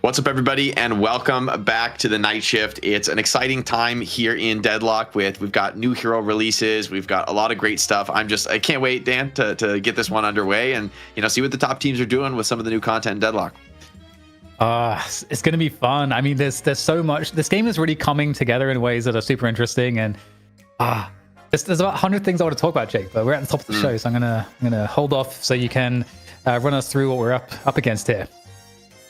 What's up, everybody, and welcome back to the night shift. It's an exciting time here in Deadlock. We've got new hero releases. We've got a lot of great stuff. I can't wait, Dan, to get this one underway and see what the top teams are doing with some of the new content in Deadlock. It's going to be fun. I mean, there's so much. This game is really coming together in ways that are super interesting, and there's about 100 things I want to talk about, Jake. But we're at the top of the show, so I'm gonna hold off so you can run us through what we're up against here.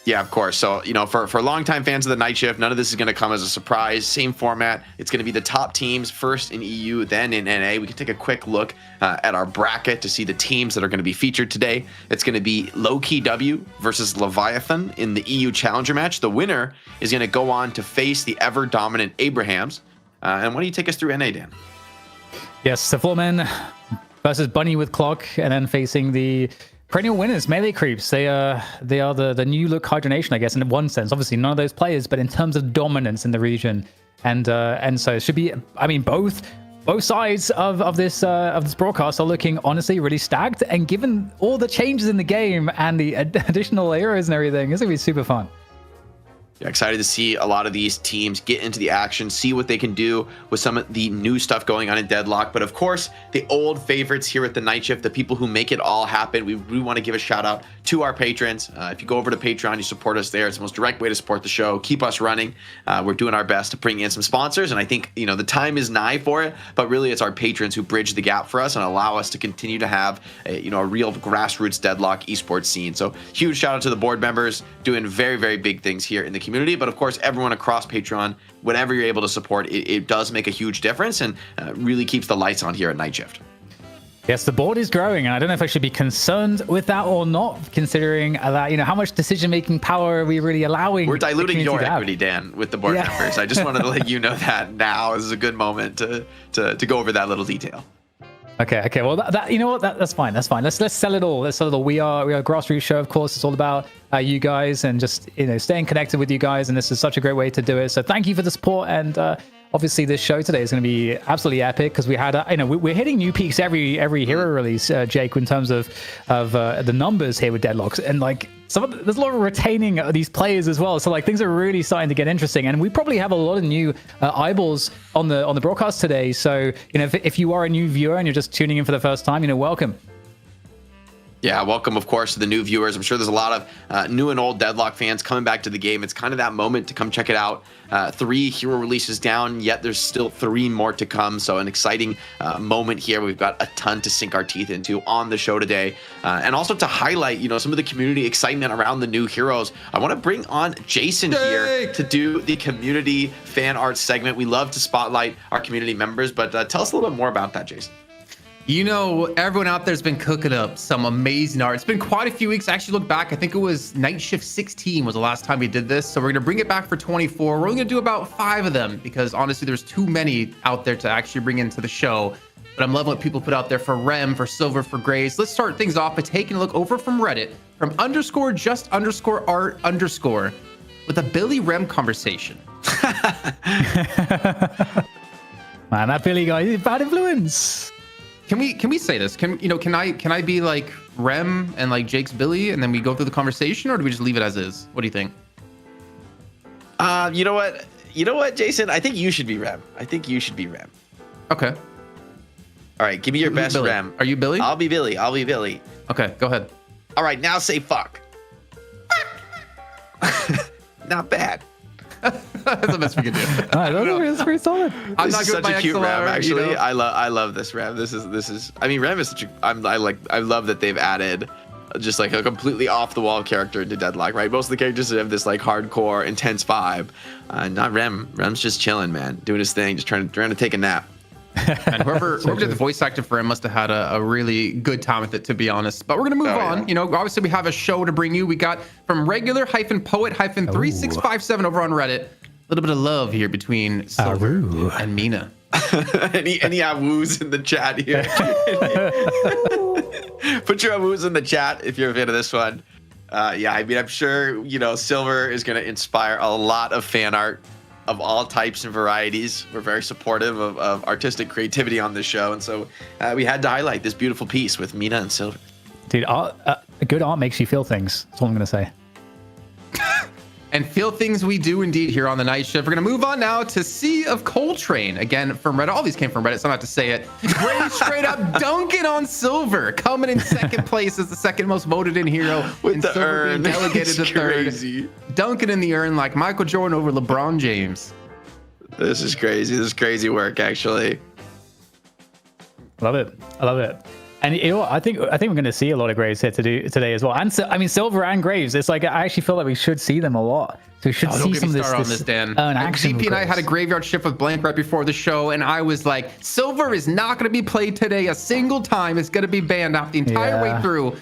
Yeah, of course. So, for longtime fans of the night shift, none of this is going to come as a surprise. Same format. It's going to be the top teams first in EU, then in NA. We can take a quick look at our bracket to see the teams that are going to be featured today. It's going to be Lowkey W versus Leviathan in the EU Challenger match. The winner is going to go on to face the ever-dominant Abrahams. And why don't you take us through NA, Dan? Yes, the Floormen versus Bunny with Clock, and then facing the perennial winners, Melee Creeps. They are the new look Hydronation, I guess, in one sense. Obviously, none of those players, but in terms of dominance in the region, and so it should be. I mean, both sides of this broadcast are looking honestly really stacked. And given all the changes in the game and the additional heroes and everything, it's gonna be super fun. Yeah, excited to see a lot of these teams get into the action, see what they can do with some of the new stuff going on in Deadlock. But of course, the old favorites here at the night shift, the people who make it all happen. We want to give a shout out to our patrons. If you go over to Patreon, you support us there. It's the most direct way to support the show, keep us running. We're doing our best to bring in some sponsors, and I think the time is nigh for it. But really, it's our patrons who bridge the gap for us and allow us to continue to have a real grassroots Deadlock esports scene. So huge shout out to the board members doing very, very big things here in the community. But of course, everyone across Patreon, whatever you're able to support, it does make a huge difference and really keeps the lights on here at Night Shift. Yes, the board is growing, and I don't know if I should be concerned with that or not, considering that how much decision-making power are we really allowing? We're diluting your equity, Dan, with the board members. I just wanted to let you know that now is a good moment to go over that little detail. Okay. Well, that's fine. Let's sell it all. We are a grassroots show, of course. It's all about you guys and just staying connected with you guys, and this is such a great way to do it. So thank you for the support, and obviously this show today is going to be absolutely epic because we had we're hitting new peaks every hero release, Jake, in terms of the numbers here with Deadlocks, and there's a lot of retaining these players as well. So things are really starting to get interesting, and we probably have a lot of new eyeballs on the broadcast today. So if you are a new viewer and you're just tuning in for the first time, welcome. Yeah, welcome, of course, to the new viewers. I'm sure there's a lot of new and old Deadlock fans coming back to the game. It's kind of that moment to come check it out. 3 hero releases down, yet there's still 3 more to come. So an exciting moment here. We've got a ton to sink our teeth into on the show today. And also to highlight, some of the community excitement around the new heroes. I want to bring on Jason here to do the community fan art segment. We love to spotlight our community members, but tell us a little bit more about that, Jason. Everyone out there's been cooking up some amazing art. It's been quite a few weeks. Actually, look back, I think it was Night Shift 16 was the last time we did this. So we're going to bring it back for 24. We're only going to do about 5 of them because honestly, there's too many out there to actually bring into the show. But I'm loving what people put out there for Rem, for Silver, for Grace. Let's start things off by taking a look over from Reddit from _just_art_ with a Billy Rem conversation. Man, that Billy guy is bad influence. Can we say this? Can I be like Rem and like Jake's Billy, and then we go through the conversation, or do we just leave it as is? What do you think? You know what, Jason? I think you should be Rem. Okay. All right, give me your best Billy. Rem. Are you Billy? I'll be Billy. Okay, go ahead. All right, now say fuck. Not bad. That's the best we can do. That's pretty solid. I'm this not is good such a cute XLR, Rem, actually. I love this Rem. This is. I mean, Rem is such a. I love that they've added just a completely off the wall character into Deadlock. Right, most of the characters have this hardcore, intense vibe. Not Rem. Rem's just chilling, man, doing his thing, just trying to take a nap. And whoever did the voice acting for him must have had a really good time with it, to be honest. But we're gonna move on. Yeah. Obviously we have a show to bring you. We got from regular-poet-3657 over on Reddit. A little bit of love here between Silver and Mina. any woos in the chat here. Put your woos in the chat if you're a fan of this one. I'm sure Silver is gonna inspire a lot of fan art of all types and varieties. We're very supportive of artistic creativity on this show, and so we had to highlight this beautiful piece with Mina and Silver. Dude, good art makes you feel things. That's all I'm gonna say. And feel things we do indeed here on the night shift. We're going to move on now to Sea of Coltrane. Again, from Reddit. All these came from Reddit, so I don't have to say it. Gray straight up dunking on Silver. Coming in second place as the second most voted in hero. With and the Silver urn. being delegated to Crazy. third. Dunking in the urn like Michael Jordan over LeBron James. This is crazy. This is crazy work, actually. Love it. I love it. And you know what? I think we're going to see a lot of Graves here today as well. And so, I mean, Silver and Graves. It's like I actually feel like we should see them a lot. So we should see some of this. On this, Dan. Action. ZP and I had a graveyard shift with Blank right before the show, and I was like, Silver is not going to be played today a single time. It's going to be banned out the entire way through.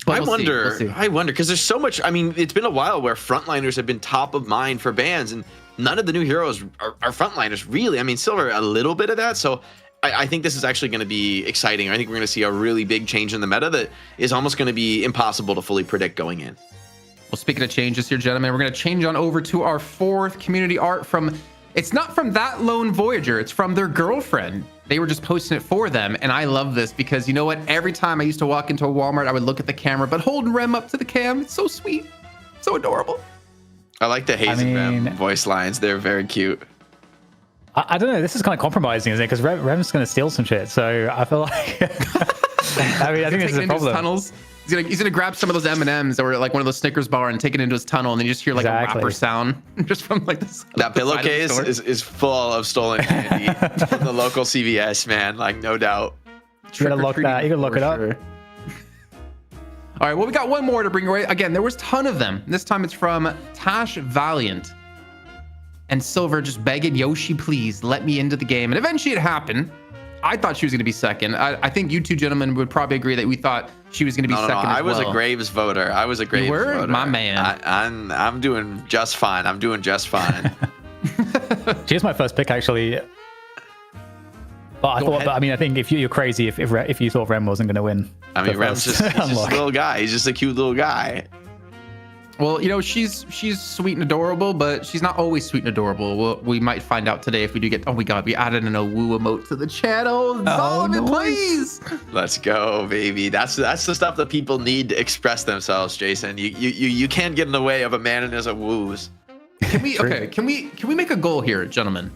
But I wonder because there's so much. I mean, it's been a while where frontliners have been top of mind for bans, and none of the new heroes are frontliners really. I mean, Silver a little bit of that. So I think this is actually going to be exciting. I think we're going to see a really big change in the meta that is almost going to be impossible to fully predict going in. Well, speaking of changes here, gentlemen, we're going to change on over to our fourth community art from. It's not from that lone Voyager. It's from their girlfriend. They were just posting it for them. And I love this because you know what? Every time I used to walk into a Walmart, I would look at the camera, but holding Rem up to the cam, it's so sweet. So adorable. I like the Hazen Rem voice lines. They're very cute. I don't know. This is kind of compromising, isn't it? Because Rem's going to steal some shit. So I feel like... I mean, I think this is a problem. Tunnels. He's gonna grab some of those M&Ms or like one of those Snickers bar and take it into his tunnel, and then you just hear like a rapper sound just from like this. That pillowcase is full of stolen candy from the local CVS, man. Like no doubt. You gotta look that. You gotta look it up. Sure. All right. Well, we got one more to bring away. Again, there was a ton of them. This time it's from Tash Valiant and Silver just begging Yoshi, please let me into the game, and eventually it happened. I thought she was going to be second. I think you two gentlemen would probably agree that we thought she was going to be second. No, I was a Graves voter. You were? My man. I'm doing just fine. I'm doing just fine. She's my first pick, actually. But I think if you're crazy if you thought Rem wasn't going to win. I mean, Rem's just a little guy. He's just a cute little guy. Well, you know, she's sweet and adorable, but she's not always sweet and adorable. We might find out today if we do get... Oh my god, we added an woo emote to the channel. Solomon, please. Let's go, baby. That's the stuff that people need to express themselves, Jason. You can't get in the way of a man and his woos. Can we make a goal here, gentlemen?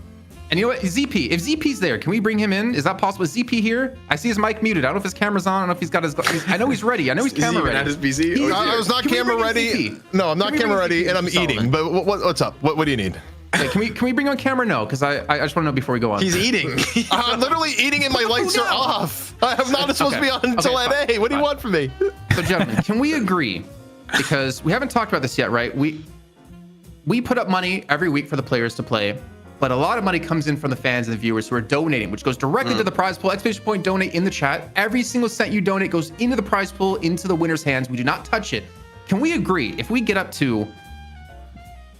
And you know what, ZP, if ZP's there, can we bring him in? Is that possible? Is ZP here? I see his mic muted. I don't know if his camera's on. I don't know if he's got his... I know he's ready. I know he's camera ready. His PC? I was not camera ready. No, I'm not camera ready, and I'm eating. But what's up? What do you need? Okay, can we bring on camera? No, because I just want to know before we go on. He's eating. I'm literally eating and my lights are off. I'm not supposed to be on until at 8. What do you want from me? So, gentlemen, can we agree? Because we haven't talked about this yet, right? We put up money every week for the players to play. But a lot of money comes in from the fans and the viewers who are donating, which goes directly to the prize pool. Exclamation point donate in the chat. Every single cent you donate goes into the prize pool, into the winner's hands. We do not touch it. Can we agree if we get up to,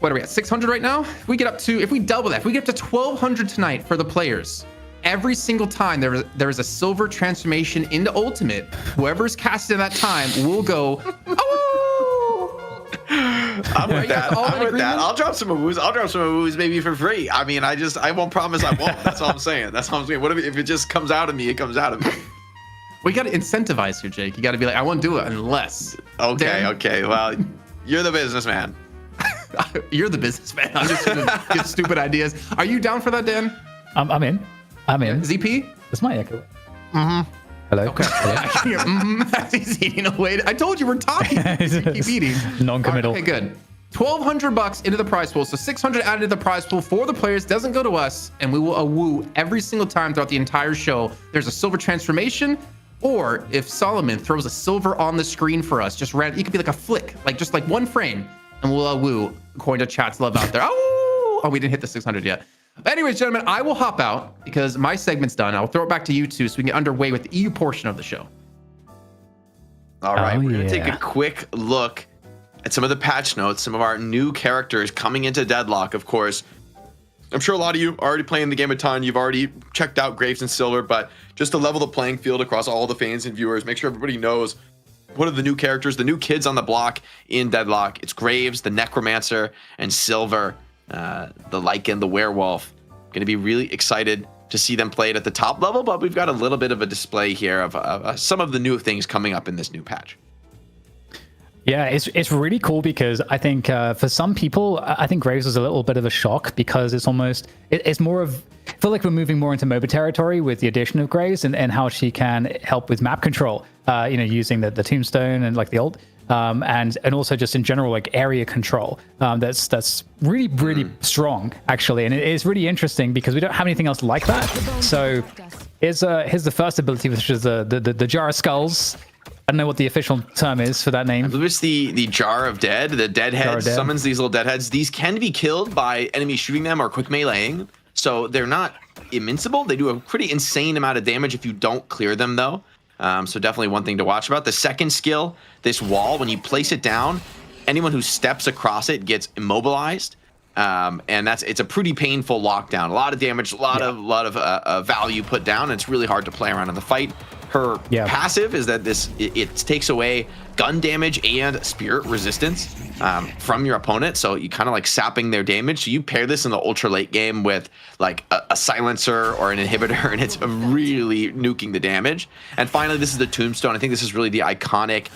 what are we at, 600 right now? If we double that, if we get up to 1,200 tonight for the players, every single time there is a silver transformation into ultimate, whoever's casted at that time will go, oh! I'm with that. I'll drop some woos. I'll drop some woos maybe for free. I mean, I won't promise I won't. That's all I'm saying. What if it just comes out of me? It comes out of me. We got to incentivize here, Jake. You got to be like, I won't do it unless. Okay. Well, you're the businessman. You're the businessman. I'm just going to get stupid ideas. Are you down for that, Dan? I'm in. ZP? That's my echo. Mm-hmm. Hello. Okay. He's eating away. I told you we're talking. Keep eating. Non-committal. Okay, good. $1,200 into the prize pool. So 600 added to the prize pool for the players. Doesn't go to us, and we will woo every single time throughout the entire show. There's a silver transformation, or if Solomon throws a silver on the screen for us, just it could be like a flick, just like one frame, and we'll woo according to chat's love out there. Oh, we didn't hit the 600 yet. But anyways, gentlemen, I will hop out because my segment's done. I'll throw it back to you two so we can get underway with the EU portion of the show. All right, we're going to take a quick look at some of the patch notes, some of our new characters coming into Deadlock, of course. I'm sure a lot of you are already playing the game a ton. You've already checked out Graves and Silver, but just to level the playing field across all the fans and viewers, make sure everybody knows what are the new characters, the new kids on the block in Deadlock. It's Graves, the Necromancer, and Silver, the Lycan, the Werewolf. Going to be really excited to see them played at the top level, but we've got a little bit of a display here of some of the new things coming up in this new patch. Yeah, it's really cool because I think for some people, I think Graves was a little bit of a shock because it's almost, it's more of, I feel like we're moving more into MOBA territory with the addition of Graves and how she can help with map control, using the tombstone and like the ult. And also just in general, like area control. That's really strong, actually. And it is really interesting because we don't have anything else like that. So here's the first ability, which is the Jar of Skulls. I don't know what the official term is for that name. I believe it's the Jar of Dead. The Deadhead summons these little Deadheads. These can be killed by enemies shooting them or quick meleeing. So they're not invincible. They do a pretty insane amount of damage if you don't clear them, though. So definitely one thing to watch about. The second skill, this wall, when you place it down, anyone who steps across it gets immobilized. And it's a pretty painful lockdown. A lot of damage, a lot of value put down. And it's really hard to play around in the fight. Her passive is that it takes away gun damage and spirit resistance from your opponent, so you kind of like sapping their damage. So you pair this in the ultra late game with like a silencer or an inhibitor, and it's really nuking the damage. And finally, this is the tombstone. I think this is really the iconic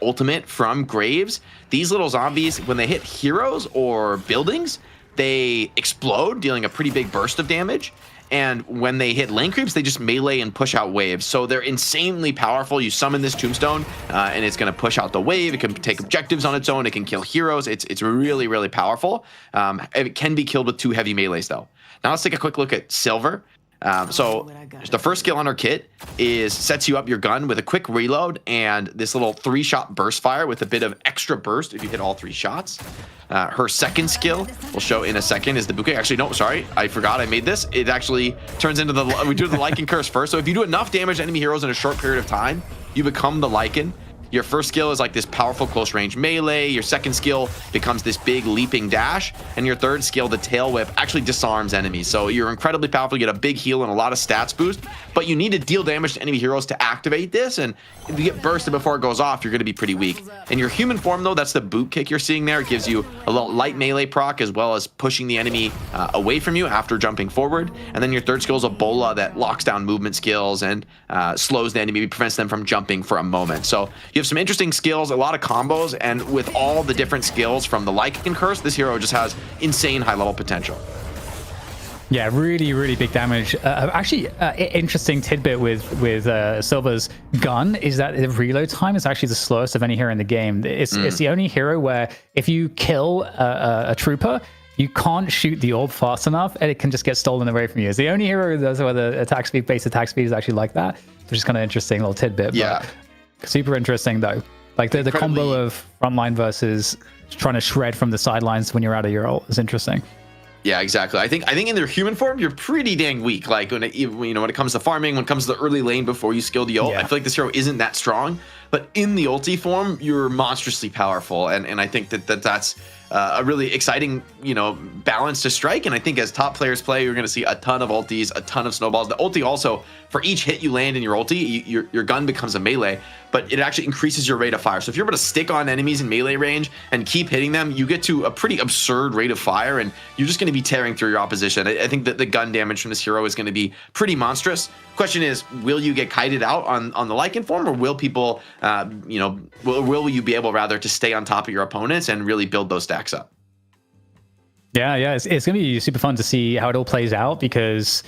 ultimate from Graves. These little zombies, when they hit heroes or buildings, they explode, dealing a pretty big burst of damage. And when they hit lane creeps, they just melee and push out waves. So they're insanely powerful. You summon this tombstone, and it's going to push out the wave. It can take objectives on its own. It can kill heroes. It's really, really powerful. It can be killed with 2 heavy melees, though. Now let's take a quick look at Silver. So the first skill on her kit is sets you up your gun with a quick reload and this little 3-shot burst fire with a bit of extra burst if you hit all 3 shots. Her second skill, we'll show in a second, is the bouquet. Actually, no, sorry, I forgot I made this. It actually turns into we do the Lycan curse first. So if you do enough damage to enemy heroes in a short period of time, you become the Lycan. Your first skill is like this powerful close range melee. Your second skill becomes this big leaping dash. And your third skill, the tail whip, actually disarms enemies. So you're incredibly powerful. You get a big heal and a lot of stats boost, but you need to deal damage to enemy heroes to activate this. And if you get bursted before it goes off, you're going to be pretty weak. In your human form, though, that's the boot kick you're seeing there. It gives you a little light melee proc as well as pushing the enemy away from you after jumping forward. And then your third skill is a bola that locks down movement skills and slows the enemy, prevents them from jumping for a moment. So you have some interesting skills, a lot of combos, and with all the different skills from the Lycan curse, this hero just has insane high level potential. Yeah, really big damage. Actually, interesting tidbit with Silver's gun is that the reload time is actually the slowest of any hero in the game. It's the only hero where if you kill a trooper, you can't shoot the orb fast enough and it can just get stolen away from you. It's the only hero that's where the base attack speed is actually like that, which is kind of interesting little tidbit. Yeah. But super interesting though. Like the combo of frontline versus trying to shred from the sidelines when you're out of your ult is interesting. Yeah, exactly. I think in their human form, you're pretty dang weak. Like when it comes to farming, when it comes to the early lane before you skill the ult, I feel like this hero isn't that strong. But in the ulti form, you're monstrously powerful, and I think that's a really exciting balance to strike. And I think as top players play, you're going to see a ton of ultis, a ton of snowballs. The ulti also, for each hit you land in your ulti, your gun becomes a melee, but it actually increases your rate of fire. So if you're able to stick on enemies in melee range and keep hitting them, you get to a pretty absurd rate of fire, and you're just going to be tearing through your opposition. I think that the gun damage from this hero is going to be pretty monstrous. Question is, will you get kited out on the Lycan form, or will people, will you be able rather to stay on top of your opponents and really build those stacks up? Yeah, it's going to be super fun to see how it all plays out because,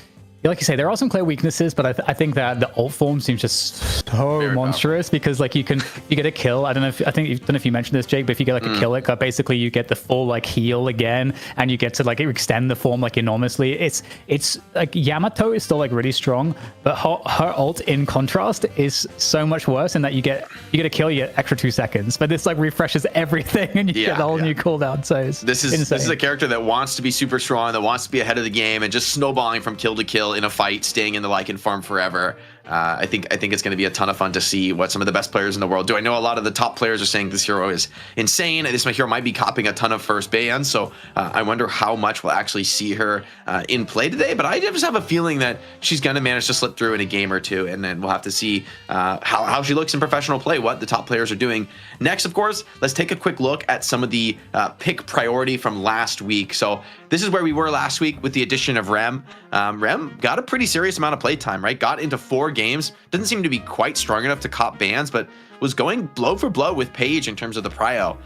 like you say, there are some clear weaknesses, but I think that the ult form seems just so very monstrous powerful. Because like you get a kill. I don't know if you mentioned this, Jake, but if you get like a kill, basically you get the full like heal again, and you get to like extend the form like enormously. It's like Yamato is still like really strong, but her ult in contrast is so much worse in that you get a kill, you get extra 2 seconds, but this like refreshes everything and you get a whole new cooldown. So this is a character that wants to be super strong, that wants to be ahead of the game, and just snowballing from kill to kill in a fight, staying in the Lycan farm forever. I think it's going to be a ton of fun to see what some of the best players in the world do. I know a lot of the top players are saying this hero is insane, and this hero might be copying a ton of first bans, so I wonder how much we'll actually see her in play today, but I just have a feeling that she's going to manage to slip through in a game or two, and then we'll have to see how she looks in professional play, what the top players are doing. Next, of course, let's take a quick look at some of the pick priority from last week. So this is where we were last week with the addition of Rem. Rem got a pretty serious amount of play time, right? Got into 4 games. Doesn't seem to be quite strong enough to cop bans, but was going blow for blow with Paige in terms of the prio.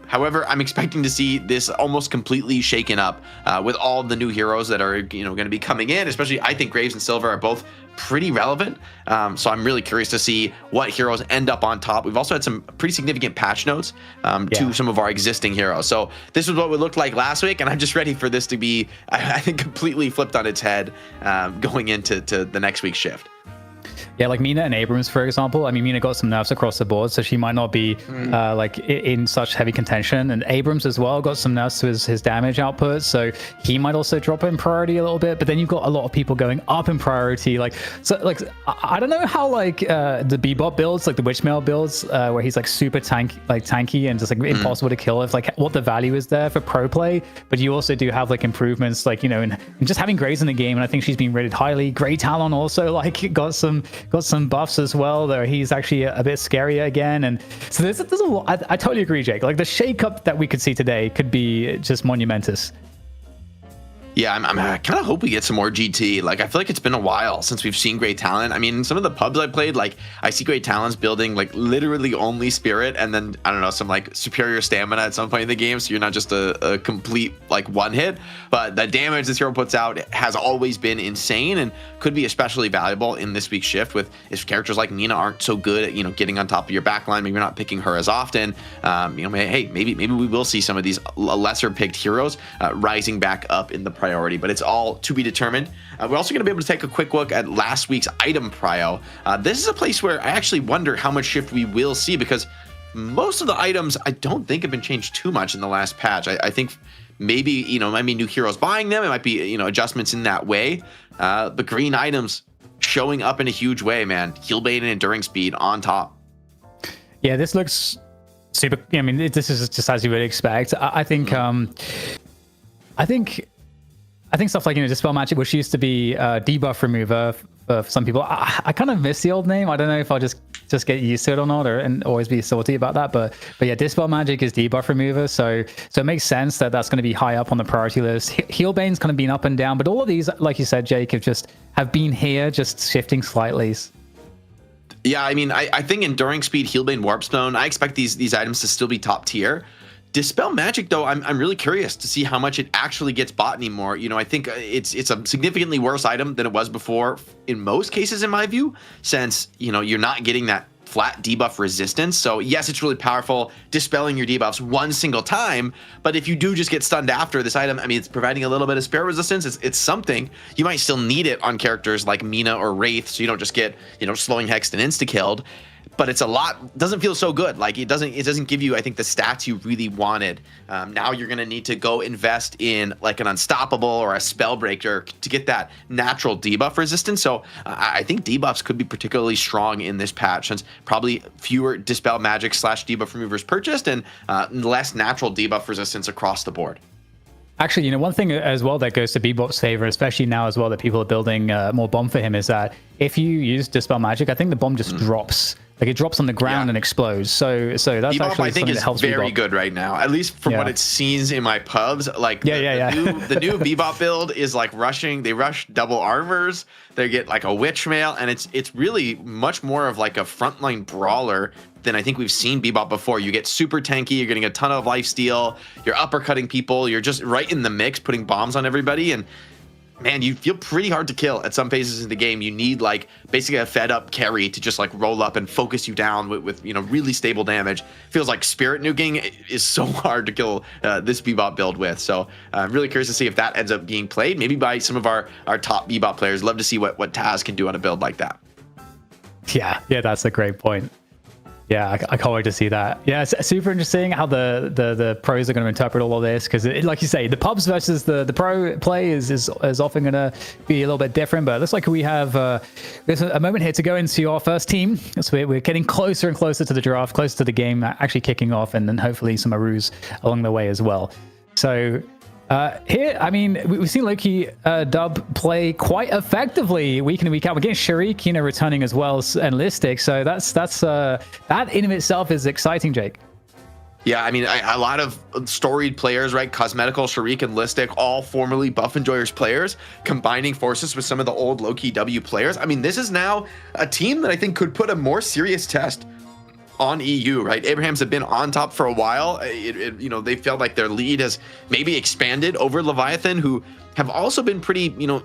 However, I'm expecting to see this almost completely shaken up with all the new heroes that are going to be coming in. Especially, I think Graves and Silver are both pretty relevant. So I'm really curious to see what heroes end up on top. We've also had some pretty significant patch notes to some of our existing heroes. So this was what it looked like last week, and I'm just ready for this to be, I think, completely flipped on its head going into the next week's shift. Yeah, like Mina and Abrams, for example. I mean, Mina got some nerfs across the board, so she might not be like in such heavy contention. And Abrams as well got some nerfs to his damage output, so he might also drop in priority a little bit. But then you've got a lot of people going up in priority. Like, so, like I don't know how like the Bebop builds, like the Witchmail builds, where he's like super tanky and just like impossible to kill. If like what the value is there for pro play, but you also do have like improvements, like in just having Graves in the game, and I think she's been rated highly. Grey Talon also like got some buffs as well, though he's actually a bit scarier again. And so there's a lot. I totally agree, Jake. Like the shake-up that we could see today could be just monumentous. Yeah, I kind of hope we get some more GT. Like, I feel like it's been a while since we've seen Great Talent. I mean, some of the pubs I played, like, I see Great Talents building, like, literally only Spirit, and then, I don't know, some, like, superior stamina at some point in the game, so you're not just a complete, like, one hit. But the damage this hero puts out has always been insane and could be especially valuable in this week's shift with if characters like Mina aren't so good at, getting on top of your backline, maybe you're not picking her as often. Hey, maybe we will see some of these lesser picked heroes rising back up in the priority, but it's all to be determined. We're also going to be able to take a quick look at last week's item prio. This is a place where I actually wonder how much shift we will see, because most of the items I don't think have been changed too much in the last patch. I think maybe, it might be new heroes buying them. It might be, adjustments in that way. But green items showing up in a huge way, man. Healbane and Enduring Speed on top. Yeah, this looks super. I mean, this is just as you would expect. I think stuff like Dispel Magic, which used to be debuff remover for some people. I kind of miss the old name. I don't know if I'll just get used to it or not, and always be salty about that. But yeah, Dispel Magic is debuff remover, so it makes sense that that's going to be high up on the priority list. Healbane's kind of been up and down, but all of these, like you said, Jake, have been here, just shifting slightly. Yeah, I mean, I think Enduring Speed, Healbane, Warpstone, I expect these items to still be top tier. Dispel Magic, though, I'm really curious to see how much it actually gets bought anymore. I think it's a significantly worse item than it was before in most cases, in my view, since, you're not getting that flat debuff resistance. So yes, it's really powerful dispelling your debuffs one single time, but if you do just get stunned after this item, I mean, it's providing a little bit of spirit resistance. It's something. You might still need it on characters like Mina or Wraith, so you don't just get, slowing hexed and insta-killed. But it's a lot, doesn't feel so good. Like it doesn't give you, I think, the stats you really wanted. Now you're going to need to go invest in like an Unstoppable or a Spellbreaker to get that natural debuff resistance. So I think debuffs could be particularly strong in this patch, since probably fewer Dispel Magic / debuff removers purchased and less natural debuff resistance across the board. Actually, one thing as well that goes to Bebop's favor, especially now as well that people are building more bomb for him, is that if you use Dispel Magic, I think the bomb just drops. Like it drops on the ground and explodes. So that's Bebop, actually I think, is very Bebop. good right now, at least from what it seems in my pubs. Like the new Bebop build is like rushing. They rush double armors. They get like a Witchmail, and it's really much more of like a frontline brawler than I think we've seen Bebop before. You get super tanky. You're getting a ton of lifesteal. You're uppercutting people. You're just right in the mix, putting bombs on everybody, and man, you feel pretty hard to kill at some phases in the game. You need like basically a fed up carry to just like roll up and focus you down with really stable damage. Feels like spirit nuking is so hard to kill this Bebop build with. So I'm really curious to see if that ends up being played, maybe by some of our top Bebop players. Love to see what Taz can do on a build like that. Yeah, that's a great point. Yeah, I can't wait to see that. Yeah, it's super interesting how the pros are going to interpret all of this, because like you say, the pubs versus the pro play is often going to be a little bit different. But it looks like we have there's a moment here to go into our first team. So we're getting closer and closer to the draft, closer to the game actually kicking off, and then hopefully some Arus along the way as well. So here, I mean, we've seen Lowkey W play quite effectively week in and week out. We're getting Sharik, returning as well, and Listic. So that's that in of itself is exciting, Jake. Yeah, I mean, a lot of storied players, right? Cosmetical, Sharik, and Listic, all formerly Buff Enjoyers players, combining forces with some of the old Lowkey W players. I mean, this is now a team that I think could put a more serious test on EU, right? Abrahams have been on top for a while. You know, they felt like their lead has maybe expanded over Leviathan, who have also been pretty, you know,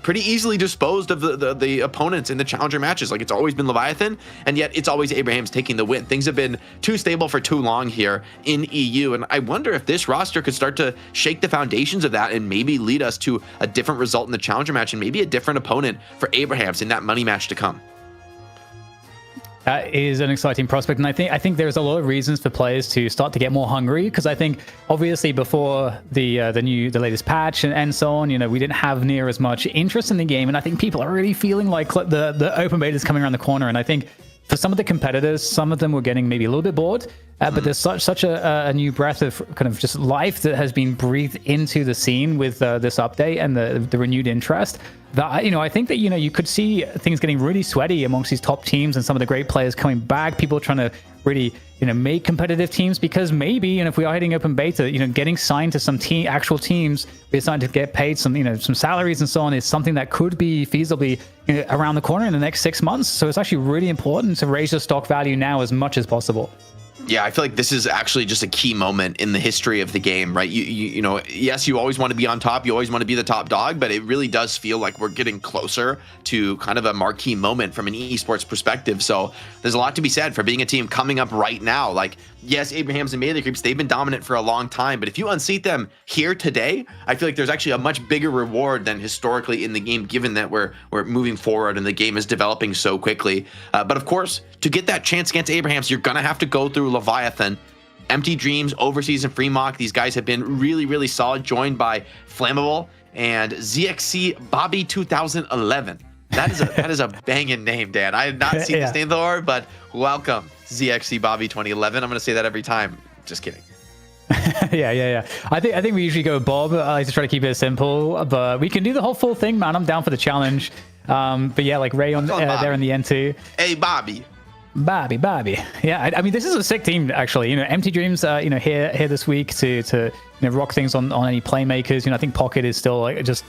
pretty easily disposed of the opponents in the challenger matches. Like, it's always been Leviathan, and yet it's always Abrahams taking the win. Things have been too stable for too long here in EU, and I wonder if this roster could start to shake the foundations of that and maybe lead us to a different result in the challenger match and maybe a different opponent for Abrahams in that money match to come. That is an exciting prospect, and I think there's a lot of reasons for players to start to get more hungry, because I think obviously before the latest patch and so on, you know, we didn't have near as much interest in the game, and I think people are really feeling like the open beta is coming around the corner, and I think for some of the competitors, some of them were getting maybe a little bit bored, but there's such a new breath of kind of just life that has been breathed into the scene with this update and the renewed interest. That, you know, I think that, you know, you could see things getting really sweaty amongst these top teams and some of the great players coming back, people trying to really, you know, make competitive teams, because maybe, you know, if we are hitting open beta, you know, getting signed to some actual teams, we're starting to get paid some, you know, some salaries and so on, is something that could be feasibly, you know, around the corner in the next 6 months. So it's actually really important to raise your stock value now as much as possible. Yeah, I feel like this is actually just a key moment in the history of the game, right? You know, yes, you always want to be on top, you always want to be the top dog, but it really does feel like we're getting closer to kind of a marquee moment from an esports perspective. So there's a lot to be said for being a team coming up right now. Like, yes, Abrahams and Melee Creeps, they've been dominant for a long time, but if you unseat them here today, I feel like there's actually a much bigger reward than historically in the game, given that we're moving forward and the game is developing so quickly. But of course, to get that chance against Abrahams, you're going to have to go through Leviathan. Empty Dreams, Overseas, and Freemock, these guys have been really, really solid, joined by Flammable and ZXC Bobby 2011. That is a banging name, Dan. I have not seen this name before, but welcome, ZXC Bobby 2011. I'm going to say that every time. Just kidding. Yeah. I think we usually go Bob. I like to try to keep it simple, but we can do the whole full thing, man. I'm down for the challenge. But yeah, like Ray on there in the end too. Hey, Bobby. Yeah, I mean, this is a sick team, actually. You know, Empty Dreams, you know, here this week to you know, rock things on any playmakers. You know, I think Pocket is still like just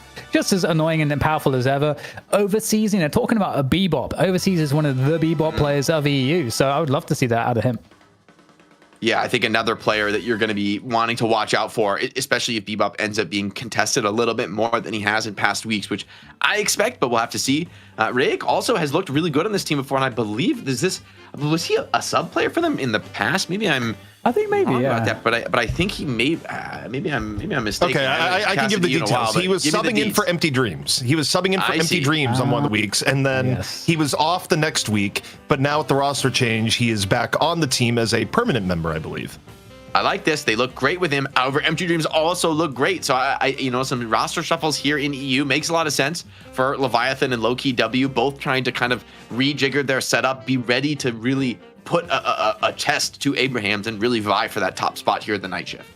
as annoying and powerful as ever. Overseas, you know, talking about a Bebop. Overseas is one of the Bebop players of EU, so I would love to see that out of him. Yeah, I think another player that you're going to be wanting to watch out for, especially if Bebop ends up being contested a little bit more than he has in past weeks, which I expect, but we'll have to see. Rayek also has looked really good on this team before, and I believe was he a sub player for them in the past? I think maybe wrong about that, but I think he maybe I'm mistaken. Okay, I can give the details. He was subbing in for Empty Dreams. He was subbing in for Empty Dreams on one of the weeks, and then he was off the next week. But now with the roster change, he is back on the team as a permanent member, I believe. I like this. They look great with him. However, Empty Dreams also look great. So I you know, some roster shuffles here in EU makes a lot of sense for Leviathan and Lowkey W, both trying to kind of rejigger their setup, be ready to really put a test to Abrahams and really vie for that top spot here at the Night Shift.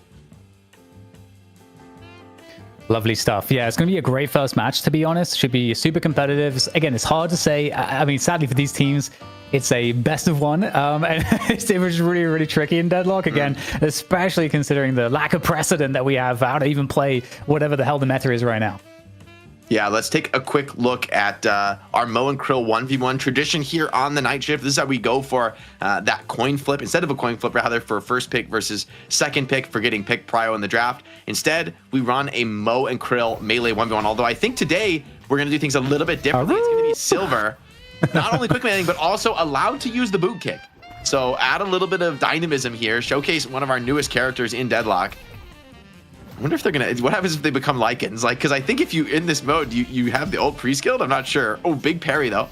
Lovely stuff. Yeah, it's going to be a great first match, to be honest. Should be super competitive. Again, it's hard to say. I mean, sadly for these teams, it's a best of one. And it was really, really tricky in Deadlock, again, especially considering the lack of precedent that we have how to even play whatever the hell the meta is right now. Yeah, let's take a quick look at our Mo and Krill 1v1 tradition here on the Night Shift. This is how we go for that coin flip. Instead of a coin flip, rather, for first pick versus second pick for getting picked prio in the draft. Instead, we run a Mo and Krill melee 1v1. Although I think today we're going to do things a little bit differently. It's going to be Silver, not only quick meleeing, but also allowed to use the boot kick. So add a little bit of dynamism here. Showcase one of our newest characters in Deadlock. I wonder if they're gonna. What happens if they become Lycans? Like, because I think if you in this mode, you have the ult pre-skilled. I'm not sure. Oh, big parry though.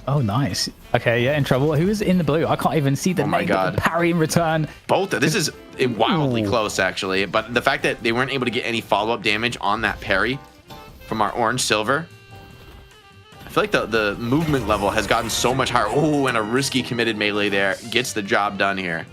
Oh, nice. Okay, yeah, in trouble. Who is in the blue? I can't even see the name. Oh my god. Parry in return. Both. This is wildly close, actually. But the fact that they weren't able to get any follow-up damage on that parry from our orange Silver. I feel like the movement level has gotten so much higher. Oh, and a risky committed melee there gets the job done here.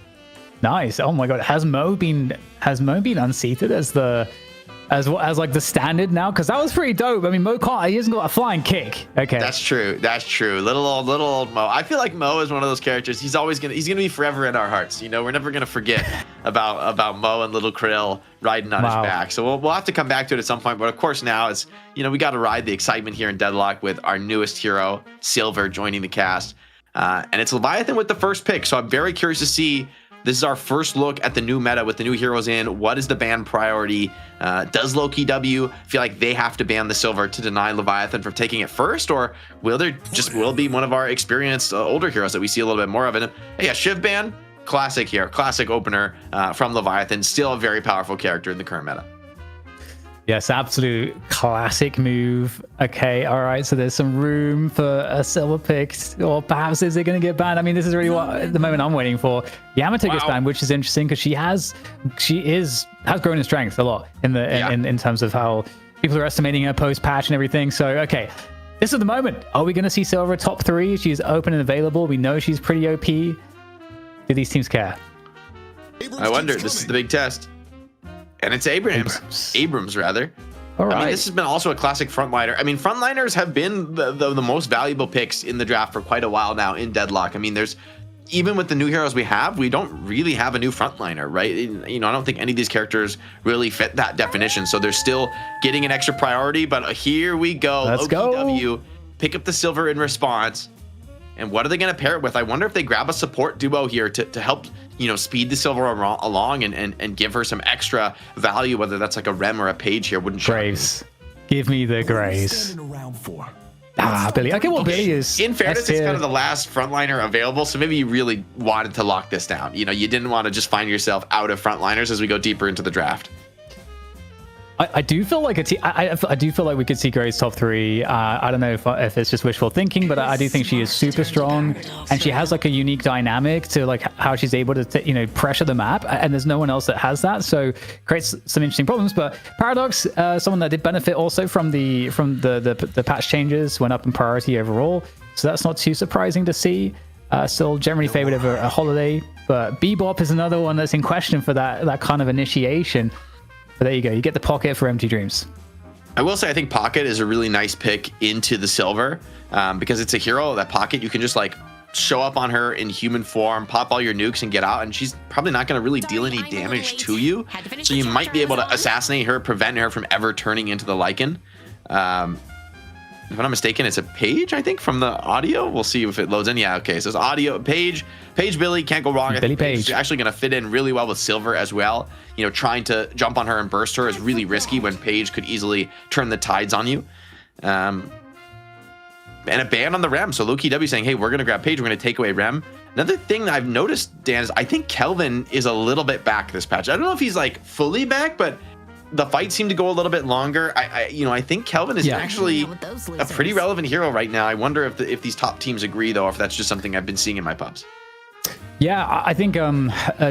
Nice. Oh my god. Has Mo been unseated as like the standard now? Because that was pretty dope. I mean, Mo can't. He hasn't got a flying kick. Okay. That's true. Little old Mo. I feel like Mo is one of those characters. He's gonna be forever in our hearts. You know, we're never gonna forget about Mo and Little Krill riding on his back. So we'll have to come back to it at some point. But of course, now it's, you know, we got to ride the excitement here in Deadlock with our newest hero, Silver, joining the cast. And it's Leviathan with the first pick. So I'm very curious to see. This is our first look at the new meta with the new heroes in. What is the ban priority? Does Lowkey W feel like they have to ban the silver to deny Leviathan from taking it first? Or will there just be one of our experienced older heroes that we see a little bit more of? And yeah, Shiv ban, classic here. Classic opener from Leviathan. Still a very powerful character in the current meta. Yes, absolute classic move. Okay, all right, so there's some room for a silver pick, or perhaps is it going to get banned? I mean, this is really what at the moment I'm waiting for. Yamato gets banned, which is interesting because she has grown in strength a lot in terms of how people are estimating her post patch and everything. So okay, this is the moment. Are we going to see Silver top 3? She's open and available. We know she's pretty OP. Do these teams care? I wonder. This is the big test. And it's Abrams rather. All right. I mean, this has been also a classic frontliner. I mean, frontliners have been the most valuable picks in the draft for quite a while now in Deadlock. I mean, even with the new heroes we have, we don't really have a new frontliner, right? You know, I don't think any of these characters really fit that definition. So they're still getting an extra priority. But here we go. Let's go. W, pick up the silver in response. And what are they going to pair it with? I wonder if they grab a support duo here to help, you know, speed the silver along and give her some extra value, whether that's like a Rem or a Page here. Wouldn't Graves. Give me the Graves. Billy. Okay, well, Billy is... In fairness, it's kind of the last frontliner available, so maybe you really wanted to lock this down. You know, you didn't want to just find yourself out of frontliners as we go deeper into the draft. I do feel like I do feel like we could see Graves top 3. I don't know if it's just wishful thinking, but I do think she is super strong, and she has like a unique dynamic to like how she's able to pressure the map, and there's no one else that has that, so creates some interesting problems. But Paradox, someone that did benefit also from the patch changes, went up in priority overall, so that's not too surprising to see. Still generally favored over a Holiday, but Bebop is another one that's in question for that kind of initiation. But there you go. You get the Pocket for Empty Dreams. I will say I think Pocket is a really nice pick into the silver because it's a hero that Pocket you can just like show up on her in human form, pop all your nukes and get out, and she's probably not going to really deal any damage to you. So you might be able to assassinate her, prevent her from ever turning into the Lycan. If I'm not mistaken, it's a Page, I think, from the audio. We'll see if it loads in. Yeah, okay. So it's audio, Page Billy, can't go wrong. Billy Page. She's actually going to fit in really well with Silver as well. You know, trying to jump on her and burst her is really risky when Page could easily turn the tides on you. And a ban on the Rem. So Lowkey W saying, hey, we're going to grab Page. We're going to take away Rem. Another thing that I've noticed, Dan, is I think Kelvin is a little bit back this patch. I don't know if he's like fully back, but the fights seem to go a little bit longer. I think Kelvin is actually a pretty relevant hero right now. I wonder if these top teams agree, though, if that's just something I've been seeing in my pubs. Yeah, I think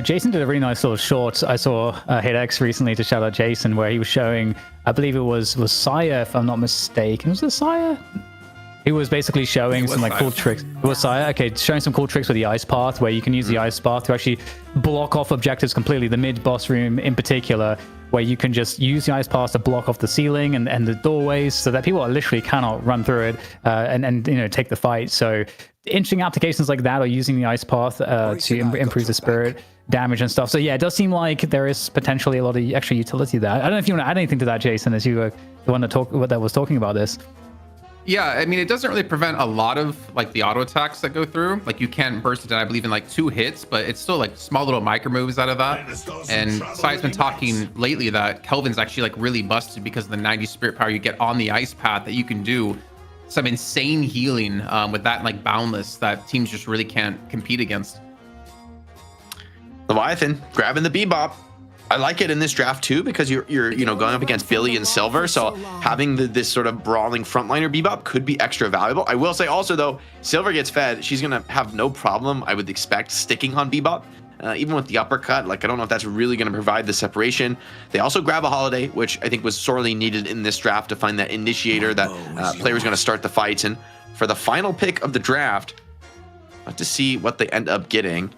Jason did a really nice little short. I saw HitX recently, to shout out Jason, where he was showing, I believe it was Saya, if I'm not mistaken. Was it Saya? He was basically showing some like cool tricks. It was Saya? Okay, showing some cool tricks with the Ice Path, where you can use the Ice Path to actually block off objectives completely, the mid-boss room in particular, where you can just use the Ice Path to block off the ceiling and the doorways so that people literally cannot run through it and take the fight. So interesting applications like that, or using the Ice Path to improve the spirit damage and stuff. So yeah, it does seem like there is potentially a lot of extra utility there. I don't know if you want to add anything to that, Jason, as you were the one that was talking about this. Yeah, I mean, it doesn't really prevent a lot of like the auto attacks that go through. Like you can burst it down, I believe, in like 2 hits, but it's still like small little micro moves out of that. And Sai's been talking lately that Kelvin's actually like really busted because of the 90 spirit power you get on the Ice Path, that you can do some insane healing with that, like Boundless, that teams just really can't compete against. Leviathan grabbing the Bebop. I like it in this draft too, because you're going up against Billy and Silver, so having this sort of brawling frontliner Bebop could be extra valuable. I will say also though, Silver gets fed, she's gonna have no problem, I would expect, sticking on Bebop, even with the uppercut. Like I don't know if that's really gonna provide the separation. They also grab a Holiday, which I think was sorely needed in this draft to find that initiator that player's gonna start the fights. And for the final pick of the draft, I'll have to see what they end up getting.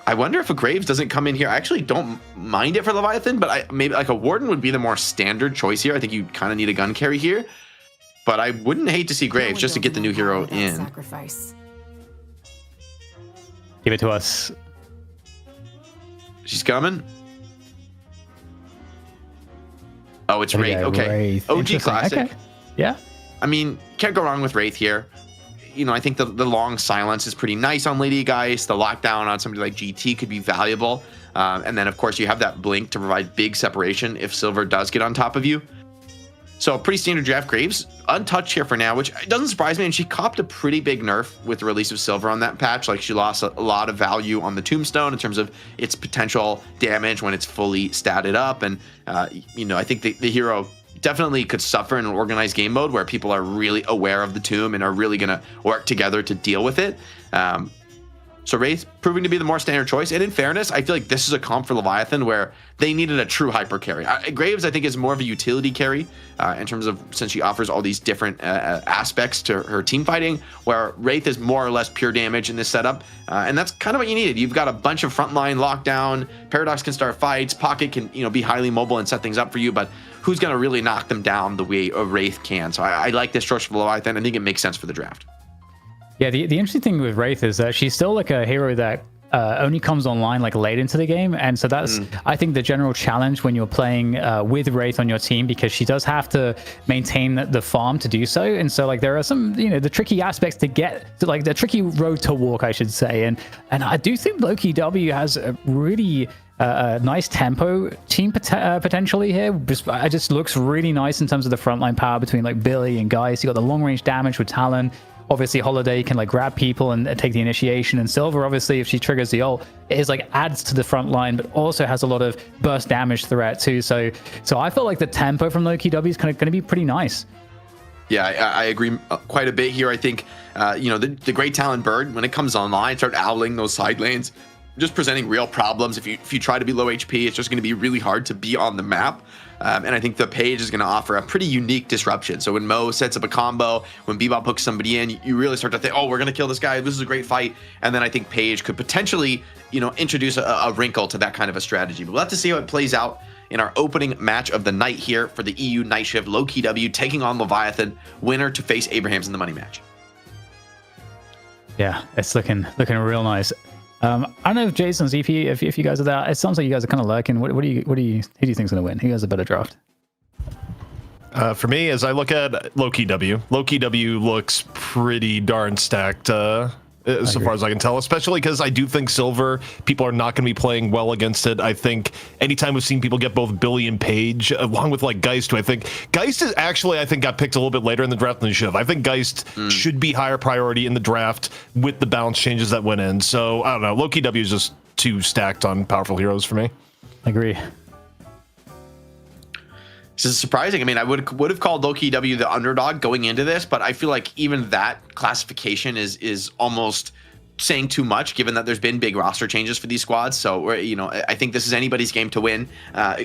I wonder if a Graves doesn't come in here. I actually don't mind it for Leviathan, but maybe like a Warden would be the more standard choice here. I think you kind of need a gun carry here, but I wouldn't hate to see Graves just to get the new hero in. Sacrifice. Give it to us. She's coming. Oh, it's Wraith. Okay. Wraith. OG classic. Okay. Yeah. I mean, can't go wrong with Wraith here. I think the long silence is pretty nice on Lady Geist. The lockdown on somebody like GT could be valuable. And then, of course, you have that blink to provide big separation if Silver does get on top of you. So pretty standard draft. Graves untouched here for now, which doesn't surprise me. And she copped a pretty big nerf with the release of Silver on that patch. Like, she lost a lot of value on the Tombstone in terms of its potential damage when it's fully statted up. And, I think the hero definitely could suffer in an organized game mode where people are really aware of the tomb and are really going to work together to deal with it. So Wraith proving to be the more standard choice. And in fairness, I feel like this is a comp for Leviathan where they needed a true hyper carry. Graves, I think, is more of a utility carry in terms of, since she offers all these different aspects to her team fighting, where Wraith is more or less pure damage in this setup. And that's kind of what you needed. You've got a bunch of frontline lockdown. Paradox can start fights. Pocket can, be highly mobile and set things up for you. But who's going to really knock them down the way a Wraith can? So I like this choice for Leviathan. I think it makes sense for the draft. Yeah, the interesting thing with Wraith is that she's still like a hero that only comes online like late into the game, and so that's I think the general challenge when you're playing with Wraith on your team, because she does have to maintain the farm to do so. And so like there are some the tricky aspects to get to, like the tricky road to walk, I should say. And I do think Lowkey W has a really nice tempo team potentially here. It just looks really nice in terms of the frontline power between like Billy and Geist. You got the long range damage with Talon. Obviously, Holiday can like grab people and take the initiation, and Silver, obviously, if she triggers the ult, it is like adds to the front line, but also has a lot of burst damage threat too. So I feel like the tempo from Lowkey W is kind of going to be pretty nice. Yeah, I agree quite a bit here. I think the Great Talon Bird, when it comes online, start owling those side lanes, just presenting real problems. If you try to be low HP, it's just going to be really hard to be on the map. And I think the Page is going to offer a pretty unique disruption. So when Mo sets up a combo, when Bebop hooks somebody in, you really start to think, oh, we're going to kill this guy. This is a great fight. And then I think Page could potentially, introduce a wrinkle to that kind of a strategy. But we'll have to see how it plays out in our opening match of the night here for the EU Night Shift. Lowkey W taking on Leviathan, winner to face Abrahams in the money match. Yeah, it's looking real nice. I don't know if Jason, ZP, if you guys are there. It sounds like you guys are kind of lurking. Who do you think's going to win? Who has a better draft? For me, as I look at Lowkey W looks pretty darn stacked so far as I can tell, especially because I do think Silver, people are not going to be playing well against it. I think anytime we've seen people get both Billy and Page, along with like Geist, who I think Geist is actually, I think, got picked a little bit later in the draft than he should have. I think Geist should be higher priority in the draft with the balance changes that went in. So I don't know. Lowkey W is just too stacked on powerful heroes for me. I agree. This is surprising. I mean, I would have called Lowkey W the underdog going into this, but I feel like even that classification is almost saying too much, given that there's been big roster changes for these squads. So, I think this is anybody's game to win.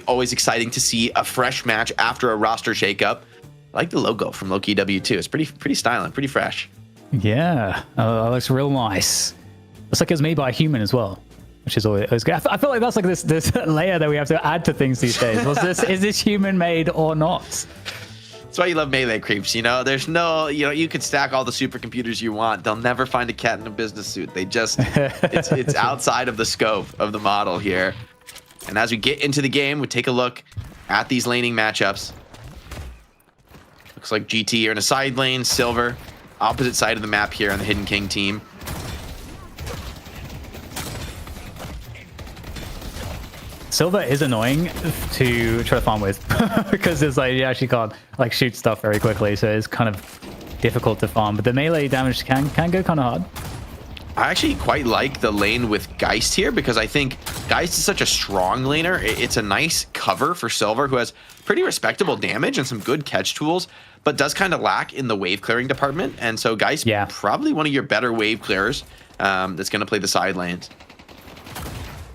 Always exciting to see a fresh match after a roster shakeup. I like the logo from Lowkey W too. It's pretty styling, pretty fresh. Yeah, looks real nice. Looks like it was made by a human as well, which is always good. I feel like that's like this layer that we have to add to things these days. Is this human made or not? That's why you love melee creeps. There's no, you could stack all the supercomputers you want. They'll never find a cat in a business suit. They just, it's outside of the scope of the model here. And as we get into the game, we take a look at these laning matchups. Looks like GT are in a side lane, Silver, opposite side of the map here on the Hidden King team. Silver is annoying to try to farm with because it's like you actually can't like shoot stuff very quickly, so it's kind of difficult to farm. But the melee damage can go kind of hard. I actually quite like the lane with Geist here because I think Geist is such a strong laner. It's a nice cover for Silver, who has pretty respectable damage and some good catch tools, but does kind of lack in the wave clearing department. And so Geist, probably one of your better wave clearers that's going to play the side lanes.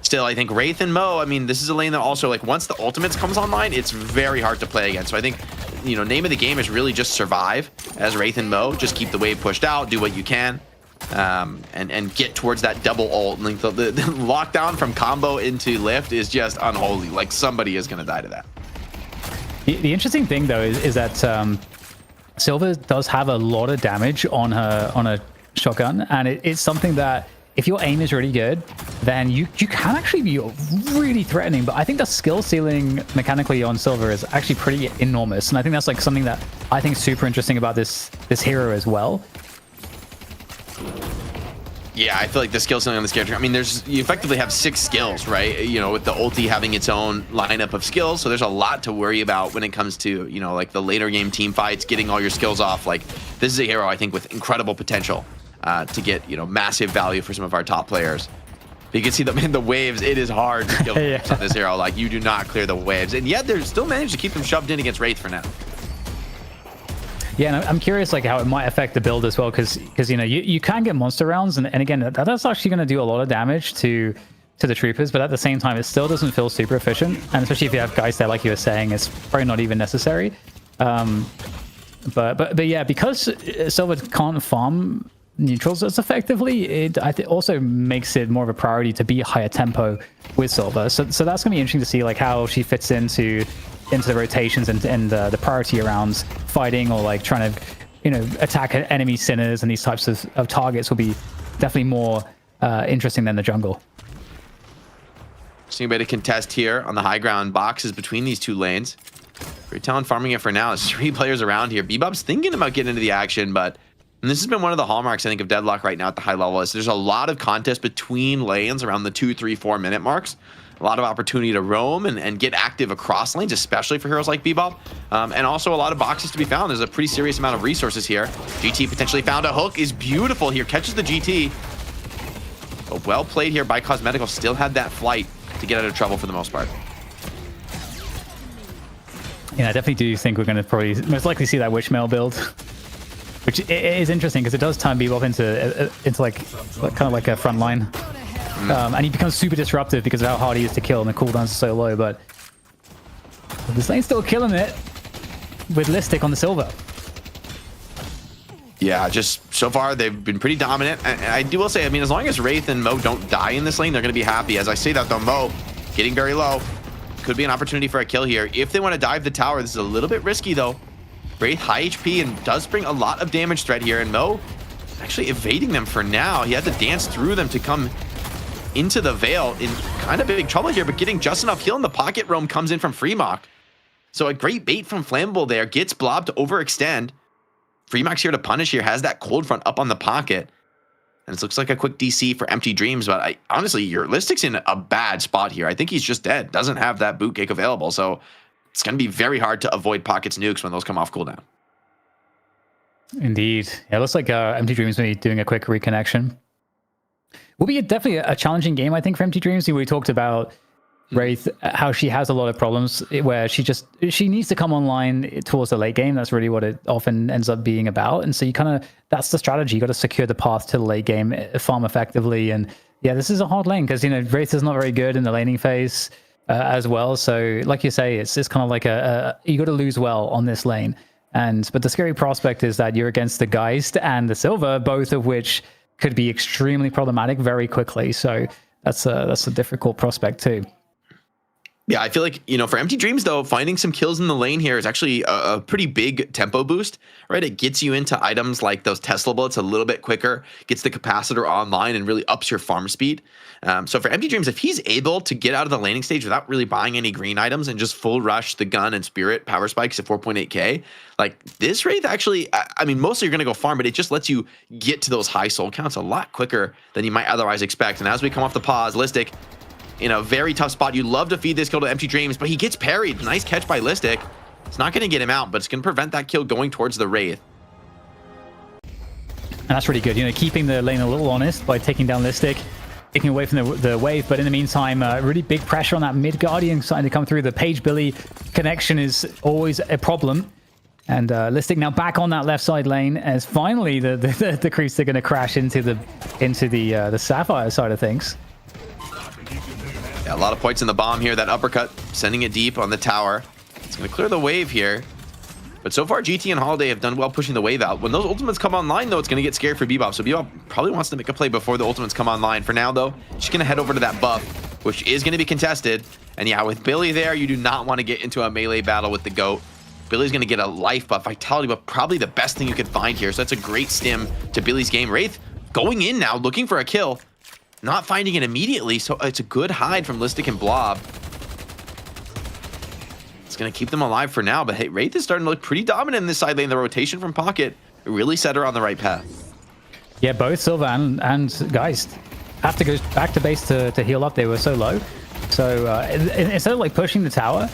Still, I think Wraith and Mo, I mean, this is a lane that also, like, once the ultimates comes online, it's very hard to play against. So I think, name of the game is really just survive as Wraith and Mo. Just keep the wave pushed out, do what you can, and get towards that double ult. Like, the lockdown from combo into lift is just unholy. Like, somebody is going to die to that. The interesting thing, though, is that Silver does have a lot of damage on a shotgun, and it's something that, if your aim is really good, then you can actually be really threatening. But I think the skill ceiling mechanically on Silver is actually pretty enormous. And I think that's like something that I think is super interesting about this hero as well. Yeah, I feel like the skill ceiling on this character, I mean, you effectively have 6 skills, right? You know, with the ulti having its own lineup of skills. So there's a lot to worry about when it comes to, you know, like the later game team fights, getting all your skills off. Like, this is a hero, I think, with incredible potential to get, you know, massive value for some of our top players. You can see them in the waves. It is hard to kill yeah. this hero. Like, you do not clear the waves. And yet they're still managed to keep them shoved in against Wraith for now. Yeah, and I'm curious like how it might affect the build as well, because you know you can get monster rounds, and again that's actually going to do a lot of damage to the troopers, but at the same time it still doesn't feel super efficient, and especially if you have guys there like you were saying, it's probably not even necessary. But yeah, because Silver can't farm neutrals as effectively, it also makes it more of a priority to be higher tempo with Silver. So that's going to be interesting to see like how she fits into the rotations and the priority around fighting or like trying to, you know, attack enemy sinners, and these types of targets will be definitely more interesting than the jungle. Seeing a bit of contest here on the high ground boxes between these two lanes. Great talent farming it for now. There's 3 players around here. Bebop's thinking about getting into the action, but and this has been one of the hallmarks, I think, of Deadlock right now at the high level. Is there's a lot of contest between lanes around the 2, 3, 4 minute marks. A lot of opportunity to roam and get active across lanes, especially for heroes like Bebop. And also a lot of boxes to be found. There's a pretty serious amount of resources here. GT potentially found a hook, is beautiful here. Catches the GT. But well played here by Cosmetical. Still had that flight to get out of trouble for the most part. Yeah, I definitely do think we're going to probably most likely see that Witchmail build. Which is interesting because it does turn Bebop into like kind of like a front line. And he becomes super disruptive because of how hard he is to kill, and the cooldowns are so low, but this lane's still killing it with Listic on the Silver. Yeah, just so far they've been pretty dominant. And I will say, I mean, as long as Wraith and Mo don't die in this lane, they're going to be happy. As I say that though, Mo getting very low. Could be an opportunity for a kill here. If they want to dive the tower, this is a little bit risky though. Wraith high HP and does bring a lot of damage threat here, and Mo actually evading them for now. He had to dance through them to come into the Veil in kind of big trouble here, but getting just enough heal, and the pocket roam comes in from Freemock. So a great bait from Flammable there, gets Blob to overextend. Freemock's here to punish here, has that cold front up on the pocket. And it looks like a quick DC for Empty Dreams, but honestly, your Listic's in a bad spot here. I think he's just dead, doesn't have that boot cake available, so it's going to be very hard to avoid Pocket's nukes when those come off cooldown. Indeed. Yeah, it looks like Empty Dreams may be doing a quick reconnection. Will be definitely a challenging game, I think, for Empty Dreams. We talked about Wraith, how she has a lot of problems where she needs to come online towards the late game. That's really what it often ends up being about. And so that's the strategy. You got to secure the path to the late game, farm effectively. And yeah, this is a hard lane because, you know, Wraith is not very good in the laning phase as well. So like you say, it's kind of like you got to lose well on this lane. But the scary prospect is that you're against the Geist and the Silver, both of which could be extremely problematic very quickly. So that's a difficult prospect too. Yeah, I feel like, you know, for Empty Dreams, though, finding some kills in the lane here is actually a pretty big tempo boost, right? It gets you into items like those Tesla bullets a little bit quicker, gets the capacitor online, and really ups your farm speed. So for Empty Dreams, if he's able to get out of the laning stage without really buying any green items and just full rush the gun and spirit power spikes at 4.8k, like this Wraith actually, I mean, mostly you're going to go farm, but it just lets you get to those high soul counts a lot quicker than you might otherwise expect. And as we come off the pause, Listic in a very tough spot. You love to feed this kill to Empty Dreams, but he gets parried. Nice catch by Listic. It's not going to get him out, but it's going to prevent that kill going towards the Wraith. And that's really good, you know, keeping the lane a little honest by taking down Listic, taking away from the wave. But in the meantime, really big pressure on that mid Guardian starting to come through. The Page Billy connection is always a problem. And Listic now back on that left side lane as finally the creeps are going to crash into the Sapphire side of things. Yeah, a lot of points in the bomb here. That uppercut, sending it deep on the tower. It's going to clear the wave here. But so far, GT and Holiday have done well pushing the wave out. When those ultimates come online, though, it's going to get scary for Bebop. So Bebop probably wants to make a play before the ultimates come online. For now, though, she's going to head over to that buff, which is going to be contested. And yeah, with Billy there, you do not want to get into a melee battle with the GOAT. Billy's going to get a life buff, vitality buff, probably the best thing you could find here. So that's a great stim to Billy's game. Wraith going in now, looking for a kill. Not finding it immediately, so it's a good hide from Listic and Blob. It's going to keep them alive for now, but hey, Wraith is starting to look pretty dominant in this side lane. The rotation from Pocket really set her on the right path. Yeah, both Silva and Geist have to go back to base to heal up. They were so low. So instead of like pushing the tower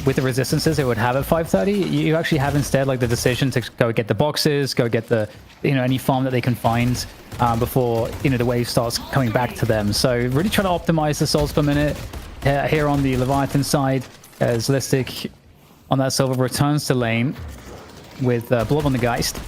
with the resistances it would have at 530, you actually have instead like the decision to go get the boxes, go get the any farm that they can find before the wave starts coming back to them. So really trying to optimize the souls per minute here on the Leviathan side as Listic on that Silver returns to lane with Blob on the Geist.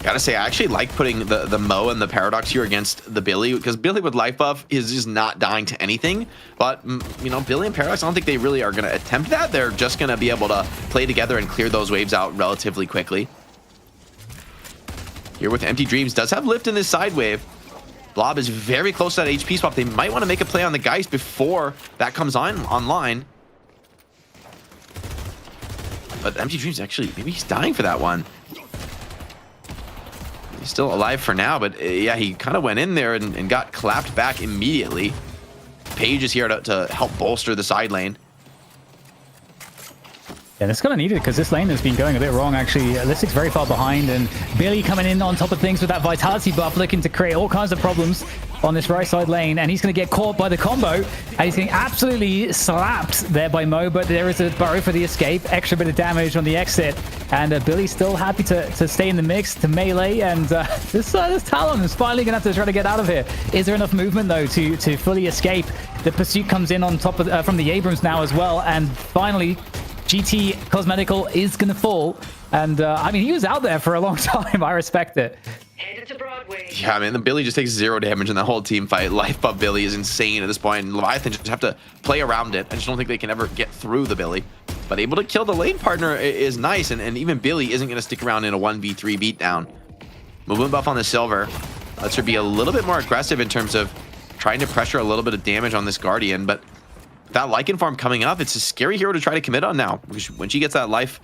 Gotta say, I actually like putting the Mo and the Paradox here against the Billy, because Billy with life buff is just not dying to anything. But, Billy and Paradox, I don't think they really are going to attempt that. They're just going to be able to play together and clear those waves out relatively quickly. Here with Empty Dreams, does have lift in this side wave. Blob is very close to that HP swap. They might want to make a play on the Geist before that comes online. But Empty Dreams actually, maybe he's dying for that one. He's still alive for now, but yeah, he kind of went in there and got clapped back immediately. Page is here to help bolster the side lane. Yeah, that's kind of needed because this lane has been going a bit wrong, actually. Listic's very far behind, and Billy coming in on top of things with that Vitality buff, looking to create all kinds of problems on this right side lane, and he's going to get caught by the combo, and he's getting absolutely slapped there by Mo, but there is a burrow for the escape, extra bit of damage on the exit, and Billy's still happy to stay in the mix, to melee, and this Talon is finally going to have to try to get out of here. Is there enough movement, though, to fully escape? The pursuit comes in on top of from the Abrams now as well, and finally GT Cosmetical is going to fall. And I mean, he was out there for a long time. I respect it. Headed to Broadway. Yeah, man, the Billy just takes 0 damage in the whole team fight. Life buff Billy is insane at this point, and Leviathan just have to play around it. I just don't think they can ever get through the Billy. But able to kill the lane partner is nice, and even Billy isn't going to stick around in a 1v3 beatdown. Movement buff on the Silver lets her be a little bit more aggressive in terms of trying to pressure a little bit of damage on this Guardian, but that Lycan farm coming up, it's a scary hero to try to commit on now. When she gets that life,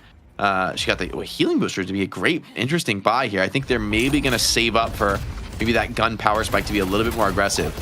she got the healing boosters to be a great, interesting buy here. I think they're maybe going to save up for maybe that gun power spike to be a little bit more aggressive.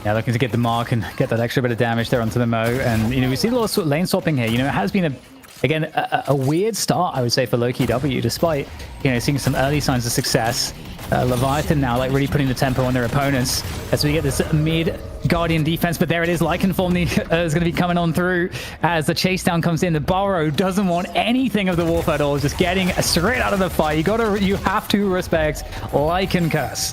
Yeah, looking to get the mark and get that extra bit of damage there onto the Mo. And, we see a lot of lane swapping here. It has been a weird start, I would say, for Lowkey W, despite, seeing some early signs of success. Leviathan now really putting the tempo on their opponents as we get this mid Guardian defense, but there it is. Lycan form is going to be coming on through as the chase down comes in. The Burrow doesn't want anything of the Wolf at all, just getting straight out of the fight. You have to respect Lycan Curse.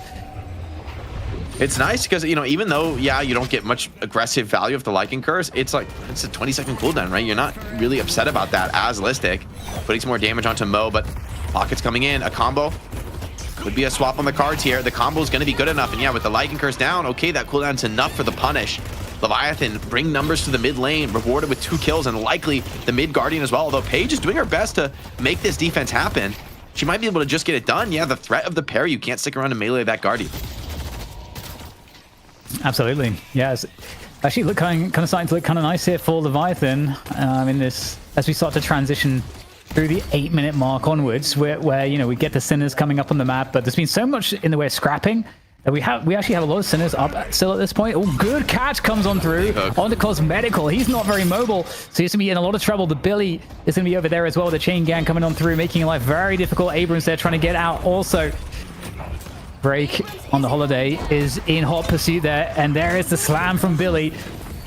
It's nice because, even though, yeah, you don't get much aggressive value of the Lycan Curse, it's a 20-second cooldown, right? You're not really upset about that as Listic. Putting some more damage onto Mo, but Pocket's coming in. A combo. Could be a swap on the cards here. The combo is going to be good enough. And yeah, with the Lycan Curse down, okay, that cooldown's enough for the punish. Leviathan bring numbers to the mid lane, rewarded with 2 kills and likely the mid Guardian as well. Although Paige is doing her best to make this defense happen. She might be able to just get it done. Yeah, the threat of the pair, you can't stick around and melee that Guardian. Absolutely. Yeah, it's actually kind of starting to look kind of nice here for Leviathan. In this, as we start to transition through the 8-minute mark onwards, where we get the Sinners coming up on the map, but there's been so much in the way of scrapping that we actually have a lot of Sinners up still at this point. Oh, good catch comes on through onto Cosmetical. He's not very mobile, so he's gonna be in a lot of trouble. The Billy is gonna be over there as well. The chain gang coming on through, making life very difficult. Abrams there trying to get out also. Break on the Holiday is in hot pursuit there, and there is the slam from Billy,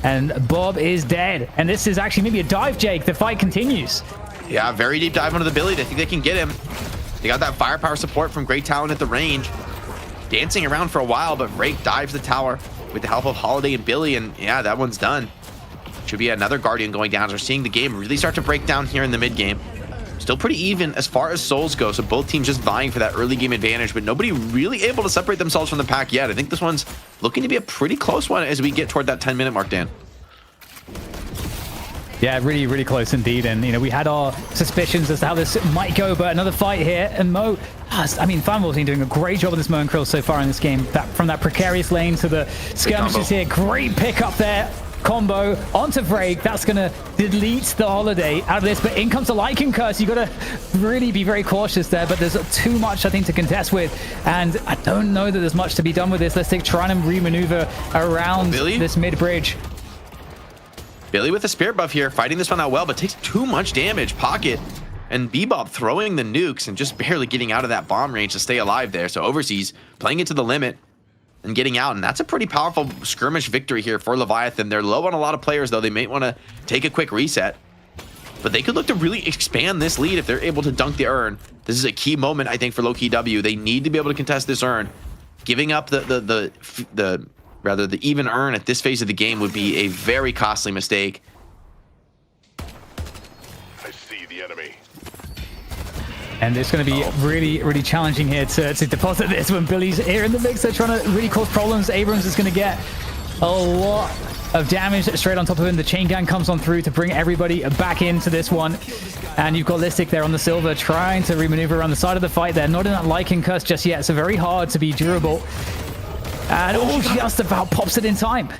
and Bob is dead. And this is actually maybe a dive, Jake. The fight continues. Yeah, very deep dive onto the Billy. They think they can get him. They got that firepower support from Great Talon at the range. Dancing around for a while, but Rake dives the tower with the help of Holiday and Billy, and yeah, that one's done. Should be another Guardian going down. So we're seeing the game really start to break down here in the mid game. Still pretty even as far as souls go, so both teams just vying for that early game advantage, but nobody really able to separate themselves from the pack yet. I think this one's looking to be a pretty close one as we get toward that 10-minute mark, Dan. Yeah, really, really close indeed. And, we had our suspicions as to how this might go, but another fight here. And Mo, Fanwell's been doing a great job with this Mo and Krill so far in this game. From that precarious lane to the skirmishes here. Great pick up there. Combo onto Vrake. That's going to delete the Holiday out of this, but in comes the Lycan Curse. You got to really be very cautious there, but there's too much, I think, to contest with, and I don't know that there's much to be done with this. Let's try and re-maneuver around this mid-bridge. Billy with a spirit buff here, fighting this one out well, but takes too much damage. Pocket And Bebop throwing the nukes and just barely getting out of that bomb range to stay alive there. So Overseas playing it to the limit and getting out. And that's a pretty powerful skirmish victory here for Leviathan. They're low on a lot of players, though. They may want to take a quick reset. But they could look to really expand this lead if they're able to dunk the urn. This is a key moment, I think, for Lowkey W. They need to be able to contest this urn. Giving up the even urn at this phase of the game would be a very costly mistake. I see the enemy. And it's going to be really, really challenging here to deposit this when Billy's here in the mix. They're trying to really cause problems. Abrams is going to get a lot of damage straight on top of him. The chain gang comes on through to bring everybody back into this one. And you've got Listic there on the silver trying to remaneuver around the side of the fight there. Not in that Lycan curse just yet, so very hard to be durable. And just about pops it in time.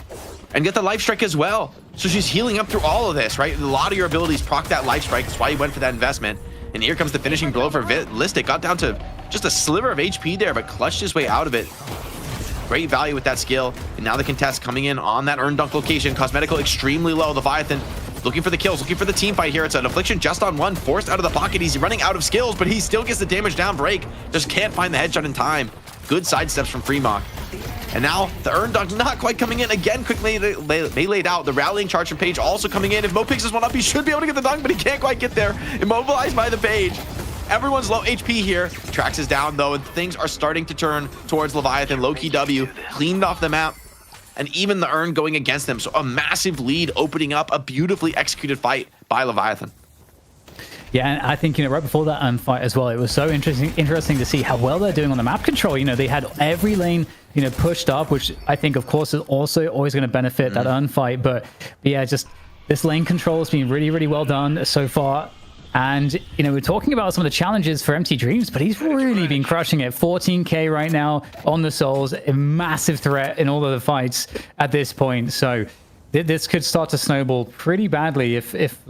And get the life strike as well. So she's healing up through all of this, right? A lot of your abilities proc that life strike. That's why you went for that investment. And here comes the finishing blow for Listic. Got down to just a sliver of HP there, but clutched his way out of it. Great value with that skill. And now the contest coming in on that urn dunk location. Cosmetical extremely low. Leviathan looking for the kills, looking for the team fight here. It's an affliction just on one, forced out of the pocket. He's running out of skills, but he still gets the damage down break. Just can't find the headshot in time. Good sidesteps from Fremont. And now the urn dunk not quite coming in again. Quickly laid out. The rallying charge from Page also coming in. If Mo picks this one up, he should be able to get the dunk, but he can't quite get there. Immobilized by the Page. Everyone's low HP here. Trax is down though, and things are starting to turn towards Leviathan. Lowkey W cleaned off the map, and even the urn going against them. So a massive lead opening up a beautifully executed fight by Leviathan. Yeah, and I think, right before that fight as well, it was so interesting to see how well they're doing on the map control. They had every lane, pushed up, which I think, of course, is also always going to benefit that fight. But yeah, just this lane control has been really, really well done so far. And, we're talking about some of the challenges for Empty Dreams, but he's really been crushing it. 14k right now on the Souls, a massive threat in all of the fights at this point. So this could start to snowball pretty badly if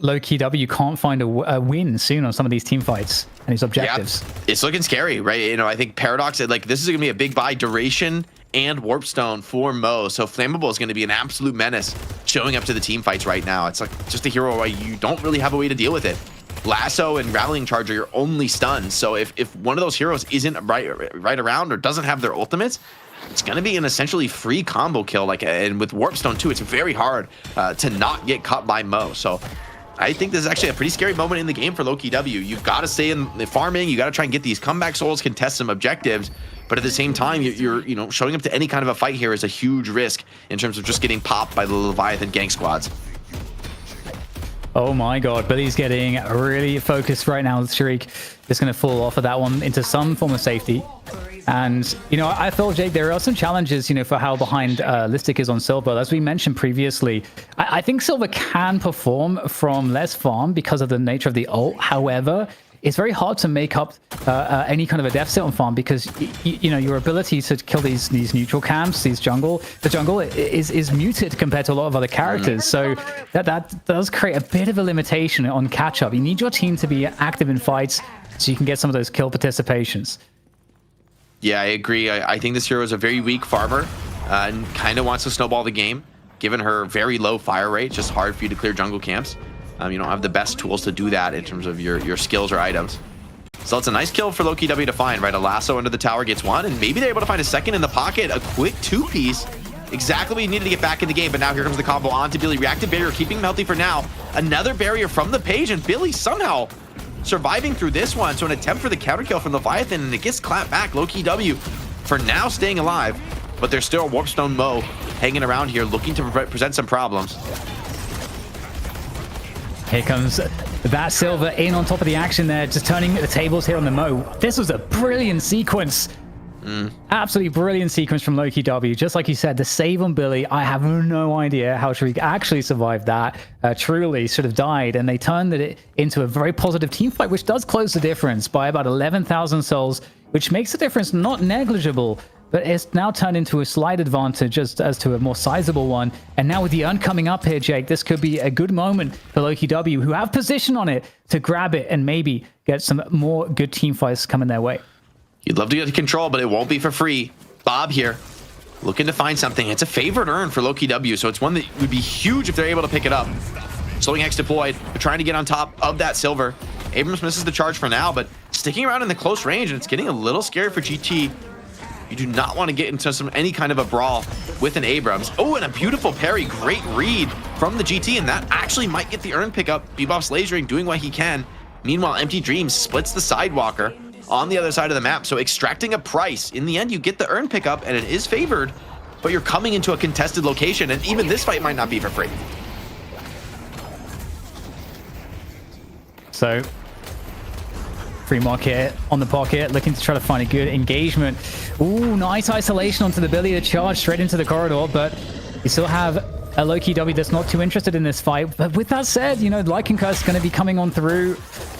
Lowkey W can't find a win soon on some of these team fights and his objectives. Yeah, it's looking scary, right? I think Paradox, this is going to be a big buy, duration and Warpstone for Mo. So Flammable is going to be an absolute menace showing up to the team fights right now. It's just a hero where you don't really have a way to deal with it. Lasso and Rallying Charge are your only stuns. So if one of those heroes isn't right around or doesn't have their ultimates, it's going to be an essentially free combo kill. And with Warpstone too, it's very hard to not get caught by Mo. So I think this is actually a pretty scary moment in the game for Lowkey W. You've got to stay in the farming. You got to try and get these comeback souls, contest some objectives. But at the same time, you're showing up to any kind of a fight here is a huge risk in terms of just getting popped by the Leviathan gang squads. Oh my god, Billy's getting really focused right now. The Shriek is going to fall off of that one into some form of safety. And, I felt, Jake, there are some challenges, for how behind Listic is on Silver. As we mentioned previously, I think Silver can perform from less farm because of the nature of the ult. However, it's very hard to make up any kind of a deficit on farm because, your ability to kill these neutral camps, the jungle is muted compared to a lot of other characters. So that does create a bit of a limitation on catch-up. You need your team to be active in fights so you can get some of those kill participations. Yeah, I agree. I think this hero is a very weak farmer and kind of wants to snowball the game. Given her very low fire rate, it's just hard for you to clear jungle camps. You don't have the best tools to do that in terms of your skills or items. So it's a nice kill for Lowkey W to find, right? A lasso under the tower gets one, and maybe they're able to find a second in the pocket. A quick two-piece. Exactly what you needed to get back in the game, but now here comes the combo onto Billy. Reactive barrier, keeping him healthy for now. Another barrier from the Page, and Billy somehow surviving through this one. So an attempt for the counter kill from Leviathan, and it gets clapped back. Lowkey W for now staying alive, but there's still a Warpstone Mo hanging around here, looking to present some problems. Here comes that Silver in on top of the action there, just turning the tables here on the Mo. This was a brilliant sequence. Absolutely brilliant sequence from Lowkey W. Just like you said, the save on Billy, I have no idea how Shriek actually survived that. Truly sort of died, and they turned it into a very positive team fight, which does close the difference by about 11,000 souls, which makes the difference not negligible, but it's now turned into a slight advantage as to a more sizable one. And now with the urn coming up here, Jake, this could be a good moment for Lowkey W, who have position on it, to grab it and maybe get some more good team fights coming their way. You'd love to get control, but it won't be for free. Bob here, looking to find something. It's a favorite urn for Lowkey W, so it's one that would be huge if they're able to pick it up. Slowing Hex deployed. They're trying to get on top of that silver. Abrams misses the charge for now, but sticking around in the close range, and it's getting a little scary for GT. You do not want to get into any kind of a brawl with an Abrams. Oh, and a beautiful parry. Great read from the GT, and that actually might get the earn pickup. Bebop's lasering doing what he can. Meanwhile, Empty Dreams splits the Sidewalker on the other side of the map, so extracting a price. In the end, you get the earn pickup, and it is favored, but you're coming into a contested location, and even this fight might not be for free. So, Free Market on the pocket, looking to try to find a good engagement. Ooh, nice isolation onto the Billy to charge straight into the corridor, but you still have a Lowkey W that's not too interested in this fight. But with that said, you know, Lycan Curse is going to be coming on through,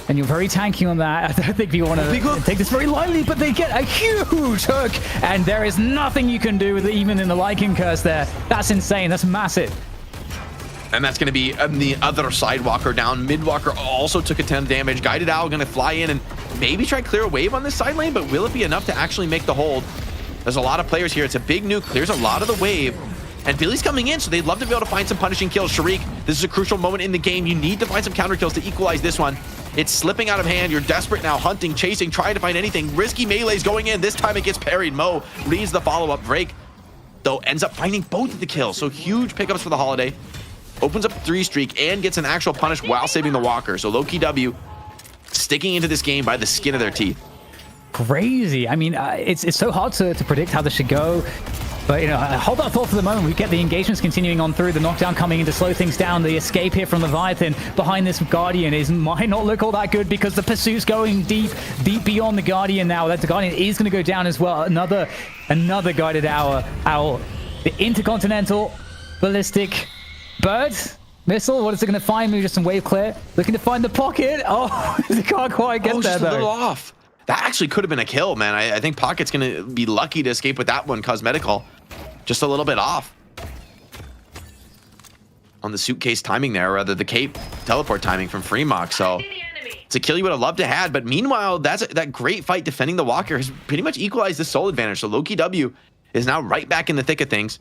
and you're very tanky on that. I don't think we want to take this very lightly, but they get a huge hook, and there is nothing you can do with it, even in the Lycan Curse there. That's insane. That's massive. And that's going to be the other Sidewalker down. Midwalker also took a 10 damage. Guided Owl going to fly in and maybe try to clear a wave on this side lane, but will it be enough to actually make the hold? There's a lot of players here. It's a big nuke, clears a lot of the wave. And Billy's coming in, so they'd love to be able to find some punishing kills. Sharik, this is a crucial moment in the game. You need to find some counter kills to equalize this one. It's slipping out of hand. You're desperate now, hunting, chasing, trying to find anything. Risky melees going in. This time it gets parried. Mo reads the follow-up. Drake, though, ends up finding both of the kills. So huge pickups for the Holiday. Opens up a 3 streak and gets an actual punish while saving the Walker. So Lowkey W sticking into this game by the skin of their teeth. Crazy. I mean, it's so hard to predict how this should go. But, you know, hold that thought for the moment. We get the engagements continuing on through, the knockdown coming in to slow things down. The escape here from Leviathan behind this Guardian might not look all that good because the pursuit's going deep beyond the Guardian now. That the Guardian is going to go down as well. Another guided owl. The Intercontinental Ballistic Bird missile. What is it going to find? Maybe just some wave clear. Looking to find the pocket. Oh, he can't quite get there, just though. A little off. That actually could have been a kill, man. I think Pocket's going to be lucky to escape with that one. Cosmetical. Just a little bit off on the suitcase timing there, or rather the cape teleport timing from Fremont. So it's a kill you would have loved to have. But meanwhile, that great fight defending the Walker has pretty much equalized the soul advantage. So Lowkey W is now right back in the thick of things.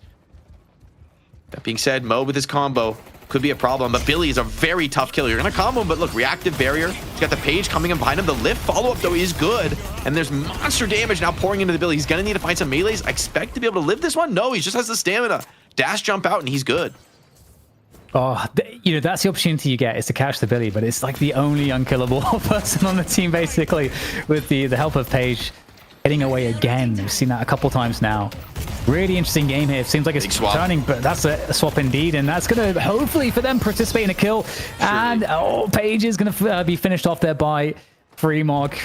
That being said, Mo with his combo could be a problem, but Billy is a very tough killer. You're going to combo him, but look, reactive barrier. He's got the Page coming in behind him. The lift follow-up, though, is good, and there's monster damage now pouring into the Billy. He's going to need to find some melees. I expect to be able to live this one. No, he just has the stamina. Dash jump out, and he's good. Oh, you know, that's the opportunity you get, is to catch the Billy, but it's like the only unkillable person on the team, basically, with the help of Page getting away again. We've seen that a couple times now. Really interesting game here. It seems like it's turning, but that's a swap indeed, and that's going to hopefully for them participate in a kill. Sure. And Page is going to be finished off there by Fremog.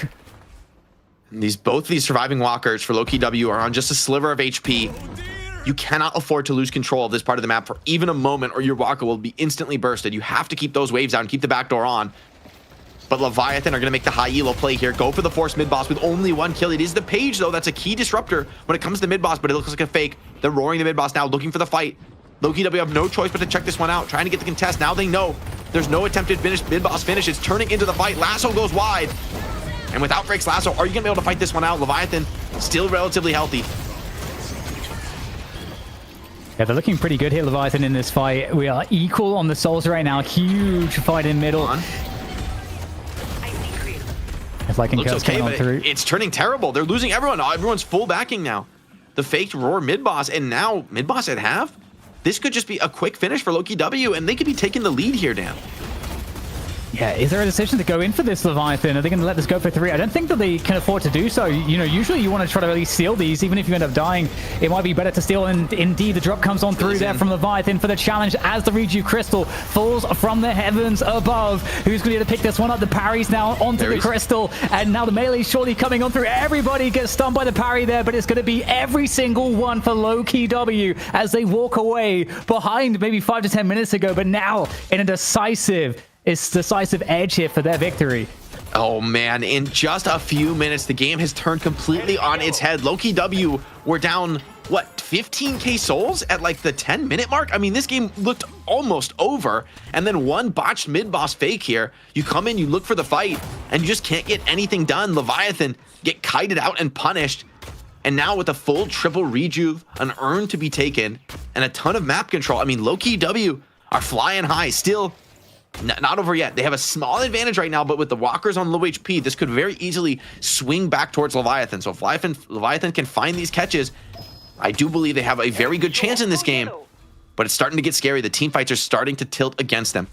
Both these surviving walkers for Lowkey W are on just a sliver of HP. You cannot afford to lose control of this part of the map for even a moment, or your walker will be instantly bursted. You have to keep those waves down, keep the backdoor on. But Leviathan are going to make the high elo play here. Go for the force mid-boss with only 1 kill. It is the Page, though. That's a key disruptor when it comes to mid-boss, but it looks like a fake. They're roaring the mid-boss now, looking for the fight. Lowkey W have no choice but to check this one out, trying to get the contest. Now they know there's no attempted mid-boss finish. It's turning into the fight. Lasso goes wide. And without Drake's Lasso, are you going to be able to fight this one out? Leviathan still relatively healthy. Yeah, they're looking pretty good here, Leviathan, in this fight. We are equal on the souls right now. Huge fight in middle. It's like looks okay, but it's turning terrible. They're losing everyone. Everyone's full backing now. The faked roar mid-boss, and now mid-boss at half? This could just be a quick finish for Lowkey W, and they could be taking the lead here, Dan. Yeah, is there a decision to go in for this Leviathan? Are they going to let this go for 3? I don't think that they can afford to do so. You know, usually you want to try to at least steal these. Even if you end up dying, it might be better to steal. And indeed, the drop comes on through there from Leviathan for the challenge as the Reju Crystal falls from the heavens above. Who's going to pick this one up? The parry's now onto the crystal. And now the melee surely coming on through. Everybody gets stunned by the parry there, but it's going to be every single one for Lowkey W as they walk away behind maybe 5 to 10 minutes ago. But now in a decisive edge here for their victory. Oh man, in just a few minutes, the game has turned completely on its head. Lowkey W were down, what, 15k souls at like the 10-minute mark? I mean, this game looked almost over. And then one botched mid-boss fake here. You come in, you look for the fight, and you just can't get anything done. Leviathan get kited out and punished. And now with a full triple rejuve, an earn to be taken, and a ton of map control. I mean, Lowkey W are flying high. Still Not over yet. They have a small advantage right now, but with the walkers on low HP, this could very easily swing back towards Leviathan. So if Leviathan can find these catches, I do believe they have a very good chance in this game, but it's starting to get scary. The team fights are starting to tilt against them.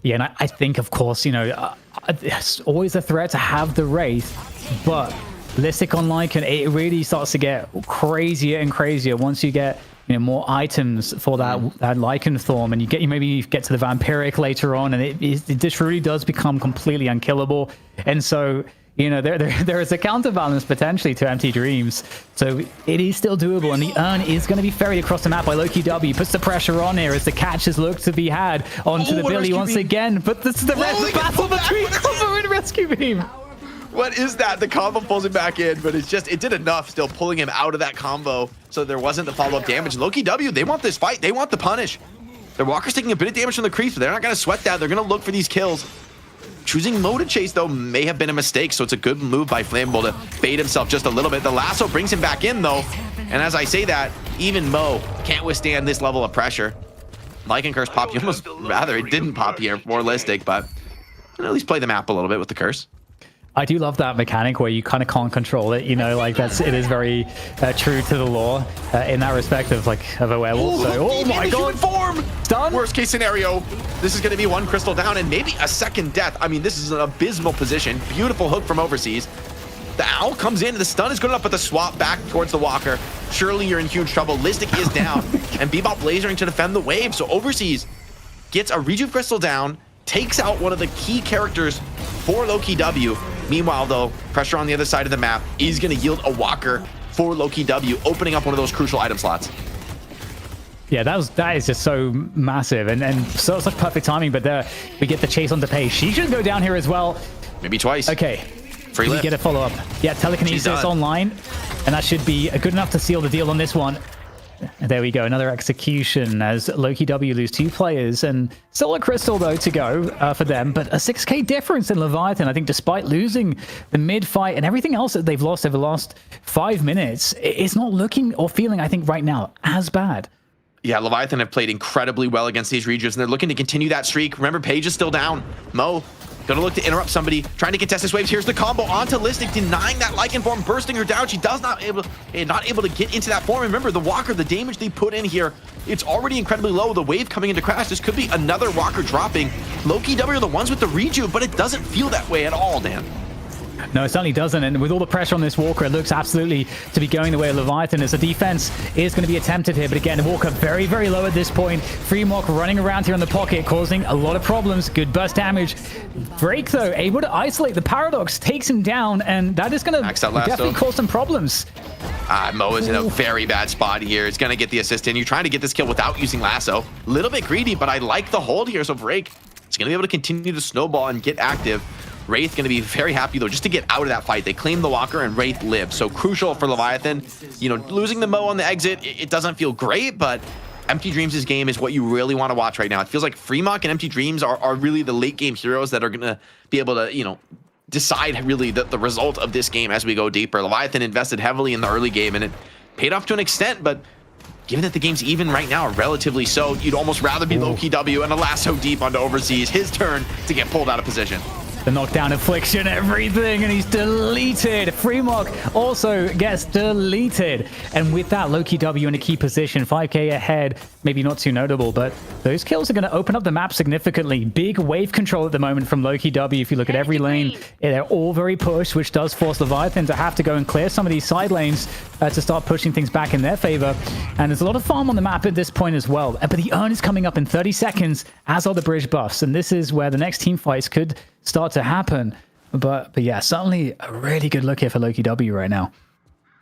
Yeah, and I think, of course, you know, it's always a threat to have the Wraith, but Listic on Lycan, it really starts to get crazier and crazier once you get, you know, more items for that Lycan Thorm, and you maybe get to the Vampiric later on, and this really does become completely unkillable. And so, you know, there is a counterbalance potentially to Empty Dreams, so it is still doable, and the urn is going to be ferried across the map by Lowkey W. Puts the pressure on here as the catches look to be had onto the Billy once again, but this is the battle between Combo and Rescue Beam. What is that? The combo pulls him back in, but it did enough still pulling him out of that combo, so there wasn't the follow-up damage. Lowkey W, they want this fight. They want the punish. Their Walker's taking a bit of damage from the creeps, but they're not going to sweat that. They're going to look for these kills. Choosing Mo to chase, though, may have been a mistake, so it's a good move by Flammable to bait himself just a little bit. The lasso brings him back in, though, and as I say that, even Mo can't withstand this level of pressure. Lycan Curse popped. You almost rather it didn't pop here, more Listic, but you know, at least play the map a little bit with the Curse. I do love that mechanic where you kind of can't control it, you know, like it is very true to the lore in that respect of a werewolf. Oh my god, form! Done. Worst case scenario, this is going to be one crystal down and maybe a second death. I mean, this is an abysmal position. Beautiful hook from Overseas. The owl comes in, the stun is good enough, but the swap back towards the Walker. Surely you're in huge trouble. Listic is down, and Bebop lasering to defend the wave. So Overseas gets a Rejuve crystal down, takes out one of the key characters for Lowkey W. Meanwhile, though, pressure on the other side of the map is going to yield a Walker for Lowkey W, opening up one of those crucial item slots. Yeah, that is just so massive and such perfect timing, but there we get the chase onto Paige. She should go down here as well. Maybe twice. Okay. Free lift. We get a follow-up. Yeah, telekinesis online, and that should be good enough to seal the deal on this one. There we go, another execution as Lowkey W lose 2 players, and still a crystal though to go for them, but a 6k difference in Leviathan. I think despite losing the mid fight and everything else that they've lost over the last 5 minutes, it's not looking or feeling, I think right now, as bad. Yeah, Leviathan have played incredibly well against these regions, and they're looking to continue that streak. Remember, Paige is still down. Mo gonna look to interrupt somebody, trying to contest this wave. Here's the combo onto Listic, denying that Lycan form, bursting her down. She does not able to get into that form. Remember, the Walker, the damage they put in here, it's already incredibly low. The wave coming into crash, this could be another Walker dropping. Lowkey W are the ones with the rejuve, but it doesn't feel that way at all, Dan. No, it certainly doesn't, and with all the pressure on this Walker, it looks absolutely to be going the way of Leviathan, as the defense is going to be attempted here. But again, Walker very, very low at this point. Freemok running around here in the pocket, causing a lot of problems. Good burst damage. Drake, though, able to isolate. The Paradox takes him down, and that is going to definitely cause some problems. Mo is in a very bad spot here. It's going to get the assist in. You're trying to get this kill without using lasso. A little bit greedy, but I like the hold here. So Drake is going to be able to continue to snowball and get active. Wraith going to be very happy, though, just to get out of that fight. They claim the Walker, and Wraith lives. So crucial for Leviathan. You know, losing the Mo on the exit, it doesn't feel great, but Empty Dreams' game is what you really want to watch right now. It feels like Freemok and Empty Dreams are really the late-game heroes that are going to be able to, you know, decide really the result of this game as we go deeper. Leviathan invested heavily in the early game, and it paid off to an extent, but given that the game's even right now, relatively so, you'd almost rather be Lowkey W and a lasso deep onto Overseas. His turn to get pulled out of position. The knockdown, affliction, everything, and he's deleted. Freemok also gets deleted. And with that, Lowkey W in a key position, 5k ahead, maybe not too notable, but those kills are going to open up the map significantly. Big wave control at the moment from Lowkey W. If you look at every lane, they're all very pushed, which does force Leviathan to have to go and clear some of these side lanes to start pushing things back in their favor. And there's a lot of farm on the map at this point as well. But the urn is coming up in 30 seconds, as are the bridge buffs. And this is where the next team fights could start to happen. But yeah, certainly a really good look here for Lowkey W right now.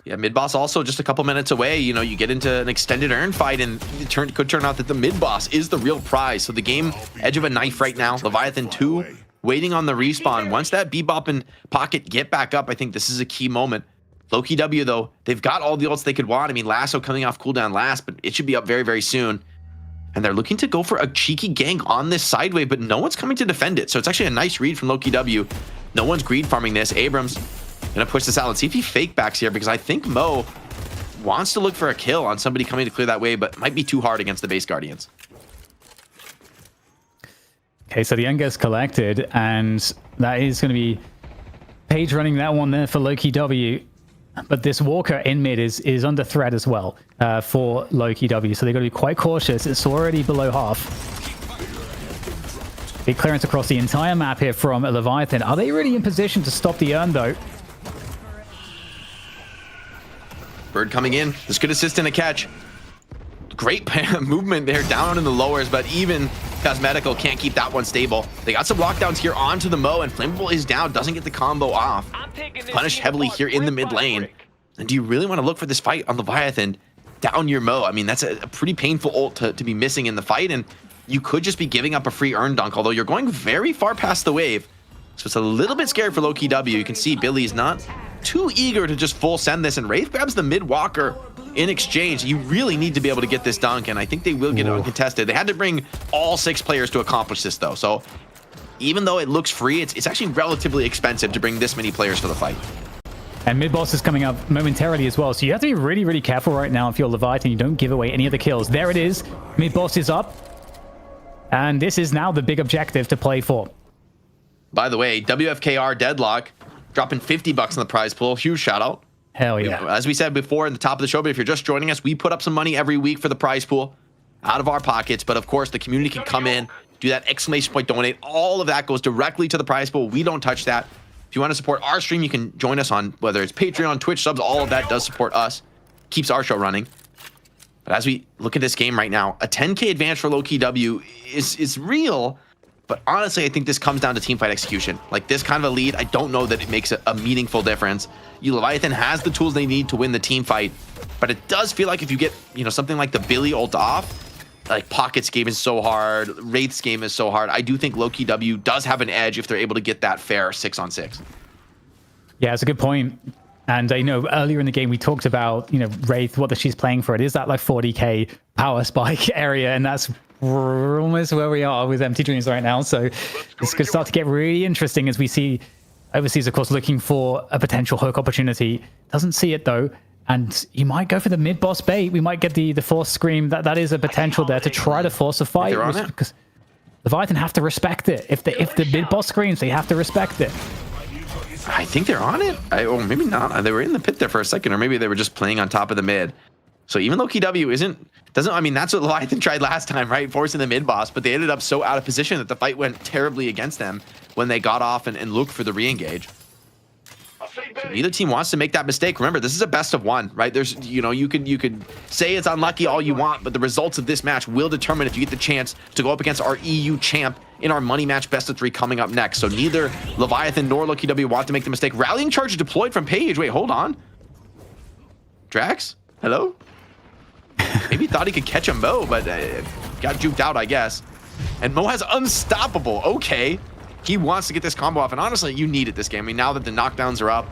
Yeah, mid-boss also just a couple minutes away. You know, you get into an extended urn fight, and it could turn out that the mid-boss is the real prize. So the game, edge of a knife right now. Leviathan 2, waiting on the respawn. Once that Bebop and Pocket get back up, I think this is a key moment. Lowkey W, though, they've got all the ults they could want. I mean, Lasso coming off cooldown last, but it should be up very, very soon. And they're looking to go for a cheeky gank on this sideway, but no one's coming to defend it. So it's actually a nice read from Lowkey W. No one's greed farming this. Abrams gonna push this out. Let's see if he fake backs here, because I think Mo wants to look for a kill on somebody coming to clear that way, but might be too hard against the base Guardians. Okay, so the end gets collected, and that is going to be Page running that one there for Lowkey W. But this Walker in mid is under threat as well for Lowkey W, so they've got to be quite cautious. It's already below half. Big clearance across the entire map here from Leviathan. Are they really in position to stop the Urn, though? Bird coming in. This could assist in a catch. Great movement there down in the lowers, but even Cosmetical can't keep that one stable. They got some lockdowns here onto the Mo, and Flammable is down, doesn't get the combo off. Punished heavily here in the mid lane. And do you really want to look for this fight on Leviathan down your Mo? I mean, that's a pretty painful ult to be missing in the fight, and you could just be giving up a free Urn Dunk, although you're going very far past the wave. So it's a little bit scary for Lowkey W. You can see Billy's not too eager to just full send this, and Wraith grabs the mid walker in exchange. You really need to be able to get this dunk, and I think they will get it uncontested. They had to bring all 6 players to accomplish this, though. So even though it looks free, it's actually relatively expensive to bring this many players to the fight. And mid boss is coming up momentarily as well, so you have to be really, really careful right now if you're Leviathan. You don't give away any of the kills. There it is. Mid boss is up, and this is now the big objective to play for. By the way, WFKR Deadlock dropping $50 on the prize pool. Huge shout out. Hell yeah. As we said before in the top of the show, but if you're just joining us, we put up some money every week for the prize pool out of our pockets. But of course, the community can come in, do that exclamation point donate. All of that goes directly to the prize pool. We don't touch that. If you want to support our stream, you can join us on whether it's Patreon, Twitch subs, all of that does support us. Keeps our show running. But as we look at this game right now, a 10K advantage for Lowkey W is real. But honestly, I think this comes down to teamfight execution. Like this kind of a lead, I don't know that it makes a meaningful difference. Leviathan has the tools they need to win the team fight, but it does feel like if you get, something like the Billy ult off, like Pocket's game is so hard, Wraith's game is so hard. I do think Lowkey W does have an edge if they're able to get that fair 6-on-6. Yeah, it's a good point. And earlier in the game we talked about Wraith, what she's playing for. It is that like 40k power spike area, and that's almost where we are with Empty Dreams right now. So this could start to get really interesting as we see Overseas, of course, looking for a potential hook opportunity. Doesn't see it though, and you might go for the mid boss bait. We might get the force scream. That is a potential there to try to force a fight, because Leviathan have to respect it. If the mid boss screams, they have to respect it. I think they're on it. Or maybe not. They were in the pit there for a second, or maybe they were just playing on top of the mid. So even Lowkey W doesn't. I mean, that's what Leviathan tried last time, right? Forcing the mid boss, but they ended up so out of position that the fight went terribly against them when they got off and looked for the re-engage. So neither team wants to make that mistake. Remember, this is a best of one, right? There's, you could say it's unlucky all you want, but the results of this match will determine if you get the chance to go up against our EU champ in our money match best of 3 coming up next. So neither Leviathan nor Lowkey W want to make the mistake. Rallying charge deployed from Page. Wait, hold on. Drax? Hello? Maybe thought he could catch a Mo, but got juked out, I guess. And Mo has unstoppable. Okay. He wants to get this combo off, and honestly, you need it this game. I mean, now that the knockdowns are up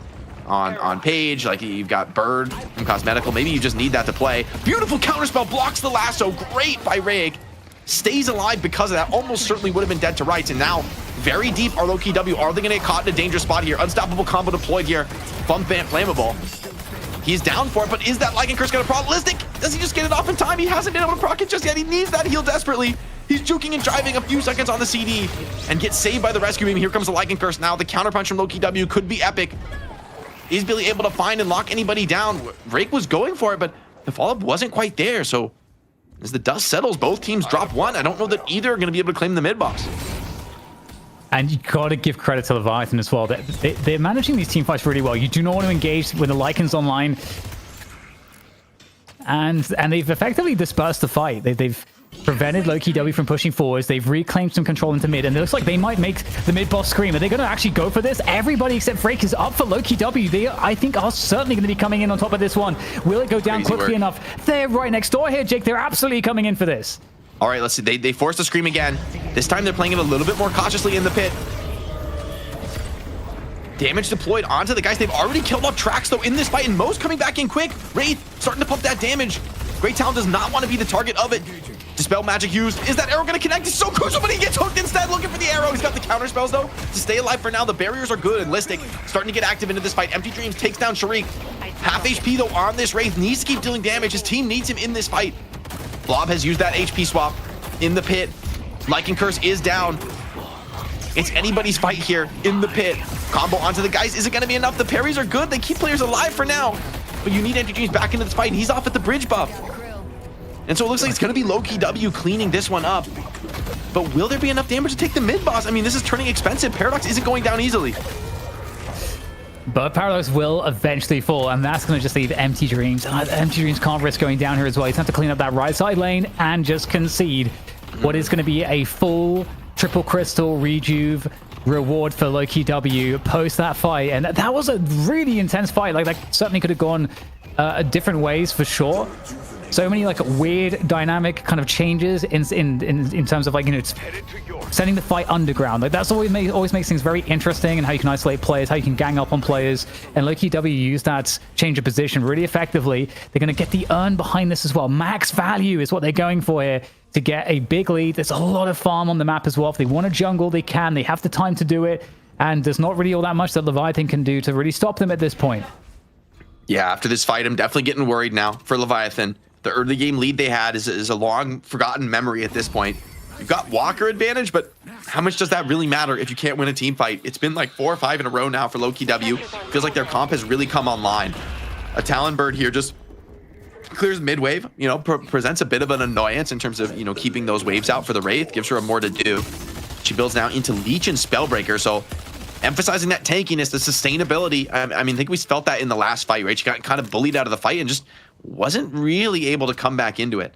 on Page, like you've got Bird from Cosmetical, maybe you just need that to play. Beautiful counterspell, blocks the lasso. Great by Rig. Stays alive because of that. Almost certainly would have been dead to rights, and now very deep are Lowkey W. Are they going to get caught in a dangerous spot here? Unstoppable combo deployed here. Flammable. He's down for it, but is that Lycan Curse got a probabilistic? Does he just get it off in time? He hasn't been able to proc it just yet. He needs that heal desperately. He's juking and driving a few seconds on the CD and gets saved by the rescue beam. Here comes the Lycan Curse now. The counterpunch from Lowkey W could be epic. Is Billy able to find and lock anybody down? Rake was going for it, but the follow-up wasn't quite there. So as the dust settles, both teams drop one. I don't know that either are going to be able to claim the mid box. And you got to give credit to Leviathan as well. They're managing these team fights really well. You do not want to engage when the Lycans online. And they've effectively dispersed the fight. They've prevented Lowkey W from pushing forwards. They've reclaimed some control into mid, and it looks like they might make the mid boss scream. Are they going to actually go for this? Everybody except Frake is up for Lowkey W. They, I think, are certainly going to be coming in on top of this one. Will it go down quickly enough? They're right next door here, Jake. They're absolutely coming in for this. All right, let's see. They forced the scream again. This time they're playing it a little bit more cautiously in the pit. Damage deployed onto the guys. They've already killed off Trax, though, in this fight, and Mo's coming back in quick. Wraith starting to pump that damage. Great Talon does not want to be the target of it. Dispel magic used. Is that arrow going to connect? It's so crucial, but he gets hooked instead, looking for the arrow. He's got the counter spells, though, to stay alive for now. The barriers are good, and Listic starting to get active into this fight. Empty Dreams takes down Sharik. Half HP, though, on this Wraith. Needs to keep dealing damage. His team needs him in this fight. Blob has used that HP swap in the pit. Lycan Curse is down. It's anybody's fight here in the pit. Combo onto the guys. Is it going to be enough? The parries are good. They keep players alive for now. But you need Empty Dreams back into this fight. He's off at the bridge buff. And so it looks like it's going to be Lowkey W cleaning this one up. But will there be enough damage to take the mid boss? I mean, this is turning expensive. Paradox isn't going down easily. But Paradox will eventually fall, and that's going to just leave Empty Dreams. Empty Dreams can't risk going down here as well. He's going to have to clean up that right side lane and just concede what is going to be a full triple crystal rejuve reward for Lowkey W post that fight. And that was a really intense fight. Like, that certainly could have gone different ways for sure. So many like weird dynamic kind of changes in terms of like, you know, sending the fight underground. Like that's always makes things very interesting, and how you can isolate players, how you can gang up on players. And Lowkey W used that change of position really effectively. They're going to get the earn behind this as well. Max value is what they're going for here to get a big lead. There's a lot of farm on the map as well. If they want to jungle, they can. They have the time to do it. And there's not really all that much that Leviathan can do to really stop them at this point. Yeah, after this fight, I'm definitely getting worried now for Leviathan. The early game lead they had is a long forgotten memory at this point. You've got Walker advantage, but how much does that really matter if you can't win a team fight? It's been like 4 or 5 in a row now for Lowkey W. Feels like their comp has really come online. A Talonbird here just clears mid wave, you know, presents a bit of an annoyance in terms of, you know, keeping those waves out for the Wraith, gives her more to do. She builds now into Leech and Spellbreaker, so emphasizing that tankiness, the sustainability. I mean, I think we felt that in the last fight, right? She got kind of bullied out of the fight and just wasn't really able to come back into it.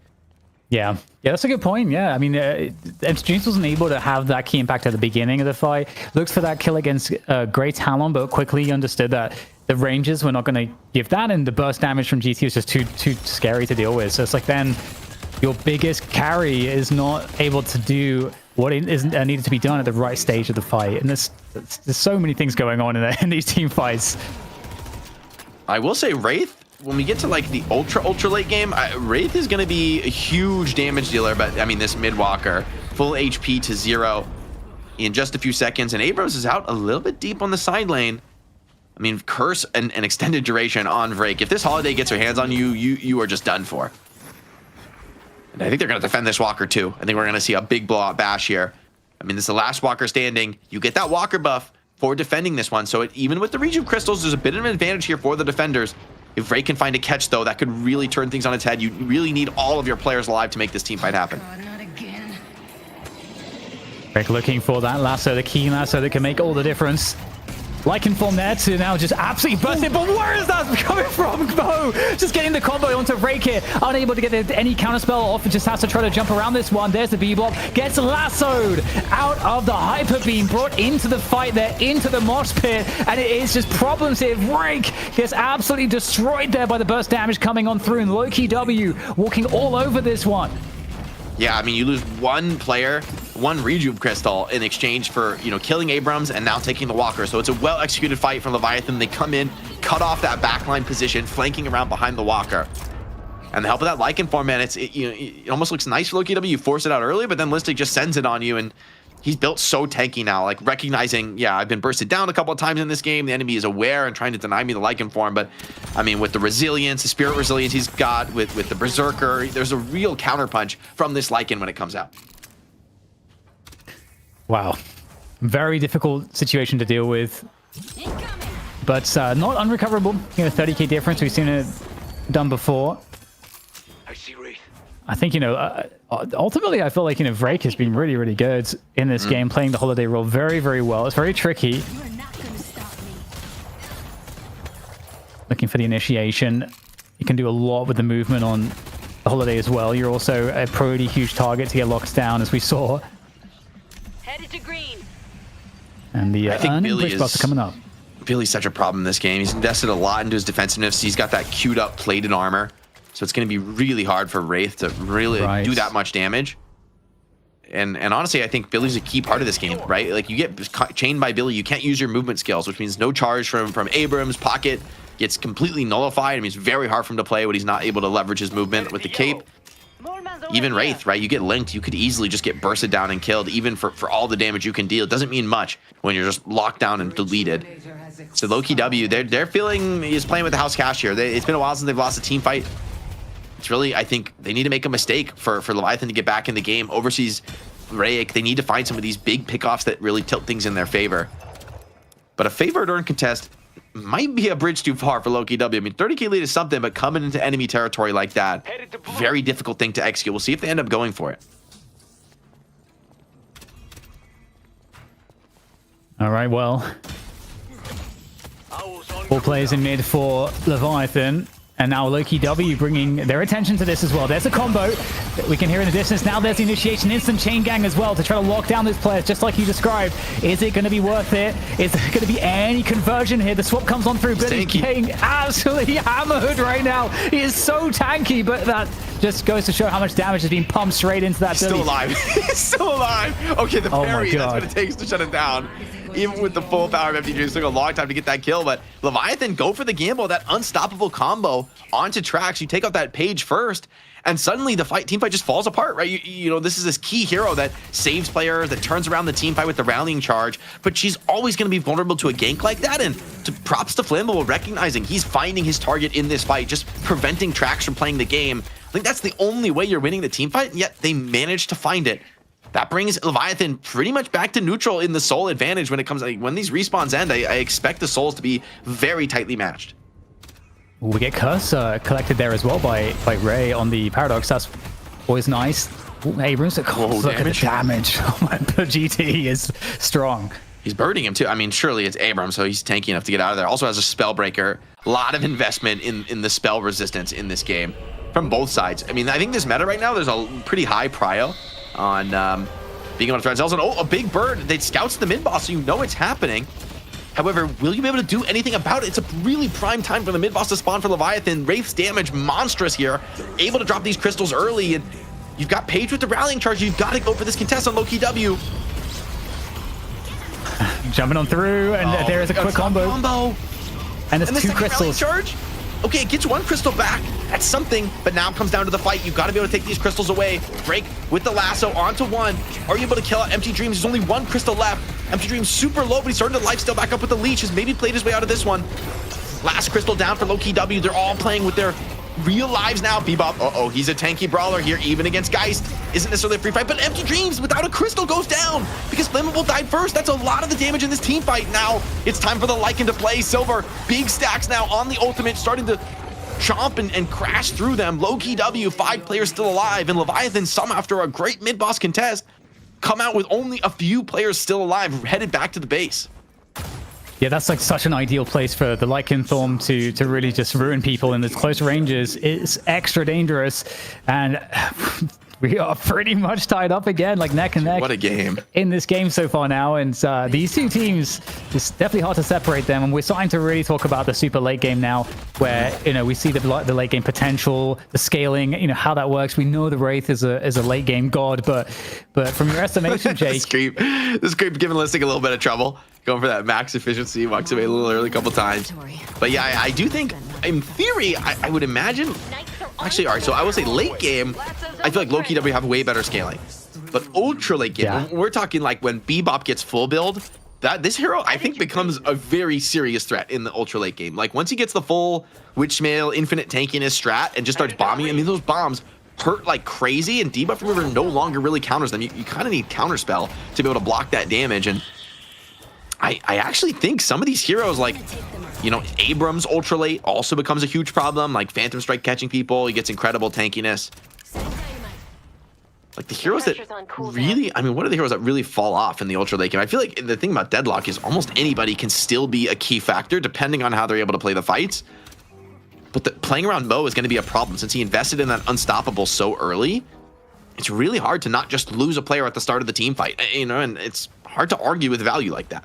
Yeah, that's a good point. Yeah, I mean, Empty Dreams wasn't able to have that key impact at the beginning of the fight. Looked for that kill against Grey Talon, but quickly understood that the ranges were not going to give that, and the burst damage from GT was just too scary to deal with. So it's like then your biggest carry is not able to do what is needed to be done at the right stage of the fight. And there's so many things going on in these team fights. I will say Wraith, when we get to like the ultra late game, Wraith is going to be a huge damage dealer. But I mean, this mid walker, full HP to 0 in just a few seconds, and Abrams is out a little bit deep on the side lane. I mean, curse and extended duration on Vrake. If this Holiday gets her hands on you, you are just done for. And I think they're going to defend this walker too. I think we're going to see a big blowout bash here. I mean, this is the last walker standing. You get that walker buff for defending this one. So even with the Rejuve crystals, there's a bit of an advantage here for the defenders. If Vrake can find a catch, though, that could really turn things on its head. You really need all of your players alive to make this team fight happen. Vrake looking for that lasso, the key lasso that can make all the difference. Lycan form there to now just absolutely burst it, but where is that coming from? Bo just getting the combo onto Vrake here, unable to get any counterspell off, just has to try to jump around this one. There's the B-block, gets lassoed out of the hyper beam, brought into the fight there, into the mosh pit, and it is just problems here. Vrake gets absolutely destroyed there by the burst damage coming on through, and Lowkey W walking all over this one. Yeah, I mean, you lose one player, one Rejuve crystal in exchange for, you know, killing Abrams and now taking the walker. So it's a well-executed fight from Leviathan. They come in, cut off that backline position, flanking around behind the walker. And the help of that Lycan form, man, it almost looks nice for Lowkey W. You force it out early, but then Listic just sends it on you, and he's built so tanky now, like recognizing, yeah, I've been bursted down a couple of times in this game. The enemy is aware and trying to deny me the Lycan form, but I mean, with the resilience, the spirit resilience he's got, with the Berserker, there's a real counterpunch from this Lycan when it comes out. Wow. Very difficult situation to deal with, but not unrecoverable. You know, 30k difference. We've seen it done before. I see Wraith. I think, you know, ultimately, I feel like, you know, Vrake has been really, really good in this game, playing the Holiday role very, very well. It's very tricky. Looking for the initiation. You can do a lot with the movement on the Holiday as well. You're also a pretty huge target to get locked down, as we saw. Headed to green. And the bridge buffs are coming up. Billy's such a problem in this game. He's invested a lot into his defensiveness. He's got that queued up plated armor. So it's going to be really hard for Wraith to really do that much damage. And honestly, I think Billy's a key part of this game, right? Like, you get chained by Billy, you can't use your movement skills, which means no charge from Abrams. Pocket gets completely nullified. I mean, it's very hard for him to play when he's not able to leverage his movement with the cape. Even Wraith, right? You get linked, you could easily just get bursted down and killed, even for all the damage you can deal. It doesn't mean much when you're just locked down and deleted. So Lowkey W, they're feeling he's playing with the house cash here. It's been a while since they've lost a team fight. It's really, I think they need to make a mistake for Leviathan to get back in the game. Overseas Rayek, they need to find some of these big pickoffs that really tilt things in their favor. But a favor during contest might be a bridge too far for Lowkey W. I mean, 30k lead is something, but coming into enemy territory like that, very difficult thing to execute. We'll see if they end up going for it. All right, well, all players in mid for Leviathan. And now Lowkey W bringing their attention to this as well. There's a combo that we can hear in the distance. Now there's the initiation, instant chain gang as well to try to lock down those players, just like you described. Is it going to be worth it? Is there going to be any conversion here? The swap comes on through, but he's getting absolutely hammered right now. He is so tanky, but that just goes to show how much damage is being pumped straight into that. He's still alive. He's still alive. Okay, the parry, that's what it takes to shut it down. Even with the full power of Empty Dreams, it took a long time to get that kill, but Leviathan go for the gamble, that unstoppable combo onto Trax. You take out that page first, and suddenly the team fight just falls apart, right? You know, this is this key hero that saves players, that turns around the team fight with the rallying charge, but she's always going to be vulnerable to a gank like that, and props to Flammable recognizing he's finding his target in this fight, just preventing Trax from playing the game. I think that's the only way you're winning the team fight, and yet they managed to find it. That brings Leviathan pretty much back to neutral in the soul advantage when it comes, when these respawns end. I expect the souls to be very tightly matched. We get Curse collected there as well by Ray on the Paradox. That's always nice. Ooh, Abrams, look at the damage. Oh my, the GT is strong. He's birding him too. I mean, surely it's Abrams, so he's tanky enough to get out of there. Also has a Spellbreaker. A lot of investment in the spell resistance in this game from both sides. I mean, I think this meta right now, there's a pretty high prio on being able to threat cells. And a big bird. They scouts the mid boss, so you know it's happening. However, will you be able to do anything about it? It's a really prime time for the mid boss to spawn for Leviathan. Wraith's damage monstrous here. Able to drop these crystals early, and you've got Paige with the rallying charge. You've got to go for this contest on Lowkey W. Jumping on through, and there is a quick combo. And there's two crystals. Charge. Okay, it gets one crystal back. That's something, but now it comes down to the fight. You've got to be able to take these crystals away. Drake with the lasso onto one. Are you able to kill out Empty Dreams? There's only one crystal left. Empty Dreams super low, but he's starting to lifesteal back up with the leech. Has maybe played his way out of this one. Last crystal down for Lowkey W. They're all playing with their real lives now. Bebop, he's a tanky brawler here, even against Geist. Isn't necessarily a free fight, but Empty Dreams without a crystal goes down because Flammable died first. That's a lot of the damage in this team fight. Now it's time for the Lycan to play. Silver, big stacks now on the ultimate, starting to chomp and crash through them. Lowkey W, 5 players still alive, and Leviathan, some after a great mid-boss contest, come out with only a few players still alive, headed back to the base. Yeah, that's like such an ideal place for the Lycan Thorn to really just ruin people in the close ranges. It's extra dangerous, and we are pretty much tied up again, like neck and neck. What a game in this game so far now, and these two teams, it's definitely hard to separate them, and we're starting to really talk about the super late game now, where we see the late game potential, the scaling, how that works. We know the Wraith is a late game god, but from your estimation, Jake, this creep giving Listic a little bit of trouble, going for that max efficiency, walks away a little early a couple times. But yeah, I do think, in theory, I would imagine. Actually, all right, so I would say late game, I feel like Lowkey W have way better scaling. But ultra late game, we're talking like when Bebop gets full build, this hero, I think, becomes a very serious threat in the ultra late game. Like once he gets the full Witchmail, infinite tankiness strat and just starts bombing, I mean, those bombs hurt like crazy, and Debuff Remover no longer really counters them. You kind of need Counterspell to be able to block that damage, and I actually think some of these heroes, like, Abrams ultra late also becomes a huge problem. Like Phantom Strike catching people, he gets incredible tankiness. Like the heroes that really, what are the heroes that really fall off in the ultra late game? I feel like the thing about Deadlock is almost anybody can still be a key factor depending on how they're able to play the fights. But playing around Mo is going to be a problem since he invested in that unstoppable so early. It's really hard to not just lose a player at the start of the team fight, and it's hard to argue with value like that.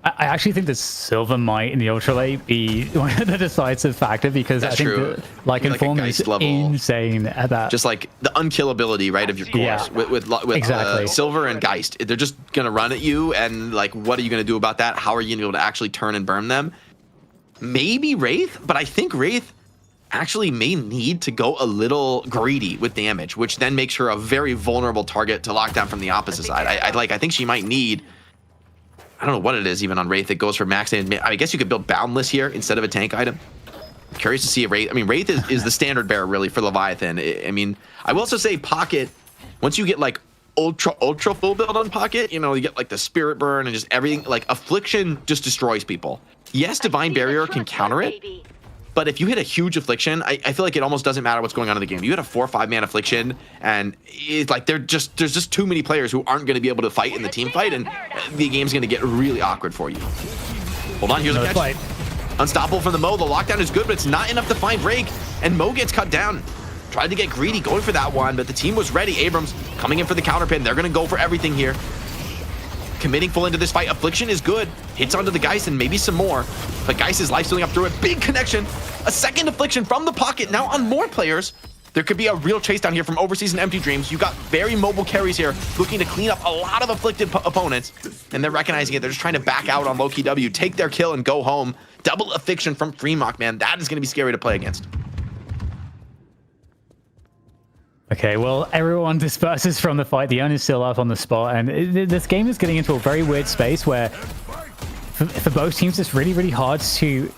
I actually think that Silver might in the ultra late be one of the decisive factor, because I think that Lycan Form is insane at that. Just like the unkillability, right, of your cores with exactly. Silver and Geist. They're just gonna run at you, and like, what are you gonna do about that? How are you gonna be able to actually turn and burn them? Maybe Wraith, but I think Wraith actually may need to go a little greedy with damage, which then makes her a very vulnerable target to lock down from the opposite side. I think she might need, I don't know what it is even on Wraith that goes for max damage. I guess you could build Boundless here instead of a tank item. I'm curious to see a Wraith. Wraith is the standard bearer really for Leviathan. I will also say Pocket, once you get like ultra full build on Pocket, you know, you get like the Spirit Burn and just everything. Like Affliction just destroys people. Yes, Divine Barrier can counter it, but if you hit a huge Affliction, I feel like it almost doesn't matter what's going on in the game. You hit a 4 or 5 man Affliction, and it's like there's just too many players who aren't going to be able to fight in the team fight, and the game's going to get really awkward for you. Hold on, here's a catch. Unstoppable from the Mo. The lockdown is good, but it's not enough to find break, and Mo gets cut down. Tried to get greedy, going for that one, but the team was ready. Abrams coming in for the counter pin. They're going to go for everything here. Committing full into this fight. Affliction is good. Hits onto the Geist and maybe some more. But Geist is lifestealing up through it. Big connection. A second Affliction from the Pocket. Now on more players. There could be a real chase down here from Overseas and Empty Dreams. You got very mobile carries here looking to clean up a lot of afflicted opponents. And they're recognizing it. They're just trying to back out on Lowkey W. Take their kill and go home. Double Affliction from Freemock, man. That is going to be scary to play against. Okay, well, everyone disperses from the fight. The Urn is still up on the spot, and this game is getting into a very weird space where, for both teams, it's really, really hard to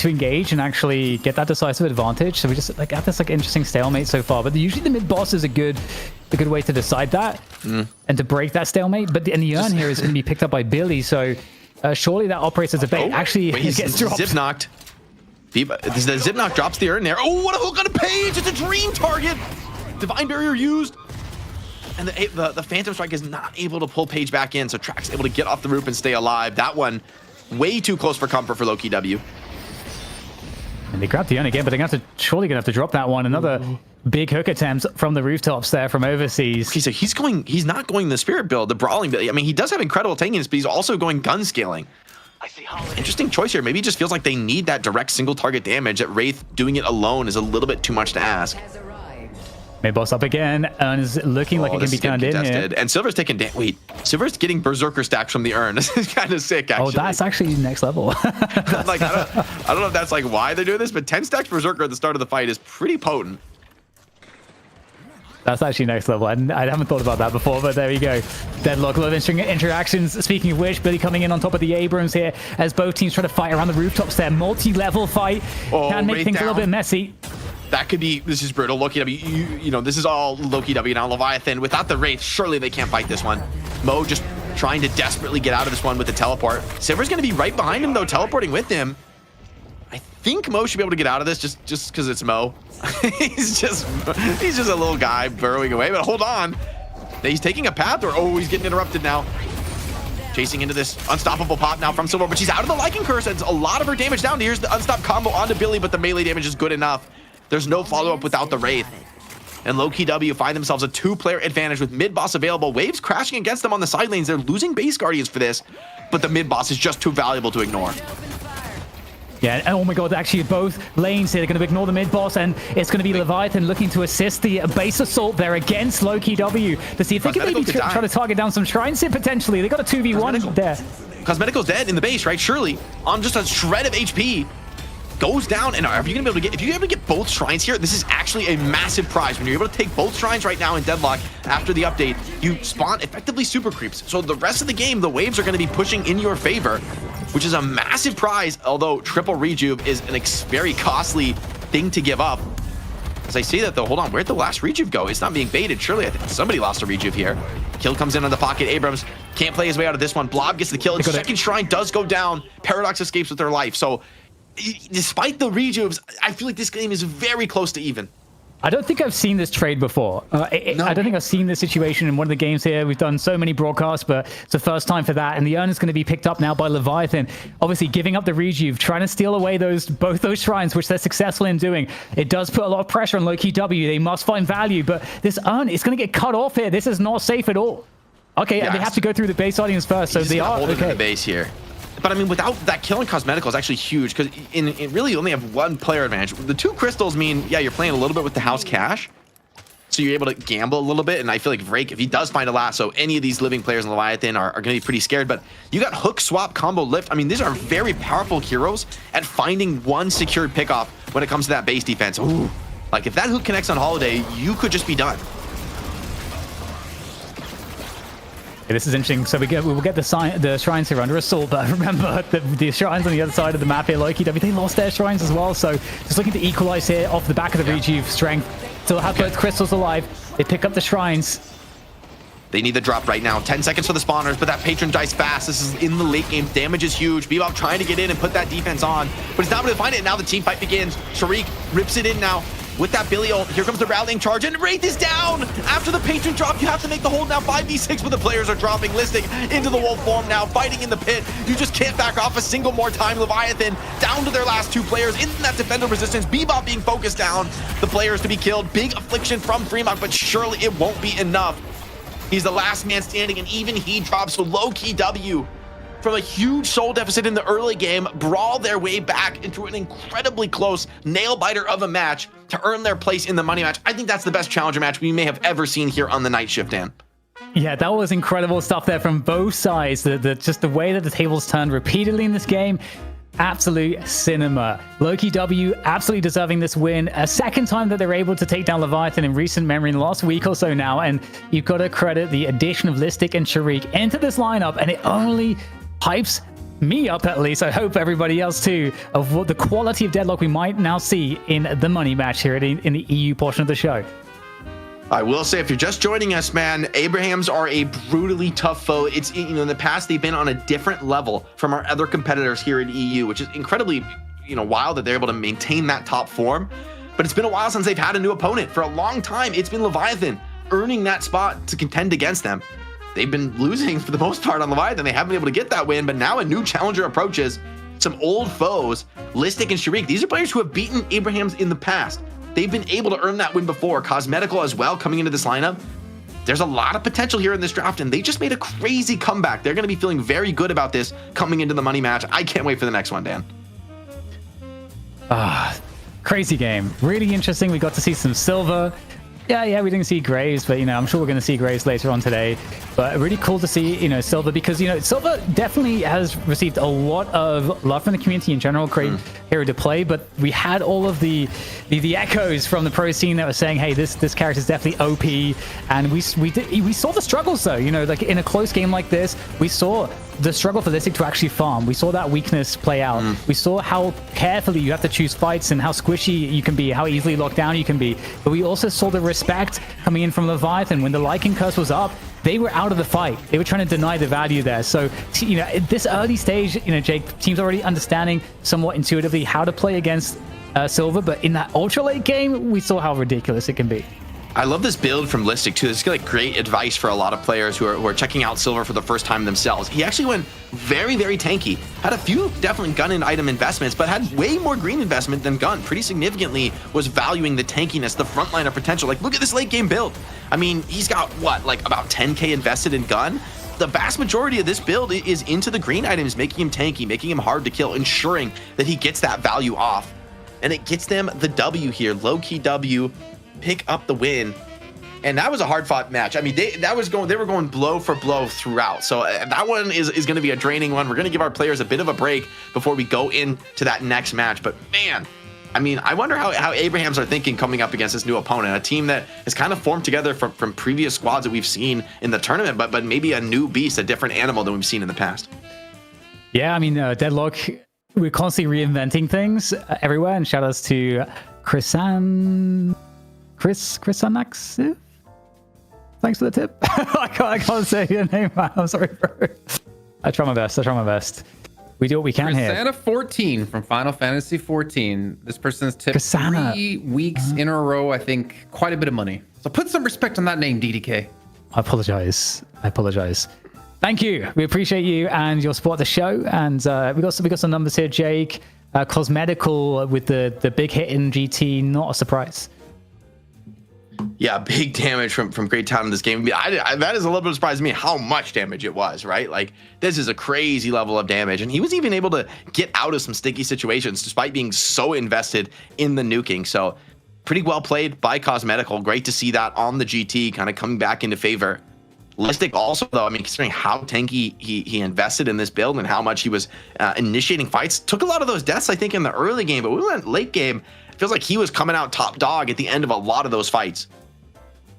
engage and actually get that decisive advantage. So we just like have this like interesting stalemate so far. But usually the mid boss is a good way to decide that and to break that stalemate. But the Urn here is going to be picked up by Billy, so surely that operates as a bait. Actually, he gets dropped. Zip knocked. The Zip knock drops the Urn there. Oh, what a hook on a page! It's a dream target. Divine Barrier used, and the Phantom Strike is not able to pull Page back in, so Track's able to get off the roof and stay alive. That one, way too close for comfort for Lowkey W. And they grab the Urn again, but they're surely gonna have to drop that one. Another big hook attempt from the rooftops there from Overseas. Okay, so he's not going the Spirit build, the Brawling build. I mean, he does have incredible tankiness, but he's also going gun scaling. Interesting choice here. Maybe it just feels like they need that direct single target damage. That Wraith doing it alone is a little bit too much to ask. Mid boss up again. Urn is looking like it can be turned in here. And Silver's taking wait, Silver's getting Berserker stacks from the Urn. This is kind of sick, actually. Oh, that's actually next level. Like I don't know if that's like why they're doing this, but 10 stacks Berserker at the start of the fight is pretty potent. That's actually next level. I haven't thought about that before, but there we go. Deadlock, a lot of interesting interactions. Speaking of which, Billy coming in on top of the Abrams here as both teams try to fight around the rooftops there. Multi-level fight. Can make things a little bit messy. That could be, this is brutal. Lowkey W, you know, this is all Lowkey W now. Leviathan, without the Wraith, surely they can't fight this one. Mo just trying to desperately get out of this one with the teleport. Silver's going to be right behind him, though, teleporting with him. I think Mo should be able to get out of this just because it's Mo. he's just a little guy burrowing away, but hold on. He's taking a path, or oh, he's getting interrupted now. Chasing into this unstoppable pop now from Silver, but she's out of the Lycan Curse. It's a lot of her damage down. Here's the unstopped combo onto Billy, but the melee damage is good enough. There's no follow-up without the Wraith. And Lowkey W find themselves a 2-player advantage with mid-boss available. Waves crashing against them on the side lanes. They're losing base Guardians for this, but the mid-boss is just too valuable to ignore. Yeah, and oh my god, actually both lanes here are going to ignore the mid-boss, and it's going to be Leviathan looking to assist the base assault there against Lowkey W to see if they can maybe try to target down some shrines here potentially. They got a 2v1 there. Cosmetical's dead in the base, right? Surely on just a shred of HP. Goes down, and are you gonna be able to get, if you're able to get both shrines here, this is actually a massive prize. When you're able to take both shrines right now in Deadlock after the update, you spawn effectively super creeps. So the rest of the game, the waves are gonna be pushing in your favor, which is a massive prize, although triple rejuve is a very costly thing to give up. As I say that though, hold on, where'd the last rejuve go? It's not being baited, surely I think somebody lost a rejuve here. Kill comes in on the Pocket, Abrams can't play his way out of this one. Blob gets the kill, and second shrine does go down. Paradox escapes with their life, so despite the rejuves, I feel like this game is very close to even. I don't think I've seen this trade before. I don't think I've seen this situation in one of the games here. We've done so many broadcasts, but it's the first time for that. And the Urn is going to be picked up now by Leviathan. Obviously, giving up the rejuve, trying to steal away both those shrines, which they're successful in doing. It does put a lot of pressure on Lowkey W. They must find value, but this Urn is going to get cut off here. This is not safe at all. Okay, and they have to go through the base audience first, so they are holding the base here. But I mean, without that killing Cosmetical is actually huge, because it really you only have one player advantage. The 2 crystals mean, yeah, you're playing a little bit with the house cash, so you're able to gamble a little bit. And I feel like Vrake, if he does find a lasso, any of these living players in Leviathan are going to be pretty scared. But you got hook, swap, combo, lift. I mean, these are very powerful heroes at finding one secured pickoff when it comes to that base defense. Ooh, like if that hook connects on Holiday, you could just be done. Okay, this is interesting. So we will get the shrines here under assault, but remember the shrines on the other side of the map here, Lowkey W, they lost their shrines as well. So just looking to equalize here off the back of the rejuve strength. Still have both crystals alive. They pick up the shrines. They need the drop right now. 10 seconds for the spawners, but that patron dies fast. This is in the late game. Damage is huge. Bebop trying to get in and put that defense on, but he's not able to find it. Now the team fight begins. Sharik rips it in now. With that Billy ult, here comes the rallying charge, and Wraith is down! After the patron drop, you have to make the hold now. 5v6, but the players are dropping. Listic into the wolf form now, fighting in the pit. You just can't back off a single more time. Leviathan down to their last 2 players in that defender resistance. Bebop being focused down. The players to be killed. Big affliction from Fremont, but surely it won't be enough. He's the last man standing, and even he drops. So Lowkey W, from a huge soul deficit in the early game, brawl their way back into an incredibly close nail-biter of a match to earn their place in the money match. I think that's the best challenger match we may have ever seen here on the Night Shift, Dan. Yeah, that was incredible stuff there from both sides. Just the way that the tables turned repeatedly in this game. Absolute cinema. Lowkey W absolutely deserving this win. A second time that they're able to take down Leviathan in recent memory, in the last week or so now. And you've got to credit the addition of Listic and Sharik into this lineup, and it only hypes me up, at least. I hope everybody else too, of what the quality of Deadlock we might now see in the money match here in the EU portion of the show. I will say, if you're just joining us, man, Abrahams are a brutally tough foe. It's, you know, in the past they've been on a different level from our other competitors here in EU, which is incredibly, wild that they're able to maintain that top form. But it's been a while since they've had a new opponent. For a long time, it's been Leviathan earning that spot to contend against them. They've been losing for the most part on Leviathan. They haven't been able to get that win, but now a new challenger approaches. Some old foes, Listic and Sharik. These are players who have beaten Abrahams in the past. They've been able to earn that win before. Cosmetical as well coming into this lineup. There's a lot of potential here in this draft, and they just made a crazy comeback. They're going to be feeling very good about this coming into the money match. I can't wait for the next one, Dan. Crazy game. Really interesting. We got to see some silver. Yeah, we didn't see Graves, but, I'm sure we're going to see Graves later on today. But really cool to see, Silver, because, Silver definitely has received a lot of love from the community in general. Great hero to play, but we had all of the echoes from the pro scene that were saying, hey, this character is definitely OP. And we saw the struggles, though. Like in a close game like this, we saw the struggle for Listic to actually farm. We saw that weakness play out. We saw how carefully you have to choose fights and how squishy you can be, how easily locked down you can be. But we also saw the respect coming in from Leviathan. When the Lycan curse was up, they were out of the fight. They were trying to deny the value there. So, at this early stage, Jake, teams already understanding somewhat intuitively how to play against Silver. But in that ultra late game, we saw how ridiculous it can be. I love this build from Listic too. This is like great advice for a lot of players who are checking out Silver for the first time themselves. He actually went very, very tanky. Had a few definitely gun and item investments, but had way more green investment than gun. Pretty significantly was valuing the tankiness, the frontliner potential. Like, look at this late game build. I mean, he's got what, like about 10K invested in gun? The vast majority of this build is into the green items, making him tanky, making him hard to kill, ensuring that he gets that value off. And it gets them the W here. Lowkey W pick up the win, and that was a hard-fought match. I mean, they were going blow for blow throughout. So that one is going to be a draining one. We're going to give our players a bit of a break before we go into that next match. But man, I mean, I wonder how Abrahams are thinking coming up against this new opponent, a team that is kind of formed together from previous squads that we've seen in the tournament, but maybe a new beast, a different animal than we've seen in the past. Yeah, I mean, Deadlock, we're constantly reinventing things everywhere, and shout outs to Chrisanax. Thanks for the tip. I can't say your name, man. I'm sorry, bro. I try my best. We do what we can here. Chrisana 14 from Final Fantasy 14. This person's tipped 3 weeks in a row. I think quite a bit of money. So put some respect on that name, DDK. I apologize. Thank you. We appreciate you and your support of the show. And we got some numbers here, Jake. Cosmetical with the big hit in GT, not a surprise. Yeah, big damage from Great Town in this game. That is a little bit of a surprise to me how much damage it was, right? Like, this is a crazy level of damage. And he was even able to get out of some sticky situations despite being so invested in the nuking. So pretty well played by Cosmetical. Great to see that on the GT kind of coming back into favor. Listic also, though, I mean, considering how tanky he invested in this build and how much he was initiating fights, took a lot of those deaths, I think, in the early game. But when we went late game, it feels like he was coming out top dog at the end of a lot of those fights.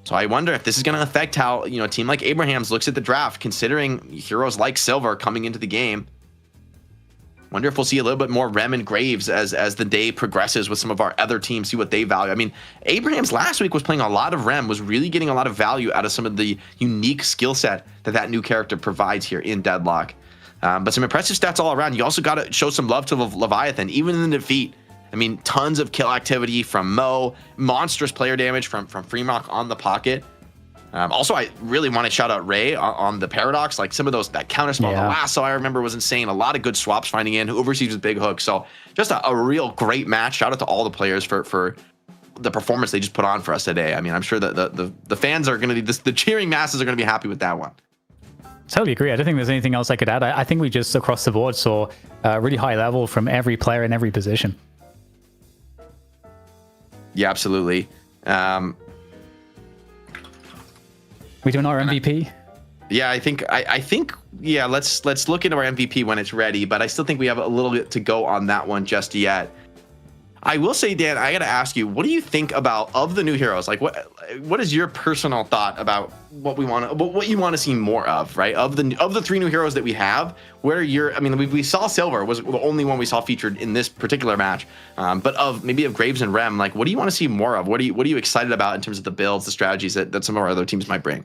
So I wonder if this is going to affect how, a team like Abrahams looks at the draft, considering heroes like Silver coming into the game. Wonder if we'll see a little bit more Rem and Graves as the day progresses with some of our other teams, see what they value. I mean, Abrahams last week was playing a lot of Rem, was really getting a lot of value out of some of the unique skill set that new character provides here in Deadlock. But some impressive stats all around. You also got to show some love to Leviathan, even in the defeat. I mean, tons of kill activity from Mo, monstrous player damage from Fremont on the pocket. Also, I really want to shout out Ray on the Paradox. Like some of those, that counter spell, the lasso I remember was insane. A lot of good swaps finding in, overseas with big hooks. So just a real great match. Shout out to all the players for the performance they just put on for us today. I mean, I'm sure that the fans are going to be, the cheering masses are going to be happy with that one. Totally agree. I don't think there's anything else I could add. I think we just across the board saw a really high level from every player in every position. Yeah, absolutely. We doing our MVP? Yeah, I think yeah, let's look into our MVP when it's ready, but I still think we have a little bit to go on that one just yet. I will say, Dan, I got to ask you, what do you think about of the new heroes? Like what is your personal thought about what you want to see more of, right? Of the 3 new heroes that we have, we saw Silver was the only one we saw featured in this particular match. But of Graves and Rem, like what do you want to see more of? What are you excited about in terms of the builds, the strategies that some of our other teams might bring?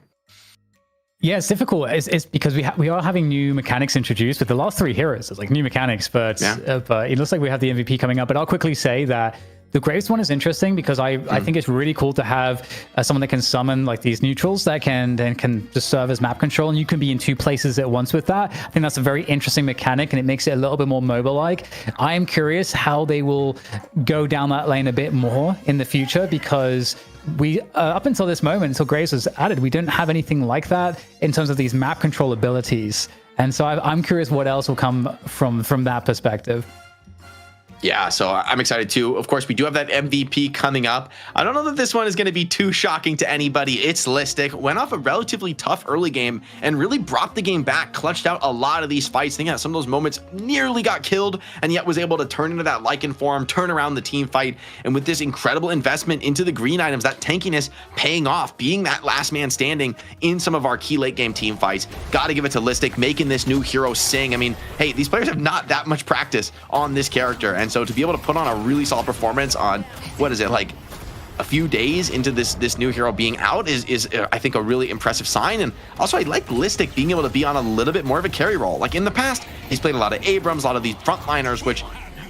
Yeah, it's difficult. It's because we are having new mechanics introduced with the last 3 heroes. It's like new mechanics, but it looks like we have the MVP coming up. But I'll quickly say that the Graves one is interesting because I think it's really cool to have someone that can summon like these neutrals that can just serve as map control, and you can be in 2 places at once with that. I think that's a very interesting mechanic, and it makes it a little bit more mobile-like. I am curious how they will go down that lane a bit more in the future because we up until this moment, until Graves was added, we didn't have anything like that in terms of these map control abilities. And so I'm curious what else will come from that perspective. Yeah, so I'm excited too. Of course, we do have that MVP coming up. I don't know that this one is going to be too shocking to anybody. It's Listic. Went off a relatively tough early game and really brought the game back, clutched out a lot of these fights. I think some of those moments nearly got killed and yet was able to turn into that Lycan form, turn around the team fight. And with this incredible investment into the green items, that tankiness paying off, being that last man standing in some of our key late game team fights. Got to give it to Listic, making this new hero sing. I mean, hey, these players have not that much practice on this character. And so to be able to put on a really solid performance on, what is it, like a few days into this new hero being out is I think a really impressive sign. And also I like Listic being able to be on a little bit more of a carry role. Like in the past, he's played a lot of Abrams, a lot of these frontliners, which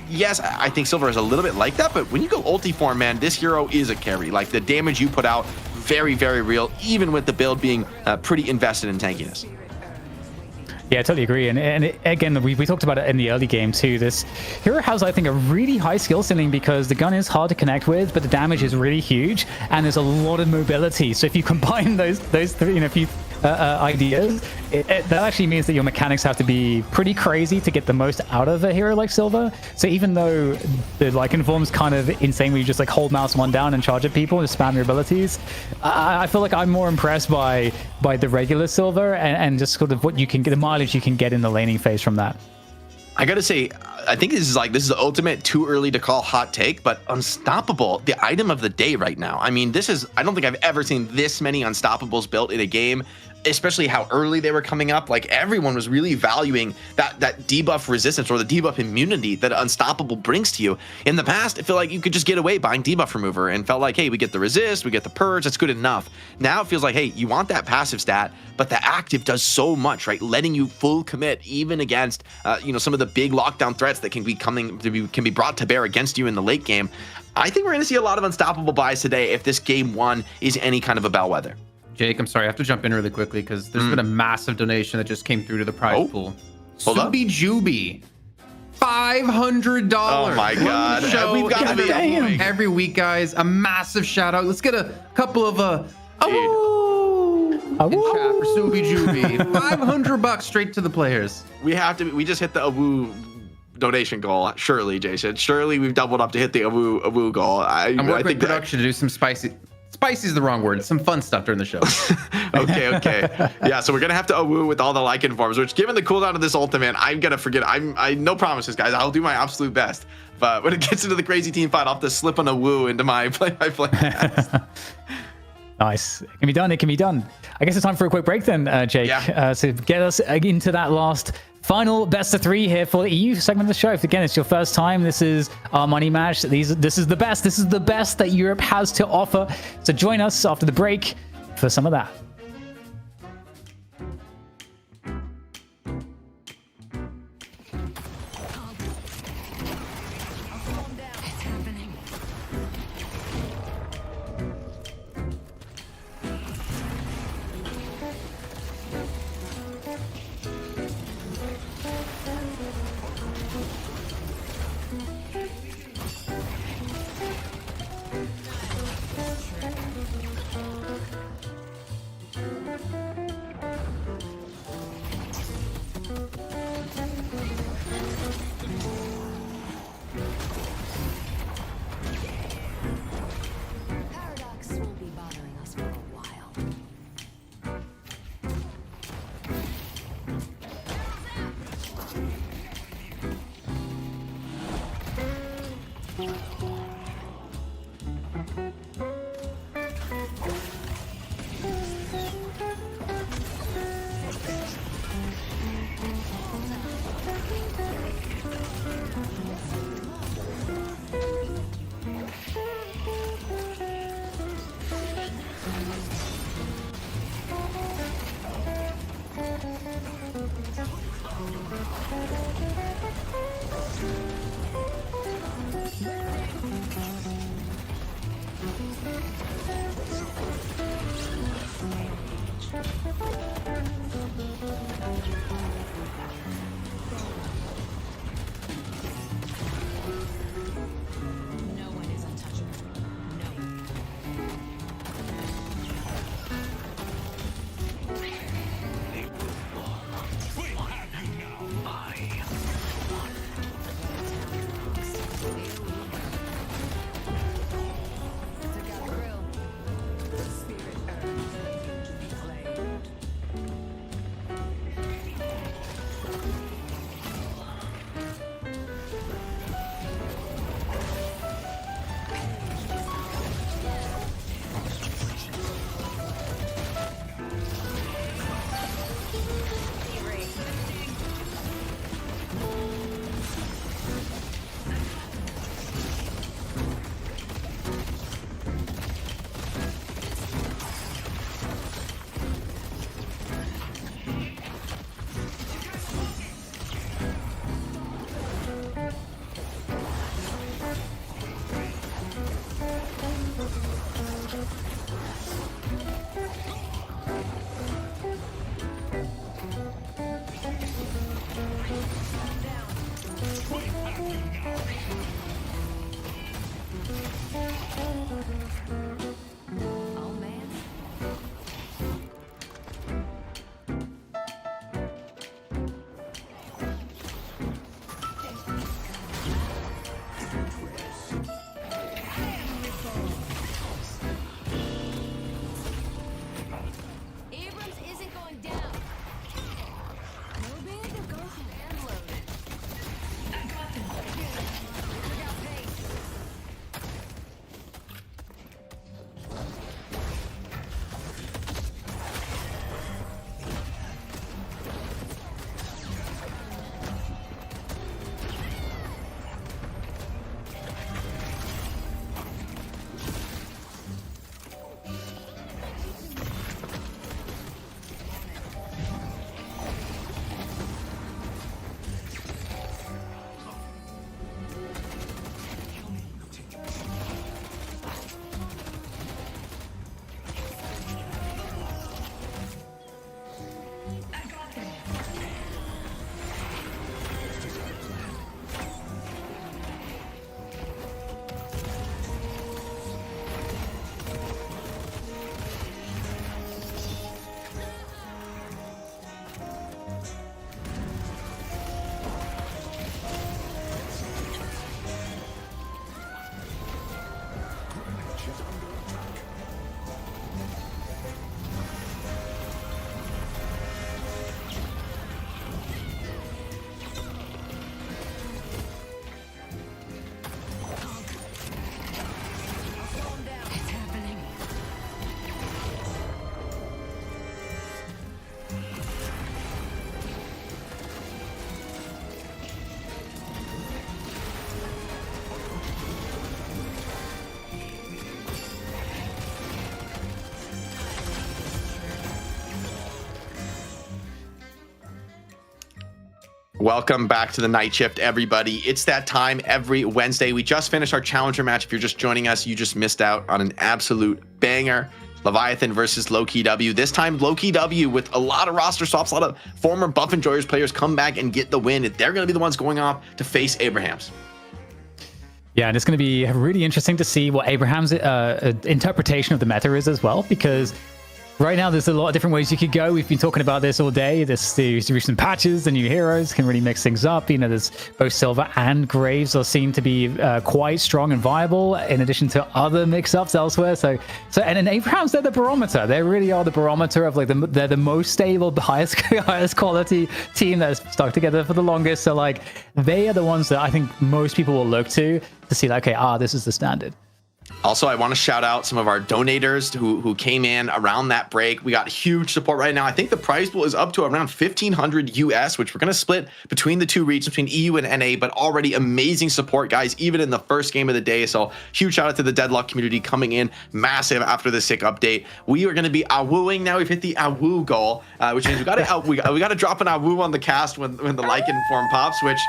yes, I think Silver is a little bit like that, but when you go ulti form, man, this hero is a carry. Like the damage you put out, very, very real, even with the build being pretty invested in tankiness. Yeah, I totally agree. And again, we talked about it in the early game too. This hero has, I think, a really high skill ceiling because the gun is hard to connect with, but the damage is really huge, and there's a lot of mobility. So if you combine those 3, few ideas, that actually means that your mechanics have to be pretty crazy to get the most out of a hero like Silver. So even though the Lycan form's kind of insane, where you just like hold mouse 1 down and charge at people and spam your abilities, I feel like I'm more impressed by the regular Silver and just sort of what you can get, the mileage you can get in the laning phase from that. I gotta say, I think this is the ultimate too early to call hot take, but Unstoppable, the item of the day right now. I mean, I don't think I've ever seen this many Unstoppables built in a game, especially how early they were coming up. Like everyone was really valuing that debuff resistance or the debuff immunity that Unstoppable brings to you. In the past, I feel like you could just get away buying debuff remover and felt like, hey, we get the resist, we get the purge, that's good enough. Now it feels like, hey, you want that passive stat, but the active does so much, right? Letting you full commit even against, some of the big lockdown threats that can be brought to bear against you in the late game. I think we're going to see a lot of Unstoppable buys today if this game 1 is any kind of a bellwether. Jake, I'm sorry, I have to jump in really quickly because there's been a massive donation that just came through to the prize pool. Subi Juby, $500. Oh my God! We've got to be every week, guys. A massive shout out. Let's get a couple of in chat for Subi Juby. $500 straight to the players. We just hit the awoo donation goal. Surely, Jason. Surely we've doubled up to hit the awoo goal. I'm working with production to do some spicy. Spicy is the wrong word. Some fun stuff during the show. Okay. Yeah, so we're gonna have to awoo with all the Lycan forms, which given the cooldown of this ultimate, I'm gonna forget. I no promises, guys. I'll do my absolute best. But when it gets into the crazy team fight, I'll have to slip an awoo into my play-by-play. Nice. It can be done. I guess it's time for a quick break then, Jake. Yeah. So get us into that last final best of 3 here for the EU segment of the show. If again it's your first time, this is our money match. This is the best. This is the best that Europe has to offer. So join us after the break for some of that. Welcome back to the night shift, everybody. It's that time every Wednesday. We just finished our challenger match. If you're just joining us, you just missed out on an absolute banger. Leviathan versus Lowkey W. This time, Lowkey W with a lot of roster swaps, a lot of former Buff Enjoyers players come back and get the win. They're going to be the ones going off to face Abrahams. Yeah, and it's going to be really interesting to see what Abraham's interpretation of the meta is as well, because right now there's a lot of different ways you could go. We've been talking about this all day. There's the recent patches, the new heroes can really mix things up. You know, there's both Silver and Graves are seen to be quite strong and viable, in addition to other mix-ups elsewhere. And in Abraham's, they're the barometer. They really are the barometer of they're the most stable, the highest quality team that's stuck together for the longest. So like, they are the ones that I think most people will look to see like, okay, this is the standard. Also, I want to shout out some of our donators who came in around that break. We got huge support right now. I think the prize pool is up to around 1,500 US, which we're going to split between the two regions, between EU and NA, but already amazing support, guys, even in the first game of the day. So huge shout out to the Deadlock community coming in massive after the sick update. We are going to be awooing now. We've hit the awoo goal, which means we got to drop an awoo on the cast when the Lycan form pops, which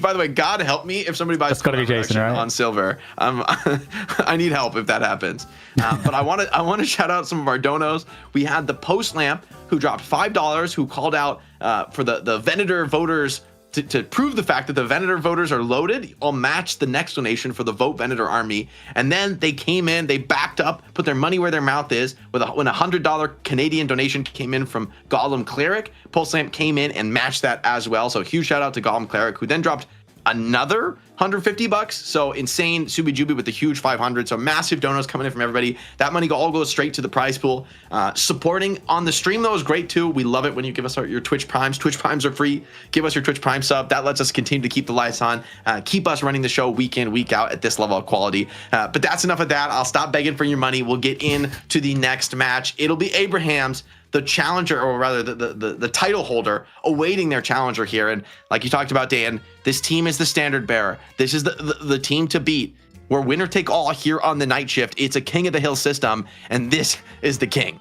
by the way, God help me if somebody buys. That's got to be Jason, right? On silver. I need help if that happens. But I want to shout out some of our donos. We had the Post Lamp who dropped $5, who called out for the Venator voters to prove the fact that the Venator voters are loaded. I'll match the next donation for the Vote Venator army. And then they came in, they backed up, put their money where their mouth is. When a $100 Canadian donation came in from Gollum Cleric, Pulse Lamp came in and matched that as well. So huge shout out to Gollum Cleric, who then dropped another $150. So insane Subi Jubi with the huge 500. So massive donos coming in from everybody. That money all goes straight to the prize pool. Supporting on the stream though is great too. We love it when you give us your Twitch Primes. Twitch Primes are free. Give us your Twitch Prime sub. That lets us continue to keep the lights on, keep us running the show week in, week out at this level of quality. But that's enough of that. I'll stop begging for your money. We'll get into the next match. It'll be Abraham's, the challenger, or rather the title holder, awaiting their challenger here. And like you talked about, Dan, this team is the standard bearer. This is the team to beat. We're winner take all here on the night shift. It's a king of the hill system, and this is the king.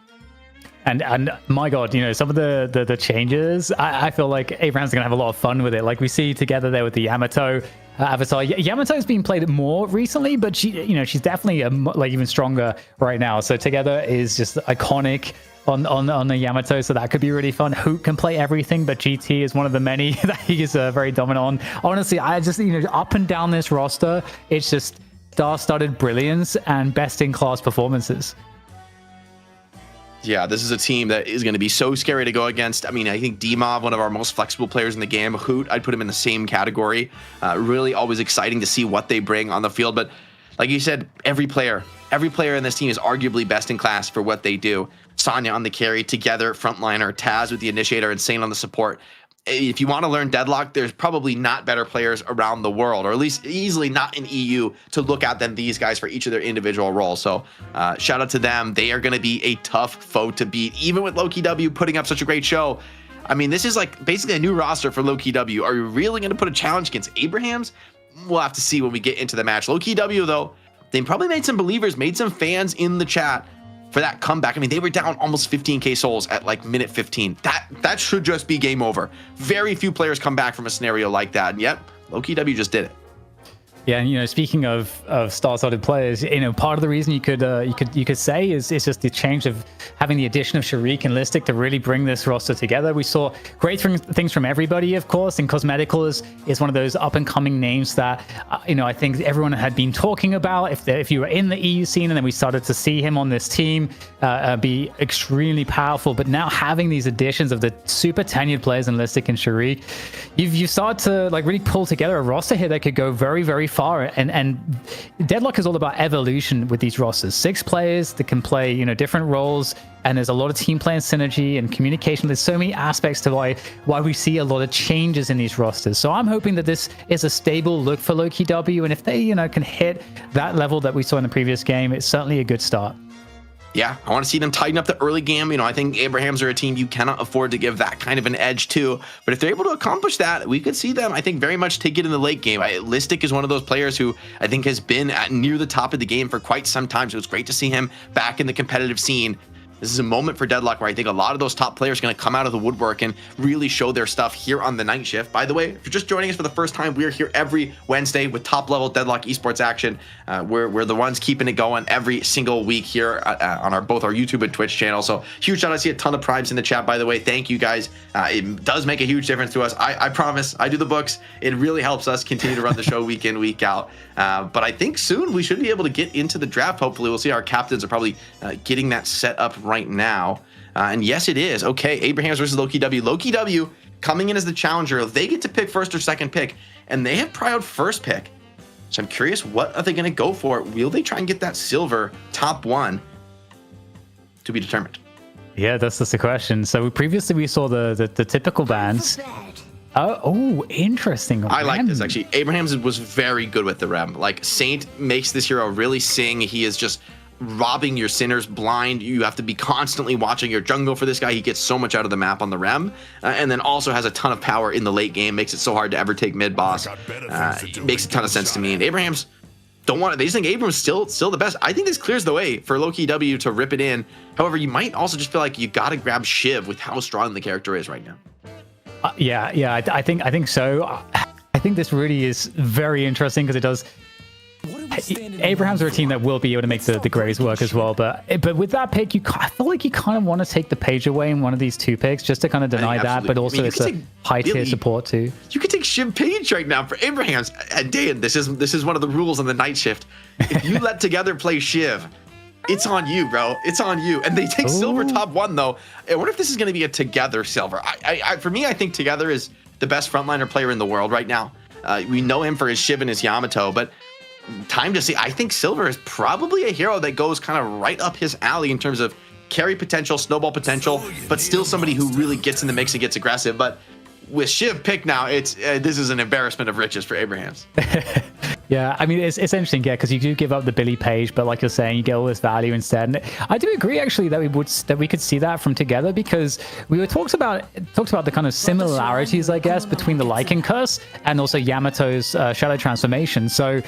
And my God, you know, some of the changes, I feel like Abraham's gonna have a lot of fun with it. Like we see together there with the Yamato avatar. Yamato's been played more recently, but she's definitely like even stronger right now. So together is just iconic on the Yamato, so that could be really fun. Hoot can play everything, but GT is one of the many that he's very dominant on. Honestly, I just, up and down this roster, it's just star-studded brilliance and best-in-class performances. Yeah, this is a team that is going to be so scary to go against. I mean, I think D-Mob, one of our most flexible players in the game. Hoot, I'd put him in the same category. Really always exciting to see what they bring on the field. But like you said, every player in this team is arguably best in class for what they do. Sonya on the carry, together, frontliner, Taz with the initiator, Insane on the support. If you want to learn Deadlock, there's probably not better players around the world, or at least easily not in EU, to look at than these guys for each of their individual roles. So shout out to them. They are going to be a tough foe to beat, even with Lowkey W putting up such a great show. I mean, this is like basically a new roster for Lowkey W. Are you really going to put a challenge against Abrahams? We'll have to see when we get into the match. Lowkey W, though, they probably made some believers, made some fans in the chat for that comeback. I mean, they were down almost 15k souls at like minute 15. That should just be game over. Very few players come back from a scenario like that, and yet Lowkey W just did it. Yeah, and speaking of star-studded players, part of the reason you could say is just the change of having the addition of Sharik and Listic to really bring this roster together. We saw great things from everybody, of course, and Cosmetical is one of those up-and-coming names that I think everyone had been talking about. If you were in the EU scene, and then we started to see him on this team be extremely powerful. But now having these additions of the super tenured players in Listic and Sharik, you started to like really pull together a roster here that could go very, very far. And Deadlock is all about evolution with these rosters. 6 players that can play different roles, and there's a lot of team play and synergy and communication. There's so many aspects to why we see a lot of changes in these rosters. So I'm hoping that this is a stable look for Lowkey W, and if they can hit that level that we saw in the previous game, it's certainly a good start. Yeah, I want to see them tighten up the early game. I think Abrahams are a team you cannot afford to give that kind of an edge to. But if they're able to accomplish that, we could see them, I think, very much take it in the late game. Listic is one of those players who I think has been near the top of the game for quite some time. So it's great to see him back in the competitive scene. This is a moment for Deadlock where I think a lot of those top players are going to come out of the woodwork and really show their stuff here on the night shift. By the way, if you're just joining us for the first time, we're here every Wednesday with top-level Deadlock esports action. We're the ones keeping it going every single week here on both our YouTube and Twitch channel. So huge shout out. I see a ton of primes in the chat, by the way. Thank you guys. It does make a huge difference to us. I promise. I do the books. It really helps us continue to run the show week in, week out. But I think soon we should be able to get into the draft. Hopefully, we'll see. Our captains are probably getting that set up right now. And yes, it is. Okay, Abrahams versus Lowkey W. Lowkey W coming in as the challenger. They get to pick first or second pick, and they have prio'd first pick. So I'm curious, what are they going to go for? Will they try and get that silver top one? To be determined. Yeah, that's the question. So previously we saw the typical bans. Oh, interesting. I like this, actually. Abrahams was very good with the Rem. Like, Saint makes this hero really sing. He is just robbing your sinners blind. You have to be constantly watching your jungle for this guy. He gets so much out of the map on the Rem. And then also has a ton of power in the late game. Makes it so hard to ever take mid boss. Makes a ton of sense to me. And Abrahams don't want it. They just think Abrams still the best. I think this clears the way for Lowkey W to rip it in. However, you might also just feel like you got to grab Shiv with how strong the character is right now. Yeah, I think so. I think this really is very interesting because it does. Abrahams are a team that will be able to make the Graves work as well, but with that pick, I feel like you kind of want to take the Page away in one of these two picks just to kind of deny that, but also it's a high tier support too. You could take Shiv Page right now for Abrahams. And Dan, this is one of the rules on the night shift. If you let Together play Shiv, it's on you, bro. It's on you. And they take silver top one, though. I wonder if this is going to be a Together silver. For me, I think Together is the best frontliner player in the world right now. We know him for his Shiv and his Yamato, but time to see. I think silver is probably a hero that goes kind of right up his alley in terms of carry potential, snowball potential, but still somebody who really gets in the mix and gets aggressive. But with Shiv pick now, this is an embarrassment of riches for Abrahams. Yeah, I mean, it's interesting, yeah, because you do give up the Billy Page, but like you're saying, you get all this value instead. And I do agree, actually, that we could see that from Together, because we were talked about the kind of similarities, I guess, between the Lycan Curse and also Yamato's Shadow Transformation. So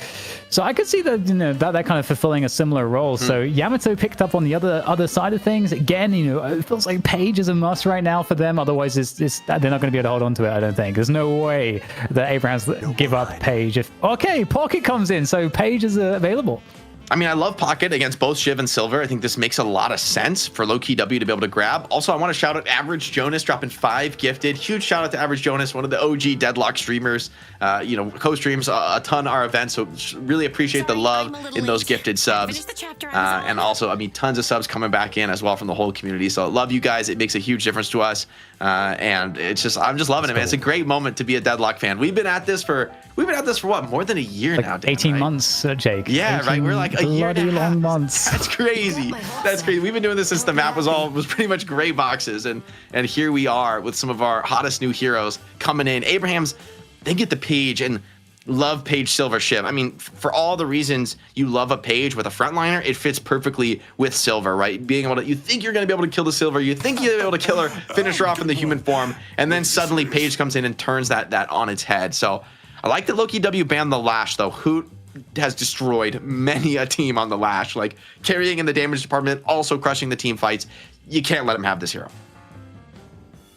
I could see that, that kind of fulfilling a similar role. So Yamato picked up on the other side of things. Again, it feels like Page is a must right now for them. Otherwise, they're not going to be able to hold on to it, I don't think. There's no way that Abrahams give up Page. Pocket comes in, so Page is available. I mean, I love Pocket against both Shiv and Silver. I think this makes a lot of sense for Lowkey W to be able to grab. Also, I want to shout out Average Jonas dropping 5 gifted. Huge shout out to Average Jonas, one of the OG Deadlock streamers. Co-streams a ton our events, so really appreciate the love in those gifted subs. And also, I mean, tons of subs coming back in as well from the whole community. So love you guys. It makes a huge difference to us. And I'm just loving it, man. It's a great moment to be a Deadlock fan. We've been at this for what, more than a year now, Dan, 18 right? months, Jake. Yeah, right. We're like a year and a half. Long months. That's crazy. That's crazy. We've been doing this since the map was pretty much gray boxes, and here we are with some of our hottest new heroes coming in. Abrahams, they get the Page, and love Page Silver Shiv. I mean, for all the reasons you love a Page with a frontliner, it fits perfectly with Silver, right? Being able to, you think you're going to be able to kill the Silver, you think you'll be able to kill her, finish her off in the human form, and then suddenly Page comes in and turns that on its head. So I like that Lowkey W banned the Lash, though. Hoot has destroyed many a team on the Lash, like carrying in the damage department, also crushing the team fights. You can't let him have this hero.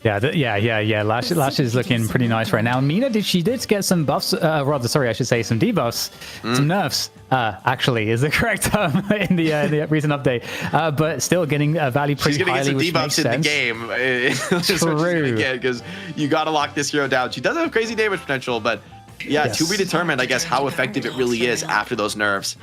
Yeah. Lash is looking pretty nice right now. Mina did get some buffs, some debuffs, some nerfs. Actually, is the correct term in the recent update. But still getting value pretty highly. She's going to get some debuffs in the game. That's what she's going to get, because you got to lock this hero down. She does have crazy damage potential, but yeah, yes. To be determined, I guess, how effective it really is after those nerfs.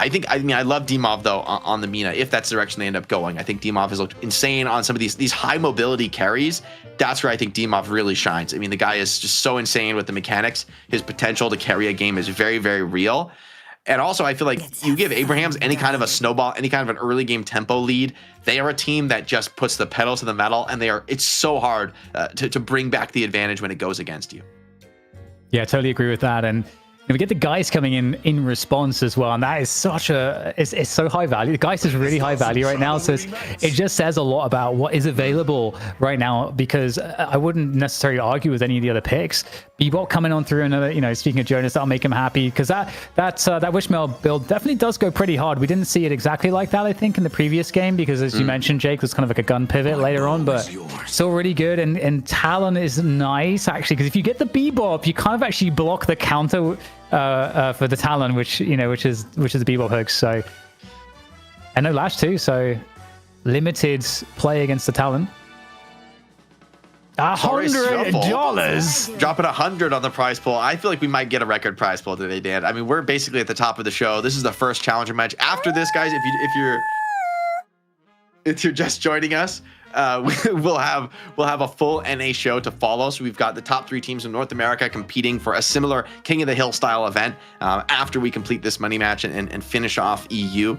I love Dimov, though, on the Mina, if that's the direction they end up going. I think Dimov has looked insane on some of these high mobility carries. That's where I think Dimov really shines. I mean, the guy is just so insane with the mechanics. His potential to carry a game is very, very real. And also, I feel like you give Abrahams any kind of a snowball, any kind of an early game tempo lead, they are a team that just puts the pedal to the metal, and it's so hard to bring back the advantage when it goes against you. Yeah, I totally agree with that. And we get the Geist coming in response as well, and that is such a it's so high value. The Geist is really high value right now, so it just says a lot about what is available right now, because I wouldn't necessarily argue with any of the other picks. Bebop coming on through another, speaking of Jonas, that'll make him happy, because that Wishmail build definitely does go pretty hard. We didn't see it exactly like that, I think, in the previous game, because as you mentioned, Jake, was kind of like a gun pivot later on, but still really good. And Talon is nice, actually, because if you get the Bebop, you kind of actually block the counter for the Talon, which is the Bebop hooks. So, and no Lash too, so limited play against the Talon. $100. Dropping 100 on the prize pool. I feel like we might get a record prize pool today, Dan. I mean, we're basically at the top of the show. This is the first challenger match. After this, guys, if you're just joining us, we'll have a full NA show to follow. So we've got the top 3 teams in North America competing for a similar King of the Hill style event after we complete this money match and finish off EU.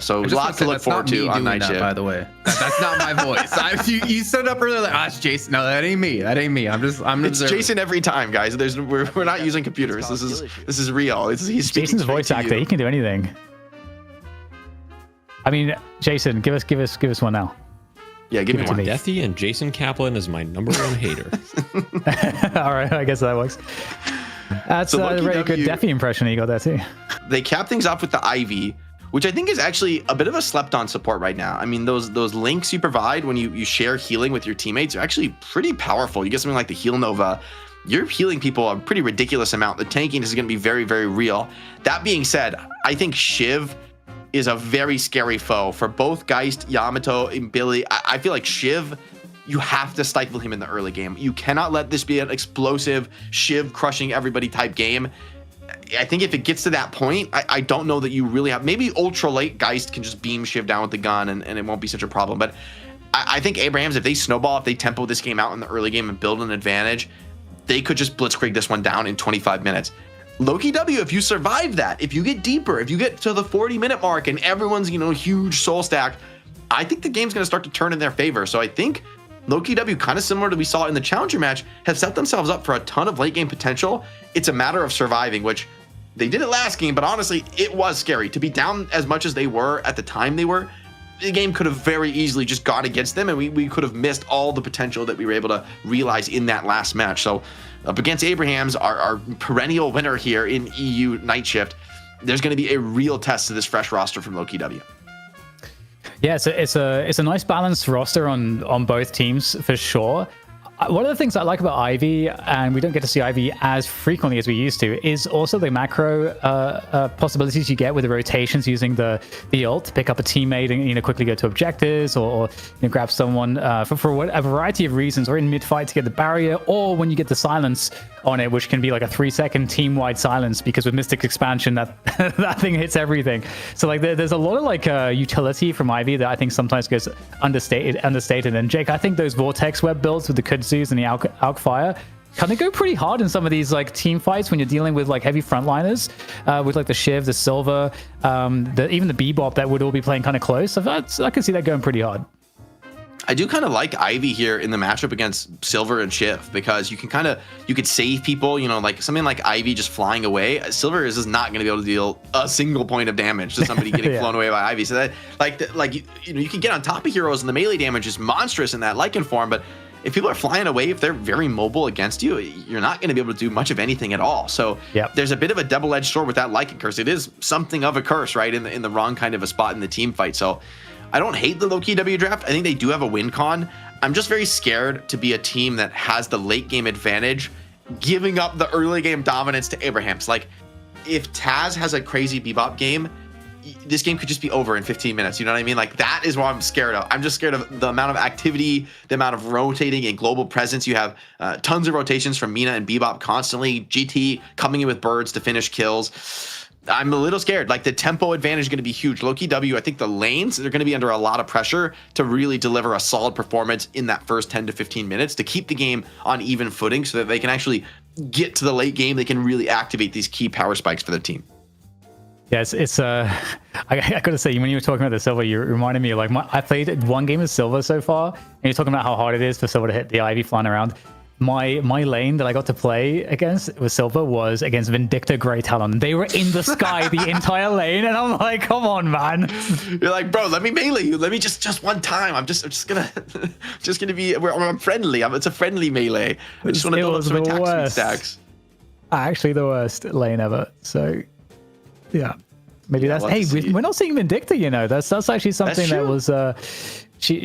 So lots to look forward to on Night Shift. By the way, that's not my voice. You stood up earlier like, it's Jason. No, that ain't me. It's Jason every time, guys. We're not using computers. This is real. He's speaking. Jason's a voice actor. He can do anything. I mean, Jason, give us one now. Yeah, give me one. Deathy and Jason Kaplan is my #1 hater. All right, I guess that works. That's a really good Deathy impression you got there too. They cap things off with the Ivy, which I think is actually a bit of a slept-on support right now. I mean, those links you provide when you share healing with your teammates are actually pretty powerful. You get something like the Heal Nova, you're healing people a pretty ridiculous amount. The tanking is going to be very, very real. That being said, I think Shiv is a very scary foe for both Geist, Yamato, and Billy. I feel like Shiv, you have to stifle him in the early game. You cannot let this be an explosive Shiv crushing everybody type game. I think if it gets to that point, I don't know that you really have. Maybe ultra late Geist can just beam Shiv down with the gun and it won't be such a problem. But I think Abrahams, if they snowball, if they tempo this game out in the early game and build an advantage, they could just blitzkrieg this one down in 25 minutes. Lowkey W, if you survive that, if you get deeper, if you get to the 40-minute mark and everyone's, huge soul stack, I think the game's going to start to turn in their favor. So I think Lowkey W, kind of similar to we saw in the challenger match, have set themselves up for a ton of late game potential. It's a matter of surviving, which they did it last game, but honestly, it was scary. To be down as much as they were at the time they were, the game could have very easily just gone against them, and we could have missed all the potential that we were able to realize in that last match. So up against Abrahams, our perennial winner here in EU Night Shift, there's going to be a real test to this fresh roster from Lowkey W. Yeah, it's a nice balanced roster on both teams for sure. One of the things I like about Ivy, and we don't get to see Ivy as frequently as we used to, is also the macro possibilities you get with the rotations using the ult to pick up a teammate and quickly go to objectives or grab someone for a variety of reasons, or in mid-fight to get the barrier, or when you get the silence on it, which can be like a 3-second team-wide silence, because with Mystic Expansion that thing hits everything. So like there's a lot of utility from Ivy that I think sometimes goes understated. And Jake, I think those Vortex web builds with the Kudzus and the Alk Fire kind of go pretty hard in some of these team fights when you're dealing with heavy frontliners with the Shiv, the Silver, even the Bebop that would all be playing kind of close. So I can see that going pretty hard. I do kind of like Ivy here in the matchup against Silver and Shiv, because you could save people, like something like Ivy just flying away. Silver is just not going to be able to deal a single point of damage to somebody getting flown away by Ivy. So that you can get on top of heroes, and the melee damage is monstrous in that Lycan form, but if people are flying away, if they're very mobile against you, you're not going to be able to do much of anything at all. So there's a bit of a double-edged sword with that Lycan curse. It is something of a curse, right, in the wrong kind of a spot in the team fight. So I don't hate the Lowkey W draft. I think they do have a win con. I'm just very scared to be a team that has the late game advantage, giving up the early game dominance to Abrahams. Like, if Taz has a crazy Bebop game, this game could just be over in 15 minutes. You know what I mean? Like, that is what I'm scared of. I'm just scared of the amount of activity, the amount of rotating and global presence. You have tons of rotations from Mina and Bebop constantly. GT coming in with birds to finish kills. I'm a little scared. Like, the tempo advantage is going to be huge. Lowkey W, I think the lanes, they're going to be under a lot of pressure to really deliver a solid performance in that first 10 to 15 minutes to keep the game on even footing so that they can actually get to the late game. They can really activate these key power spikes for their team. Yes, I gotta say, when you were talking about the Silver, you reminded me of I played one game of Silver so far, and you're talking about how hard it is for Silver to hit the Ivy flying around. my lane that I got to play against with Silver was against Vindicta Grey Talon. They were in the sky the entire lane, and I'm like, come on, man. You're like, bro, let me melee you. Let me just one time. I'm just gonna be. I'm friendly. It's a friendly melee. I just want to build up some attack speed stacks. Actually, the worst lane ever. So, yeah, maybe that's. Hey, we're not seeing Vindicta. You know, that's actually something that was. She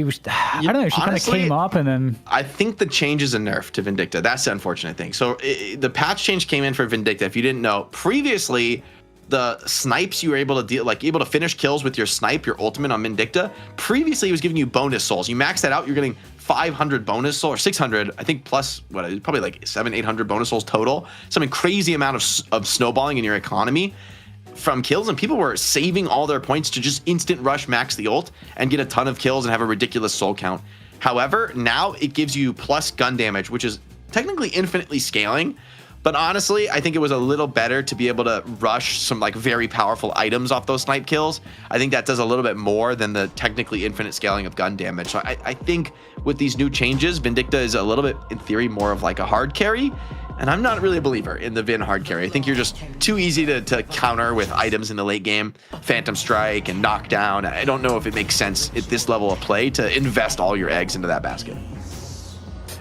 was. I don't know. She kind of came up and then. I think the change is a nerf to Vindicta. That's the unfortunate thing. So the patch change came in for Vindicta. If you didn't know, previously the snipes you were able to deal, like able to finish kills with your snipe, your ultimate on Vindicta. Previously, it was giving you bonus souls. You max that out, you're getting 500 bonus souls, or 600, I think, plus what? Probably like 700-800 bonus souls total. Some crazy amount of snowballing in your economy from kills, and people were saving all their points to just instant rush max the ult and get a ton of kills and have a ridiculous soul count. However, now it gives you plus gun damage, which is technically infinitely scaling, but honestly, I think it was a little better to be able to rush some like very powerful items off those snipe kills. I think that does a little bit more than the technically infinite scaling of gun damage. So I think with these new changes, Vindicta is a little bit, in theory, more of like a hard carry. And I'm not really a believer in the Vin hard carry. I think you're just too easy to counter with items in the late game, Phantom Strike and Knockdown. I don't know if it makes sense at this level of play to invest all your eggs into that basket.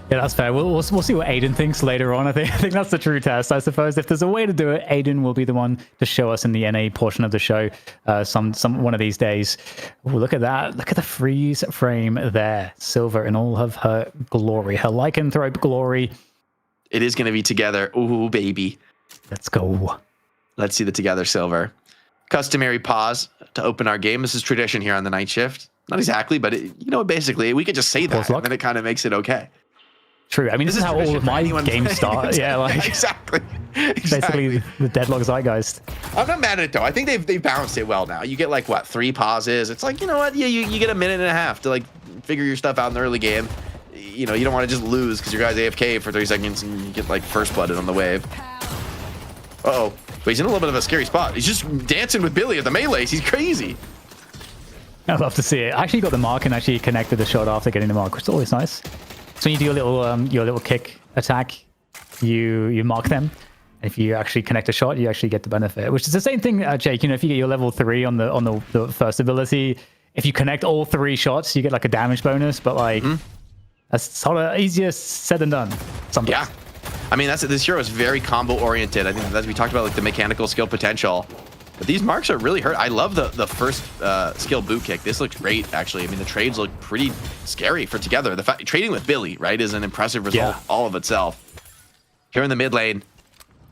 Yeah, that's fair. We'll see what Aiden thinks later on. I think that's the true test, I suppose. If there's a way to do it, Aiden will be the one to show us in the NA portion of the show some one of these days. Ooh, look at that. Look at the freeze frame there. Silver in all of her glory, her lycanthrope glory. It is going to be together. Ooh, baby. Let's go. Let's see the together Silver. Customary pause to open our game. This is tradition here on the night shift. Not exactly, but basically we could just say that, and then it kind of makes it okay. True. I mean, this is how all of my games start. Yeah, like exactly. Basically the Deadlock Zeitgeist. I'm not mad at it though. I think they've balanced it well now. You get like what, 3 pauses. It's like, you know what? Yeah, you get a minute and a half to like figure your stuff out in the early game. You know, you don't want to just lose because your guy's AFK for 30 seconds and you get like first blooded on the wave. Uh-oh. But he's in a little bit of a scary spot. He's just dancing with Billy at the melees. He's crazy. I'd love to see it. I actually got the mark and actually connected the shot after getting the mark, which is always nice. So when you do your little kick attack, you mark them. If you actually connect a shot, you actually get the benefit, which is the same thing, Jake. You know, if you get your level 3 on the first ability, if you connect all 3 shots, you get like a damage bonus. But like, that's sort of easier said than done. Sometimes. Yeah, I mean this hero is very combo oriented. I think as we talked about, like the mechanical skill potential. But these marks are really hurt. I love the first skill boot kick. This looks great, actually. I mean, the trades look pretty scary for together. The fact trading with Billy, right, is an impressive result all of itself. Here in the mid lane,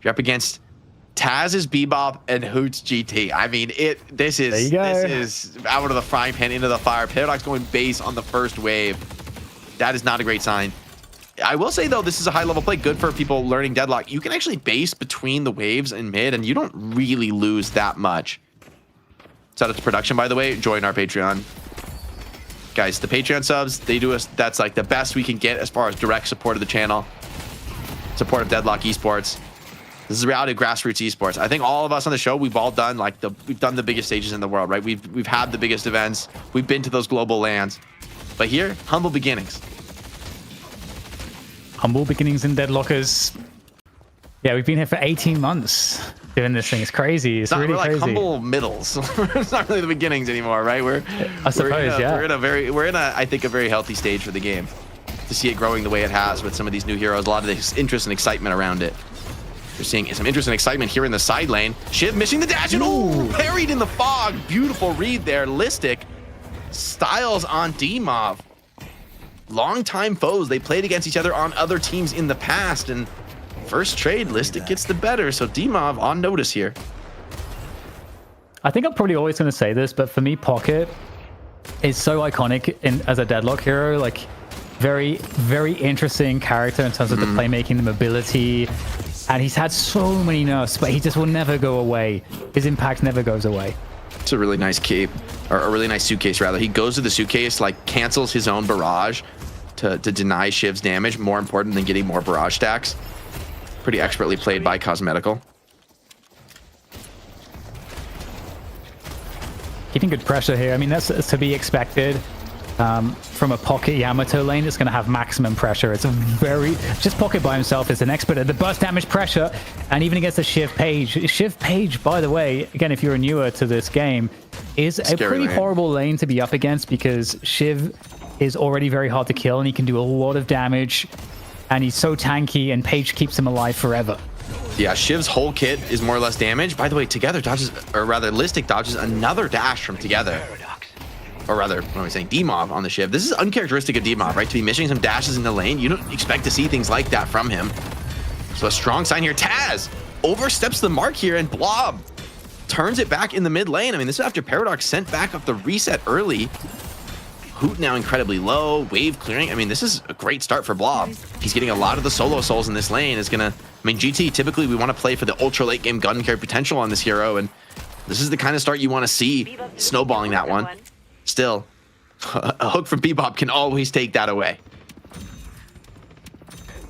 you're up against Taz's Bebop and Hoots GT. I mean, this is out of the frying pan into the fire. Paradox going base on the first wave. That is not a great sign. I will say, though, this is a high-level play. Good for people learning Deadlock. You can actually base between the waves in mid, and you don't really lose that much. Shout out to production, by the way. Join our Patreon. Guys, the Patreon subs, they do us. That's like the best we can get as far as direct support of the channel. Support of Deadlock Esports. This is the reality of grassroots esports. I think all of us on the show, we've all done we've done the biggest stages in the world, right? We've had the biggest events. We've been to those global lands. But here, humble beginnings. Humble beginnings in Deadlockers. Yeah, we've been here for 18 months doing this thing. It's crazy. It's really crazy. We're like humble middles. It's not really the beginnings anymore, right? I suppose, yeah. We're in a I think a very healthy stage for the game. To see it growing the way it has with some of these new heroes, a lot of this interest and excitement around it. We're seeing some interest and excitement here in the side lane. Shiv missing the dash and parried in the fog. Beautiful read there. Listic. Styles on D-Mov. Longtime foes. They played against each other on other teams in the past, and first trade, Listic gets the better. So D-Mov on notice here. I think I'm probably always going to say this, but for me, Pocket is so iconic as a Deadlock hero. Like, very, very interesting character in terms of the playmaking, the mobility, and he's had so many nerfs, but he just will never go away. His impact never goes away. It's a really nice cape, or a really nice suitcase rather. He goes to the suitcase, like cancels his own barrage to deny Shiv's damage. More important than getting more barrage stacks. Pretty expertly played by Cosmetical. Keeping good pressure here. I mean, that's to be expected. from a Pocket Yamato lane that's going to have maximum pressure. It's a very... Just Pocket by himself is an expert at the burst damage pressure, and even against the Shiv Page. Shiv Page, by the way, again, if you're newer to this game, is a pretty horrible lane to be up against because Shiv is already very hard to kill, and he can do a lot of damage, and he's so tanky, and Page keeps him alive forever. Yeah, Shiv's whole kit is more or less damaged. By the way, Together dodges, or rather, Listic dodges another dash from Together. Or rather, what am I saying? D-Mob on the Shiv. This is uncharacteristic of D-Mob, right? To be missing some dashes in the lane. You don't expect to see things like that from him. So a strong sign here. Taz oversteps the mark here, and Blob turns it back in the mid lane. I mean, this is after Paradox sent back up the reset early. Hoot now incredibly low. Wave clearing. I mean, this is a great start for Blob. He's getting a lot of the solo souls in this lane. Is gonna... I mean, GT, typically we want to play for the ultra late game gun carry potential on this hero, and this is the kind of start you want to see snowballing that one. Still, a hook from Bebop can always take that away.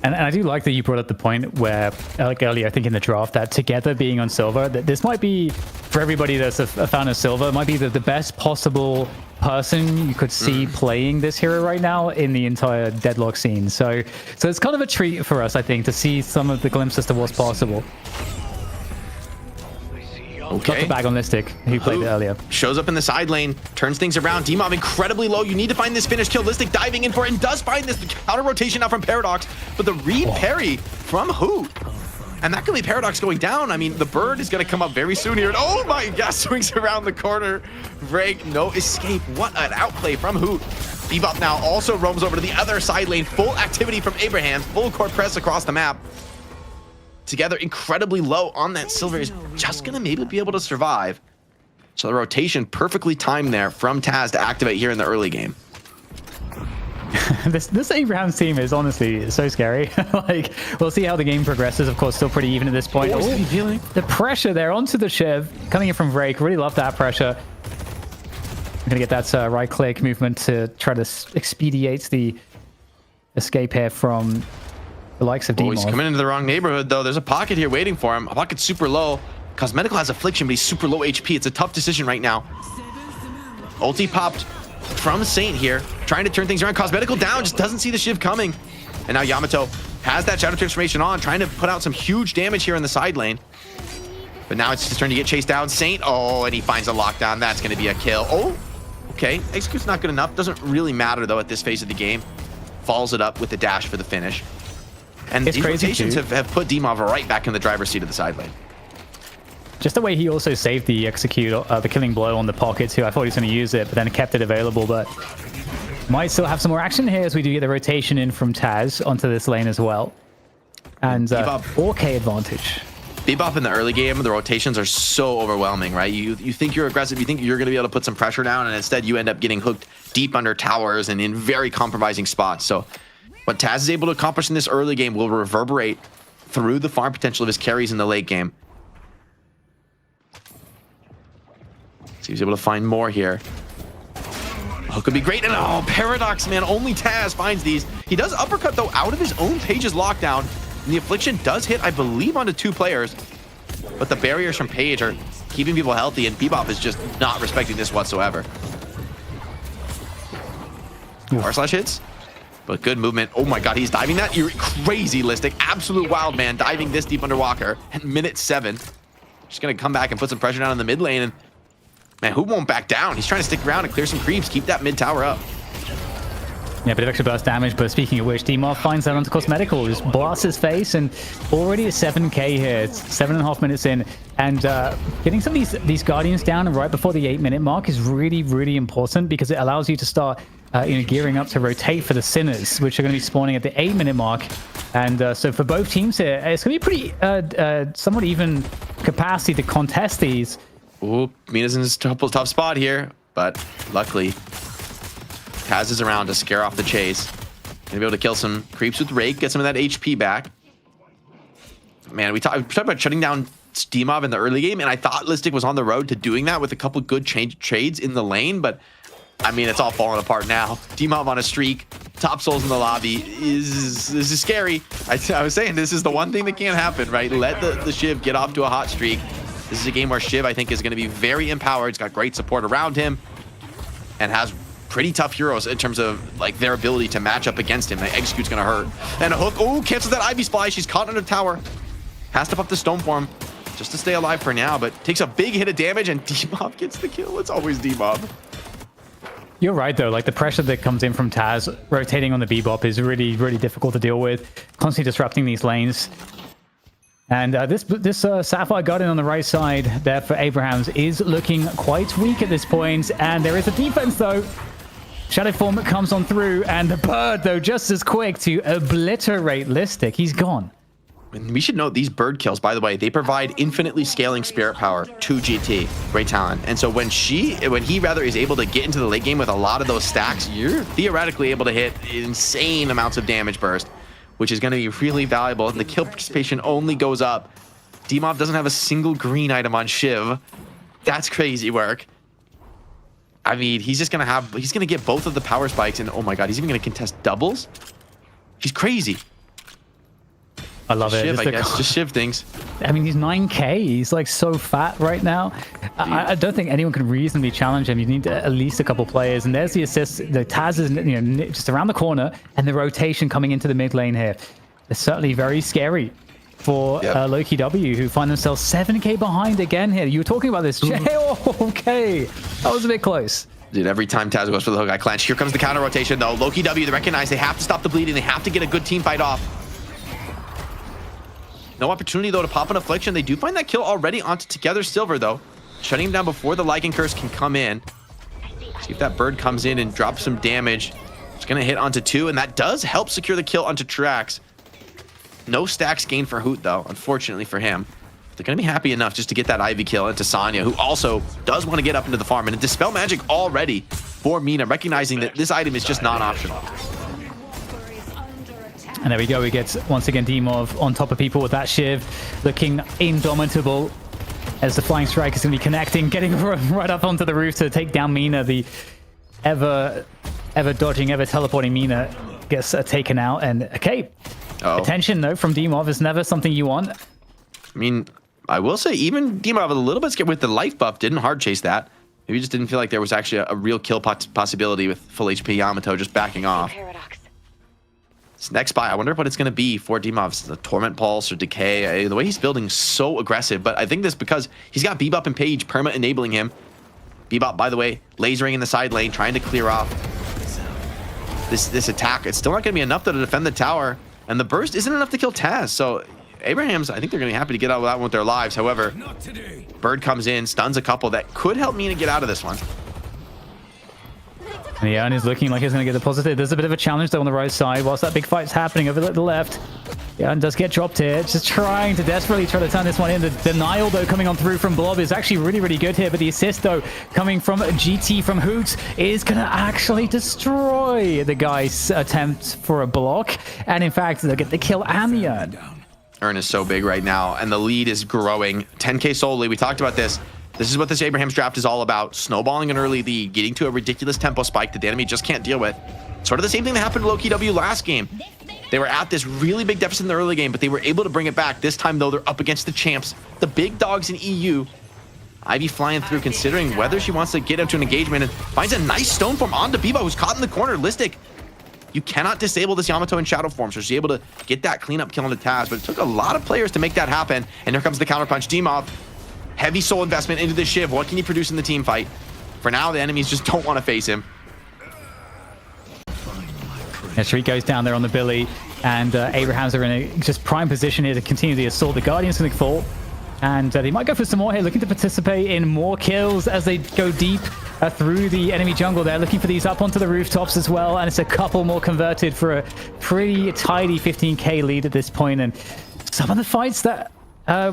And I do like that you brought up the point where, like earlier, I think in the draft, that Together being on Silver, that this might be, for everybody that's a fan of Silver, might be the best possible person you could see playing this hero right now in the entire Deadlock scene. So it's kind of a treat for us, I think, to see some of the glimpses to what's possible. Okay. Got the bag on Listic, who played it earlier. Shows up in the side lane, turns things around. D-Mob incredibly low. You need to find this finish kill. Listic diving in for it and does find this. The counter rotation now from Paradox, but the read parry from Hoot. And that could be Paradox going down. I mean, the bird is going to come up very soon here. And oh my gosh, swings around the corner. Break, no escape. What an outplay from Hoot. Bebop now also roams over to the other side lane. Full activity from Abraham. Full court press across the map. Together incredibly low on that Silver is just gonna maybe be able to survive. So the rotation perfectly timed there from Taz to activate here in the early game. this Abraham's team is honestly so scary. Like, we'll see how the game progresses. Of course, still pretty even at this point. The pressure there onto the Shiv coming in from Vrake. Really love that pressure. I'm gonna get that right click movement to try to expedite the escape here from the likes of D-Mob. He's coming into the wrong neighborhood, though. There's a pocket here waiting for him. A pocket's super low. Cosmetical has Affliction, but he's super low HP. It's a tough decision right now. Ulti popped from Saint here, trying to turn things around. Cosmetical down, just doesn't see the Shiv coming. And now Yamato has that Shadow Transformation on, trying to put out some huge damage here in the side lane. But now it's his turn to get chased down. Saint, oh, and he finds a lockdown. That's going to be a kill. Oh, okay. Execute's not good enough. Doesn't really matter, though, at this phase of the game. Follows it up with the dash for the finish. And these rotations have put D-Mob right back in the driver's seat of the side lane. Just the way he also saved the execute, the killing blow on the pocket too. I thought he was going to use it, but then kept it available. But might still have some more action here as we do get the rotation in from Taz onto this lane as well. And 4K advantage. Bebop in the early game, the rotations are so overwhelming, right? You think you're aggressive, you think you're going to be able to put some pressure down, and instead you end up getting hooked deep under towers and in very compromising spots. So what Taz is able to accomplish in this early game will reverberate through the farm potential of his carries in the late game. So he's able to find more here. Oh, could be great. And oh, Paradox, man, only Taz finds these. He does uppercut, though, out of his own Page's lockdown. And the Affliction does hit, I believe, onto 2 players. But the barriers from Page are keeping people healthy, and Bebop is just not respecting this whatsoever. R/slash hits. But good movement. Oh my god, he's diving that. You're crazy, Listic. Absolute wild man diving this deep under Walker at minute 7. Just gonna come back and put some pressure down in the mid lane. And man, who won't back down? He's trying to stick around and clear some creeps, keep that mid tower up. Yeah, a bit of extra burst damage, but speaking of which, D-Mob finds that onto Cosmetical, just blasts his face, and already a 7k here. It's 7.5 minutes in, and getting some of these Guardians down right before the 8-minute mark is really, really important because it allows you to start gearing up to rotate for the Sinners, which are going to be spawning at the 8-minute mark. And so for both teams here, it's going to be pretty somewhat even capacity to contest these. Ooh, Mina's in his tough spot here, but luckily Taz is around to scare off the chase. Gonna be able to kill some creeps with Rake, get some of that HP back. Man, we talked about shutting down D-Mob in the early game, and I thought Listic was on the road to doing that with a couple good trades in the lane, but I mean, it's all falling apart now. D-Mob on a streak, top souls in the lobby. This is scary. I was saying, this is the one thing that can't happen, right? Let the Shiv get off to a hot streak. This is a game where Shiv, I think, is going to be very empowered. He's got great support around him and has pretty tough heroes in terms of like their ability to match up against him. The Execute's gonna hurt. And a hook, oh, cancels that Ivy Splash. She's caught under tower. Has to pop the Stone Form just to stay alive for now, but takes a big hit of damage, and D-Mob gets the kill. It's always D-Mob. You're right, though. Like, the pressure that comes in from Taz rotating on the Bebop is really, really difficult to deal with. Constantly disrupting these lanes. And this Sapphire Guardian on the right side there for Abrahams is looking quite weak at this point. And there is a defense, though. Shadow Form comes on through, and the bird, though, just as quick to obliterate Listic. He's gone. And we should note these bird kills, by the way, they provide infinitely scaling spirit power to GT. Great talent. And so when he rather is able to get into the late game with a lot of those stacks, you're theoretically able to hit insane amounts of damage burst, which is going to be really valuable. And the kill participation only goes up. D-Mob doesn't have a single green item on Shiv. That's crazy work. I mean, he's going to get both of the power spikes, and oh my god, he's even going to contest doubles? He's crazy. I love it. Shiv, I guess. Just Shiv things. I mean, he's 9k. He's like so fat right now. I don't think anyone can reasonably challenge him. You need at least a couple players. And there's the assist. The Taz is just around the corner, and the rotation coming into the mid lane here. It's certainly very scary for Lowkey W, who find themselves 7k behind again here. You were talking about this, Jay. Oh, okay. That was a bit close. Dude, every time Taz goes for the hook, I clench. Here comes the counter rotation, though. Lowkey W, they recognize they have to stop the bleeding. They have to get a good team fight off. No opportunity, though, to pop an Affliction. They do find that kill already onto Together Silver, though. Shutting him down before the Lycan Curse can come in. See if that bird comes in and drops some damage. It's going to hit onto 2, and that does help secure the kill onto Trax. No stacks gained for Hoot, though, unfortunately for him. They're going to be happy enough just to get that Ivy kill into Sonya, who also does want to get up into the farm. And a Dispel Magic already for Mina, recognizing that this item is just non-optional. And there we go. We get, once again, D-Mob on top of people with that Shiv, looking indomitable as the Flying Strike is going to be connecting, getting right up onto the roof to take down Mina. The ever dodging, ever teleporting Mina gets taken out. And, okay, attention, though, from D-Mob is never something you want. I mean, I will say, even D-Mob a little bit scared with the life buff, didn't hard chase that. Maybe just didn't feel like there was actually a real kill possibility with full HP Yamato just backing off. This next buy, I wonder what it's going to be for D-Mob. The Torment Pulse or Decay. The way he's building so aggressive, but I think this because he's got Bebop and Page perma enabling him. Bebop, by the way, lasering in the side lane, trying to clear off this attack. It's still not going to be enough to defend the tower, and the burst isn't enough to kill Taz. So Abrahams, I think they're going to be happy to get out of that one with their lives. However, Bird comes in, stuns a couple that could help Mina get out of this one. And Jan is looking like he's going to get deposited. There's a bit of a challenge, though, on the right side. Whilst that big fight's happening over the left, Jan does get dropped here. Just trying to desperately try to turn this one in. The denial, though, coming on through from Blob is actually really, really good here. But the assist, though, coming from GT from Hoots is going to actually destroy the guy's attempt for a block. And, in fact, they'll get the kill and the earn. Earn is so big right now, and the lead is growing. 10k solely. We talked about this. This is what this Abrahams draft is all about. Snowballing an early lead, getting to a ridiculous tempo spike that the enemy just can't deal with. Sort of the same thing that happened to Lowkey W last game. They were at this really big deficit in the early game, but they were able to bring it back. This time, though, they're up against the champs, the big dogs in EU. Ivy flying through, considering whether she wants to get into an engagement, and finds a nice stone form onto Biba, who's caught in the corner. Listic, you cannot disable this Yamato in shadow form, so she's able to get that cleanup kill on the Taz, but it took a lot of players to make that happen. And here comes the counterpunch. D-Mob, heavy soul investment into the Shiv. What can he produce in the team fight? For now, the enemies just don't want to face him. Yeah, Shriek goes down there on the Billy, and Abrahams are in a just prime position here to continue the assault. The Guardian's going to fall, and they might go for some more here, looking to participate in more kills as they go deep through the enemy jungle there, looking for these up onto the rooftops as well. And it's a couple more converted for a pretty tidy 15k lead at this point. And some of the fights that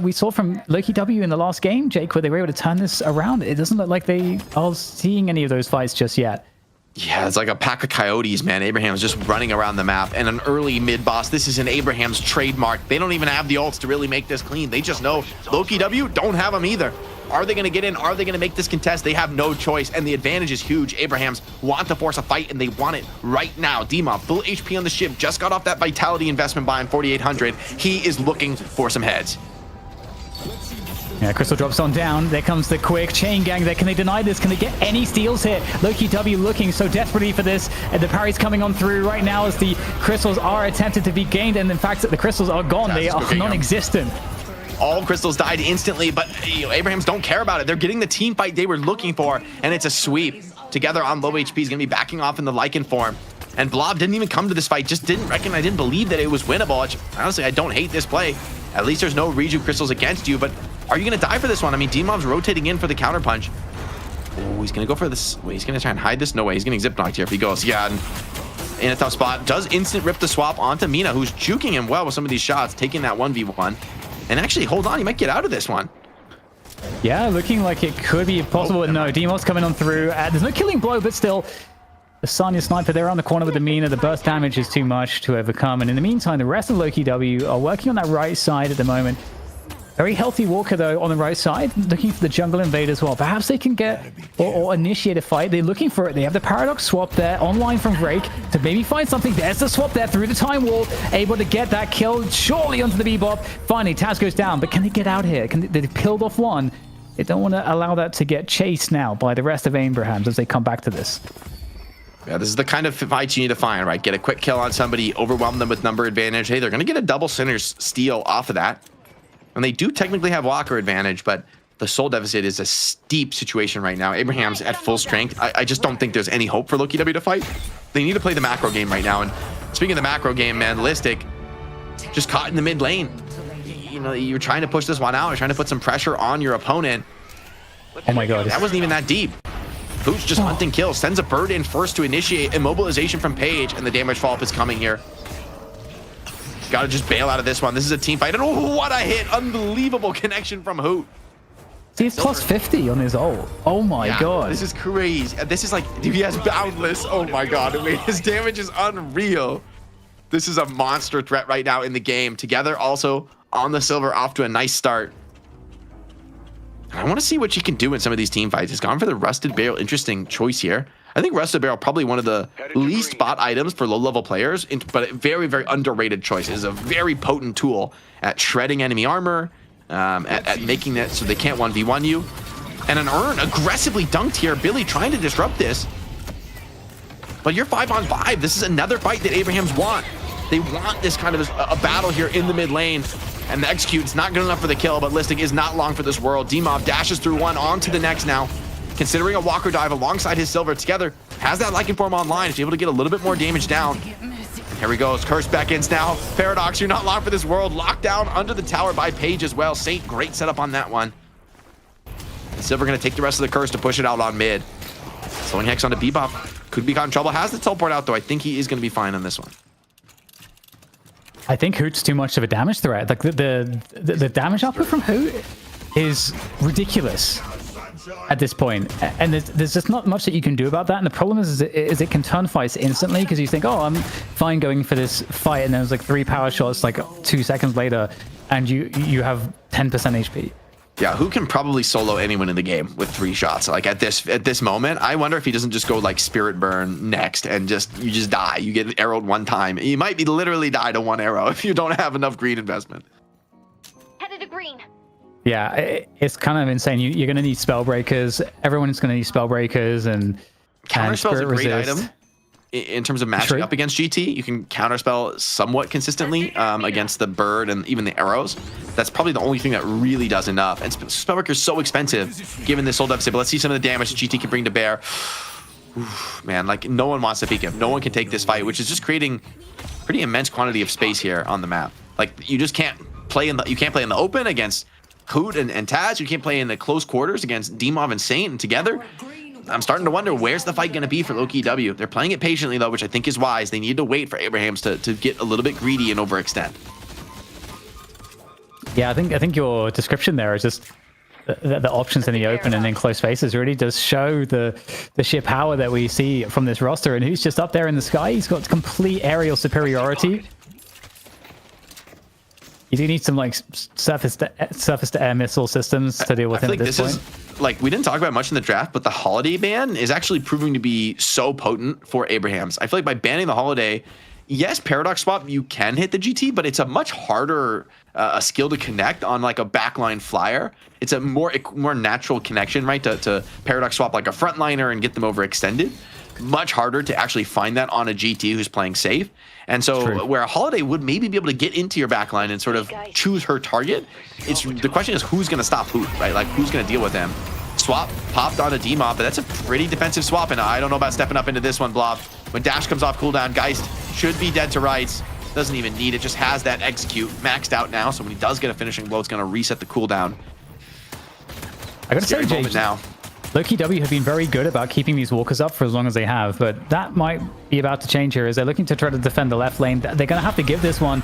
we saw from Lowkey W in the last game, Jake, where they were able to turn this around, it doesn't look like they are seeing any of those fights just yet. Yeah, it's like a pack of coyotes, man. Abraham's just running around the map, and an early mid-boss. This is an Abraham's trademark. They don't even have the ults to really make this clean. They just know Lowkey W don't have them either. Are they going to get in? Are they going to make this contest? They have no choice, and the advantage is huge. Abrahams want to force a fight, and they want it right now. D-Mob, full HP on the ship, just got off that Vitality investment buy on 4,800. He is looking for some heads. Yeah, Crystal drops on down. There comes the quick chain gang there. Can they deny this? Can they get any steals here? Lowkey W looking so desperately for this. And the parry's coming on through right now as the crystals are attempted to be gained. And in fact, the crystals are gone. They are non-existent. All crystals died instantly, but Abrahams don't care about it. They're getting the team fight they were looking for, and it's a sweep. Together on low HP is going to be backing off in the Lycan form. And Blob didn't even come to this fight, just didn't believe that it was winnable. Honestly, I don't hate this play. At least there's no Reju crystals against you, but are you going to die for this one? I mean, Demov's rotating in for the counter punch. Oh, he's going to go for this. Wait, he's going to try and hide this? No way, he's getting zip knocked here if he goes. Yeah, and in a tough spot. Does instant rip the swap onto Mina, who's juking him well with some of these shots, taking that 1v1. And actually, hold on, he might get out of this one. Yeah, looking like it could be possible, but no, Demov's coming on through. There's no killing blow, but still, the Sanya sniper there on the corner with the Mina. The burst damage is too much to overcome. And in the meantime, the rest of Lowkey W are working on that right side at the moment. Very healthy Walker, though, on the right side, looking for the jungle invade as well. Perhaps they can get or initiate a fight. They're looking for it. They have the Paradox swap there online from Rake to maybe find something. There's the swap there through the time wall, able to get that kill surely onto the Bebop. Finally, Taz goes down, but can they get out here? They've killed off one. They don't want to allow that to get chased now by the rest of Abrahams as they come back to this. Yeah, this is the kind of fight you need to find, right? Get a quick kill on somebody, overwhelm them with number advantage. Hey, they're going to get a double Sinner's steal off of that. And they do technically have Walker advantage, but the soul deficit is a steep situation right now. Abraham's at full strength. I just don't think there's any hope for Lowkey W to fight. They need to play the macro game right now. And speaking of the macro game, man, Listic just caught in the mid lane. You know, you're trying to push this one out. You're trying to put some pressure on your opponent. Oh my God. That wasn't even that deep. Boots just hunting kills. Sends a bird in first to initiate immobilization from Page, and the damage fall-up is coming here. Got to just bail out of this one. This is a team fight. And oh, what a hit. Unbelievable connection from Hoot. See, he's plus 50 on his ult. Oh my God. This is crazy. This is like, dude, he has boundless. Oh my God. I mean, his damage is unreal. This is a monster threat right now in the game. Together also on the silver, off to a nice start. I want to see what she can do in some of these team fights. He's gone for the Rusted Barrel. Interesting choice here. I think Rusted Barrel probably one of the least bought items for low-level players, but very, very underrated choice. It is a very potent tool at shredding enemy armor, at making that so they can't 1v1 you. And an Urn aggressively dunked here. Billy trying to disrupt this. But you're 5-on-5. This is another fight that Abrahams want. They want this kind of a battle here in the mid lane. And the execute's not good enough for the kill, but Listic is not long for this world. Demov dashes through one, on to the next now. Considering a Walker dive alongside his silver together, has that Lycan form online, is able to get a little bit more damage down. Here he goes, Curse beckons now. Paradox, you're not long for this world. Locked down under the tower by Page as well. Saint, great setup on that one. Silver gonna take the rest of the Curse to push it out on mid. Slowing Hex onto Bebop. Could be caught in trouble. Has the teleport out though. I think he is gonna be fine on this one. I think Hoot's too much of a damage threat. Like the damage output from Hoot is ridiculous at this point, and there's just not much that you can do about that. And the problem is it can turn fights instantly because you think, oh, I'm fine going for this fight, and then there's like 3 power shots like 2 seconds later, and you have 10% HP. Yeah, who can probably solo anyone in the game with 3 shots? Like at this moment, I wonder if he doesn't just go like Spirit Burn next and you just die. You get arrowed one time. You might be literally die to 1 arrow if you don't have enough green investment. Headed to green. Yeah, it's kind of insane. You're going to need spell breakers. Everyone is going to need spell breakers and counterspell is a great resist. item. In terms of matching up against GT, you can counterspell somewhat consistently against the bird and even the arrows. That's probably the only thing that really does enough. And Spellbreaker is so expensive given this soul deficit. But let's see some of the damage GT can bring to bear. Oof, man, like no one wants to peek him. No one can take this fight, which is just creating pretty immense quantity of space here on the map. Like you just can't play in the open against Hoot and Taz. You can't play in the close quarters against Demov and Saint and together. I'm starting to wonder where's the fight going to be for Lowkey W. They're playing it patiently though, which I think is wise. They need to wait for Abrahams to get a little bit greedy and overextend. Yeah, I think your description there is just the options in the open and in close spaces really does show the sheer power that we see from this roster. And who's just up there in the sky? He's got complete aerial superiority. You do need some like surface to air missile systems to deal with him at this point. Like we didn't talk about much in the draft, but the Holiday ban is actually proving to be so potent for Abrahams. I feel like by banning the Holiday, yes, Paradox Swap, you can hit the GT, but it's a much harder a skill to connect on like a backline flyer. It's a more natural connection, right? To Paradox Swap like a frontliner and get them overextended. Much harder to actually find that on a GT who's playing safe. And so where a Holiday would maybe be able to get into your backline and sort of choose her target, the question is who's going to stop who, right? Like who's going to deal with them? Swap popped on a D-Mob, but that's a pretty defensive swap, and I don't know about stepping up into this one, Blob. When Dash comes off cooldown, Geist should be dead to rights. Doesn't even need it, just has that execute maxed out now, so when he does get a finishing blow, it's going to reset the cooldown. I gotta say, Jay, now. Lowkey W have been very good about keeping these walkers up for as long as they have, but that might be about to change here as they're looking to try to defend the left lane. They're going to have to give this one.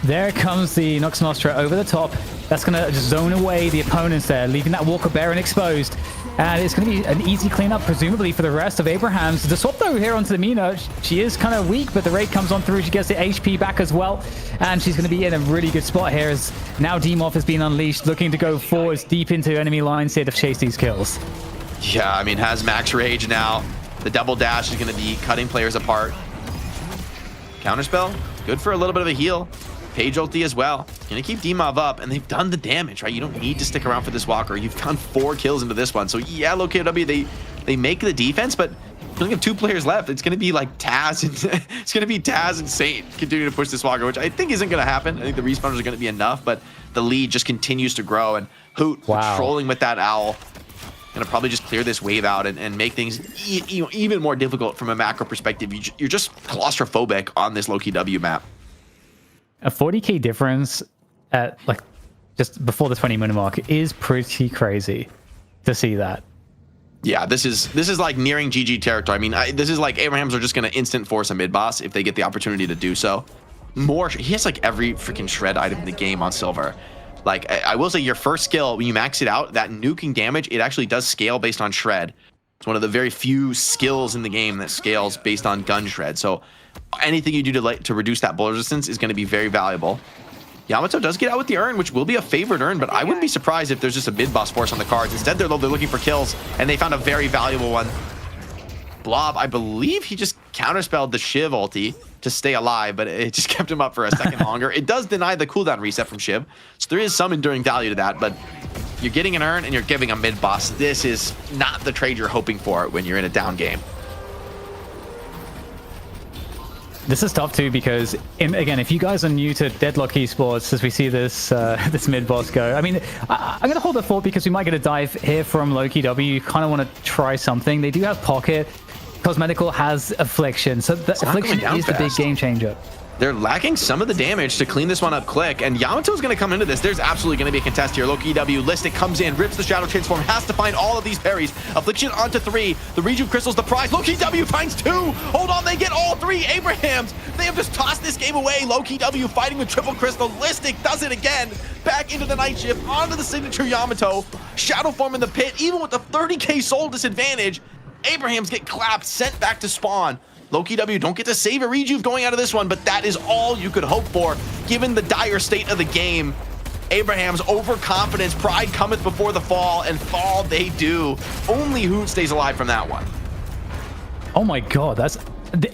There comes the Nox Nostra over the top. That's going to just zone away the opponents there, leaving that Walker barren exposed. And it's going to be an easy cleanup, presumably, for the rest of Abrahams. The swap, though, here onto the Mina, she is kind of weak, but the raid comes on through. She gets the HP back as well. And she's going to be in a really good spot here as now D-Mob has been unleashed, looking to go forwards deep into enemy lines here to chase these kills. Yeah, I mean, has max rage now. The double dash is going to be cutting players apart. Counterspell, good for a little bit of a heal. Page ulti as well. Gonna keep D-Mob up, and they've done the damage, right? You don't need to stick around for this walker. You've done 4 kills into this one. So yeah, Lowkey W, they make the defense, but we only have 2 players left. It's gonna be like Taz and it's gonna be Taz and Saint continuing to push this walker, which I think isn't gonna happen. I think the respawners are gonna be enough, but the lead just continues to grow, and Hoot patrolling with that owl. Gonna probably just clear this wave out and make things even more difficult from a macro perspective. You're just claustrophobic on this Lowkey W map. A 40k difference at like just before the 20-minute mark is pretty crazy to see that. Yeah, this is like nearing GG territory. I mean, this is like Abrahams are just going to instant force a mid boss if they get the opportunity to do so. He has like every freaking shred item in the game on silver. Like I will say, your first skill when you max it out, that nuking damage, it actually does scale based on shred. It's one of the very few skills in the game that scales based on gun shred. So anything you do to reduce that bullet resistance is going to be very valuable. Yamato does get out with the urn, which will be a favored urn, but I wouldn't be surprised if there's just a mid-boss force on the cards. Instead, they're looking for kills, and they found a very valuable one. Blob, I believe he just counterspelled the Shiv ulti to stay alive, but it just kept him up for a second longer. It does deny the cooldown reset from Shiv, so there is some enduring value to that, but you're getting an urn and you're giving a mid-boss. This is not the trade you're hoping for when you're in a down game. This is tough too because, again, if you guys are new to Deadlock Esports, as we see this this mid boss go, I mean, I'm going to hold the thought because we might get a dive here from Lowkey W. You kind of want to try something. They do have Pocket. Cosmetical has Affliction, so the Affliction is the big game changer. They're lacking some of the damage to clean this one up quick, and Yamato's going to come into this. There's absolutely going to be a contest here. Lowkey W, Listic comes in, rips the Shadow Transform, has to find all of these parries. Affliction onto 3. The Rejuve Crystal's the prize. Lowkey W finds 2. Hold on, they get all 3. Abrahams, they have just tossed this game away. Lowkey W fighting with Triple Crystal. Listic does it again. Back into the Night Shift, onto the signature Yamato. Shadow Form in the pit, even with the 30k soul disadvantage. Abrahams get clapped, sent back to spawn. Lowkey W don't get to save a Rejuve going out of this one, but that is all you could hope for, given the dire state of the game. Abraham's overconfidence, pride cometh before the fall, and fall they do. Only Hoot stays alive from that one. Oh my god,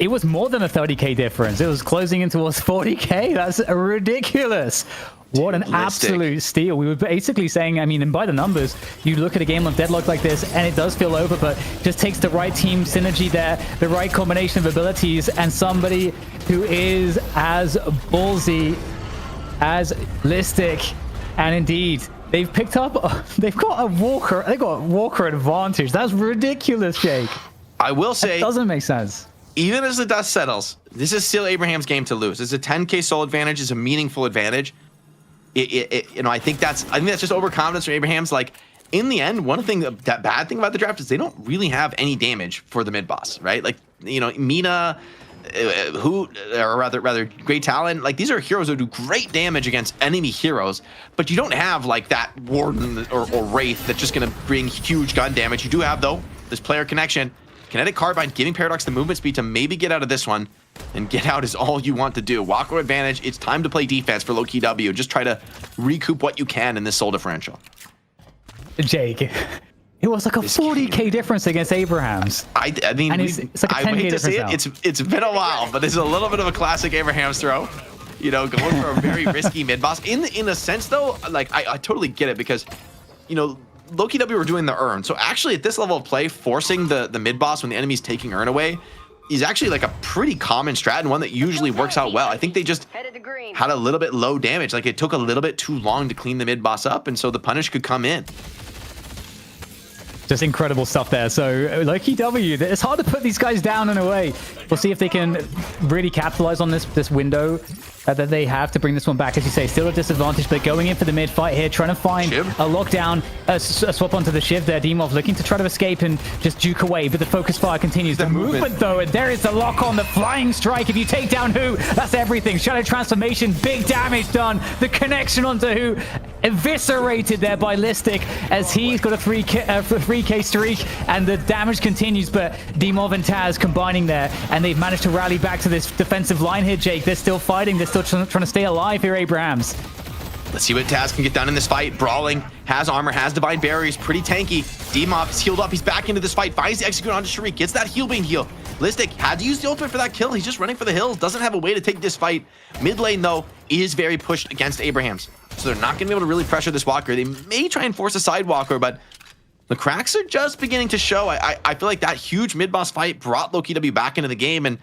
it was more than a 30k difference. It was closing in towards 40k. That's ridiculous. What an absolute steal. We were basically saying, I mean, and by the numbers, you look at a game of Deadlock like this, and it does feel over, but just takes the right team synergy there, the right combination of abilities, and somebody who is as ballsy as Listic. And indeed, they've picked up, they've got a Walker advantage. That's ridiculous, Jake. I will say, it doesn't make sense. Even as the dust settles, this is still Abraham's game to lose. It's a 10k soul advantage, is a meaningful advantage. I think that's just overconfidence from Abraham's. Like, in the end, one thing that bad thing about the draft is they don't really have any damage for the mid boss, right? Like, Mina, Hoot, or rather Great Talon, like, these are heroes who do great damage against enemy heroes, but you don't have like that Warden or Wraith that's just gonna bring huge gun damage. You do have, though, this player connection, Kinetic Carbine, giving Paradox the movement speed to maybe get out of this one. And get out is all you want to do. Walker advantage. It's time to play defense for Lowkey W. Just try to recoup what you can in this soul differential. Jake, It was like a 40k difference against Abrahams. I mean, and it's like a 10K I hate to say it. difference now. It's been a while, but this is a little bit of a classic Abrahams throw. You know, going for a very risky mid boss. In a sense, though, like I totally get it because, you know, Lowkey W were doing the urn. So actually, at this level of play, forcing the mid boss when the enemy's taking urn away is actually like a pretty common strat and one that usually works out well. I think they just had a little bit low damage. Like it took a little bit too long to clean the mid boss up, and so the punish could come in. Just incredible stuff there. So Lowkey W, it's hard to put these guys down in a way. We'll see if they can really capitalize on this window that they have to bring this one back. As you say, still a disadvantage, but going in for the mid fight here, trying to find a lockdown, a swap onto the Shiv there. Demov looking to try to escape and just juke away, but the focus fire continues. The movement though, and there is the lock on, the flying strike. If you take down Who, that's everything. Shadow transformation, big damage done. The connection onto Who, eviscerated there by Listic as he's got a 3k streak, and the damage continues, but Demov and Taz combining there, and they've managed to rally back to this defensive line here, Jake. They're still fighting. They're still trying to stay alive here, Abrahams. Let's see what Taz can get done in this fight. Brawling, has armor, has divine barriers, pretty tanky. Demov is healed up. He's back into this fight. Finds the execute onto Sharik. Gets that heal beam heal. Listic had to use the ultimate for that kill. He's just running for the hills. Doesn't have a way to take this fight. Mid lane, though, is very pushed against Abrahams. So they're not going to be able to really pressure this walker. They may try and force a side walker, but the cracks are just beginning to show. I feel like that huge mid-boss fight brought Lowkey W back into the game, and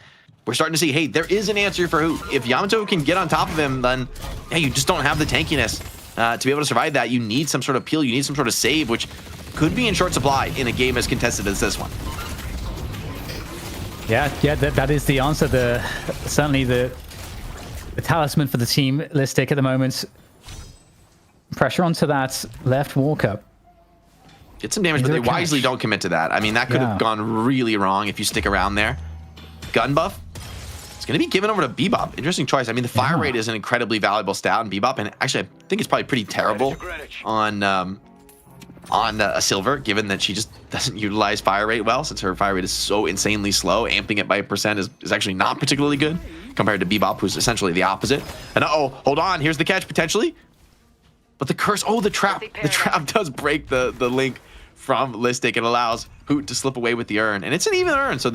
we're starting to see, hey, there is an answer for Who. If Yamato can get on top of him, then yeah, you just don't have the tankiness to be able to survive that. You need some sort of peel. You need some sort of save, which could be in short supply in a game as contested as this one. Yeah, that is the answer. Certainly the talisman for the team, Listic, at the moment. Pressure onto that left walker. Get some damage, but they wisely don't commit to that. I mean, that could have gone really wrong if you stick around there. Gun buff. It's going to be given over to Bebop. Interesting choice. I mean, the fire rate is an incredibly valuable stat on Bebop, and actually, I think it's probably pretty terrible on a Silver, given that she just doesn't utilize fire rate well, since her fire rate is so insanely slow. Amping it by a percent is actually not particularly good compared to Bebop, who's essentially the opposite. And hold on, here's the catch potentially. But the curse, the trap does break the link from Listic and allows Hoot to slip away with the urn. And it's an even urn, so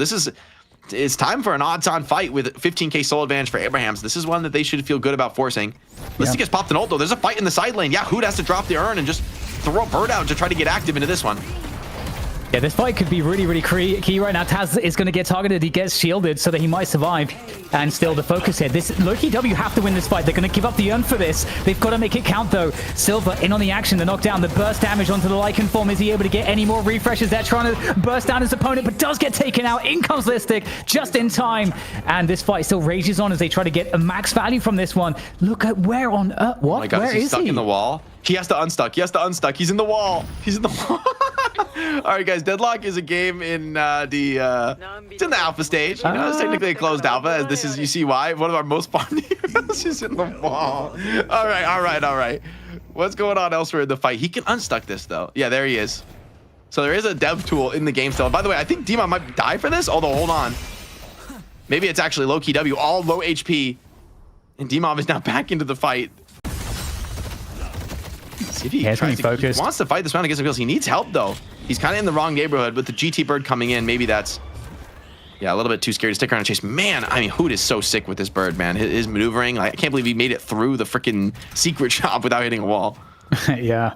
it's time for an odds-on fight with 15k soul advantage for Abrahams. This is one that they should feel good about forcing. Listic has popped an ult, though. There's a fight in the side lane. Yeah, Hoot has to drop the urn and just throw a bird out to try to get active into this one. Yeah, this fight could be really, really key right now. Taz is going to get targeted. He gets shielded so that he might survive. And still the focus here. Lowkey W have to win this fight. They're going to give up the urn for this. They've got to make it count, though. Silver in on the action. The knockdown, the burst damage onto the Lycan form. Is he able to get any more refreshes? They're trying to burst down his opponent, but does get taken out. In comes Listic just in time. And this fight still rages on as they try to get a max value from this one. Look at where on earth. What? Oh my God, where is he? Stuck in the wall. He has to unstuck. He's in the wall. All right, guys. Deadlock is a game in it's in the alpha stage. You know, it's technically a closed alpha. As this is, you see why one of our most fun heroes is in the wall. All right. What's going on elsewhere in the fight? He can unstuck this though. Yeah, there he is. So there is a dev tool in the game still. By the way, I think Demon might die for this. Although, hold on. Maybe it's actually Lowkey W, all low HP, and Demon is now back into the fight. See if he wants to fight this round against the kills. He needs help though. He's kind of in the wrong neighborhood with the GT bird coming in. Maybe that's a little bit too scary to stick around and chase. Man, I mean, Hoot is so sick with this bird, man. His maneuvering, I can't believe he made it through the freaking secret shop without hitting a wall. Yeah,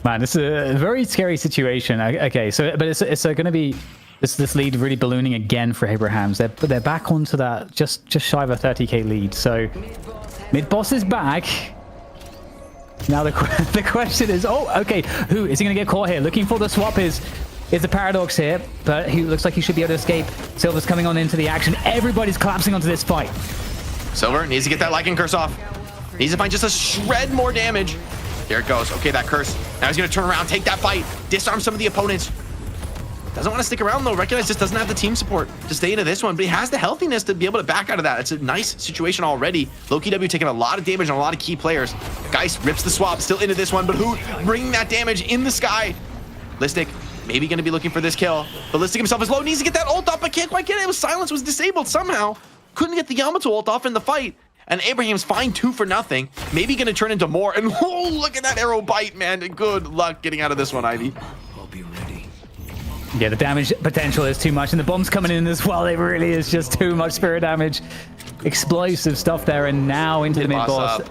man, this is a very scary situation. Okay, so but it's going to be this lead really ballooning again for Abrahams. They're back onto that just shy of a 30k lead. So mid boss is back. Now the question is, okay, Who is he going to get caught here? Looking for the swap is the paradox here, but he looks like he should be able to escape. Silver's coming on into the action. Everybody's collapsing onto this fight. Silver needs to get that Lycan curse off. Needs to find just a shred more damage. There it goes. Okay, that curse. Now he's going to turn around, take that fight, disarm some of the opponents. Doesn't want to stick around though. Recognize just doesn't have the team support to stay into this one, but he has the healthiness to be able to back out of that. It's a nice situation already. Lowkey W taking a lot of damage on a lot of key players. Geist rips the swap, still into this one, but Who bringing that damage in the sky. Listic maybe going to be looking for this kill, but Listic himself is low. Needs to get that ult off, but can't quite get it. Silence was disabled somehow. Couldn't get the Yamato ult off in the fight. And Abraham's fine 2 for nothing. Maybe going to turn into more. And look at that arrow bite, man. Good luck getting out of this one, Ivy. Yeah, the damage potential is too much, and the bombs coming in as well. It really is just too much spirit damage. Explosive stuff there, and now into the mid-boss.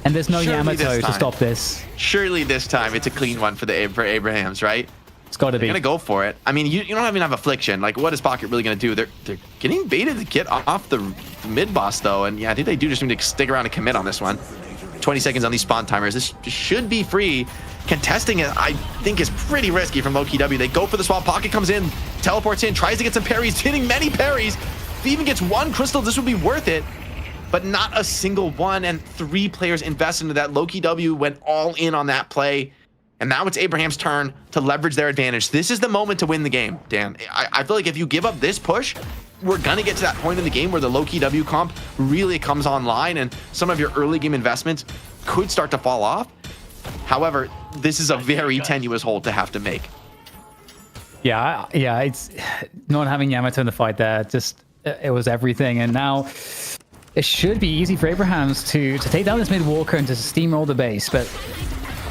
And there's no Yamato to stop this. Surely this time it's a clean one for Abrahams, right? It's got to be. They're going to go for it. I mean, you don't even have Affliction. Like, what is Pocket really going to do? They're getting baited to get off the mid-boss, though. And yeah, I think they do just need to stick around and commit on this one. 20 seconds on these spawn timers. This should be free. Contesting it, I think, is pretty risky from Lowkey W. They go for the swap. Pocket comes in, teleports in, tries to get some parries, hitting many parries. If he even gets one crystal, this would be worth it. But not a single one, and 3 players invest into that. Lowkey W went all in on that play. And now it's Abraham's turn to leverage their advantage. This is the moment to win the game, Dan. I feel like if you give up this push, we're going to get to that point in the game where the Lowkey W comp really comes online and some of your early game investments could start to fall off. However, this is a very tenuous hold to have to make. Yeah, it's not having Yamato in the fight there. Just, it was everything. And now it should be easy for Abrahams to take down this mid-walker and to steamroll the base. But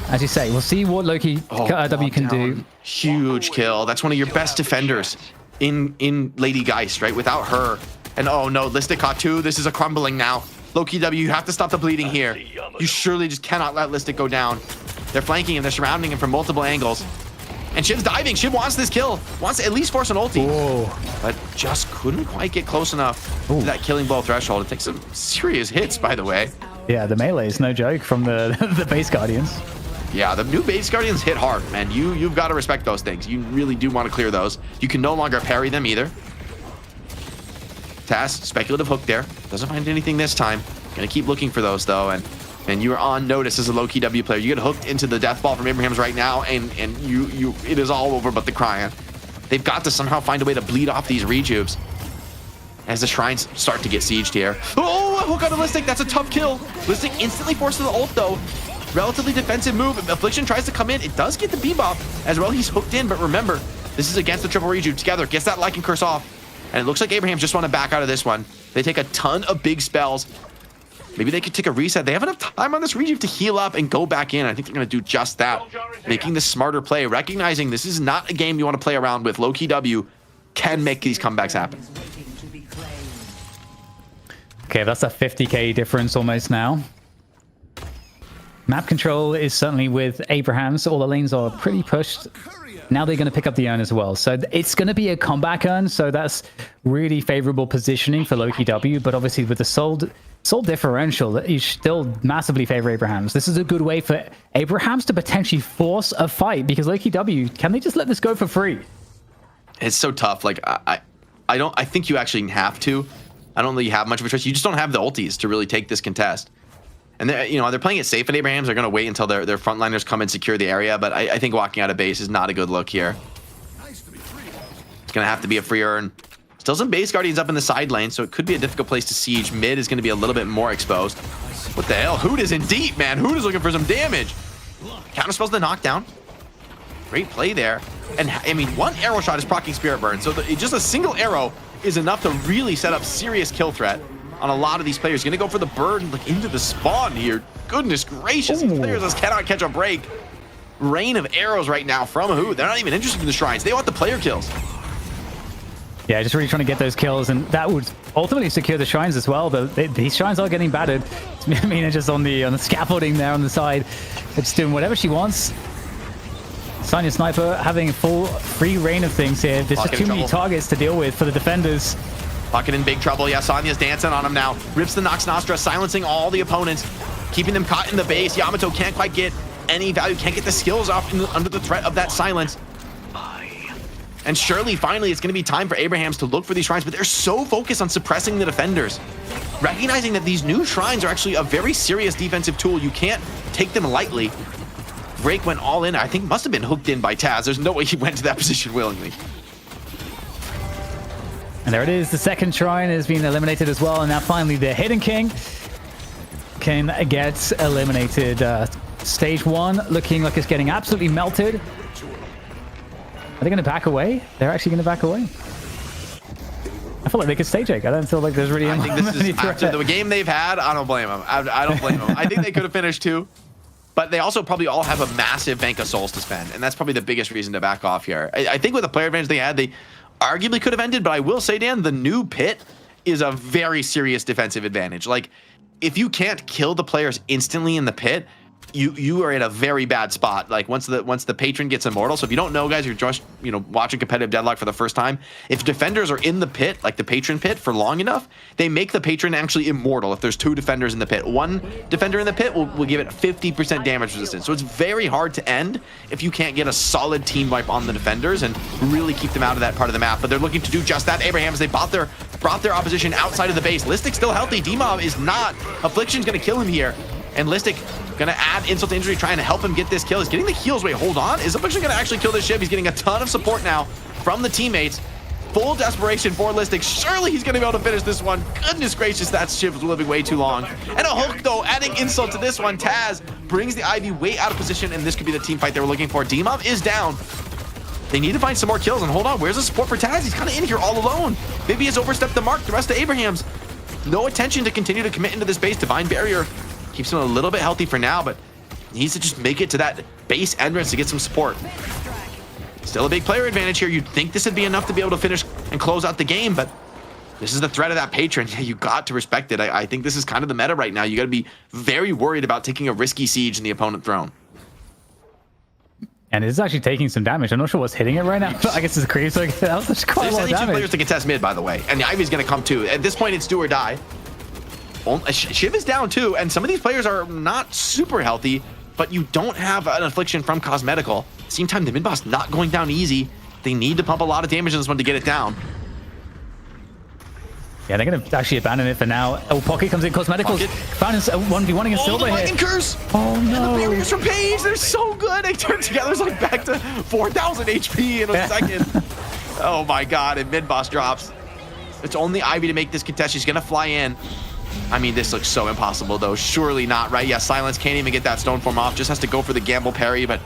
as you say, we'll see what Lowkey W can do. Huge kill. That's one of your best defenders in Lady Geist, right? Without her. And oh no, Listic caught 2. This is a crumbling now. Lowkey W, you have to stop the bleeding here. You surely just cannot let Listic go down. They're flanking him. They're surrounding him from multiple angles. And Shiv's diving. Shiv wants this kill. Wants to at least force an ulti. Whoa. But just couldn't quite get close enough to that killing blow threshold. It takes some serious hits, by the way. Yeah, the melee is no joke from the base guardians. Yeah, the new base guardians hit hard, man. You've got to respect those things. You really do want to clear those. You can no longer parry them either. Task, speculative hook there. Doesn't find anything this time. Gonna keep looking for those though, and you're on notice as a Lowkey W player. You get hooked into the death ball from Abrahams right now, and you it is all over but the crying. They've got to somehow find a way to bleed off these rejubes as the shrines start to get sieged here. Oh, a hook on a Listic. That's a tough kill. Listic instantly forces the ult though. Relatively defensive move. Affliction tries to come in. It does get the bebop as well. He's hooked in, but remember, this is against the triple rejube together. Gets that Lycan curse off, and it looks like Abrahams just want to back out of this one. They take a ton of big spells. Maybe they could take a reset. They have enough time on this rejuve to heal up and go back in. I think they're going to do just that. Making the smarter play, recognizing this is not a game you want to play around with. Lowkey W can make these comebacks happen. Okay, that's a 50k difference almost now. Map control is certainly with Abrahams. All the lanes are pretty pushed. Now they're going to pick up the urn as well. So it's going to be a comeback urn. So that's really favorable positioning for Lowkey W. But obviously with the soul differential, you still massively favor Abrahams. This is a good way for Abrahams to potentially force a fight, because Lowkey W, can they just let this go for free? It's so tough. Like I think you actually have to. I don't think you have much of a choice. You just don't have the ultis to really take this contest. And they're playing it safe at Abrahams. They're going to wait until their frontliners come and secure the area. But I think walking out of base is not a good look here. It's going to have to be a free urn. Still some base guardians up in the side lane, so it could be a difficult place to siege. Mid is going to be a little bit more exposed. What the hell? Hoot is in deep, man. Hoot is looking for some damage. Counterspells the knockdown. Great play there. And I mean, one arrow shot is proccing Spirit Burn. So just a single arrow is enough to really set up serious kill threat on a lot of these players. Gonna go for the burn, look into the spawn here. Goodness gracious, these players just cannot catch a break. Rain of arrows right now from Hoot. They're not even interested in the shrines. They want the player kills. Yeah, just really trying to get those kills, and that would ultimately secure the shrines as well. But these shrines are getting battered. Mina just on the scaffolding there on the side. It's doing whatever she wants. Sonya Sniper having full free reign of things here. There's just too many targets to deal with for the defenders. Pocket in big trouble. Yeah, Sonya's dancing on him now. Rips the Nox Nostra, silencing all the opponents, keeping them caught in the base. Yamato can't quite get any value, can't get the skills off under the threat of that silence. And surely, finally, it's going to be time for Abrahams to look for these shrines, but they're so focused on suppressing the defenders. Recognizing that these new shrines are actually a very serious defensive tool. You can't take them lightly. Drake went all in. I think must have been hooked in by Taz. There's no way he went to that position willingly. And there it is. The second shrine has been eliminated as well. And now finally the Hidden King can get eliminated. Stage 1 looking like it's getting absolutely melted. Are they going to back away? They're actually going to back away. I feel like they could stage egg. I don't feel like there's really I think this is after the game they've had. I don't blame them. I don't blame them. I think they could have finished 2. but they also probably all have a massive bank of souls to spend, and that's probably the biggest reason to back off here. I think with the player advantage they had, they arguably could have ended, but I will say, Dan, the new pit is a very serious defensive advantage. Like, if you can't kill the players instantly in the pit, you are in a very bad spot. Like once the patron gets immortal. So if you don't know, guys, you're just watching competitive Deadlock for the first time. If defenders are in the pit, like the patron pit, for long enough, they make the patron actually immortal. If there's 2 defenders in the pit, 1 defender in the pit will give it 50% damage resistance. So it's very hard to end if you can't get a solid team wipe on the defenders and really keep them out of that part of the map. But they're looking to do just that. Abrahams, they brought their opposition outside of the base. Listic still healthy. D-Mob is not. Affliction's gonna kill him here. And Listic gonna add insult to injury, trying to help him get this kill. He's getting the heals. Wait, hold on. Is Affliction gonna actually kill this Shiv? He's getting a ton of support now from the teammates. Full desperation for Listic. Surely he's gonna be able to finish this one. Goodness gracious, that Shiv was living way too long. And a hook though, adding insult to this one. Taz brings the Ivy way out of position, and this could be the team fight they were looking for. D-Mob is down. They need to find some more kills, and hold on, where's the support for Taz? He's kind of in here all alone. Maybe he's overstepped the mark. The rest of Abrahams, no attention to continue to commit into this base. Divine Barrier keeps him a little bit healthy for now, but needs to just make it to that base entrance to get some support. Still a big player advantage here. You'd think this would be enough to be able to finish and close out the game, but this is the threat of that patron. Yeah, you got to respect it. I think this is kind of the meta right now. You got to be very worried about taking a risky siege in the opponent throne. And it's actually taking some damage. I'm not sure what's hitting it right now, but I guess it's a creep, so that was quite a lot of damage. 2 players to contest mid, by the way, and the Ivy's going to come too. At this point, it's do or die. Shiv is down too, and some of these players are not super healthy, but you don't have an affliction from Cosmetical. At the same time, the mid boss not going down easy. They need to pump a lot of damage in this one to get it down. Yeah, they're going to actually abandon it for now. Oh, Pocket comes in. Cosmeticals found his 1v1 against Silver here. The curse! Oh, no. And the barriers from Paige, they're so good. They turn together. It's like back to 4,000 HP in a second. Oh, my God. And mid-boss drops. It's only Ivy to make this contest. She's going to fly in. I mean, this looks so impossible, though. Surely not, right? Yeah, Silence can't even get that stone form off. Just has to go for the gamble parry, but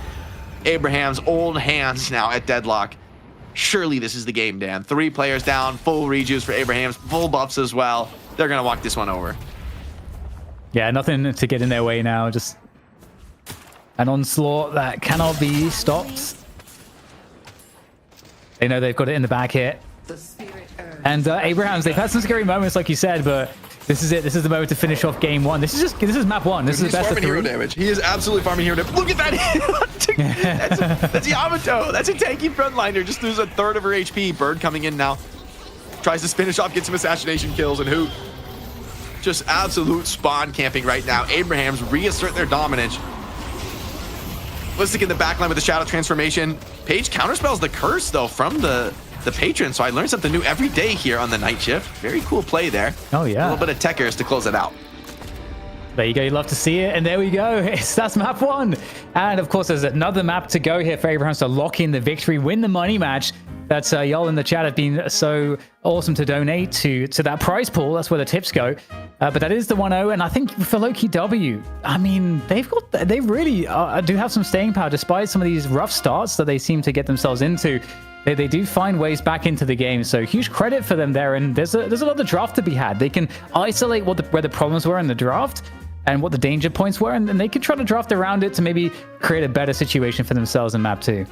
Abraham's old hands now at Deadlock. Surely this is the game, Dan. 3 players down, full rejuice for Abraham's, full buffs as well. They're going to walk this one over. Yeah, nothing to get in their way now. Just an onslaught that cannot be stopped. They know they've got it in the back here. And Abrahams, they've had some scary moments, like you said, but this is it. This is the moment to finish off game 1. This is map 1. This is the best of 3. Hero damage. He is absolutely farming hero damage. Look at that. that's Yamato. That's a tanky frontliner. Just lose 1/3 of her HP. Bird coming in now. Tries to finish off, get some assassination kills, and Hoot. Just absolute spawn camping right now. Abrahams reassert their dominance. Listic in the backline with the shadow transformation. Paige counterspells the curse, though, from the patron, so I learned something new every day here on the night shift. Very cool play there. Oh yeah, a little bit of techers to close it out. There you go, you love to see it, and there we go. That's map 1, and of course there's another map to go here for Abrahams to lock in the victory, win the money match. That's y'all in the chat have been so awesome to donate to that prize pool. That's where the tips go. But that is the 1-0, and I think for Lowkey W, I mean, they really do have some staying power despite some of these rough starts that they seem to get themselves into. They do find ways back into the game, so huge credit for them there. And there's a lot of draft to be had. They can isolate where the problems were in the draft and what the danger points were, and they can try to draft around it to maybe create a better situation for themselves in map 2.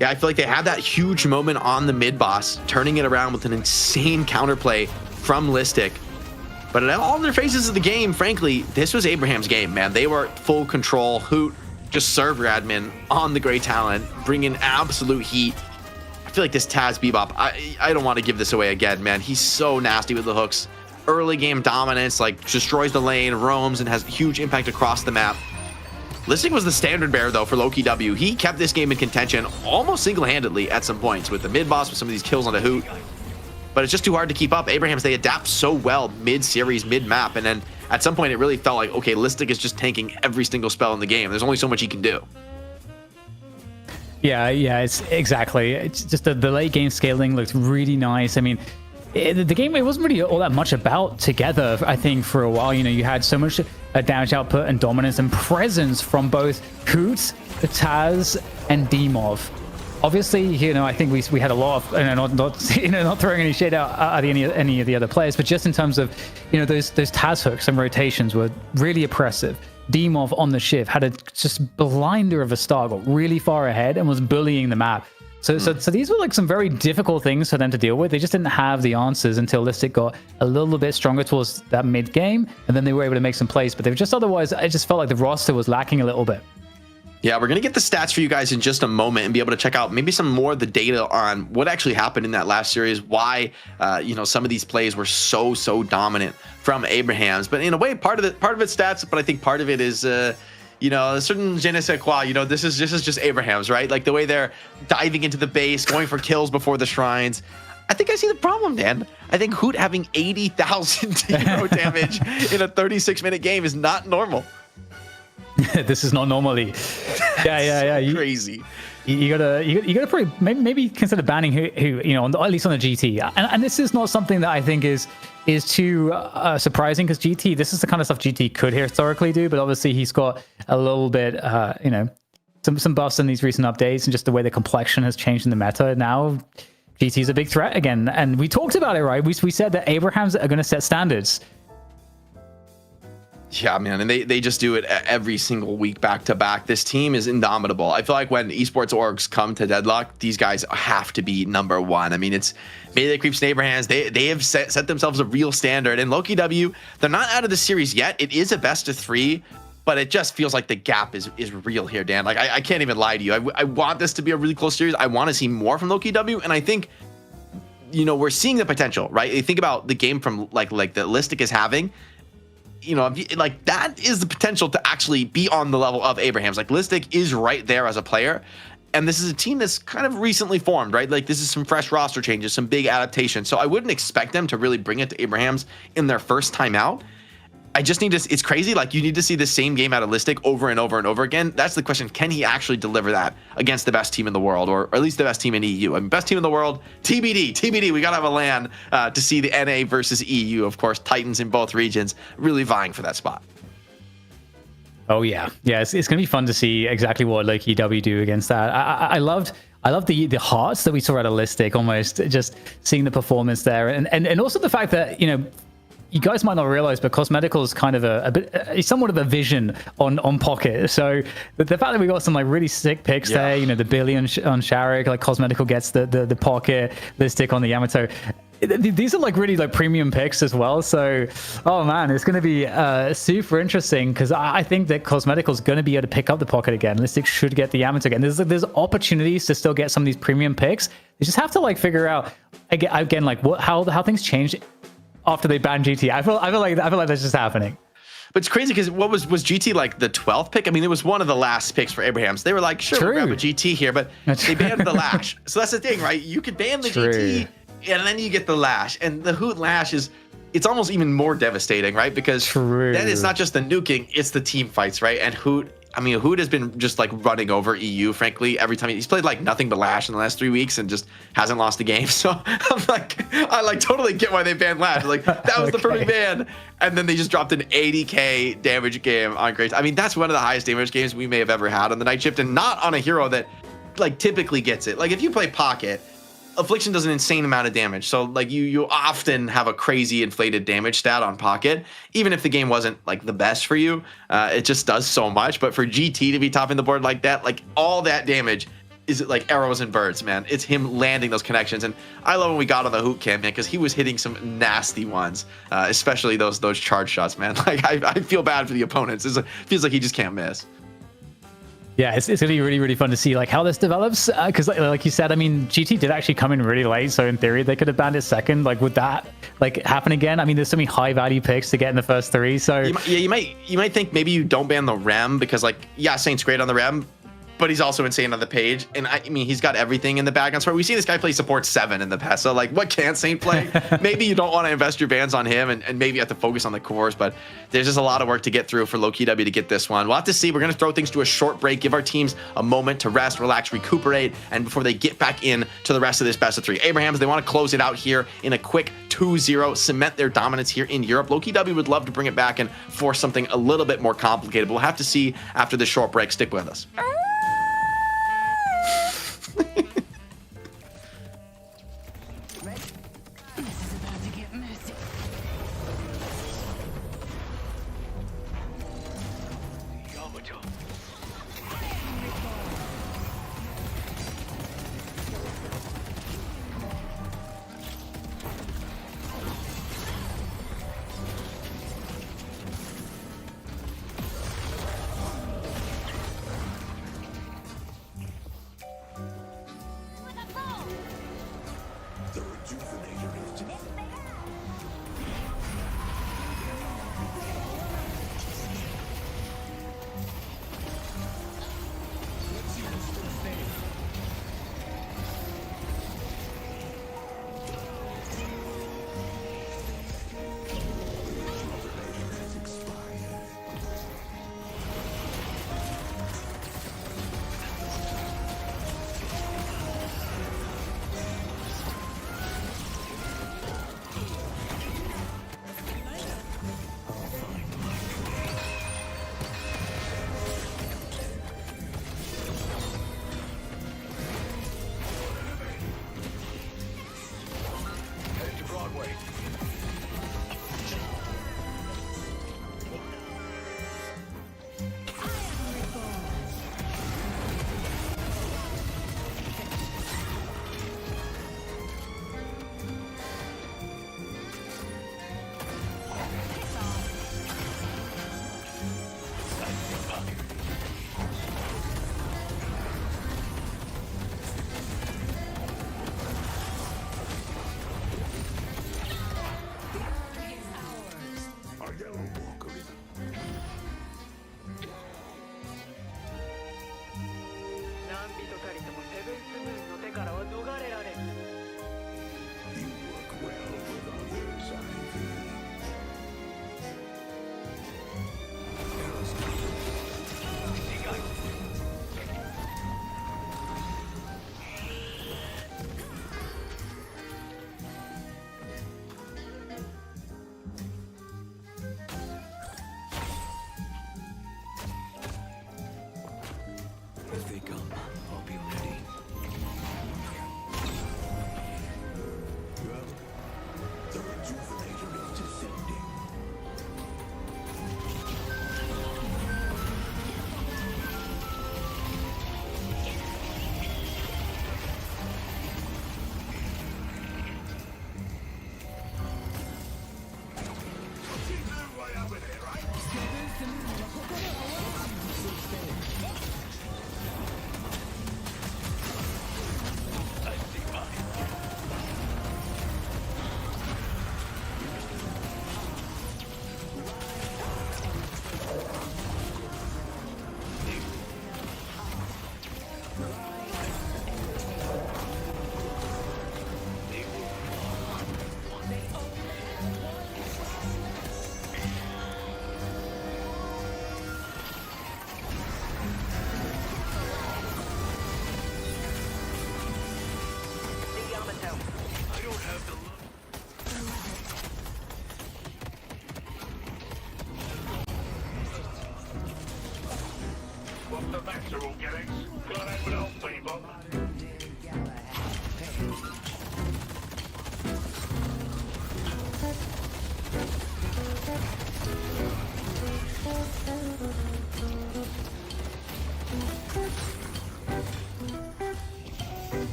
Yeah, I feel like they had that huge moment on the mid boss, turning it around with an insane counterplay from Listic. But at all their phases of the game, frankly, this was Abraham's game, man. They were full control. Hoot just server admin on the Grey Talon, bringing absolute heat. I feel like this Taz Bebop, I don't want to give this away again, man. He's so nasty with the hooks. Early game dominance, like destroys the lane, roams, and has huge impact across the map. Listic was the standard bearer, though, for Lowkey W. He kept this game in contention almost single-handedly at some points with the mid-boss, with some of these kills on the Hoot. But it's just too hard to keep up. Abrahams, they adapt so well mid-series, mid-map, and then at some point it really felt like, okay, Listic is just tanking every single spell in the game. There's only so much he can do. Yeah, it's exactly. It's just the late game scaling looks really nice. I mean, the game, it wasn't really all that much about together, I think, for a while. You know, you had so much damage output and dominance and presence from both Hoot, Taz, and D-Mob obviously, I think we had a lot of, not throwing any shade out at any of the other players, but just in terms of, those Taz hooks and rotations were really oppressive. Demov on the shift had a just blinder of a start, got really far ahead and was bullying the map. So these were like some very difficult things for them to deal with. They just didn't have the answers until Listic got a little bit stronger towards that mid game, and then they were able to make some plays. But they were just otherwise, I just felt like the roster was lacking a little bit. Yeah, we're going to get the stats for you guys in just a moment and be able to check out maybe some more of the data on what actually happened in that last series, why, some of these plays were so dominant from Abrahams. But in a way, part of it's stats, but I think part of it is, a certain je ne sais quoi. This is just Abrahams, right? Like the way they're diving into the base, going for kills before the shrines. I think I see the problem, Dan. I think Hoot having 80,000 hero damage in a 36-minute game is not normal. This is not normally. Yeah. Crazy. You gotta probably maybe consider banning who at least on the GT. And this is not something that I think is too surprising, because GT, this is the kind of stuff GT could historically do, but obviously he's got a little bit some buffs in these recent updates, and just the way the complexion has changed in the meta. Now GT is a big threat again, and we talked about it, right? We said that Abrahams are going to set standards. Yeah, man, and they just do it every single week back to back. This team is indomitable. I feel like when esports orgs come to Deadlock, these guys have to be number one. I mean, it's Melee Creeps and Abrahams. They have set themselves a real standard. And Lowkey W, they're not out of the series yet. It is a best of 3, but it just feels like the gap is real here, Dan. Like, I can't even lie to you. I want this to be a really close series. I want to see more from Lowkey W, and I think, we're seeing the potential, right? You think about the game from like that Listic is having. That is the potential to actually be on the level of Abrahams. Like, Listic is right there as a player, and this is a team that's kind of recently formed, right? Like, this is some fresh roster changes, some big adaptation. So I wouldn't expect them to really bring it to Abrahams in their first time out. I just need to, it's crazy. Like, you need to see the same game out of Listic over and over and over again. That's the question. Can he actually deliver that against the best team in the world, or at least the best team in EU? I mean, best team in the world, TBD. We got to have a LAN to see the NA versus EU. Of course, Titans in both regions really vying for that spot. Oh, yeah. Yeah, it's going to be fun to see exactly what Lowkey W do against that. I loved the hearts that we saw out of Listic, almost just seeing the performance there. And also the fact that, you guys might not realize, but Cosmetical is kind of somewhat of a vision on Pocket. So the fact that we got some like really sick picks there, the Billy on Sharik, like Cosmetical gets the Pocket, Listic on the Yamato. These are like really like premium picks as well. So, oh man, it's going to be super interesting, because I think that Cosmetical is going to be able to pick up the Pocket again. Listic should get the Yamato again. There's opportunities to still get some of these premium picks. You just have to like figure out again like how things change after they banned GT. I feel like that's just happening. But it's crazy, because what was GT like the 12th pick? I mean, it was one of the last picks for Abrahams. They were like, sure, we'll grab a GT here, but they banned the Lash. So that's the thing, right? You could ban the GT, and then you get the Lash. And the Hoot Lash it's almost even more devastating, right? Because then it's not just the nuking, it's the team fights, right? And Hoot has been just like running over EU, frankly, every time he's played like nothing but Lash in the last 3 weeks and just hasn't lost a game. So I totally get why they banned Lash. Like, that was the perfect ban. And then they just dropped an 80k damage game on Grace. I mean, that's one of the highest damage games we may have ever had on the Night Shift, and not on a hero that like typically gets it. Like, if you play Pocket, Affliction does an insane amount of damage, so like you often have a crazy inflated damage stat on Pocket, even if the game wasn't like the best for you. It just does so much. But for GT to be topping the board like that, like all that damage is like arrows and birds, man. It's him landing those connections, and I love when we got on the Hoot Cam, man, because he was hitting some nasty ones, especially those charge shots, man. Like, I feel bad for the opponents. It feels like he just can't miss. Yeah, it's going to be really, really fun to see like how this develops, because like you said, I mean, GT did actually come in really late, so in theory they could have banned it second. Like, would that like happen again? I mean, there's so many high value picks to get in the first 3. So you might think maybe you don't ban the Rem, because like, yeah, Saint's great on the Rem, but he's also insane on the Page. And I mean, he's got everything in the bag on support. We've seen this guy play support 7 in the past. So like, what can't Saint play? Maybe you don't want to invest your bans on him, and maybe you have to focus on the cores, but there's just a lot of work to get through for Lowkey W to get this one. We'll have to see. We're going to throw things to a short break, give our teams a moment to rest, relax, recuperate, and before they get back in to the rest of this best of 3. Abrahams, they want to close it out here in a quick 2-0, cement their dominance here in Europe. Lowkey W would love to bring it back and force something a little bit more complicated. We'll have to see after this short break. Stick with us.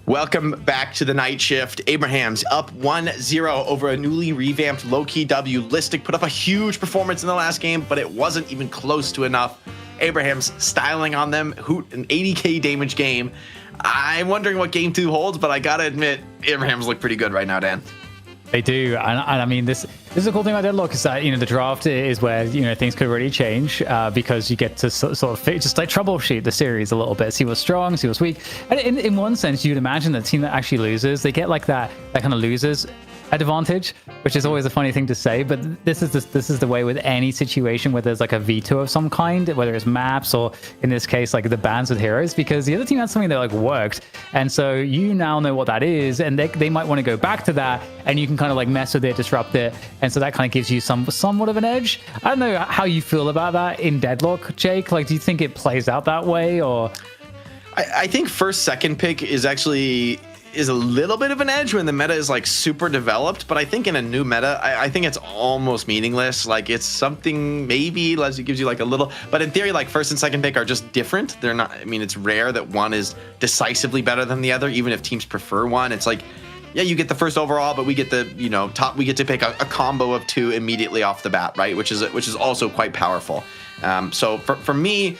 Welcome back to the night shift. Abraham's up 1-0 over a newly revamped Lowkey W. Listic put up a huge performance in the last game, but it wasn't even close to enough. Abraham's styling on them, hoot an 80k damage game. I'm wondering what game 2 holds, but I gotta admit, Abraham's look pretty good right now, Dan. They do, and I mean, this is a cool thing about Deadlock is that the draft is where things could really change because you get to sort of just like troubleshoot the series a little bit, see what's strong, see what's weak. And in one sense, you'd imagine the team that actually loses, they get like that kind of losers advantage, which is always a funny thing to say, but this is the way with any situation where there's like a veto of some kind, whether it's maps or in this case like the bans with heroes, because the other team had something that like worked, and so you now know what that is, and they might want to go back to that, and you can kind of like mess with it, disrupt it, and so that kind of gives you somewhat of an edge. I don't know how you feel about that in Deadlock, Jake. Like, do you think it plays out that way, or? I think second pick is a little bit of an edge when the meta is like super developed, but I think in a new meta, I think it's almost meaningless. Like, it's something maybe it gives you like a little, but in theory, like first and second pick are just different. They're not, I mean, it's rare that one is decisively better than the other, even if teams prefer one. It's like, yeah, you get the first overall, but we get the, we get to pick a combo of 2 immediately off the bat, right? Which is also quite powerful. So for me,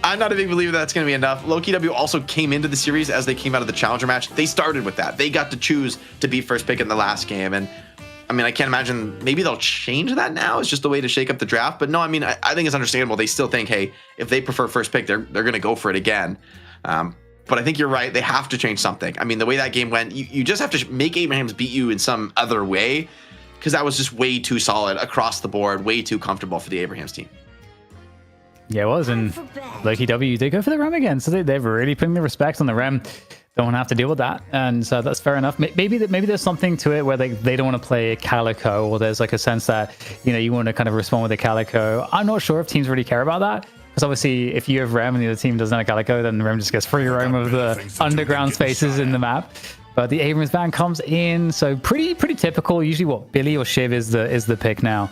I'm not a big believer that's going to be enough. Lowkey W also came into the series as they came out of the challenger match. They started with that. They got to choose to be first pick in the last game. And I mean, I can't imagine, maybe they'll change that now. It's just a way to shake up the draft. But no, I mean, I think it's understandable. They still think, hey, if they prefer first pick, they're going to go for it again. But I think you're right. They have to change something. I mean, the way that game went, you just have to make Abrahams beat you in some other way, because that was just way too solid across the board, way too comfortable for the Abrahams team. Yeah, it was, and Lowkey W did go for the Rem again, so they're really putting the respect on the Rem. Don't want to have to deal with that, and so that's fair enough. Maybe there's something to it where they don't want to play Calico, or there's like a sense that you want to kind of respond with a Calico. I'm not sure if teams really care about that, because obviously if you have Rem and the other team doesn't have a Calico, then the Rem just gets free roam of the underground spaces in the map. But the Abrams ban comes in, so pretty typical. Usually, what, Billy or Shiv is the pick now.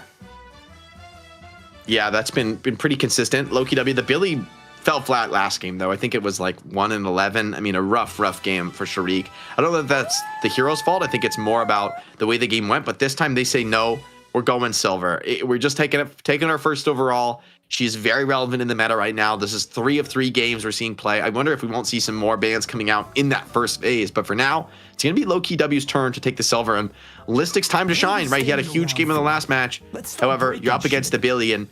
Yeah, that's been pretty consistent. Lowkey W, the Billy fell flat last game, though. I think it was like 1-11. I mean, a rough game for Sharik. I don't know if that's the hero's fault. I think it's more about the way the game went. But this time they say, no, we're going silver. We're just taking our first overall, She's very relevant in the meta right now. This is 3 of 3 games we're seeing play. I wonder if we won't see some more bans coming out in that first phase. But for now, it's going to be Lowkey W's turn to take the silver. And Listic's time to shine, right? He had a huge game in the last match. However, you're up against a Billy, and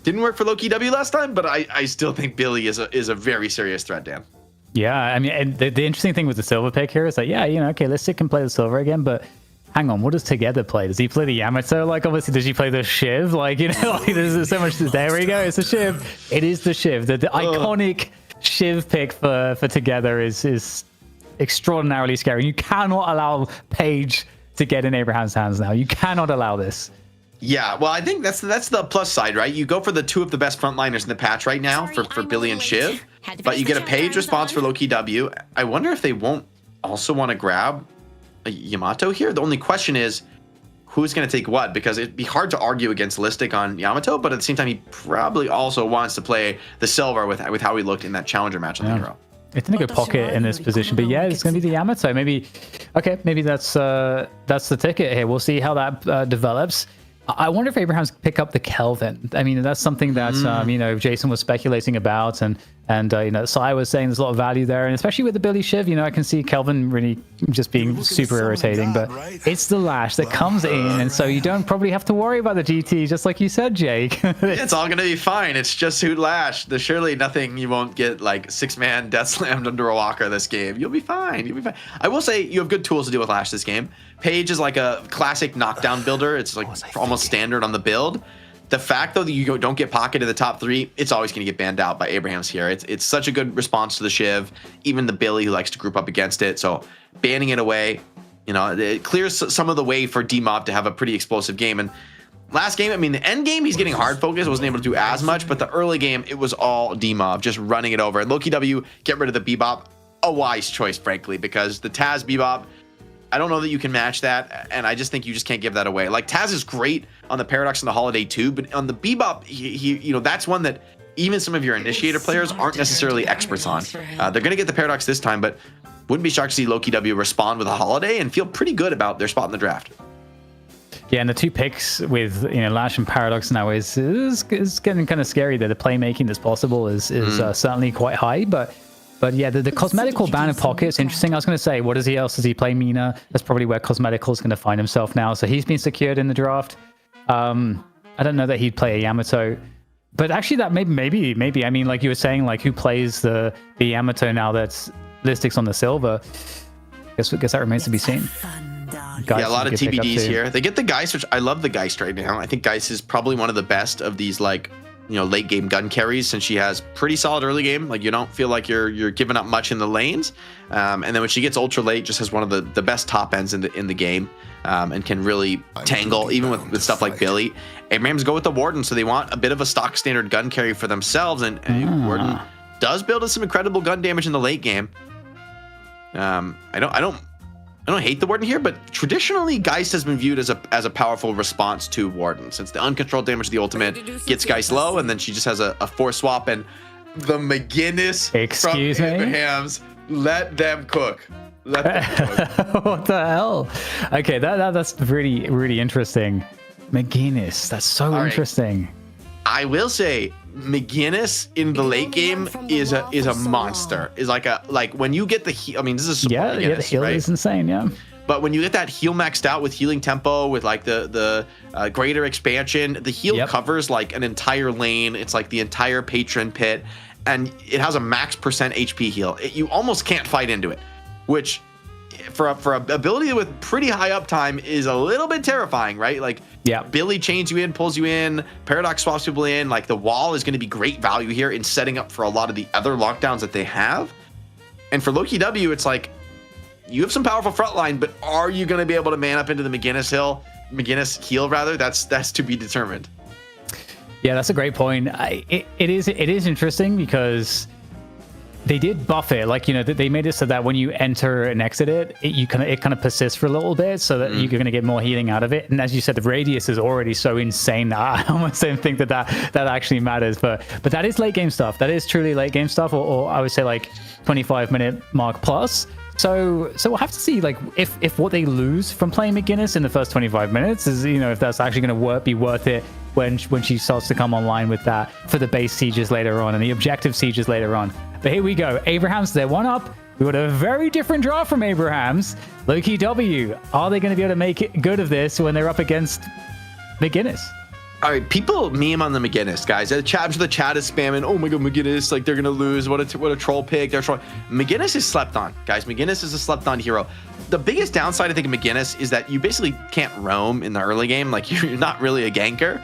didn't work for Lowkey W last time, but I still think Billy is a very serious threat, Dan. Yeah, I mean, and the interesting thing with the silver pick here is that, yeah, okay, Listic can play the silver again, but hang on, what does Together play? Does he play the Yamato? Like, obviously, does he play the Shiv? Like, like there's so much. There we go. It's the Shiv. It is the Shiv. The iconic Shiv pick for Together is extraordinarily scary. You cannot allow Paige to get in Abraham's hands now. You cannot allow this. Yeah, well, I think that's the plus side, right? You go for the 2 of the best frontliners in the patch right now for Billy and Shiv, but you get a Paige response for Lowkey W. I wonder if they won't also want to grab a Yamato here. The only question is who's going to take what, because it'd be hard to argue against Listic on Yamato, but at the same time, he probably also wants to play the silver with how he looked in that challenger match on the hero. It's in a good pocket in this position, but yeah, it's going to be the Yamato. Maybe that's the ticket here. We'll see how that develops. I wonder if Abraham's pick up the Kelvin. I mean, that's something that Jason was speculating about, and Sai was saying there's a lot of value there, and especially with the Billy Shiv, I can see Kelvin really just being super irritating. But it's the Lash that comes in, and so you don't probably have to worry about the GT, just like you said, Jake. It's all gonna be fine. It's just who Lash. There's surely nothing you won't get like 6-man death slammed under a walker this game. You'll be fine. You'll be fine. I will say you have good tools to deal with Lash this game. Paige is like a classic knockdown builder. It's like almost standard on the build. The fact, though, that you don't get pocket in the top 3, it's always going to get banned out by Abraham's here. It's such a good response to the Shiv, even the Billy who likes to group up against it. So banning it away, it clears some of the way for D-Mob to have a pretty explosive game. And last game, I mean, the end game, he's getting hard focus, wasn't able to do as much, but the early game, it was all D-Mob, just running it over. And Lowkey W, get rid of the Bebop, a wise choice, frankly, because the Taz Bebop, I don't know that you can match that, and I just think you just can't give that away. Like, Taz is great on the Paradox and the Holiday too, but on the Bebop, he that's one that even some of your Initiator players aren't necessarily experts on. They're going to get the Paradox this time, but wouldn't be shocked to see Lowkey W respond with a Holiday and feel pretty good about their spot in the draft. Yeah, and the 2 picks with Lash and Paradox now is getting kind of scary. That the playmaking that's possible is certainly quite high, But yeah, the cosmetical ban in pocket is interesting. I was going to say, what does he play Mina? That's probably where cosmetical is going to find himself now. So he's been secured in the draft. I don't know that he'd play a Yamato, but actually that maybe. I mean, like you were saying, like who plays the Yamato now that's Listic's on the silver? Guess that remains to be seen. Yeah, a lot of TBDs here. They get the Geist, which I love the Geist right now. I think Geist is probably one of the best of these late game gun carries, since she has pretty solid early game. Like you don't feel like you're giving up much in the lanes, and then when she gets ultra late, just has one of the best top ends in the game, and can really tangle even with stuff like Billy. Abrams go with the Warden, so they want a bit of a stock standard gun carry for themselves, and Warden does build us some incredible gun damage in the late game. I don't hate the Warden here, but traditionally Geist has been viewed as a powerful response to Warden, since the uncontrolled damage of the ultimate gets Geist low, and then she just has a force swap, and the McGinnis from Abrahams, let them cook. Let them cook. What the hell? Okay, that's really, really interesting. McGinnis, that's so interesting. I will say McGinnis in the late game is a monster. Is like when you get the heal. I mean, this is support McGinnis, the heal is insane. Yeah. But when you get that heal maxed out with healing tempo, with like the greater expansion, the heal covers like an entire lane. It's like the entire patron pit, and it has a max % HP heal. You almost can't fight into it, which for a ability with pretty high uptime is a little bit terrifying, right? Like, Billy chains you in, pulls you in, Paradox swaps people in. Like, the wall is going to be great value here in setting up for a lot of the other lockdowns that they have. And for Lowkey W, it's like, you have some powerful frontline, but are you going to be able to man up into the McGinnis heal rather? That's to be determined. Yeah, that's a great point. It is interesting because they did buff it, like, they made it so that when you enter and exit it, it kind of persists for a little bit, so that you're going to get more healing out of it. And as you said, the radius is already so insane that I almost don't think that actually matters. But that is late game stuff. That is truly late game stuff, or I would say like 25-minute mark plus. So we'll have to see, like, if what they lose from playing McGinnis in the first 25 minutes is, if that's actually going to be worth it when she starts to come online with that for the base sieges later on and the objective sieges later on. But here we go. Abraham's, they're one up. We got a very different draft from Abraham's. Lowkey W. Are they going to be able to make it good of this when they're up against McGinnis? All right, people meme on the McGinnis, guys. The chat is spamming. Oh my God, McGinnis, like they're gonna lose. What a troll pick. They're trolling. McGinnis is slept on, guys. McGinnis is a slept on hero. The biggest downside I think of McGinnis is that you basically can't roam in the early game. Like you're not really a ganker.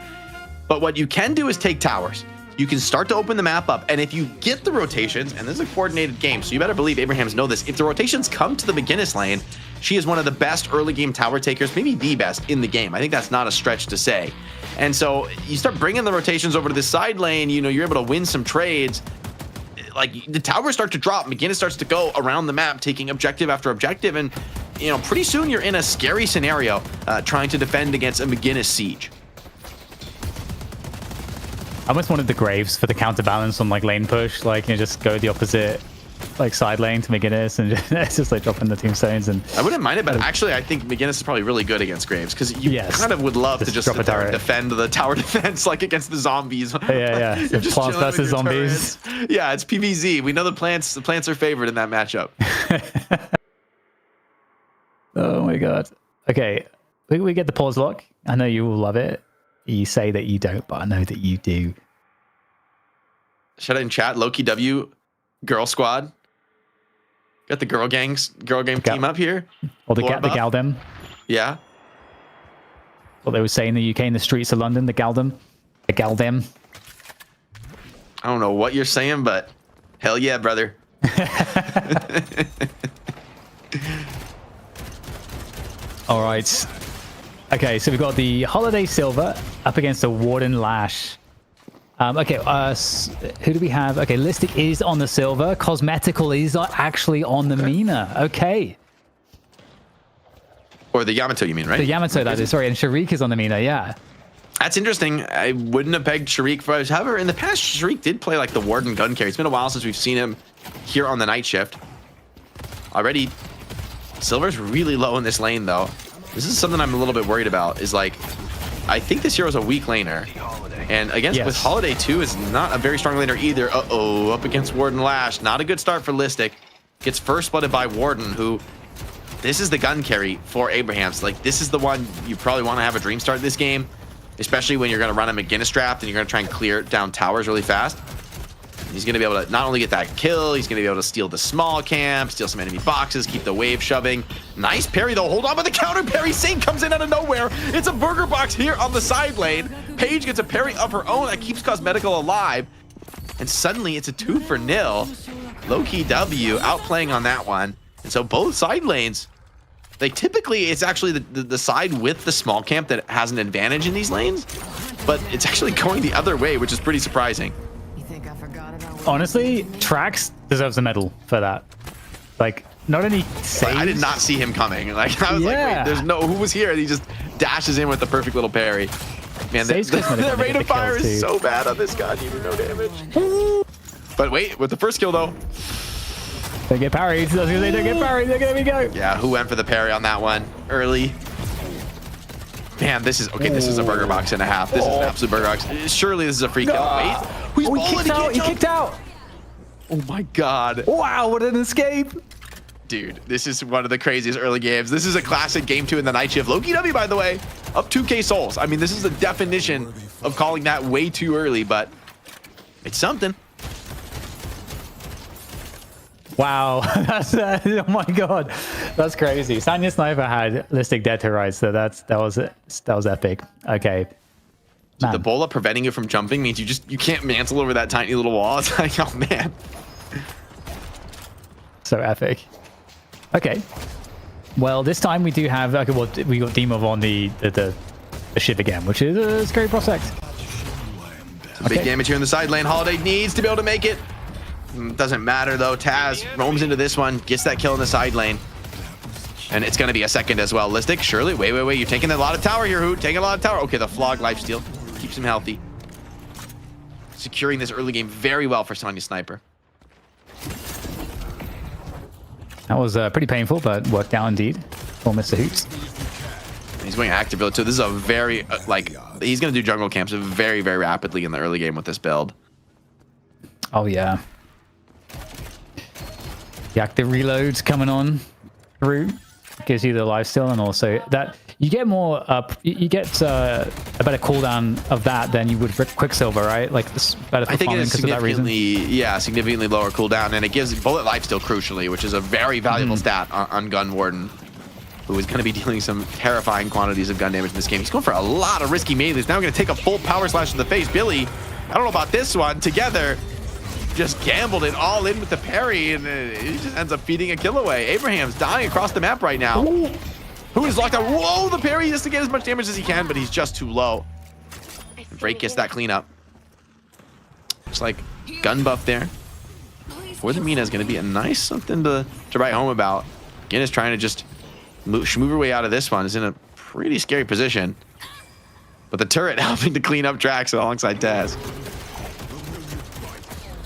But what you can do is take towers. You can start to open the map up, and if you get the rotations, and this is a coordinated game, so you better believe Abrahams know this. If the rotations come to the McGinnis lane, she is one of the best early game tower takers, maybe the best in the game. I think that's not a stretch to say. And so you start bringing the rotations over to this side lane, you know, you're able to win some trades. Like the towers start to drop, McGinnis starts to go around the map, taking objective after objective, and you know, pretty soon you're in a scary scenario trying to defend against a McGinnis siege. I almost wanted the Graves for the counterbalance on like lane push, like, you know, just go the opposite like side lane to McGinnis and just like dropping the tombstones. And I wouldn't mind it, but actually I think McGinnis is probably really good against Graves because you kind of would love to just sit there and defend the tower defense like against the zombies. Yeah. So plants versus zombies. Turrets. Yeah, it's PvZ. We know the plants are favored in that matchup. Oh my God. Okay, we get the pause lock. I know you will love it. You say that you don't, but I know that you do. Shout out in chat, Lowkey W, Girl Squad. Got the girl gang team up here. Or the Galdem. Yeah. What they would say in the UK in the streets of London, the Galdem. The Galdem. I don't know what you're saying, but hell yeah, brother. All right. Okay, so we've got the Holiday Silver up against the Warden Lash. Okay, who do we have? Okay, Listic is on the Silver. Cosmetical is actually on the Mina. Okay. Or the Yamato, you mean, right? The Yamato, that is. Sorry, and Sharik is on the Mina, yeah. That's interesting. I wouldn't have pegged Sharik for us. However, in the past, Sharik did play like the Warden gun carry. It's been a while since we've seen him here on the night shift. Already, Silver's really low in this lane, though. This is something I'm a little bit worried about, is like, I think this hero's a weak laner. And against with Holiday 2 is not a very strong laner either. Uh-oh, up against Warden Lash. Not a good start for Listic. Gets first blooded by Warden, who, this is the gun carry for Abrahams. Like, this is the one you probably want to have a dream start this game, especially when you're going to run a McGinnis draft and you're going to try and clear down towers really fast. He's going to be able to not only get that kill, he's going to be able to steal the small camp, steal some enemy boxes, keep the wave shoving. Nice parry, though. Hold on, but the counter parry. Sing comes in out of nowhere. It's a burger box here on the side lane. Paige gets a parry of her own that keeps Cosmetical alive. And suddenly, it's a 2-0. Lowkey W outplaying on that one. And so both side lanes, they typically, it's actually the side with the small camp that has an advantage in these lanes. But it's actually going the other way, which is pretty surprising. Honestly, Trax deserves a medal for that. Like, not only saves... I did not see him coming. Like, I was like, wait, there's no... Who was here? And he just dashes in with the perfect little parry. Man, the rate of fire is so bad on this gun. You do no damage. But wait, with the first kill, though... They get parried. I was gonna say, don't get parried. There we go. Yeah, who went for the parry on that one? Early. Man, this is... Okay, this is a burger box and a half. This is an absolute burger box. Surely this is a free kill. Wait. He kicked out. Oh my God. Wow, what an escape. Dude, this is one of the craziest early games. This is a classic game 2 in the night shift. Lowkey W, by the way, up 2k souls. I mean, this is the definition of calling that way too early, but it's something. Wow, that's oh my God, that's crazy. Sanya Sniper had Listic dead to right, so that was epic. Okay. So the bola preventing you from jumping means you can't mantle over that tiny little wall. It's like, oh man. So epic. Okay. Well, this time we do have we got Demov on the ship again, which is a scary prospect. Big damage here in the side lane. Holiday needs to be able to make it. Doesn't matter though. Taz roams into this one, gets that kill in the side lane. And it's going to be a second as well. Listic, surely. Wait. You're taking a lot of tower here, Hoot. Taking a lot of tower. Okay, the Flog lifesteal keeps him healthy. Securing this early game very well for Sanya Sniper. That was pretty painful, but worked out indeed for Mr. Hoots. He's going active build too. This is a very he's going to do jungle camps very, very rapidly in the early game with this build. Oh yeah. The active reloads coming on through gives you the lifesteal, and also that you get more you get a better cooldown of that than you would for Quicksilver, right? Like this better for I think farming it's because of that reason. significantly lower cooldown, and it gives bullet lifesteal crucially, which is a very valuable stat on Gun Warden, who is going to be dealing some terrifying quantities of gun damage in this game. He's going for a lot of risky melees. Now going to take a full power slash to the face. Billy, I don't know about this one. Together, just gambled it all in with the parry, and he just ends up feeding a kill away. Abraham's dying across the map right now. Ooh. Who is locked out? Whoa, the parry just to get as much damage as he can, but he's just too low. Drake gets that cleanup. Looks like gun buff there. For the Mina is going to be a nice something to write home about. Again, is trying to just move her way out of this one. Is in a pretty scary position. But the turret helping to clean up Drax alongside Taz.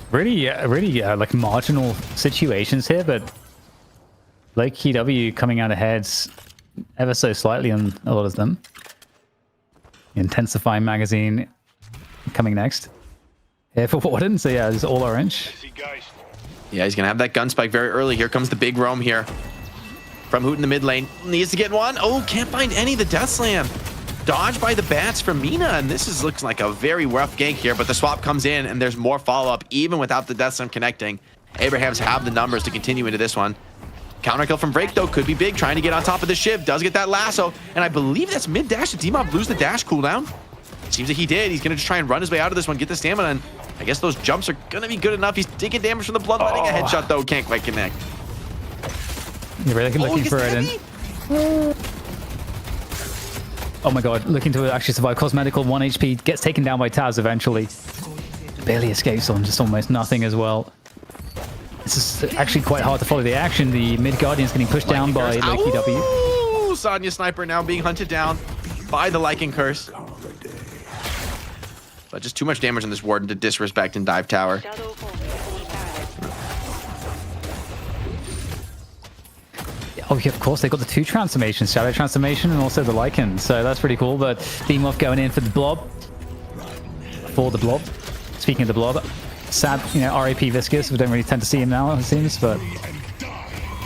Really, like marginal situations here, but Lowkey W coming out ahead ever so slightly on a lot of them. Intensifying magazine coming next. Here for Warden, so yeah, it's all orange. Yeah, he's gonna have that gun spike very early. Here comes the big roam here from Hoot in the mid lane. Needs to get one. Oh, can't find any. The Death Slam. Dodged by the bats from Mina, and this looks like a very rough gank here, but the swap comes in, and there's more follow-up, even without the Death Slam connecting. Abrahams have the numbers to continue into this one. Counter kill from Break, though, could be big, trying to get on top of the Shiv. Does get that lasso, and I believe that's mid-dash. Did D-Mob lose the dash cooldown? Seems like he did. He's going to just try and run his way out of this one, get the stamina, and I guess those jumps are going to be good enough. He's taking damage from the bloodletting. A headshot, though, can't quite connect. You're really looking for it in. Oh my god, looking to actually survive. Cosmetical, 1 HP, gets taken down by Taz eventually. Barely escapes on just almost nothing as well. This is actually quite hard to follow the action. The mid Guardian's getting pushed down by Lowkey W. Sonya Sniper now being hunted down by the Lycan Curse. But just too much damage on this Warden to disrespect and dive tower. Oh, yeah, of course, they got the 2 transformations, Shadow Transformation and also the Lycan. So that's pretty cool, but D-Mob going in for the blob. Speaking of the blob, sad, RAP Viscous. We don't really tend to see him now, it seems, but...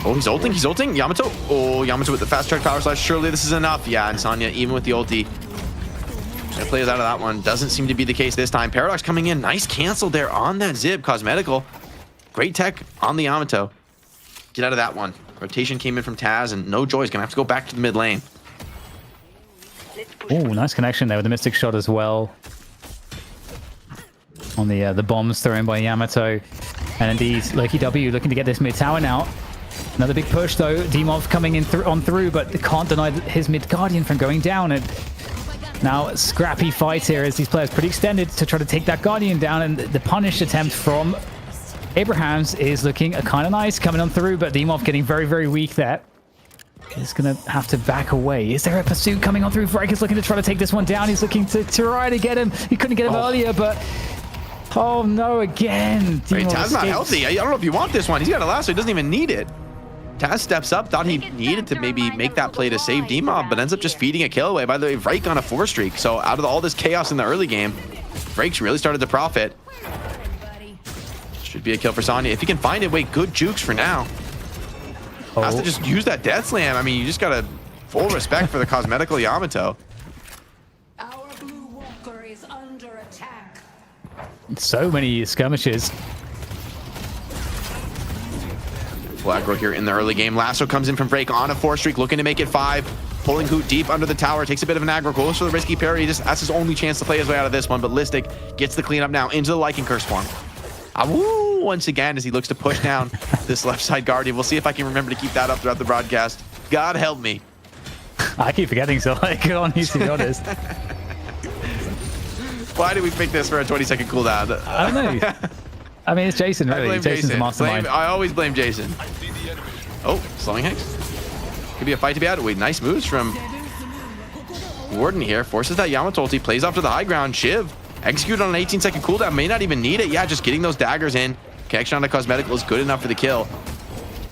Oh, he's ulting. Yamato. Oh, Yamato with the fast track power slash. Surely this is enough. Yeah, and Sonya, even with the ulti, plays out of that one. Doesn't seem to be the case this time. Paradox coming in. Nice cancel there on that zip. Cosmetical. Great tech on the Yamato. Get out of that one. Rotation came in from Taz, and no Joy's gonna have to go back to the mid lane. Oh, nice connection there with the Mystic Shot as well. On the bombs thrown by Yamato. And indeed, Lowkey W looking to get this mid tower now. Another big push though. D-Mob coming in on through, but can't deny his mid Guardian from going down. And now scrappy fight here as these players pretty extended to try to take that Guardian down, and the punish attempt from Abrahams is looking kind of nice coming on through, but D-Mob getting very, very weak there. He's going to have to back away. Is there a pursuit coming on through? Frake is looking to try to take this one down. He's looking to try to get him. He couldn't get him earlier, but... Oh, no, again. Wait, Taz not healthy. I don't know if you want this one. He's got a lasso. He doesn't even need it. Taz steps up. Thought he needed to maybe make that play to save D-Mob, but ends up just feeding a kill away. By the way, Vrake on a 4 streak. So out of all this chaos in the early game, Vrake's really started to profit. Should be a kill for Sonya. If he can find it, wait, good jukes for now. Has to just use that Death Slam. I mean, you just got to full respect for the Cosmetical Yamato. Our blue walker is under attack. So many skirmishes. Full aggro here in the early game. Lasso comes in from Vrake on a 4 streak, looking to make it 5. Pulling Hoot deep under the tower, takes a bit of an aggro, goes for the risky parry. That's his only chance to play his way out of this one, but Listic gets the cleanup now into the Lycan Curse form. Once again as he looks to push down this left side Guardian. We'll see if I can remember to keep that up throughout the broadcast. God help me. I keep forgetting, so go on, to be honest. Why did we pick this for a 20-second cooldown? I don't know. I mean, it's Jason, really. Jason's the mastermind. I always blame Jason. Oh, slowing Hex. Could be a fight to be had. Wait, nice moves from Warden here. Forces that Yamato ulti, plays off to the high ground. Shiv execute on an 18-second cooldown. May not even need it. Yeah, just getting those daggers in. Connection on the Cosmetical is good enough for the kill.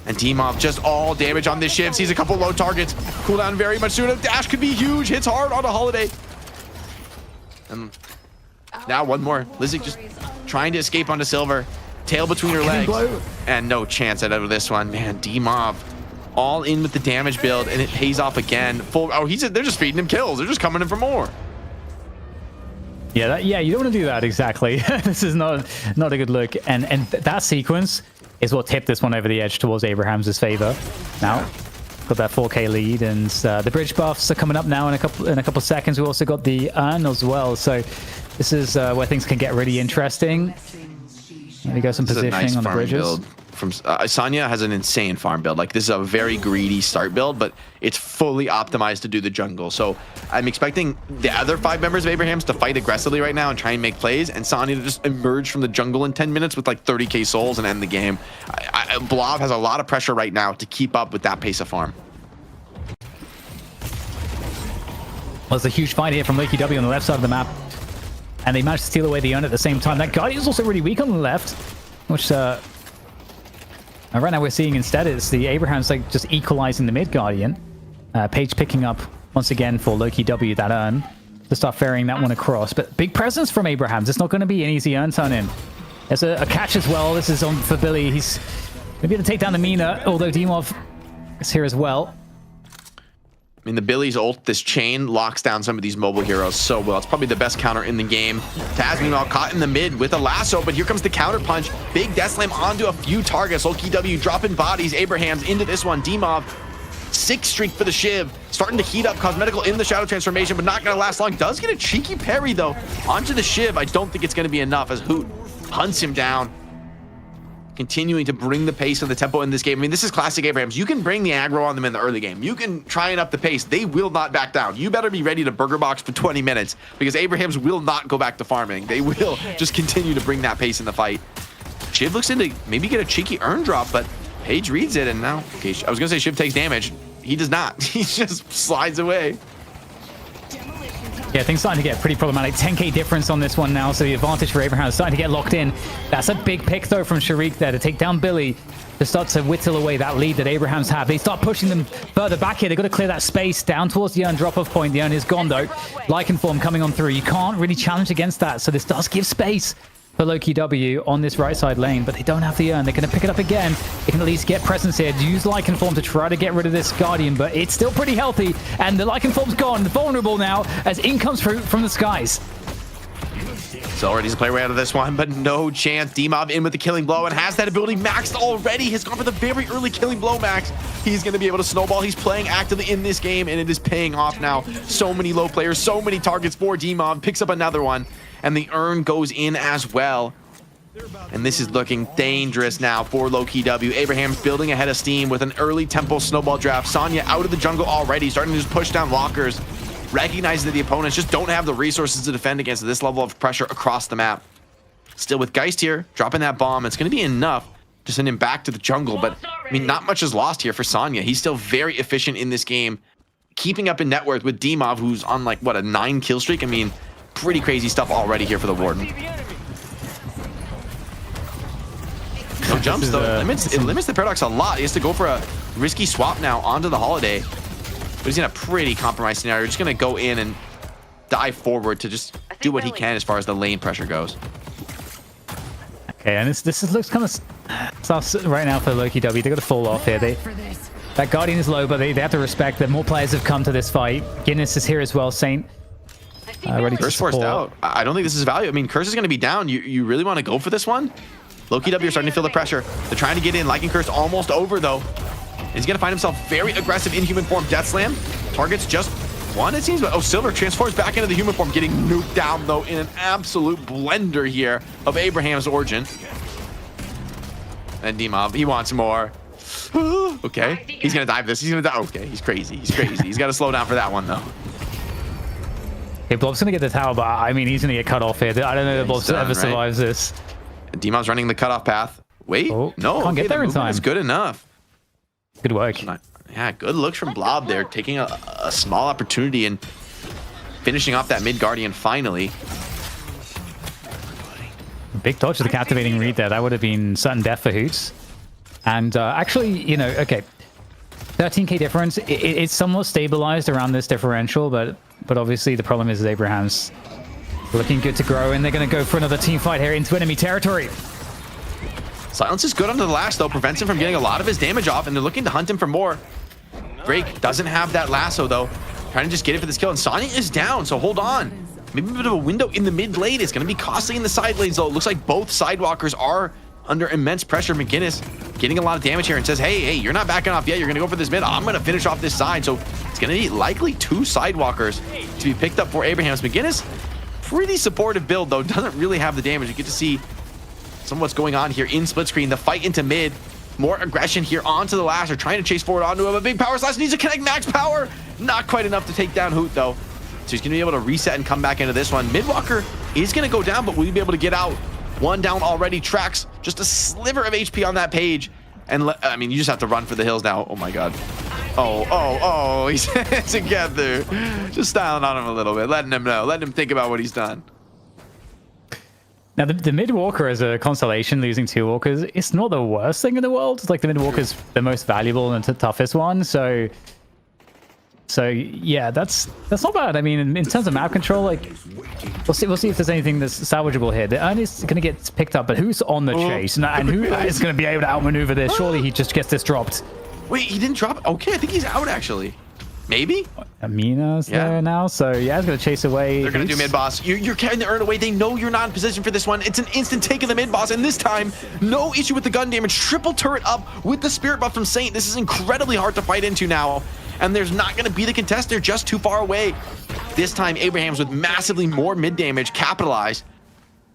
And Dimov just all damage on this shiv. Sees a couple low targets. Cooldown very much sooner. Dash could be huge. Hits hard on a Holiday. And now one more. Lizzie just trying to escape onto Silver. Tail between her legs. And no chance out of this one. Man, Dimov all in with the damage build, and it pays off again. They're just feeding him kills. They're just coming in for more. Yeah, you don't want to do that exactly. This is not a good look. And that sequence is what tipped this one over the edge towards Abraham's favor. Now, got that 4K lead, and the bridge buffs are coming up now in a couple seconds. We also got the urn as well, so this is where things can get really interesting. There we go, some positioning on the bridges. Build from Sonya has an insane farm build. Like, this is a very greedy start build, but it's fully optimized to do the jungle. So I'm expecting the other 5 members of Abraham's to fight aggressively right now and try and make plays, and Sonya to just emerge from the jungle in 10 minutes with like 30k souls and end the game. Blob has a lot of pressure right now to keep up with that pace of farm. Well, there's a huge fight here from Lowkey W on the left side of the map, and they managed to steal away the urn at the same time. That Guardian is also really weak on the left, which right now we're seeing instead is the Abraham's like just equalizing the mid Guardian. Page picking up once again for Lowkey W that urn to start ferrying that one across. But big presence from Abraham's. It's not going to be an easy urn turn in. There's a catch as well. This is on for Billy. He's going to be able to take down the Mina, although Dimov is here as well. I mean, the Billy's ult, this chain, locks down some of these mobile heroes so well. It's probably the best counter in the game. Taz, meanwhile, caught in the mid with a lasso, but here comes the counter punch. Big death slam onto a few targets. Lowkey W dropping bodies. Abraham's into this one. Dimov, 6 streak for the Shiv. Starting to heat up. Cosmetical in the Shadow Transformation, but not going to last long. Does get a cheeky parry, though, onto the Shiv. I don't think it's going to be enough as Hoot hunts him down. Continuing to bring the pace of the tempo in this game. I mean, this is classic Abrahams. You can bring the aggro on them in the early game. You can try and up the pace. They will not back down. You better be ready to burger box for 20 minutes because Abrahams will not go back to farming. They will just continue to bring that pace in the fight. Shiv looks into maybe get a cheeky urn drop, but Paige reads it, and now, okay, I was going to say Shiv takes damage. He does not. He just slides away. Yeah, things starting to get pretty problematic. 10k difference on this one now, so the advantage for Abraham is starting to get locked in. That's a big pick, though, from Sharik there to take down Billy to start to whittle away that lead that Abraham's have. They start pushing them further back here. They've got to clear that space down towards the urn drop-off point. The urn is gone, though. Lycanform coming on through. You can't really challenge against that, so this does give space for Lowkey W on this right side lane, but they don't have the urn. They're going to pick it up again. They can at least get presence here. Use Lycanform to try to get rid of this Guardian, but it's still pretty healthy, and the Lycanform's gone. Vulnerable now as in comes Fruit from the skies. So already to play right out of this one, but no chance. Dimov in with the killing blow and has that ability maxed already. He's gone for the very early killing blow max. He's going to be able to snowball. He's playing actively in this game, and it is paying off now. So many low players, so many targets for Dimov. Picks up another one, and the urn goes in as well. And this is looking dangerous now for Lowkey W. Abraham's building ahead of steam with an early tempo snowball draft. Sonya out of the jungle already, starting to just push down lockers. Recognizing that the opponents just don't have the resources to defend against this level of pressure across the map. Still with Geist here, dropping that bomb. It's going to be enough to send him back to the jungle, but I mean, not much is lost here for Sonya. He's still very efficient in this game, keeping up in net worth with Dimov, who's on like, what, a 9 kill streak? I mean, pretty crazy stuff already here for the Warden. No jumps, though. It limits the Paradox a lot. He has to go for a risky swap now onto the Holiday. But he's in a pretty compromised scenario. Just going to go in and dive forward to just do what he can as far as the lane pressure goes. Okay, and this looks kind of tough right now for Lowkey W. They've got to fall off here. That Guardian is low, but they have to respect that more players have come to this fight. Guinness is here as well. Saint ready to Curse forced out. I don't think this is value. I mean, Curse is going to be down. You really want to go for this one? Lowkey W are starting to feel the pressure. They're trying to get in. Lycan Curse almost over, though. He's going to find himself very aggressive in human form. Death Slam targets just one, it seems. But, oh, Silver transforms back into the human form, getting nuked down, though, in an absolute blender here of Abraham's Origin. And Dimov, he wants more. Okay, he's going to dive this. He's going to die. Okay, he's crazy. He's crazy. He's got to slow down for that one, though. Okay, Blob's going to get the tower, but I mean, he's going to get cut off here. I don't know if Blob ever survives this. And Dimov's running the cutoff path. Wait, no. Can't get there in time. It's good enough. Good work. Yeah, good looks from Blob there, taking a small opportunity and finishing off that mid Guardian finally. Big dodge to the captivating read there. That would have been sudden death for Hoots. And actually, you know, okay, 13k difference. It's somewhat stabilized around this differential, but obviously the problem is Abraham's looking good to grow, and they're going to go for another team fight here into enemy territory. Silence is good under the lash, though. Prevents him from getting a lot of his damage off, and they're looking to hunt him for more. Drake doesn't have that lasso, though. Trying to just get it for this kill, and Sonya is down, so hold on. Maybe a bit of a window in the mid lane. It's going to be costly in the side lanes, though. It looks like both sidewalkers are under immense pressure. McGinnis getting a lot of damage here and says, hey, you're not backing off yet. You're going to go for this mid. I'm going to finish off this side. So it's going to be likely 2 sidewalkers to be picked up for Abraham's. McGinnis, pretty supportive build, though. Doesn't really have the damage. You get to see some of what's going on here in split screen. The fight into mid. More aggression here onto the Lash. They're trying to chase forward onto him. A big power slash needs to connect max power. Not quite enough to take down Hoot, though. So he's going to be able to reset and come back into this one. Midwalker is going to go down, but will he be able to get out? 1 down already. Tracks just a sliver of HP on that page. And I mean, you just have to run for the hills now. Oh my God. Oh, he's together. Just styling on him a little bit, letting him know, letting him think about what he's done. Now, the mid walker as a constellation, losing 2 walkers, it's not the worst thing in the world. It's like the mid walker's the most valuable and the toughest one. So yeah, that's not bad. I mean, in terms of map control, like we'll see if there's anything that's salvageable here. The Ernest is going to get picked up, but who's on the chase and who is going to be able to outmaneuver this? Surely he just gets this dropped. Wait, he didn't drop it? Okay, I think he's out actually. Maybe? Amina's there now, so yeah, he's going to chase away. They're going to do mid-boss. You're carrying the Urn away. They know you're not in position for this one. It's an instant take of the mid-boss, and this time, no issue with the gun damage. Triple turret up with the spirit buff from Saint. This is incredibly hard to fight into now, and there's not going to be the contest. They're just too far away. This time, Abrahams with massively more mid damage capitalized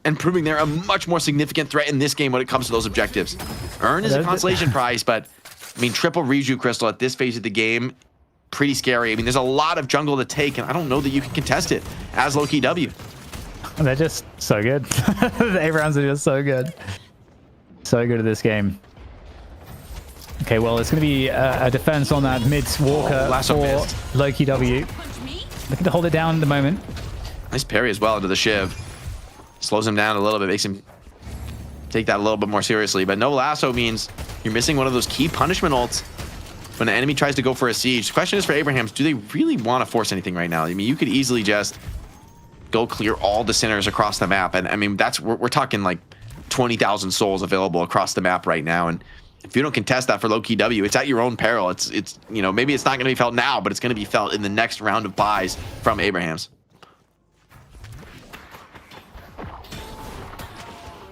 and proving they're a much more significant threat in this game when it comes to those objectives. Urn is a consolation prize, but I mean, triple Reju Crystal at this phase of the game, pretty scary. I mean, there's a lot of jungle to take, and I don't know that you can contest it as Lowkey W. They're just so good. The Abrahams are just so good. So good at this game. Okay, well, it's going to be a defense on that mid walker for Lowkey W. Looking to hold it down at the moment. Nice parry as well into the Shiv. Slows him down a little bit, makes him take that a little bit more seriously. But no lasso means you're missing one of those key punishment ults when an enemy tries to go for a siege. The question is for Abrahams, do they really want to force anything right now? I mean, you could easily just go clear all the sinners across the map. And I mean, that's we're talking like 20,000 souls available across the map right now. And if you don't contest that for Lowkey W, it's at your own peril. It's you know, maybe it's not going to be felt now, but it's going to be felt in the next round of buys from Abrahams.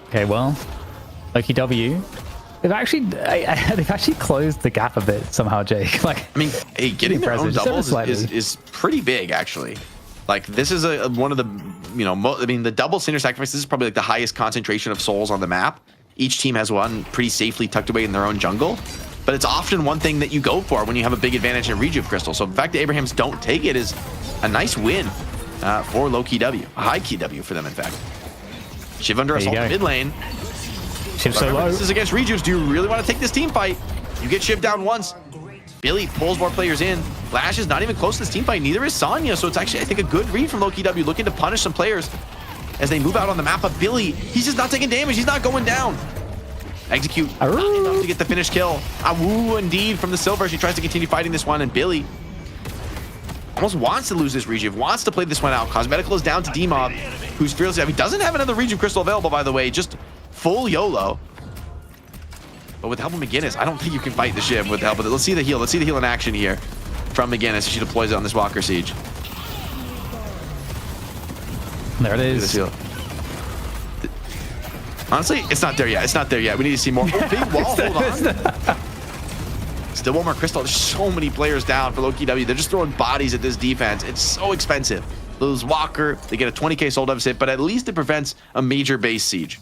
Okay, well, Lowkey W, they've actually closed the gap a bit somehow, Jake. Like, I mean, hey, getting their own doubles is pretty big actually. Like, this is one of the, you know, I mean, the double sinner sacrifice, this is probably like the highest concentration of souls on the map. Each team has one pretty safely tucked away in their own jungle, but it's often one thing that you go for when you have a big advantage in Rejuve Crystal. So the fact that Abrahams don't take it is a nice win for Lowkey W, a high key W for them, in fact. Shiv under assault mid lane. Shiv so low. This is against Rejuves. Do you really want to take this team fight? You get Shiv down once. Billy pulls more players in. Lash is not even close to this team fight. Neither is Sonya. So it's actually, I think, a good read from Lowkey W, looking to punish some players as they move out on the map. But Billy, he's just not taking damage. He's not going down. Execute. Not enough to get the finish kill. Awoo, indeed, from the Silver. She tries to continue fighting this one, and Billy almost wants to lose this Rejuve, wants to play this one out. Cosmetical is down to D-Mob, who's fearless. He doesn't have another Rejuve Crystal available, by the way, just full YOLO. But with the help of McGinnis, I don't think you can fight the Shiv with the help of it. Let's see the heal. Let's see the heal in action here from McGinnis. She deploys it on this Walker Siege. There it is. Honestly, it's not there yet. It's not there yet. We need to see more. Oh, big wall. Hold on. Still one more crystal. There's so many players down for Lowkey W. They're just throwing bodies at this defense. It's so expensive. Lose Walker. They get a 20k soul deficit, but at least it prevents a major base siege.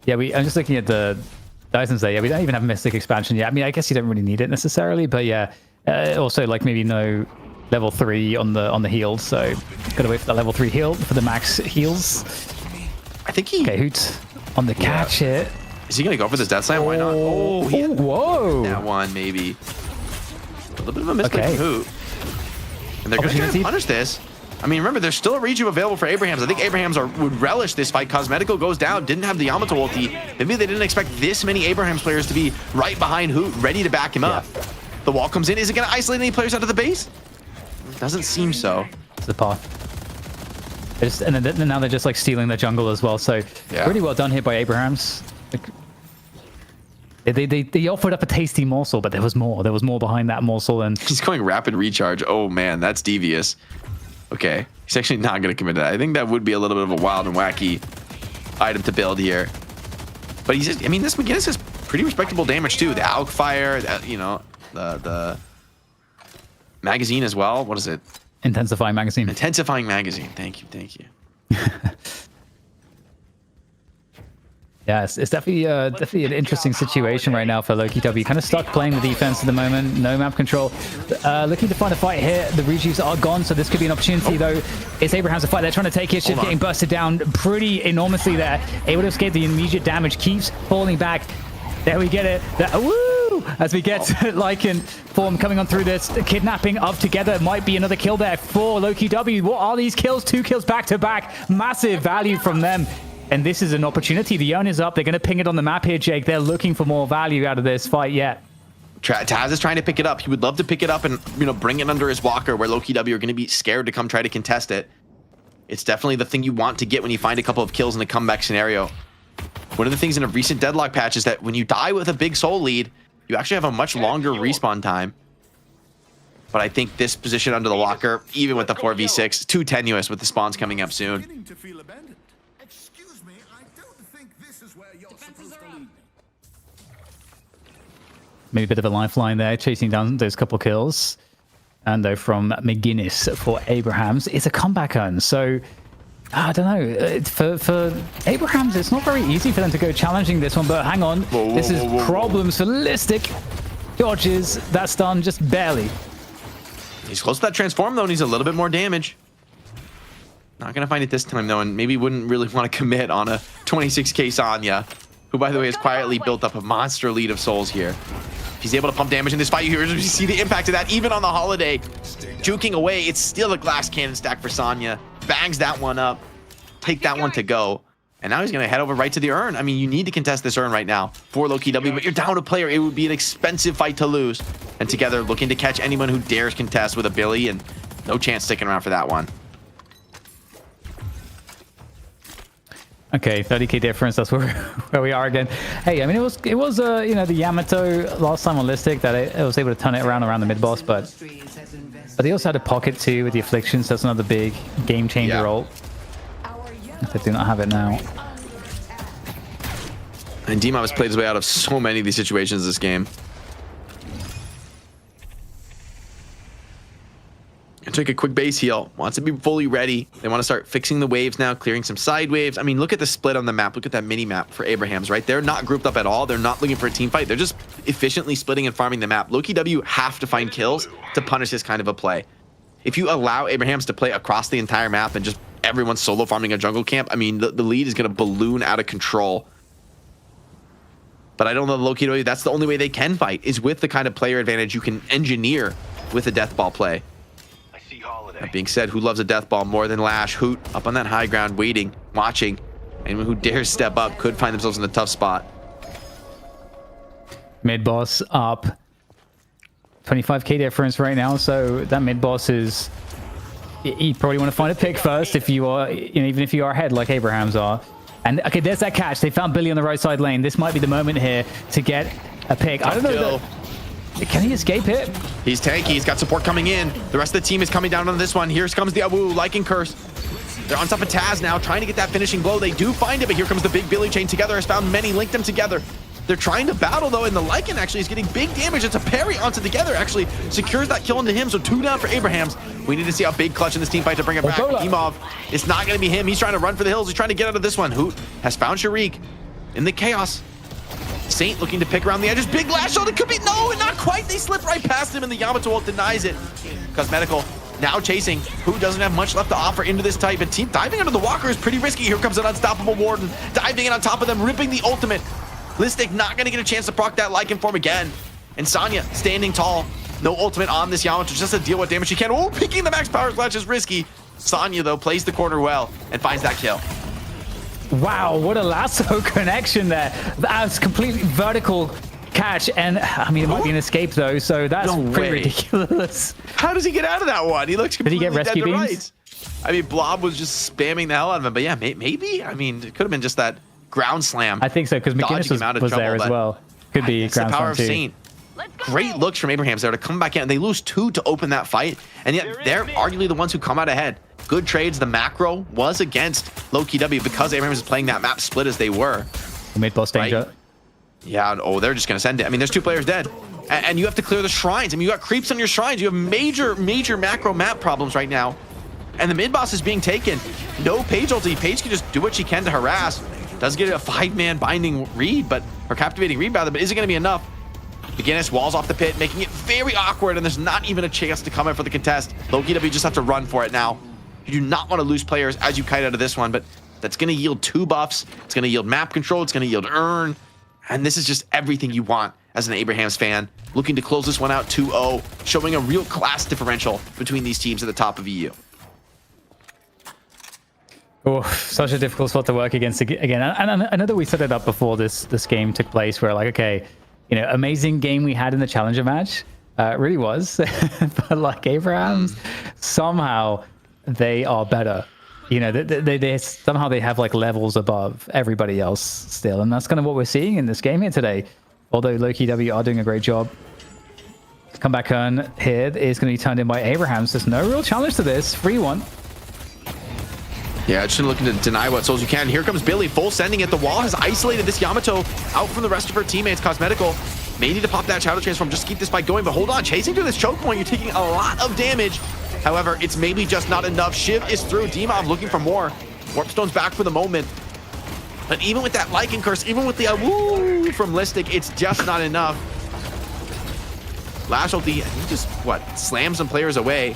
Yeah, I'm just looking at the Dyson's there. Yeah, we don't even have Mystic expansion yet. I mean, I guess you don't really need it necessarily, but yeah. Also, like, maybe no level 3 on the healed, so gotta wait for the level 3 heal for the max heals. I think he... Okay, Hoot on the catch here. Is he gonna go for this death slam? Why not? Oh, whoa! That one, maybe. A little bit of a misplay from Hoot. And they're gonna try to punish this. I mean, remember, there's still a Reju available for Abrahams. I think Abrahams would relish this fight. Cosmetical goes down, didn't have the Yamato ulti. Maybe they didn't expect this many Abrahams players to be right behind Hoot, ready to back him up. The wall comes in. Is it going to isolate any players out of the base? Doesn't seem so. It's the path. And then now they're just like stealing the jungle as well. So really well done here by Abrahams. They offered up a tasty morsel, but there was more. There was more behind that morsel. And he's going rapid recharge. Oh man, that's devious. Okay, he's actually not going to commit to that. I think that would be a little bit of a wild and wacky item to build here. But he's just, I mean, this McGinnis is pretty respectable damage too. The Alk Fire, you know, the magazine as well. What is it? Intensifying magazine. Intensifying magazine. Thank you. Thank you. Yeah, it's definitely an interesting situation right now for Lowkey W. Kind of stuck playing the defense at the moment. No map control. Looking to find a fight here. The Rejus are gone, so this could be an opportunity, though. It's Abraham's a fight. They're trying to take it. Shift getting busted down pretty enormously there. Able to escape the immediate damage. Keeps falling back. There we get it. Woo! As we get Lycan form coming on through this. Kidnapping up together. Might be another kill there for Lowkey W. What are these kills? 2 kills back to back. Massive value from them. And this is an opportunity. The Yone is up. They're going to ping it on the map here, Jake. They're looking for more value out of this fight yet. Taz is trying to pick it up. He would love to pick it up and, you know, bring it under his walker where Lowkey W are going to be scared to come try to contest it. It's definitely the thing you want to get when you find a couple of kills in a comeback scenario. One of the things in a recent Deadlock patch is that when you die with a big soul lead, you actually have a much longer respawn time. But I think this position under the walker, even with the 4v6, too tenuous with the spawns coming up soon. Maybe a bit of a lifeline there, chasing down those couple kills. And though from McGinnis for Abrahams, it's a comeback earn. So I don't know. For Abrahams, it's not very easy for them to go challenging this one. But hang on, this is problems for Listic. Dodges that stun just barely. He's close to that transform though, and he's a little bit more damage. Not gonna find it this time though, and maybe wouldn't really want to commit on a 26k Sonya, who by the way has quietly built up a monster lead of souls here. If he's able to pump damage in this fight, you see the impact of that even on the holiday. Juking away, it's still a glass cannon stack for Sonya. Bangs that one up, take that one to go. And now he's gonna head over right to the urn. I mean, you need to contest this urn right now for Lowkey W, but you're down a player. It would be an expensive fight to lose. And together, looking to catch anyone who dares contest with a Billy, and no chance sticking around for that one. Okay, 30k difference. That's where we are again. Hey, I mean, it was you know, the Yamato last time on Listic that it was able to turn it around the mid boss, but they also had a pocket too with the afflictions. So that's another big game changer ult. They do not have it now. And Dima has played his way out of so many of these situations this game. And take a quick base heal. Wants to be fully ready. They want to start fixing the waves now, clearing some side waves. I mean, look at the split on the map. Look at that mini map for Abrahams, right? They're not grouped up at all. They're not looking for a team fight. They're just efficiently splitting and farming the map. Lowkey W have to find kills to punish this kind of a play. If you allow Abrahams to play across the entire map and just everyone's solo farming a jungle camp, I mean, the lead is going to balloon out of control. But I don't know, Lowkey W, that's the only way they can fight, is with the kind of player advantage you can engineer with a death ball play. That being said, who loves a death ball more than Lash? Hoot up on that high ground, waiting, watching. Anyone who dares step up could find themselves in a tough spot. Mid boss up. 25k difference right now, so that mid boss is... You probably want to find a pick first if you are, you know, even if you are ahead like Abrahams are. And okay, there's that catch. They found Billy on the right side lane. This might be the moment here to get a pick. I don't know. Can he escape it? He's tanky. He's got support coming in. The rest of the team is coming down on this one. Here comes the Awu, Lycan Curse. They're on top of Taz now, trying to get that finishing blow. They do find it, but here comes the big Billy chain together. Has found many, linked them together. They're trying to battle though, and the Lycan actually is getting big damage. It's a parry onto together, actually secures that kill into him. So 2 down for Abrahams. We need to see how big clutch in this team fight to bring it back. Imov, it's not going to be him. He's trying to run for the hills. He's trying to get out of this one. Hoot has found Sharik in the chaos. Saint looking to pick around the edges. Big lash shot. It could be, no, not quite. They slip right past him, and the Yamato ult denies it. Cosmetical now chasing. Who doesn't have much left to offer into this type. And team diving under the walker is pretty risky. Here comes an unstoppable Warden. Diving in on top of them, ripping the ultimate. Listic not going to get a chance to proc that Lycan form again. And Sonya standing tall. No ultimate on this Yamato, just to deal with damage she can. Oh, picking the max power clutch is risky. Sonya, though, plays the corner well and finds that kill. Wow, what a lasso connection there. That's completely vertical catch, and I mean, it might be an escape though, so that's pretty ridiculous. How does he get out of that one? He looks completely Did he get rescue dead to beams? right. I mean, Blob was just spamming the hell out of him, but yeah, maybe. I mean, it could have been just that ground slam. I think so, because McGinnis was there as well. Could be ground the power slam of too. Saint. Great looks from Abrahams there to come back in. They lose 2 to open that fight, and yet they're arguably the ones who come out ahead. Good trades. The macro was against Lowkey W because Abrahams is playing that map split as they were. Mid boss danger. Right? Yeah, they're just going to send it. I mean, there's 2 players dead, and you have to clear the shrines. I mean, you got creeps on your shrines. You have major macro map problems right now, and the mid boss is being taken. No Paige ulti. Paige can just do what she can to harass. Does get a 5-man binding read, or captivating read rather, but is it going to be enough? McGinnis walls off the pit, making it very awkward, and there's not even a chance to come in for the contest. Lowkey W just have to run for it now. You do not want to lose players as you kite out of this one, but that's going to yield 2 buffs. It's going to yield map control. It's going to yield earn. And this is just everything you want as an Abrahams fan. Looking to close this one out 2-0, showing a real class differential between these teams at the top of EU. Oh, such a difficult spot to work against again. And I know that we set it up before this game took place, where like, okay, amazing game we had in the Challenger match. Really was. But like Abrahams, somehow they are better. They somehow they have like levels above everybody else still, and that's kind of what we're seeing in this game here today. Although Lowkey W are doing a great job. Comeback on here is going to be turned in by Abrahams. There's no real challenge to this. Free one. Yeah, just looking to deny what souls you can. Here comes Billy, full sending at the wall, has isolated this Yamato out from the rest of her teammates. Cosmetical may need to pop that Shadow Transform just to keep this fight going, but hold on, chasing through this choke point, you're taking a lot of damage. However, it's maybe just not enough. Shiv is through. Dimov looking for more. Warpstone's back for the moment. But even with that Lycan Curse, even with the woo from Listic, it's just not enough. Lash ulti, he just, slams some players away.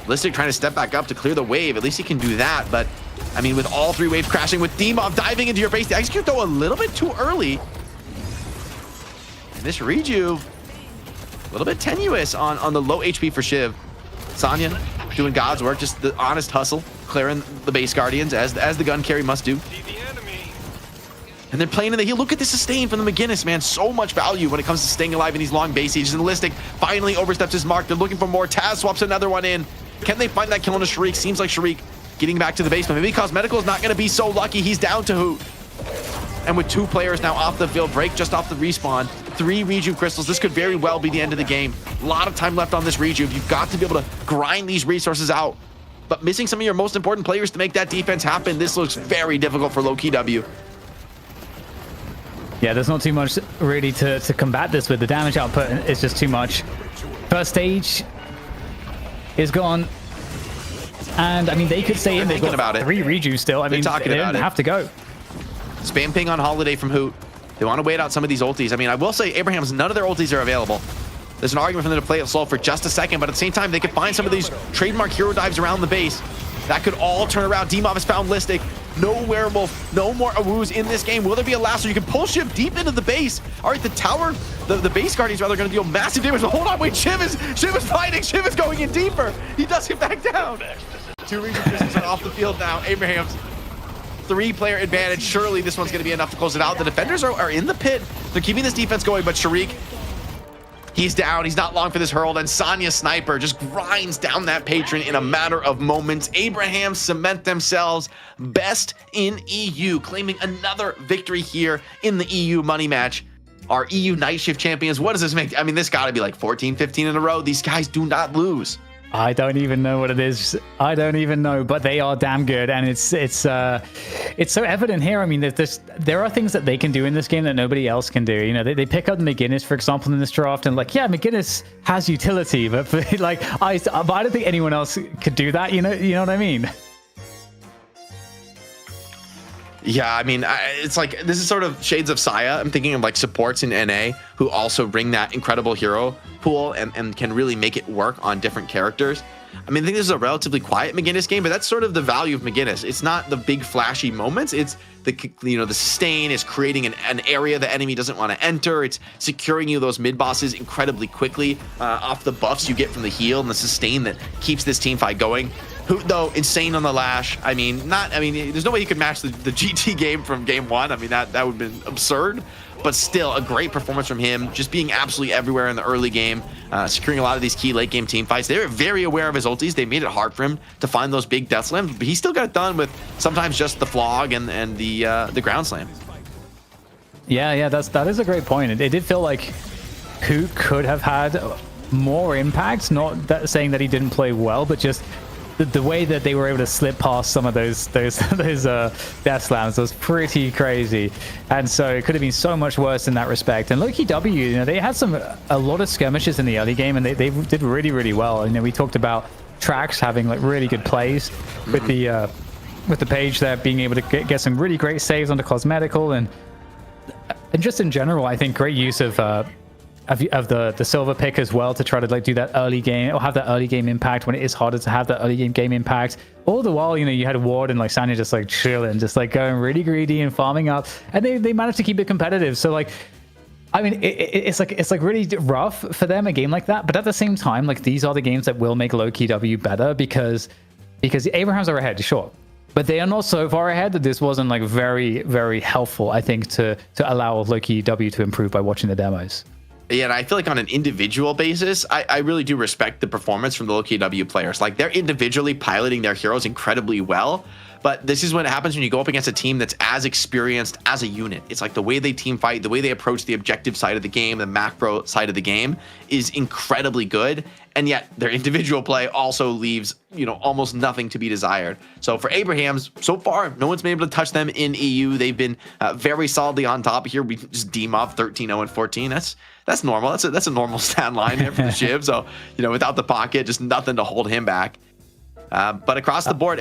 Listic trying to step back up to clear the wave. At least he can do that. But, I mean, with all 3 waves crashing, with Dimov diving into your base, the execute, though, a little bit too early. And this Reju, a little bit tenuous on the low HP for Shiv. Sonya doing God's work, just the honest hustle, clearing the base guardians as the gun carry must do. And then playing in the heal. Look at the sustain from the McGinnis, man. So much value when it comes to staying alive in these long base sieges. And Listic finally oversteps his mark. They're looking for more. Taz swaps another one in. Can they find that kill on a Shariq? Seems like Shariq getting back to the base, but maybe Cosmetical is not going to be so lucky. He's down to Hoot. And with 2 players now off the field, break just off the respawn, 3 Reju crystals. This could very well be the end of the game. A lot of time left on this Reju. You've got to be able to grind these resources out. But missing some of your most important players to make that defense happen, this looks very difficult for Lowkey W. Yeah, there's not too much really to combat this with. The damage output is just too much. First stage is gone. And, I mean, they could stay in. They've got 3 Reju still. I mean, they don't have to go. Spam ping on Holiday from Hoot. They want to wait out some of these ultis. I mean, I will say, Abrahams, none of their ultis are available. There's an argument for them to play it slow for just a second, but at the same time, they could find some of these trademark hero dives around the base. That could all turn around. Dimov has found Listic. No Werewolf, no more Awus in this game. Will there be a lasso? You can pull Shiv deep into the base. All right, the tower, the base guardians rather going to deal massive damage. But hold on, wait, Shiv is fighting. Shiv is going in deeper. He does get back down. 2 Reju crystals are off the field now. Abrahams, 3-player advantage. Surely this one's going to be enough to close it out. The defenders are in the pit. They're keeping this defense going, but Shariq, he's down. He's not long for this hurl. And Sonya Sniper just grinds down that patron in a matter of moments. Abraham cement themselves best in EU, claiming another victory here in the EU money match. Our EU night shift champions. What does this make? I mean, this got to be like 14, 15 in a row. These guys do not lose. I don't even know what it is. I don't even know, but they are damn good, and it's so evident here. I mean, there are things that they can do in this game that nobody else can do. You know, they pick up McGinnis, for example, in this draft, and like, yeah, McGinnis has utility, but like, I don't think anyone else could do that. You know what I mean? Yeah, I mean, it's like, this is sort of shades of Saya. I'm thinking of like supports in NA who also bring that incredible hero pool and can really make it work on different characters. I mean, I think this is a relatively quiet McGinnis game, but that's sort of the value of McGinnis. It's not the big flashy moments. It's the sustain is creating an area the enemy doesn't want to enter. It's securing you those mid bosses incredibly quickly off the buffs you get from the heal and the sustain that keeps this team fight going. Hoot, though, insane on the Lash. I mean, there's no way he could match the GT game from game 1. I mean, that would have been absurd. But still, a great performance from him, just being absolutely everywhere in the early game, securing a lot of these key late game team fights. They were very aware of his ultis. They made it hard for him to find those big death slams, but he still got it done with sometimes just the flog and the ground slam. Yeah, that is a great point. It did feel like Hoot could have had more impact. Not that saying that he didn't play well, but just the way that they were able to slip past some of those death slams was pretty crazy, and so it could have been so much worse in that respect. And Lowkey W, they had a lot of skirmishes in the early game, and they did really well. We talked about Trax having like really good plays with the page there, being able to get some really great saves onto cosmetical, and just in general, I think great use of the silver pick as well to try to like do that early game or have that early game impact when it is harder to have that early game impact. All the while, you had Ward and like Sanya just like chilling, just like going really greedy and farming up, and they managed to keep it competitive. So like, I mean, it's like really rough for them, a game like that. But at the same time, like these are the games that will make Lowkey W better because the Abrahams are ahead, sure. But they are not so far ahead that this wasn't like very, very helpful, I think, to allow Lowkey W to improve by watching the demos. Yeah, and I feel like on an individual basis, I really do respect the performance from the Lowkey W players. Like, they're individually piloting their heroes incredibly well, but this is what happens when you go up against a team that's as experienced as a unit. It's like the way they team fight, the way they approach the objective side of the game, the macro side of the game is incredibly good, and yet their individual play also leaves, almost nothing to be desired. So for Abrahams, so far, no one's been able to touch them in EU. They've been very solidly on top here. We just deem off 13-0-14. That's normal. That's a normal stat line there for the Shiv. So, without the pocket, just nothing to hold him back. But across the board,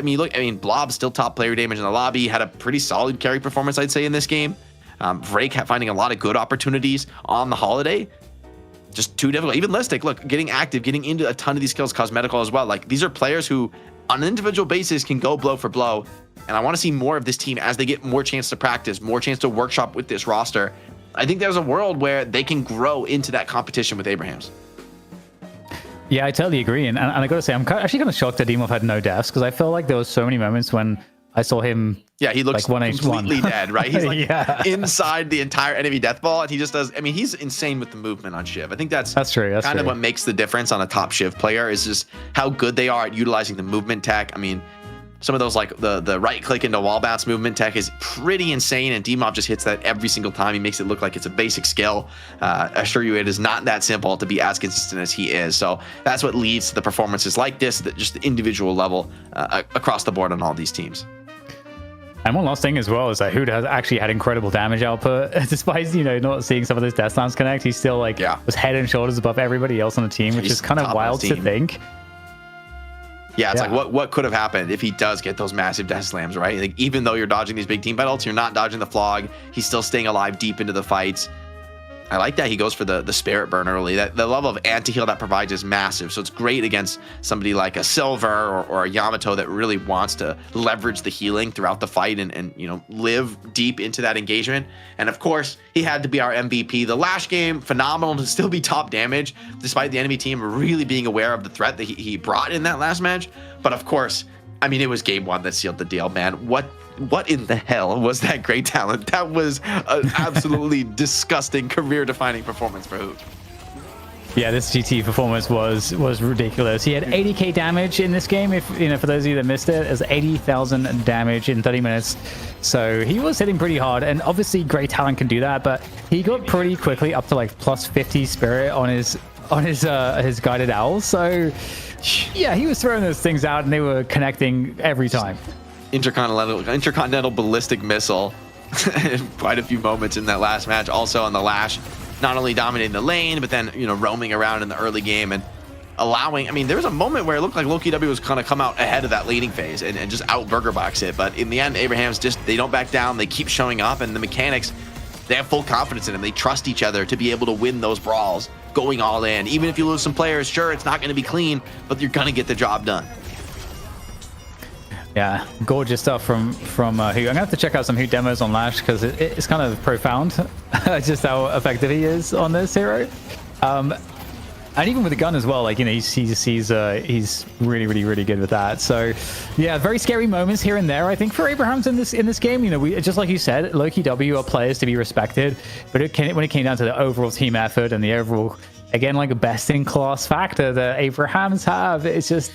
Blob's still top player damage in the lobby, had a pretty solid carry performance, I'd say, in this game. Vrake finding a lot of good opportunities on the holiday. Just too difficult. Even Listic, look, getting active, getting into a ton of these skills, cosmetical as well. Like, these are players who, on an individual basis, can go blow for blow. And I want to see more of this team as they get more chance to practice, more chance to workshop with this roster. I think there's a world where they can grow into that competition with Abrahams. Yeah, I totally agree. And I got to say, I'm actually kind of shocked that Demov had no deaths, because I felt like there was so many moments when I saw him. Yeah, he looks like completely dead, right? He's like inside the entire enemy death ball, and he just does. He's insane with the movement on Shiv. I think that's true. That's kind of what makes the difference on a top Shiv player is just how good they are at utilizing the movement tech. Some of those, like the right click into wall bounce movement tech is pretty insane, and Demov just hits that every single time. He makes it look like it's a basic skill. I assure you, it is not that simple to be as consistent as he is. So that's what leads to the performances like this, just the individual level across the board on all these teams. And one last thing as well is that Hoot has actually had incredible damage output, despite not seeing some of those death slams connect. He still was head and shoulders above everybody else on the team, which is kind of wild to think. Yeah, it's like what could have happened if he does get those massive death slams, right? Like, even though you're dodging these big team battles, you're not dodging the flog. He's still staying alive deep into the fights. I like that he goes for the spirit burn early. That the level of anti-heal that provides is massive. So it's great against somebody like a Silver or a Yamato that really wants to leverage the healing throughout the fight and live deep into that engagement. And of course, he had to be our MVP. The Lash game, phenomenal to still be top damage, despite the enemy team really being aware of the threat that he brought in that last match. But of course, it was game 1 that sealed the deal, man. What in the hell was that great talent? That was an absolutely disgusting career-defining performance for Hoot. Yeah, this GT performance was ridiculous. He had 80k damage in this game. If for those of you that missed it, it was 80,000 damage in 30 minutes. So he was hitting pretty hard, and obviously great talent can do that. But he got pretty quickly up to like plus 50 spirit on his guided owl. So yeah, he was throwing those things out, and they were connecting every time. Intercontinental ballistic missile. Quite a few moments in that last match. Also on the Lash, not only dominating the lane, but then roaming around in the early game and allowing. There was a moment where it looked like Lowkey W was kind of come out ahead of that leading phase and just out burger box it. But in the end, Abrahams they don't back down. They keep showing up, and the mechanics, they have full confidence in them. They trust each other to be able to win those brawls, going all in. Even if you lose some players, sure, it's not going to be clean, but you're going to get the job done. Yeah, gorgeous stuff from Hoot. I'm gonna have to check out some Hoot demos on Lash, because it's kind of profound just how effective he is on this hero. And even with the gun as well, like, you know, he's really, really, really good with that. So, yeah, very scary moments here and there, I think, for Abrahams in this game. You know, we just like you said, Lowkey W are players to be respected, but when it came down to the overall team effort and the overall, again, like a best-in-class factor that Abrahams have, it's just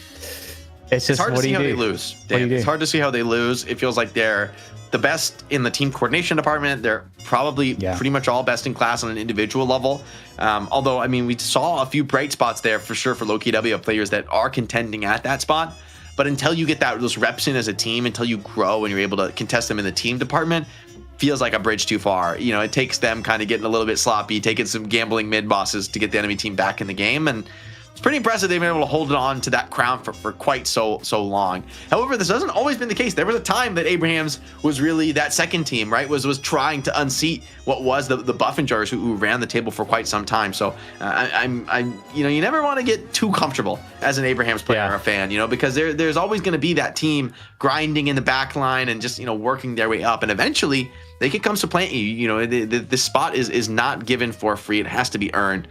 hard to see how they lose. Dan. It's hard to see how they lose. It feels like they're the best in the team coordination department. They're probably pretty much all best in class on an individual level. Although, I mean, we saw a few bright spots there for sure for Lowkey W, players that are contending at that spot. But until you get those reps in as a team, until you grow and you're able to contest them in the team department, feels like a bridge too far. You know, it takes them kind of getting a little bit sloppy, taking some gambling mid bosses to get the enemy team back in the game. And it's pretty impressive they've been able to hold on to that crown for quite so long. However, this hasn't always been the case. There was a time that Abrahams was really that second team, right? Was trying to unseat what was the Buffingers who ran the table for quite some time. So I'm you know, you never want to get too comfortable as an Abrahams player or a fan, you know, because there's always going to be that team grinding in the back line and just, you know, working their way up, and eventually they could come supplant you. You know, this spot is not given for free. It has to be earned.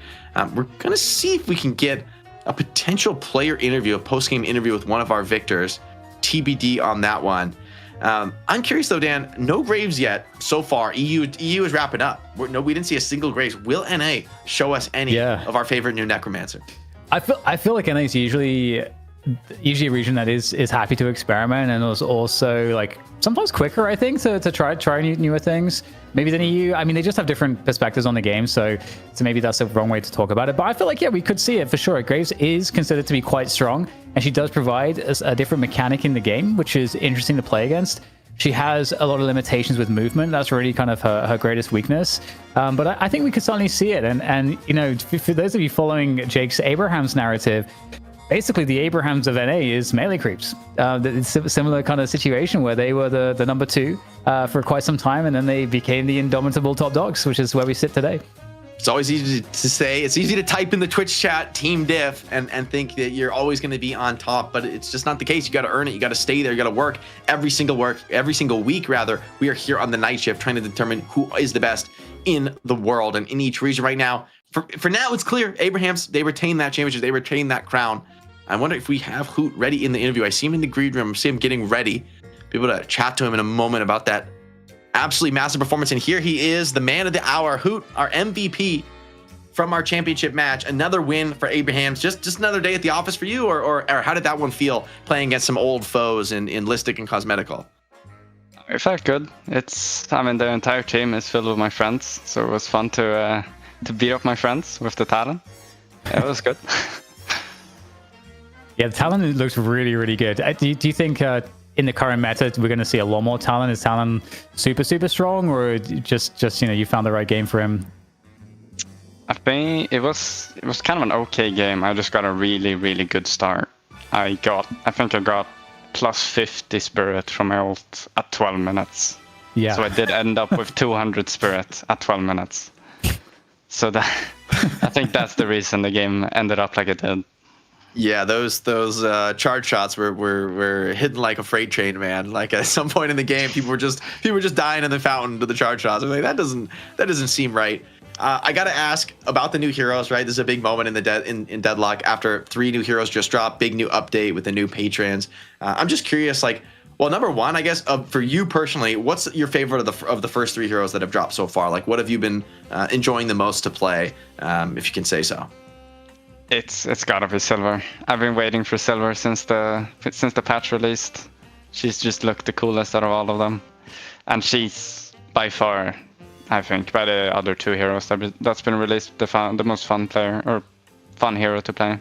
We're gonna see if we can get a potential player interview, a post-game interview with one of our victors. TBD on that one. I'm curious though, Dan, no Graves yet so far. EU is wrapping up. We didn't see a single Graves. Will NA show us any of our favorite new Necromancer? I feel like NA is usually a region that is happy to experiment, and is also like sometimes quicker, I think, to try newer things. Maybe than EU. I mean, they just have different perspectives on the game, so maybe that's the wrong way to talk about it. But I feel like, yeah, we could see it for sure. Graves is considered to be quite strong, and she does provide a different mechanic in the game, which is interesting to play against. She has a lot of limitations with movement. That's really kind of her greatest weakness. But I think we could certainly see it. And you know, for those of you following Jake's Abrahams narrative, basically the Abrahams of NA is melee creeps. It's a similar kind of situation where they were the number 2 for quite some time, and then they became the indomitable top dogs, which is where we sit today. It's always easy to say. It's easy to type in the Twitch chat team diff and think that you're always going to be on top, but it's just not the case. You got to earn it. You got to stay there. You got to work every single week. Rather, we are here on the night shift trying to determine who is the best in the world and in each region right now. For now, it's clear. Abrahams, they retain that championship. They retain that crown. I wonder if we have Hoot ready in the interview. I see him in the green room. I see him getting ready. Be able to chat to him in a moment about that absolutely massive performance. And here he is, the man of the hour, Hoot, our MVP from our championship match. Another win for Abrahams. Just another day at the office for you, or how did that one feel playing against some old foes in Listic and Cosmetical? It felt good. I mean, the entire team is filled with my friends, so it was fun to beat up my friends with the Talon. Yeah, it was good. Yeah, the Talon looks really, really good. Do you think in the current meta we're going to see a lot more Talon? Is Talon super, super strong, or just you know, you found the right game for him? I think it was kind of an okay game. I just got a really, really good start. I think I got plus 50 spirit from my ult at 12 minutes. Yeah. So I did end up with 200 spirit at 12 minutes. So that I think that's the reason the game ended up like it did. Yeah, those charge shots were hidden like a freight train, man. Like at some point in the game, people were just dying in the fountain to the charge shots. I was like, that doesn't seem right. I gotta ask about the new heroes, right? This is a big moment in Deadlock after 3 new heroes just dropped, big new update with the new patrons. I'm just curious, like, well, number one, I guess for you personally, what's your favorite of the first 3 heroes that have dropped so far? Like, what have you been enjoying the most to play, if you can say so? It's gotta be Silver. I've been waiting for Silver since the patch released. She's just looked the coolest out of all of them, and she's by far, I think, by the other 2 heroes that's been released, the most fun player or fun hero to play.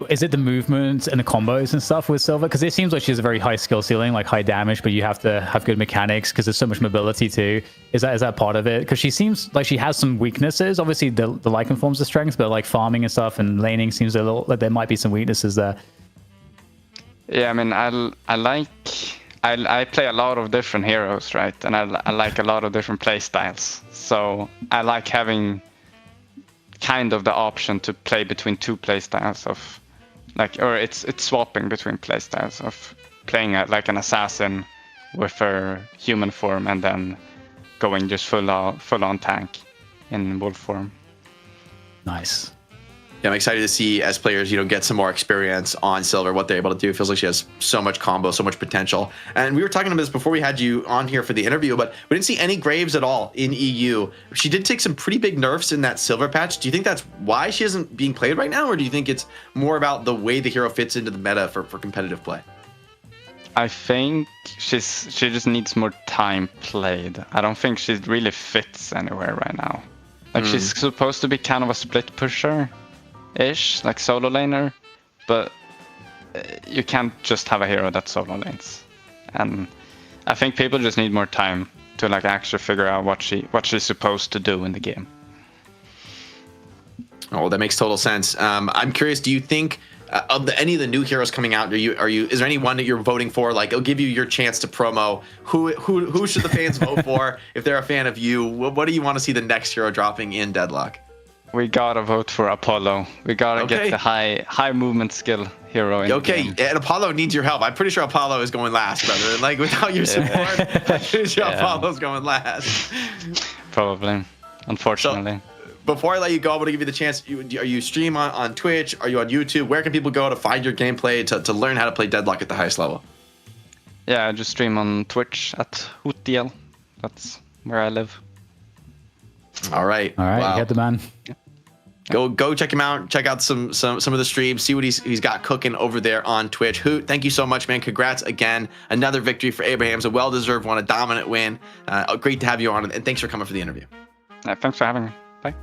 Is it the movement and the combos and stuff with Silver? Because it seems like she has a very high skill ceiling, like high damage, but you have to have good mechanics because there's so much mobility too. Is that part of it? Because she seems like she has some weaknesses. Obviously, the Lycan forms are strengths, but like farming and stuff and laning seems a little like there might be some weaknesses there. Yeah, I mean, I play a lot of different heroes, right? And I like a lot of different play styles. So I like having kind of the option to play between 2 play styles of. Or it's swapping between playstyles of playing like an assassin with her human form and then going just full on tank. in wolf form. Nice. Yeah, I'm excited to see as players, get some more experience on Silver, what they're able to do. It feels like she has so much combo, so much potential. And we were talking about this before we had you on here for the interview, but we didn't see any Graves at all in EU. She did take some pretty big nerfs in that Silver patch. Do you think that's why she isn't being played right now, or do you think it's more about the way the hero fits into the meta for competitive play? I think she just needs more time played. I don't think she really fits anywhere right now. Like she's supposed to be kind of a split pusher-ish, like solo laner, but you can't just have a hero that solo lanes. And I think people just need more time to like actually figure out what she's supposed to do in the game. Oh, that makes total sense. I'm curious, do you think of any of the new heroes coming out, is there any one that you're voting for? Like, it'll give you your chance to promo. Who should the fans vote for if they're a fan of you? What do you want to see the next hero dropping in Deadlock? We gotta vote for Apollo. We gotta get the high movement skill hero in the game. And Apollo needs your help. I'm pretty sure Apollo is going last, brother. Like, without your support, I'm pretty sure Apollo's going last. Probably, unfortunately. So, before I let you go, I want to give you the chance. Are you stream on Twitch? Are you on YouTube? Where can people go to find your gameplay to learn how to play Deadlock at the highest level? Yeah, I just stream on Twitch at HootDL. That's where I live. All right. Wow. You get the man. Go check him out. Check out some of the streams. See what he's got cooking over there on Twitch. Hoot, thank you so much, man. Congrats again. Another victory for Abraham's. A well-deserved one. A dominant win. Great to have you on, and thanks for coming for the interview. Thanks for having me. Bye.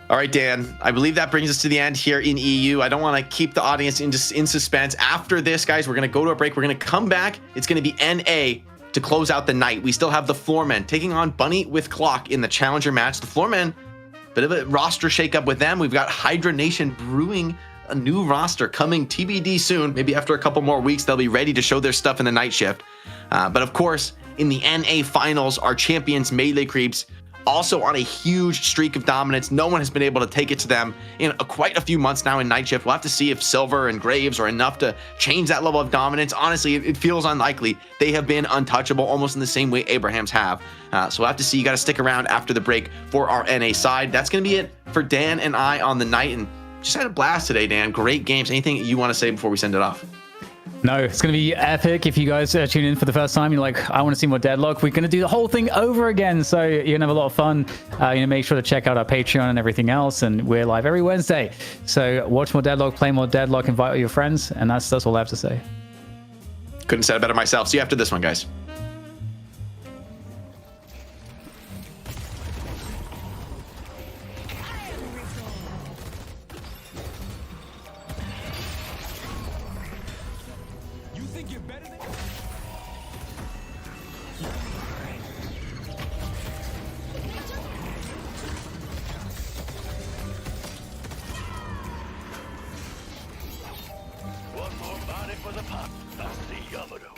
All right, Dan, I believe that brings us to the end here in EU. I don't want to keep the audience in suspense. After this, guys, we're going to go to a break. We're going to come back. It's going to be NA to close out the night. We still have the Floormen taking on Bunny with Clock in the Challenger match. The Floormen, bit of a roster shakeup with them. We've got Hydra Nation brewing a new roster coming TBD soon. Maybe after a couple more weeks, they'll be ready to show their stuff in the night shift. But of course, in the NA finals, our champions, Melee Creeps, also on a huge streak of dominance. No one has been able to take it to them in quite a few months now in Night Shift. We'll have to see if Silver and Graves are enough to change that level of dominance. Honestly, it feels unlikely. They have been untouchable almost in the same way Abraham's have. So we'll have to see. You got to stick around after the break for our NA side. That's going to be it for Dan and I on the night. And just had a blast today, Dan. Great games. Anything you want to say before we send it off? No, it's going to be epic. If you guys tune in for the first time, you're like, I want to see more Deadlock. We're going to do the whole thing over again. So you're going to have a lot of fun. Make sure to check out our Patreon and everything else. And we're live every Wednesday. So watch more Deadlock, play more Deadlock, invite all your friends. And that's all I have to say. Couldn't say it better myself. See you after this one, guys. One more body for the pop. I'll see Yamato.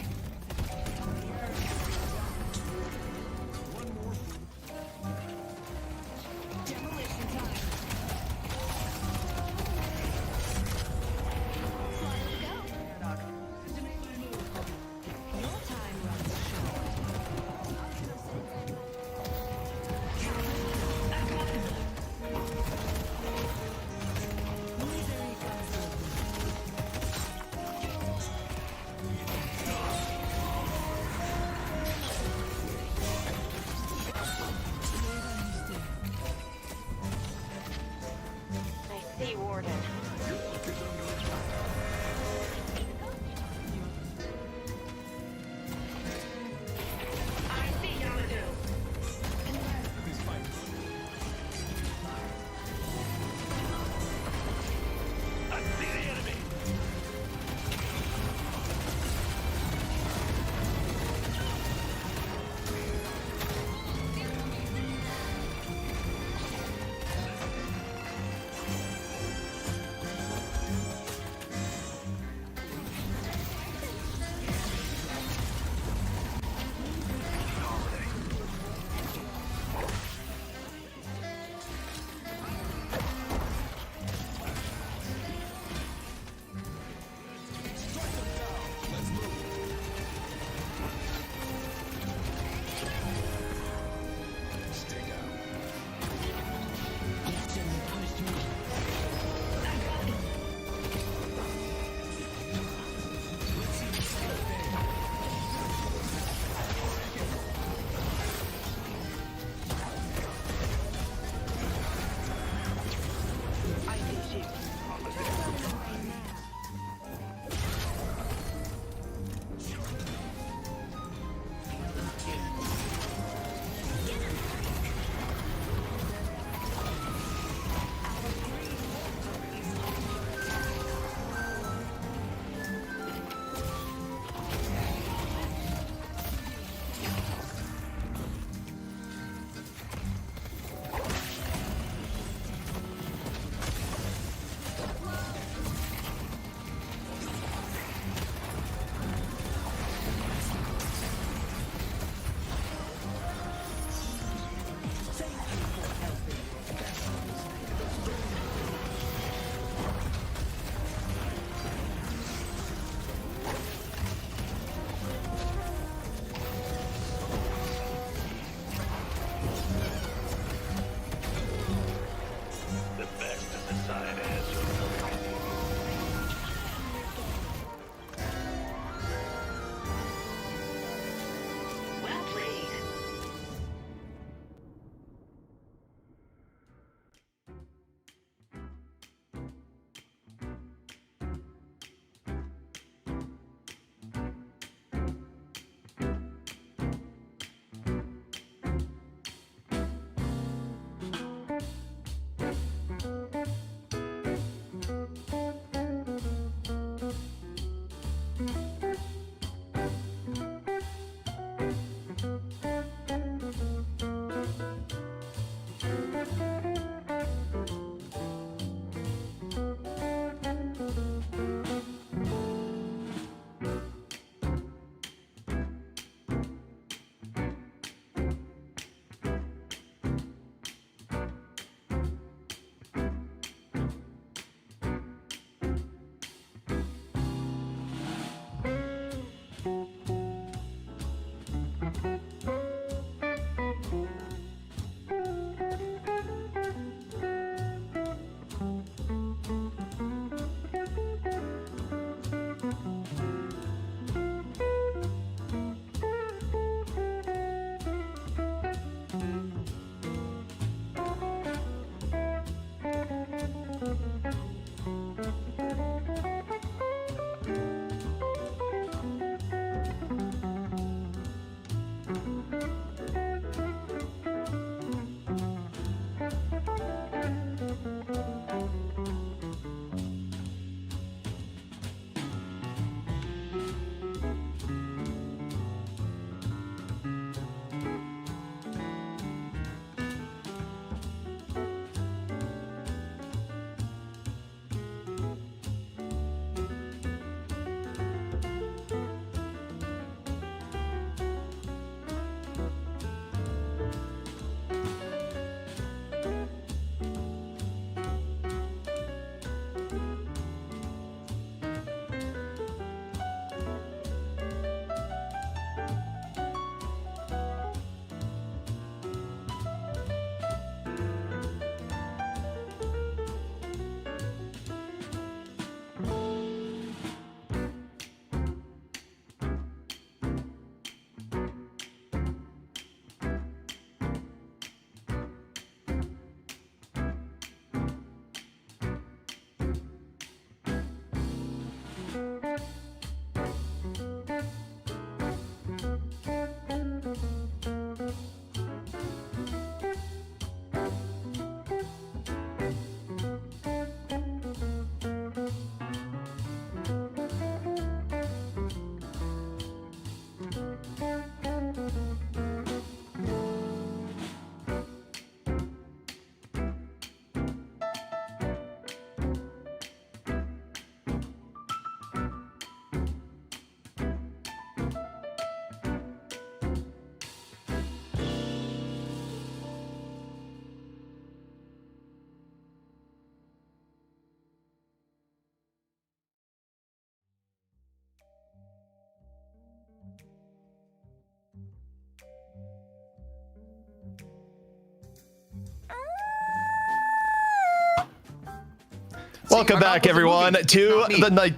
Welcome back, everyone, to the night.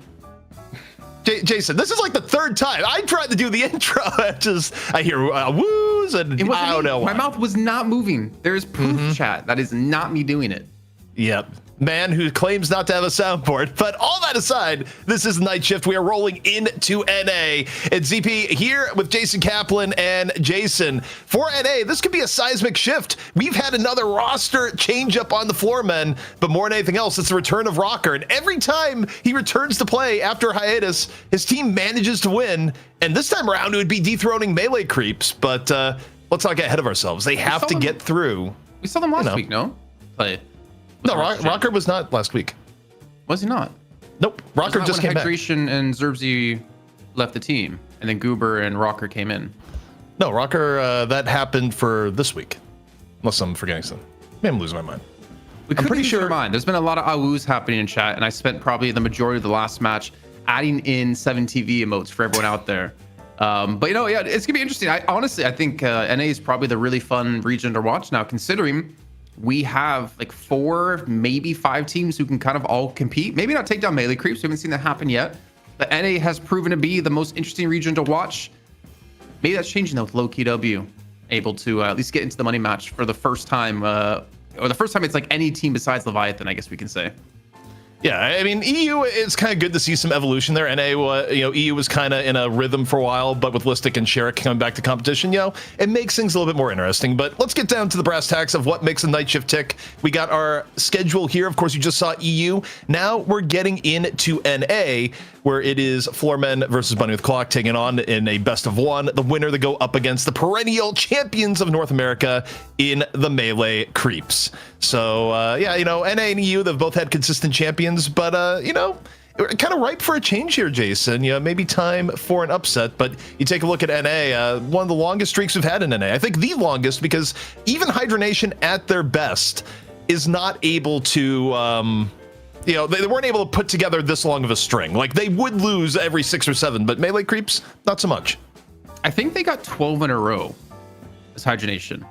Jason, this is like the third time I tried to do the intro. I hear woos, and I don't know why. My mouth was not moving. There is proof, chat. That is not me doing it. Yep. Man who claims not to have a soundboard. But all that aside, this is Night Shift. We are rolling into NA. It's ZP here with Jason Kaplan and Jason. For NA, this could be a seismic shift. We've had another roster change up on the Floormen, but more than anything else, it's the return of Rocker. And every time he returns to play after hiatus, his team manages to win. And this time around, it would be dethroning melee creeps. But let's not get ahead of ourselves. They have to get through. We saw them last week, no? Play. No, Rocker was not last week. Was he not? Nope. Rocker just came back. Hydration and Zerbsy left the team, and then Goober and Rocker came in. No, Rocker, that happened for this week. Unless I'm forgetting something. Maybe I'm losing my mind. I'm pretty sure. There's been a lot of AWUs happening in chat, and I spent probably the majority of the last match adding in 7TV emotes for everyone out there. But you know, yeah, it's gonna be interesting. I think NA is probably the really fun region to watch now, considering we have like 4, maybe 5 teams who can kind of all compete. Maybe not take down melee creeps. We haven't seen that happen yet. But NA has proven to be the most interesting region to watch. Maybe that's changing though with Lowkey W able to at least get into the money match for the first time, or the first time it's like any team besides Leviathan, I guess we can say. Yeah, I mean, EU, it's kind of good to see some evolution there. NA, EU was kind of in a rhythm for a while, but with Listic and Sherrick coming back to competition, it makes things a little bit more interesting. But let's get down to the brass tacks of what makes a night shift tick. We got our schedule here. Of course, you just saw EU. Now we're getting into NA, where it is Floormen versus Bunny with Clock taking on in a best of one. The winner to go up against the perennial champions of North America in the Melee Creeps. So, NA and EU, they've both had consistent champions, but, kind of ripe for a change here, Jason. Maybe time for an upset, but you take a look at NA, one of the longest streaks we've had in NA. I think the longest, because even Hydra Nation at their best is not able to, they weren't able to put together this long of a string. Like, they would lose every 6 or 7, but Melee Creeps, not so much. I think they got 12 in a row as Hydra Nation.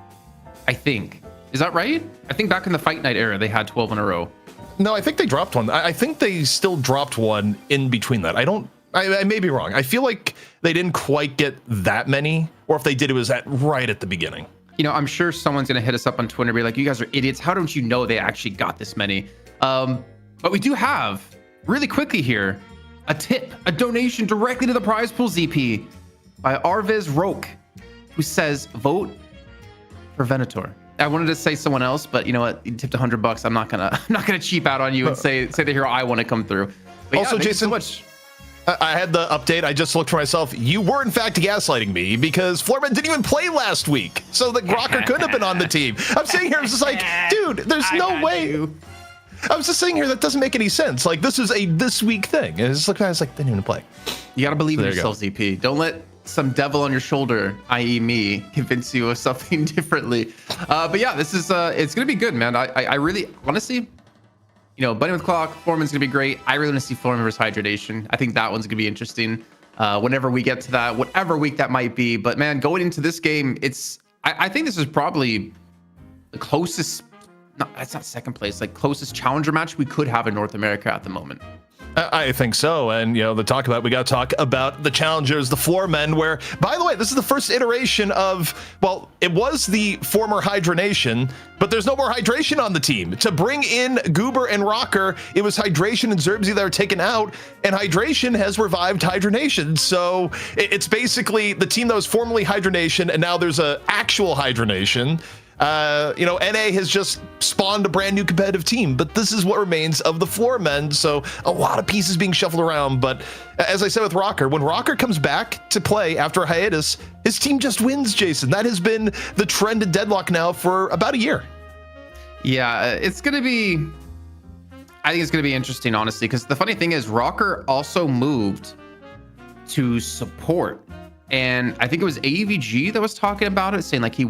I think. Is that right? I think back in the Fight Night era, they had 12 in a row. No, I think they dropped one. I think they still dropped one in between that. I may be wrong. I feel like they didn't quite get that many, or if they did, it was right at the beginning. I'm sure someone's going to hit us up on Twitter and be like, you guys are idiots. How don't you know they actually got this many? But we do have, really quickly here, a tip, a donation directly to the prize pool, ZP, by Arviz Roke, who says, vote for Venator. I wanted to say someone else, but you know what? You tipped $100. I'm not gonna cheap out on you and say the hero I want to come through. But also, yeah, Jason, so much. I had the update. I just looked for myself. You were in fact gaslighting me because Floormen didn't even play last week, so the Rocker could have been on the team. I'm sitting here, I was just like, dude, there's no way. I was just sitting here, that doesn't make any sense. Like, this is a this week thing. And it's like, I was like, they didn't even play. You gotta believe in yourself, ZP. Don't let some devil on your shoulder, i.e. me, convince you of something differently. But yeah, this is it's gonna be good, man. I really, honestly, Bunny with Clock, Floormen's gonna be great. I really want to see Floormen versus Hydra Nation. I think that one's gonna be interesting. Whenever we get to that, whatever week that might be. But man, going into this game, I think this is probably the closest. No, it's not second place. Like closest challenger match we could have in North America at the moment. I think so. And, we got to talk about the challengers, the Floormen, where, by the way, this is the first iteration of, well, it was the former Hydra Nation, but there's no more hydration on the team. To bring in Goober and Rocker, it was Hydration and Zerbzy that were taken out, and Hydration has revived Hydra Nation. So it's basically the team that was formerly Hydra Nation, and now there's an actual Hydra Nation. NA has just spawned a brand new competitive team, but this is what remains of the Floormen. So a lot of pieces being shuffled around. But as I said with Rocker, when Rocker comes back to play after a hiatus, his team just wins, Jason. That has been the trend in Deadlock now for about a year. Yeah, I think it's going to be interesting, honestly, because the funny thing is Rocker also moved to support. And I think it was AVG that was talking about it, saying like he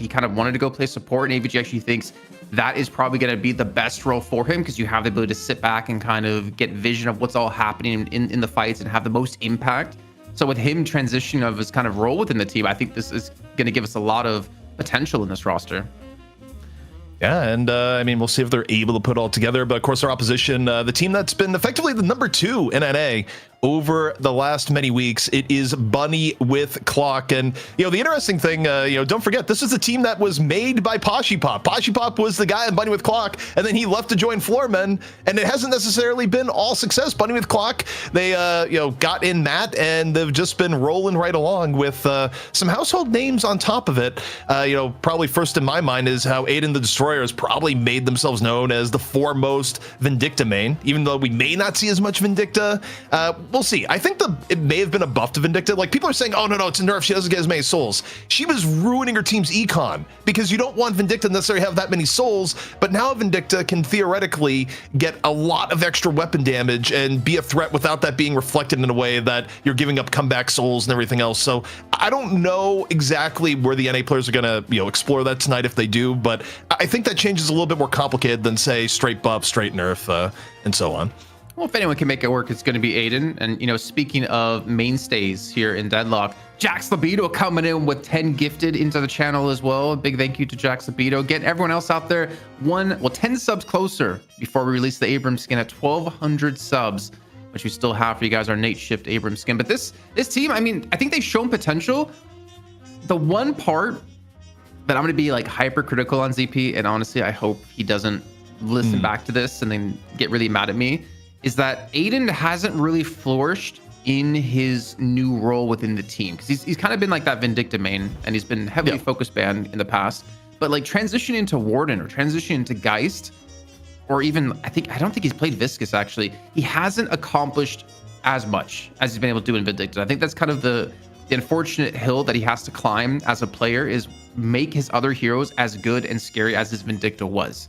kind of wanted to go play support, and AVG actually thinks that is probably going to be the best role for him because you have the ability to sit back and kind of get vision of what's all happening in the fights and have the most impact. So with him transitioning of his kind of role within the team, I think this is going to give us a lot of potential in this roster. Yeah, and we'll see if they're able to put it all together. But of course, our opposition, the team that's been effectively the number 2 in NA over the last many weeks, it is Bunny with Clock. And, the interesting thing, don't forget, this is the team that was made by Poshy Pop. Poshy Pop was the guy in Bunny with Clock, and then he left to join Floormen, and it hasn't necessarily been all success. Bunny with Clock, they, got in Matt, and they've just been rolling right along with some household names on top of it. Probably first in my mind is how Aiden the Destroyer has probably made themselves known as the foremost Vindicta main, even though we may not see as much Vindicta. We'll see. I think it may have been a buff to Vindicta. Like, people are saying, oh, no, it's a nerf. She doesn't get as many souls. She was ruining her team's econ because you don't want Vindicta to necessarily have that many souls, but now Vindicta can theoretically get a lot of extra weapon damage and be a threat without that being reflected in a way that you're giving up comeback souls and everything else. So I don't know exactly where the NA players are going to, explore that tonight if they do, but I think that change is a little bit more complicated than, say, straight buff, straight nerf, and so on. Well, if anyone can make it work, it's going to be Aiden. And, speaking of mainstays here in Deadlock, Jax Libido coming in with 10 gifted into the channel as well. A big thank you to Jax Libido. Getting everyone else out there 10 subs closer before we release the Abrams skin at 1,200 subs, which we still have for you guys, our Nate Shift Abrams skin. But this team, I think they've shown potential. The one part that I'm going to be like hypercritical on ZP, and honestly, I hope he doesn't listen back to this and then get really mad at me, is that Aiden hasn't really flourished in his new role within the team, because he's kind of been like that Vindicta main, and he's been heavily focus banned in the past. But like transitioning into Warden or transitioning into Geist, or even I don't think he's played Viscous actually. He hasn't accomplished as much as he's been able to do in Vindicta. I think that's kind of the unfortunate hill that he has to climb as a player, is make his other heroes as good and scary as his Vindicta was.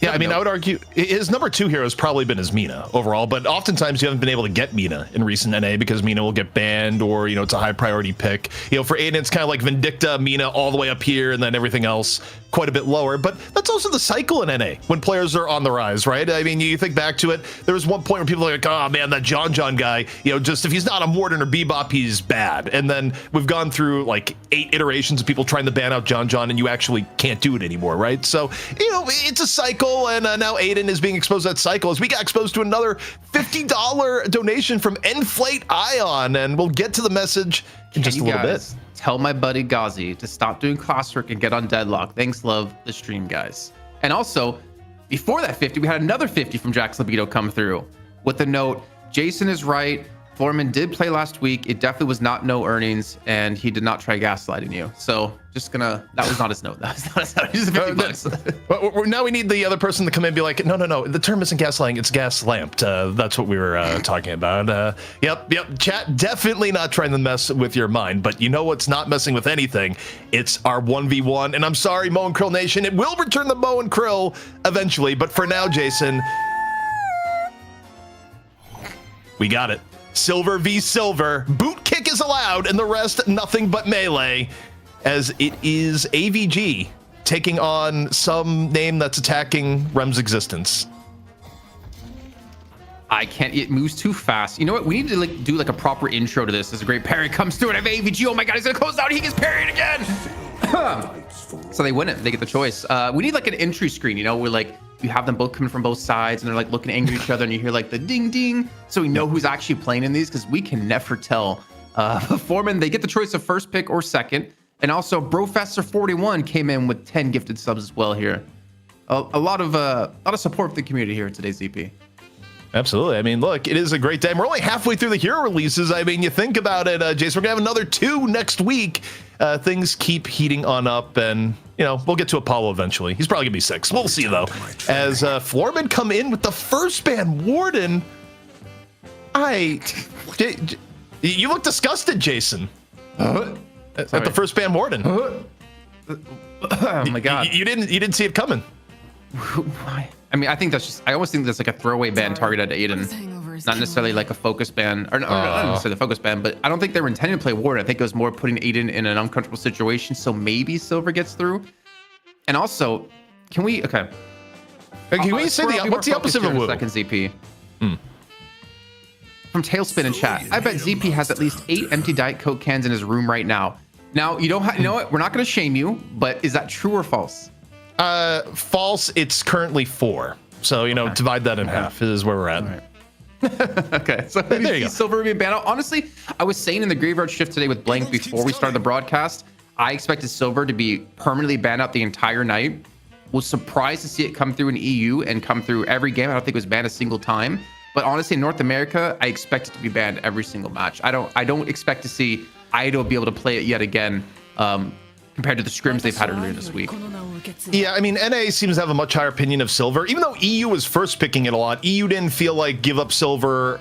Yeah, I mean, I would argue his number 2 hero has probably been his Mina overall, but oftentimes you haven't been able to get Mina in recent NA because Mina will get banned, or, you know, it's a high priority pick. You know, for Aiden, it's kind of like Vindicta, Mina all the way up here, and then everything else quite a bit lower. But that's also the cycle in NA when players are on the rise, right? I mean, you think back to it, there was one point where people were like, oh man, that John guy, you know, just if he's not a Morden or Bebop, he's bad. And then we've gone through like 8 iterations of people trying to ban out John, and you actually can't do it anymore, right? So, you know, it's a cycle. And now Aiden is being exposed to that cycle as we got exposed to another $50 donation from Enflate Ion, and we'll get to the message in just a little bit. Tell my buddy Ghazi to stop doing classwork and get on Deadlock. Thanks, love the stream, guys. And also, before that 50, we had another 50 from Jax Libido come through with the note, Jason is right. Floormen did play last week. It definitely was not no earnings, and he did not try gaslighting you. So that was not his note. That was not his note. Just $50. Now we need the other person to come in and be like, no, the term isn't gaslighting, it's gas-lamped. That's what we were talking about. Yep, chat, definitely not trying to mess with your mind, but you know what's not messing with anything? It's our 1v1, and I'm sorry, Mo and Krill Nation, it will return the Mo and Krill eventually, but for now, Jason, we got it. Silver v Silver. Boot kick is allowed, and the rest nothing but melee, as it is AVG taking on some name that's attacking Rem's existence. I can't. It moves too fast. You know what? We need to do like a proper intro to this. As a great parry comes through, and I have AVG. Oh my god, he's gonna close out. He gets parried again. So they win it. They get the choice. We need like an entry screen. You know, where like you have them both coming from both sides, and they're like looking angry at each other, and you hear like the ding ding, so we know who's actually playing in these, because we can never tell. Floormen, they get the choice of first pick or second, and also Brofessor41 came in with 10 gifted subs as well here. A lot of support for the community here in today's EP. Absolutely. I mean, look, it is a great day. We're only halfway through the hero releases. I mean, you think about it, Jason, we're gonna have another 2 next week. Things keep heating on up, and you know, we'll get to Apollo eventually. He's probably gonna be 6. We'll see though. As Floormen come in with the first ban Warden. You look disgusted, Jason. At the first ban Warden. Oh my god. You didn't see it coming. Why? I mean, I almost think that's like a throwaway ban targeted at Aiden, not necessarily like a focus ban, or not necessarily a focus ban, but I don't think they were intending to play Warden. I think it was more putting Aiden in an uncomfortable situation, so maybe Silver gets through. And also, can we say what's the opposite of Woo? Second ZP. From Tailspin in chat, I bet ZP has at least 8 empty Diet Coke cans in his room right now. Now, you know what? We're not going to shame you, but is that true or false? False. It's currently 4. So, you know, divide that in half is where we're at. Right. Okay. So there you go. Silver being banned out. Honestly, I was saying in the graveyard shift today with Blank before we started the broadcast, I expected Silver to be permanently banned out the entire night. Was surprised to see it come through in EU and come through every game. I don't think it was banned a single time. But honestly, in North America, I expect it to be banned every single match. I don't expect to see Idol be able to play it yet again. Compared to the scrims they've had earlier this week. Yeah, I mean, NA seems to have a much higher opinion of Silver. Even though EU was first picking it a lot, EU didn't feel like give up Silver,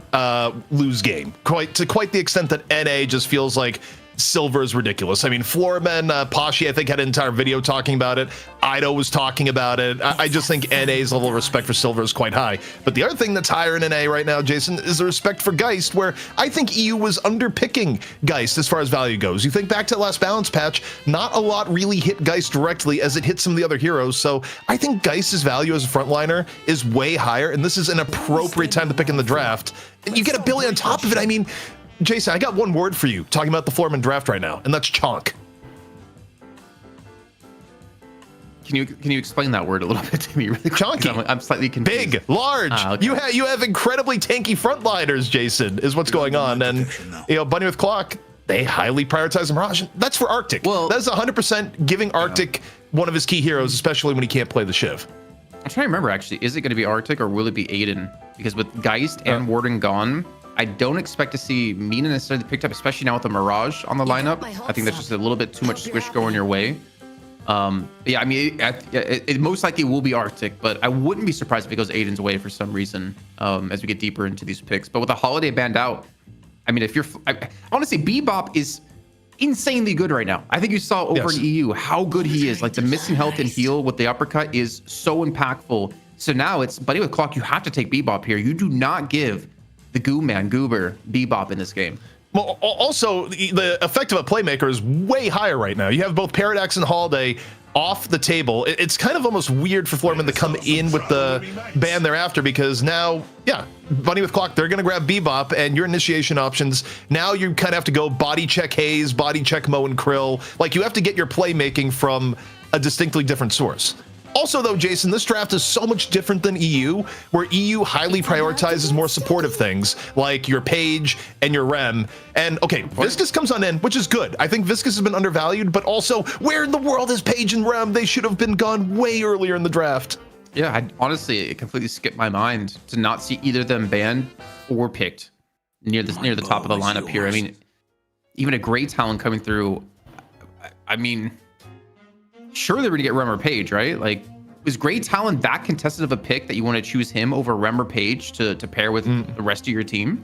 lose game. Quite the extent that NA just feels like Silver is ridiculous. I mean, Floormen, Pashi, I think, had an entire video talking about it. Ido was talking about it. I just think NA's level of respect for Silver is quite high. But the other thing that's higher in NA right now, Jason, is the respect for Geist, where I think EU was underpicking Geist as far as value goes. You think back to the last balance patch, not a lot really hit Geist directly as it hit some of the other heroes. So I think Geist's value as a frontliner is way higher, and this is an appropriate time to pick in the draft. And you get a Billy on top of it. I mean, Jason, I got one word for you talking about the Floormen draft right now, and that's chonk. Can you explain that word a little bit to me really quick? Chonky. I'm slightly confused. Big, large. Okay. You have incredibly tanky frontliners, Jason, is what's going on. And you know, Bunny with Clock, they highly prioritize Mirage. That's for Arctic. Well, that's 100% giving Arctic one of his key heroes, especially when he can't play the Shiv. I'm trying to remember, actually. Is it going to be Arctic or will it be Aiden? Because with Geist and Warden gone, I don't expect to see Mina necessarily picked up, especially now with the Mirage on the lineup. I think that's just a little bit too much squish going your way. Yeah, I mean, it most likely will be Arctic, but I wouldn't be surprised if it goes Aiden's way for some reason as we get deeper into these picks. But with a Holiday banned out, I mean, if you're... I want to say Bebop is insanely good right now. I think you saw over in EU how good he is. Like, the missing health and heal with the uppercut is so impactful. So now it's, Buddy with Clock, you have to take Bebop here. You do not give the Goo Man, Goober, Bebop in this game. Well, also, the effect of a playmaker is way higher right now. You have both Paradox and Holiday off the table. It's kind of almost weird for Floormen to come in with the ban thereafter, because now, yeah, Bunny with Clock, they're going to grab Bebop, and your initiation options, now you kind of have to go body check Haze, body check Mo and Krill. Like, you have to get your playmaking from a distinctly different source. Also, though, Jason, this draft is so much different than EU, where EU highly prioritizes more supportive things, like your Page and your Rem. And, okay, Viscus comes on in, which is good. I think Viscus has been undervalued, but also, where in the world is Page and Rem? They should have been gone way earlier in the draft. Yeah, honestly, it completely skipped my mind to not see either of them banned or picked near the top of the lineup here. I mean, even a Great Talon coming through, I mean... Sure, they were going to get Rem or Page, right? Like, is Great Talon that contested of a pick that you want to choose him over Rem or Page to pair with the rest of your team?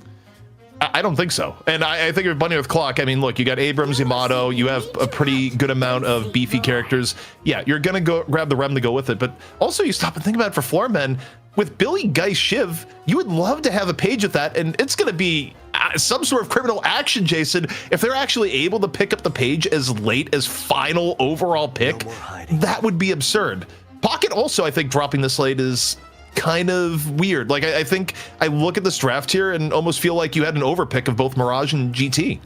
I don't think so. And I think with Bunny with Clock, I mean, look, you got Abrams, Yamato, you have a pretty good amount of beefy characters. Yeah, you're going to go grab the Rem to go with it. But also, you stop and think about it for Floormen. With Billy, Geist, Shiv, you would love to have a Page with that, and it's going to be some sort of criminal action, Jason. If they're actually able to pick up the Page as late as final overall pick, that would be absurd. Pocket also, I think, dropping this late is kind of weird. Like, I think I look at this draft here and almost feel like you had an overpick of both Mirage and GT.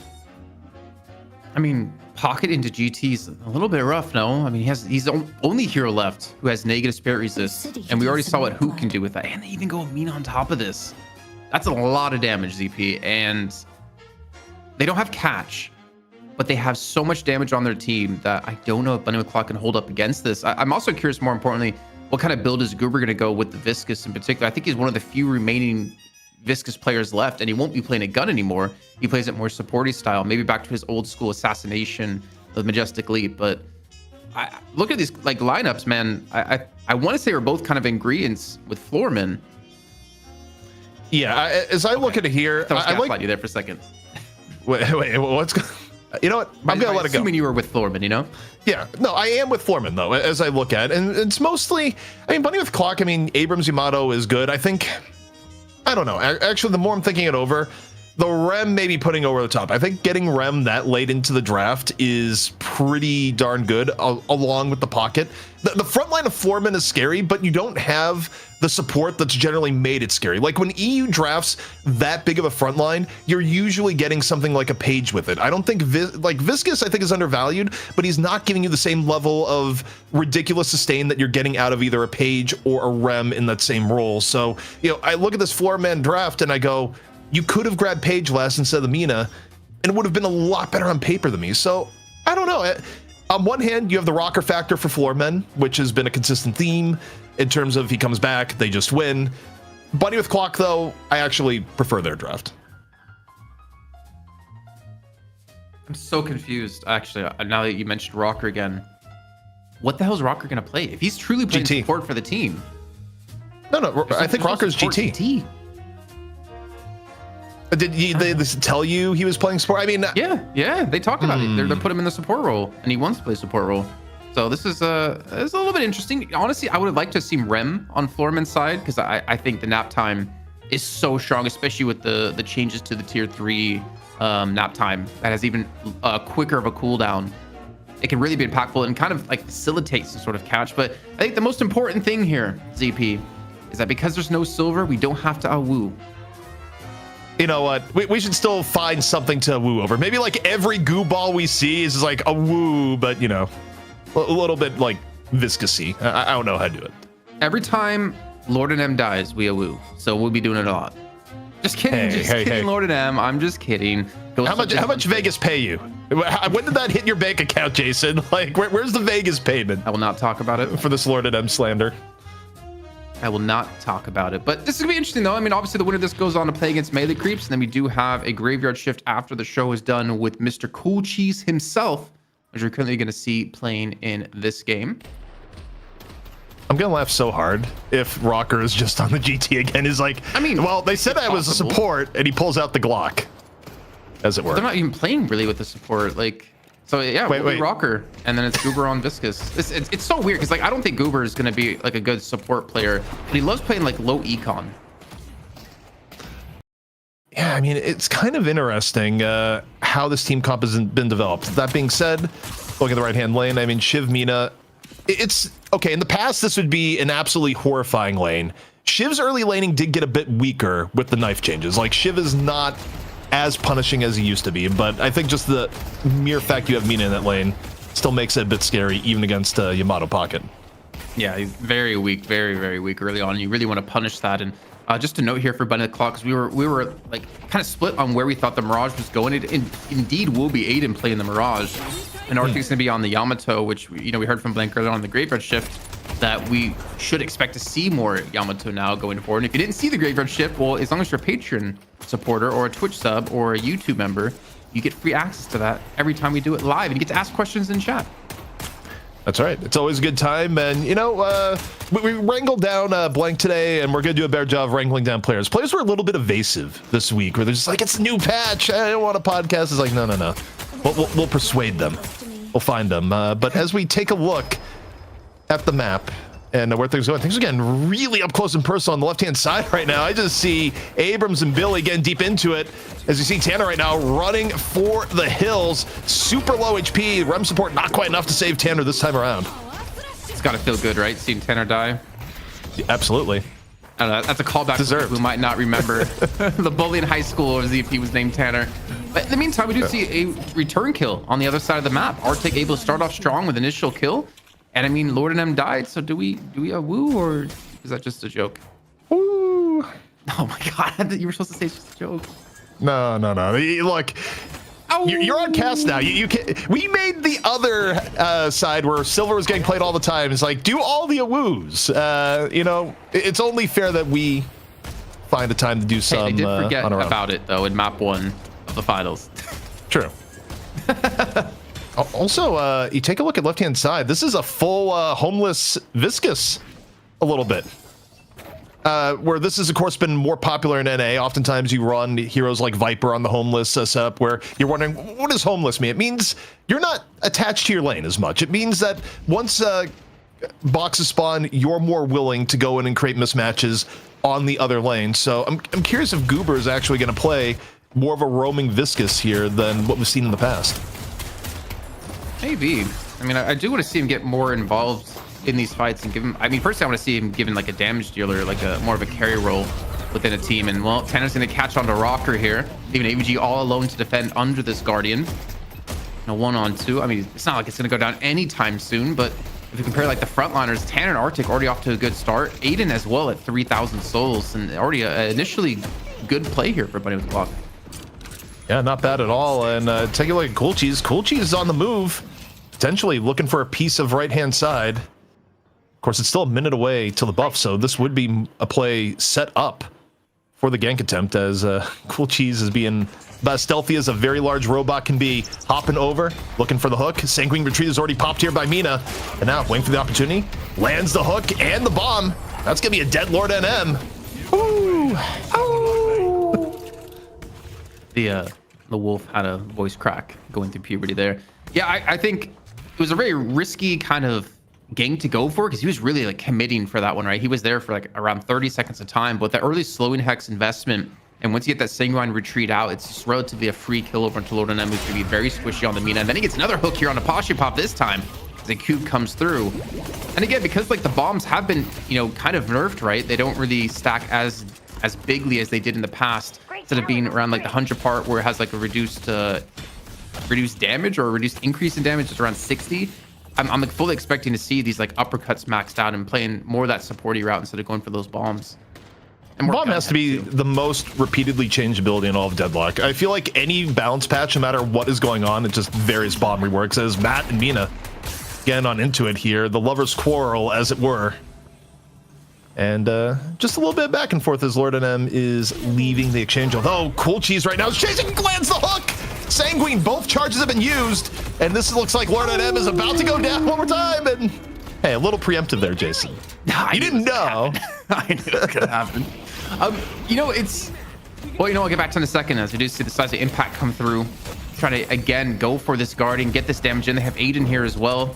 I mean, Pocket into GT is a little bit rough, no? I mean, he's the only hero left who has negative spirit resist, and we already saw what Hoot can do with that. And they even go Mina on top of this. That's a lot of damage, ZP, and they don't have catch, but they have so much damage on their team that I don't know if Bunny with Clock can hold up against this. I'm also curious, more importantly, what kind of build is Goober going to go with the Viscus in particular? I think he's one of the few remaining Viscus players left, and he won't be playing a gun anymore. He plays it more supporty style, maybe back to his old school assassination of Majestic Leap. But I look at these like lineups, man. I want to say we're both kind of ingredients with Floormen. Yeah, as I look at it here, I like you there for a second. Wait, what's going? You know what? I'm gonna let it go. Assuming you were with Floormen, you know? Yeah, no, I am with Floormen though. As I look at it, and it's mostly, I mean, Bunny with Clock. I mean, Abrams Yamato is good. I think, I don't know. Actually, the more I'm thinking it over, the Rem may be putting over the top. I think getting Rem that late into the draft is pretty darn good, along with the Pocket. The front line of Floormen is scary, but you don't have the support that's generally made it scary. Like when EU drafts that big of a front line, you're usually getting something like a Page with it. I don't think, Viscus, I think, is undervalued, but he's not giving you the same level of ridiculous sustain that you're getting out of either a Page or a Rem in that same role. So, you know, I look at this Floormen draft and I go, you could have grabbed Page last instead of Mina, and it would have been a lot better on paper than me. So, I don't know. On one hand, you have the rocker factor for Floormen, which has been a consistent theme in terms of he comes back, they just win. Bunny with Clock, though, I actually prefer their draft. I'm so confused, actually, now that you mentioned rocker again. What the hell is rocker going to play? If he's truly playing GT support for the team. No, I think rocker's GT. Did they tell you he was playing support? I mean, yeah, they talked about it. They put him in the support role, and he wants to play support role. So this is a little bit interesting. Honestly, I would have liked to have seen Rem on Floormen's side, because I think the nap time is so strong, especially with the changes to the tier 3 nap time that has even quicker of a cooldown. It can really be impactful and kind of like facilitate some sort of catch. But I think the most important thing here, ZP, is that because there's no silver, we don't have to woo. You know what? We should still find something to woo over. Maybe like every goo ball we see is like a woo, but you know, a little bit like viscousy. I don't know how to do it. Every time Lord and M dies, we woo. So we'll be doing it a lot. Just kidding. Hey. Lord and M. I'm just kidding. How much Vegas pay you? When did that hit your bank account, Jason? Like, where's the Vegas payment? I will not talk about it for this Lord and M slander. I will not talk about it. But this is gonna be interesting though. I mean, obviously the winner of this goes on to play against melee creeps, and then we do have a graveyard shift after the show is done with Mr. Cool Cheese himself, which you're currently gonna see playing in this game. I'm gonna laugh so hard if Rocker is just on the GT again. He's like, I mean, well, they said I was a support, and he pulls out the Glock, as it were. They're not even playing really with the support, like. So yeah, wait. Rocker, and then it's Goober on Viscous. It's so weird because like I don't think Goober is gonna be like a good support player, but he loves playing like low econ. Yeah, I mean it's kind of interesting how this team comp has been developed. That being said, looking at the right hand lane, I mean Shiv Mina, it's okay. In the past, this would be an absolutely horrifying lane. Shiv's early laning did get a bit weaker with the knife changes. Like Shiv is not as punishing as he used to be, but I think just the mere fact you have Mina in that lane still makes it a bit scary, even against Yamato Pocket. Yeah, he's very weak, very weak early on. You really want to punish that. And just a note here for Bunny the Clock, because we were like kind of split on where we thought the Mirage was going. It indeed will be Aiden playing the Mirage, and Arctic's gonna be on the Yamato, which we heard from Blank earlier on the Graveyard Shift that we should expect to see more Yamato now going forward. And if you didn't see the Graveyard Shift, well, as long as you're a Patreon supporter or a Twitch sub or a YouTube member, you get free access to that every time we do it live, and you get to ask questions in chat. That's right. It's always a good time. And, you know, we wrangled down Blank today, and we're going to do a better job of wrangling down players. Players were a little bit evasive this week, where they're just like, it's a new patch. I don't want a podcast. It's like, no. We'll persuade them. We'll find them. But as we take a look at the map and where things are getting really up close and personal on the left-hand side right now. I just see Abrams and Billy getting deep into it. As you see Tanner right now running for the hills. Super low HP. Rem support not quite enough to save Tanner this time around. It's got to feel good, right? Seeing Tanner die. Yeah, absolutely. I don't know, that's a callback Deserved. who might not remember the bully in high school as if he was named Tanner. But in the meantime, we do see a return kill on the other side of the map. Arctic able to start off strong with initial kill. And I mean, Lord and M died, so do we woo, or is that just a joke? Woo! Oh my god, you were supposed to say it's just a joke. No. Look, you're on cast now. You can. We made the other side where Silver was getting played all the time. It's like, do all the woos. You know, it's only fair that we find a time to do some. Hey, I did forget about it though in map 1 of the finals. True. Also, you take a look at left-hand side. This is a full homeless Viscous a little bit. Where this has, of course, been more popular in NA. Oftentimes you run heroes like Viper on the homeless setup where you're wondering, what does homeless mean? It means you're not attached to your lane as much. It means that once boxes spawn, you're more willing to go in and create mismatches on the other lane. So I'm curious if Goober is actually going to play more of a roaming Viscous here than what we've seen in the past. Maybe. I mean, I do want to see him get more involved in these fights and give him. I mean, first I want to see him given like a damage dealer, like a more of a carry role within a team. And well, Tanner's going to catch on to Rocker here, leaving AVG all alone to defend under this Guardian. No 1-on-2. I mean, it's not like it's going to go down anytime soon, but if you compare like the frontliners, Tanner and Arctic already off to a good start. Aiden as well at 3,000 souls, and already initially good play here for Bunny with the Clock. Yeah, not bad at all. And take a look at Cool Cheese. Cool Cheese is on the move, potentially looking for a piece of right-hand side. Of course, it's still a minute away till the buff, so this would be a play set up for the gank attempt, as Cool Cheese is being about as stealthy as a very large robot can be, hopping over, looking for the hook. Sanguine Retreat is already popped here by Mina, and now waiting for the opportunity. Lands the hook and the bomb. That's going to be a dead Lord NM. Ooh. Oh. The wolf had a voice crack going through puberty there. Yeah, I think it was a very risky kind of gang to go for because he was really like committing for that one, right? He was there for like around 30 seconds of time, but the early slowing hex investment, and once you get that Sanguine Retreat out, it's just relatively a free kill over into Lord NM, who's going to be very squishy on the Mina. And then he gets another hook here on a Pasha Pop this time as a cube comes through. And again, because like the bombs have been, you know, kind of nerfed, right? They don't really stack as bigly as they did in the past. Instead of being around like the 100 part where it has like a reduced damage or a reduced increase in damage, it's around 60. I'm like fully expecting to see these like uppercuts maxed out and playing more of that supporty route instead of going for those bombs. And bomb has to be the most repeatedly changed ability in all of Deadlock. I feel like any balance patch, no matter what is going on, it just various bomb reworks. As Matt and Mina again on into it here, the lovers quarrel as it were. And just a little bit back and forth as Lord NM is leaving the exchange. Although Cool Cheese right now is chasing, lands the hook. Sanguine, both charges have been used. And this looks like Lord NM is about to go down one more time. And hey, a little preemptive there, Jason. You didn't know. I knew it was going to happen. You know, it's... Well, you know, I'll get back to it in a second as we do see the size of impact come through. Try to, again, go for this Guardian, get this damage in. They have Aiden here as well.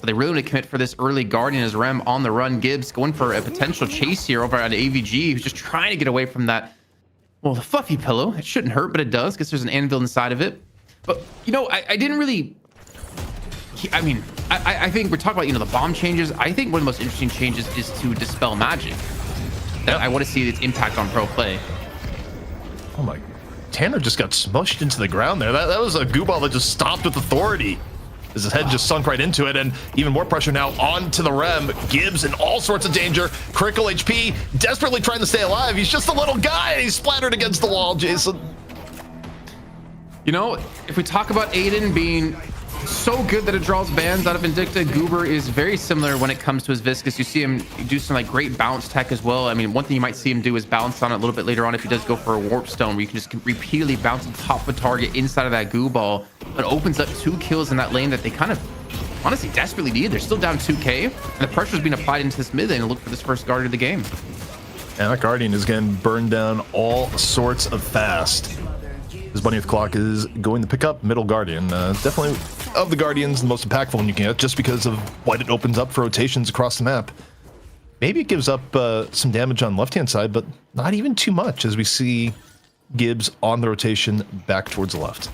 So they really want to commit for this early Guardian as Rem on the run. Gibbs going for a potential chase here over at AVG, who's just trying to get away from that, well, the fluffy pillow. It shouldn't hurt, but it does because there's an anvil inside of it. But, you know, I didn't really... I mean, I think we're talking about, you know, the bomb changes. I think one of the most interesting changes is to dispel magic. That I want to see its impact on pro play. Oh my, Tanner just got smushed into the ground there. That was a goo ball that just stopped with authority. As his head just sunk right into it, and even more pressure now onto the Rem. Gibbs in all sorts of danger. Critical HP, desperately trying to stay alive. He's just a little guy, and he's splattered against the wall, Jason. You know, if we talk about Aiden being so good that it draws bans out of Vindicta, Goober is very similar when it comes to his Viscous. You see him do some like great bounce tech as well. I mean, one thing you might see him do is bounce on it a little bit later on if he does go for a warp stone, where you can just repeatedly bounce on top of a target inside of that goo ball. It opens up 2 kills in that lane that they kind of honestly desperately need. They're still down 2k, and the pressure is being applied into this mid lane to look for this first Guardian of the game. And that Guardian is getting burned down all sorts of fast. This Bunny with Clock is going to pick up middle Guardian. Definitely of the Guardians, the most impactful one you can get, just because of what it opens up for rotations across the map. Maybe it gives up some damage on left-hand side, but not even too much, as we see Gibbs on the rotation back towards the left.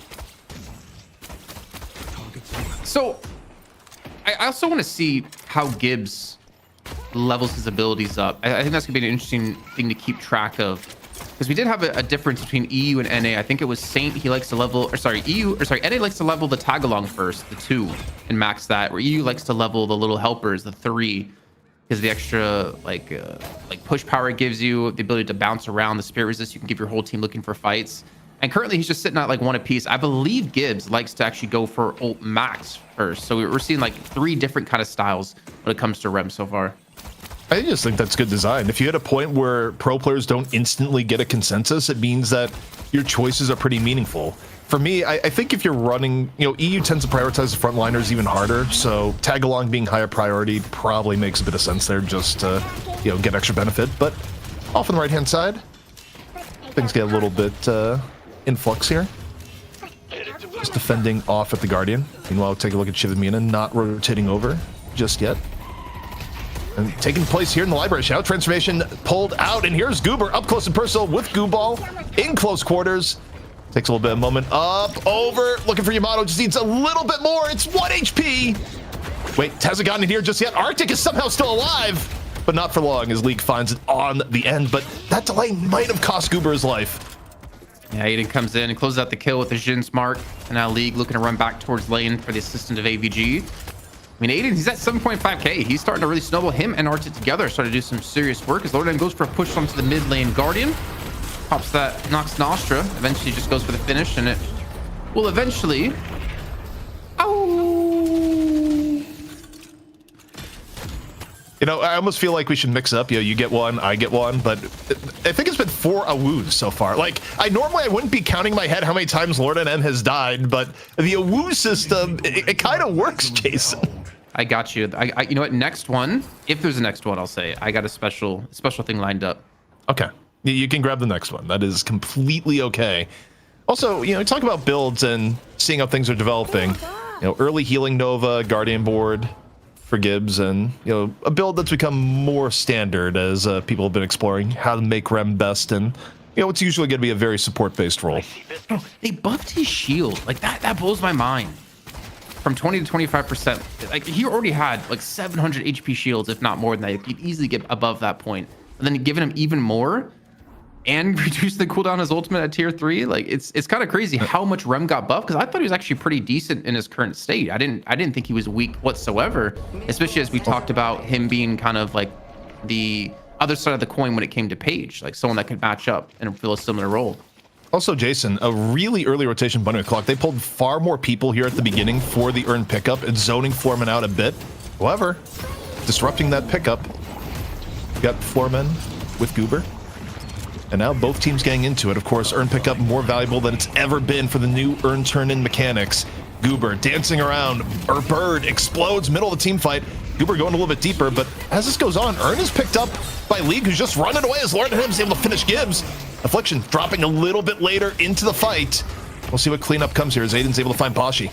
So, I also want to see how Gibbs levels his abilities up. I think that's going to be an interesting thing to keep track of. Because we did have a difference between EU and NA. I think it was Saint, he likes to level, or sorry, NA likes to level the tag-along first, the 2, and max that, where EU likes to level the little helpers, the 3, because the extra, like push power it gives you, the ability to bounce around, the spirit resist, you can give your whole team looking for fights. And currently he's just sitting at like 1 apiece. I believe Gibbs likes to actually go for ult max first. So we're seeing like 3 different kind of styles when it comes to Rem so far. I just think that's good design. If you hit a point where pro players don't instantly get a consensus, it means that your choices are pretty meaningful. For me, I think if you're running, you know, EU tends to prioritize the frontliners even harder, so tag along being higher priority probably makes a bit of sense there, just to, you know, get extra benefit. But off on the right-hand side, things get a little bit in flux here. Just defending off at the Guardian. Meanwhile, take a look at Shivamina, not rotating over just yet. And taking place here in the library. Shadow transformation pulled out, and here's Goober up close and personal with Goo Ball in close quarters. Takes a little bit of a moment. Up, over, looking for Yamato. Just needs a little bit more. It's 1 HP. Wait, hasn't gotten in here just yet. Arctic is somehow still alive, but not for long as League finds it on the end. But that delay might have cost Goober his life. Yeah, Aiden comes in and closes out the kill with the Jin Smart. And now League looking to run back towards lane for the assistant of AVG. I mean, Aiden, he's at 7.5k. He's starting to really snowball. Him and Arctic together starting to do some serious work as Lord M goes for a push onto the mid lane Guardian. Pops that Nox Nostra. Eventually just goes for the finish, and it will eventually... Oh! You know, I almost feel like we should mix up. You know, you get one, I get one, but I think it's been 4 awoos so far. Like, I wouldn't be counting in my head how many times Lord NM has died, but the awoo system, it kind of works, Jason. I got you. You know what? Next one, if there's a next one, I'll say I got a special thing lined up. Okay, you can grab the next one. That is completely okay. Also, you know, talk about builds and seeing how things are developing. You know, early healing Nova, Guardian board for Gibbs, and you know, a build that's become more standard as people have been exploring how to make Rem best, and you know, it's usually going to be a very support-based role. Bro, they buffed his shield like that. That blows my mind. From 20 to 25%. Like, he already had like 700 HP shields, if not more than that. You could easily get above that point. And then giving him even more and reduce the cooldown of his ultimate at tier 3. Like, it's kind of crazy how much Rem got buffed, because I thought he was actually pretty decent in his current state. I didn't think he was weak whatsoever, especially as we talked about him being kind of like the other side of the coin when it came to Page, like someone that could match up and fill a similar role. Also, Jason, a really early rotation Bunny with Clock. They pulled far more people here at the beginning for the earned pickup and zoning Floormen out a bit. However, disrupting that pickup We got Floormen with Goober. And now both teams getting into it. Of course, Earn Pickup more valuable than it's ever been for the new Earn Turn-In mechanics. Goober dancing around. Bird explodes middle of the team fight. Goober going a little bit deeper, but as this goes on, Earn is picked up by League, who's just running away as Lord Him's able to finish Gibbs. Affliction dropping a little bit later into the fight. We'll see what cleanup comes here as Aiden's able to find Pashi.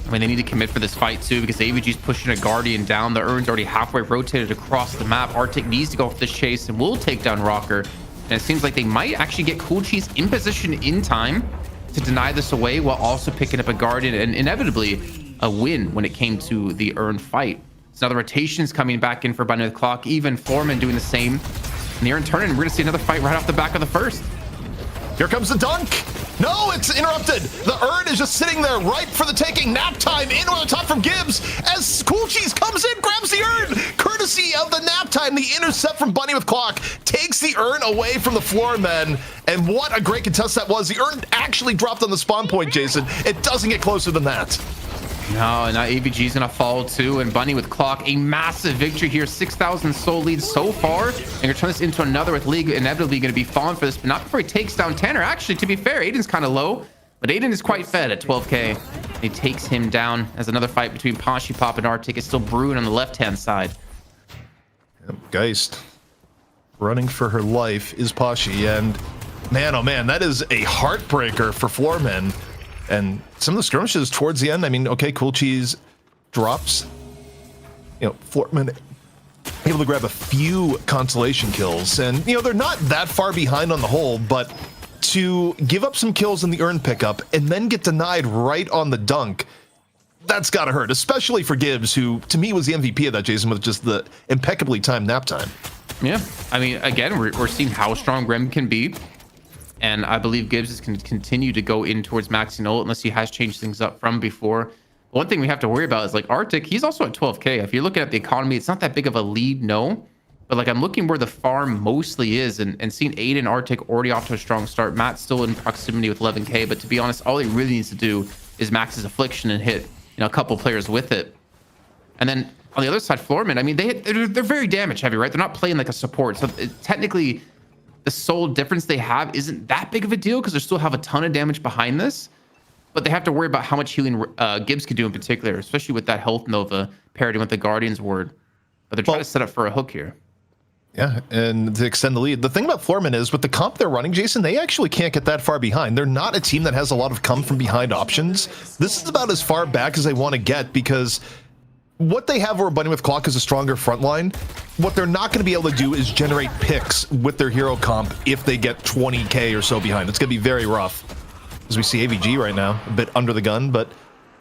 I mean, they need to commit for this fight too, because AVG's pushing a Guardian down. The Urn's already halfway rotated across the map. Arctic needs to go for this chase and will take down Rocker. And it seems like they might actually get Cool Cheese in position in time to deny this away while also picking up a Guardian and inevitably a win when it came to the Urn fight. So now the rotations coming back in for Bunny with Clock. Even Floormen doing the same. And the Urn turning. We're going to see another fight right off the back of the first. Here comes the dunk. No, it's interrupted. The Urn is just sitting there ripe for the taking. Nap time in on the top from Gibbs as Cool Cheese comes in, grabs the Urn. Courtesy of the nap time, the intercept from Bunny with Clock takes the Urn away from the Floormen. And what a great contest that was. The Urn actually dropped on the spawn point, Jason. It doesn't get closer than that. No, and now AVG's gonna fall too, and Bunny with Clock, a massive victory here, 6,000 soul lead so far, and gonna turn this into another with League inevitably gonna be falling for this, but not before he takes down Tanner. Actually, to be fair, Aiden's kind of low, but Aiden is quite fed at 12k. He takes him down as another fight between Pashi Pop and Arctic is still brewing on the left-hand side. Geist running for her life is Pashi, and man, oh man, that is a heartbreaker for Floormen. And some of the skirmishes towards the end, I mean, okay, Cool Cheese drops. You know, Floormen able to grab a few consolation kills. And, you know, they're not that far behind on the whole, but to give up some kills in the Urn pickup and then get denied right on the dunk, that's got to hurt, especially for Gibbs, who, to me, was the MVP of that, Jason, with just the impeccably timed nap time. Yeah, I mean, again, we're seeing how strong Rem can be. And I believe Gibbs is going to continue to go in towards maxing ult unless he has changed things up from before. One thing we have to worry about is like Arctic, he's also at 12k. If you're looking at the economy, it's not that big of a lead, no. But like I'm looking where the farm mostly is and seeing Aiden Arctic already off to a strong start. Matt's still in proximity with 11k, but to be honest, all he really needs to do is max his affliction and hit, you know, a couple players with it. And then on the other side, Floormen, I mean, they're very damage heavy, right? They're not playing like a support. So technically, the sole difference they have isn't that big of a deal because they still have a ton of damage behind this, but they have to worry about how much healing Gibbs could do in particular, especially with that health Nova parity with the Guardian's word. But they're trying to set up for a hook here. Yeah, and to extend the lead. The thing about Floormen is with the comp they're running, Jason, they actually can't get that far behind. They're not a team that has a lot of come from behind options. This is about as far back as they want to get because what they have over Bunny with Clock is a stronger front line. What they're not going to be able to do is generate picks with their hero comp if they get 20k or so behind. It's going to be very rough. As we see AVG right now, a bit under the gun, but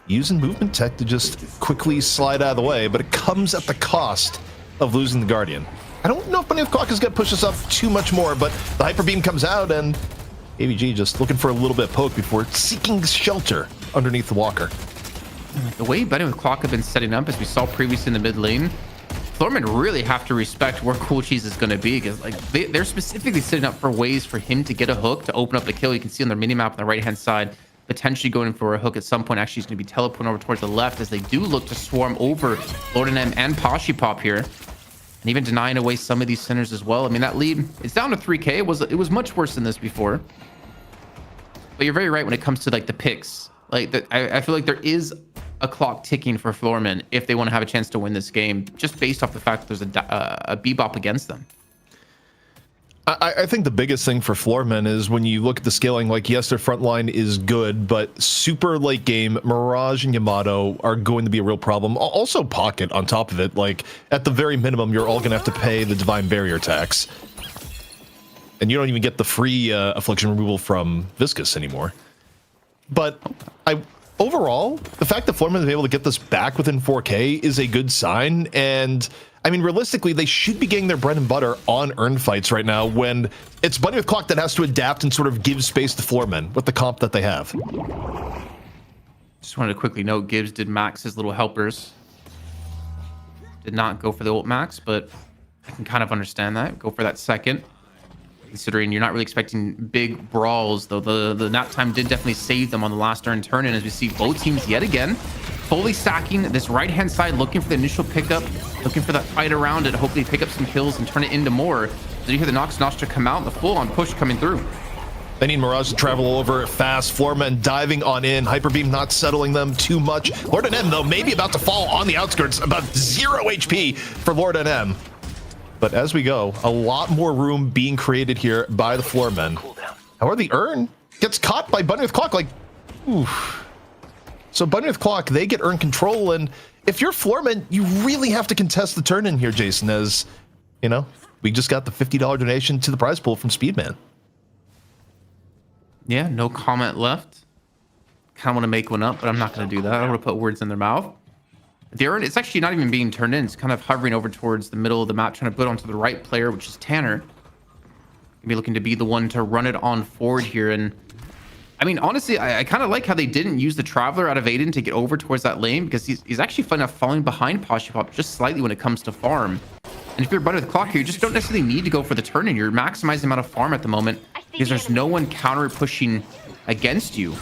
using movement tech to just quickly slide out of the way, but it comes at the cost of losing the Guardian. I don't know if Bunny with Clock is going to push us up too much more, but the Hyper Beam comes out and AVG just looking for a little bit of poke before seeking shelter underneath the Walker. The way Bunny with Clock have been setting up, as we saw previously in the mid lane, Floormen really have to respect where Cool Cheese is going to be because like they're specifically setting up for ways for him to get a hook to open up the kill. You can see on their minimap on the right hand side, potentially going for a hook at some point. Actually, he's going to be teleporting over towards the left as they do look to swarm over Lord and M and Pashi Pop here, and even denying away some of these centers as well. I mean, that lead, it's down to 3k. It was much worse than this before, but you're very right when it comes to like the picks. Like I feel like there is a clock ticking for Floormen if they want to have a chance to win this game, just based off the fact that there's a bebop against them. I think the biggest thing for Floormen is when you look at the scaling, like, yes, their front line is good, but super late game, Mirage and Yamato are going to be a real problem. Also Pocket on top of it. Like, at the very minimum, you're all going to have to pay the Divine Barrier tax. And you don't even get the free affliction removal from Viscous anymore. But overall, the fact that Floormen is able to get this back within 4k is a good sign. And I mean, realistically, they should be getting their bread and butter on earned fights right now when it's Bunny with Clock that has to adapt and sort of give space to Floormen with the comp that they have. Just wanted to quickly note, Gibbs did max his little helpers. Did not go for the ult max, but I can kind of understand that. Go for that second. Considering you're not really expecting big brawls, though the nap time did definitely save them on the last turn, and as we see both teams yet again fully stacking this right-hand side, looking for the initial pickup, looking for that fight around it, hopefully pick up some kills and turn it into more. So you hear the Nox Nostra come out and the full-on push coming through. They need Mirage to travel over fast. Floormen diving on in. Hyper Beam not settling them too much. Lord NM, though, maybe about to fall on the outskirts. About 0 HP for Lord NM. But as we go, a lot more room being created here by the Floormen. However, the Urn gets caught by Bunny with Clock. Like, oof. So Bunny with Clock, they get Urn control. And if you're Floormen, you really have to contest the turn in here, Jason, as, you know, we just got the $50 donation to the prize pool from Speedman. Yeah, no comment left. Kind of want to make one up, but I'm not going to do that. I don't want to put words in their mouth. The Urn, it's actually not even being turned in. It's kind of hovering over towards the middle of the map, trying to put it onto the right player, which is Tanner. Gonna be looking to be the one to run it on forward here. And I mean, honestly, I kind of like how they didn't use the Traveler out of Aiden to get over towards that lane, because he's actually fun enough falling behind Poshipop just slightly when it comes to farm. And if you're Bunny with Clock here, you just don't necessarily need to go for the turn in. You're maximizing the amount of farm at the moment because there's no one counter pushing against you.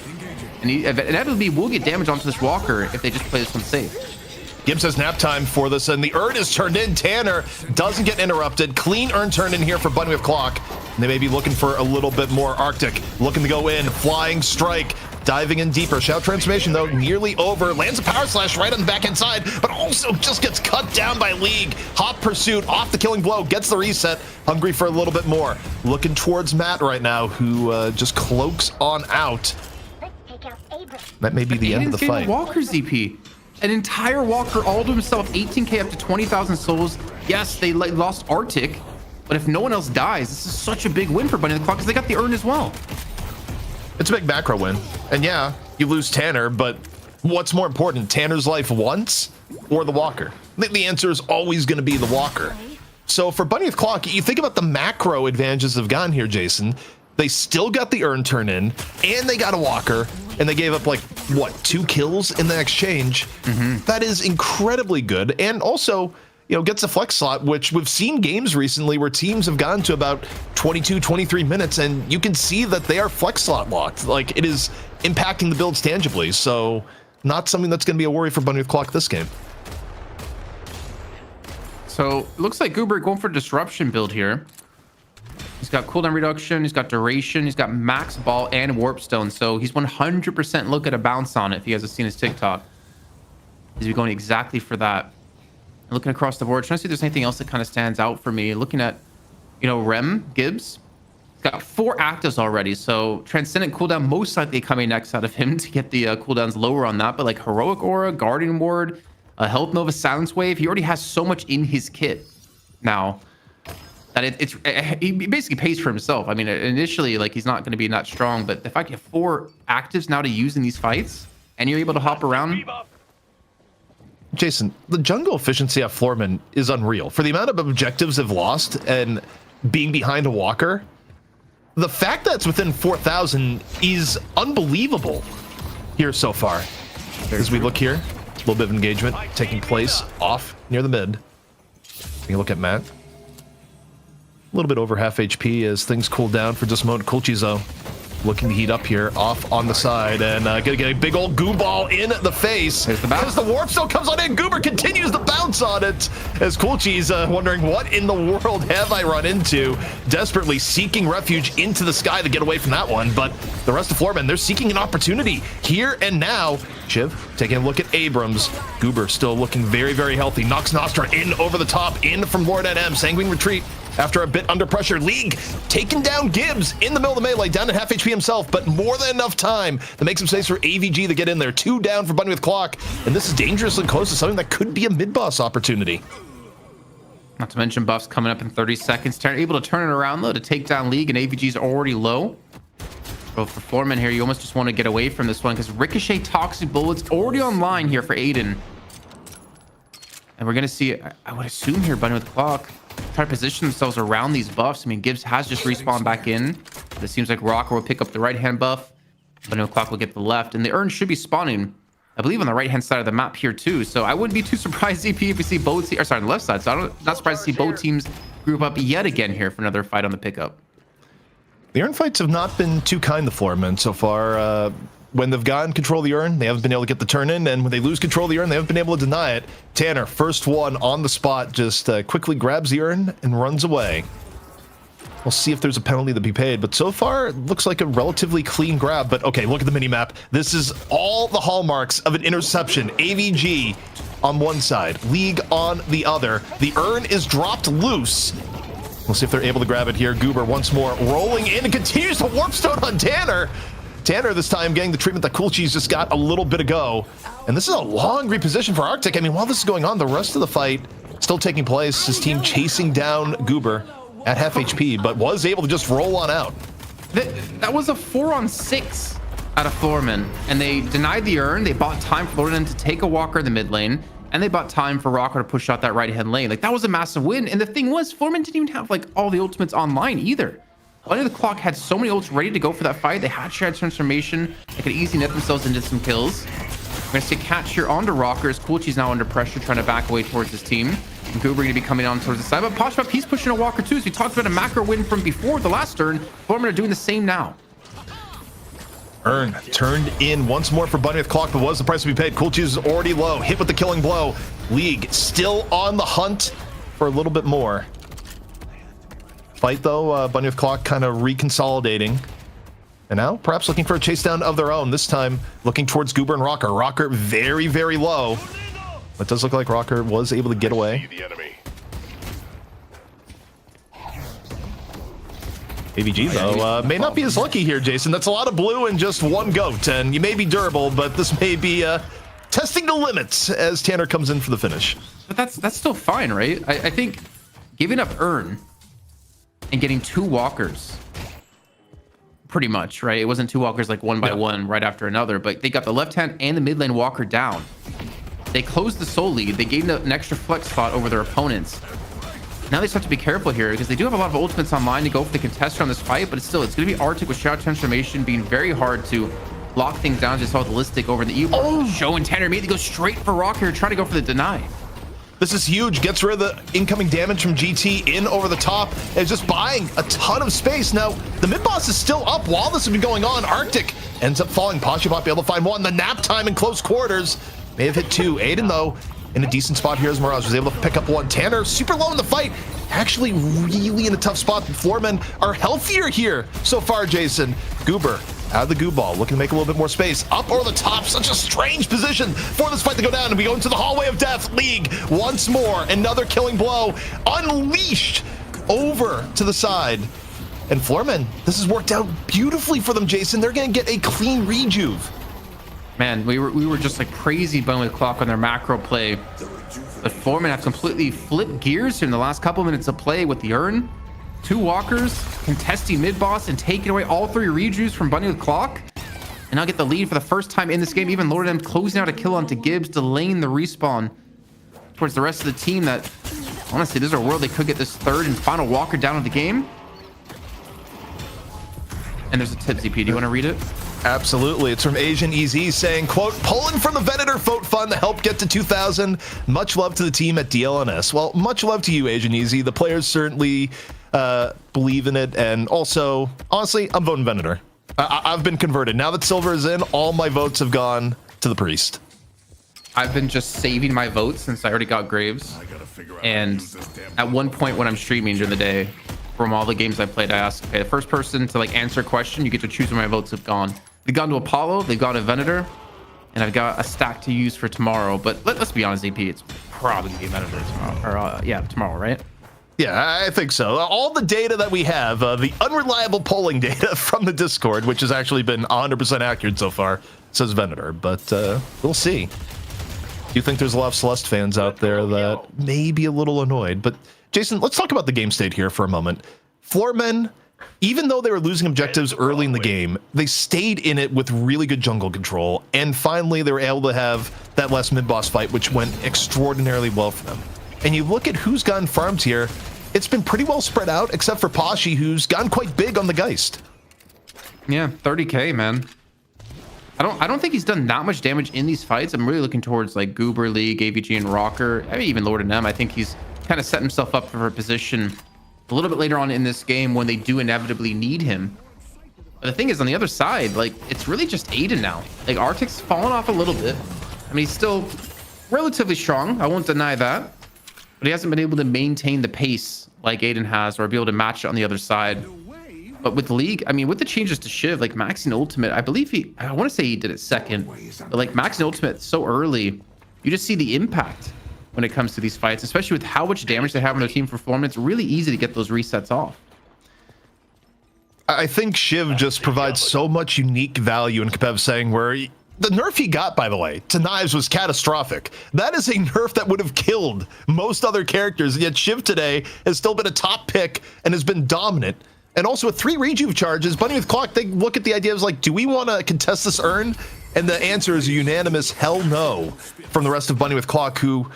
And he inevitably will get damage onto this Walker if they just play this one safe. Gibbs has nap time for this, and the Urn is turned in. Tanner doesn't get interrupted. Clean Urn turned in here for Bunny with Clock. And they may be looking for a little bit more Arctic. Looking to go in. Flying Strike. Diving in deeper. Shout Transformation, though, nearly over. Lands a Power Slash right on the backhand side, but also just gets cut down by League. Hot Pursuit off the killing blow. Gets the reset. Hungry for a little bit more. Looking towards Matt right now, who just cloaks on out. That may be the end of the fight. Walker ZP. An entire Walker all to himself. 18k up to 20,000 souls. Yes, they lost Arctic, but if no one else dies, this is such a big win for Bunny the Clock because they got the Urn as well. It's a big macro win. And yeah, you lose Tanner, but what's more important, Tanner's life once or the Walker? The answer is always going to be the Walker. So for Bunny with Clock, you think about the macro advantages they've gotten here, Jason. They still got the Urn turn in, and they got a Walker, and they gave up, like, what, 2 kills in the exchange? That is incredibly good. And also, you know, gets a flex slot, which we've seen games recently where teams have gone to about 22, 23 minutes, and you can see that they are flex slot locked. Like, it is impacting the builds tangibly, so not something that's going to be a worry for Bunny with Clock this game. So, it looks like Goober going for a disruption build here. He's got cooldown reduction, he's got duration, he's got max ball and warp stone, so he's 100% look at a bounce on it if you guys have seen his TikTok. He's going exactly for that. Looking across the board, trying to see if there's anything else that kind of stands out for me. Looking at, you know, Rem Gibbs. He's got 4 actives already, so Transcendent cooldown most likely coming next out of him to get the cooldowns lower on that. But like Heroic Aura, Guardian Ward, Health Nova, Silence Wave, he already has so much in his kit now that he basically pays for himself. I mean, initially, like, he's not going to be that strong, but the fact you have 4 actives now to use in these fights, and you're able to hop around. Jason, the jungle efficiency at Floormen is unreal. For the amount of objectives they've lost and being behind a Walker, the fact that it's within 4,000 is unbelievable here so far. As we look here, a little bit of engagement taking place off near the mid. Taking a look at Matt. A little bit over half HP as things cool down for just a moment. Kulchizo looking to heat up here off on the side and gonna get a big old goo ball in the face. There's the bounce. As the warp still comes on in, Goober continues to bounce on it as Kulchi's wondering what in the world have I run into, desperately seeking refuge into the sky to get away from that one. But the rest of Floormen, they're seeking an opportunity here and now. Shiv taking a look at Abrams. Goober still looking very, very healthy. Nox Nostra in over the top, in from Lord NM. Sanguine retreat after a bit under pressure. League taking down Gibbs in the middle of the melee, down at half HP himself, but more than enough time to make some space for AVG to get in there. 2 down for Bunny with Clock, and this is dangerously close to something that could be a mid-boss opportunity. Not to mention buffs coming up in 30 seconds. Able to turn it around, though, to take down League, and AVG's already low. So for Floormen here, you almost just want to get away from this one because Ricochet Toxic Bullets already online here for Aiden. And we're going to see, I would assume here, Bunny with Clock try to position themselves around these buffs. I mean, Gibbs has just respawned back in. But it seems like Rocker will pick up the right-hand buff. Bunny with Clock will get the left. And the Urn should be spawning, I believe, on the right-hand side of the map here, too. So I wouldn't be too surprised, ZP, if we see both teams, or sorry, on the left side. So I'm not surprised to see both teams group up yet again here for another fight on the pickup. The Urn fights have not been too kind to Floormen so far. when they've gotten control of the urn, they haven't been able to get the turn in, and when they lose control of the urn, they haven't been able to deny it. Tanner, first one on the spot, just quickly grabs the urn and runs away. We'll see if there's a penalty to be paid, but so far, it looks like a relatively clean grab. But okay, look at the mini-map. This is all the hallmarks of an interception. AVG on one side, League on the other. The urn is dropped loose. We'll see if they're able to grab it here. Goober once more rolling in and continues to warp stone on Tanner. Tanner this time getting the treatment that Cool Cheese just got a little bit ago. And this is a long reposition for Arctic. I mean, while this is going on, the rest of the fight still taking place. His team chasing down Goober at half HP, but was able to just roll on out. That was a 4-on-6 out of Floormen, and they denied the urn. They bought time for Lorden to take a walker in the mid lane, and they bought time for Rocker to push out that right-hand lane. Like, that was a massive win. And the thing was, Floormen didn't even have like all the ultimates online either. Under the Clock had so many ults ready to go for that fight. They had shared transformation. They could easily net themselves into some kills. We're gonna see Catch here onto Rockers. Cool Cheese now under pressure, trying to back away towards his team. And Goober gonna be coming on towards the side, but Poshpop, he's pushing a walker too. So we talked about a macro win from before the last turn. Floormen are doing the same now. Urn turned in once more for Bunny with Clock, but was the price to be paid? Cool Cheese is already low, hit with the killing blow. League still on the hunt for a little bit more. Fight though, Bunny with Clock kind of reconsolidating. And now perhaps looking for a chase down of their own, this time looking towards Goober and Rocker. Rocker very, very low. It does look like Rocker was able to get away. AVG though may not be as lucky here, Jason. That's a lot of blue and just one goat, and you may be durable, but this may be testing the limits as Tanner comes in for the finish. But that's still fine, right? I think giving up urn and getting 2 walkers, pretty much, right? It wasn't 2 walkers like one by one right after another, but they got the left hand and the mid lane walker down. They closed the soul lead. They gave them an extra flex spot over their opponents. Now they just have to be careful here because they do have a lot of ultimates online to go for the contester on this fight, but it's going to be Arctic with Shadow Transformation being very hard to lock things down. Just saw the Listic over in the E. Show and Tanner immediately go straight for Rock here, trying to go for the deny. This is huge. Gets rid of the incoming damage from GT in over the top. And just buying a ton of space. Now, the mid-boss is still up while this has been going on. Arctic ends up falling. Pasha might be able to find one. The nap time in close quarters. May have hit 2. Aiden, though, in a decent spot here as Mirage was able to pick up 1. Tanner, super low in the fight. Actually really in a tough spot. The Floormen are healthier here so far, Jason. Goober out of the goo ball, looking to make a little bit more space. Up over the top, such a strange position for this fight to go down, and we go into the hallway of death. League once more, another killing blow unleashed over to the side. And Floormen, this has worked out beautifully for them, Jason. They're gonna get a clean rejuve. Man, we were just like crazy Bone with Clock on their macro play, but Floormen have completely flipped gears here in the last couple minutes of play with the urn. 2 walkers contesting mid boss and taking away all 3 rejuves from Bunny with Clock, and now get the lead for the first time in this game. Even Lorden closing out a kill onto Gibbs, delaying the respawn towards the rest of the team. That honestly, there's a world they could get this 3rd and final walker down of the game. And there's a tip, ZP. Do you want to read it? Absolutely. It's from Asian EZ saying, quote, pulling from the Venator vote fund to help get to 2,000. Much love to the team at DLNS. Well, much love to you, Asian EZ. The players certainly believe in it. And also, honestly, I'm voting Venator. I've been converted. Now that silver is in, all my votes have gone to the priest. I've been just saving my votes since I already got Graves. And at one point when I'm streaming during the day, from all the games I played, I asked, okay, the first person to like answer a question, you get to choose where my votes have gone. They've gone to Apollo, they've gone to Venator, and I've got a stack to use for tomorrow. But let's be honest, AP, it's probably gonna be Venator tomorrow. Or tomorrow, right? Yeah, I think so. All the data that we have, the unreliable polling data from the Discord, which has actually been 100% accurate so far, says Venator. But we'll see. Do you think there's a lot of Celeste fans out there that may be a little annoyed? But Jason, let's talk about the game state here for a moment. Floormen, even though they were losing objectives early in the game, they stayed in it with really good jungle control. And finally, they were able to have that last mid-boss fight, which went extraordinarily well for them. And you look at who's gotten farmed here, it's been pretty well spread out, except for Pashi, who's gotten quite big on the Geist. Yeah, 30k, man. I don't think he's done that much damage in these fights. I'm really looking towards like Goober, League, AVG, and Rocker. I mean, even Lord and M. I think he's kind of set himself up for a position a little bit later on in this game when they do inevitably need him. But the thing is, on the other side, like, it's really just Aiden now. Like, Arctic's fallen off a little bit. I mean, he's still relatively strong. I won't deny that. But he hasn't been able to maintain the pace like Aiden has, or be able to match it on the other side. But with League, I mean, with the changes to Shiv, like maxing Ultimate, I believe I want to say he did it second. But like maxing Ultimate so early, you just see the impact when it comes to these fights, especially with how much damage they have on their team for Floormen. It's really easy to get those resets off. I think Shiv just provides so much unique value in Kapev saying where the nerf he got, by the way, to Knives was catastrophic. That is a nerf that would have killed most other characters, yet Shiv today has still been a top pick and has been dominant. And also with 3 rejuve charges, Bunny with Clock, they look at the idea of like, do we want to contest this urn? And the answer is a unanimous hell no from the rest of Bunny with Clock, who,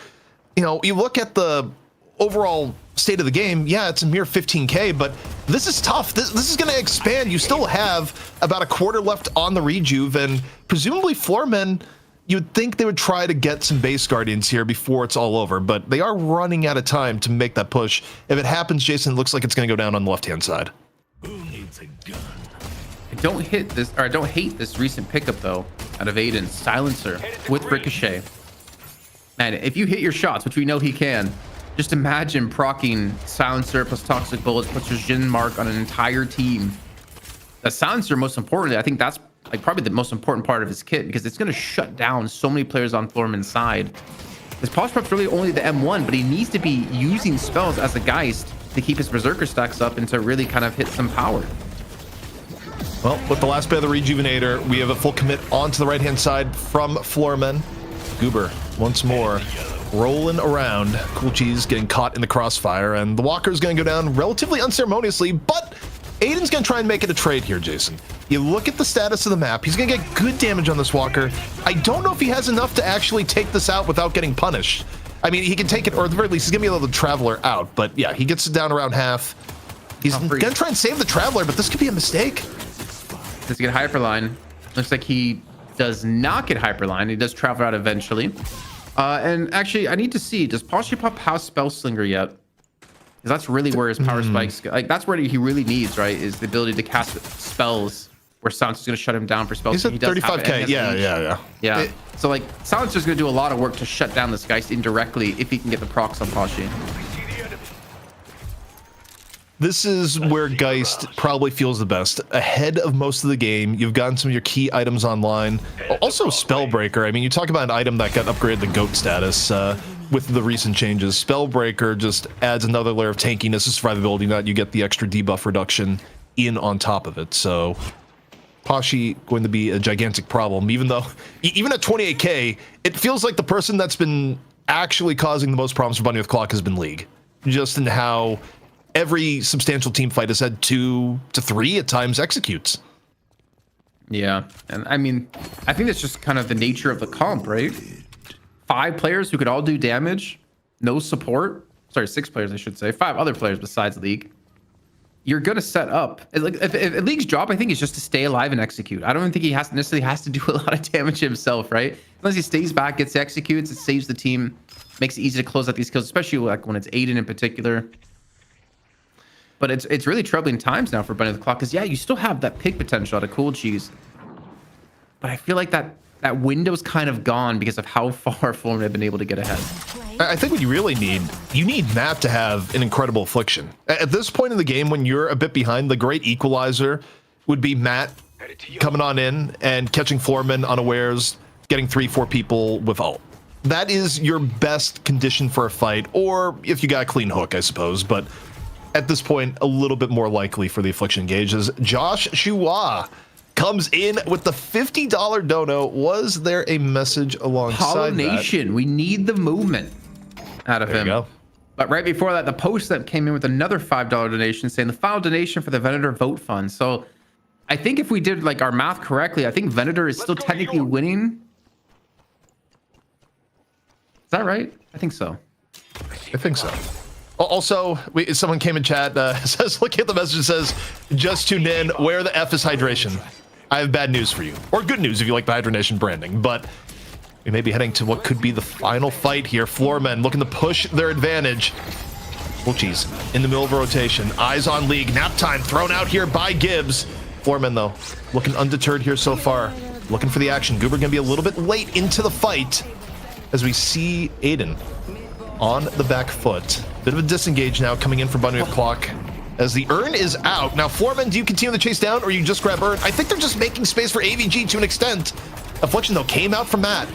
you know, you look at the overall state of the game, yeah, it's a mere 15k, but this is tough. This is going to expand. You still have about a quarter left on the rejuve, and presumably Floormen, you'd think they would try to get some base guardians here before it's all over, but they are running out of time to make that push. If it happens, Jason, it looks like it's going to go down on the left-hand side. Who needs a gun? I don't hate this recent pickup though out of Aiden. Silencer with Ricochet. Man, if you hit your shots, which we know he can, just imagine proccing Silencer plus Toxic Bullets puts your Jin mark on an entire team. The Silencer, most importantly, I think that's like probably the most important part of his kit, because it's going to shut down so many players on Floormen's side. His Pulse Prep's really only the M1, but he needs to be using spells as a Geist to keep his Berserker stacks up and to really kind of hit some power. Well, with the last bit of the Rejuvenator, we have a full commit onto the right-hand side from Floormen. Goober, once more, rolling around. Cool Cheese getting caught in the crossfire, and the Walker's going to go down relatively unceremoniously, but Aiden's going to try and make it a trade here, Jason. You look at the status of the map, he's going to get good damage on this Walker. I don't know if he has enough to actually take this out without getting punished. I mean, he can take it, or at the very least, he's going to be able to Traveler out, but yeah, he gets it down around half. He's going to try and save the Traveler, but this could be a mistake. Does he get Hyperline? Looks like he does not get Hyperline. He does Traveler out eventually. And actually, I need to see, does Poshipop have Spellslinger yet? Because that's really where his power spikes, like that's where he really needs, right? Is the ability to cast spells where Silencer's going to shut him down for spells. He's at 35k, yeah. So like Silencer's going to do a lot of work to shut down this Geist indirectly if he can get the procs on Pashi. This is where Geist probably feels the best. Ahead of most of the game, you've gotten some of your key items online. Also Spellbreaker. I mean, you talk about an item that got upgraded to GOAT status with the recent changes. Spellbreaker just adds another layer of tankiness and survivability, not you get the extra debuff reduction in on top of it. So Pashi going to be a gigantic problem, even though, even at 28k, it feels like the person that's been actually causing the most problems for Bunny with Clock has been League. Just in how every substantial team fight has had 2 to 3 at times executes. Yeah, and I mean, I think that's just kind of the nature of the comp, right? 5 players who could all do damage, no support. Sorry, 6 players, I should say. 5 other players besides League. You're gonna set up. Like if League's job, I think, is just to stay alive and execute. I don't even think he necessarily has to do a lot of damage himself, right? Unless he stays back, gets executes, it saves the team, makes it easy to close out these kills, especially like when it's Aiden in particular. But it's really troubling times now for Bunny the Clock, because yeah, you still have that pick potential out of Cool Cheese, but I feel like that window's kind of gone because of how far Floormen have been able to get ahead. I think what you really need, you need Matt to have an incredible affliction. At this point in the game, when you're a bit behind, the great equalizer would be Matt coming on in and catching Floormen unawares, getting 3-4 people with ult. That is your best condition for a fight, or if you got a clean hook, I suppose, but at this point, a little bit more likely for the affliction engages. Josh Chua comes in with the $50 dono. Was there a message alongside Pollination. That? We need the movement out of him. There you go. But right before that, the post that came in with another $5 donation saying the final donation for the Venator vote fund. So I think if we did like our math correctly, I think Venator is still technically winning. Is that right? I think so. I think so. Also, someone came in chat, says, look at the message, says, just tune in, where the F is hydration. I have bad news for you. Or good news if you like the hydration branding, but we may be heading to what could be the final fight here. Floormen looking to push their advantage. Oh, geez. In the middle of a rotation. Eyes on League. Nap time thrown out here by Gibbs. Floormen, though, looking undeterred here so far. Looking for the action. Goober going to be a little bit late into the fight as we see Aiden on the back foot. Bit of a disengage now coming in for Bunny with Clock as the urn is out. Now, Floormen, do you continue the chase down or you just grab urn? I think they're just making space for AVG to an extent. Affliction, though, came out from that.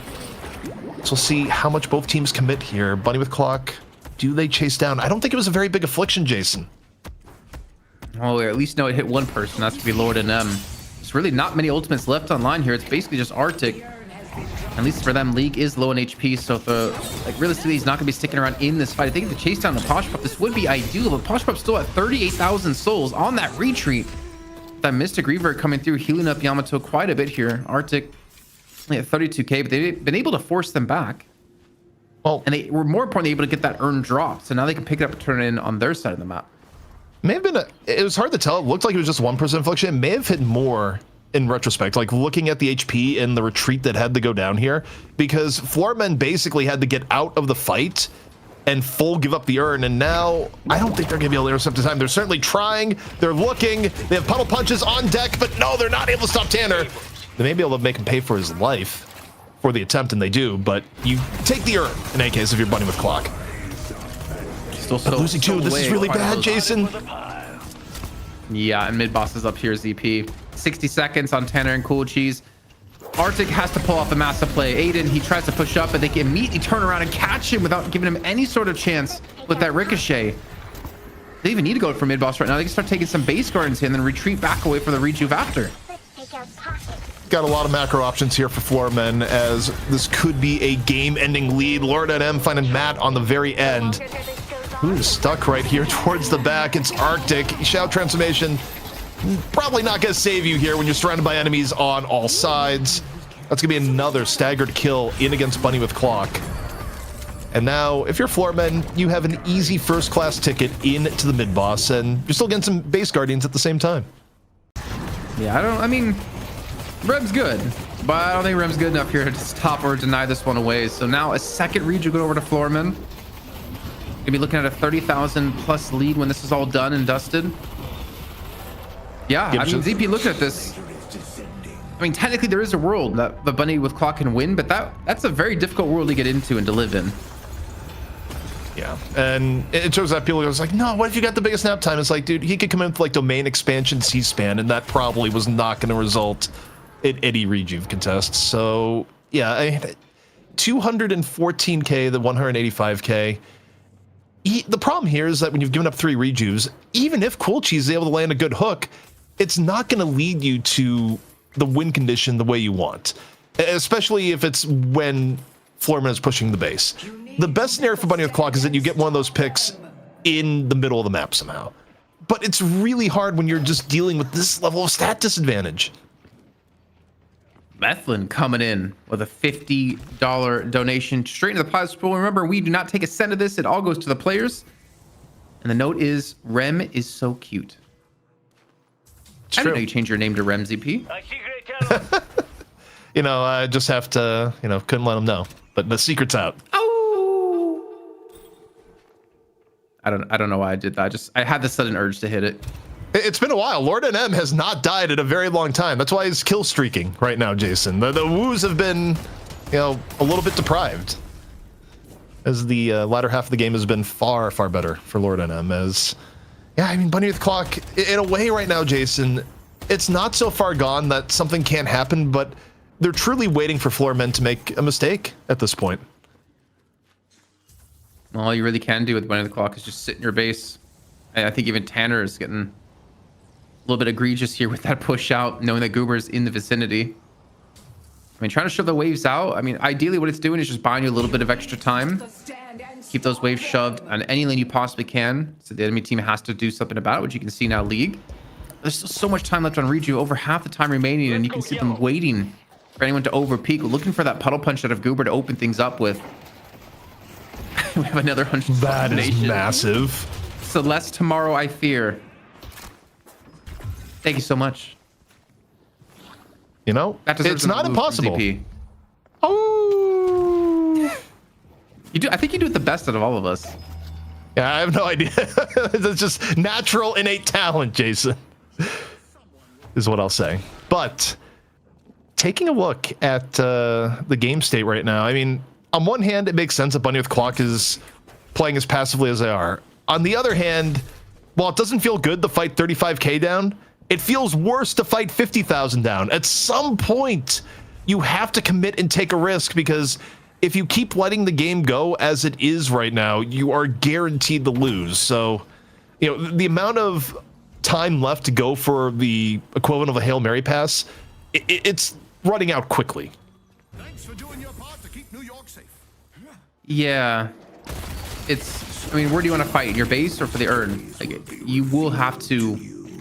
So we'll see how much both teams commit here. Bunny with Clock, do they chase down? I don't think it was a very big Affliction, Jason. Well, we at least know it hit one person. That's to be Lord and M. There's really not many ultimates left online here. It's basically just Arctic. At least for them, League is low in HP, so if like realistically, he's not going to be sticking around in this fight. I think if the chase down the Posh Pup, this would be ideal, but Posh Pup's still at 38,000 souls on that retreat. That Mystic Reaver coming through, healing up Yamato quite a bit here. Arctic only at 32k, but they've been able to force them back. Well, and they were more importantly able to get that urn drop, so now they can pick it up and turn it in on their side of the map. May have been it was hard to tell. It looked like it was just 1% Affliction. It may have hit more in retrospect, like looking at the HP and the retreat that had to go down here, because Floormen basically had to get out of the fight and full give up the urn, and now I don't think they're gonna be able to intercept the time. They're certainly trying, they're looking, they have puddle punches on deck, but no, they're not able to stop Tanner. They may be able to make him pay for his life for the attempt, and they do, but you take the urn in any case if you're Bunny with Clock. Still but losing two, this is really bad, Jason. Yeah, and mid boss is up here, ZP. 60 seconds on Tanner and Cool Cheese. Arctic has to pull off the massive play. Aiden, he tries to push up, but they can immediately turn around and catch him without giving him any sort of chance with that ricochet. They even need to go for mid boss right now. They can start taking some base gardens here and then retreat back away for the rejuve after. Got a lot of macro options here for Floormen, as this could be a game-ending lead. Lord and M finding Matt on the very end. Who's stuck right here towards the back? It's Arctic. Shout transformation. Probably not going to save you here when you're surrounded by enemies on all sides. That's going to be another staggered kill in against Bunny with Clock. And now, if you're Floormen, you have an easy first-class ticket into the mid-boss, and you're still getting some base guardians at the same time. Yeah, I mean, Rem's good, but I don't think Rem's good enough here to stop or deny this one away. So now a second read, you go over to Floormen. Gonna be looking at a 30,000 plus lead when this is all done and dusted. Yeah, I mean, ZP looked at this. I mean, technically there is a world that the Bunny with Clock can win, but that's a very difficult world to get into and to live in. Yeah, and it shows that people are like, no, what if you got the biggest nap time? It's like, dude, he could come in with like domain expansion C-SPAN, and that probably was not going to result in any rejuve contests. So yeah, 214k, the 185k. The problem here is that when you've given up 3 rejuves, even if Cool Cheese is able to land a good hook, it's not going to lead you to the win condition the way you want, especially if it's when Floormen is pushing the base. The best scenario for Bunny with Clock is that you get one of those picks in the middle of the map somehow. But it's really hard when you're just dealing with this level of stat disadvantage. Methlin coming in with a $50 donation straight into the prize pool. Remember, we do not take a cent of this. It all goes to the players. And the note is, Rem is so cute. I didn't know you changed your name to Rem, ZP. You know, I just have to, you know, couldn't let them know. But the secret's out. Oh! I don't know why I did that. I had the sudden urge to hit it. It's been a while. Lord NM has not died in a very long time. That's why he's kill streaking right now, Jason. The woos have been, you know, a little bit deprived, as the latter half of the game has been far, far better for Lord NM. As, yeah, I mean, Bunny with Clock, in a way right now, Jason, it's not so far gone that something can't happen, but they're truly waiting for Floormen to make a mistake at this point. All you really can do with Bunny with Clock is just sit in your base. And I think even Tanner is getting a little bit egregious here with that push out, knowing that Goober's in the vicinity. I mean, trying to shove the waves out. I mean, ideally what it's doing is just buying you a little bit of extra time. Keep those waves shoved on any lane you possibly can. So the enemy team has to do something about it, which you can see now, League. There's still so much time left on Reju, over half the time remaining, and you can see them waiting for anyone to overpeak, looking for that puddle punch out of Goober to open things up with. We have another 100. That is massive. Celeste tomorrow, I fear. Thank you so much. You know, it's not impossible. Oh, you do. I think you do it the best out of all of us. Yeah, I have no idea. It's just natural, innate talent, Jason. is what I'll say. But taking a look at the game state right now, I mean, on one hand, it makes sense that Bunny with Clock is playing as passively as they are. On the other hand, while it doesn't feel good to fight 35k down, it feels worse to fight 50,000 down. At some point, you have to commit and take a risk, because if you keep letting the game go as it is right now, you are guaranteed to lose. So, you know, the amount of time left to go for the equivalent of a Hail Mary pass, it's running out quickly. Thanks for doing your part to keep New York safe. Yeah. I mean, where do you want to fight? In your base or for the urn? Like, you will have to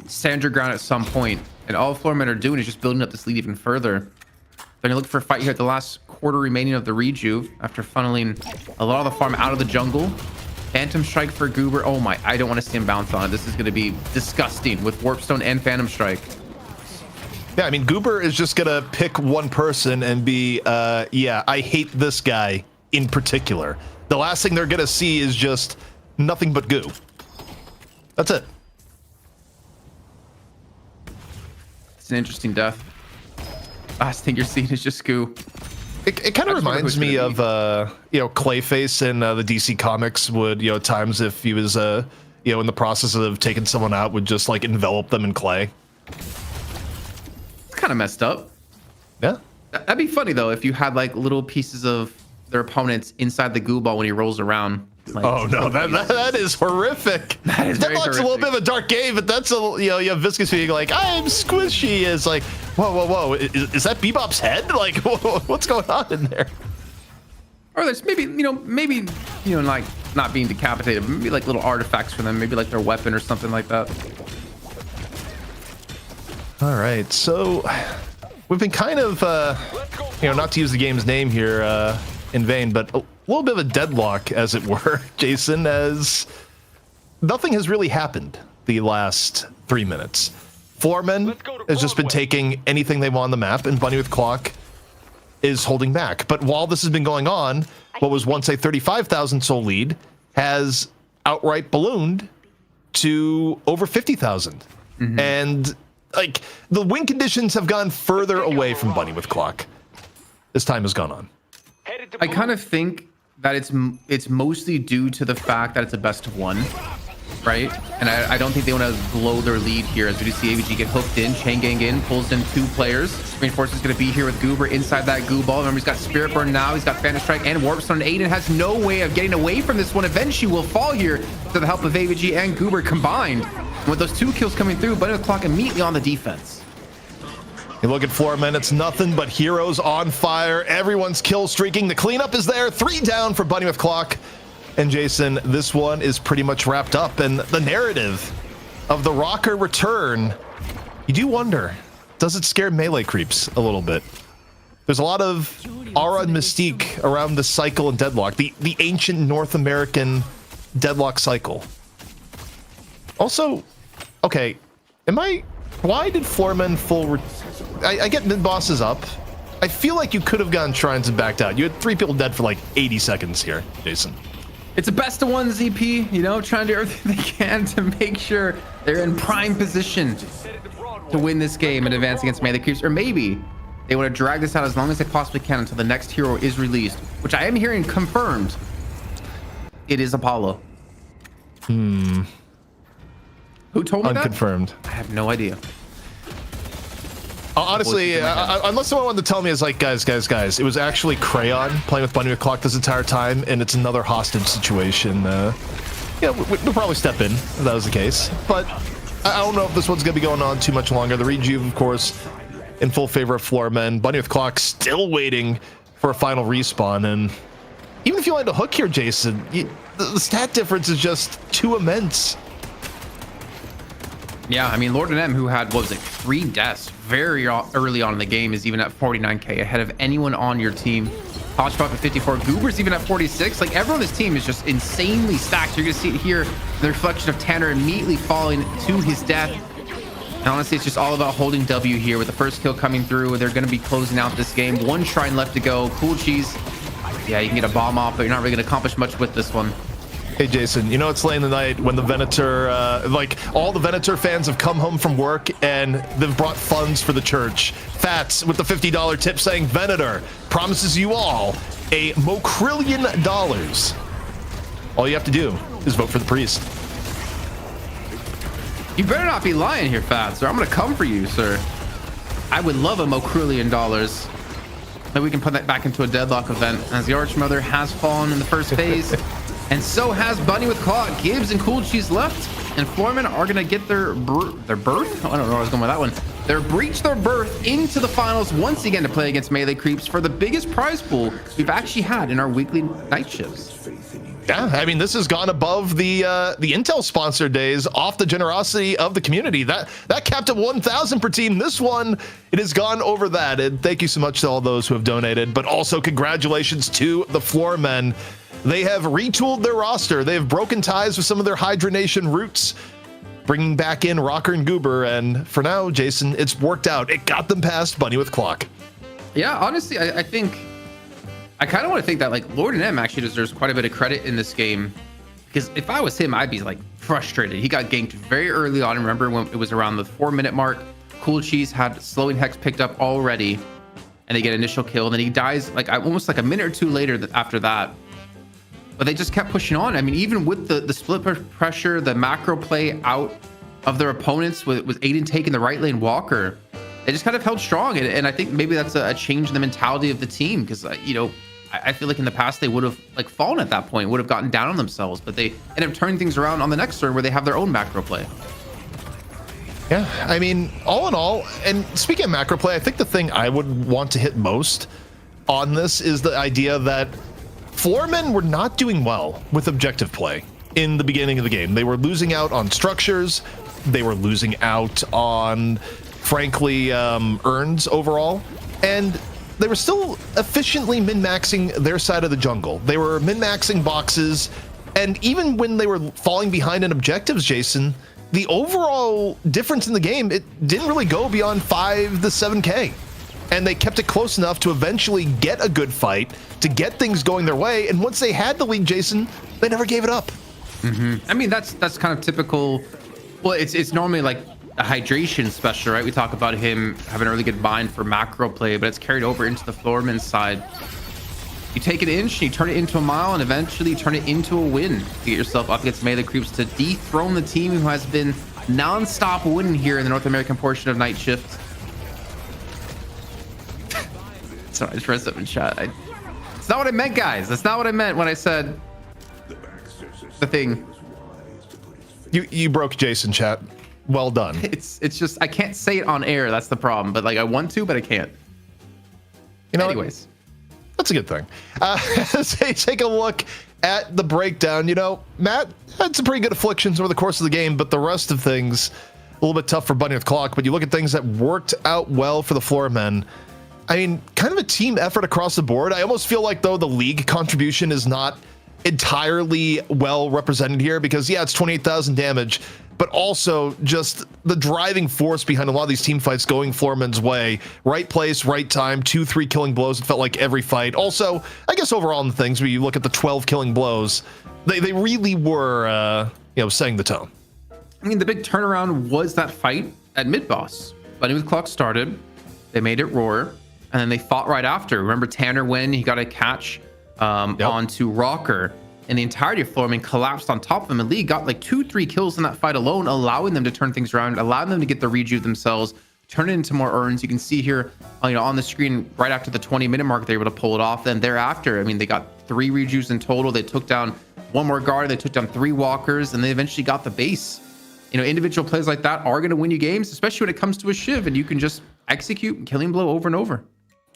stand your ground at some point. And all Floormen are doing is just building up this lead even further. They're going to look for a fight here at the last quarter remaining of the rejuve after funneling a lot of the farm out of the jungle. Phantom Strike for Goober. Oh my, I don't want to see him bounce on it. This is going to be disgusting with Warpstone and Phantom Strike. Yeah, I mean, Goober is just going to pick one person and be, yeah, I hate this guy in particular. The last thing they're going to see is just nothing but goo. That's it. It's an interesting death. Last thing you're seeing is just goo. It kind of reminds me of, you know, Clayface in the DC Comics would, you know, at times if he was, you know, in the process of taking someone out, would just, like, envelop them in clay. It's kind of messed up. Yeah. That'd be funny, though, if you had, like, little pieces of their opponents inside the goo ball when he rolls around. Like, oh no, that is horrific. That is very Deadlock's horrific. a little bit of a dark game, but that's a, you know, you have Viscous being like, I'm squishy. It's like, whoa, is that Bebop's head? Like, what's going on in there? Or there's maybe, like not being decapitated, but maybe like little artifacts for them, maybe like their weapon or something like that. All right, so we've been kind of, you know, not to use the game's name here in vain, but a little bit of a deadlock, as it were, Jason, as nothing has really happened the last 3 minutes. Floormen has just been taking anything they want on the map, and Bunny with Clock is holding back. But while this has been going on, what was once a 35,000 soul lead has outright ballooned to over 50,000. Mm-hmm. And like the win conditions have gone further away from Bunny with Clock as time has gone on. I kind of think that it's mostly due to the fact that it's a best of one, right? And I don't think they want to blow their lead here, as we do see AVG get hooked in, chain gang in, pulls in 2 players. Reinforcement is going to be here with Goober inside that goo ball. Remember, he's got Spirit Burn now, he's got Phantom Strike and Warpstone. Aiden has no way of getting away from this one. Eventually will fall here to the help of AVG and Goober combined. And with those 2 kills coming through, Bunny with Clock immediately on the defense. You look at Floormen, it's nothing but heroes on fire. Everyone's kill streaking. The cleanup is there. 3 down for Bunny with Clock. And Jason, this one is pretty much wrapped up. And the narrative of the Rocker return, you do wonder, does it scare melee creeps a little bit? There's a lot of aura and mystique around the cycle in Deadlock, the ancient North American Deadlock cycle. Also, okay, why did Floormen full... I get mid-boss is up. I feel like you could have gone Shrines and backed out. You had 3 people dead for like 80 seconds here, Jason. It's a best of one ZP, you know, trying to do everything they can to make sure they're in prime position to win this game and advance against melee creeps. Or maybe they want to drag this out as long as they possibly can until the next hero is released, which I am hearing confirmed. It is Apollo. Who told me that? Unconfirmed. I have no idea. Honestly, unless someone wanted to tell me, it's like, guys, it was actually Crayon playing with Bunny with Clock this entire time, and it's another hostage situation. Yeah, we'll probably step in if that was the case. But I don't know if this one's going to be going on too much longer. The rejuve, of course, in full favor of Floormen. Bunny with Clock still waiting for a final respawn. And even if you land a hook here, Jason, the stat difference is just too immense. Yeah, I mean, Lord and M, who had, what was it, 3 deaths very early on in the game, is even at 49k, ahead of anyone on your team. Hodgepop at 54, Goober's even at 46. Like, everyone on this team is just insanely stacked. You're going to see it here, the reflection of Tanner immediately falling to his death. And honestly, it's just all about holding W here with the first kill coming through. They're going to be closing out this game. 1 shrine left to go. Cool Cheese. Yeah, you can get a bomb off, but you're not really going to accomplish much with this one. Hey, Jason, you know it's late in the night when the Venator, like all the Venator fans have come home from work and they've brought funds for the church. Fats with the $50 tip saying Venator promises you all a $1,000,000. All you have to do is vote for the priest. You better not be lying here, Fats, or I'm going to come for you, sir. I would love a $1,000,000. Maybe we can put that back into a Deadlock event, as the Archmother has fallen in the first phase. And so has Bunny with Claw. Gibbs and Cool Cheese left. And Floormen are going to get their berth? Oh, I don't know where I was going with that one. Their berth into the finals once again to play against melee creeps for the biggest prize pool we've actually had in our weekly night shifts. Yeah, I mean, this has gone above the Intel sponsor days off the generosity of the community. That capped at 1,000 per team. This one, it has gone over that. And thank you so much to all those who have donated. But also congratulations to the Floormen. They have retooled their roster. They have broken ties with some of their Hydra Nation roots, bringing back in Rocker and Goober. And for now, Jason, it's worked out. It got them past Bunny with Clock. Yeah, honestly, I think I kind of want to think that like Lord and M actually deserves quite a bit of credit in this game, because if I was him, I'd be like frustrated. He got ganked very early on. Remember when it was around the 4-minute mark? Cool Cheese had Slowing Hex picked up already, and they get initial kill. And then he dies like almost like a minute or two later after that. But they just kept pushing on. I mean, even with the split pressure, the macro play out of their opponents with Aiden taking the right lane Walker, they just kind of held strong. And I think maybe that's a change in the mentality of the team, because, you know, I feel like in the past they would have like fallen at that point, would have gotten down on themselves. But they end up turning things around on the next turn where they have their own macro play. Yeah, I mean, all in all, and speaking of macro play, I think the thing I would want to hit most on this is the idea that Floormen were not doing well with objective play in the beginning of the game. They were losing out on structures. They were losing out on, frankly, urns overall. And they were still efficiently min-maxing their side of the jungle. They were min-maxing boxes. And even when they were falling behind in objectives, Jason, the overall difference in the game, it didn't really go beyond 5 to 7K. And they kept it close enough to eventually get a good fight, to get things going their way. And once they had the lead, Jason, they never gave it up. I mean, that's kind of typical. Well, it's normally like a hydration special, right? We talk about him having a really good mind for macro play, but it's carried over into the Floormen side. You take an inch, you turn it into a mile, and eventually you turn it into a win to get yourself up against melee creeps to dethrone the team who has been non-stop winning here in the North American portion of Night Shift. Sorry, I just read something in chat. It's not what I meant, guys. That's not what I meant when I said the thing. You broke Jason, chat. Well done. It's just I can't say it on air. That's the problem. But like I want to, but I can't. You know, anyways, that's a good thing. Take a look at the breakdown. You know, Matt had some pretty good afflictions over the course of the game, but the rest of things a little bit tough for Bunny with Clock. But you look at things that worked out well for the Floormen. I mean, kind of a team effort across the board. I almost feel like, though, the league contribution is not entirely well represented here, because, yeah, it's 28,000 damage, but also just the driving force behind a lot of these team fights going Floormen's way. Right place, right time, 2-3 killing blows. It felt like every fight. Also, I guess overall in the things where you look at the 12 killing blows, they really were, setting the tone. I mean, the big turnaround was that fight at mid-boss. Bunny with Clock started. They made it roar. And then they fought right after. Remember Tanner when he got a catch onto Rocker, and the entirety of Floormen collapsed on top of him. And Lee got like 2-3 kills in that fight alone, allowing them to turn things around, allowing them to get the rejuve themselves, turn it into more urns. You can see here, on the screen right after the 20-minute mark, they're able to pull it off. Then thereafter, I mean, they got 3 rejuves in total. They took down 1 more guard. They took down 3 walkers, and they eventually got the base. Individual plays like that are going to win you games, especially when it comes to a Shiv, and you can just execute killing blow over and over.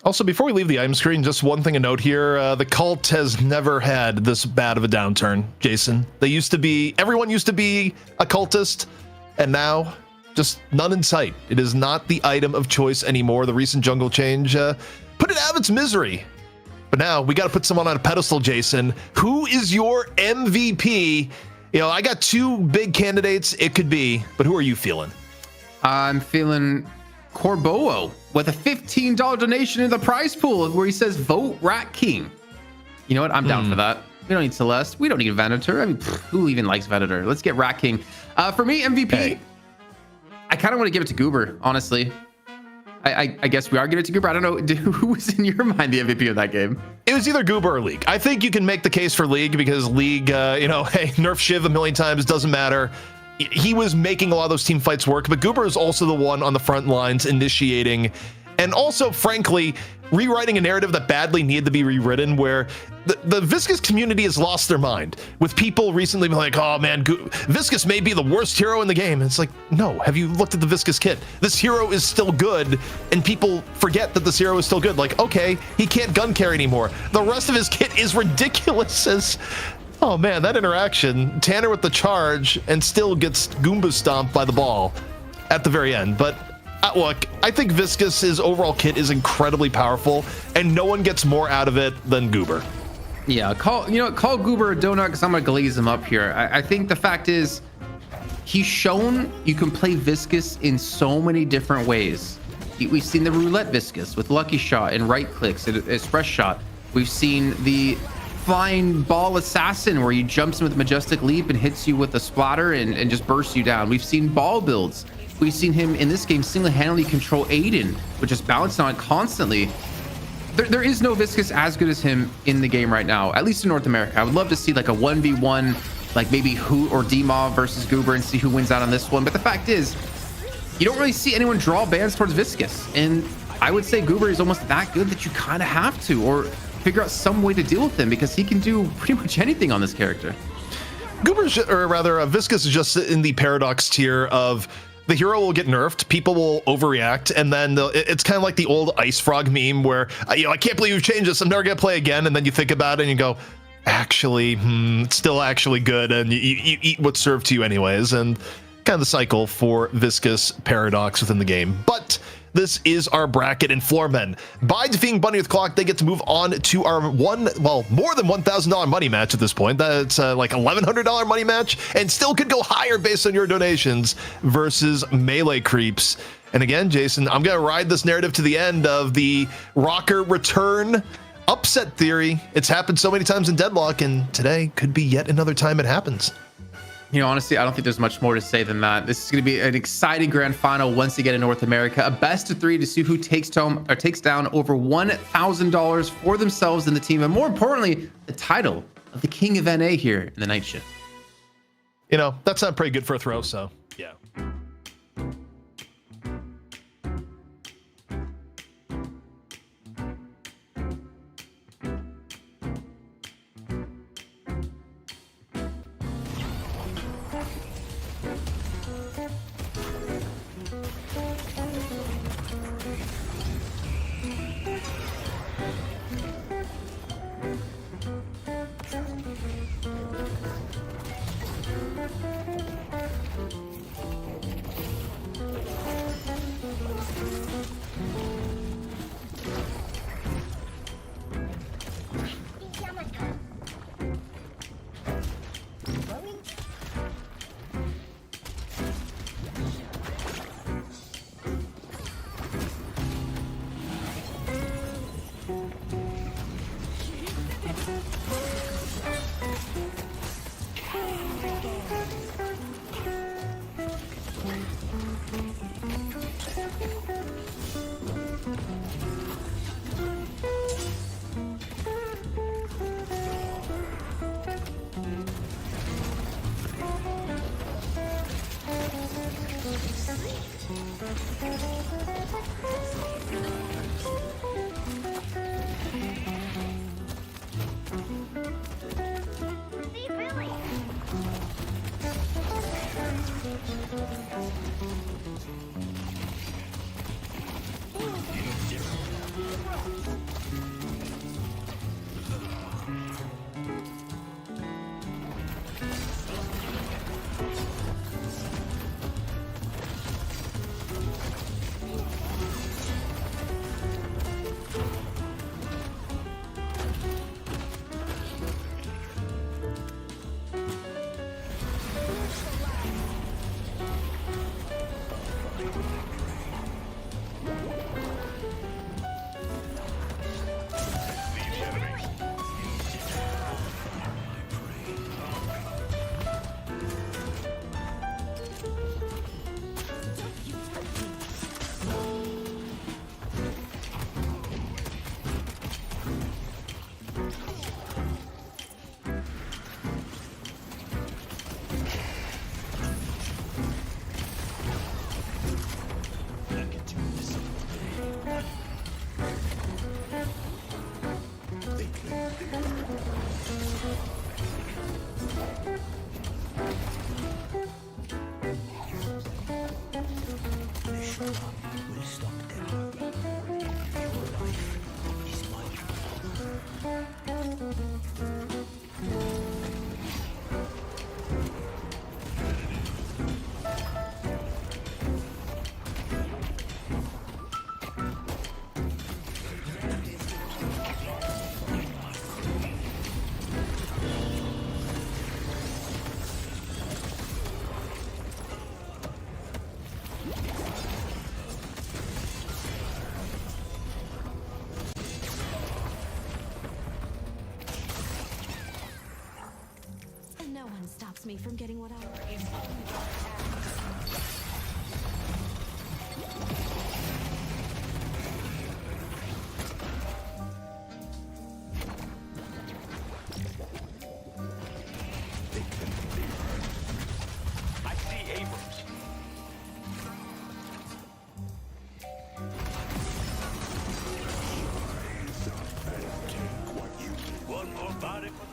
Also, before we leave the item screen, just one thing to note here. The cult has never had this bad of a downturn, Jason. Everyone used to be a cultist, and now just none in sight. It is not the item of choice anymore. The recent jungle change put it out of its misery. But now we got to put someone on a pedestal, Jason. Who is your MVP? I got 2 big candidates it could be, but who are you feeling? I'm feeling Corboa with a $15 donation in the prize pool where he says vote Rat King. You know what? I'm down for that. We don't need Celeste. We don't need Venator. I mean, who even likes Venator? Let's get Rat King. For me, MVP, hey. I kind of want to give it to Goober, honestly. I guess we are giving it to Goober. I don't know. Who was in your mind the MVP of that game? It was either Goober or League. I think you can make the case for League because League, hey, nerf Shiv a million times, doesn't matter. He was making a lot of those team fights work, but Goober is also the one on the front lines initiating and also, frankly, rewriting a narrative that badly needed to be rewritten, where the Viscous community has lost their mind, with people recently being like, oh man, Viscous may be the worst hero in the game. And it's like, no, have you looked at the Viscous kit? This hero is still good, and people forget that this hero is still good. Like, okay, he can't gun carry anymore. The rest of his kit is ridiculous. Oh man, that interaction, Tanner with the charge, and still gets Goomba stomped by the ball at the very end. But look, I think Viscous' overall kit is incredibly powerful, and no one gets more out of it than Goober. Yeah, call Goober a donut because I'm gonna glaze him up here. I think the fact is, he's shown you can play Viscous in so many different ways. We've seen the roulette Viscous with Lucky Shot and right clicks and express shot. We've seen the flying ball assassin where he jumps in with Majestic Leap and hits you with a splatter and just bursts you down. We've seen ball builds. We've seen him in this game single-handedly control Aiden, which is bouncing on it constantly. There is no Viscous as good as him in the game right now, at least in North America. I would love to see like a 1v1, like maybe Hoot or D-Mob versus Goober and see who wins out on this one. But the fact is, you don't really see anyone draw bans towards Viscous. And I would say Goober is almost that good that you kind of have to, or figure out some way to deal with him, because he can do pretty much anything on this character. Viscous is just in the paradox tier of the hero will get nerfed, people will overreact, and then it's kind of like the old Ice Frog meme where, I can't believe you've changed this, I'm never gonna play again, and then you think about it and you go, actually, it's still actually good, and you eat what's served to you anyways, and kind of the cycle for Viscous paradox within the game. But this is our bracket in Floormen. By defeating Bunny with Clock, they get to move on to our more than $1,000 money match at this point. That's like $1,100 money match, and still could go higher based on your donations versus Melee Creeps. And again, Jason, I'm going to ride this narrative to the end of the Rocker return upset theory. It's happened so many times in Deadlock, and today could be yet another time it happens. Honestly, I don't think there's much more to say than that. This is going to be an exciting grand final once again in North America. A best of 3 to see who takes down over $1,000 for themselves and the team, and more importantly, the title of the King of NA here in the Night Shift. That's not pretty good for a throw, so yeah. And no one stops me from getting what I want. I see Abrams. One more body for the...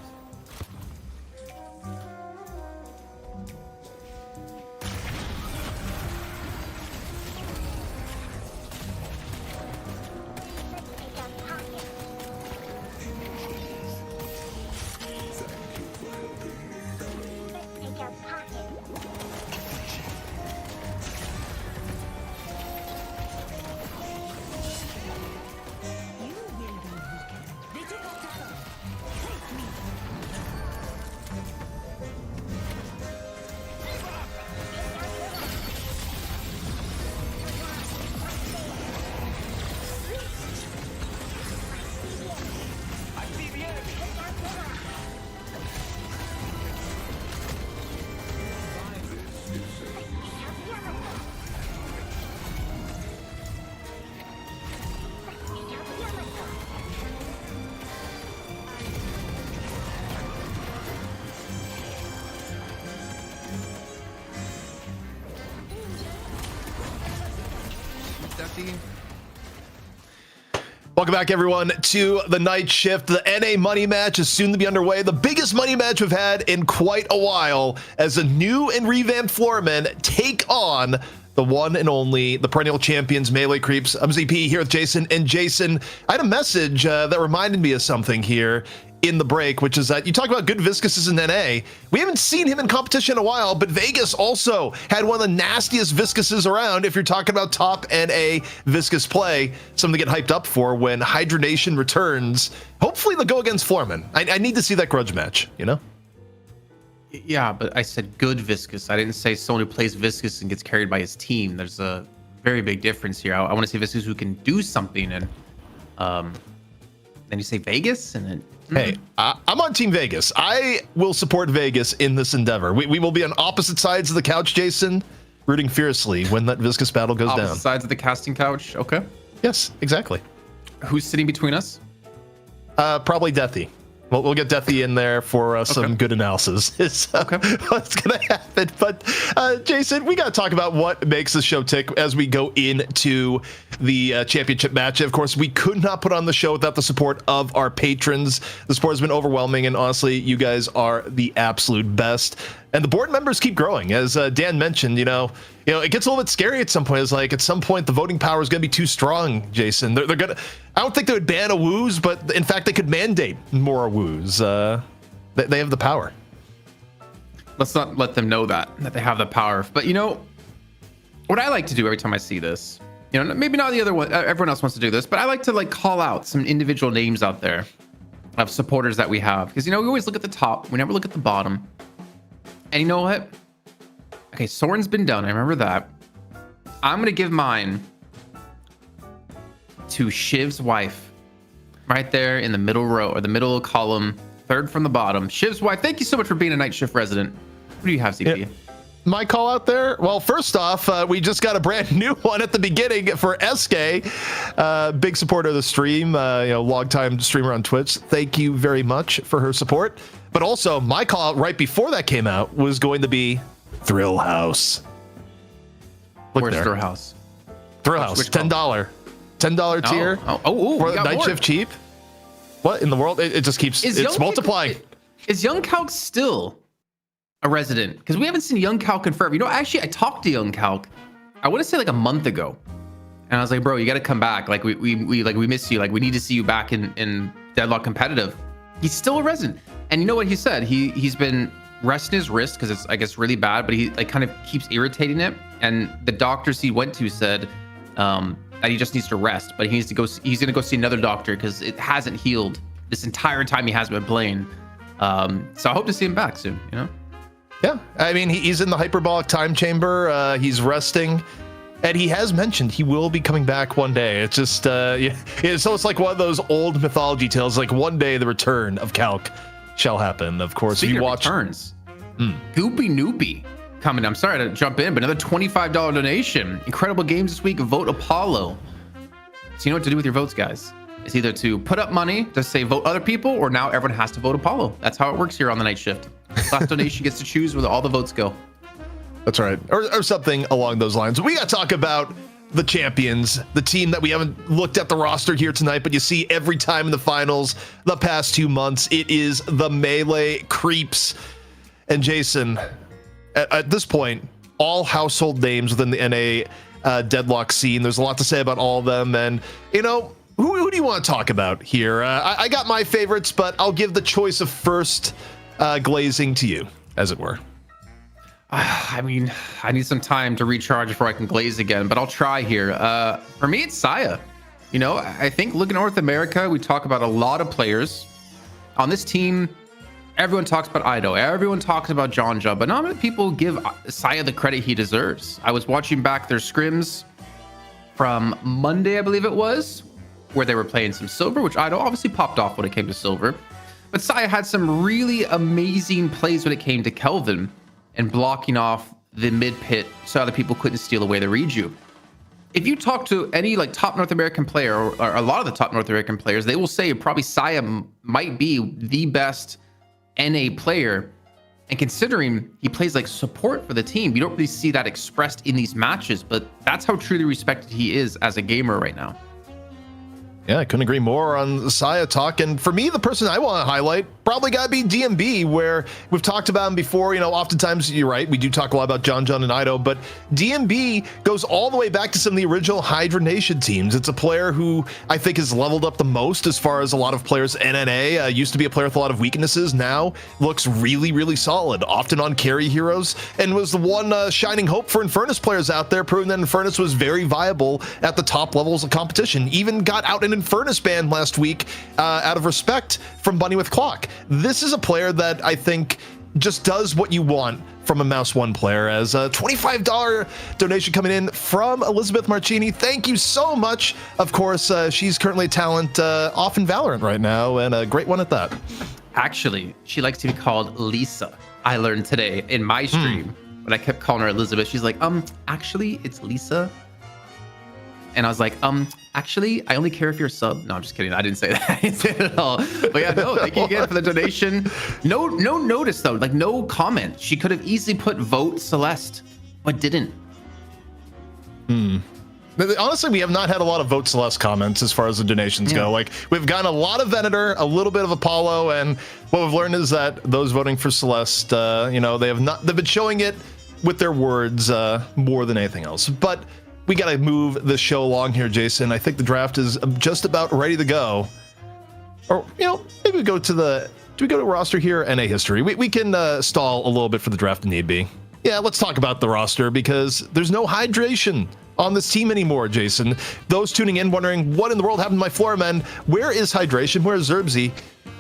Welcome back, everyone, to the night shift. The NA money match is soon to be underway. The biggest money match we've had in quite a while as a new and revamped Floormen take on the one and only, the perennial champions, Melee Creeps. I'm ZP here with Jason. And Jason, I had a message that reminded me of something here in the break, which is that you talk about good Viscuses in NA. We haven't seen him in competition in a while, but Vegas also had one of the nastiest Viscuses around if you're talking about top NA Viscus play. Something to get hyped up for when Hydra Nation returns. Hopefully they'll go against Floormen. I need to see that grudge match, you know? Yeah, but I said good Viscus. I didn't say someone who plays Viscus and gets carried by his team. There's a very big difference here. I want to see Viscus who can do something, and then you say Vegas, and then hey, I'm on Team Vegas. I will support Vegas in this endeavor. We will be on opposite sides of the couch, Jason, rooting fiercely when that Viscus battle goes down. Sides of the casting couch. Okay. Yes, exactly. Who's sitting between us? Probably Deathy. We'll get Deathy in there for some good analysis. Is what's going to happen. But Jason, we got to talk about what makes the show tick as we go into the championship match. Of course, we could not put on the show without the support of our patrons. The support has been overwhelming, and honestly, you guys are the absolute best. And the board members keep growing. As Dan mentioned, you know, it gets a little bit scary at some point. It's like at some point the voting power is going to be too strong, Jason. They're going to, I don't think they would ban a woos, but in fact, they could mandate more woos. They have the power. Let's not let them know that they have the power. But you know, what I like to do every time I see this, you know, maybe not the other one, everyone else wants to do this, but I like to like call out some individual names out there of supporters that we have. Because, you know, we always look at the top. We never look at the bottom. And you know what? Okay, Soren's been done. I remember that. I'm going to give mine to Shiv's wife. Right there in the middle row, or the middle column, third from the bottom. Shiv's wife, thank you so much for being a night shift resident. What do you have, CP? Yeah. My call out there? Well, first off, we just got a brand new one at the beginning for SK. Big supporter of the stream, long-time streamer on Twitch. Thank you very much for her support. But also, my call out right before that came out was going to be Thrill House. Where's Thrill House? Thrill House, $10. $10 tier for the night shift cheap. What in the world? It just keeps, it's multiplying. Is Young Calc still a resident? Because we haven't seen Young Calc confirmed. You know, actually, I talked to Young Calc I want to say like a month ago. And I was like, bro, you got to come back. Like we miss you. Like we need to see you back in Deadlock competitive. He's still a resident. And you know what he said? He's been resting his wrist because it's, I guess, really bad, but he like kind of keeps irritating it. And the doctors he went to said that he just needs to rest, but he's going to go see another doctor because it hasn't healed this entire time he has been playing. So I hope to see him back soon, you know? Yeah, I mean, he's in the hyperbolic time chamber. He's resting. And he has mentioned he will be coming back one day. It's just, it's almost like one of those old mythology tales. Like one day the return of Calc shall happen. Of course, Speaking if you of watch returns, Goopy Noopy coming. I'm sorry to jump in, but another $25 donation. Incredible games this week. Vote Apollo. So you know what to do with your votes, guys. It's either to put up money to say vote other people, or now everyone has to vote Apollo. That's how it works here on the night shift. Last donation gets to choose where all the votes go. That's right. Or something along those lines. We got to talk about the champions, the team that we haven't looked at the roster here tonight, but you see every time in the finals the past 2 months. It is the Melee Creeps. And Jason, at this point, all household names within the NA Deadlock scene. There's a lot to say about all of them. And, you know, who do you want to talk about here? I got my favorites, but I'll give the choice of first glazing to you, as it were. I mean, I need some time to recharge before I can glaze again, but I'll try here. For me, it's Saya. You know, I think looking at North America, we talk about a lot of players. On this team, everyone talks about Ido. Everyone talks about Jonja, but not many people give Saya the credit he deserves. I was watching back their scrims from Monday, I believe it was, where they were playing some Silver, which Ido obviously popped off when it came to Silver. But Saya had some really amazing plays when it came to Kelvin and blocking off the mid pit so other people couldn't steal away the Reju. If you talk to any like top North American player or a lot of the top North American players, they will say probably Saya might be the best NA player. And considering he plays like support for the team, you don't really see that expressed in these matches, but that's how truly respected he is as a gamer right now. Yeah, I couldn't agree more on Saya talk. And for me, the person I want to highlight probably got to be DMB, where we've talked about him before. You know, oftentimes, you're right, we do talk a lot about John and Ido, but DMB goes all the way back to some of the original Hydra Nation teams. It's a player who I think has leveled up the most as far as a lot of players. NNA used to be a player with a lot of weaknesses, now looks really, really solid, often on carry heroes, and was the one shining hope for Infernus players out there, proving that Infernus was very viable at the top levels of competition. Even got out in Infernus ban last week out of respect from Bunny with Clock. This is a player that I think just does what you want from a Mouse One player. As a $25 donation coming in from Elizabeth Marcini. Thank you so much. Of course, she's currently a talent off in Valorant right now, and a great one at that. Actually, she likes to be called Lisa. I learned today in my stream when I kept calling her Elizabeth. She's like, actually, it's Lisa. And I was like, actually, I only care if you're a sub. No, I'm just kidding. I didn't say that. I didn't say it at all. But yeah, no, thank you again for the donation. No notice though, like no comment. She could have easily put vote Celeste, but didn't. Honestly, we have not had a lot of vote Celeste comments as far as the donations go. Like, we've gotten a lot of Venator, a little bit of Apollo, and what we've learned is that those voting for Celeste, you know, they've been showing it with their words more than anything else. But we got to move the show along here, Jason. I think the draft is just about ready to go. Or, you know, maybe we go to do we go to roster here? NA history. We can stall a little bit for the draft if need be. Yeah, let's talk about the roster, because there's no hydration on this team anymore, Jason. Those tuning in wondering what in the world happened to my Floormen. Where is hydration? Where's Zerbsy?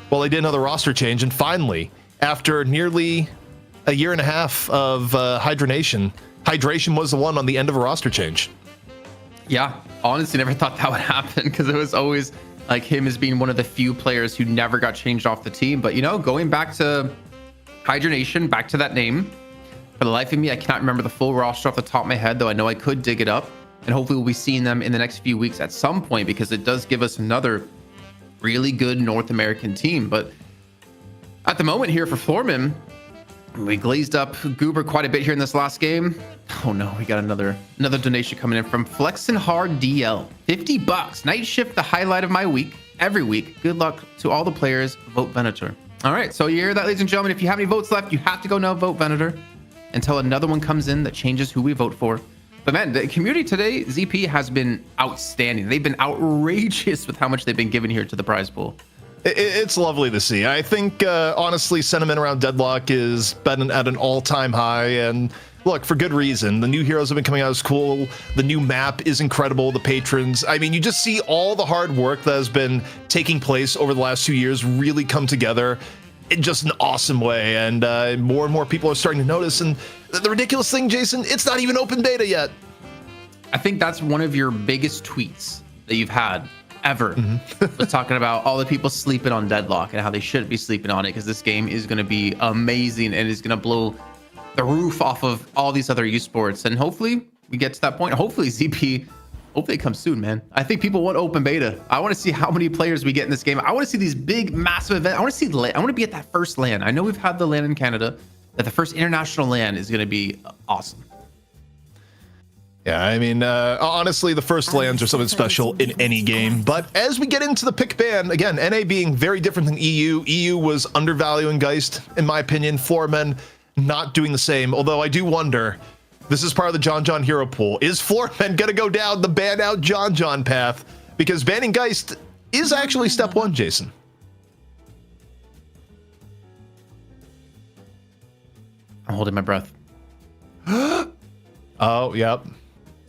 Well, they did another roster change, and finally, after nearly a year and a half of hydration was the one on the end of a roster change. Yeah, honestly, never thought that would happen, because it was always like him as being one of the few players who never got changed off the team. But, you know, going back to Hydra Nation, back to that name, for the life of me, I cannot remember the full roster off the top of my head, though I know I could dig it up. And hopefully we'll be seeing them in the next few weeks at some point, because it does give us another really good North American team. But at the moment here for Floormen, we glazed up Goober quite a bit here in this last game. Oh no, we got another donation coming in from Flexin Hard DL. $50. Night shift, the highlight of my week. Every week. Good luck to all the players. Vote Venator. All right, so you hear that, ladies and gentlemen. If you have any votes left, you have to go now vote Venator until another one comes in that changes who we vote for. But man, the community today, ZP, has been outstanding. They've been outrageous with how much they've been given here to the prize pool. It's lovely to see. I think, honestly, sentiment around Deadlock is been at an all-time high, and look, for good reason. The new heroes have been coming out as cool. The new map is incredible. The patrons. I mean, you just see all the hard work that has been taking place over the last 2 years really come together in just an awesome way, and more and more people are starting to notice. And the ridiculous thing, Jason, it's not even open beta yet. I think that's one of your biggest tweets that you've had ever, was talking about all the people sleeping on Deadlock and how they shouldn't be sleeping on it, because this game is going to be amazing and is going to blow the roof off of all these other esports. And hopefully we get to that point. Hopefully ZP, hopefully it comes soon, man. I think people want open beta. I want to see how many players we get in this game. I want to see these big, massive events. I want to be at that first LAN. I know we've had the LAN in Canada, that the first international LAN is going to be awesome. Yeah, I mean, honestly, the first lands are something special in any game. But as we get into the pick ban, again, NA being very different than EU. EU was undervaluing Geist, in my opinion. Floormen not doing the same. Although I do wonder, this is part of the John hero pool. Is Floormen going to go down the ban out John path? Because banning Geist is actually step one, Jason. I'm holding my breath. Oh, yep.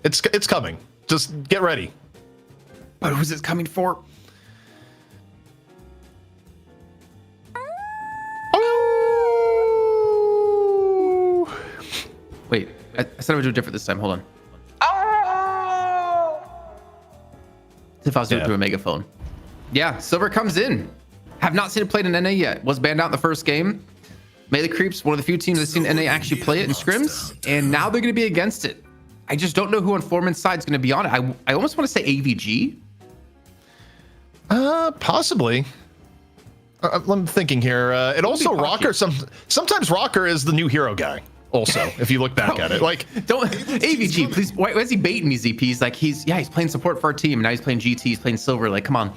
It's coming. Just get ready. But who's it coming for? Oh! Wait, I said I would do it different this time. Hold on. If I was doing it through a megaphone. Yeah, Silver comes in. Have not seen it played in NA yet. Was banned out in the first game. Melee Creeps, one of the few teams that's seen NA actually play it in scrims, and now they're going to be against it. I just don't know who on Floormen's side is going to be on it. I almost want to say AVG. Possibly. I'm thinking here. And also Rocker. Sometimes Rocker is the new hero guy. Also, if you look back at it, like don't AVG, please. Why is he baiting me? ZP? He's like he's playing support for our team. Now he's playing GT. He's playing Silver. Like, come on.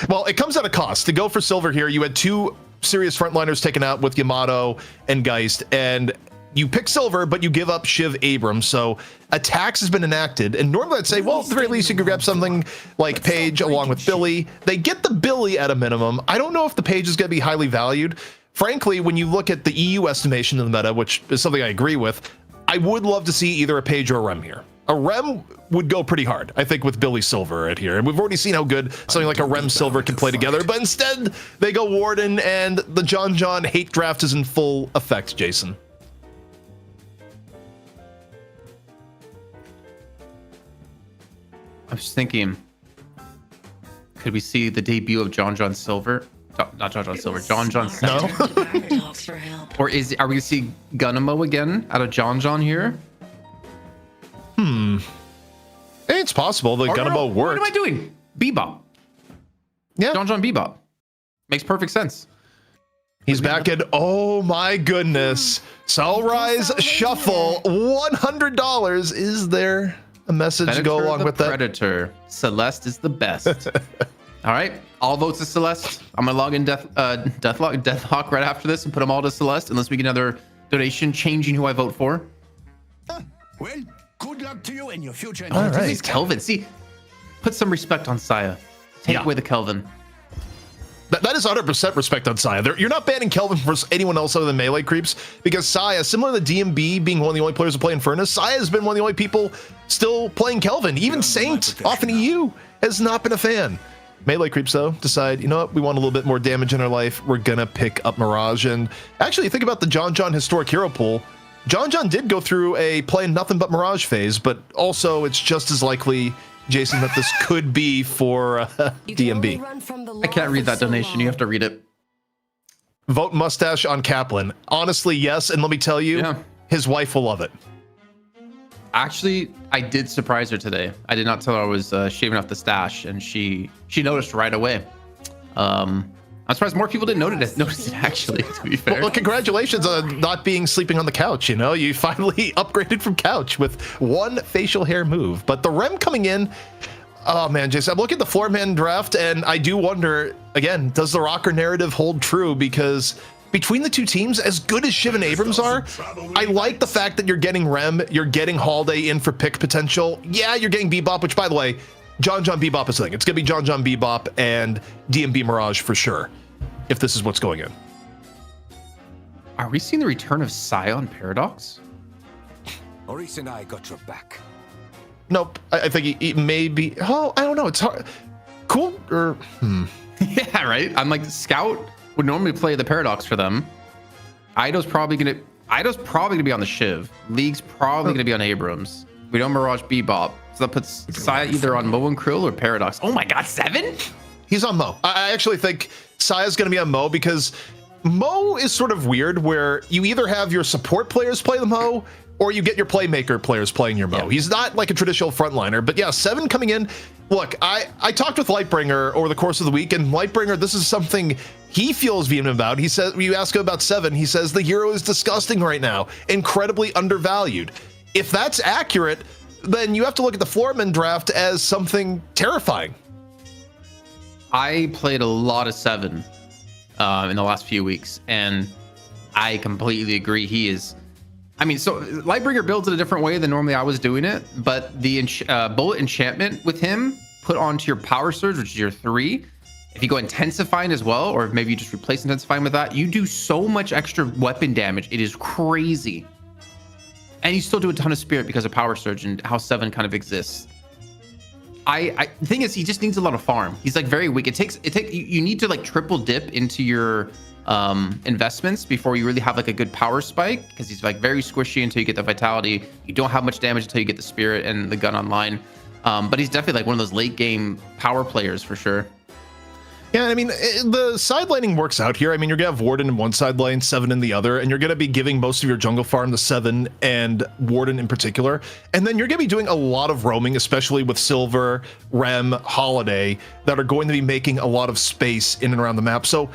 Well, it comes at a cost to go for Silver here. You had two serious frontliners taken out with Yamato and Geist, and you pick Silver, but you give up Shiv Abrams. So a tax has been enacted, and normally I'd say, well, at the very least you could grab something like Paige along with Billy. They get the Billy at a minimum. I don't know if the Paige is going to be highly valued. Frankly, when you look at the EU estimation of the meta, which is something I agree with, I would love to see either a Paige or a Rem here. A Rem would go pretty hard, I think, with Billy Silver at here. And we've already seen how good something like a Rem Silver can play together, but instead they go Warden, and the John hate draft is in full effect, Jason. I was thinking, could we see the debut of John Silver? Not John Silver, John No. Or are we gonna see Gunamo again out of John here? It's possible the Gunamo worked. What am I doing? Bebop. Yeah. John Bebop. Makes perfect sense. He's back in. Oh my goodness. Soulrise Shuffle, $100. Is there a message to go along with that? Predator. Celeste is the best. All right. All votes to Celeste. I'm gonna log in Deathlock right after this and put them all to Celeste, unless we get another donation changing who I vote for. Well, good luck to you in your future. All right. He's Kelvin. See, put some respect on Saya. Take away the Kelvin. That is 100% respect on Saya. You're not banning Kelvin for anyone else other than Melee Creeps, because Saya, similar to DMB being one of the only players to play in Furnace, Saya has been one of the only people still playing Kelvin. Even Saint, off in EU, has not been a fan. Melee Creeps, though, decide, you know what, we want a little bit more damage in our life. We're going to pick up Mirage. And actually, think about the John historic hero pool. John did go through a play nothing but Mirage phase, but also it's just as likely, Jason, that this could be for DMB. I can't read that donation. You have to read it. Vote mustache on Kaplan. Honestly, yes. And let me tell you, his wife will love it. Actually, I did surprise her today. I did not tell her I was shaving off the stash, and she noticed right away. I'm surprised more people didn't notice it actually, to be fair. Well, congratulations on not sleeping on the couch, you know? You finally upgraded from couch with one facial hair move. But the Rem coming in, oh man, Jason, I'm looking at the Floormen draft, and I do wonder, again, does the Rocker narrative hold true? Because between the two teams, as good as Shiv and Abrams are, I like the fact that you're getting Rem, you're getting Holiday in for pick potential. Yeah, you're getting Bebop, which, by the way, John Bebop is a thing. It's going to be John Bebop and DMB Mirage for sure, if this is what's going in. Are we seeing the return of Saya on Paradox? Maurice and I got your back. Nope. I think he may be. Oh, I don't know. It's hard. Cool or Yeah, right. I'm like, Scout would normally play the Paradox for them. Ido's probably gonna be on the Shiv. League's probably gonna be on Abrams. We know Mirage Bebop, so that puts Saya either on Mo and Krill or Paradox. Oh my God, 7? He's on Mo. I actually think Saya's gonna be on Mo because Mo is sort of weird, where you either have your support players play the Mo, or you get your playmaker players playing your Mo. Yeah. He's not like a traditional frontliner, but yeah, 7 coming in. Look, I talked with Lightbringer over the course of the week, and Lightbringer, this is something he feels vehement about. He says, you ask him about 7, he says the hero is disgusting right now, incredibly undervalued. If that's accurate, then you have to look at the Floormen draft as something terrifying. I played a lot of 7 in the last few weeks, and I completely agree. He is. I mean, so Lightbringer builds it a different way than normally I was doing it, but the bullet enchantment with him put onto your power surge, which is your 3. If you go intensifying as well, or maybe you just replace intensifying with that, you do so much extra weapon damage. It is crazy. And you still do a ton of spirit because of power surge and how 7 kind of exists. The thing is, he just needs a lot of farm. He's like very weak. You need to like triple dip into your investments before you really have like a good power spike, because he's like very squishy until you get the vitality. You don't have much damage until you get the spirit and the gun online. But he's definitely like one of those late game power players for sure. Yeah, I mean, the side laning works out here. I mean, you're going to have Warden in one side lane, 7 in the other, and you're going to be giving most of your jungle farm to 7 and Warden in particular. And then you're going to be doing a lot of roaming, especially with Silver, Rem, Holiday, that are going to be making a lot of space in and around the map. So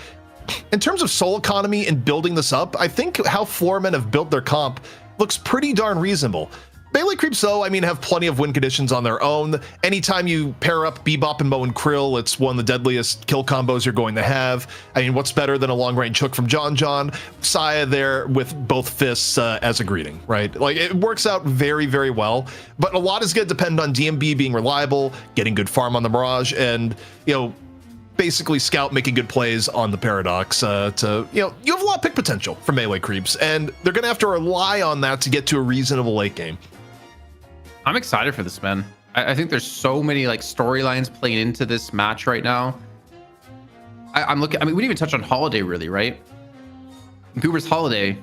in terms of soul economy and building this up, I think how Floormen have built their comp looks pretty darn reasonable. Melee creeps, though, I mean, have plenty of win conditions on their own. Anytime you pair up Bebop and Mo and Krill, it's one of the deadliest kill combos you're going to have. I mean, what's better than a long-range hook from John? Saya there with both fists as a greeting, right? Like, it works out very, very well. But a lot is going to depend on DMB being reliable, getting good farm on the Mirage, and, you know, basically Scout making good plays on the Paradox you have a lot of pick potential for melee creeps, and they're going to have to rely on that to get to a reasonable late game. I'm excited for this, man. I think there's so many like storylines playing into this match right now. I'm looking. I mean, we didn't even touch on Holiday really, right? Goober's Holiday.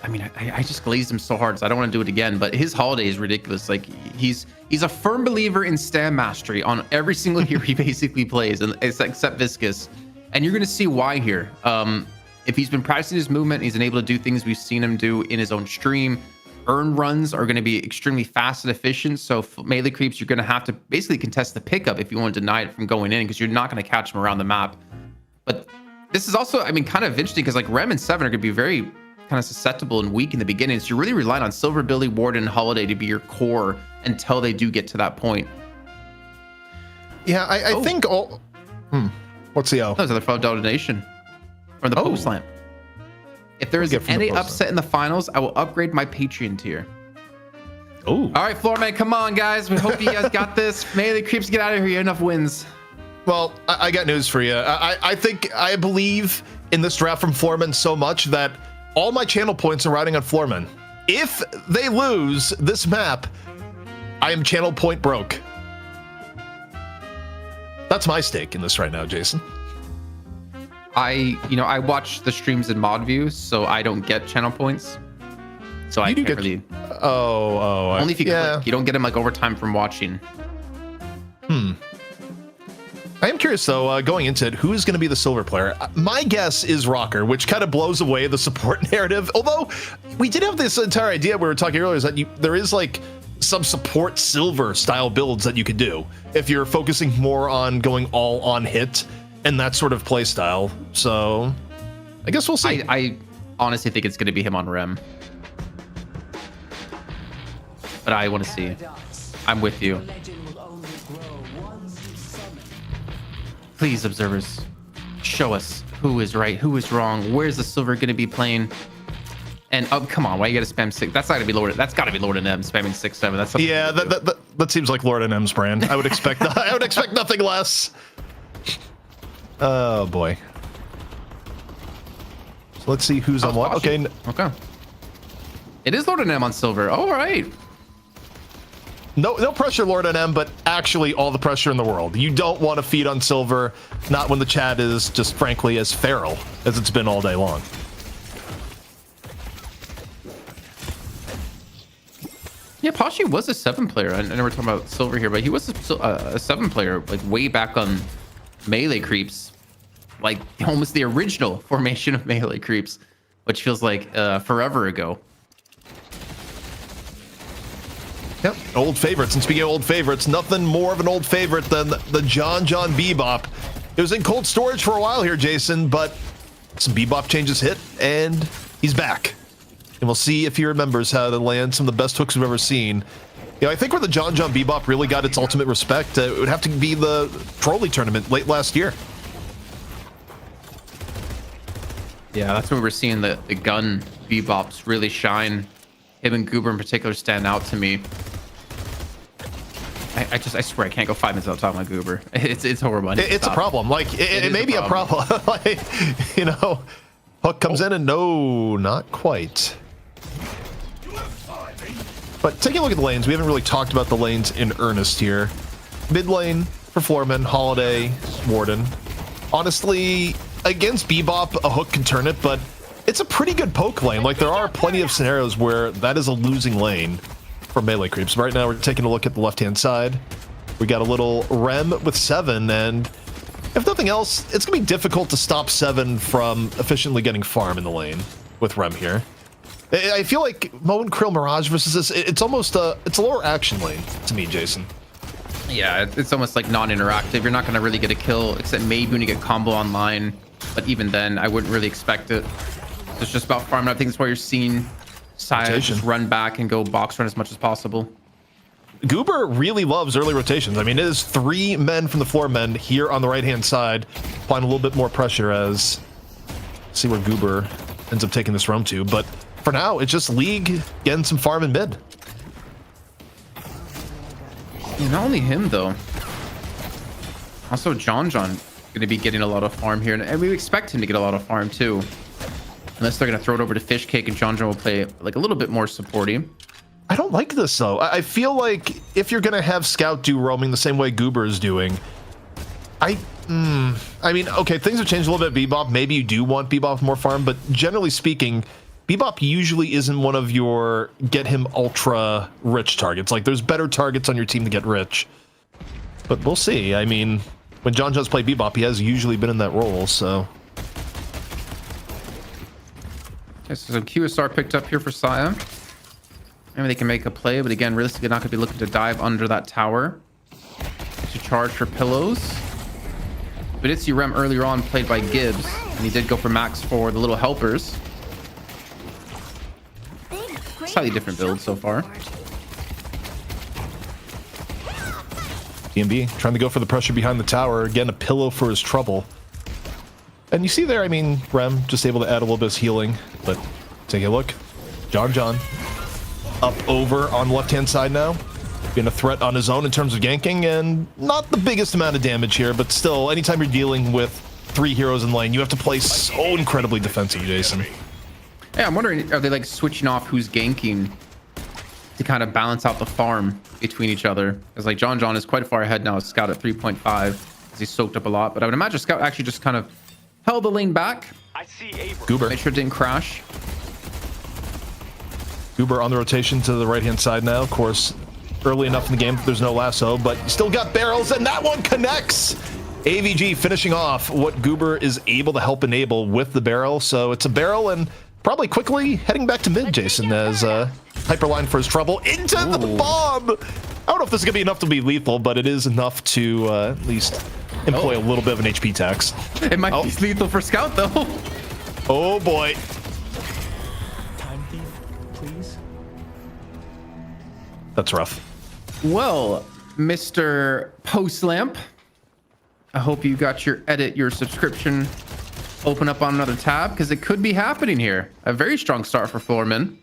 I mean, I just glazed him so hard, so I don't want to do it again. But his Holiday is ridiculous. Like he's a firm believer in stand mastery on every single hero he basically plays, and except Viscous. And you're gonna see why here. If he's been practicing his movement, he's been able to do things we've seen him do in his own stream. Earn runs are going to be extremely fast and efficient. So melee creeps, you're going to have to basically contest the pickup if you want to deny it from going in, because you're not going to catch them around the map. But this is also, I mean, kind of interesting because like Rem and 7 are going to be very kind of susceptible and weak in the beginning. So you're really relying on Silver, Billy, Warden, and Holiday to be your core until they do get to that point. Yeah, I think all... What's the O? That was another donation from the post lamp. If there is any upset in the finals, I will upgrade my Patreon tier. Oh. All right, Floorman, come on, guys. We hope you guys got this. Melee creeps, get out of here. You have enough wins. Well, I got news for you. I believe in this draft from Floormen so much that all my channel points are riding on Floormen. If they lose this map, I am channel point broke. That's my stake in this right now, Jason. I watch the streams in mod view, so I don't get channel points. So I can't really. Only if you click. You don't get them like over time from watching. I am curious though, going into it, who is going to be the silver player? My guess is Rocker, which kind of blows away the support narrative. Although we did have this entire idea we were talking earlier, is that there is like some support silver style builds that you could do if you're focusing more on going all on hit and that sort of play style. So I guess we'll see. I honestly think it's going to be him on Rem. But I want to see. I'm with you. Please, observers. Show us who is right, who is wrong. Where's the silver going to be playing? And come on, why you got to spam 6? That's got to be Lord. That's got to be Lord and M spamming 6, 7. That's yeah. That seems like Lord and M's brand. I would expect. I would expect nothing less. Oh boy. So let's see who's on what. Okay. Okay. It is Lord and M on silver. All right. No pressure, Lord and M, but actually all the pressure in the world. You don't want to feed on silver, not when the chat is just frankly as feral as it's been all day long. Yeah, Pashi was a 7 player. I know we're talking about silver here, but he was a 7 player, like way back on melee creeps, like almost the original formation of melee creeps, which feels like forever ago. Yep, old favorites. And speaking of old favorites, nothing more of an old favorite than the John Bebop. It was in cold storage for a while here, Jason, but some Bebop changes hit, and he's back. And we'll see if he remembers how to land some of the best hooks we've ever seen. You know, I think where the John Bebop really got its ultimate respect, it would have to be the Trolley tournament late last year. Yeah, that's when we're seeing the gun Bebops really shine. Him and Goober in particular stand out to me. I swear I can't go 5 minutes without talking about Goober. It's horrible. It's a problem. Like it may be a problem. Like, you know, Hook comes in and no, not quite. But taking a look at the lanes, we haven't really talked about the lanes in earnest here. Mid lane for Floormen, Holiday, Warden. Honestly, against Bebop, a Hook can turn it, but it's a pretty good poke lane. Like, there are plenty of scenarios where that is a losing lane for melee creeps. Right now, we're taking a look at the left-hand side. We got a little Rem with 7, and if nothing else, it's going to be difficult to stop 7 from efficiently getting farm in the lane with Rem here. I feel like Moan Krill Mirage versus this, it's almost it's a lower action lane to me, Jason. Yeah, it's almost like non-interactive. You're not going to really get a kill, except maybe when you get combo online. But even then, I wouldn't really expect it. It's just about farming. I think that's why you're seeing Saya just run back and go box run as much as possible. Goober really loves early rotations. I mean, it is 3 men from the Floormen here on the right-hand side, applying a little bit more pressure as see where Goober ends up taking this roam to. But for now, it's just League getting some farm in mid. Yeah, not only him, though. Also, John going to be getting a lot of farm here. And we expect him to get a lot of farm, too. Unless they're going to throw it over to Fish Cake and John will play like a little bit more supporting. I don't like this, though. I feel like if you're going to have Scout do roaming the same way Goober is doing, I mean, okay, things have changed a little bit, Bebop. Maybe you do want Bebop with more farm, but generally speaking, Bebop usually isn't one of your get him ultra rich targets. Like, there's better targets on your team to get rich. But we'll see. I mean, when John's played Bebop, he has usually been in that role, so... Okay, so some QSR picked up here for Saya. Maybe they can make a play, but again, realistically, not going to be looking to dive under that tower. To charge for pillows. We did see Rem earlier on played by Gibbs, and he did go for max for the little helpers. Slightly different build so far. DMB trying to go for the pressure behind the tower. Again, a pillow for his trouble. And you see there, I mean, Rem just able to add a little bit of healing. But take a look. John up over on the left-hand side now. Being a threat on his own in terms of ganking, and not the biggest amount of damage here, but still, anytime you're dealing with 3 heroes in lane, you have to play so incredibly defensive, Jason. Yeah, I'm wondering, are they like switching off who's ganking to kind of balance out the farm between each other? Because like John is quite far ahead now. Scout at 3.5 because he's soaked up a lot. But I would imagine Scout actually just kind of held the lane back. I see Abram. Goober. Make sure it didn't crash. Goober on the rotation to the right-hand side now. Of course, early enough in the game, there's no lasso, but still got barrels, and that one connects. AVG finishing off what Goober is able to help enable with the barrel. So it's a barrel and probably quickly heading back to mid, Jason, as Hyperline for his trouble into the bomb. I don't know if this is going to be enough to be lethal, but it is enough to at least employ a little bit of an HP tax. It might be lethal for Scout, though. Oh, boy. Time thief, please. That's rough. Well, Mr. Post Lamp, I hope you got your subscription open up on another tab, because it could be happening here. A very strong start for Floormen.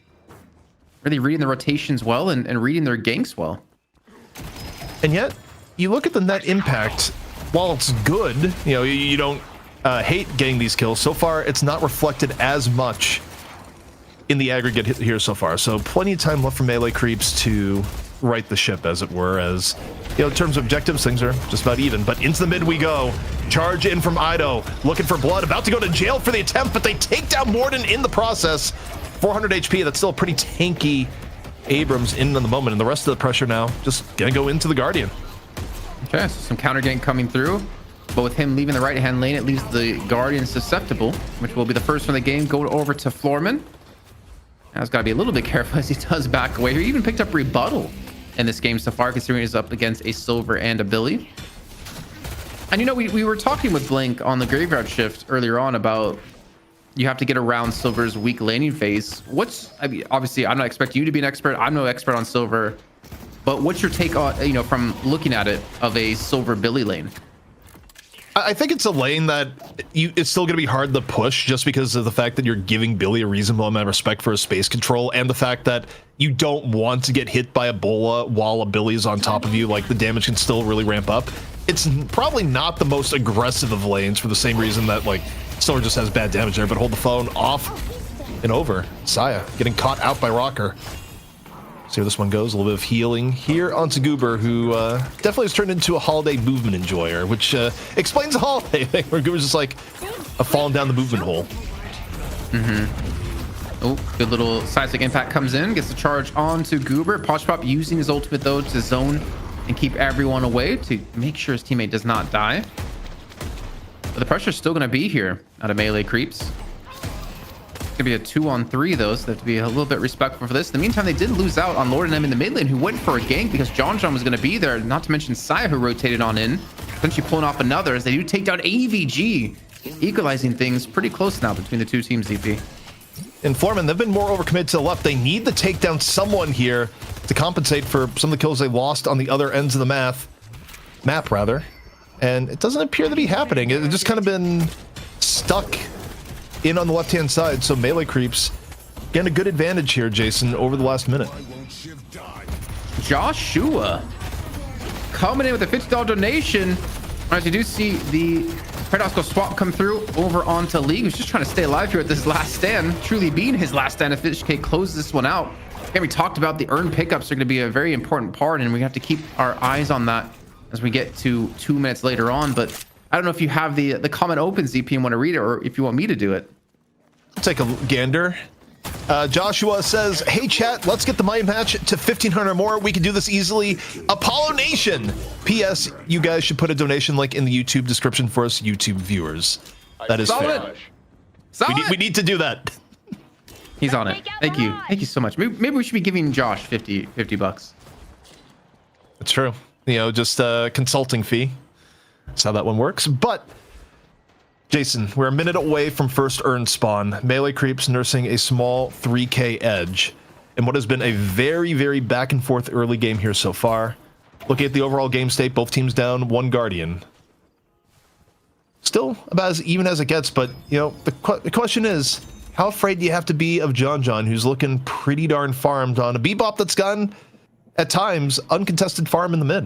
Really reading the rotations well and reading their ganks well. And yet, you look at the net impact. While it's good, you know, you don't hate getting these kills. So far, it's not reflected as much in the aggregate here so far. So plenty of time left for melee creeps to right the ship, as it were. As you know, in terms of objectives, things are just about even. But into the mid we go. Charge in from Ido, looking for blood, about to go to jail for the attempt, but they take down Morden in the process. 400 HP. That's still a pretty tanky Abrams in the moment, and the rest of the pressure now just gonna go into the Guardian. Okay, so some counter gank coming through, but with him leaving the right hand lane, it leaves the Guardian susceptible, which will be the first one of the game. Go over to Floormen. Now he's got to be a little bit careful as he does back away. He even picked up rebuttal in this game so far, considering he's up against a Silver and a Billy. And you know, we were talking with Blink on the Graveyard Shift earlier on about you have to get around Silver's weak laning phase. I mean, obviously, I'm not expecting you to be an expert. I'm no expert on Silver. But what's your take on, you know, from looking at it, of a Silver Billy lane? I think it's a lane that it's still going to be hard to push, just because of the fact that you're giving Billy a reasonable amount of respect for his space control, and the fact that you don't want to get hit by a Bola while a Billy is on top of you. Like, the damage can still really ramp up. It's probably not the most aggressive of lanes, for the same reason that, like, Silver just has bad damage there. But hold the phone off and over. Saya getting caught out by Rocker. See where this one goes. A little bit of healing here onto Goober, who definitely has turned into a holiday movement enjoyer, which explains the holiday thing, where Goober's just like a falling down the movement hole. Oh, good little seismic impact comes in, gets the charge onto Goober. Pochpop using his ultimate though to zone and keep everyone away to make sure his teammate does not die. But the pressure's still going to be here out of melee creeps. It's gonna be a 2-on-3 though, so they have to be a little bit respectful for this. In the meantime, they did lose out on Lord and M in the mid lane, who went for a gank because John was gonna be there. Not to mention Saya, who rotated on in, potentially pulling off another as they do take down AVG, equalizing things pretty close now between the two teams. ZP. And Floormen, they've been more overcommitted to the left. They need to take down someone here to compensate for some of the kills they lost on the other ends of the map rather. And it doesn't appear to be happening. It's just kind of been stuck in on the left-hand side, so melee creeps getting a good advantage here, Jason, over the last minute. Joshua coming in with a $50 donation. As you do see the Paradoxical swap come through over onto League, who's just trying to stay alive here at this last stand, truly being his last stand if FishK closes this one out. And we talked about the earned pickups are going to be a very important part, and we have to keep our eyes on that as we get to 2 minutes later on. But I don't know if you have the comment open, ZP, and want to read it, or if you want me to do it. I'll take a gander. Joshua says, hey chat, let's get the money match to 1,500 or more. We can do this easily. Apollo Nation. P.S. You guys should put a donation link in the YouTube description for us YouTube viewers. That is fair. We need to do that. He's on it. Thank you. Thank you so much. Maybe we should be giving Josh 50 bucks. That's true. You know, just a consulting fee. That's how that one works. But Jason, we're a minute away from first earned spawn. Melee creeps nursing a small 3k edge in what has been a very, very back and forth early game here so far. Looking at the overall game state, both teams down, one Guardian. Still about as even as it gets, but, you know, the question is, how afraid do you have to be of John, who's looking pretty darn farmed on a Bebop that's gotten, at times, uncontested farm in the mid?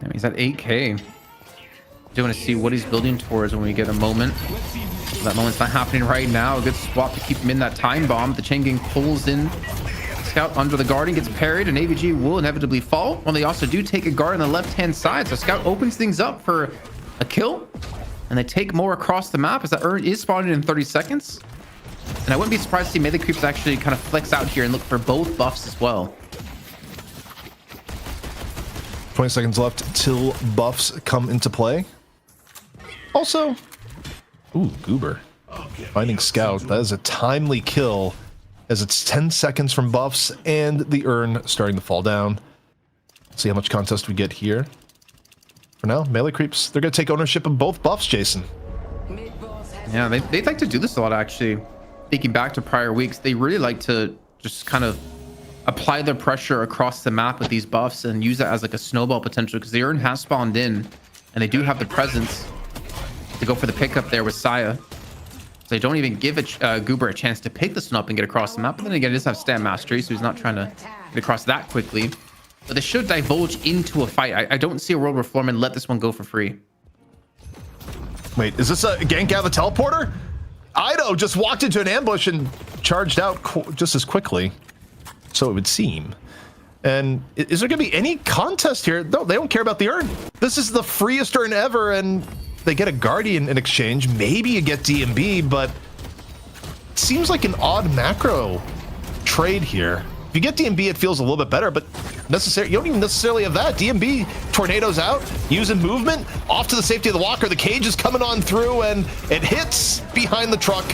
I mean, he's at 8k. Do want to see what he's building towards when we get a moment. That moment's not happening right now. A good swap to keep him in that time bomb. The chain gang pulls in. Scout under the Guardian gets parried, and AVG will inevitably fall. Well, they also do take a guard on the left-hand side, so Scout opens things up for a kill, and they take more across the map as that urn is spawning in 30 seconds. And I wouldn't be surprised to see melee creeps actually kind of flex out here and look for both buffs as well. 20 seconds left till buffs come into play. Also, ooh, Goober finding Scout. That is a timely kill, as it's 10 seconds from buffs and the urn starting to fall down. See how much contest we get here. For now, melee creeps, they're going to take ownership of both buffs, Jason. Yeah, they like to do this a lot, actually. Thinking back to prior weeks, they really like to just kind of apply their pressure across the map with these buffs and use that as like a snowball potential, because the urn has spawned in. And they do have the presence to go for the pickup there with Saya. So they don't even give Goober a chance to pick this one up and get across the map. But then again, he does have stand mastery, so he's not trying to get across that quickly. But they should divulge into a fight. I don't see a world where Floormen let this one go for free. Wait, is this a gank out of the teleporter? Ido just walked into an ambush and charged out just as quickly. So it would seem. And is there going to be any contest here? No, they don't care about the urn. This is the freest urn ever, and they get a Guardian in exchange. Maybe you get DMB, but it seems like an odd macro trade here. If you get DMB, it feels a little bit better, but you don't even necessarily have that. DMB, tornadoes out, using movement, off to the safety of the walker. The cage is coming on through, and it hits behind the truck.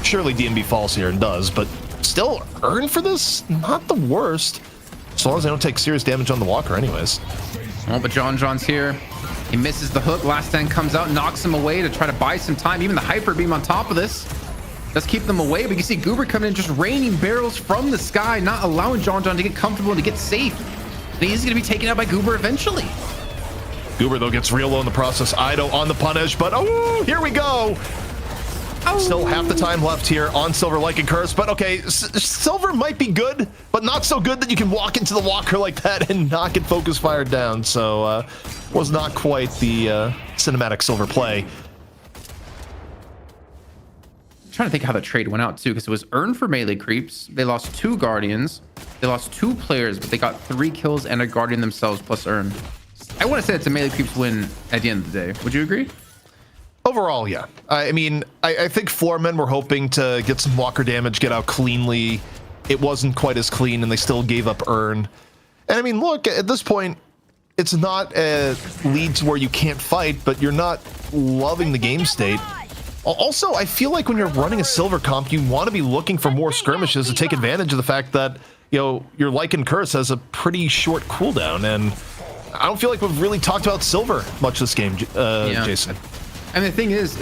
Surely DMB falls here and does, but still, urn for this? Not the worst. As long as they don't take serious damage on the walker anyways. Oh, but John's here. He misses the hook. Last Stand comes out, knocks him away to try to buy some time. Even the hyper beam on top of this does keep them away. But you can see Goober coming in, just raining barrels from the sky, not allowing John to get comfortable and to get safe. And he's going to be taken out by Goober eventually. Goober, though, gets real low in the process. Ido on the punish, but oh, here we go. Still half the time left here on Silver like a curse, but okay, Silver might be good, but not so good that you can walk into the walker like that and not get focus fired down. So was not quite the cinematic Silver play. I'm trying to think how the trade went out too, because it was earned for melee creeps. They lost 2 Guardians, they lost 2 players, but they got 3 kills and a Guardian themselves plus earn. I want to say it's a melee creeps win at the end of the day. Would you agree? Overall, yeah. I mean, I think Floormen were hoping to get some walker damage, get out cleanly. It wasn't quite as clean, and they still gave up earn. And I mean, look, at this point, it's not a lead to where you can't fight, but you're not loving the game state. Also, I feel like when you're running a Silver comp, you want to be looking for more skirmishes to take advantage of the fact that, you know, your Lycan Curse has a pretty short cooldown, and I don't feel like we've really talked about Silver much this game, Jason. And the thing is,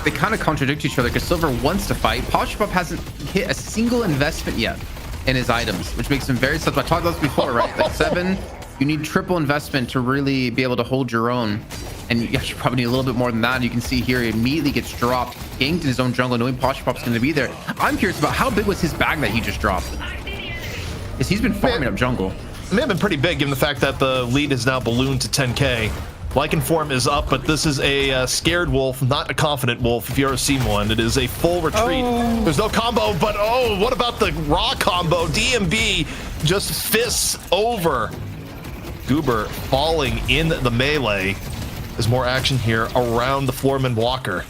they kind of contradict each other because Silver wants to fight. Poshpop hasn't hit a single investment yet in his items, which makes him very susceptible. I talked about this before, right? Like 7, you need triple investment to really be able to hold your own. And you actually probably need a little bit more than that. And you can see here, he immediately gets dropped, ganked in his own jungle, knowing Poshpop's going to be there. I'm curious about how big was his bag that he just dropped? Because he's been farming up jungle. It may have been pretty big given the fact that the lead is now ballooned to 10k. Lycan form is up, but this is a scared wolf, not a confident wolf, if you ever seen one. It is a full retreat. There's no combo, but oh, what about the raw combo? DMB just fists over Goober, falling in the melee. There's more action here around the Floormen walker.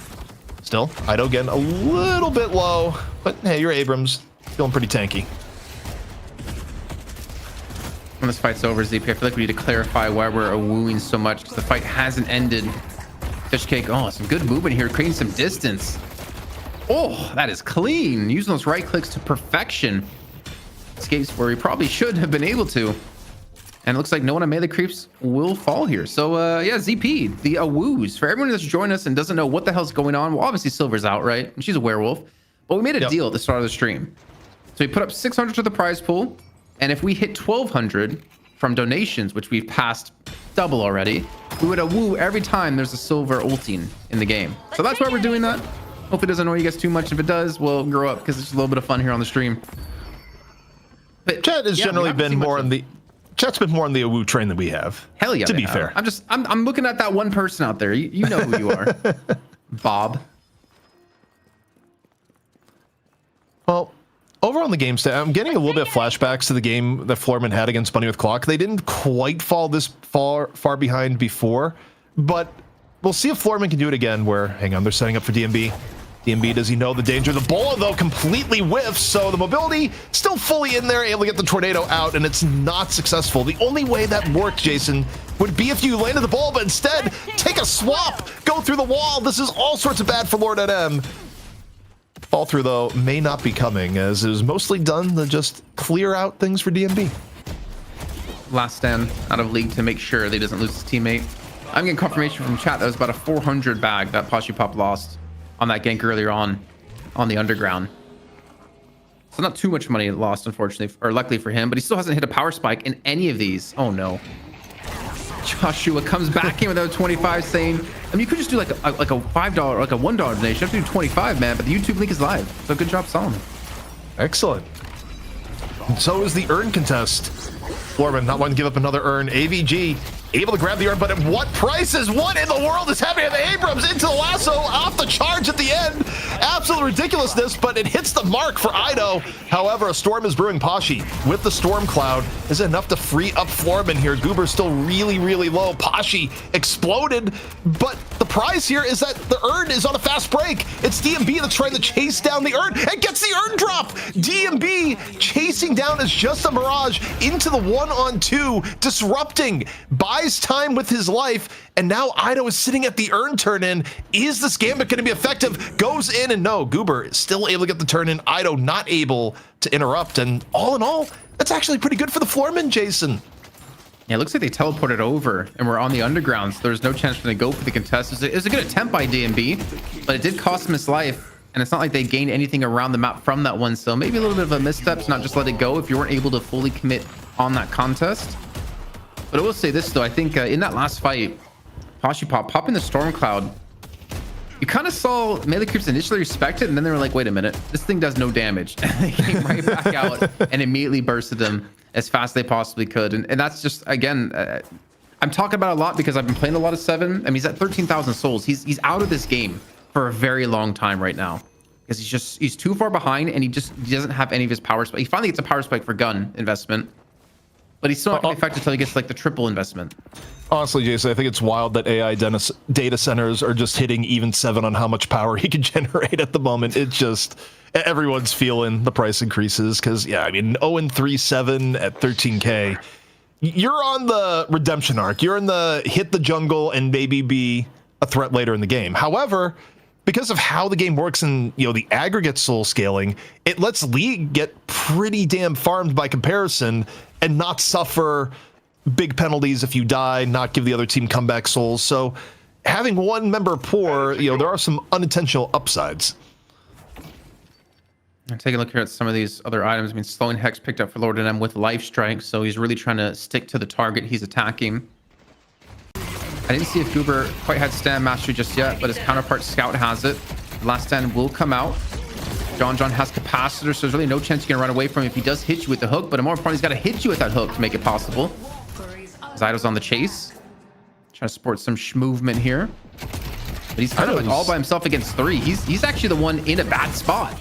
Still, Ido getting a little bit low, but hey, you're Abrams, feeling pretty tanky. When this fight's over, ZP, I feel like we need to clarify why we're wooing so much, because the fight hasn't ended. Fish cake, oh, some good movement here, creating some distance. Oh, that is clean. Using those right clicks to perfection. Escapes where he probably should have been able to. And it looks like no one on melee creeps will fall here. So yeah, ZP, the woos. For everyone that's joined us and doesn't know what the hell's going on, well, obviously Silver's out, right? And she's a werewolf. But we made a deal at the start of the stream. So we put up 600 to the prize pool. And if we hit 1,200 from donations, which we've passed double already, we would woo every time there's a Silver ulting in the game. So that's why we're doing that. Hopefully it doesn't annoy you guys too much. If it does, we'll grow up because it's a little bit of fun here on the stream. But Chat has generally been more on the Chat's been more on the Awu train than we have. Hell yeah. To be fair. I'm looking at that one person out there. You know who you are. Bob. Well, over on the game state, I'm getting a little bit of flashbacks to the game that Floormen had against Bunny with Clock. They didn't quite fall this far behind before, but we'll see if Floormen can do it again where, hang on, they're setting up for DMB. DMB, does he know the danger? The bola, though, completely whiffs, so the mobility still fully in there, able to get the tornado out, and it's not successful. The only way that worked, Jason, would be if you landed the ball, but instead, take a swap, go through the wall. This is all sorts of bad for Lord M. Fall through, though, may not be coming, as it was mostly done to just clear out things for DMB. Last stand out of league to make sure that he doesn't lose his teammate. I'm getting confirmation from chat that was about a 400 bag that Poshpop lost on that gank earlier on the underground. So not too much money lost, unfortunately, or luckily for him, but he still hasn't hit a power spike in any of these. Oh no. Joshua comes back in without 25 saying, I mean, you could just do like a $5, like a $1 donation. You have to do 25, man, but the YouTube link is live. So good job, Solomon. Excellent. And so is the urn contest. Floormen not wanting to give up another urn. AVG able to grab the urn, but at what prices? What in the world is happening? The Abrams into the lasso, off the charge at the end. Absolute ridiculousness, but it hits the mark for Ido. However, a storm is brewing. Pashi with the storm cloud. Is it enough to free up Floormen here? Goober's still really, really low. Pashi exploded, but the prize here is that the urn is on a fast break. It's DMB that's trying to chase down the urn and gets the urn drop. DMB chasing down as just a mirage into the 1-on-2, disrupting, buys time with his life, and now Ido is sitting at the urn turn in. Is this gambit going to be effective? Goes in, and no, Goober is still able to get the turn in. Ido not able to interrupt, and all in all, that's actually pretty good for the Floormen, Jason. Yeah, it looks like they teleported over and we're on the underground, so there's no chance for them to go for the contest. It was a good attempt by DMB, but it did cost him his life, and it's not like they gained anything around the map from that one, so maybe a little bit of a misstep to not just let it go if you weren't able to fully commit on that contest. But I will say this, though. I think in that last fight, Pashi popping the storm cloud, you kind of saw melee creeps initially respect it, and then they were like, wait a minute, this thing does no damage. They came right back out and immediately bursted them as fast as they possibly could. And that's just, again, I'm talking about a lot because I've been playing a lot of 7. I mean, he's at 13,000 souls. He's out of this game for a very long time right now because he's too far behind, and he doesn't have any of his power spike. He finally gets a power spike for gun investment, but he's still not going to be effective until he gets like the triple investment. Honestly, Jason, I think it's wild that AI data centers are just hitting even 7 on how much power he can generate at the moment. It's just, everyone's feeling the price increases because, yeah, I mean, 0-3-7 at 13K. You're on the redemption arc. You're in the hit the jungle and maybe be a threat later in the game. However, because of how the game works and, you know, the aggregate soul scaling, it lets League get pretty damn farmed by comparison and not suffer big penalties if you die, not give the other team comeback souls. So having one member poor, you know, there are some unintentional upsides. I'm taking a look here at some of these other items. I mean, slowing Hex picked up for Lord and M with life strike, so he's really trying to stick to the target he's attacking. I didn't see if Goober quite had stand mastery just yet, but his counterpart Scout has it. Last stand will come out. John has capacitor, so there's really no chance you can run away from him if he does hit you with the hook, but more importantly, he's got to hit you with that hook to make it possible. Zydo's on the chase, trying to support some movement here, but he's kind of like all by himself against 3. He's actually the one in a bad spot.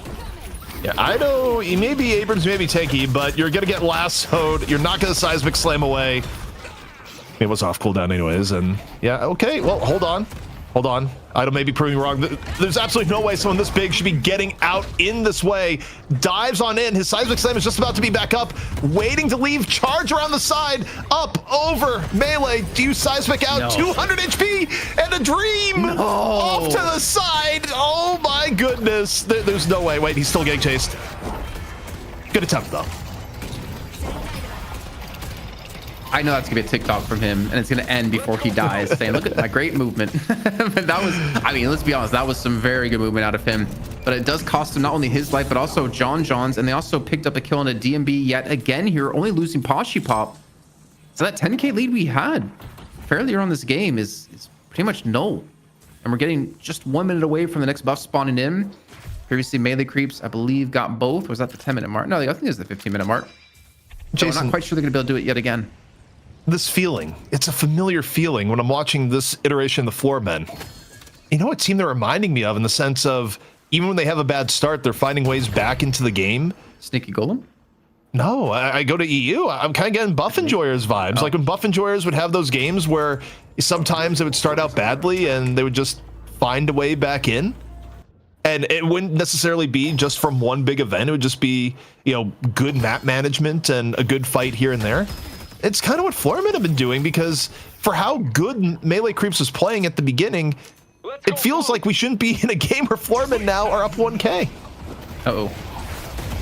Yeah, Ido, he may be Abrams, may be tanky, but you're gonna get lassoed. You're not gonna seismic slam away. It was off cooldown anyways, and yeah, okay. Well, hold on. Ido may be proving wrong. There's absolutely no way someone this big should be getting out in this way. Dives on in. His seismic slam is just about to be back up, waiting to leave. Charge around the side, up, over, melee. Do you seismic out? No. 200 HP and a dream. No. Off to the side. Oh my goodness. There's no way. Wait, he's still getting chased. Good attempt though. I know that's gonna be a TikTok from him, and it's gonna end before he dies, saying, "Look at my great movement." But that was, I mean, let's be honest, that was some very good movement out of him. But it does cost him not only his life, but also John's, and they also picked up a kill on a DMB yet again here, only losing Pashi Pop. So that 10K lead we had fairly early on this game is pretty much null, and we're getting just 1 minute away from the next buff spawning in. Previously, melee creeps, I believe, got both. Was that the 10-minute mark? No, I think it was the 15-minute mark. So I'm not quite sure they're gonna be able to do it yet again. This feeling, it's a familiar feeling when I'm watching this iteration of the Floormen. You know what team they're reminding me of in the sense of even when they have a bad start, they're finding ways back into the game. Sneaky Golem? No, I go to EU. I'm kind of getting Buff Enjoyers vibes. Like when Buff Enjoyers would have those games where sometimes it would start out badly and they would just find a way back in. And it wouldn't necessarily be just from one big event. It would just be, you know, good map management and a good fight here and there. It's kind of what Floormen have been doing because for how good Melee Creeps was playing at the beginning, it feels like we shouldn't be in a game where Floormen now are up 1K. Uh-oh.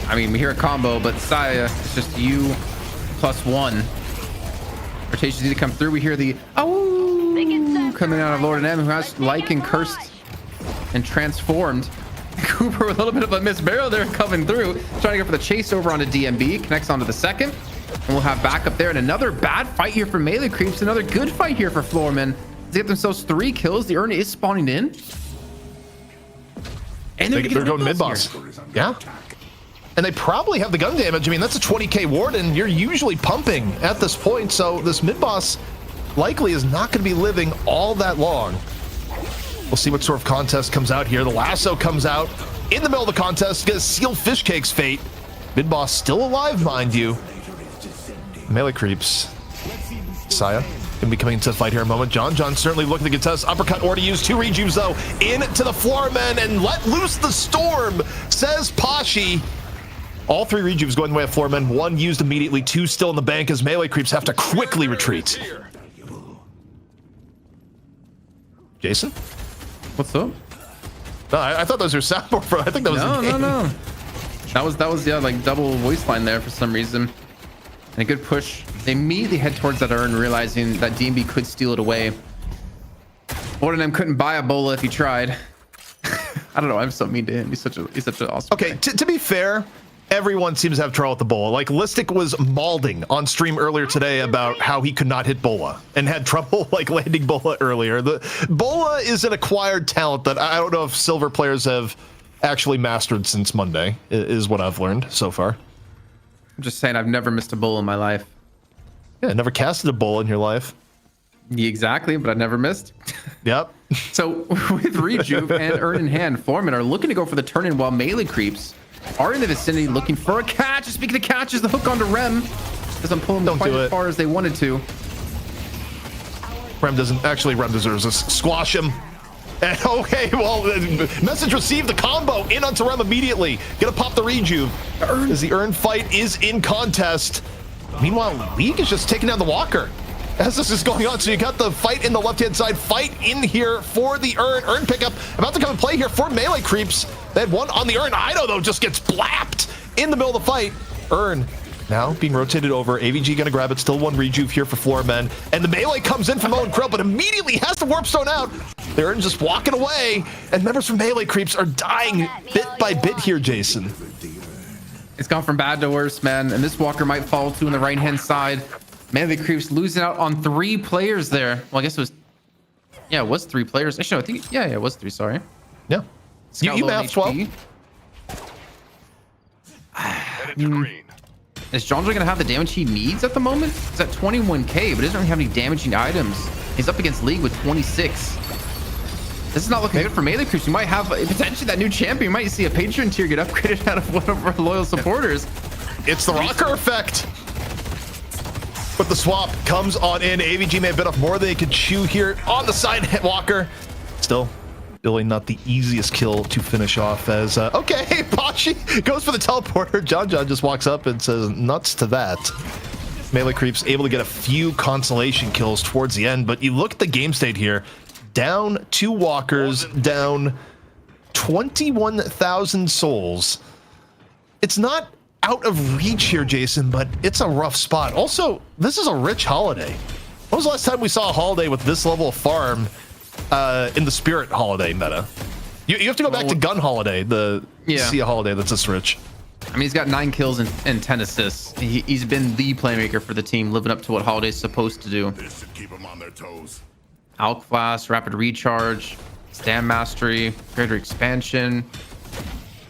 I mean, we hear a combo, but Saya, it's just you +1. Rotations need to come through. We hear the oh coming out of Lord and M, who has like and cursed and transformed. Cooper with a little bit of a miss barrel there coming through. Trying to go for the chase over onto DMB. Connects onto the second. And we'll have backup there. And another bad fight here for melee creeps. Another good fight here for Floormen. They get themselves 3 kills. The Urn is spawning in. And they're going mid-boss. Yeah. And they probably have the gun damage. I mean, that's a 20k Warden. You're usually pumping at this point. So this mid-boss likely is not going to be living all that long. We'll see what sort of contest comes out here. The lasso comes out in the middle of the contest. Gonna seal Fishcake's fate. Mid-boss still alive, mind you. Melee creeps. Saya gonna be coming into the fight here in a moment. John certainly looking to contest. Uppercut or to use 2 rejuves though into the Floormen and let loose the storm, says Pashi. All 3 rejuves going the way of Floormen. 1 used immediately, 2 still in the bank as melee creeps have to quickly retreat. Jason? What's up? No, I thought those were soundboard for. I think that was no. That was yeah, like double voice line there for some reason. And a good push. They immediately head towards that urn, realizing that DMB could steal it away. One of them couldn't buy a bola if he tried. I don't know. I'm so mean to him. He's such an awesome guy. To be fair, everyone seems to have trouble with the bola. Like Listic was malding on stream earlier today about how he could not hit bola and had trouble like landing bola earlier. The bola is an acquired talent that I don't know if silver players have actually mastered since Monday, is what I've learned so far. I'm just saying, I've never missed a bola in my life. Yeah, never casted a bola in your life. Yeah, exactly, but I never missed. Yep. So with Rejuve and Urn in hand, Floormen are looking to go for the turn-in while melee creeps are in the vicinity looking for a catch. Speaking of catches, the hook onto Rem doesn't pull him quite as far as they wanted to. Rem deserves this. Squash him. And okay, well, message received, the combo in onto Rem immediately. Gonna pop the Rejuve as the Urn fight is in contest. Meanwhile, League is just taking down the Walker as this is going on. So you got the fight in the left-hand side, fight in here for the Urn pickup. About to come and play here for melee creeps. They had one on the Urn. Ido, though, just gets blapped in the middle of the fight. Urn now being rotated over. AVG gonna grab it. Still 1 rejuve here for Floormen. And the melee comes in from Owen Krill, but immediately has the Warp Stone out. The Urn just walking away. And members from melee creeps are dying bit by bit here, Jason. It's gone from bad to worse, man. And this Walker might fall too on the right-hand side. Melee creeps losing out on 3 players there. Well, I guess it was... Yeah, it was 3 players. Actually, no, I think... Yeah, it was 3, sorry. Yeah. You mathed well. Is John going to have the damage he needs at the moment? He's at 21k, but he doesn't really have any damaging items. He's up against League with 26. This is not looking good for melee creeps. You might have potentially that new champion. You might see a patron tier get upgraded out of one of our loyal supporters. It's the rocker effect. But the swap comes on in. AVG may have bit off more than they could chew here on the side. Walker still really not the easiest kill to finish off as okay, Pachi goes for the teleporter. John just walks up and says nuts to that. Melee creeps able to get a few consolation kills towards the end, but you look at the game state here, down 2 walkers, down 21,000 souls. It's not out of reach here, Jason, but it's a rough spot. Also, this is a rich holiday. When was the last time we saw a holiday with this level of farm in the Spirit holiday meta? You have to go back to Gun Holiday to see a holiday that's this rich. I mean, he's got 9 kills and 10 assists. He's been the playmaker for the team, living up to what Holiday's supposed to do. This should keep him on their toes. Alk Flash, Rapid Recharge, Stand Mastery, Greater Expansion,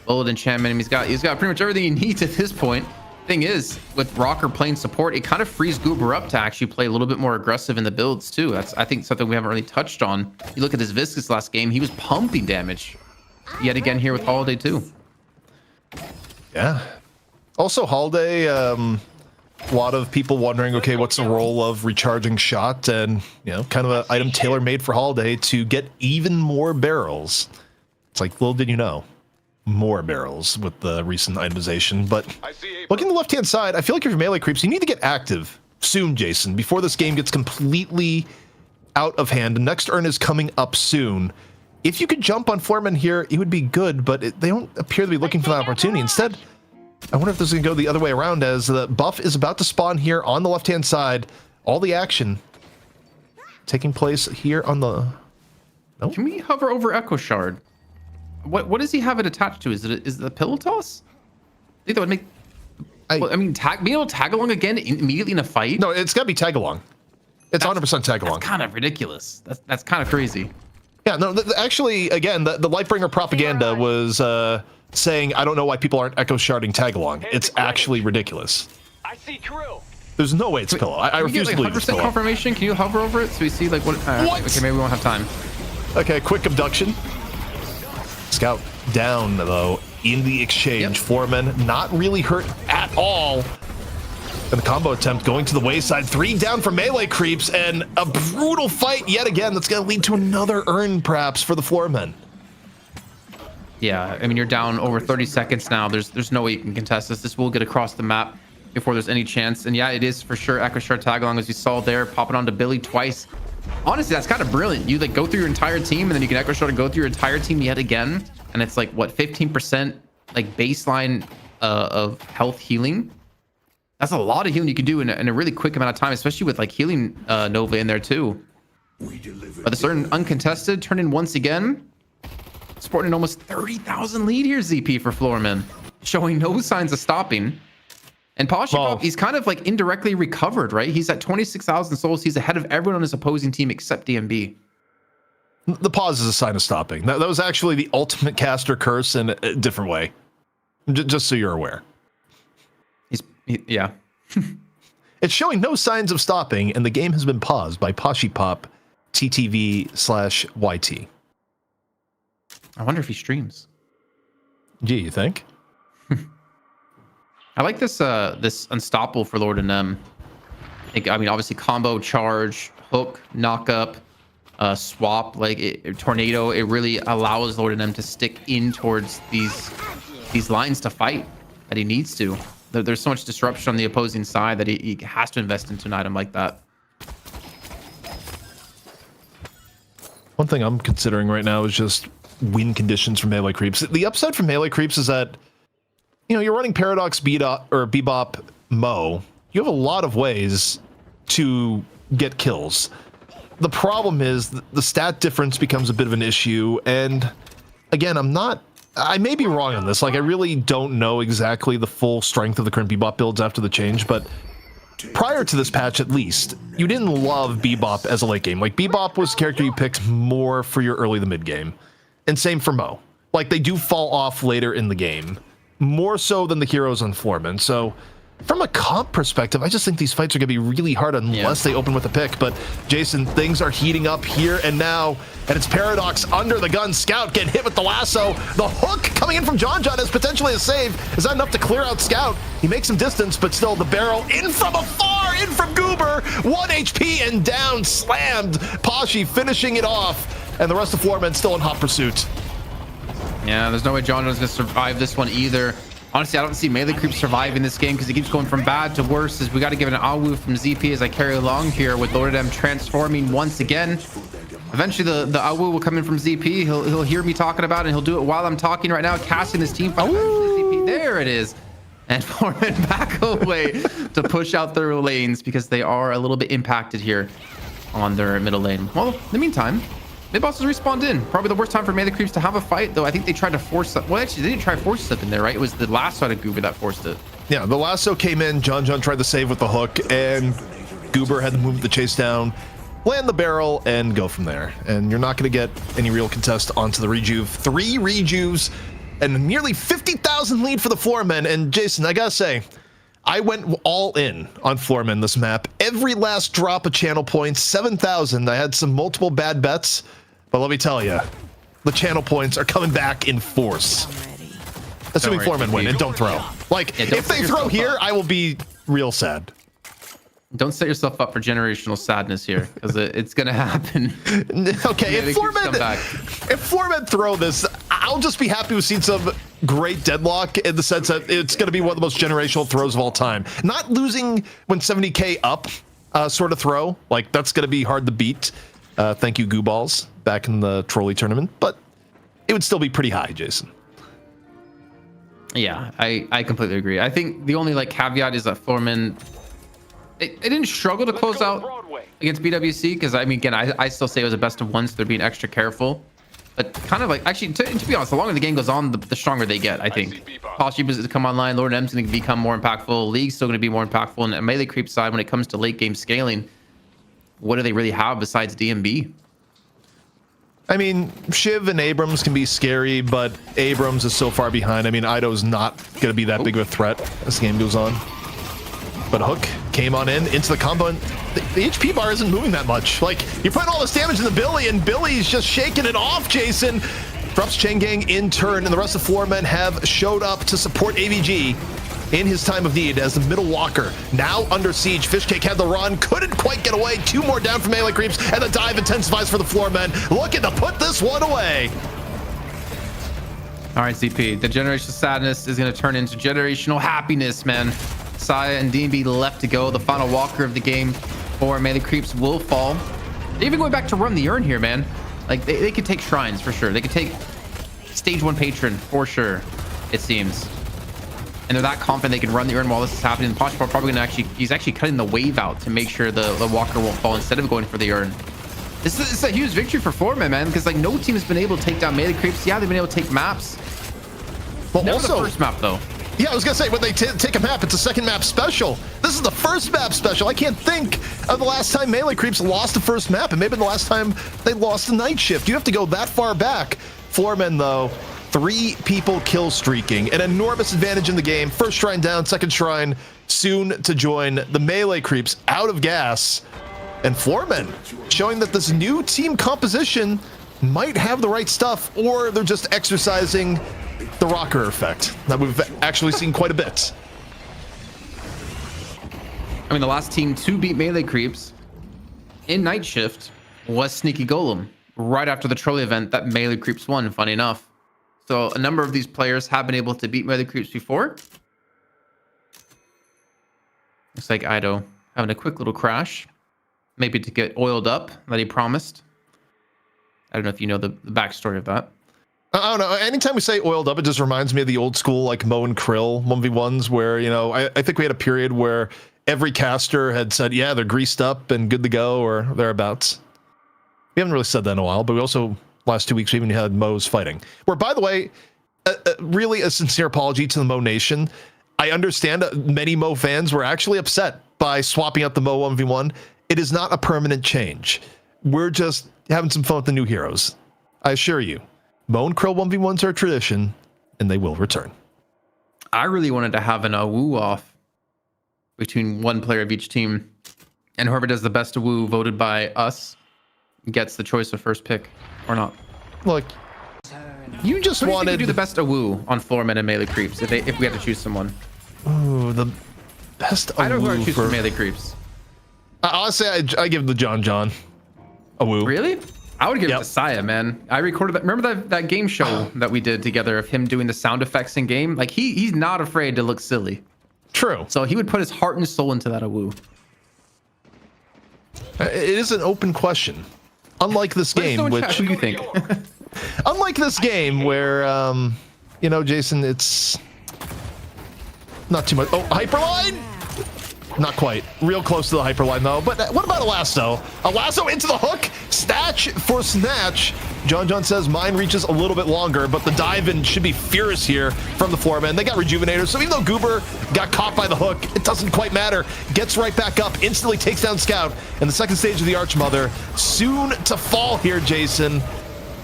Bullet Enchantment. He's got pretty much everything he needs at this point. Thing is, with Rocker playing support, it kind of frees Goober up to actually play a little bit more aggressive in the builds too. That's, I think, something we haven't really touched on. You look at this Viscous last game, he was pumping damage. Yet again here with Holiday too. Yeah. Also, Holiday, a lot of people wondering, okay, what's the role of recharging shot? And, you know, kind of an item tailor-made for Holiday to get even more barrels. It's like, little did you know, more barrels with the recent itemization. But looking at the left-hand side, I feel like if you're melee creeps, you need to get active soon, Jason, before this game gets completely out of hand. The next Urn is coming up soon. If you could jump on Floormen here, it would be good, but they don't appear to be looking for that opportunity. Instead, I wonder if this is going to go the other way around, as the buff is about to spawn here on the left-hand side. All the action taking place here on the... Nope. Can we hover over Echo Shard? What does he have it attached to? Is it the Pillow Toss? I think that would make... Well, I mean, being able to tag along again immediately in a fight. No, it's got to be tag along. It's 100% tag along. That's kind of ridiculous. That's kind of crazy. Yeah, no, actually, again, the Lightbringer propaganda was saying, I don't know why people aren't echo sharding tag along. It's actually ridiculous. I see crew. There's no way it's Pillow. I refuse to believe it's Pillow. Confirmation? Can you hover over it so we see like what? What? Okay, maybe we won't have time. Okay, quick abduction. Scout down though in the exchange. Yep. Floormen not really hurt at all. And the combo attempt going to the wayside. 3 down for melee creeps and a brutal fight yet again. That's going to lead to another urn perhaps for the Floormen. Yeah, I mean you're down over 30 seconds now. There's no way you can contest this. This will get across the map before there's any chance. And yeah, it is for sure Echo Shard tag along as you saw there, popping onto Billy twice. Honestly, that's kind of brilliant. You like go through your entire team and then you can Echo Shard and go through your entire team yet again. And it's like what 15% like baseline of health healing. That's a lot of healing you can do in a really quick amount of time, especially with like healing Nova in there too. But the certain uncontested turn in once again. Sporting an almost 30,000 lead here, ZP for Floormen, showing no signs of stopping. And Pashipop, he's kind of like indirectly recovered, right? He's at 26,000 souls. He's ahead of everyone on his opposing team except DMB. The pause is a sign of stopping. That was actually the ultimate caster curse in a different way. Just so you're aware. Yeah. It's showing no signs of stopping, and the game has been paused by Pashipop TTV/YT. I wonder if he streams. Gee, you think? I like this this unstoppable for Lord and them. I mean, obviously combo, charge, hook, knock up, swap, like tornado. It really allows Lord and them to stick in towards these lines to fight that he needs to. There's so much disruption on the opposing side that he has to invest into an item like that. One thing I'm considering right now is just win conditions for melee creeps. The upside for melee creeps is that, you know, you're running Paradox, Bebop, Mo. You have a lot of ways to get kills. The problem is the stat difference becomes a bit of an issue. And again, I may be wrong on this. Like, I really don't know exactly the full strength of the current Bebop builds after the change, but prior to this patch, at least, you didn't love Bebop as a late game. Like, Bebop was a character you picked more for your early to mid game. And same for Mo. Like, they do fall off later in the game, more so than the heroes on Floormen. So, from a comp perspective, I just think these fights are going to be really hard unless they open with a pick. But, Jason, things are heating up here and now, and it's Paradox under the gun. Scout getting hit with the lasso. The hook coming in from John is potentially a save. Is that enough to clear out Scout? He makes some distance, but still the barrel in from afar, in from Goober. 1 HP and down, slammed. Pashi finishing it off, and the rest of Floormen still in hot pursuit. Yeah, there's no way John is going to survive this one either. Honestly, I don't see melee creep surviving this game because it keeps going from bad to worse. As we got to give it an AWU from ZP as I carry along here with Lord of them transforming once again. Eventually, the AWU will come in from ZP. He'll hear me talking about it, and he'll do it while I'm talking right now, casting this team fight. ZP, there it is. And Floormen back away to push out their lanes because they are a little bit impacted here on their middle lane. Well, in the meantime, mid bosses respawned in. Probably the worst time for melee creeps to have a fight, though. I think they tried to force that. Well, actually, they didn't try to force something there, right? It was the lasso out of Goober that forced it. Yeah, the lasso came in. John tried to save with the hook, and Goober had to move the chase down, land the barrel, and go from there. And you're not going to get any real contest onto the rejuve. 3 rejuves and nearly 50,000 lead for the Floormen. And Jason, I gotta say, I went all in on Floormen this map. Every last drop of channel points, 7,000. I had some multiple bad bets. But let me tell you, the channel points are coming back in force. Assuming Floormen win and don't throw. Like, if they throw here, I will be real sad. Don't set yourself up for generational sadness here, because it's going to happen. Okay, if Floormen throw this, I'll just be happy with seeing some great Deadlock in the sense that it's going to be one of the most generational throws of all time. Not losing when 70k up sort of throw. Like, that's going to be hard to beat. Thank you, Goo Balls, back in the trolley tournament, but it would still be pretty high, Jason. Yeah, I completely agree. I think the only like caveat is that Floormen, it didn't struggle to close out against BWC because I mean, again, I still say it was a best of one, so they're being extra careful. But kind of like, actually, to be honest, the longer the game goes on, the stronger they get, I think. Posture is to come online, Lord M's going to become more impactful, League's still going to be more impactful, and melee creep side, when it comes to late game scaling, what do they really have besides DMB? I mean, Shiv and Abrams can be scary, but Abrams is so far behind. I mean, Ido's not going to be that big of a threat as the game goes on. But Hook came on into the combo, and the HP bar isn't moving that much. Like, you're putting all this damage in the Billy, and Billy's just shaking it off, Jason. Drops Changgang in turn, and the rest of Floormen have showed up to support AVG in his time of need as the middle walker. Now under siege, Fishcake had the run, couldn't quite get away. 2 more down from melee creeps, and the dive intensifies for the Floormen. Looking to put this one away. All right, CP, the generational sadness is going to turn into generational happiness, man. Saya and DMB left to go. The final walker of the game for melee creeps will fall. They're even going back to run the urn here, man. Like, they could take shrines for sure. They could take stage 1 patron for sure, it seems. And they're that confident they can run the urn while this is happening. Poshpar probably gonna he's actually cutting the wave out to make sure the walker won't fall instead of going for the urn. This is a huge victory for Floormen, man, because like no team has been able to take down melee creeps. Yeah, they've been able to take maps. Well, never also the first map though. Yeah, I was gonna say, when they take a map, it's a second map special. This is the first map special. I can't think of the last time melee creeps lost the first map, and maybe the last time they lost the night shift. You have to go that far back. Floormen, though, 3 people kill streaking, an enormous advantage in the game. First shrine down, second shrine soon to join. The melee creeps out of gas, and Floormen showing that this new team composition might have the right stuff, or they're just exercising the rocker effect that we've actually seen quite a bit. I mean, the last team to beat melee creeps in night shift was Sneaky Golem right after the trolley event that melee creeps won, funny enough. So a number of these players have been able to beat melee creeps before. Looks like Ido having a quick little crash, maybe to get oiled up that he promised. I don't know if you know the backstory of that. I don't know. Anytime we say oiled up, it just reminds me of the old school, like Mo and Krill 1v1s, where, you know, I think we had a period where every caster had said, yeah, they're greased up and good to go, or thereabouts. We haven't really said that in a while, but we also, last 2 weeks, we even had Mo's fighting. Where, by the way, really a sincere apology to the Mo Nation. I understand many Mo fans were actually upset by swapping out the Mo 1v1. It is not a permanent change. We're just having some fun with the new heroes. I assure you. Mo and Krill 1v1s are a tradition, and they will return. I really wanted to have an AWU off between one player of each team, and whoever does the best AWU voted by us gets the choice of first pick, or not. Look, you just wanted to do the best AWU on Floormen and melee creeps if we had to choose someone. Oh, the best AWU. I don't know who I choose for melee creeps. Honestly, I give the John AWU. Really? I would give it to Saya, man. I recorded that. Remember that game show that we did together of him doing the sound effects in game? Like he's not afraid to look silly. True. So he would put his heart and soul into that AWU. It is an open question. Unlike this game, which who do you think? Unlike this game, where you know, Jason, it's not too much. Oh, Hyperline. Not quite. Real close to the Hyperline, though. But what about a lasso? A lasso into the hook. Snatch for snatch. John says mine reaches a little bit longer, but the dive-in should be fierce here from the Floormen. They got Rejuvenators, so even though Goober got caught by the hook, it doesn't quite matter. Gets right back up, instantly takes down Scout. And the second stage of the Archmother, soon to fall here, Jason.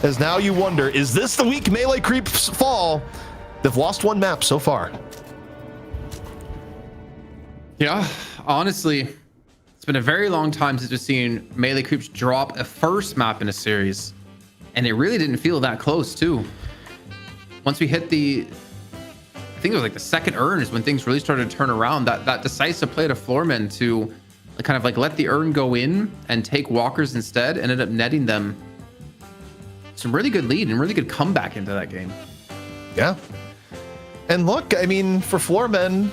As now you wonder, is this the week melee creeps fall? They've lost 1 map so far. Yeah, honestly, it's been a very long time since we've seen melee creeps drop a first map in a series, and it really didn't feel that close too. Once we hit I think it was like the second urn is when things really started to turn around. That decisive play to Floormen to kind of like let the urn go in and take walkers instead ended up netting them some really good lead and really good comeback into that game. Yeah, and look, I mean, for Floormen,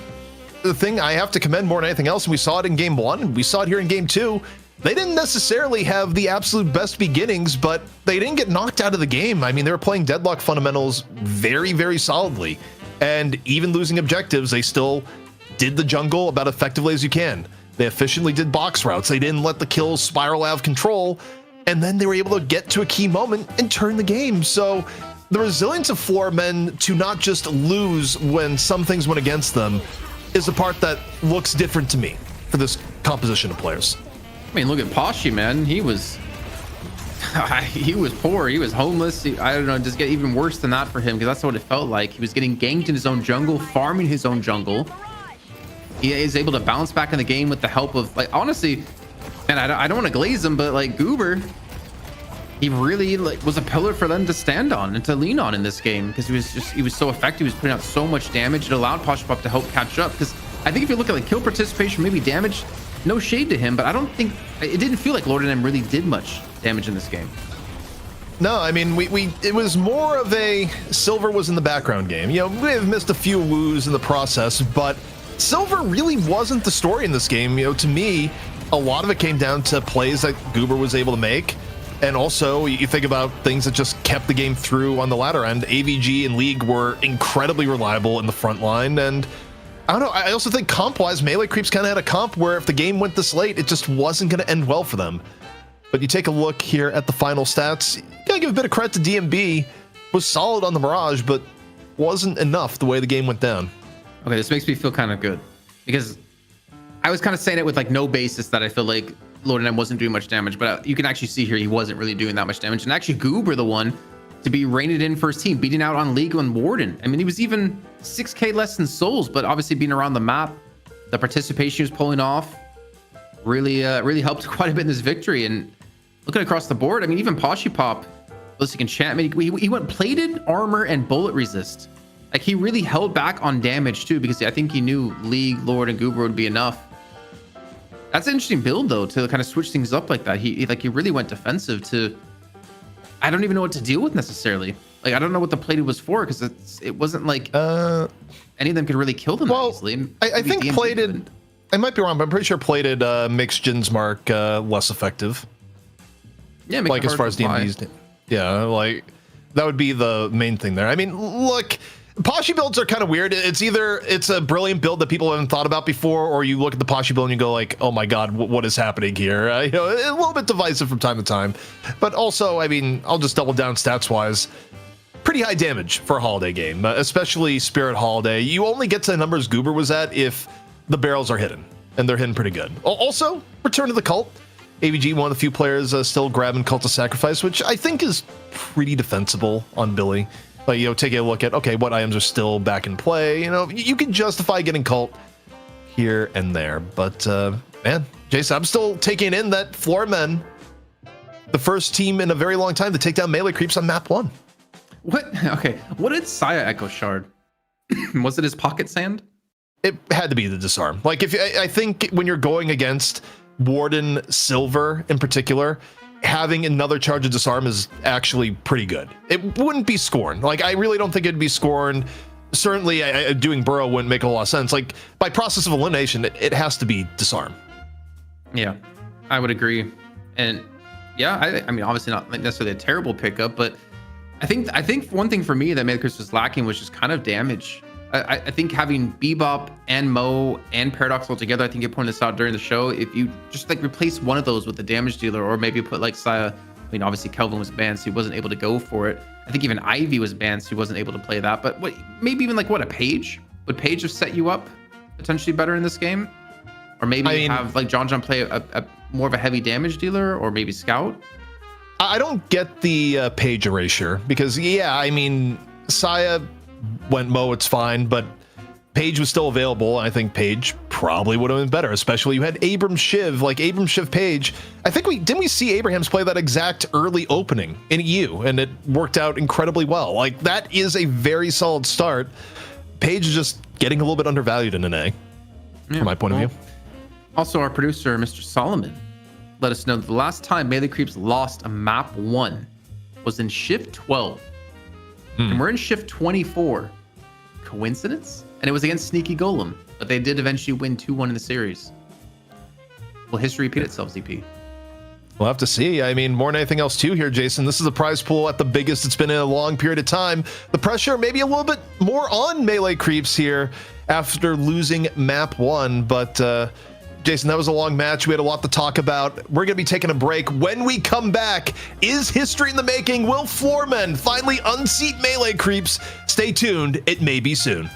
the thing I have to commend more than anything else, and we saw it in game 1, we saw it here in game 2, they didn't necessarily have the absolute best beginnings, but they didn't get knocked out of the game. I mean, they were playing Deadlock fundamentals very, very solidly, and even losing objectives, they still did the jungle about effectively as you can. They efficiently did box routes. They didn't let the kills spiral out of control, and then they were able to get to a key moment and turn the game. So the resilience of Floormen to not just lose when some things went against them is the part that looks different to me for this composition of players. I mean, look at Poshy, man. He was poor. He was homeless. I don't know, just get even worse than that for him, because that's what it felt like. He was getting ganked in his own jungle, farming his own jungle. He is able to bounce back in the game with the help of, like, honestly, and I don't want to glaze him, but like Goober, he really was a pillar for them to stand on and to lean on in this game, because he was so effective. He was putting out so much damage. It allowed Poshpop to help catch up, because I think if you look at like kill participation, maybe damage, no shade to him, but I don't think it didn't feel like Lord and M really did much damage in this game. No, I mean, it was more of a Silver was in the background game. You know, we've missed a few woos in the process, but Silver really wasn't the story in this game. You know, to me, a lot of it came down to plays that Goober was able to make. And also, you think about things that just kept the game through on the latter end. AVG and League were incredibly reliable in the front line. And I don't know, I also think comp-wise, Melee Creeps kind of had a comp where if the game went this late, it just wasn't going to end well for them. But you take a look here at the final stats, you gotta give a bit of credit to DMB. Was solid on the Mirage, but wasn't enough the way the game went down. Okay, this makes me feel kind of good, because I was kind of saying it with like no basis that I feel like Lord and M wasn't doing much damage, but you can actually see here he wasn't really doing that much damage. And actually Goober, the one to be reined in first team, beating out on League and Warden. I mean, he was even 6k less than Souls, but obviously being around the map, the participation he was pulling off really helped quite a bit in this victory. And looking across the board, I mean, even Poshy Pop, ballistic enchantment, he went plated, armor, and bullet resist. Like, he really held back on damage too, because I think he knew League, Lord, and Goober would be enough. That's an interesting build though, to kind of switch things up like that. He really went defensive to, I don't even know what to deal with necessarily. Like, I don't know what the plated was for, because it wasn't like any of them could really kill them easily. I think DMZ plated, I might be wrong, but I'm pretty sure plated makes Jin's Mark less effective. Yeah, like as far as DMZ's, yeah, like that would be the main thing there. I mean, look, Poshy builds are kind of weird. It's either it's a brilliant build that people haven't thought about before, or you look at the Poshy build and you go like, oh my god, what is happening here? You know, a little bit divisive from time to time, but also, I mean, I'll just double down stats wise. Pretty high damage for a Holiday game, especially Spirit Holiday. You only get to the numbers Goober was at if the barrels are hidden, and they're hidden pretty good. Also, Return to the Cult. AVG, one of the few players still grabbing Cult of Sacrifice, which I think is pretty defensible on Billy. Like, you know, taking a look at, okay, what items are still back in play. You know, you can justify getting Cult here and there. But, man, Jason, I'm still taking in that Floormen, the first team in a very long time to take down Melee Creeps on map 1. What? Okay, what did Saya Echo Shard? Was it his pocket sand? It had to be the disarm. Like, I think when you're going against Warden Silver in particular, having another charge of disarm is actually pretty good. It wouldn't be Scorn. Like, I really don't think it'd be Scorn. Certainly, doing Burrow wouldn't make a lot of sense. Like, by process of elimination, it has to be disarm. Yeah, I would agree. And yeah, I mean, obviously not necessarily a terrible pickup, but I think one thing for me that Melee Creeps was lacking was just kind of damage. I think having Bebop and Mo and Paradox all together, I think you pointed this out during the show, if you just like replace one of those with the damage dealer, or maybe put like Saya, I mean, obviously Kelvin was banned, so he wasn't able to go for it. I think even Ivy was banned, so he wasn't able to play that. But what, maybe even like what, a Page? Would Page have set you up potentially better in this game? Or maybe have like John play a more of a heavy damage dealer, or maybe Scout? I don't get the Page erasure, because yeah, I mean, Saya went Mo, it's fine, but Page was still available. I think Page probably would have been better, especially you had Abram Shiv, like Abram Shiv Page. I think didn't we see Abrahams play that exact early opening in EU, and it worked out incredibly well. Like, that is a very solid start. Page is just getting a little bit undervalued in an A, from my point of view. Also, our producer, Mr. Solomon, let us know that the last time Melee Creeps lost a map 1 was in Shift 12. And we're in Shift 24. Coincidence? And it was against Sneaky Golem, but they did eventually win 2-1 in the series. Will history repeat itself, ZP? We'll have to see. I mean, more than anything else too here, Jason, this is a prize pool at the biggest it's been in a long period of time. The pressure maybe a little bit more on Melee Creeps here after losing map 1, but Jason, that was a long match. We had a lot to talk about. We're going to be taking a break. When we come back, is history in the making? Will Floormen finally unseat melee creeps? Stay tuned. It may be soon.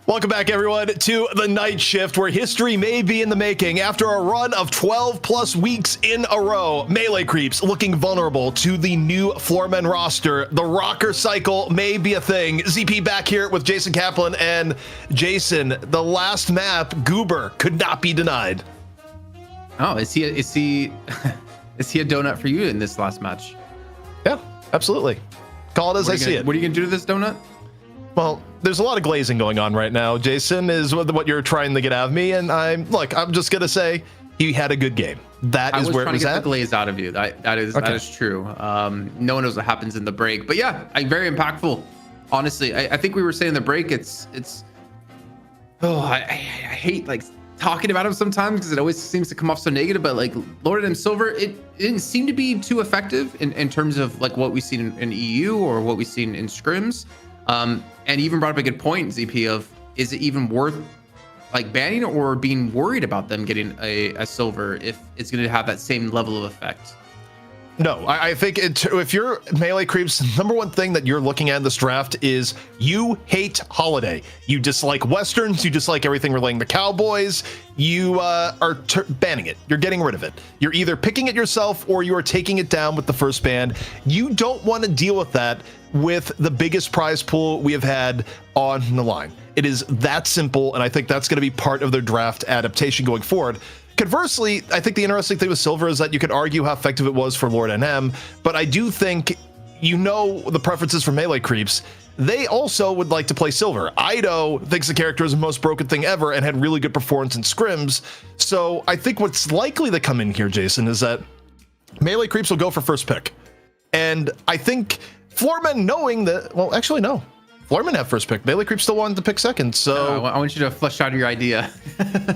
Welcome back, everyone, to the night shift, where history may be in the making. After a run of 12 plus weeks in a row, Melee Creeps looking vulnerable to the new Floormen roster. The rocker cycle may be a thing. ZP back here with Jason Kaplan, and Jason, the last map, Goober, could not be denied. Oh, is he is he a donut for you in this last match? Yeah, absolutely. Call it as I see it. What are you gonna do to this donut? Well, there's a lot of glazing going on right now, Jason, is what you're trying to get out of me. And I'm just going to say he had a good game. That is where it was at. I was trying to get the glaze out of you. That is true. No one knows what happens in the break. But yeah, very impactful. Honestly, I think we were saying in the break, I hate like talking about him sometimes because it always seems to come off so negative. But like Lord and Silver, it didn't seem to be too effective in terms of like what we've seen in EU or what we've seen in scrims. And even brought up a good point, ZP, of is it even worth like banning or being worried about them getting a silver if it's going to have that same level of effect? No, I think if you're Melee Creeps, the number one thing that you're looking at in this draft is you hate Holiday. You dislike Westerns. You dislike everything relating to Cowboys. You are banning it. You're getting rid of it. You're either picking it yourself or you are taking it down with the first ban. You don't want to deal with that with the biggest prize pool we have had on the line. It is that simple, and I think that's going to be part of their draft adaptation going forward. Conversely, I think the interesting thing with Silver is that you could argue how effective it was for Lord NM, but I do think, the preferences for Melee Creeps. They also would like to play Silver. Ido thinks the character is the most broken thing ever and had really good performance in scrims. So I think what's likely to come in here, Jason, is that Melee Creeps will go for first pick. And I think Floormen, knowing that, well, actually, no. Floormen have first pick. Melee Creeps still wanted to pick second, so... I want you to flesh out your idea.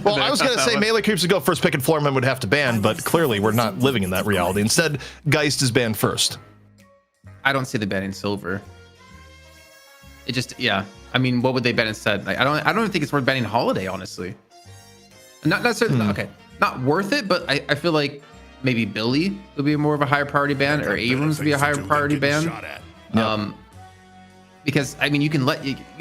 Well, I was going to say Melee Creeps would go first pick and Floormen would have to ban, but clearly we're not living in that reality. Instead, Geist is banned first. I don't see the banning Silver. It just, yeah. I mean, what would they ban instead? Like, I don't think it's worth banning Holiday, honestly. Not necessarily, okay, not worth it, but I feel like maybe Billy would be more of a higher priority ban, or Abrams would be a higher priority ban. Because I mean, you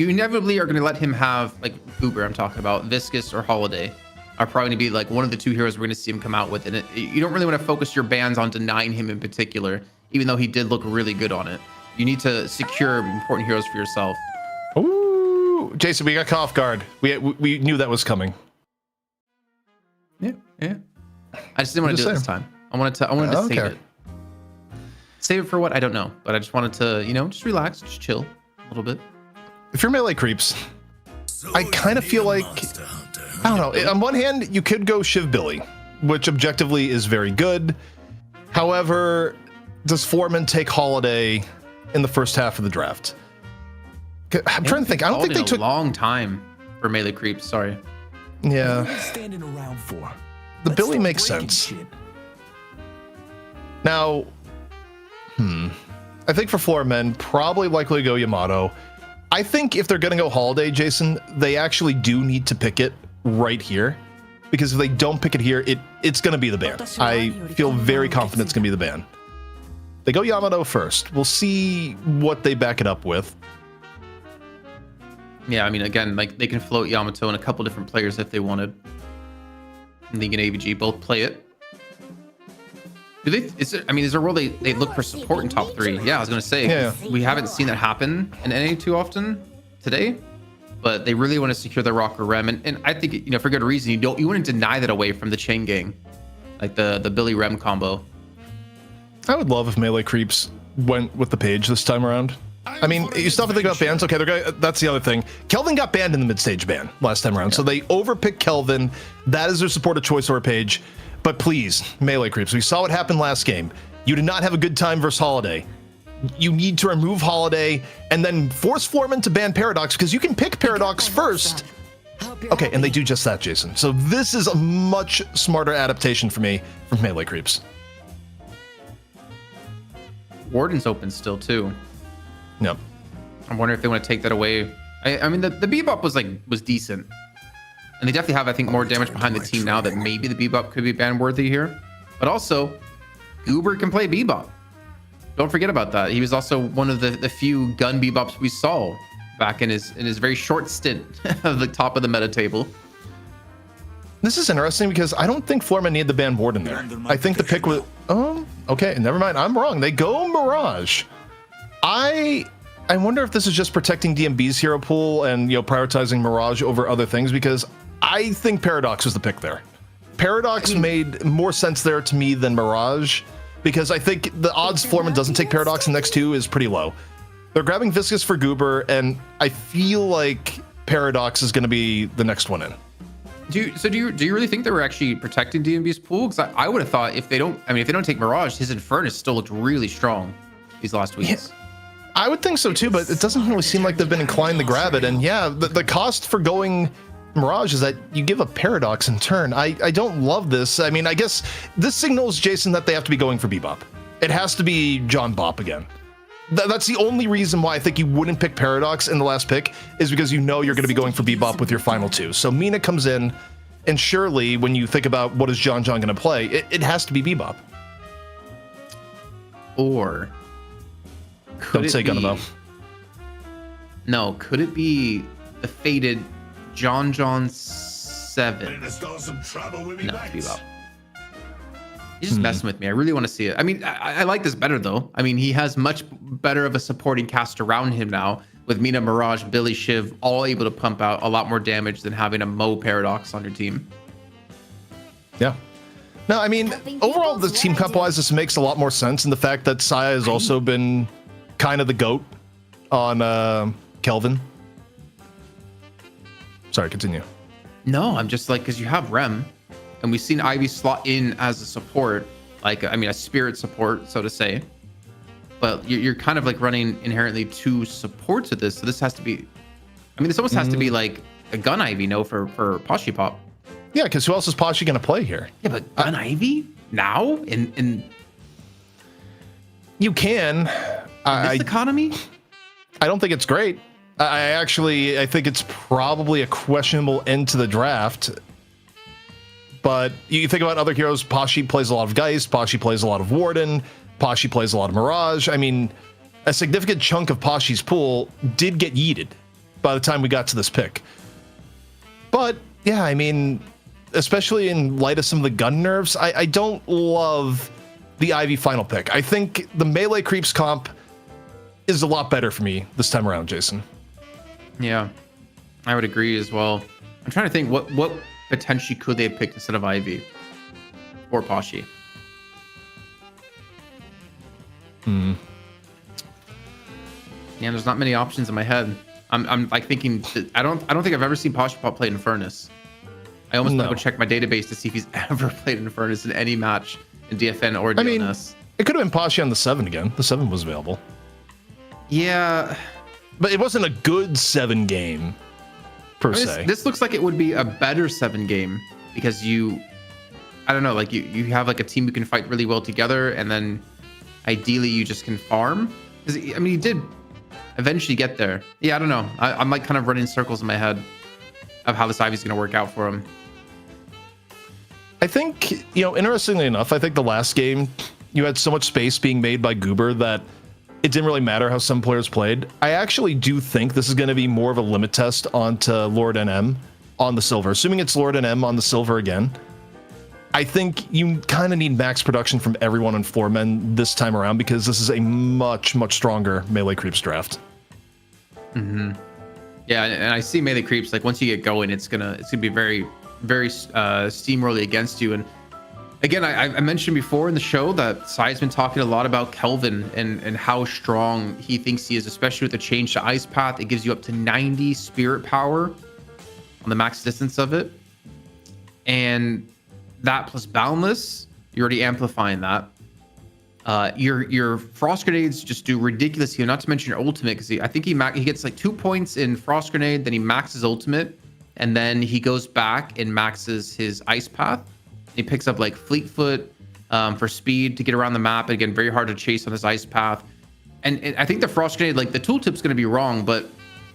inevitably are going to let him have like Uber. I'm talking about Viscous or Holiday are probably going to be like one of the two heroes we're going to see him come out with, and you don't really want to focus your bans on denying him in particular, even though he did look really good on it. You need to secure important heroes for yourself. Ooh, Jason, we got caught off guard. We knew that was coming. Yeah. I just didn't want to do it this time. I wanted to save it. Save it for what? I don't know, but I just wanted to, just relax, just chill a little bit. If you're Melee Creeps, I kind of feel like, I don't know. On one hand, you could go Shiv Billy, which objectively is very good. However, does Floormen take Holiday in the first half of the draft? I'm trying to think. I don't think they took a long time for Melee Creeps. Sorry. Yeah. The Billy makes sense. Now, I think for Floormen, probably likely to go Yamato. I think if they're going to go Holiday, Jason, they actually do need to pick it right here. Because if they don't pick it here, it's going to be the ban. I feel very confident it's going to be the ban. They go Yamato first. We'll see what they back it up with. Yeah, I mean, again, like they can float Yamato and a couple different players if they wanted. League and AVG both play it. Is there a role they look for support in top 3? Yeah, I was gonna say, yeah. We haven't seen that happen in NA too often today, but they really want to secure the Rocker Rem, and I think for good reason. You wouldn't deny that away from the Chain Gang, like the Billy Rem combo. I would love if Melee Creeps went with the Page this time around. I mean, you still have to think about bans. Okay, that's the other thing. Kelvin got banned in the mid-stage ban last time around, so they overpicked Kelvin. That is their supported choice over Page. But please, Melee Creeps, we saw what happened last game. You did not have a good time versus Holiday. You need to remove Holiday and then force Floormen to ban Paradox, because you can pick Paradox first. Okay, and they do just that, Jason. So this is a much smarter adaptation for me from Melee Creeps. Warden's open still too. Yep. I'm wondering if they want to take that away. I mean, the Bebop was decent. And they definitely have, I think, more damage behind the team now that maybe the Bebop could be ban worthy here. But also, Uber can play Bebop. Don't forget about that. He was also one of the few gun Bebops we saw back in his very short stint of the top of the meta table. This is interesting because I don't think Floormen need the ban ward in there. I think the pick was okay, never mind. I'm wrong. They go Mirage. I wonder if this is just protecting DMB's hero pool and prioritizing Mirage over other things, because I think Paradox was the pick there. Paradox made more sense there to me than Mirage, because I think the odds Floormen doesn't take Paradox in the next 2 is pretty low. They're grabbing Viscous for Goober, and I feel like Paradox is going to be the next one in. Do you really think they were actually protecting DMB's pool? Because I would have thought if they don't take Mirage, his Infernus still looked really strong these last weeks. Yeah, I would think so too, but it doesn't really seem like they've been inclined to grab it. And yeah, the cost for going Mirage is that you give a Paradox in turn. I don't love this. I mean, I guess this signals, Jason, that they have to be going for Bebop. It has to be John Bop again. That's the only reason why I think you wouldn't pick Paradox in the last pick, is because you're going to be going for Bebop with your final 2. So Mina comes in, and surely when you think about what is John going to play, it has to be Bebop. Or don't say Gunabo. No, could it be the fated John 7? No, Bebop. He's just messing with me. I really want to see it. I mean, I like this better, though. I mean, he has much better of a supporting cast around him now, with Mina, Mirage, Billy, Shiv, all able to pump out a lot more damage than having a Mo Paradox on your team. Yeah. No, I mean, overall, the team comp-wise, this makes a lot more sense. And the fact that Saya has also been kind of the GOAT on Kelvin. Sorry, continue. No, I'm just like, because you have Rem, and we've seen Ivy slot in as a support, like, I mean, a spirit support, so to say. But you're kind of like running inherently 2 supports with this. So this has to be, I mean, this almost has to be like a Gun Ivy, no, for Poshy Pop. Yeah, because who else is Poshy going to play here? Yeah, but Gun Ivy now in you can. This economy? I don't think it's great. I think it's probably a questionable end to the draft. But you think about other heroes, Poshy plays a lot of Geist, Poshy plays a lot of Warden, Poshy plays a lot of Mirage. I mean, a significant chunk of Poshy's pool did get yeeted by the time we got to this pick. But yeah, I mean, especially in light of some of the gun nerfs, I don't love the Ivy final pick. I think the melee creeps comp is a lot better for me this time around, Jason. Yeah, I would agree as well. I'm trying to think what potentially could they have picked instead of Ivy or Poshy. Yeah, there's not many options in my head. I'm like thinking I don't think I've ever seen Poshy Pop play Infernus. I almost want to go check my database to see if he's ever played Infernus in any match in DFN or DNS. I mean, it could have been Poshy on the 7 again. The 7 was available. Yeah, but it wasn't a good 7 game per se. This looks like it would be a better 7 game because I don't know, like you have like a team who can fight really well together, and then ideally you just can farm. Because I mean, he did eventually get there. Yeah, I don't know. I'm like kind of running circles in my head of how this Ivy's going to work out for him. I think, interestingly enough, I think the last game you had so much space being made by Goober that it didn't really matter how some players played. I actually do think this is going to be more of a limit test onto Lord NM on the silver. Assuming it's Lord NM on the silver again, I think you kind of need max production from everyone in Floormen this time around, because this is a much, much stronger melee creeps draft. Mm-hmm. Yeah, and I see melee creeps, like once you get going, it's gonna be very, very steamrolly against you. And again, I mentioned before in the show that Sai's been talking a lot about Kelvin and how strong he thinks he is, especially with the change to Ice Path. It gives you up to 90 spirit power on the max distance of it. And that plus Boundless, you're already amplifying that. Your Frost Grenades just do ridiculous heal, not to mention your ultimate, because I think he gets like 2 points in Frost Grenade, then he maxes ultimate, and then he goes back and maxes his Ice Path. He picks up like Fleet Foot for speed to get around the map. Again, very hard to chase on his Ice Path. And I think the Frost Grenade, like the tooltip's going to be wrong, but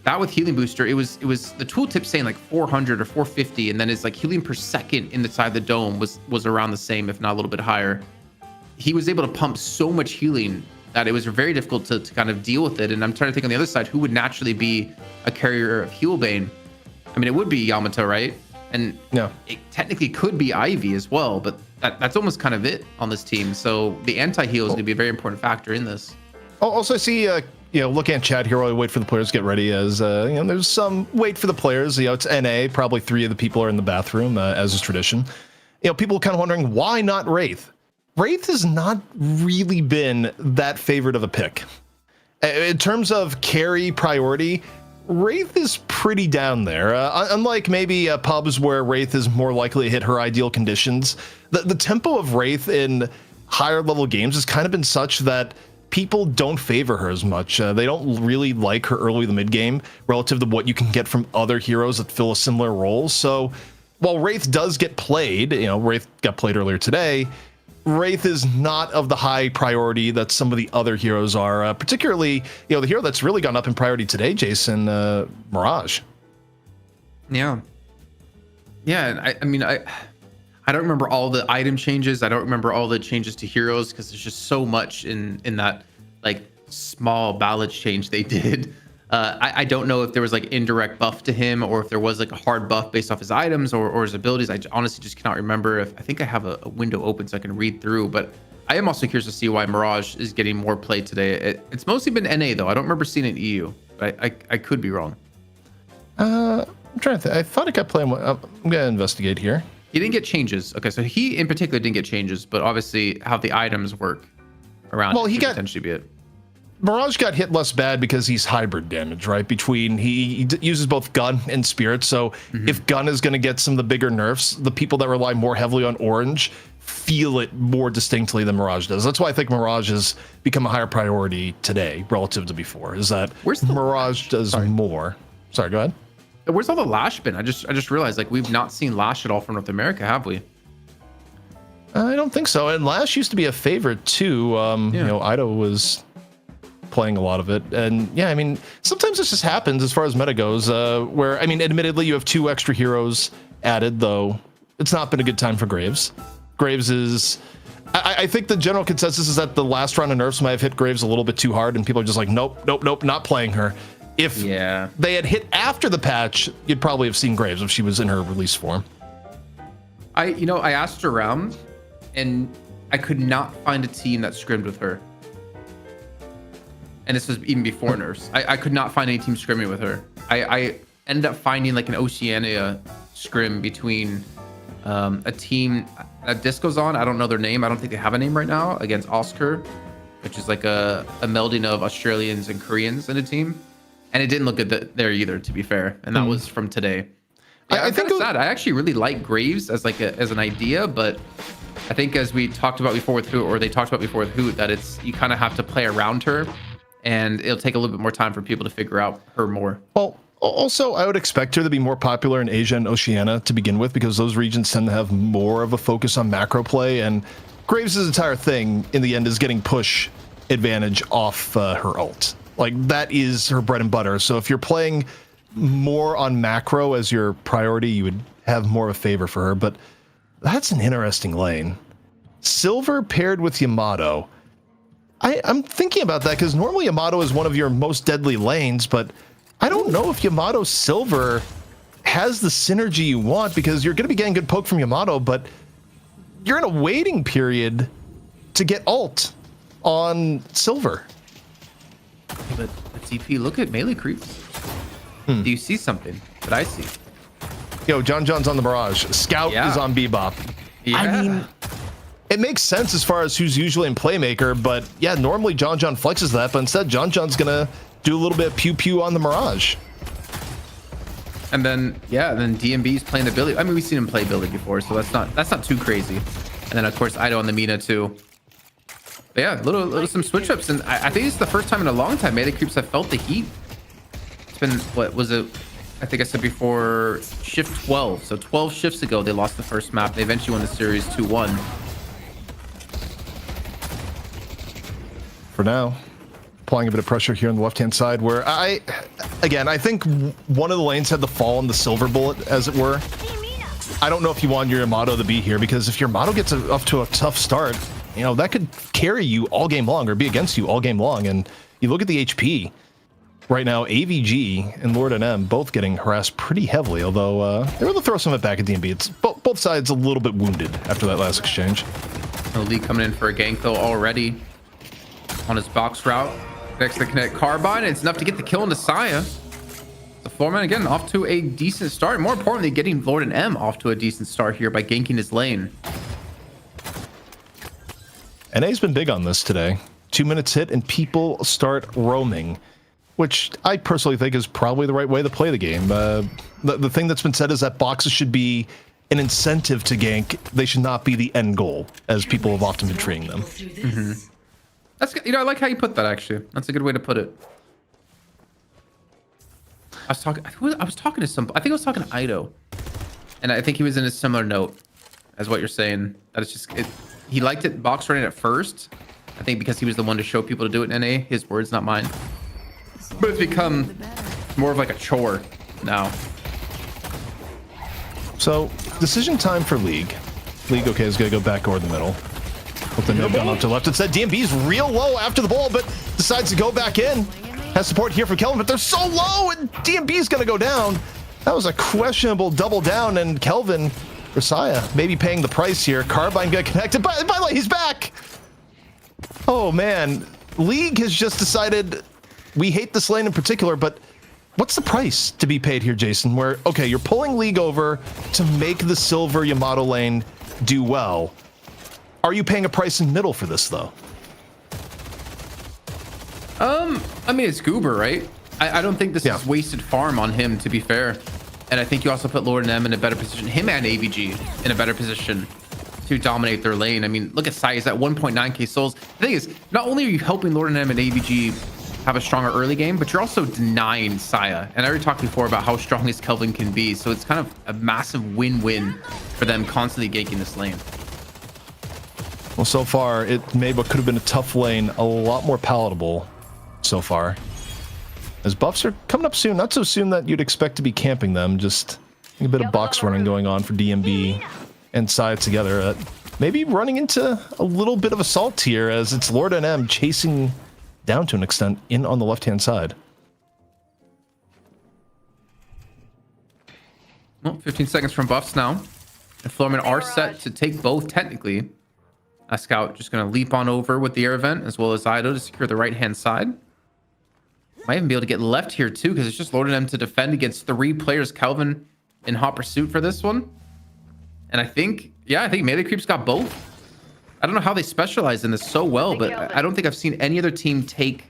that with Healing Booster, it was the tooltip saying like 400 or 450, and then it's like healing per second inside the dome was around the same, if not a little bit higher. He was able to pump so much healing that it was very difficult to kind of deal with it. And I'm trying to think on the other side, who would naturally be a carrier of Healbane? I mean, it would be Yamato, right? And it technically could be Ivy as well, but that's almost kind of it on this team. So the anti-heal is going to be a very important factor in this. Also, I see, looking at chat here while we wait for the players to get ready, as, there's some wait for the players. It's NA, probably 3 of the people are in the bathroom, as is tradition. People kind of wondering, why not Wraith? Wraith has not really been that favorite of a pick. In terms of carry priority, Wraith is pretty down there. Unlike maybe pubs where Wraith is more likely to hit her ideal conditions, the tempo of Wraith in higher level games has kind of been such that people don't favor her as much. They don't really like her early in the mid game relative to what you can get from other heroes that fill a similar role. So while Wraith does get played, Wraith got played earlier today, Wraith is not of the high priority that some of the other heroes are, particularly, the hero that's really gone up in priority today, Jason, Mirage. Yeah. Yeah, I mean, I don't remember all the item changes. I don't remember all the changes to heroes because there's just so much in that, like, small balance change they did. I don't know if there was like indirect buff to him or if there was like a hard buff based off his items or his abilities. I honestly just cannot remember. I think I have a window open so I can read through, but I am also curious to see why Mirage is getting more play today. It's mostly been NA though. I don't remember seeing it in EU, but I could be wrong. I'm trying to think. I thought it got playing. I'm going to investigate here. He didn't get changes. Okay, so he in particular didn't get changes, but obviously how the items work around he got potentially be it. Mirage got hit less bad because he's hybrid damage, right? Between he uses both gun and spirit. So if gun is going to get some of the bigger nerfs, the people that rely more heavily on orange feel it more distinctly than Mirage does. That's why I think Mirage has become a higher priority today relative to before. Is that Mirage does more? Sorry, go ahead. Where's all the Lash been? I just realized like we've not seen Lash at all from North America, have we? I don't think so. And Lash used to be a favorite too. Ido was playing a lot of it, and I mean sometimes this just happens as far as meta goes, where I mean admittedly you have 2 extra heroes added, though it's not been a good time for Graves. Graves is I think the general consensus is that the last round of nerfs might have hit Graves a little bit too hard and people are just like nope, not playing her. If they had hit after the patch, you'd probably have seen Graves if she was in her release form. I asked around and I could not find a team that scrimmed with her. And this was even before nerfs. I could not find any team scrimming with her. I ended up finding like an Oceania scrim between a team that Disco's on. I don't know their name. I don't think they have a name right now, against Oscar, which is like a melding of Australians and Koreans in a team. And it didn't look good there either, to be fair. And that was from today. Yeah, I think sad. I actually really like Graves as like as an idea, but I think as we talked about before with Hoot, or they talked about before with Hoot, that you kind of have to play around her. And it'll take a little bit more time for people to figure out her more. Well, also, I would expect her to be more popular in Asia and Oceania to begin with, because those regions tend to have more of a focus on macro play. And Graves' entire thing, in the end, is getting push advantage off her ult. Like, that is her bread and butter. So if you're playing more on macro as your priority, you would have more of a favor for her. But that's an interesting lane. Silver paired with Yamato. I'm thinking about that because normally Yamato is one of your most deadly lanes, but I don't know if Yamato Silver has the synergy you want, because you're going to be getting good poke from Yamato, but you're in a waiting period to get ult on Silver. But TP, look at melee creeps. Do you see something that I see? Yo, John's on the Mirage. Scout is on Bebop. Yeah. I mean, it makes sense as far as who's usually in Playmaker, but yeah, normally John flexes that, but instead John's gonna do a little bit of pew on the Mirage. And then DMB's playing the Billy. I mean, we've seen him play Billy before, so that's not too crazy. And then of course Ido on the Mina too. But yeah, little some switch ups, and I think it's the first time in a long time melee creeps have felt the heat. It's been, what was it? I think I said before, shift 12. So 12 shifts ago they lost the first map. They eventually won the series 2-1. For now, applying a bit of pressure here on the left-hand side, where I think one of the lanes had the fall on the silver bullet, as it were. I don't know if you want your Yamato to be here, because if your Yamato gets off to a tough start, You know, that could carry you all game long or be against you all game long. And you look at the HP right now, AVG and Lord and M both getting harassed pretty heavily, although they're able to throw some of it back at DMB. It's both sides a little bit wounded after that last exchange. Lee coming in for a gank though already on his box route. Next to the Kinetic Carbine, it's enough to get the kill into Saya. The Floormen again off to a decent start. More importantly, getting Lord and M off to a decent start here by ganking his lane. NA's been big on this today. 2 minutes hit and people start roaming, which I personally think is probably the right way to play the game. The thing that's been said is that boxes should be an incentive to gank. They should not be the end goal, as people have often been treating them. Mm-hmm. That's, you know, I like how you put that, actually. That's a good way to put it. I was talking to some, I think I was talking to Ido, and I think he was in a similar note as what you're saying. That it's just, he liked it box running at first, I think because he was the one to show people to do it in NA. His words, not mine. But it's become more of like a chore now. So, decision time for League. League, okay, is going to go back over the middle. But then they've gone up to the left. Instead, DMB's real low after the ball, but decides to go back in. Has support here from Kelvin, but they're so low, and DMB's going to go down. That was a questionable double down, and Kelvin, Saya, maybe paying the price here. Carbine got connected. By the way, he's back. Oh, man. League has just decided we hate this lane in particular, but what's the price to be paid here, Jason? Where, okay, you're pulling League over to make the silver Yamato lane do well. Are you paying a price in middle for this, though? I mean, it's Goober, right? I don't think this is wasted farm on him, to be fair. And I think you also put Lord and M in a better position, him and AVG in a better position to dominate their lane. I mean, look at Sai, he's at 1.9k souls. The thing is, not only are you helping Lord and M and AVG have a stronger early game, but you're also denying Saya. And I already talked before about how strong his Kelvin can be. So it's kind of a massive win-win for them constantly ganking this lane. Well, so far, it made what could have been a tough lane a lot more palatable so far. As buffs are coming up soon, not so soon that you'd expect to be camping them, just a bit of box running going on for DMB and Saya together. Maybe running into a little bit of assault here as it's Lord and M chasing down to an extent in on the left-hand side. Well, 15 seconds from buffs now. The Floormen are set to take both technically. A scout just going to leap on over with the air event as well as Ido to secure the right-hand side. Might even be able to get left here too because it's just Lord and M to defend against 3 players. Kelvin in hot pursuit for this one. And I think Melee Creep's got both. I don't know how they specialize in this so well, but I don't think I've seen any other team take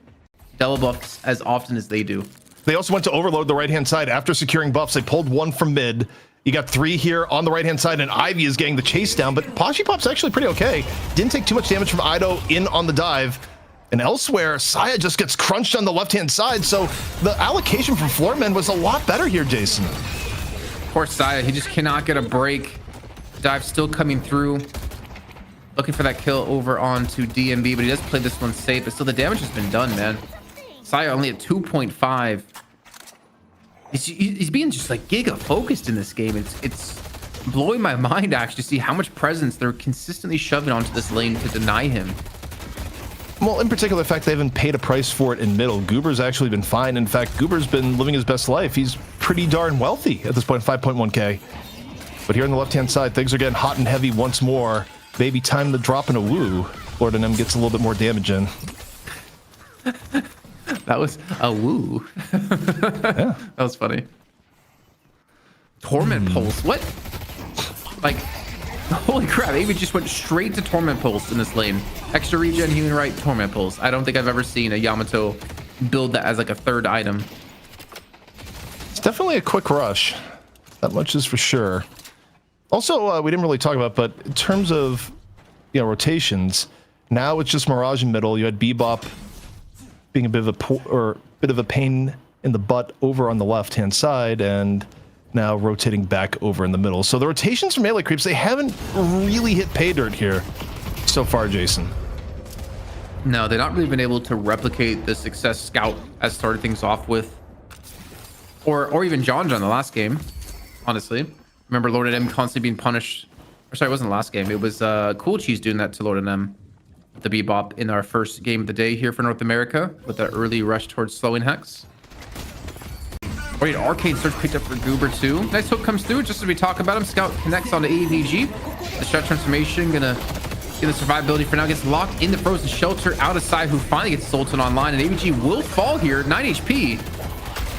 double buffs as often as they do. They also went to overload the right-hand side after securing buffs. They pulled 1 from mid. You got 3 here on the right-hand side, and Ivy is getting the chase down, but Pashi Pop's actually pretty okay. Didn't take too much damage from Ido in on the dive. And elsewhere, Saya just gets crunched on the left-hand side, so the allocation from Floormen was a lot better here, Jason. Poor Saya, he just cannot get a break. Dive still coming through. Looking for that kill over onto DMB, but he does play this one safe, but still the damage has been done, man. Saya only at 2.5. He's being just like giga focused in this game. It's blowing my mind actually to see how much presence they're consistently shoving onto this lane to deny him. Well, in particular, the fact they haven't paid a price for it in middle. Goober's actually been fine. In fact, Goober's been living his best life. He's pretty darn wealthy at this point, 5.1k. But here on the left-hand side, things are getting hot and heavy once more. Maybe time to drop in a woo. Lord and M gets a little bit more damage in. That was a woo. Yeah. That was funny. Torment Pulse. What? Like, holy crap. Amy just went straight to Torment Pulse in this lane. Extra regen, healing right, Torment Pulse. I don't think I've ever seen a Yamato build that as like a 3rd item. It's definitely a quick rush. That much is for sure. Also, we didn't really talk about, but in terms of rotations, now it's just Mirage in middle. You had Bebop being a bit of a pain in the butt over on the left-hand side, and now rotating back over in the middle. So the rotations from Melee Creeps, they haven't really hit pay dirt here so far, Jason. No, they've not really been able to replicate the success Scout has started things off with, or even John in the last game, honestly. Remember Lord and M constantly being punished. Or sorry, it wasn't the last game. It was Cool Cheese doing that to Lord and M. the Bebop in our first game of the day here for North America with that early rush towards slowing Hex. Great arcade search picked up for Goober too. Nice hook comes through just as we talk about him. Scout connects onto AVG. The shot transformation gonna get the survivability for now. Gets locked in the frozen shelter out of Sai, who finally gets Sultan online, and AVG will fall here. 9 HP.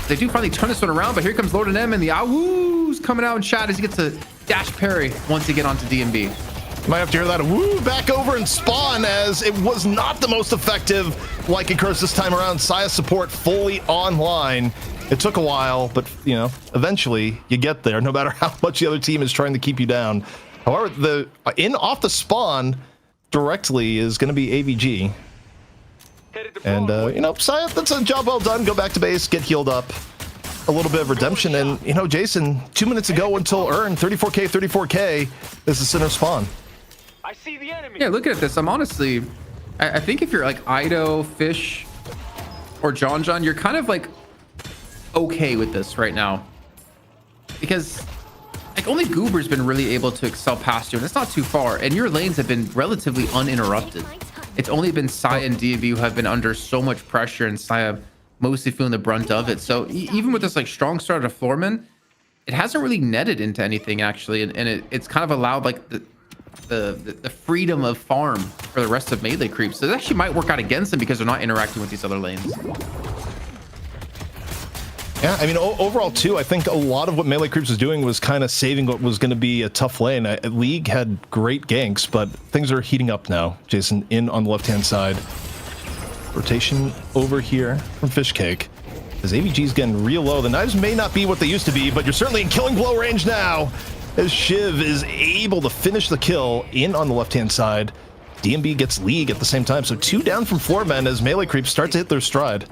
They do finally turn this one around, but here comes Lord and M, and the Awoo's coming out in chat as he gets a dash parry once again onto DMB. Might have to hear that woo back over and spawn, as it was not the most effective like occurs this time around. Saya support fully online. It took a while, but you know, eventually you get there, no matter how much the other team is trying to keep you down. However, the off the spawn directly is going to be AVG. And you know, Saya, that's a job well done. Go back to base, get healed up. A little bit of redemption, and you know, Jason, 2 minutes ago until earn 34k. This is center spawn. I see the enemy. Yeah, looking at this, I'm honestly, I think if you're like Ido, Fish, or John, you're kind of like okay with this right now, because like only Goober's been really able to excel past you, and it's not too far, and your lanes have been relatively uninterrupted. It's only been Saya and DV who have been under so much pressure, and Saya mostly feeling the brunt of it. So even with this like strong start of Floormen, it hasn't really netted into anything actually, and it's kind of allowed like the freedom of farm for the rest of melee creeps. So it actually might work out against them because they're not interacting with these other lanes. Yeah, I mean, overall too, I think a lot of what melee creeps was doing was kind of saving what was going to be a tough lane. League had great ganks, but things are heating up now. Jason in on the left-hand side. Rotation over here from Fishcake. As AVG's getting real low. The knives may not be what they used to be, but you're certainly in killing blow range now. As Shiv is able to finish the kill in on the left-hand side. DMB gets League at the same time. So 2 down from Floormen as melee creeps start to hit their stride.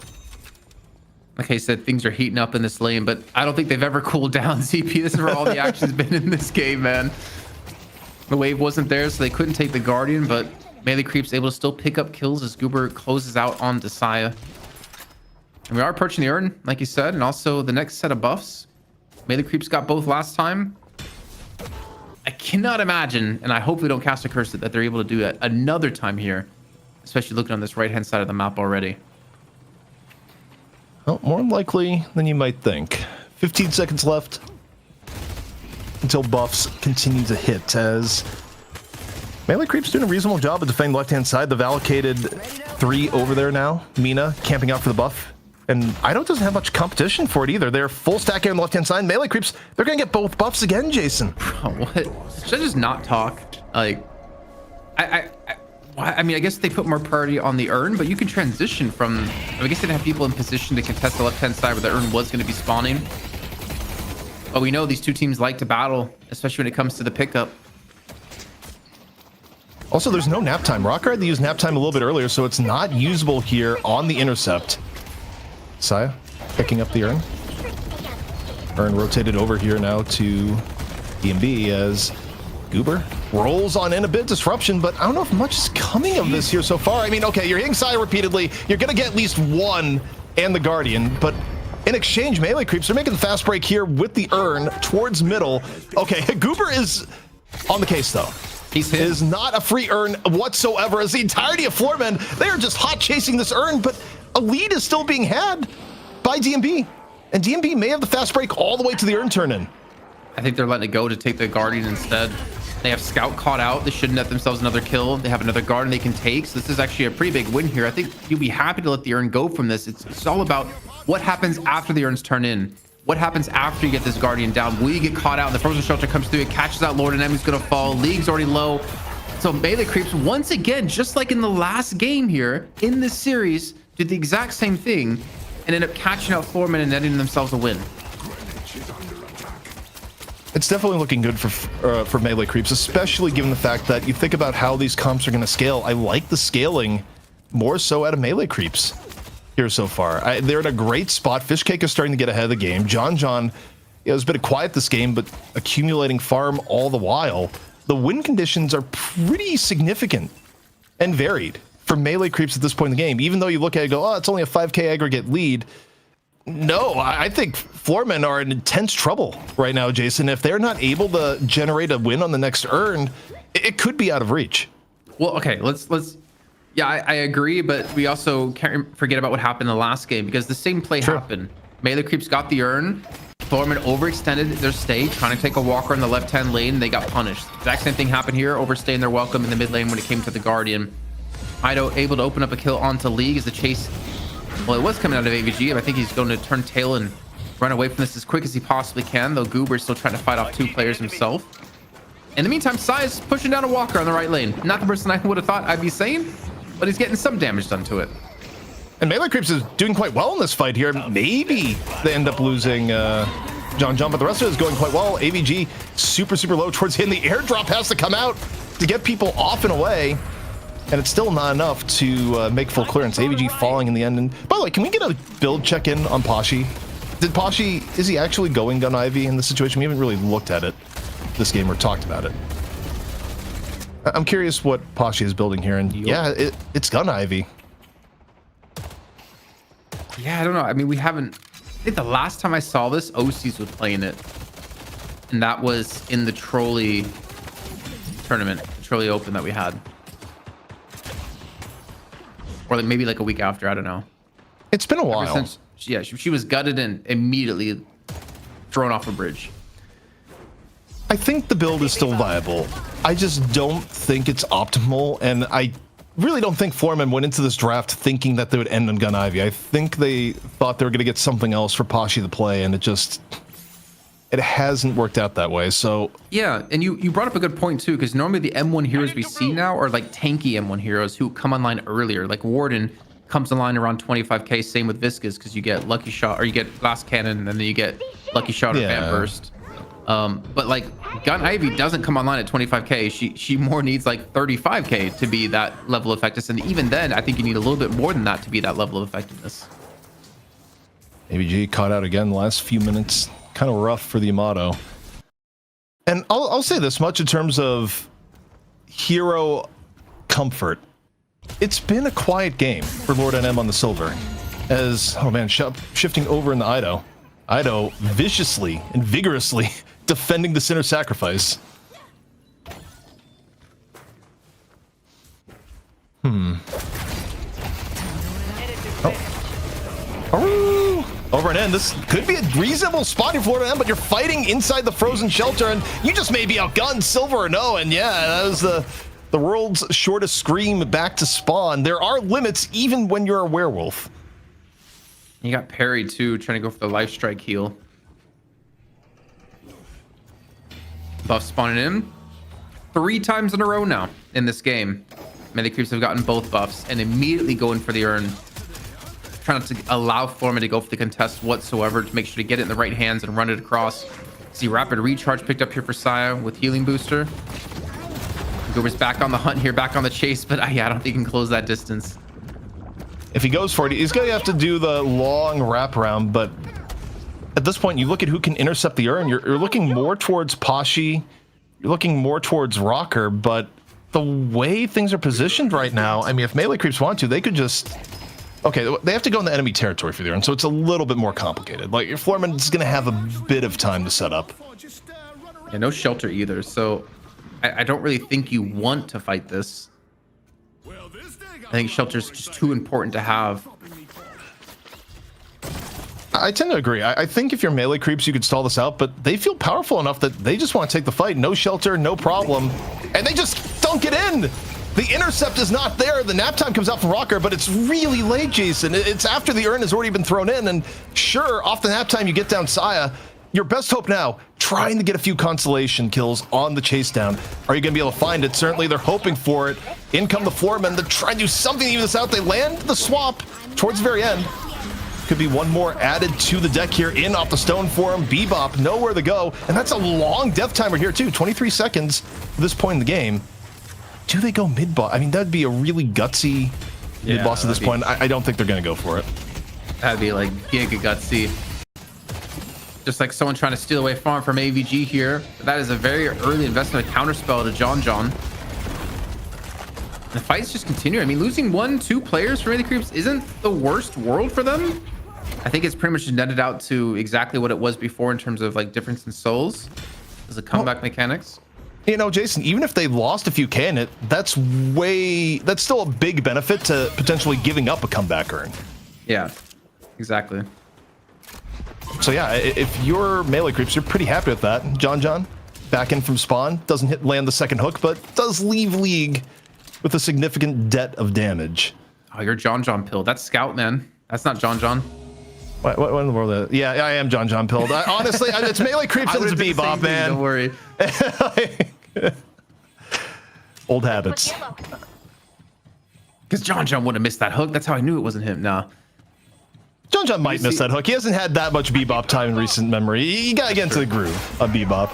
Like I said, things are heating up in this lane, but I don't think they've ever cooled down, CP. This is where all the action's been in this game, man. The wave wasn't there, so they couldn't take the Guardian, but melee creeps able to still pick up kills as Goober closes out on Desaya. And we are approaching the urn, like you said, and also the next set of buffs. Melee creeps got both last time. I cannot imagine, and I hope we don't cast a curse, that they're able to do that another time here, especially looking on this right-hand side of the map already. Well, more likely than you might think. 15 seconds left until buffs continue to hit, as melee creep's doing a reasonable job of defending the left-hand side. They've allocated 3 over there now. Mina camping out for the buff. And Ido doesn't have much competition for it either. They're full stack here on the left-hand side. Melee creeps, they're going to get both buffs again, Jason. Bro, what? Should I just not talk? Like, I mean, I guess they put more priority on the urn, but you can transition from... I guess they didn't have people in position to contest the left-hand side where the urn was going to be spawning. But we know these two teams like to battle, especially when it comes to the pickup. Also, there's no nap time. Rocker had to use nap time a little bit earlier, so it's not usable here on the intercept. Saya picking up the urn. Urn rotated over here now to DMB as Goober rolls on in a bit disruption, but I don't know if much is coming of this here so far. I mean, okay, you're hitting Saya repeatedly. You're going to get at least one and the Guardian, but in exchange, melee creeps are making the fast break here with the urn towards middle. Okay, Goober is on the case, though. It is not a free urn whatsoever, as the entirety of Floormen, they are just hot chasing this urn, but a lead is still being had by DMB, and DMB may have the fast break all the way to the urn turn-in. I think they're letting it go to take the Guardian instead. They have Scout caught out. They should net themselves another kill. They have another Guardian they can take, so this is actually a pretty big win here. I think you'll be happy to let the urn go from this. It's all about what happens after the urns turn in. What happens after you get this Guardian down? Will you get caught out? And the frozen shelter comes through. It catches out Lord, and enemy's going to fall. League's already low. So melee creeps, once again, just like in the last game here in this series, did the exact same thing and end up catching out Floormen and netting themselves a win. It's definitely looking good for melee creeps, especially given the fact that you think about how these comps are going to scale. I like the scaling more so out of melee creeps here so far. They're in a great spot. Fishcake is starting to get ahead of the game. John, it was a bit quiet this game, but accumulating farm all the while. The win conditions are pretty significant and varied for melee creeps at this point in the game. Even though you look at it and go, oh, it's only a 5k aggregate lead. No, I think Floormen are in intense trouble right now, Jason. If they're not able to generate a win on the next urn, it could be out of reach. Well, okay, let's Yeah, I agree, but we also can't forget about what happened in the last game because the same play happened. Melee creeps got the urn. Floormen overextended their stay, trying to take a walker in the left-hand lane. They got punished. Exact same thing happened here, overstaying their welcome in the mid lane when it came to the Guardian. Ido able to open up a kill onto League as the chase. Well, it was coming out of AVG. I think he's going to turn tail and run away from this as quick as he possibly can, though Goober's still trying to fight off 2 players himself. In the meantime, Sai's pushing down a walker on the right lane. Not the person I would have thought I'd be saying, but he's getting some damage done to it. And Melee Creeps is doing quite well in this fight here. Maybe they end up losing John, but the rest of it is going quite well. AVG super low towards him. The airdrop has to come out to get people off and away. And it's still not enough to make full clearance. AVG falling in the end. And by the way, can we get a build check-in on Pashi? Did Pashi, is he actually going Gun Ivy in this situation? We haven't really looked at it this game or talked about it. I'm curious what Pashi is building here. And yeah, it's Gun Ivy. Yeah, I don't know. I mean, we haven't... I think the last time I saw this, OCs was playing it. And that was in the Trolley tournament, the Trolley Open that we had. Or maybe like a week after, I don't know. It's been a while. Since, yeah, she was gutted and immediately thrown off a bridge. I think the build is still viable. I just don't think it's optimal, and I really don't think Floormen went into this draft thinking that they would end on Gun Ivy. I think they thought they were going to get something else for Pashi to play, and it hasn't worked out that way. So yeah, and you brought up a good point too, because normally the M1 heroes we see now are like tanky M1 heroes who come online earlier. Like Warden comes online around 25k. Same with Viscous, because you get Lucky Shot, or you get Glass Cannon, and then you get Lucky Shot or Fan Burst. But like Gun Ivy doesn't come online at 25k. She more needs like 35k to be that level of effectiveness, and even then, I think you need a little bit more than that to be that level of effectiveness. AVG caught out again the last few minutes. Kind of rough for the Yamato. And I'll say this much in terms of hero comfort. It's been a quiet game for Lord NM on the silver. As, oh man, shifting over in the Ido. Ido viciously and vigorously defending the Sinner Sacrifice. Over and in, this could be a reasonable spot in Florida, but you're fighting inside the frozen shelter, and you just may be outgunned, silver or no. And yeah, that was the world's shortest scream back to spawn. There are limits even when you're a werewolf. You got Perry too, trying to go for the life strike heal. Buff spawning in 3 times in a row now in this game. Melee creeps have gotten both buffs and immediately going for the urn. Trying not to allow Floormen to go for the contest whatsoever, to make sure to get it in the right hands and run it across. See rapid recharge picked up here for Saya with healing booster. Goober's back on the hunt here, back on the chase, but yeah, I don't think he can close that distance. If he goes for it, he's going to have to do the long wraparound, but at this point, you look at who can intercept the urn. You're looking more towards Pashi. You're looking more towards Rocker, but the way things are positioned right now, I mean, if melee creeps want to, they could just... Okay, they have to go in the enemy territory for the urn, so it's a little bit more complicated. Like, your Floormen is going to have a bit of time to set up. Yeah, no shelter either, so I don't really think you want to fight this. I think shelter's just too important to have. I tend to agree. I think if you're melee creeps, you could stall this out, but they feel powerful enough that they just want to take the fight. No shelter, no problem. And they just don't get in. The intercept is not there. The nap time comes out from Rocker, but it's really late, Jason. It's after the urn has already been thrown in, and sure, off the nap time, you get down Saya. Your best hope now, trying to get a few consolation kills on the chase down. Are you going to be able to find it? Certainly, they're hoping for it. In come the Floormen. They're trying to do something to even this out. They land the swap towards the very end. Could be one more added to the deck here in off the stone for him. Bebop, nowhere to go. And that's a long death timer here, too. 23 seconds at this point in the game. Do they go mid-boss? I mean, that'd be a really gutsy mid-boss at this point. I don't think they're going to go for it. That'd be like giga gutsy. Just like someone trying to steal away farm from AVG here. That is a very early investment, a counterspell to John. The fight's just continuing. I mean, losing 1-2 players for melee creeps isn't the worst world for them. I think it's pretty much netted out to exactly what it was before in terms of like difference in souls as a comeback mechanics. You know, Jason, even if they lost a few K in it, that's still a big benefit to potentially giving up a comeback earn. Yeah, exactly. So yeah, if you're melee creeps, you're pretty happy with that. John back in from spawn, doesn't land the second hook, but does leave League with a significant debt of damage. Oh, you're John pilled. That's Scout, man. That's not John. What in the world? Yeah, I am John pilled. Honestly, it's melee creeps and it's Bebop, man. Don't worry. Old habits. Because John would have missed that hook. That's how I knew it wasn't him. Nah. John might miss that hook. He hasn't had that much Bebop time in recent memory. You gotta get into the groove of Bebop.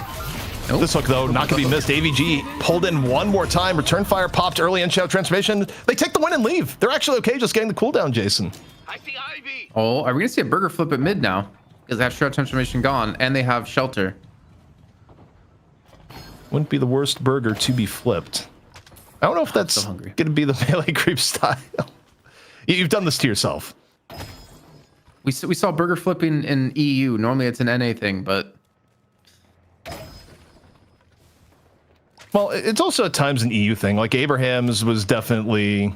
Nope. This hook, though, not gonna be missed. AVG pulled in one more time. Return fire popped early in Shadow Transformation. They take the win and leave. They're actually okay just getting the cooldown, Jason. I see Ivy. Oh, are we gonna see a burger flip at mid now? Because they have Shadow Transformation gone and they have Shelter. Wouldn't be the worst burger to be flipped. I don't know if that's gonna be the melee creep style. You've done this to yourself. We saw burger flipping in EU. Normally it's an NA thing, but... Well, it's also at times an EU thing. Like Abraham's was definitely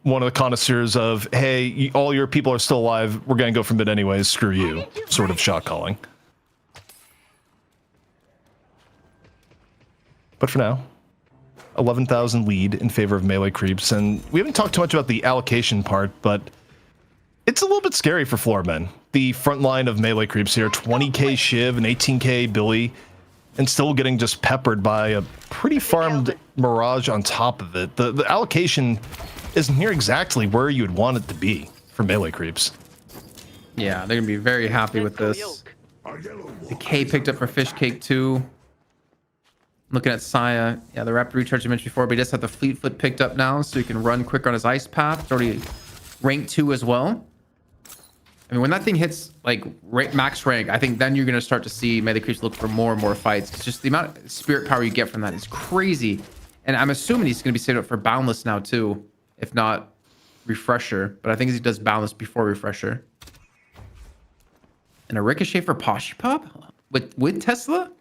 one of the connoisseurs of, hey, all your people are still alive. We're going to go for mid anyways. Screw you. Sort of shot calling. But for now, 11,000 lead in favor of melee creeps. And we haven't talked too much about the allocation part, but it's a little bit scary for Floormen. The front line of melee creeps here, 20k Shiv and 18k Billy, and still getting just peppered by a pretty farmed Mirage on top of it. The allocation isn't here exactly where you would want it to be for melee creeps. Yeah, they're going to be very happy with this. The K picked up for Fish Cake too. Looking at Saya, yeah, the rapid recharge I mentioned before, but he does have the Fleet Foot picked up now, so he can run quicker on his ice path. It's already rank 2 as well. I mean, when that thing hits like max rank, I think then you're going to start to see melee creeps look for more and more fights. It's just the amount of spirit power you get from that is crazy. And I'm assuming he's going to be set up for Boundless now too, if not Refresher. But I think he does Boundless before Refresher. And a Ricochet for Poshy Pop with Tesla?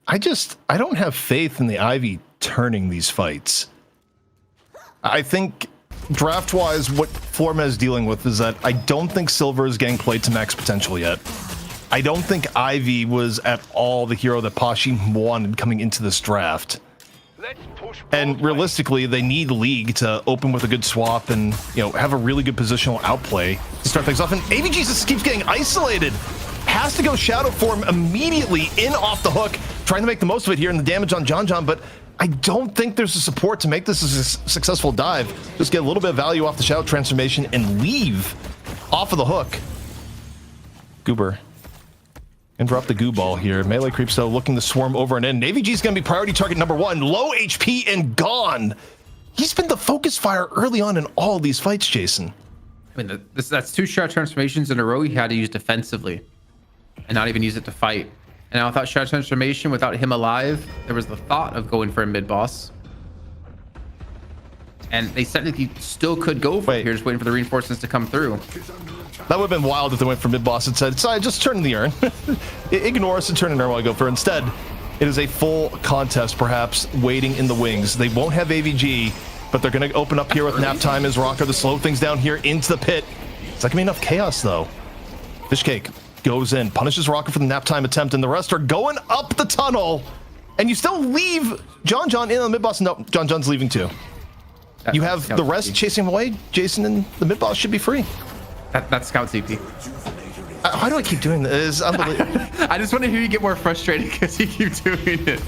I don't have faith in the Ivy turning these fights. I think draft-wise, what Floormen is dealing with is that I don't think Silver is getting played to max potential yet. I don't think Ivy was at all the hero that Poshy wanted coming into this draft. And realistically, they need League to open with a good swap and, you know, have a really good positional outplay to start things off. And AVG just keeps getting isolated. Has to go Shadow Form immediately in off the hook, trying to make the most of it here in the damage on John, but I don't think there's the support to make this a successful dive. Just get a little bit of value off the Shadow Transformation and leave off of the hook. Goober. And drop the goo ball here. Melee creeps though looking to swarm over and in. AVG's gonna be priority target number 1. Low HP and gone. He's been the focus fire early on in all these fights, Jason. I mean, that's 2 Shadow Transformations in a row he had to use defensively and not even use it to fight. And I thought Shadow Transformation, without him alive, there was the thought of going for a mid-boss. And they said that he still could go for it here, just waiting for the reinforcements to come through. That would have been wild if they went for mid-boss and said, sorry, just turn in the urn. Ignore us and turn in the urn while I go for it. Instead, it is a full contest, perhaps, waiting in the wings. They won't have AVG, but they're going to open up here with nap time as Rocker to slow things down here into the pit. It's not going to be enough chaos, though. Fishcake goes in, punishes Rocker for the nap time attempt, and the rest are going up the tunnel. And you still leave John in the mid-boss. No, John's leaving too. You have the rest chasing him away. Jason and the mid-boss should be free. That's Scout CP. Why do I keep doing this? It's unbelievable. I just want to hear you get more frustrated because you keep doing it.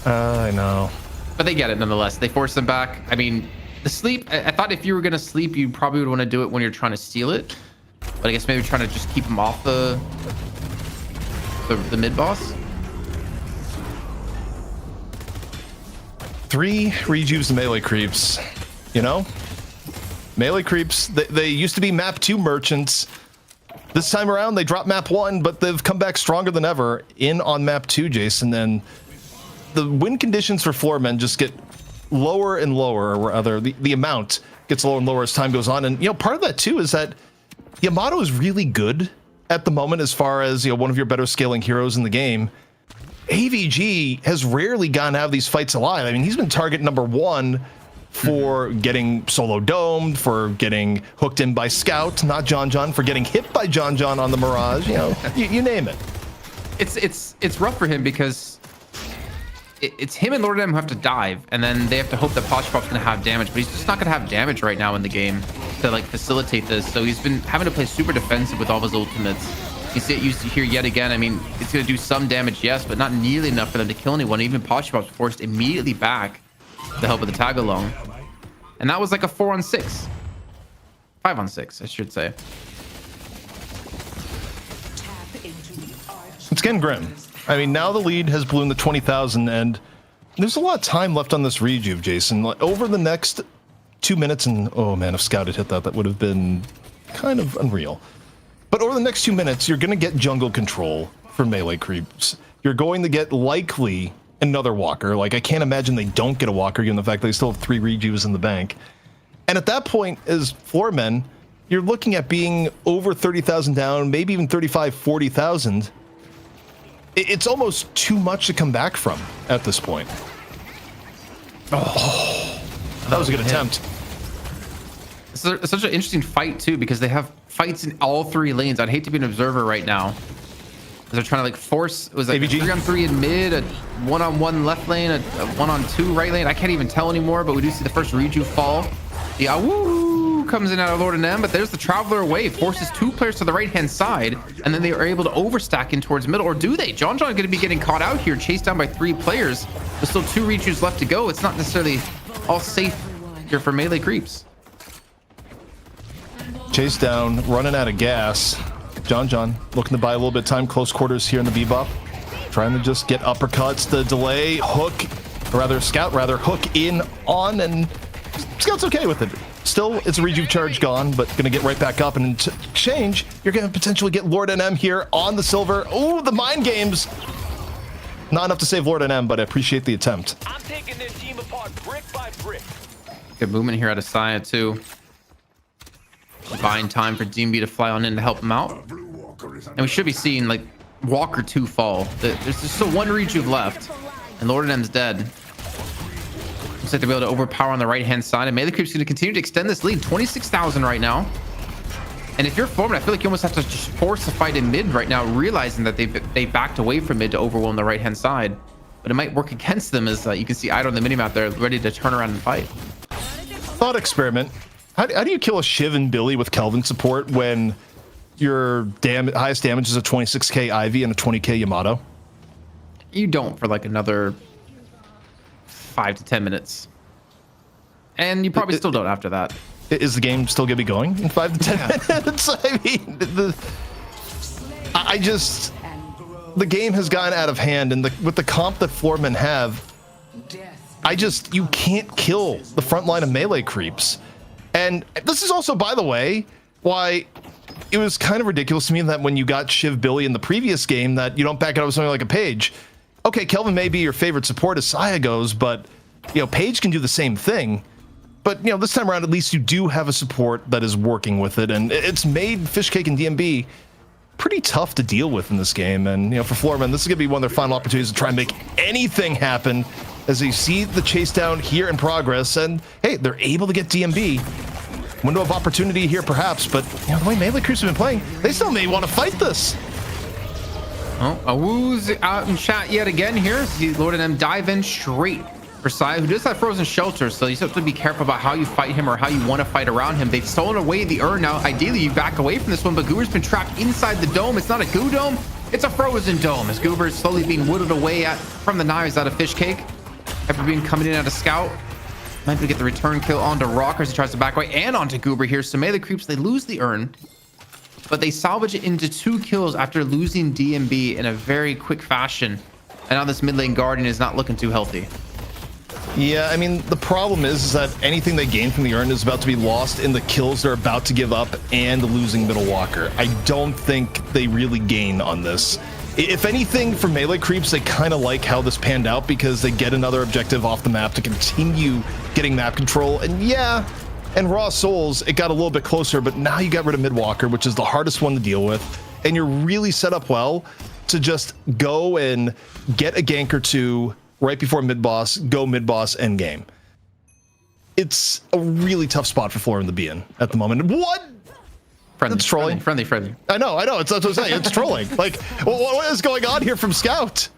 I know. But they get it nonetheless. They force them back. I mean, the sleep, I thought if you were going to sleep, you probably would want to do it when you're trying to steal it. But I guess maybe trying to just keep them off the mid-boss. 3 rejuves and melee creeps. You know? Melee creeps, they used to be map 2 merchants. This time around, they dropped map 1, but they've come back stronger than ever in on map 2, Jason. And the win conditions for Floormen just get lower and lower, or rather, the amount gets lower and lower as time goes on. And, you know, part of that, too, is that Yamato is really good at the moment as far as one of your better scaling heroes in the game. AVG has rarely gotten out of these fights alive. I mean, he's been target number 1 for getting solo domed, for getting hooked in by Scout, not John John, for getting hit by John John on the Mirage. You name it. It's rough for him because it's him and Lord M who have to dive, and then they have to hope that Poshpop's going to have damage, but he's just not going to have damage right now in the game to like facilitate this. So he's been having to play super defensive with all of his ultimates. You see it used to here yet again. I mean, it's going to do some damage, yes, but not nearly enough for them to kill anyone. Even Poshpop's forced immediately back with the help of the tag along. And that was like a 4-on-6. 5-on-6, I should say. It's getting grim. I mean, now the lead has ballooned to 20,000, and there's a lot of time left on this rejuve, Jason. Like, over the next 2 minutes, and oh man, if Scout had hit that, that would have been kind of unreal. But over the next 2 minutes, you're going to get jungle control for melee creeps. You're going to get likely another walker. Like, I can't imagine they don't get a walker given the fact they still have 3 rejuves in the bank. And at that point, as Floormen, you're looking at being over 30,000 down, maybe even 35, 40,000. It's almost too much to come back from at this point. Oh, that was a good attempt. It's such an interesting fight too, because they have fights in all 3 lanes. I'd hate to be an observer right now. They're trying to like force, it was like AVG. A 3-on-3 in mid, a 1-on-1 left lane, a 1-on-2 right lane. I can't even tell anymore, but we do see the first rejuve fall. The Awoo comes in out of Lord and M, but there's the Traveler away, forces 2 players to the right-hand side, and then they are able to overstack in towards middle, or do they? John John going to be getting caught out here, chased down by 3 players. There's still 2 rejuves left to go. It's not necessarily all safe here for melee creeps. Chase down, running out of gas. John John looking to buy a little bit of time, close quarters here in the Bebop. Trying to just get uppercuts, the delay, hook, or rather Scout, hook in, on, and Scout's okay with it. Still, it's a rejuve charge gone, but gonna get right back up, and in exchange, you're gonna potentially get Lord NM here on the silver. Oh, the mind games! Not enough to save Lord NM, but I appreciate the attempt. I'm taking their team apart brick by brick. Good movement here out of Saya too. Buying time for DMB to fly on in to help him out. And we should be seeing like Walker 2 fall. There's just still 1 rejuve left, and Lord M's dead. Looks like they'll be able to overpower on the right-hand side, and melee creep's going to continue to extend this lead. 26,000 right now. And if you're Floormen, I feel like you almost have to just force the fight in mid right now, realizing that they backed away from mid to overwhelm the right-hand side. But it might work against them, as you can see Ido on the minimap there, ready to turn around and fight. Thought experiment. How do you kill a Shiv and Billy with Kelvin support when your highest damage is a 26k Ivy and a 20k Yamato? You don't for like another 5 to 10 minutes. And you probably still don't after that. Is the game still going to be going in 5 to 10 minutes? I mean, the game has gotten out of hand, and with the comp that Floormen have, you can't kill the front line of melee creeps. And this is also, by the way, why it was kind of ridiculous to me that when you got Shiv Billy in the previous game that you don't back it up with something like a Page. Okay, Kelvin may be your favorite support as Saya goes, but Page can do the same thing. But this time around, at least you do have a support that is working with it, and it's made Fishcake and DMB pretty tough to deal with in this game. And for Floormen, this is gonna be one of their final opportunities to try and make anything happen, as you see the chase down here in progress, and hey, they're able to get DMB. Window of opportunity here perhaps, but the way melee creeps have been playing, they still may want to fight this. Oh, Awoo's out in chat yet again here. See Lord and them dive in straight for Saya, who does have frozen shelter, so you have to be careful about how you fight him or how you want to fight around him. They've stolen away the urn now. Ideally, you back away from this one, but Goober's been trapped inside the dome. It's not a goo dome, it's a frozen dome, as Goober is slowly being whittled away from the knives out of Fishcake. After being coming in out of Scout. Might be get the return kill onto Rockers. He tries to back away and onto Goober here. So melee creeps, they lose the urn, but they salvage it into 2 kills after losing DMB in a very quick fashion. And now this mid lane Guardian is not looking too healthy. Yeah, I mean, the problem is that anything they gain from the urn is about to be lost in the kills they're about to give up and the losing middle walker. I don't think they really gain on this. If anything, for melee creeps, they kind of like how this panned out because they get another objective off the map to continue getting map control. And yeah, and Raw Souls, it got a little bit closer, but now you got rid of Midwalker, which is the hardest one to deal with. and you're really set up well to just go and get a gank or two right before mid-boss, go mid-boss, end game. It's a really tough spot for Floormen to be in at the moment. What? Friendly, That's trolling. Friendly. I know. That's what I'm saying. It's trolling. Like, what is going on here from Scout?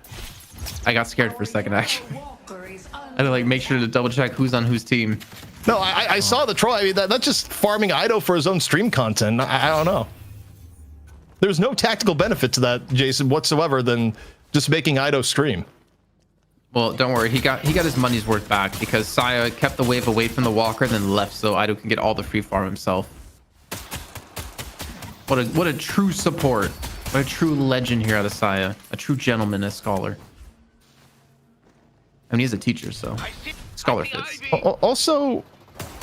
I got scared for a second, actually. I had to like make sure to double check who's on whose team. No, I saw the troll. I mean, that's just farming Ido for his own stream content. I don't know. There's no tactical benefit to that, Jason, whatsoever than just making Ido stream. Well, don't worry. He got his money's worth back because Saya kept the wave away from the Walker and then left so Ido can get all the free farm himself. What a true support. What a true legend here out of Saya. A true gentleman, a scholar. I mean, he's a teacher, so scholar fits. Also,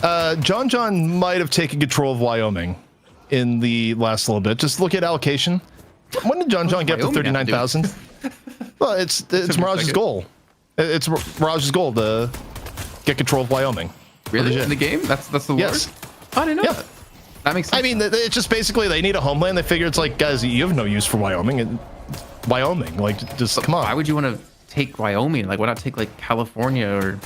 John might have taken control of Wyoming in the last little bit. Just look at allocation. When did John get to 39,000? Well, it's Mirage's goal. It's Mirage's goal to get control of Wyoming. Really? In the game? That's the lore? Yes. Oh, I didn't know that. That makes sense. I mean, it's just basically they need a homeland. They figure it's like, guys, you have no use for Wyoming. And Wyoming, like, just come on. Why would you want to take Wyoming? Like, why not take like California or?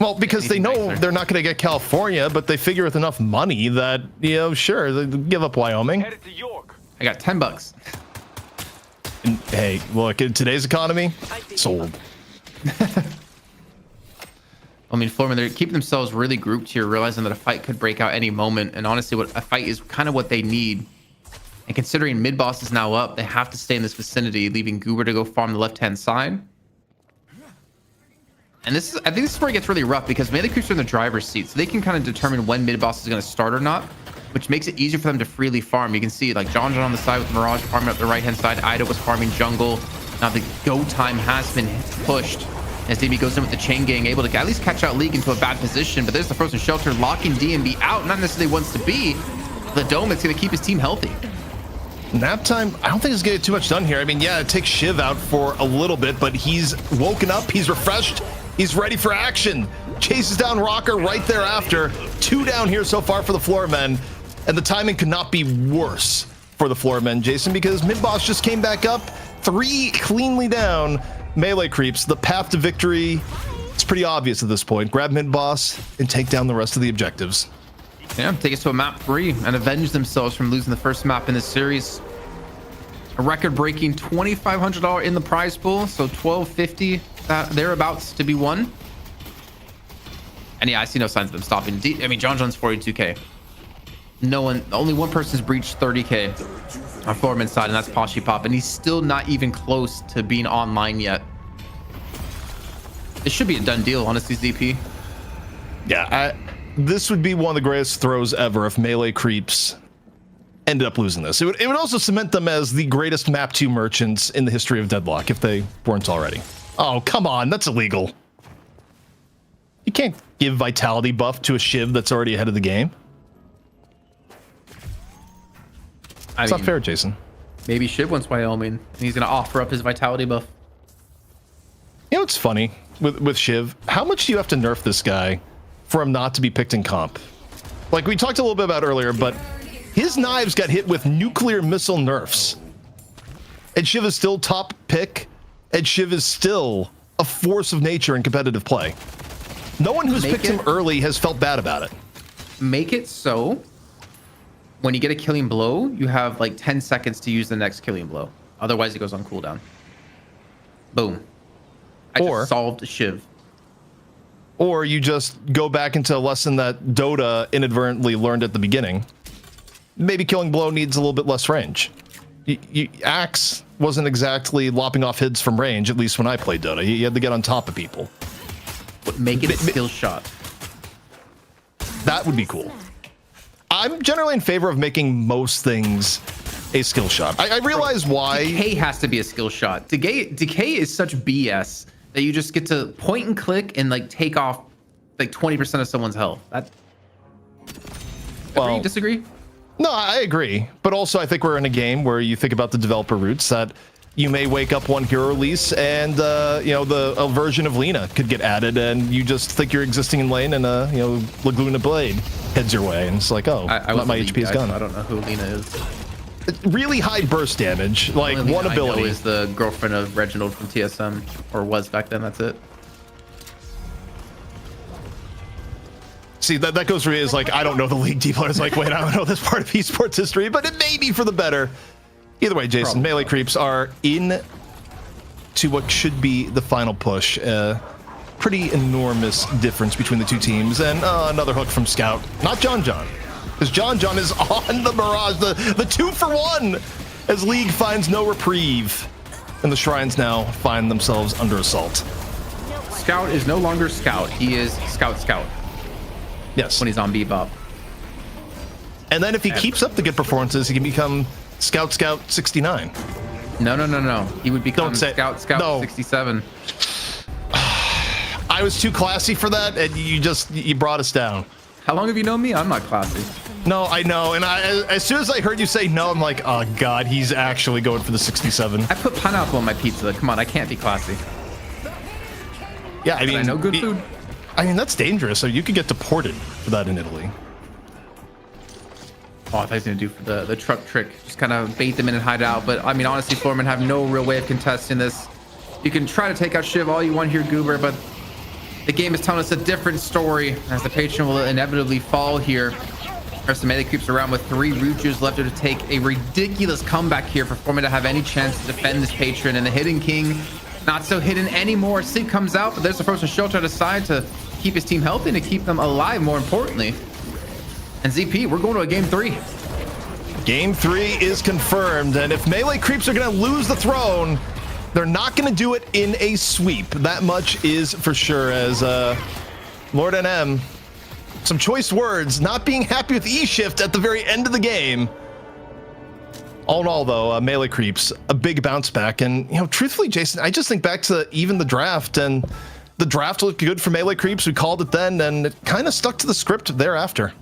Well, because they know they're not going to get California, but they figure with enough money that, you know, sure, they'll give up Wyoming. Headed to York. I got $10. And, hey, look, in today's economy, sold. I mean, Floormen, they're keeping themselves really grouped here, realizing that a fight could break out any moment. And honestly, what a fight is kind of what they need. And considering mid-boss is now up, they have to stay in this vicinity, leaving Goober to go farm the left-hand side. And I think this is where it gets really rough because melee creeps are in the driver's seat, so they can kind of determine when mid-boss is going to start or not, which makes it easier for them to freely farm. You can see like John on the side with Mirage farming up the right-hand side. Ida was farming jungle. Now the go time has been pushed as DB goes in with the chain gang, able to at least catch out League into a bad position. But there's the frozen shelter locking DMB out. Not necessarily wants to be the dome. It's going to keep his team healthy. Nap time, I don't think he's going to get too much done here. I mean, yeah, it takes Shiv out for a little bit, but he's woken up. He's refreshed. He's ready for action. Chases down Rocker right thereafter. 2 down here so far for the Floormen. And the timing could not be worse for the Floormen, Jason, because mid-boss just came back up. 3 cleanly down melee creeps. The path to victory, it's pretty obvious at this point. Grab mid-boss and take down the rest of the objectives. Yeah, take us to a map 3 and avenge themselves from losing the first map in this series. A record-breaking $2,500 in the prize pool, so $1,250 thereabouts to be won. And yeah, I see no signs of them stopping. I mean, John's 42k. Only one person's breached 30k on Floormen's side, and that's Pashi Pop, and he's still not even close to being online yet. It should be a done deal, honestly, ZP. Yeah, this would be one of the greatest throws ever if melee creeps ended up losing this. It would also cement them as the greatest map 2 merchants in the history of Deadlock if they weren't already. Oh, come on, that's illegal. You can't give vitality buff to a Shiv that's already ahead of the game. It's not fair, Jason. Maybe Shiv wants Wyoming, and he's going to offer up his vitality buff. You know what's funny with Shiv? How much do you have to nerf this guy for him not to be picked in comp? Like we talked a little bit about earlier, but his knives got hit with nuclear missile nerfs. And Shiv is still top pick, and Shiv is still a force of nature in competitive play. No one who's picked him early has felt bad about it. Make it so when you get a killing blow, you have like 10 seconds to use the next killing blow. Otherwise, it goes on cooldown. Boom. I just solved Shiv. Or you just go back into a lesson that Dota inadvertently learned at the beginning. Maybe killing blow needs a little bit less range. Axe wasn't exactly lopping off hits from range, at least when I played Dota. You had to get on top of people. Make it a skill shot. That would be cool. I'm generally in favor of making most things a skill shot. I realize why. Decay has to be a skill shot. Decay is such BS that you just get to point and click and like take off like 20% of someone's health. Agree? Disagree? No, I agree. But also I think we're in a game where you think about the developer roots that you may wake up one hero release and you know, a version of Lina could get added and you just think you're existing in lane and you know, Laguna Blade heads your way and it's like, oh, my HP is gone. I don't know who Lina is. really high burst damage, like one ability. Is the girlfriend of Reginald from TSM, or was back then. That's it. See, that goes for me is like, I don't know the league deep. It's like, wait, I don't know this part of esports history, but it may be for the better. Either way, Jason, melee creeps are in to what should be the final push. Pretty enormous difference between the two teams. And another hook from Scout. Not John, because John is on the Mirage, the 2-for-1, as League finds no reprieve. And the Shrines now find themselves under assault. Scout is no longer Scout. He is Scout. Yes. When he's on Bebop. And then if he keeps up the good performances, he can become Scout 69. No. He would become Scout 67. I was too classy for that, and you brought us down. How long have you known me? I'm not classy. No, I know. And as soon as I heard you say no, I'm like, oh God, he's actually going for the 67. I put pineapple on my pizza. Come on, I can't be classy. Yeah, I mean, I know good food. I mean, that's dangerous. So you could get deported for that in Italy. Oh, I thought he was going to do for the truck trick. Just kind of bait them in and hide out. But, I mean, honestly, Floormen have no real way of contesting this. You can try to take out Shiv all you want here, Goober, but the game is telling us a different story as the patron will inevitably fall here. There's some melee creeps around with 3 Rooters left to take a ridiculous comeback here for Floormen to have any chance to defend this patron. And the Hidden King, not so hidden anymore. Sleep comes out, but there's the Frozen Shelter to side to keep his team healthy and to keep them alive, more importantly. And ZP, we're going to a game 3. Game 3 is confirmed, and if melee creeps are going to lose the throne, they're not going to do it in a sweep. That much is for sure, as Lord NM, some choice words, not being happy with E-Shift at the very end of the game. All in all, though, melee creeps, a big bounce back. And, truthfully, Jason, I just think back to even the draft, and the draft looked good for melee creeps. We called it then, and it kind of stuck to the script thereafter.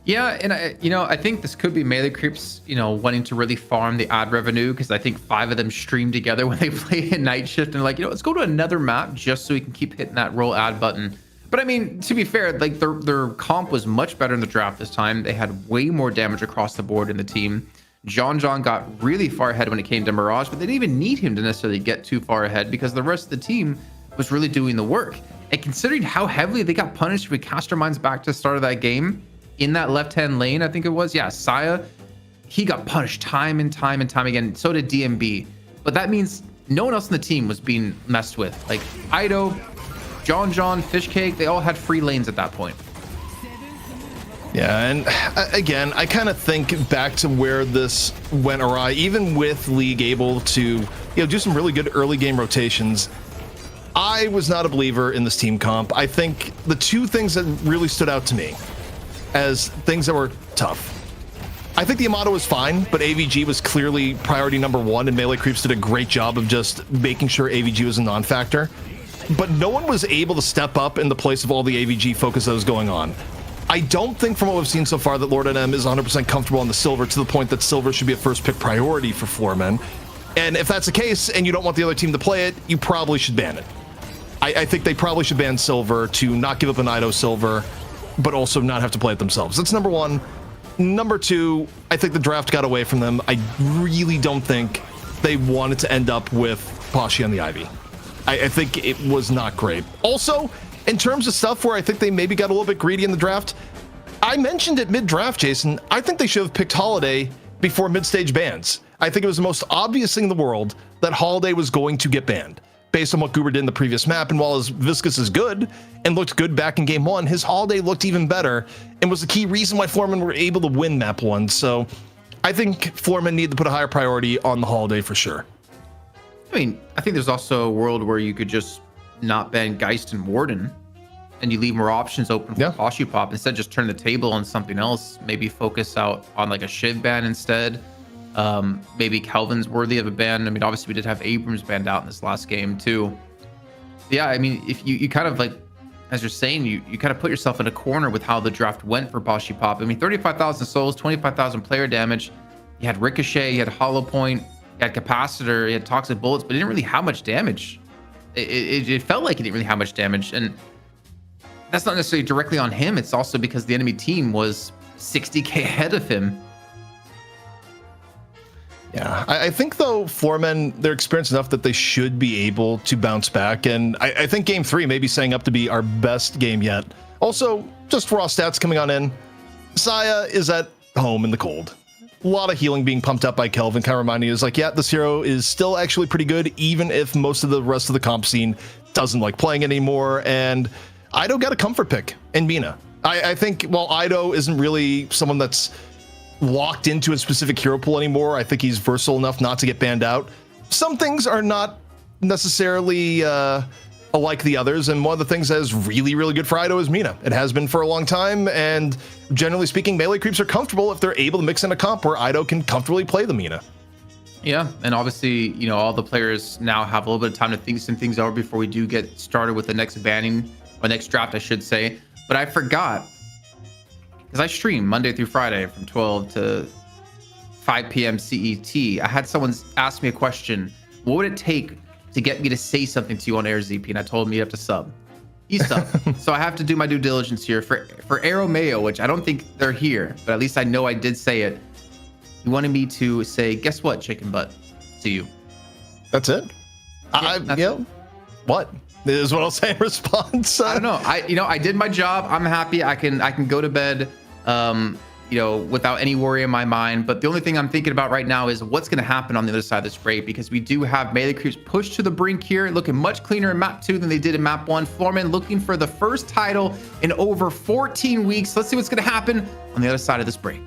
Yeah, and I think this could be melee creeps, wanting to really farm the ad revenue, because I think 5 of them stream together when they play in Night Shift and like, let's go to another map just so we can keep hitting that roll ad button. But I mean, to be fair, like their comp was much better in the draft this time. They had way more damage across the board in the team. John got really far ahead when it came to Mirage, but they didn't even need him to necessarily get too far ahead because the rest of the team was really doing the work. And considering how heavily they got punished with caster mines back to the start of that game, in that left-hand lane, I think it was, yeah, Saya, he got punished time and time again. So did DMB. But that means no one else in the team was being messed with. Like Ido, John, Fishcake, they all had free lanes at that point. Yeah, and again, I kind of think back to where this went awry, even with League able to do some really good early game rotations. I was not a believer in this team comp. I think the 2 things that really stood out to me as things that were tough. I think the Yamato was fine, but AVG was clearly priority number 1, and melee creeps did a great job of just making sure AVG was a non-factor. But no one was able to step up in the place of all the AVG focus that was going on. I don't think from what we've seen so far that Lord NM is 100% comfortable on the silver, to the point that silver should be a first pick priority for Floormen. And if that's the case and you don't want the other team to play it, you probably should ban it. I think they probably should ban silver to not give up an Ido silver, but also not have to play it themselves. That's number 1. Number 2, I think the draft got away from them. I really don't think they wanted to end up with Pashi on the Ivy. I think it was not great. Also, in terms of stuff where I think they maybe got a little bit greedy in the draft, I mentioned it mid-draft, Jason. I think they should have picked Holiday before mid-stage bans. I think it was the most obvious thing in the world that Holiday was going to get banned based on what Goober did in the previous map. And while his Viscous is good and looked good back in game 1, his Holiday looked even better and was the key reason why Floormen were able to win map 1. So I think Floormen need to put a higher priority on the Holiday for sure. I mean, I think there's also a world where you could just not ban Geist and Warden, and you leave more options open for Pashi Pop. Instead, just turn the table on something else. Maybe focus out on like a Shiv ban instead. Maybe Kelvin's worthy of a ban. I mean, obviously we did have Abrams banned out in this last game too. Yeah, I mean, if you kind of like, as you're saying, you kind of put yourself in a corner with how the draft went for Pashi Pop. I mean, 35,000 souls, 25,000 player damage. You had Ricochet, you had Hollow Point, you had Capacitor, you had Toxic Bullets, but it didn't really have much damage. It felt like it didn't really have much damage, and that's not necessarily directly on him. It's also because the enemy team was 60k ahead of him. Yeah, I think though Floormen, they're experienced enough that they should be able to bounce back, and I think Game 3 may be setting up to be our best game yet. Also, just raw stats coming on in. Saya is at home in the cold. A lot of healing being pumped up by Kelvin, kind of reminding you is like, yeah, this hero is still actually pretty good, even if most of the rest of the comp scene doesn't like playing anymore. And Ido got a comfort pick in Mina. I think while Ido isn't really someone that's locked into a specific hero pool anymore, I think he's versatile enough not to get banned out. Some things are not necessarily alike the others, and one of the things that is really, really good for Ido is Mina. It has been for a long time, and generally speaking, melee creeps are comfortable if they're able to mix in a comp where Ido can comfortably play the Mina. Yeah, and obviously, you know, all the players now have a little bit of time to think some things over before we do get started with the next banning, or next draft, I should say. But I forgot, because I stream Monday through Friday from 12 to 5 p.m. CET. I had someone ask me a question. What would it take to get me to say something to you on air, ZP? And I told him you have to sub. He subbed. So I have to do my due diligence here. For Aero Mayo, which I don't think they're here, but at least I know I did say it. He wanted me to say, guess what, chicken butt, to you. That's it? Yeah, what? Is what I'll say in response. I don't know. I did my job. I'm happy. I can go to bed, without any worry in my mind. But the only thing I'm thinking about right now is what's going to happen on the other side of this break, because we do have melee creeps pushed to the brink here, looking much cleaner in map 2 than they did in map 1. Floormen looking for the first title in over 14 weeks. Let's see what's going to happen on the other side of this break.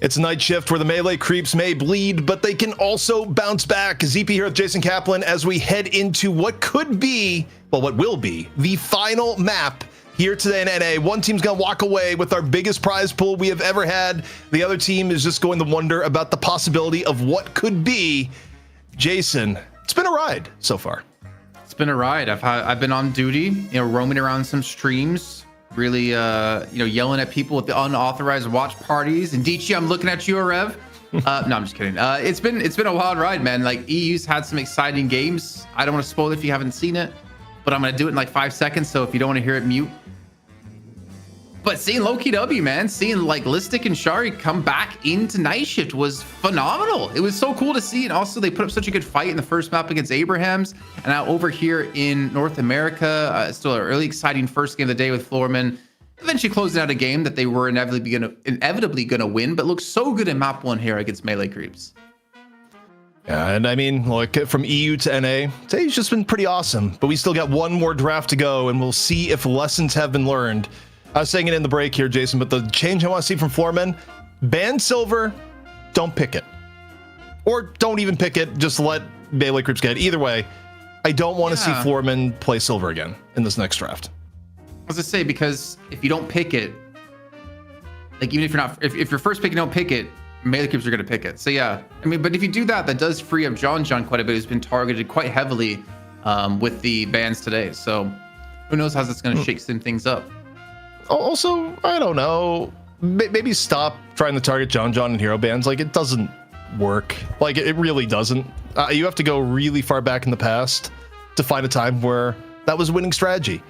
It's a night shift where the melee creeps may bleed, but they can also bounce back. ZP here with Jason Kaplan as we head into what could be, well, what will be, the final map here today in NA. One team's going to walk away with our biggest prize pool we have ever had. The other team is just going to wonder about the possibility of what could be. Jason, it's been a ride so far. It's been a ride. I've been on duty, roaming around some streams, really, yelling at people with the unauthorized watch parties. And Dichi, I'm looking at you, Rev. No, I'm just kidding. It's been a wild ride, man. Like, EU's had some exciting games. I don't want to spoil it if you haven't seen it, but I'm gonna do it in like 5 seconds. So if you don't want to hear it, mute. But seeing Lowkey W, man, seeing like Listic and Shari come back into Night Shift was phenomenal. It was so cool to see. And also they put up such a good fight in the first map against Abrahams. And now over here in North America, still a really exciting first game of the day with Floormen. Eventually closing out a game that they were inevitably gonna win, but looked so good in map 1 here against melee creeps. Yeah, and I mean, look, from EU to NA, today's just been pretty awesome. But we still got one more draft to go, and we'll see if lessons have been learned. I was saying it in the break here, Jason, but the change I want to see from Floormen, ban silver, don't pick it. Or don't even pick it, just let melee creeps get it. Either way, I don't want to see Floormen play silver again in this next draft. I was gonna say, because if you don't pick it, like even if you're not, if your first pick you don't pick it, melee creeps are gonna pick it. So yeah, I mean, but if you do that, that does free up John quite a bit. Who's been targeted quite heavily with the bans today. So who knows how that's gonna shake some things up. Also, I don't know, maybe stop trying to target John and hero bans. Like, it doesn't work. Like, it really doesn't. You have to go really far back in the past to find a time where that was a winning strategy.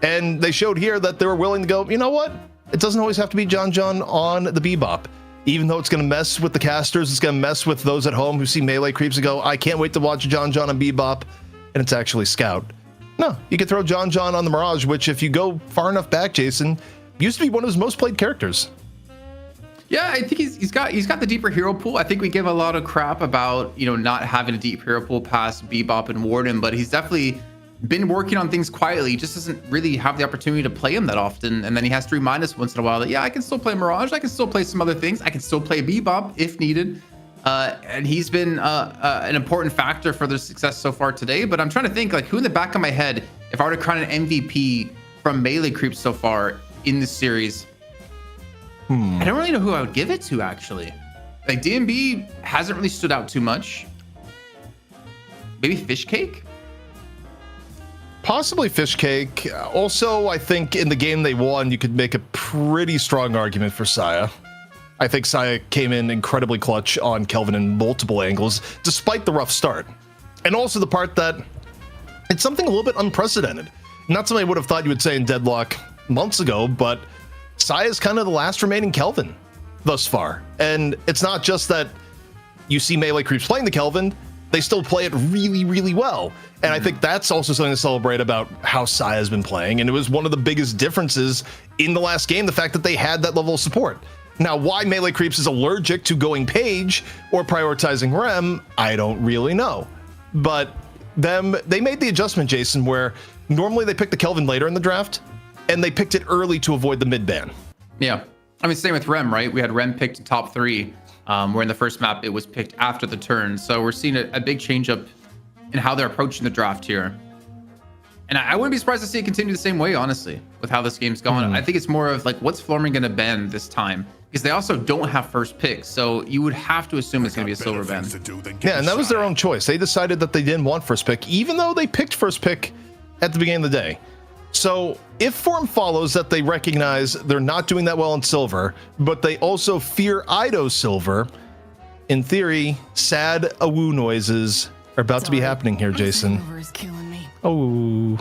And they showed here that they were willing to go, you know what? It doesn't always have to be John on the Bebop. Even though it's going to mess with the casters, it's going to mess with those at home who see melee creeps and go, I can't wait to watch John on Bebop. And it's actually Scout. No, you could throw John on the Mirage, which if you go far enough back, Jason, used to be one of his most played characters. Yeah, I think he's got the deeper hero pool. I think we give a lot of crap about, not having a deep hero pool past Bebop and Warden, but he's definitely been working on things quietly. He just doesn't really have the opportunity to play him that often. And then he has to remind us once in a while that, yeah, I can still play Mirage. I can still play some other things. I can still play Bebop if needed. And he's been an important factor for their success so far today. But I'm trying to think, like, who in the back of my head, if I were to crown an MVP from melee creeps so far in this series, I don't really know who I would give it to, actually. Like, DMB hasn't really stood out too much. Maybe Fishcake? Possibly Fishcake. Also, I think in the game they won, you could make a pretty strong argument for Saya. I think Saya came in incredibly clutch on Kelvin in multiple angles, despite the rough start. And also the part that it's something a little bit unprecedented. Not something I would have thought you would say in Deadlock months ago, but Saya's kind of the last remaining Kelvin thus far. And it's not just that you see melee creeps playing the Kelvin, they still play it really, really well. And I think that's also something to celebrate about how Saya's been playing. And it was one of the biggest differences in the last game, the fact that they had that level of support. Now, why melee creeps is allergic to going Page or prioritizing Rem, I don't really know. But they made the adjustment, Jason, where normally they pick the Kelvin later in the draft, and they picked it early to avoid the mid ban. Yeah. I mean, same with Rem, right? We had Rem picked in top 3, where in the first map it was picked after the turn. So we're seeing a big change up in how they're approaching the draft here. And I wouldn't be surprised to see it continue the same way, honestly, with how this game's going. I think it's more of like, what's Floormen going to bend this time? Because they also don't have first pick, so you would have to assume it's going to be a silver band. Yeah, and that was their own choice. They decided that they didn't want first pick, even though they picked first pick at the beginning of the day. So if form follows that they recognize they're not doing that well in silver, but they also fear Ido silver, in theory, sad awoo noises are about to be happening here, Jason. Oh.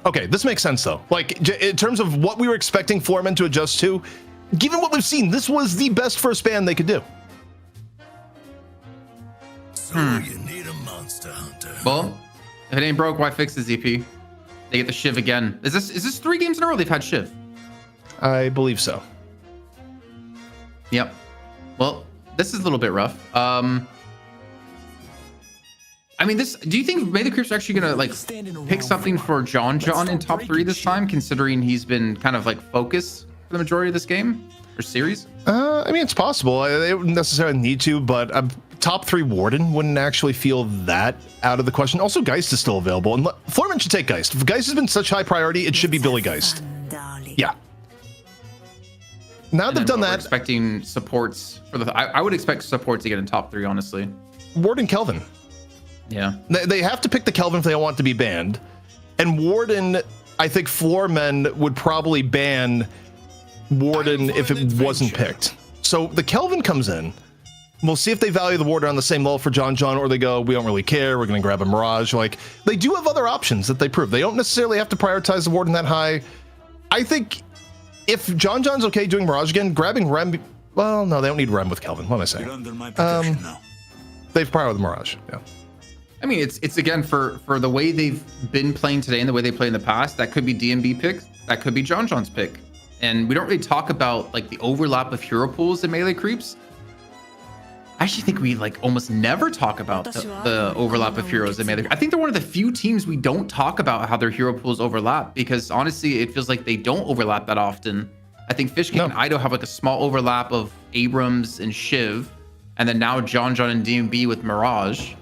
Okay, this makes sense though. Like, in terms of what we were expecting Floormen to adjust to, given what we've seen, this was the best first ban they could do. So you need a monster hunter. Well, if it ain't broke, why fix the ZP? They get the Shiv again. Is this 3 games in a row they've had Shiv? I believe so. Yep. Well, this is a little bit rough. I mean, do you think May the Creeps are actually gonna like pick something for John in top 3 this time, considering he's been kind of like focused for the majority of this game or series? I mean, it's possible. They wouldn't necessarily need to, but top 3 Warden wouldn't actually feel that out of the question. Also, Geist is still available, and Floormen should take Geist. If Geist has been such high priority, it should be Billy Geist. Yeah. Now they've done that. Expecting supports for the. I would expect support to get in top 3, honestly. Warden Kelvin. Yeah. They have to pick the Kelvin if they want to be banned. And Warden, I think Floormen would probably ban Warden if it wasn't picked. So the Kelvin comes in. We'll see if they value the Warden on the same level for John, or they go, we don't really care. We're going to grab a Mirage. Like, they do have other options that they prove. They don't necessarily have to prioritize the Warden that high. I think if John's okay doing Mirage again, grabbing Rem. Well, no, they don't need Rem with Kelvin. What am I saying? They've prioritized the Mirage. Yeah. I mean, it's again for the way they've been playing today and the way they play in the past. That could be DMB pick. That could be John's pick. And we don't really talk about like the overlap of hero pools in Melee Creeps. I actually think we like almost never talk about the overlap of heroes in Melee. I think they're one of the few teams we don't talk about how their hero pools overlap, because honestly, it feels like they don't overlap that often. I think Fishkick and Ido have like a small overlap of Abrams and Shiv, and then now John and DMB with Mirage.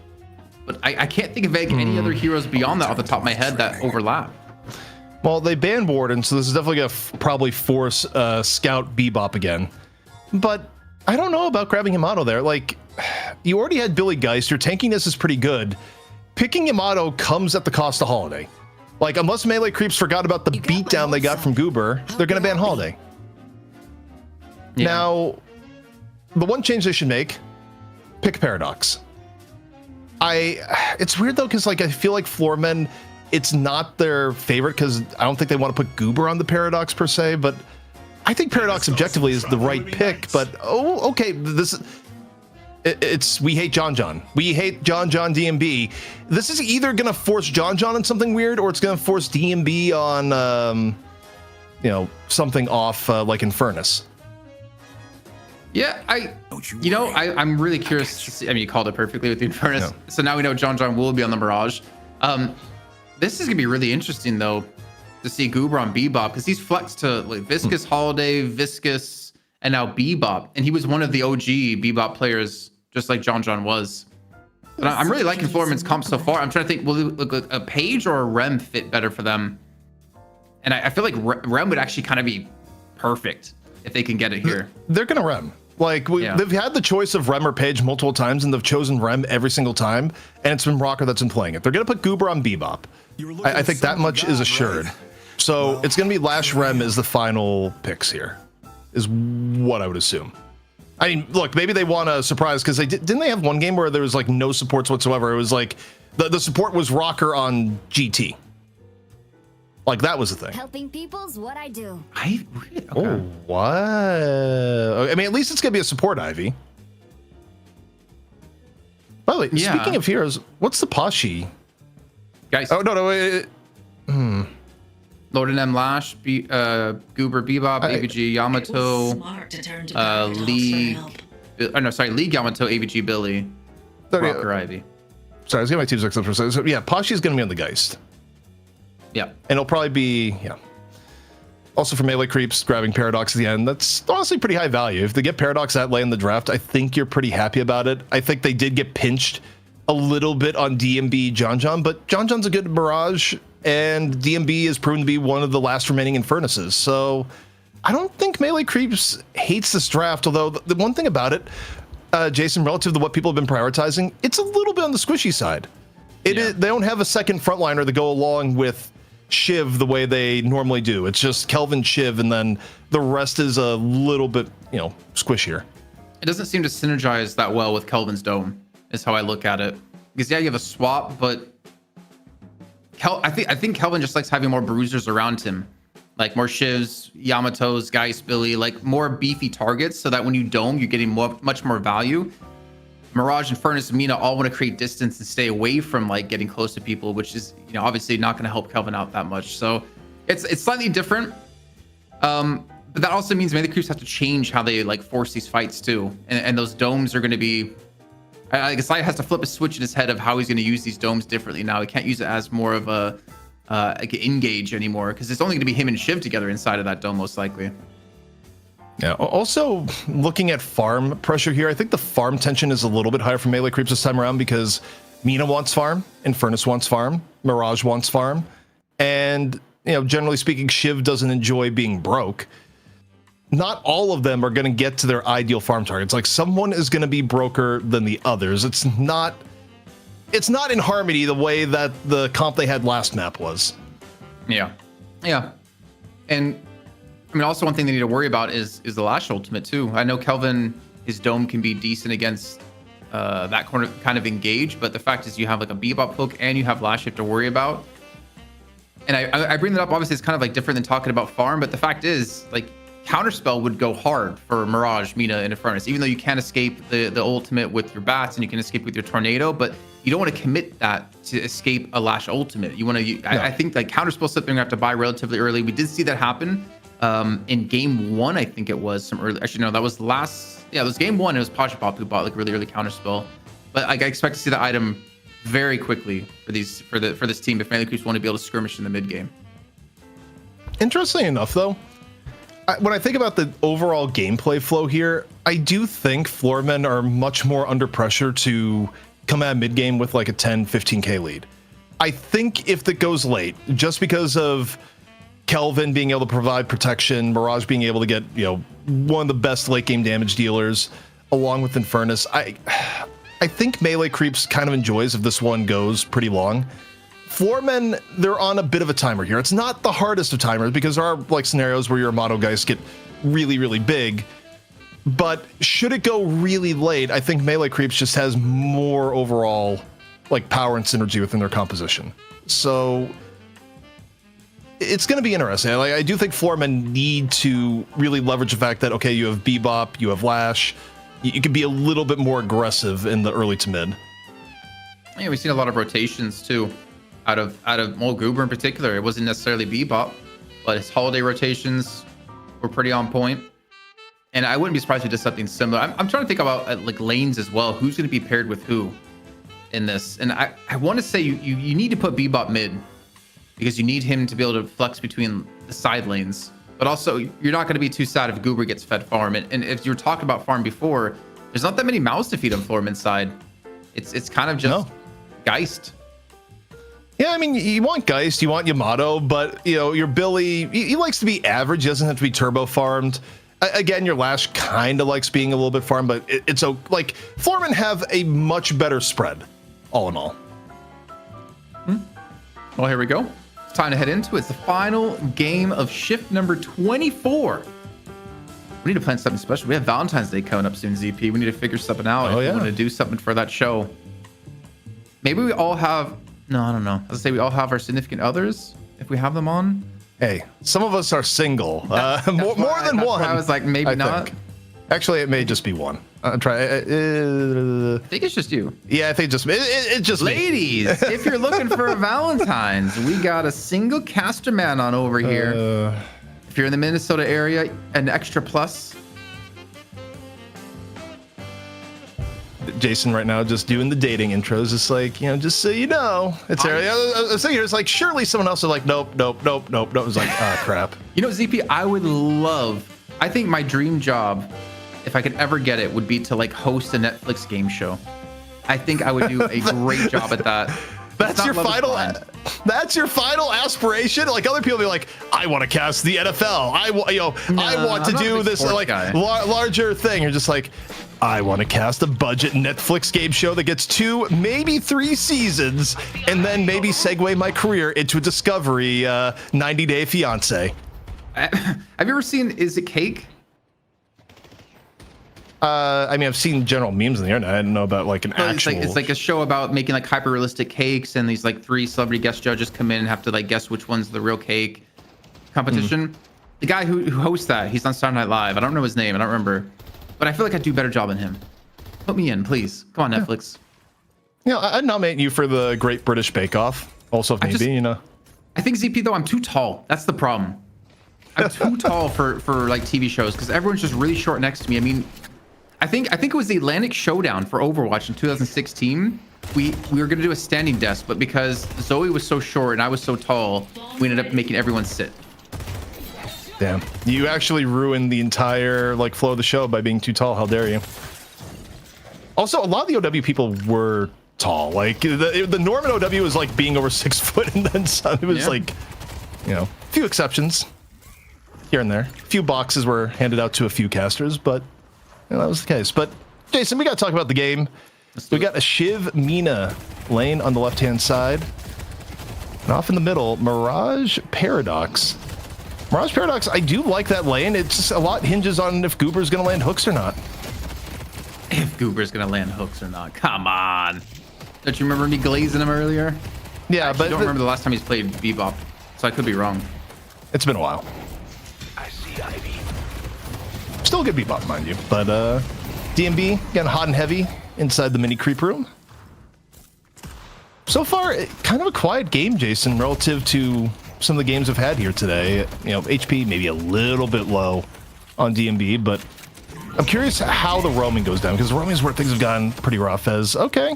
But I can't think of any other heroes beyond that off the top of my head that overlap. Well, they banned Warden, so this is definitely going to probably force Scout Bebop again. But I don't know about grabbing Yamato there. Like, you already had Billy Geist. Your tankiness is pretty good. Picking Yamato comes at the cost of Holiday. Like, unless Melee Creeps forgot about the beatdown they got from Goober, they're going to ban Holiday. Yeah. Now, the one change they should make, pick Paradox. It's weird though, because like I feel like Floormen, it's not their favorite because I don't think they want to put Goober on the Paradox per se, but I think Paradox objectively is the right pick. But okay, it's we hate John. We hate John DMB. This is either gonna force John on something weird, or it's gonna force DMB on something off like Infernus. Yeah, I'm really curious to see. I mean, you called it perfectly with the Infernus. Yeah. So now we know John will be on the Mirage. This is gonna be really interesting though to see Goober on Bebop, because he's flexed to like Viscous, Holiday, Viscous, and now Bebop, and he was one of the OG Bebop players, just like John was. But I'm really liking Floormen's comp so far. I'm trying to think, will a Page or a Rem fit better for them? And I feel like Rem would actually kind of be perfect if they can get it here. They're gonna Rem. Like, they've had the choice of Rem or Page multiple times, and they've chosen Rem every single time, and it's been Rocker that's been playing it. They're going to put Goober on Bebop. I think that much is assured. Right. So it's going to be Lash Rem as the final picks here, is what I would assume. I mean, look, maybe they want a surprise, because didn't they have one game where there was like no supports whatsoever? It was like the support was Rocker on GT. Like, that was the thing. Helping people's what I do. Okay. Oh, what? I mean, at least it's going to be a support Ivy. By the way, speaking of heroes, what's the Pashi? Guys. Oh, no, wait. Lord and M Lash, Goober Bebop, AVG Yamato, League. League Yamato, AVG Billy, Rocker Ivy. Sorry, I was getting my teams mixed up for a second. So, yeah, Pashi's going to be on the Geist. Yeah. And it'll probably be, also for Melee Creeps, grabbing Paradox at the end. That's honestly pretty high value. If they get Paradox that late in the draft, I think you're pretty happy about it. I think they did get pinched a little bit on DMB John, but John's a good Mirage, and DMB is proven to be one of the last remaining Infernuses. So I don't think Melee Creeps hates this draft, although the one thing about it, Jason, relative to what people have been prioritizing, it's a little bit on the squishy side. They don't have a second frontliner to go along with Shiv the way they normally do. It's just Kelvin, Shiv, and then the rest is a little bit, squishier. It doesn't seem to synergize that well with Kelvin's Dome, is how I look at it. Because you have a swap, but I think Kelvin just likes having more bruisers around him, like more Shivs, Yamatos, Geist, Billy, like more beefy targets, so that when you Dome, you're getting much more value. Mirage and Furnace and Mina all want to create distance and stay away from like getting close to people, which is obviously not going to help Kelvin out that much. So it's slightly different, but that also means Melee Creeps have to change how they like force these fights too, and those domes are going to be I guess Sai has to flip a switch in his head of how he's going to use these domes differently now. He can't use it as more of a like an engage anymore, because it's only going to be him and Shiv together inside of that dome most likely. Yeah. Also, looking at farm pressure here, I think the farm tension is a little bit higher for melee creeps this time around because Mina wants farm, Infernus wants farm, Mirage wants farm, and generally speaking, Shiv doesn't enjoy being broke. Not all of them are going to get to their ideal farm targets. Like, someone is going to be broker than the others. It's not in harmony the way that the comp they had last map was. Yeah. And I mean, also one thing they need to worry about is the Lash ultimate too. I know Kelvin, his dome can be decent against that kind of engage, but the fact is you have like a Bebop hook and you have Lash you have to worry about. And I bring that up, obviously it's kind of like different than talking about farm, but the fact is, like, Counterspell would go hard for Mirage, Mina, and Infernus, even though you can't escape the ultimate with your bats and you can escape with your tornado, but you don't want to commit that to escape a Lash ultimate. You want to, I think like Counterspell something you have to buy relatively early. We did see that happen in game 1, I think it was some early, actually no, that was it was game 1. It was Pop who bought like really early Counterspell, but I expect to see the item very quickly for this team if melee creeps want to be able to skirmish in the mid game. Interesting enough, though, when I think about the overall gameplay flow here, I do think Floormen are much more under pressure to come out mid game with like a 10-15k lead. I think if that goes late, just because of Kelvin being able to provide protection, Mirage being able to get one of the best late game damage dealers, along with Infernus, I think melee creeps kind of enjoys if this one goes pretty long. Floormen, they're on a bit of a timer here. It's not the hardest of timers because there are like scenarios where your Amato guys get really, really big. But should it go really late, I think melee creeps just has more overall like power and synergy within their composition. So it's going to be interesting. Like, I do think Floormen need to really leverage the fact that, okay, you have Bebop, you have Lash. You can be a little bit more aggressive in the early to mid. Yeah, we've seen a lot of rotations too, out of Goober in particular. It wasn't necessarily Bebop, but his holiday rotations were pretty on point. And I wouldn't be surprised if he did something similar. I'm trying to think about like lanes as well. Who's going to be paired with who in this? And I want to say you need to put Bebop mid because you need him to be able to flex between the side lanes. But also, you're not going to be too sad if Goober gets fed farm. And if you were talking about farm before, there's not that many mouths to feed on Floormen's side. It's kind of just Geist. Yeah, I mean, you want Geist, you want Yamato, but, your Billy, he likes to be average. He doesn't have to be turbo farmed. Again, your Lash kind of likes being a little bit farmed, but it's like Floormen have a much better spread, all in all. Well, here we go. Time to head into it. It's the final game of shift number 24. We need to plan something special. We have Valentine's Day coming up soon, ZP. We need to figure something out. We want to do something for that show. Maybe we all have... No, I don't know. I was say we all have our significant others, if we have them on. Hey, some of us are single. More than one. I was like, maybe not. Actually, it may just be one. I'm trying. I think it's just you. Yeah, I think it's just ladies. If you're looking for a Valentine's, we got a single caster man on over here. If you're in the Minnesota area, an extra plus. Jason right now just doing the dating intros. It's like, just so you know, it's I was thinking, it's like surely someone else is like, nope. It's like, crap. ZP, I think my dream job, if I could ever get it, would be to like host a Netflix game show. I think I would do a great job at that. That's your final aspiration. Like other people be like, I want to cast the NFL. I want to do this like larger thing. You're just like, I want to cast a budget Netflix game show that gets 2, maybe 3 seasons, and then maybe segue my career into a Discovery 90 Day Fiance. Have you ever seen Is It Cake? I mean, I've seen general memes on the internet. I didn't know about like an actual. It's like a show about making like hyper realistic cakes, and these like 3 celebrity guest judges come in and have to like guess which one's the real cake competition. The guy who hosts that, he's on Saturday Night Live. I don't know his name. I don't remember, but I feel like I'd do a better job than him. Put me in, please. Come on, Netflix. I'd nominate you for the Great British Bake Off. Also, if maybe I think ZP though, I'm too tall. That's the problem. I'm too tall for like TV shows because everyone's just really short next to me. I mean, I think it was the Atlantic Showdown for Overwatch in 2016. We were gonna do a standing desk, but because Zoe was so short and I was so tall, we ended up making everyone sit. Damn. You actually ruined the entire like flow of the show by being too tall. How dare you? Also, a lot of the OW people were tall. Like the Norman OW was like being over 6 foot, and then some, it was like, you know, a few exceptions here and there. A few boxes were handed out to a few casters, but you know, that was the case. But Jason, we got to talk about the game. We got a Shiv Mina lane on the left-hand side. And off in the middle, Mirage Paradox. Mirage Paradox, I do like that lane. It's just a lot hinges on if Goober's going to land hooks or not. If Goober's going to land hooks or not. Come on. Don't you remember me glazing him earlier? Yeah, but I don't remember the last time he's played Bebop, so I could be wrong. It's been a while. I see Ivy. Still a good Bebop, mind you. But DMB getting hot and heavy inside the mini creep room. So far, kind of a quiet game, Jason, relative to some of the games I've had here today. You know, HP maybe a little bit low on DMB, but I'm curious how the roaming goes down, because roaming is where things have gotten pretty rough. As okay,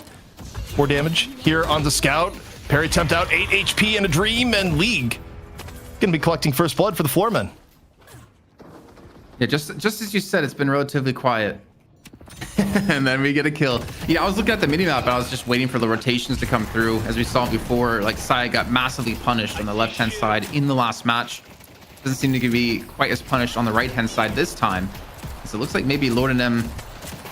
more damage here on the scout. Parry tempt out 8 HP in a dream, and League gonna be collecting first blood for the Floormen. Yeah, just as you said, it's been relatively quiet. And then we get a kill. Yeah, I was looking at the minimap and I was just waiting for the rotations to come through. As we saw before, like Sai got massively punished on the left-hand side in the last match. Doesn't seem to be quite as punished on the right-hand side this time. So it looks like maybe Lord and M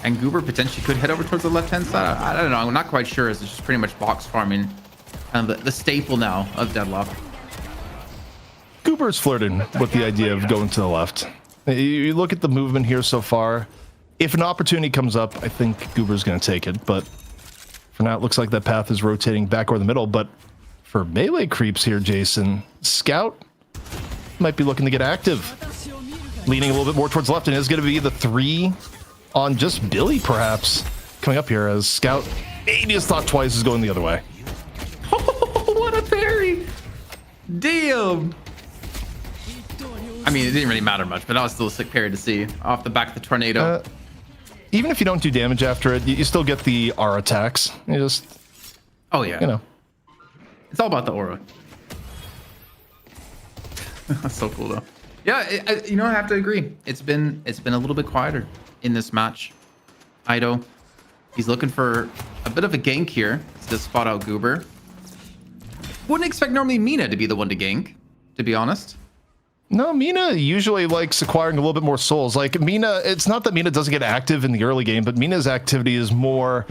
and Goober potentially could head over towards the left-hand side. I don't know. I'm not quite sure. It's just pretty much box farming. And the staple now of Deadlock. Goober's flirting with the idea of going to the left. You look at the movement here so far. If an opportunity comes up, I think Goober's going to take it. But for now, it looks like that path is rotating back over the middle. But for melee creeps here, Jason, Scout might be looking to get active. Leaning a little bit more towards left, and is going to be the 3 on just Billy, perhaps, coming up here as Scout maybe has thought twice is going the other way. Oh, what a parry! Damn! I mean, it didn't really matter much, but that was still a sick parry to see off the back of the tornado. Even if you don't do damage after it, you still get the R attacks. You just, oh yeah, you know, it's all about the aura. That's so cool though. Yeah, you know, I have to agree. It's been a little bit quieter in this match. Ido, he's looking for a bit of a gank here to spot out Goober. Wouldn't expect normally Mina to be the one to gank, to be honest. No, Mina usually likes acquiring a little bit more souls. Like Mina, it's not that Mina doesn't get active in the early game, but Mina's activity is more,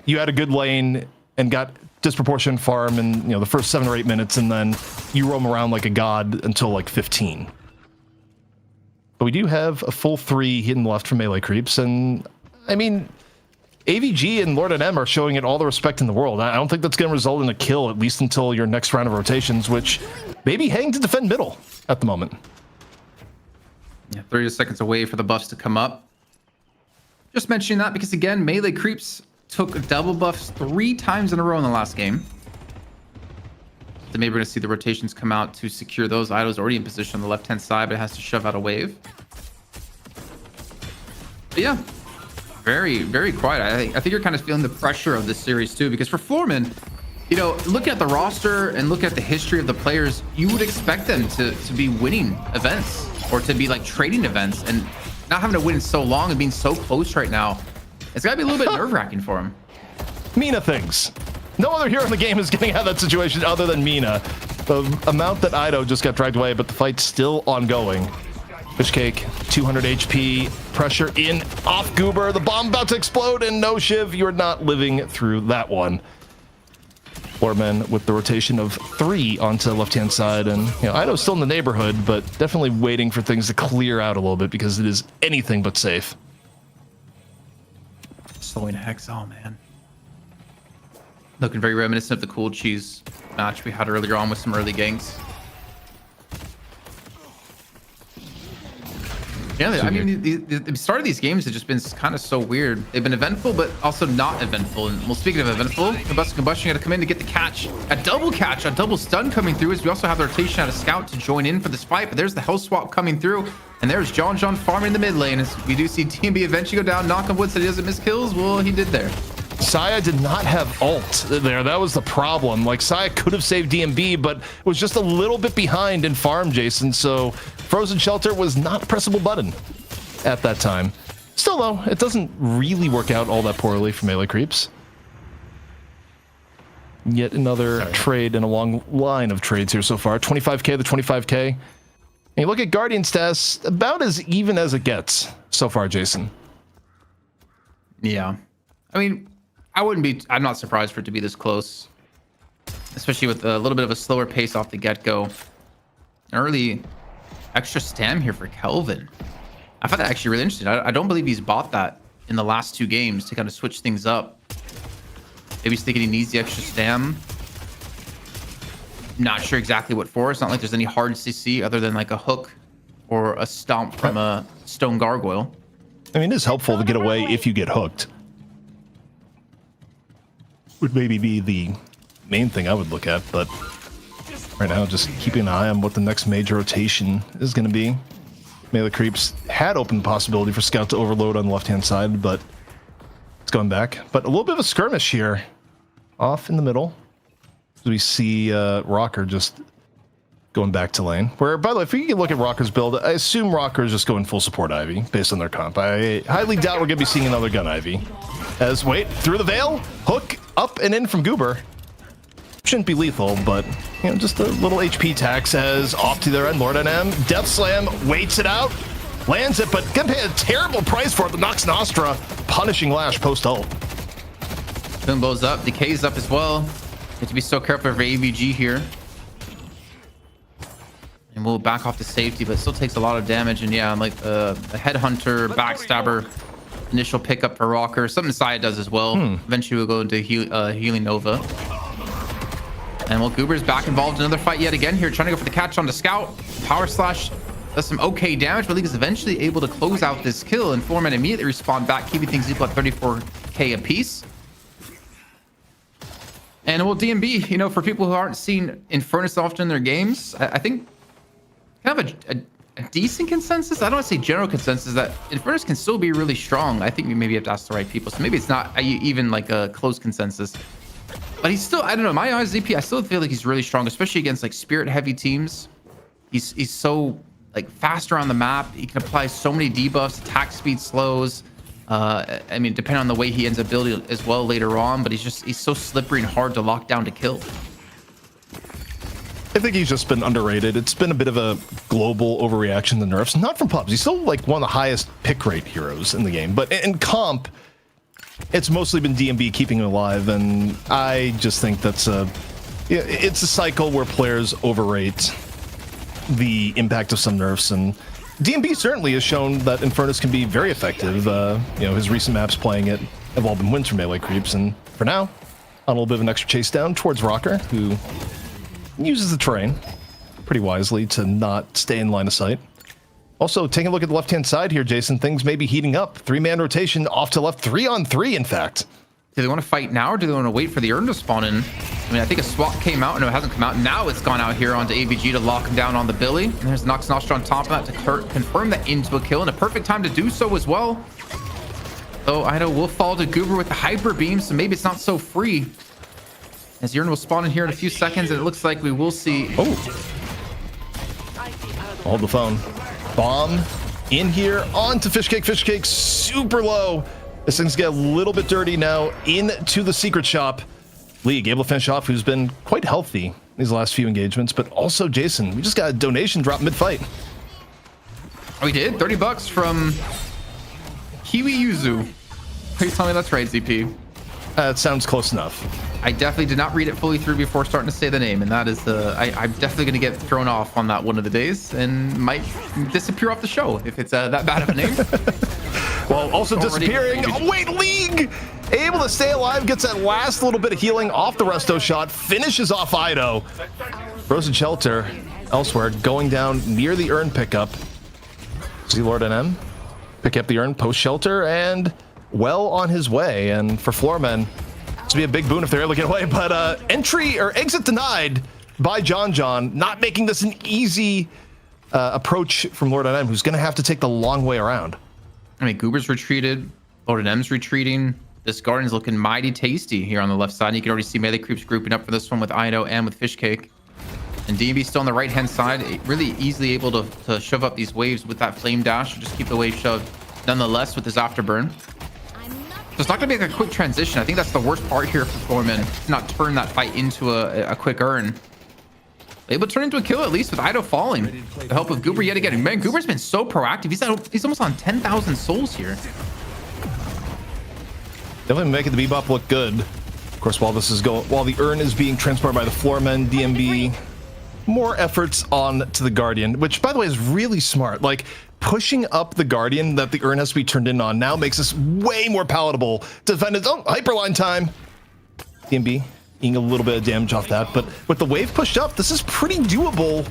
you had a good lane and got disproportionate farm in, you know, the first 7 or 8 minutes, and then you roam around like a god until like 15. But we do have a full 3 hidden left from melee creeps, and I mean, AVG and Lord and M are showing it all the respect in the world. I don't think that's going to result in a kill, at least until your next round of rotations, which may be heading to defend middle at the moment. Yeah, 30 seconds away for the buffs to come up. Just mentioning that because, again, melee creeps took double buffs 3 times in a row in the last game. So maybe we're going to see the rotations come out to secure those. Ido's already in position on the left-hand side, but it has to shove out a wave. But yeah, very, very quiet. I think you're kind of feeling the pressure of this series too, because for Floormen, you know, look at the roster and look at the history of the players, you would expect them to be winning events or to be like trading events, and not having to win so long and being so close right now, it's got to be a little bit nerve-wracking for him. Mina things. No other hero in the game is getting out of that situation other than Mina. The amount that Ido just got dragged away, but the fight's still ongoing. Fishcake, 200 HP, pressure in off Goober, the bomb about to explode, and no Shiv, you're not living through that one. Floormen with the rotation of 3 onto the left-hand side, and you know, Ido's still in the neighborhood, but definitely waiting for things to clear out a little bit because it is anything but safe. Slowing Hex, oh man. Looking very reminiscent of the Cool Cheese match we had earlier on with some early ganks. Yeah, I mean, the start of these games have just been kind of so weird. They've been eventful, but also not eventful. And well, speaking of eventful, Combustion got to come in to get the catch. A double stun coming through, as we also have the rotation out of Scout to join in for this fight. But there's the health swap coming through. And there's John farming in the mid lane. As we do see DMB eventually go down. Knock on wood so he doesn't miss kills. Well, he did there. Saya did not have ult there. That was the problem. Like, Saya could have saved DMB, but was just a little bit behind in farm, Jason. So Frozen Shelter was not a pressable button at that time. Still, though, it doesn't really work out all that poorly for melee creeps. Yet another trade in a long line of trades here so far. 25k to 25k. And you look at Guardian stats, about as even as it gets so far, Jason. Yeah. I mean, I'm not surprised for it to be this close, especially with a little bit of a slower pace off the get-go. Early extra stam here for Kelvin. I found that actually really interesting. I don't believe he's bought that in the last 2 games to kind of switch things up. Maybe he's thinking he needs the extra stam. Not sure exactly what for. It's not like there's any hard CC other than like a hook or a stomp from a stone gargoyle. I mean, it is helpful to get away if you get hooked. Would maybe be the main thing I would look at, but right now just keeping an eye on what the next major rotation is going to be. Melee creeps had opened the possibility for Scout to overload on the left-hand side, but it's going back. But a little bit of a skirmish here off in the middle. We see Rocker just going back to lane. Where, by the way, if we can look at Rocker's build, I assume Rocker is just going full support Ivy based on their comp. I highly doubt we're going to be seeing another gun Ivy. As, wait, through the veil, hook up and in from Goober. Shouldn't be lethal, but, you know, just a little HP tax as off to their end. Lord NM, Death Slam, waits it out, lands it, but gonna pay a terrible price for it. The Nox Nostra punishing Lash post-ult. Boom blows up, decays up as well. Need to be so careful for AVG here. And we'll back off to safety, but it still takes a lot of damage. And yeah, like the Headhunter, Backstabber, initial pickup for Rocker. Something Saya does as well. Eventually we'll go into Healing Nova. And well, Goober's back involved in another fight yet again here, trying to go for the catch on the Scout. Power Slash does some okay damage, but League is eventually able to close out this kill, and Floormen immediately respawn back, keeping things equal at 34k apiece. And well, DMB, you know, for people who aren't seen Infernus often in their games, I think kind of a decent consensus. I don't want to say general consensus that Infernus can still be really strong. I think we maybe have to ask the right people, so maybe it's not even like a close consensus. But he's still, I don't know, in my eyes, ZP, I still feel like he's really strong, especially against like spirit heavy teams. He's so like faster on the map. He can apply so many debuffs, attack speed slows. I mean, depending on the way he ends up building as well later on, but he's so slippery and hard to lock down to kill. I think he's just been underrated. It's been a bit of a global overreaction to nerfs, not from pubs. He's still like one of the highest pick rate heroes in the game, but in comp, it's mostly been DMB keeping him alive, and I just think that's it's a cycle where players overrate the impact of some nerfs, and DMB certainly has shown that Infernus can be very effective. You know, his recent maps playing it have all been wins for melee creeps, and for now, on a little bit of an extra chase down towards Rocker, who uses the terrain pretty wisely to not stay in line of sight. Also, taking a look at the left-hand side here, Jason, things may be heating up. 3-man rotation off to left, 3-on-3, in fact. Do they want to fight now, or do they want to wait for the urn to spawn in? I mean, I think a swap came out. No, it hasn't come out. Now it's gone out here onto AVG to lock him down on the Billy. And there's Nox Nostra on top of that to confirm that into a kill, and a perfect time to do so as well. So I know we'll fall to Goober with the Hyper Beam, so maybe it's not so free. As the urn will spawn in here in a few seconds, and it looks like we will see... Oh! Hold the phone. Bomb in here onto Fishcake. Fishcake super low. This thing's get a little bit dirty now into the secret shop. League able to finish off, who's been quite healthy these last few engagements, but also Jason. We just got a donation drop mid-fight. Oh, we did? $30 from Kiwi Yuzu. Please tell me that's right, ZP. It sounds close enough. I definitely did not read it fully through before starting to say the name, and that is I'm definitely going to get thrown off on that one of the days and might disappear off the show if it's that bad of a name. Well, also disappearing. Oh, wait, League! Able to stay alive, gets that last little bit of healing off the resto shot, finishes off Ido. Frozen Shelter elsewhere, going down near the urn pickup. See Lord NM pick up the urn post shelter and well on his way. And for Floormen, this would be a big boon if they're able to get away, but entry or exit denied by John, not making this an easy approach from Lord NM, who's going to have to take the long way around. I mean, Goober's retreated. Lord NM's retreating. This garden's looking mighty tasty here on the left side. You can already see melee creeps grouping up for this one with Ino and with Fishcake. And DB still on the right-hand side, really easily able to shove up these waves with that flame dash, or just keep the wave shoved nonetheless with his afterburn. So it's not going to be like a quick transition. I think that's the worst part here for Floormen, to not turn that fight into a quick earn. Able to turn into a kill at least with Ido falling. The help of Goober yet again. Man, Goober's been so proactive. He's almost on 10,000 souls here. Definitely making the Bebop look good. Of course, while the urn is being transported by the Floormen, DMB, more efforts on to the Guardian, which by the way is really smart. Like, pushing up the Guardian that the urn has to be turned in on now makes this way more palatable to defend its own hyperline time. DMB eating a little bit of damage off that, but with the wave pushed up, this is pretty doable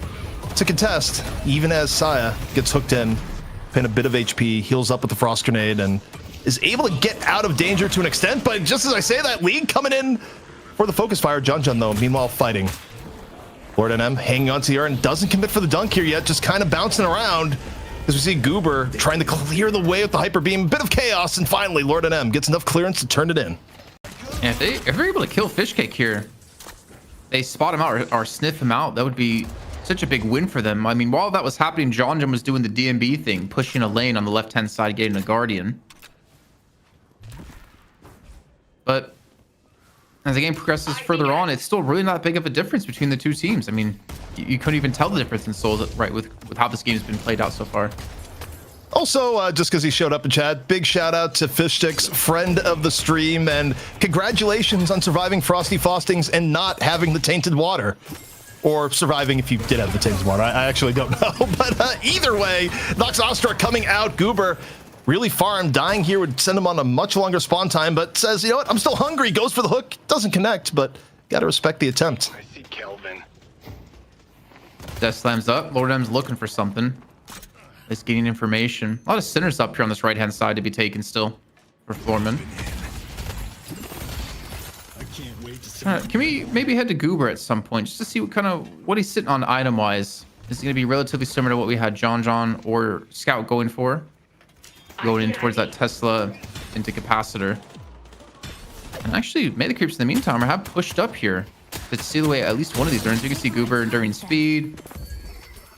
to contest, even as Saya gets hooked in, paying a bit of HP, heals up with the Frost Grenade, and is able to get out of danger to an extent. But just as I say that, League coming in for the focus fire. Jun though, meanwhile fighting. Lord NM hanging on to the urn, doesn't commit for the dunk here yet, just kind of bouncing around as we see Goober trying to clear the way with the hyper beam. Bit of chaos, and finally Lord NM gets enough clearance to turn it in. And if they're able to kill Fishcake here, they spot him out or sniff him out, that would be such a big win for them. I mean, while that was happening, Jun was doing the DMB thing, pushing a lane on the left-hand side, getting a Guardian. But as the game progresses further on, it's still really not big of a difference between the two teams. I mean, you couldn't even tell the difference in souls, right, with how this game's been played out so far. Also, just because he showed up in chat, big shout out to Fishsticks, friend of the stream, and congratulations on surviving Frosty Fostings and not having the tainted water. Or surviving if you did have the tainted water. I actually don't know. But either way, Nox Ostra coming out. Goober really farmed. Dying here would send him on a much longer spawn time, but says, you know what, I'm still hungry. Goes for the hook. Doesn't connect, but gotta respect the attempt. I see Kelvin. Death slams up. Lord M's looking for something. He's getting information. A lot of sinners up here on this right-hand side to be taken still for Floormen. Can we maybe head to Goober at some point just to see what he's sitting on item-wise? Is it going to be relatively similar to what we had John or Scout going for? Going in towards that Tesla into capacitor. And actually, melee creeps in the meantime have pushed up here to seal away at least one of these turns. You can see Goober enduring speed.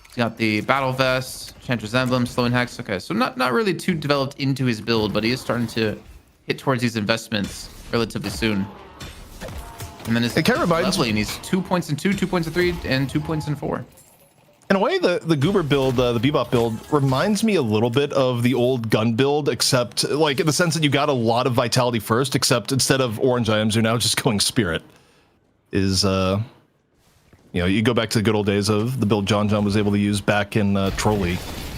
He's got the battle vest, Chantress Emblem, Slowing Hex. Okay, so not really too developed into his build, but he is starting to hit towards these investments relatively soon. And then his leveling, he's 2 points in 2, 2 points in 3, and 2 points in 4. In a way, the Goober build, the Bebop build, reminds me a little bit of the old gun build, except like in the sense that you got a lot of vitality first, except instead of orange items, you're now just going spirit. You know, you go back to the good old days of the build John was able to use back in Trolley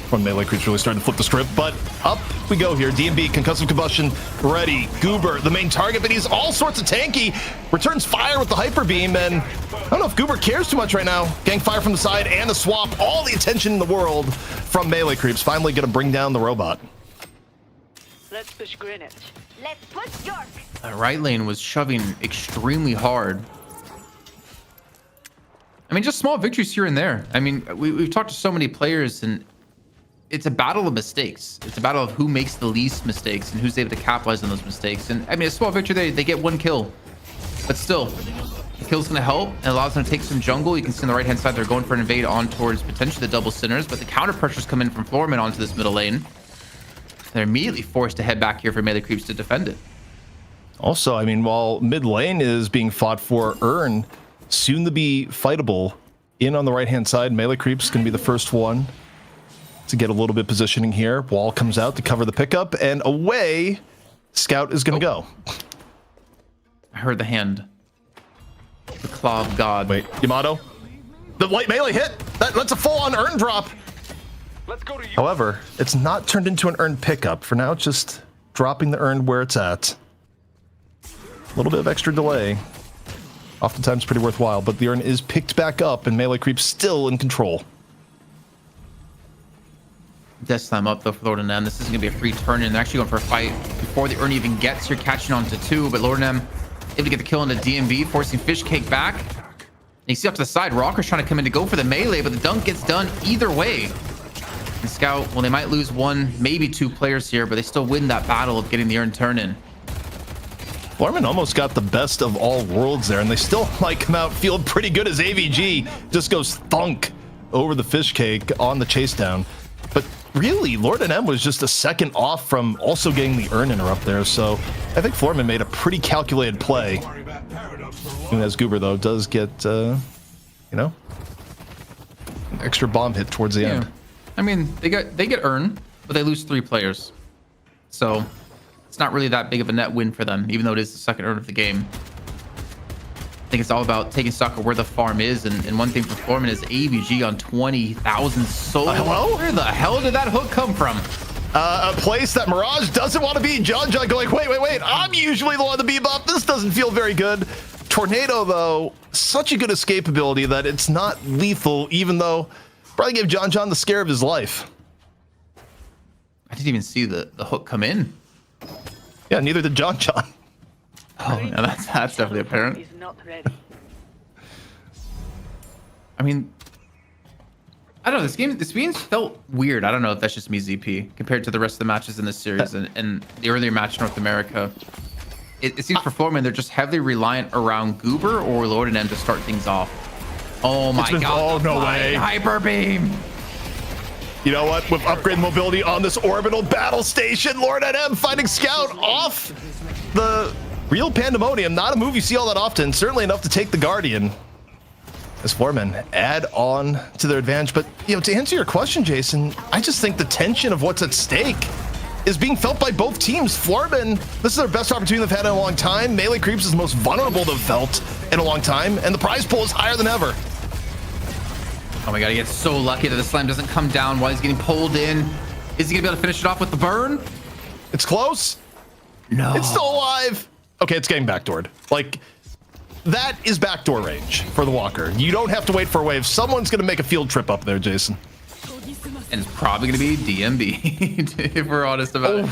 when melee creeps really started to flip the script. But up we go here. DMB, concussive combustion, ready. Goober, the main target, but he's all sorts of tanky. Returns fire with the hyper beam, and I don't know if Goober cares too much right now. Getting fire from the side and the swap, all the attention in the world from melee creeps. Finally gonna bring down the robot. Let's push Greenwich. Let's push York. That right lane was shoving extremely hard. I mean, just small victories here and there. I mean, we've talked to so many players, and it's a battle of mistakes. It's a battle of who makes the least mistakes and who's able to capitalize on those mistakes. And I mean, a small victory, they get one kill, but still, the kill's gonna help and allows them to take some jungle. You can see on the right-hand side, they're going for an invade on towards potentially the double sinners, but the counter pressures come in from Floormen onto this middle lane. They're immediately forced to head back here for melee creeps to defend it. Also, I mean, while mid lane is being fought for, Urn soon to be fightable. In on the right-hand side, melee creeps gonna be the first one to get a little bit positioning here. Wall comes out to cover the pickup, and away Scout is gonna go. I heard the hand. The claw of God. Wait, Yamato? The light melee hit! That's a full-on Urn drop! Let's go to you. However, it's not turned into an Urn pickup. For now, it's just dropping the Urn where it's at. A little bit of extra delay. Oftentimes pretty worthwhile, but the Urn is picked back up, and melee creeps still in control. Death slam up though for Lord NM. This is gonna be a free turn, and they're actually going for a fight before the Urn even gets here, catching on to 2. But Lord NM able to get the kill into DMB, forcing Fishcake back. you see up to the side, Rocker's trying to come in to go for the melee, but the dunk gets done either way. And Scout, well, they might lose one, maybe two players here, but they still win that battle of getting the Urn turn-in. Floormen almost got the best of all worlds there, and they still might come out feeling pretty good as AVG just goes thunk over the fish cake on the chase down. But really, Lord and M was just a second off from also getting the Urn interrupt there, so I think Floormen made a pretty calculated play. And as Goober, though, does get, you know, an extra bomb hit towards the end. I mean, they get Urn, but they lose 3 players. So it's not really that big of a net win for them, even though it is the second Urn of the game. I think it's all about taking stock of where the farm is, and one thing for Floormen is AVG on 20,000 souls. Hello? Where the hell did that hook come from? A place that Mirage doesn't want to be. John going, wait, I'm usually the one to be buffed. This doesn't feel very good. Tornado, though, such a good escapability that it's not lethal, even though probably gave John the scare of his life. I didn't even see the hook come in. Yeah, neither did John. Oh, yeah, that's definitely apparent. He's not ready. I mean, I don't know. This game felt weird. I don't know if that's just me, ZP, compared to the rest of the matches in this series and the earlier match in North America. It seems for Floormen, they're just heavily reliant around Goober or Lord and M to start things off. Oh my god. Oh, no way. Hyper beam. You know what? With upgrade mobility on this orbital battle station, Lord and M finding Scout off the real pandemonium. Not a move you see all that often. Certainly enough to take the Guardian. As Floormen add on to their advantage. But, you know, to answer your question, Jason, I just think the tension of what's at stake is being felt by both teams. Floormen, this is their best opportunity they've had in a long time. Melee Creeps is the most vulnerable they've felt in a long time, and the prize pool is higher than ever. Oh my god, he gets so lucky that the slam doesn't come down while he's getting pulled in. Is he gonna be able to finish it off with the burn? It's close. No. It's still alive. Okay, it's getting backdoored. Like, that is backdoor range for the Walker. You don't have to wait for a wave. Someone's gonna make a field trip up there, Jason. And it's probably gonna be DMB, if we're honest about it.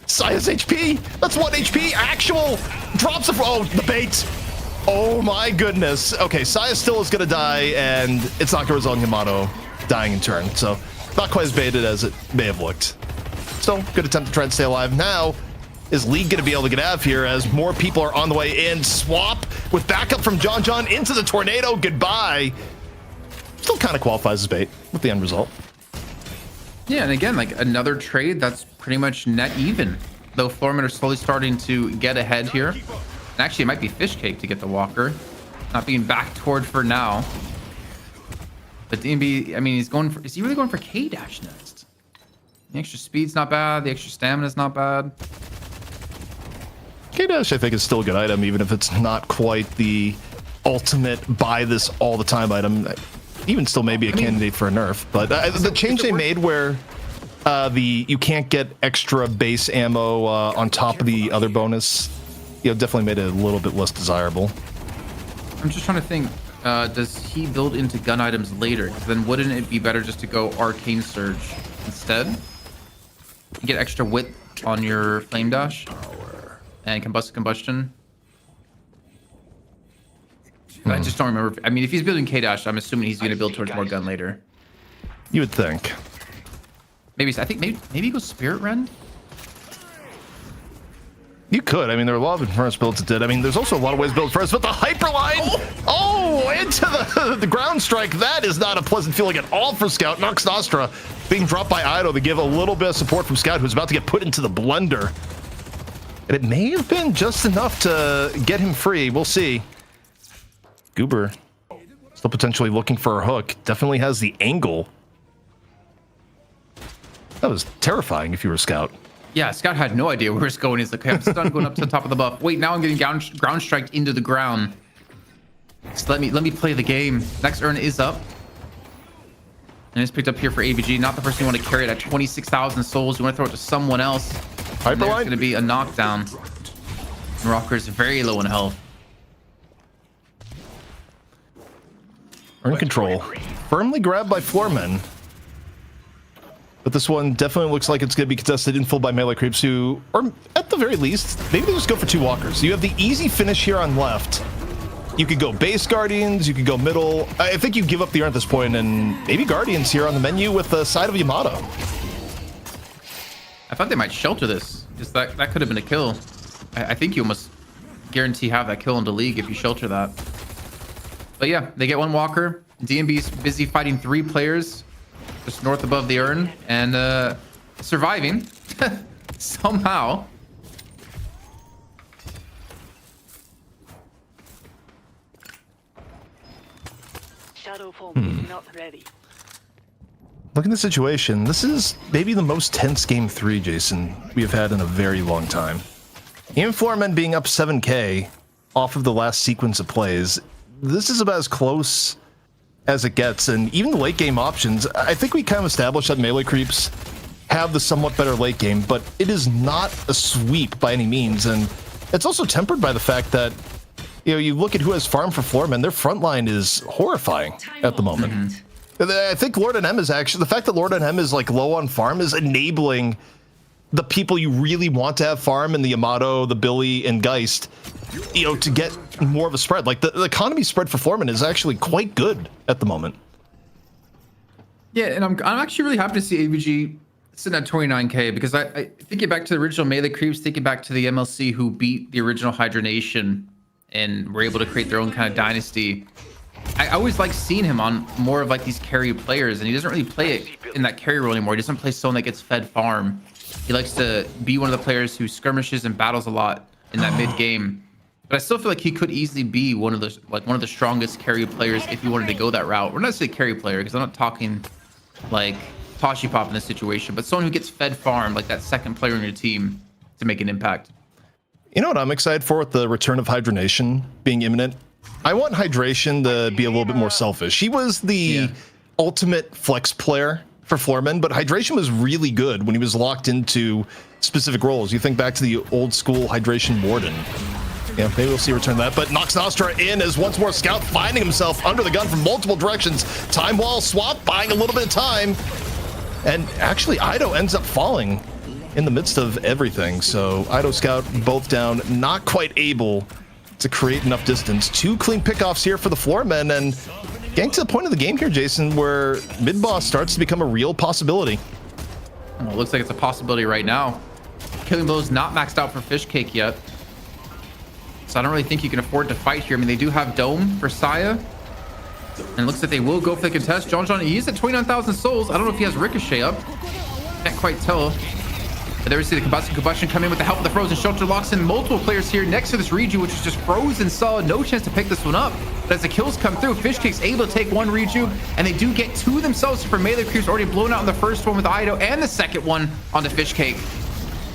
Sia's HP. That's 1 HP. Actual drops of the bait. Oh my goodness. Okay, Saya still is gonna die, and it's not gonna result in Yamato dying in turn. So not quite as baited as it may have looked. Still, good attempt to try and stay alive. Now, is League gonna be able to get out of here as more people are on the way in? Swap with backup from John into the tornado. Goodbye. Still kind of qualifies as bait with the end result. Yeah, and again, like another trade that's pretty much net even. Though Floormen are slowly starting to get ahead here. And actually, it might be fish cake to get the Walker. Not being back toward for now. But DMB, I mean, he's going for, is he really going for K-Dash next? The extra speed's not bad. The extra stamina's not bad. K-Dash, I think, is still a good item, even if it's not quite the ultimate buy this all the time item. Even still maybe a candidate for a nerf. But the change they made where you can't get extra base ammo on top of the other bonus, you know, definitely made it a little bit less desirable. I'm just trying to think, does he build into gun items later? Because then wouldn't it be better just to go Arcane Surge instead? You get extra width on your Flame Dash and Combustion. I just don't remember. I mean, if he's building K-Dash, I'm assuming he's going to build towards more gun later. You would think. Maybe he goes Spirit Rend? You could. I mean, there are a lot of furnace builds that did. I mean, there's also a lot of ways to build first, but the Hyperline! Oh, into the ground strike. That is not a pleasant feeling at all for Scout. Nox Nostra being dropped by Ido to give a little bit of support from Scout, who's about to get put into the blender. And it may have been just enough to get him free. We'll see. Goober still potentially looking for a hook. Definitely has the angle. That was terrifying if you were Scout. Yeah, Scout had no idea where it's going. He's like, okay, I'm stunned going up to the top of the buff. Wait, now I'm getting ground striked into the ground. Just let me play the game. Next Urn is up. And it's picked up here for AVG. Not the person you want to carry it at 26,000 souls. You want to throw it to someone else. Hyperline? It's going to be a knockdown. Rocker's very low in health. Urn control. Firmly grabbed by Floormen. But this one definitely looks like it's going to be contested in full by Melee Creeps, who, or at the very least, maybe they just go for 2 walkers. You have the easy finish here on left. You could go base Guardians, you could go middle. I think you give up the Urn at this point, and maybe Guardians here on the menu with the side of Yamato. I thought they might shelter this. Just that could have been a kill. I think you almost guarantee have that kill in the league if you shelter that. But yeah, they get one walker. DMB's busy fighting 3 players just north above the Urn and surviving somehow. Shadow form is not ready. Look at the situation. This is maybe the most tense game 3, Jason, we have had in a very long time. Even Floormen being up 7k off of the last sequence of plays, this is about as close as it gets. And even the late game options, I think we kind of established that melee creeps have the somewhat better late game, but it is not a sweep by any means. And it's also tempered by the fact that, you know, you look at who has farm for Floormen, their front line is horrifying at the moment. I think Lord NM is actually, the fact that Lord NM is like low on farm is enabling the people you really want to have farm in the Yamato, the Billy, and Geist, you know, to get more of a spread. Like the economy spread for Floormen is actually quite good at the moment. Yeah, and I'm actually really happy to see AVG sitting at 29k because I thinking back to the original melee creeps, thinking back to the MLC who beat the original Hydra Nation and were able to create their own kind of dynasty. I always like seeing him on more of like these carry players, and he doesn't really play it in that carry role anymore. He doesn't play someone that gets fed farm. He likes to be one of the players who skirmishes and battles a lot in that mid game. But I still feel like he could easily be one of the strongest carry players if he wanted to go that route. We're not saying carry player because I'm not talking like Toshi Pop in this situation, but someone who gets fed farm, like that second player in your team to make an impact. You know what I'm excited for with the return of Hydration being imminent? I want Hydration to be a little bit more selfish. He was the ultimate flex player for Floormen, but Hydration was really good when he was locked into specific roles. You think back to the old school Hydration Warden. Yeah, maybe we'll see a return to that. But Nox Nostra in as once more Scout finding himself under the gun from multiple directions. Time wall swap, buying a little bit of time. And actually, Ido ends up falling in the midst of everything. So Ido Scout both down, not quite able to create enough distance. 2 clean pickoffs here for the Floormen, and getting to the point of the game here, Jason, where mid-boss starts to become a real possibility. Well, it looks like it's a possibility right now. Killing Blow's not maxed out for Fish Cake yet. So I don't really think you can afford to fight here. I mean, they do have Dome for Saya. And it looks like they will go for the contest. John, he is at 29,000 souls. I don't know if he has Ricochet up. Can't quite tell. But there we see the combustion come in with the help of the frozen shelter, locks in multiple players here next to this Reju, which is just frozen solid. No chance to pick this one up. But as the kills come through, Fishcake's able to take one Reju, and they do get 2 themselves for melee creeps already blown out in the first one with Ido, and the second one onto Fishcake.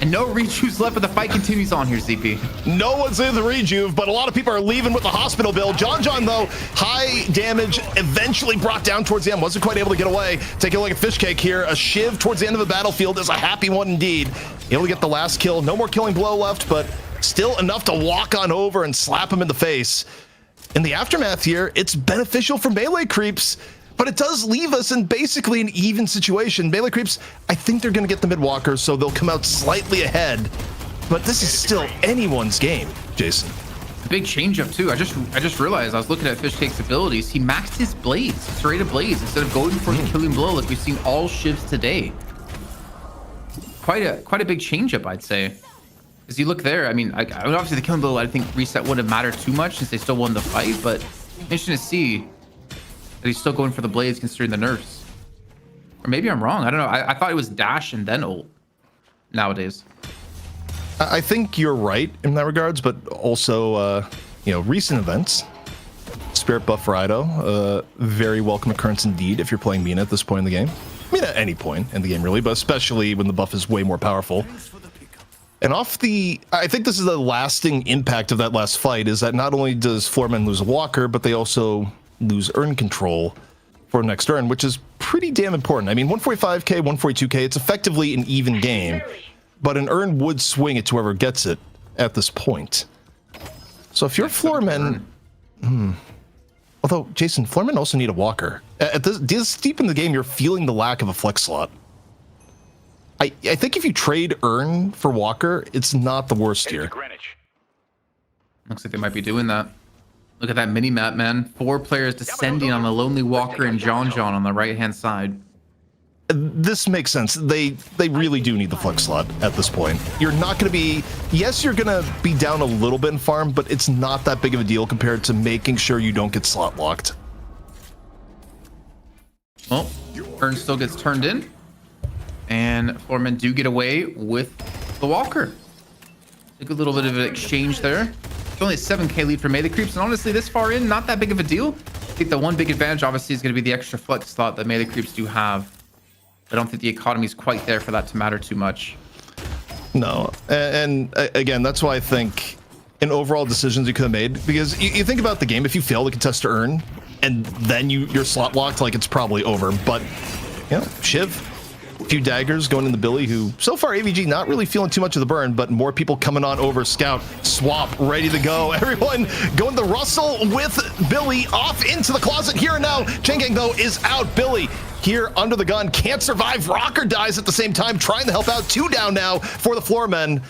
And no rejuves left, but the fight continues on here, ZP. No one's in the rejuve, but a lot of people are leaving with the hospital bill. John, though, high damage, eventually brought down towards the end. Wasn't quite able to get away. Taking a look at Fishcake here. A shiv towards the end of the battlefield is a happy one indeed. Able to get the last kill. No more killing blow left, but still enough to walk on over and slap him in the face. In the aftermath here, it's beneficial for melee creeps, but it does leave us in basically an even situation. Melee creeps, I think they're going to get the mid-walkers, so they'll come out slightly ahead. But this is still anyone's game, Jason. Big change-up, too. I just realized I was looking at Fishcake's abilities. He maxed his blades, serrated blades, instead of going for the killing blow like we've seen all shivs today. Quite a big change-up, I'd say. Because you look there, I mean, obviously the killing blow, I think reset wouldn't have mattered too much since they still won the fight, but interesting to see that he's still going for the blades considering the nerfs. Or maybe I'm wrong. I don't know. I thought it was dash and then ult nowadays. I think you're right in that regards, but also, you know, recent events. Spirit buff for Ido, very welcome occurrence indeed if you're playing Mina at this point in the game. I mean, at any point in the game, really, but especially when the buff is way more powerful. And I think this is the lasting impact of that last fight, is that not only does Floormen lose a walker, but they also lose Urn control for next Urn, which is pretty damn important. I mean, 145k, 142k, it's effectively an even game, but an Urn would swing it to whoever gets it at this point. So if you're Floormen, although, Jason, Floormen also need a walker. At this deep in the game, you're feeling the lack of a flex slot. I think if you trade Urn for walker, it's not the worst here. Looks like they might be doing that. Look at that mini map, man. 4 players descending on the Lonely Walker and John on the right-hand side. This makes sense. They really do need the flex slot at this point. You're not going to be... Yes, you're going to be down a little bit in farm, but it's not that big of a deal compared to making sure you don't get slot locked. Well, turn still gets turned in. And Floormen do get away with the Walker. Took a little bit of an exchange there. It's only a 7k lead for melee creeps, and honestly, this far in, not that big of a deal. I think the one big advantage, obviously, is going to be the extra flex slot that melee creeps do have. I don't think the economy is quite there for that to matter too much. No, and again, that's why I think in overall decisions you could have made, because you think about the game, if you fail the contest to earn, and then you're slot locked, like, it's probably over. But, you know, Shiv, a few daggers going in the Billy, who so far AVG not really feeling too much of the burn, but more people coming on over. Scout, swap, ready to go. Everyone going to Russell with Billy off into the closet here and now. Changgang, though, is out. Billy here under the gun, can't survive. Rocker dies at the same time, trying to help out. 2 down now for the Floormen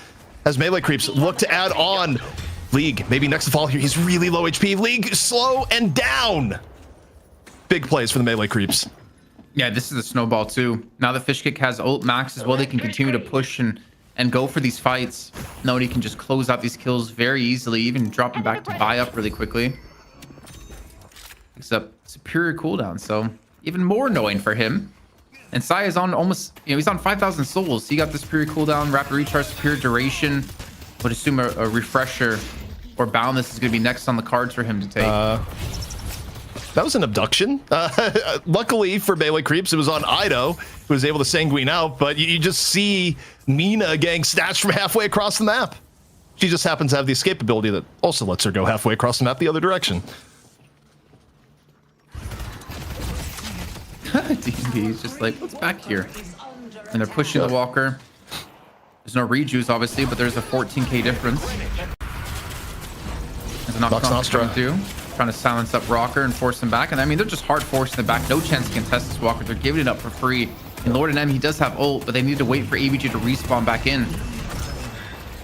as melee creeps look to add on. League, maybe next to fall here. He's really low HP. League, slow and down. Big plays for the melee creeps. Yeah, this is a snowball too. Now that Fish Kick has ult max as well, they can continue to push and go for these fights. Nobody can just close out these kills very easily, even dropping back to buy up really quickly. Picks up superior cooldown, so even more annoying for him. And Sai is on almost, he's on 5,000 souls. He got the superior cooldown, rapid recharge, superior duration. Would assume a refresher or boundless is going to be next on the cards for him to take. That was an abduction. Luckily for melee creeps, it was on Ido, who was able to sanguine out, but you just see Nina getting snatched from halfway across the map. She just happens to have the escape ability that also lets her go halfway across the map the other direction. DB is just like, what's back here? And they're pushing the Walker. There's no rejuice, obviously, but there's a 14k difference. There's a Nox Nostra too. Trying to silence up Rocker and force him back. And I mean, they're just hard forcing him back. No chance to contest this Walker. They're giving it up for free. And Lord and M, he does have ult, but they need to wait for AVG to respawn back in.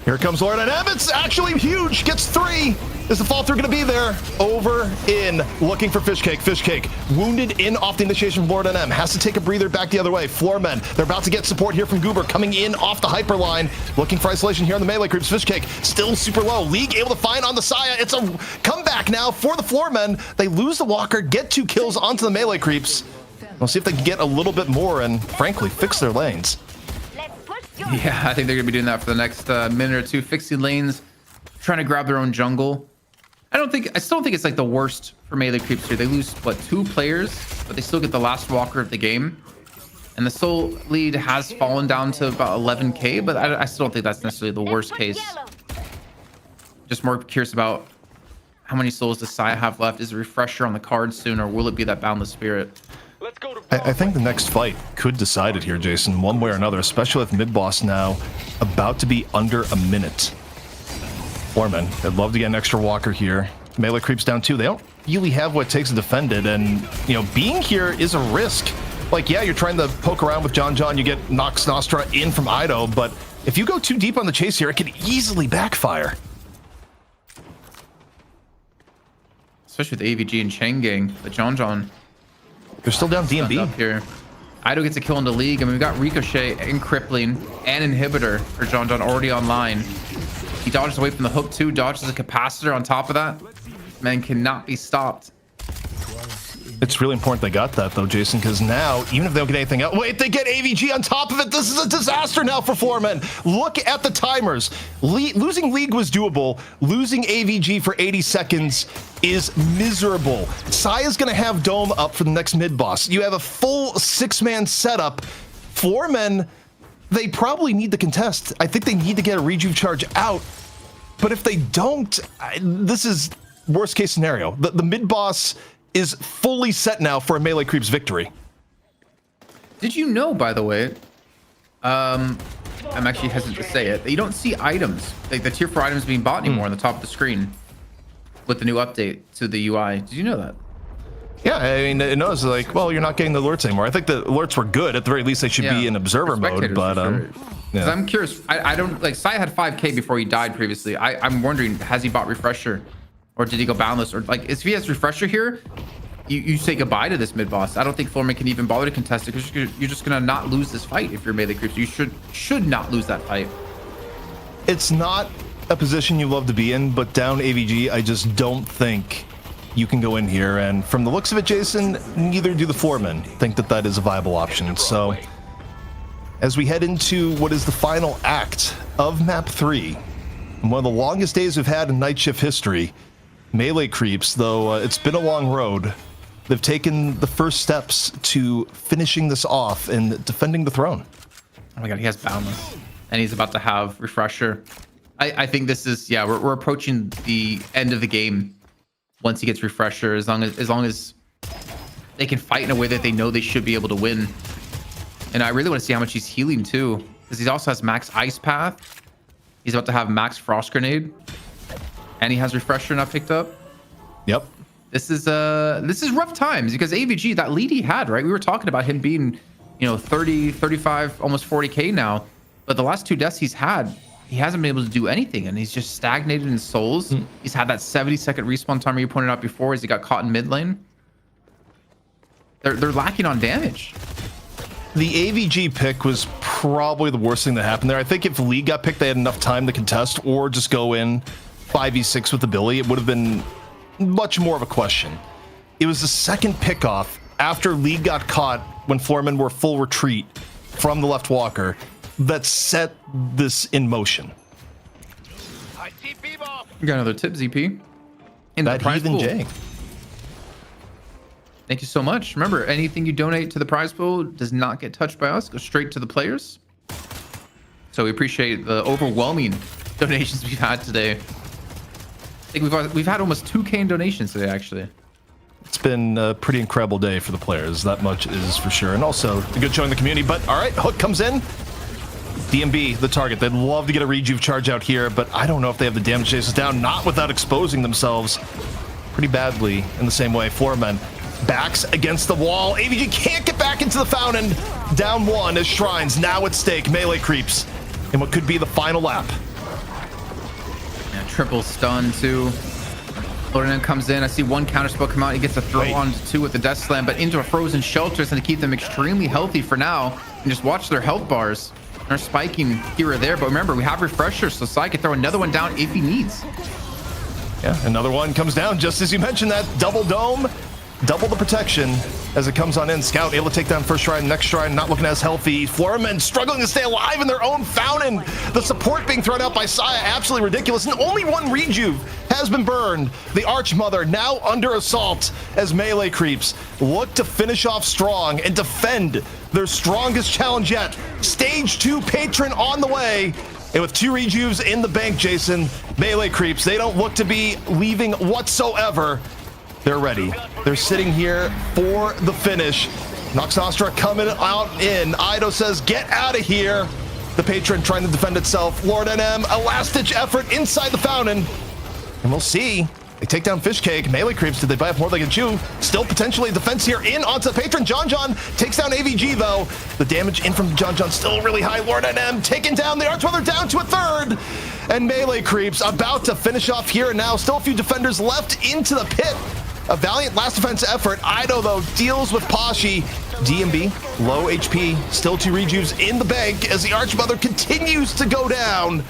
Here comes Lord and M. It's actually huge. Gets 3. Is the fall through going to be there? Over in. Looking for Fish Cake. Fish Cake wounded in off the initiation from Lord and M. Has to take a breather back the other way. Floormen, they're about to get support here from Goober. Coming in off the hyper line. Looking for isolation here on the melee creeps. Fish Cake still super low. League able to find on the Saya. It's a comeback now for the Floormen. They lose the Walker. Get 2 kills onto the melee creeps. We'll see if they can get a little bit more and, frankly, fix their lanes. Yeah, I think they're going to be doing that for the next minute or two. Fixing lanes, trying to grab their own jungle. I still don't think it's like the worst for melee creeps here. They lose, what, 2 players, but they still get the last Walker of the game. And the soul lead has fallen down to about 11k, but I still don't think that's necessarily the worst case. Just more curious about how many souls does Saya have left? Is a refresher on the card soon, or will it be that Boundless Spirit? I think the next fight could decide it here, Jason, one way or another, especially with mid-boss now about to be under a minute. Floormen, they'd love to get an extra Walker here. Melee creeps down too. They don't really have what it takes to defend it, and, being here is a risk. Like, yeah, you're trying to poke around with John, you get Nox Nostra in from Ido, but if you go too deep on the chase here, it could easily backfire. Especially with AVG and Changgang, but John. They're still down DMB up here. Ido gets a kill in the league. I mean, we've got Ricochet and Crippling and Inhibitor for John already online. He dodges away from the hook too, dodges a capacitor on top of that. Man cannot be stopped. It's really important they got that, though, Jason, because now, even if they don't get anything else... Wait, they get AVG on top of it! This is a disaster now for Floormen! Look at the timers. Losing League was doable. Losing AVG for 80 seconds is miserable. Saya's going to have Dome up for the next mid-boss. You have a full 6-man setup. Floormen, they probably need the contest. I think they need to get a rejuve charge out. But if they don't, this is worst-case scenario. The mid-boss is fully set now for a melee creeps victory. Did you know, by the way, I'm actually hesitant to say it, that you don't see items, like the tier 4 items being bought anymore on the top of the screen with the new update to the UI. Did you know that? Yeah, I mean, it knows, like, well, you're not getting the alerts anymore. I think the alerts were good. At the very least, they should be in observer mode, but yeah. I'm curious. I don't, like, Sai had 5k before he died previously. I'm wondering, has he bought refresher? Or did he go boundless? Or like, if he has refresher here, you say goodbye to this mid boss. I don't think Floormen can even bother to contest it because you're just gonna not lose this fight if you're melee creeps. You should not lose that fight. It's not a position you love to be in, but down AVG, I just don't think you can go in here. And from the looks of it, Jason, neither do the Floormen think that that is a viable option. So as we head into what is the final act of map 3, and one of the longest days we've had in night shift history, melee creeps, though it's been a long road, they've taken the first steps to finishing this off and defending the throne. Oh my god, he has boundless, and he's about to have refresher. I think this is, yeah, we're approaching the end of the game once he gets refresher. As long as they can fight in a way that they know they should be able to win. And I really want to see how much he's healing too, because he also has max ice path. He's about to have max frost grenade, and he has refresher not picked up. Yep. This is rough times because AVG, that lead he had, right? We were talking about him being, 30, 35, almost 40k now. But the last 2 deaths he's had, he hasn't been able to do anything, and he's just stagnated in souls. He's had that 70-second respawn timer you pointed out before as he got caught in mid lane. They're lacking on damage. The AVG pick was probably the worst thing that happened there. I think if League got picked, they had enough time to contest or just go in 5v6 with the Billy. It would have been much more of a question. It was the second pickoff after League got caught when Floormen were full retreat from the left walker that set this in motion. We got another tip, ZP. In that heathen J. Thank you so much. Remember, anything you donate to the prize pool does not get touched by us. Go straight to the players. So we appreciate the overwhelming donations we've had today. I think we've had almost 2K in donations today, actually. It's been a pretty incredible day for the players. That much is for sure. And also a good show in the community. But all right, Hook comes in. DMB, the target. They'd love to get a rejuve charge out here, but I don't know if they have the damage chases down, not without exposing themselves pretty badly in the same way. Floormen backs against the wall. AVG can't get back into the fountain. Down 1 as Shrines now at stake. Melee creeps in what could be the final lap. Yeah, triple stun too. Lowkey comes in. I see 1 counter spell come out. He gets a throw on 2 with the death slam, but into a frozen shelter is going to keep them extremely healthy for now. And just watch their health bars. They're spiking here or there, but remember, we have refreshers, so Sai can throw another one down if he needs. Yeah, another one comes down just as you mentioned that. Double dome, double the protection as it comes on in. Scout able to take down first shrine, next shrine not looking as healthy. Floormen struggling to stay alive in their own fountain. The support being thrown out by Saya, absolutely ridiculous. And only 1 rejuve has been burned. The Archmother now under assault as melee creeps look to finish off strong and defend their strongest challenge yet. Stage 2 patron on the way. And with 2 rejuves in the bank, Jason, melee creeps, they don't look to be leaving whatsoever. They're ready. They're sitting here for the finish. Nox Nostra coming out in. Ido says, get out of here. The patron trying to defend itself. Lord NM, a last-ditch effort inside the fountain. And we'll see. They take down Fishcake. Melee creeps, did they bite more they can chew? Still potentially defense here in onto the patron. John takes down AVG though. The damage in from John still really high. Lord NM taking down the Archmother down to a 3rd. And melee creeps about to finish off here and now. Still a few defenders left into the pit. A valiant last defense effort. Ido, though, deals with Pashi. DMB, low HP, still 2 rejuves in the bank as the Archmother continues to go down.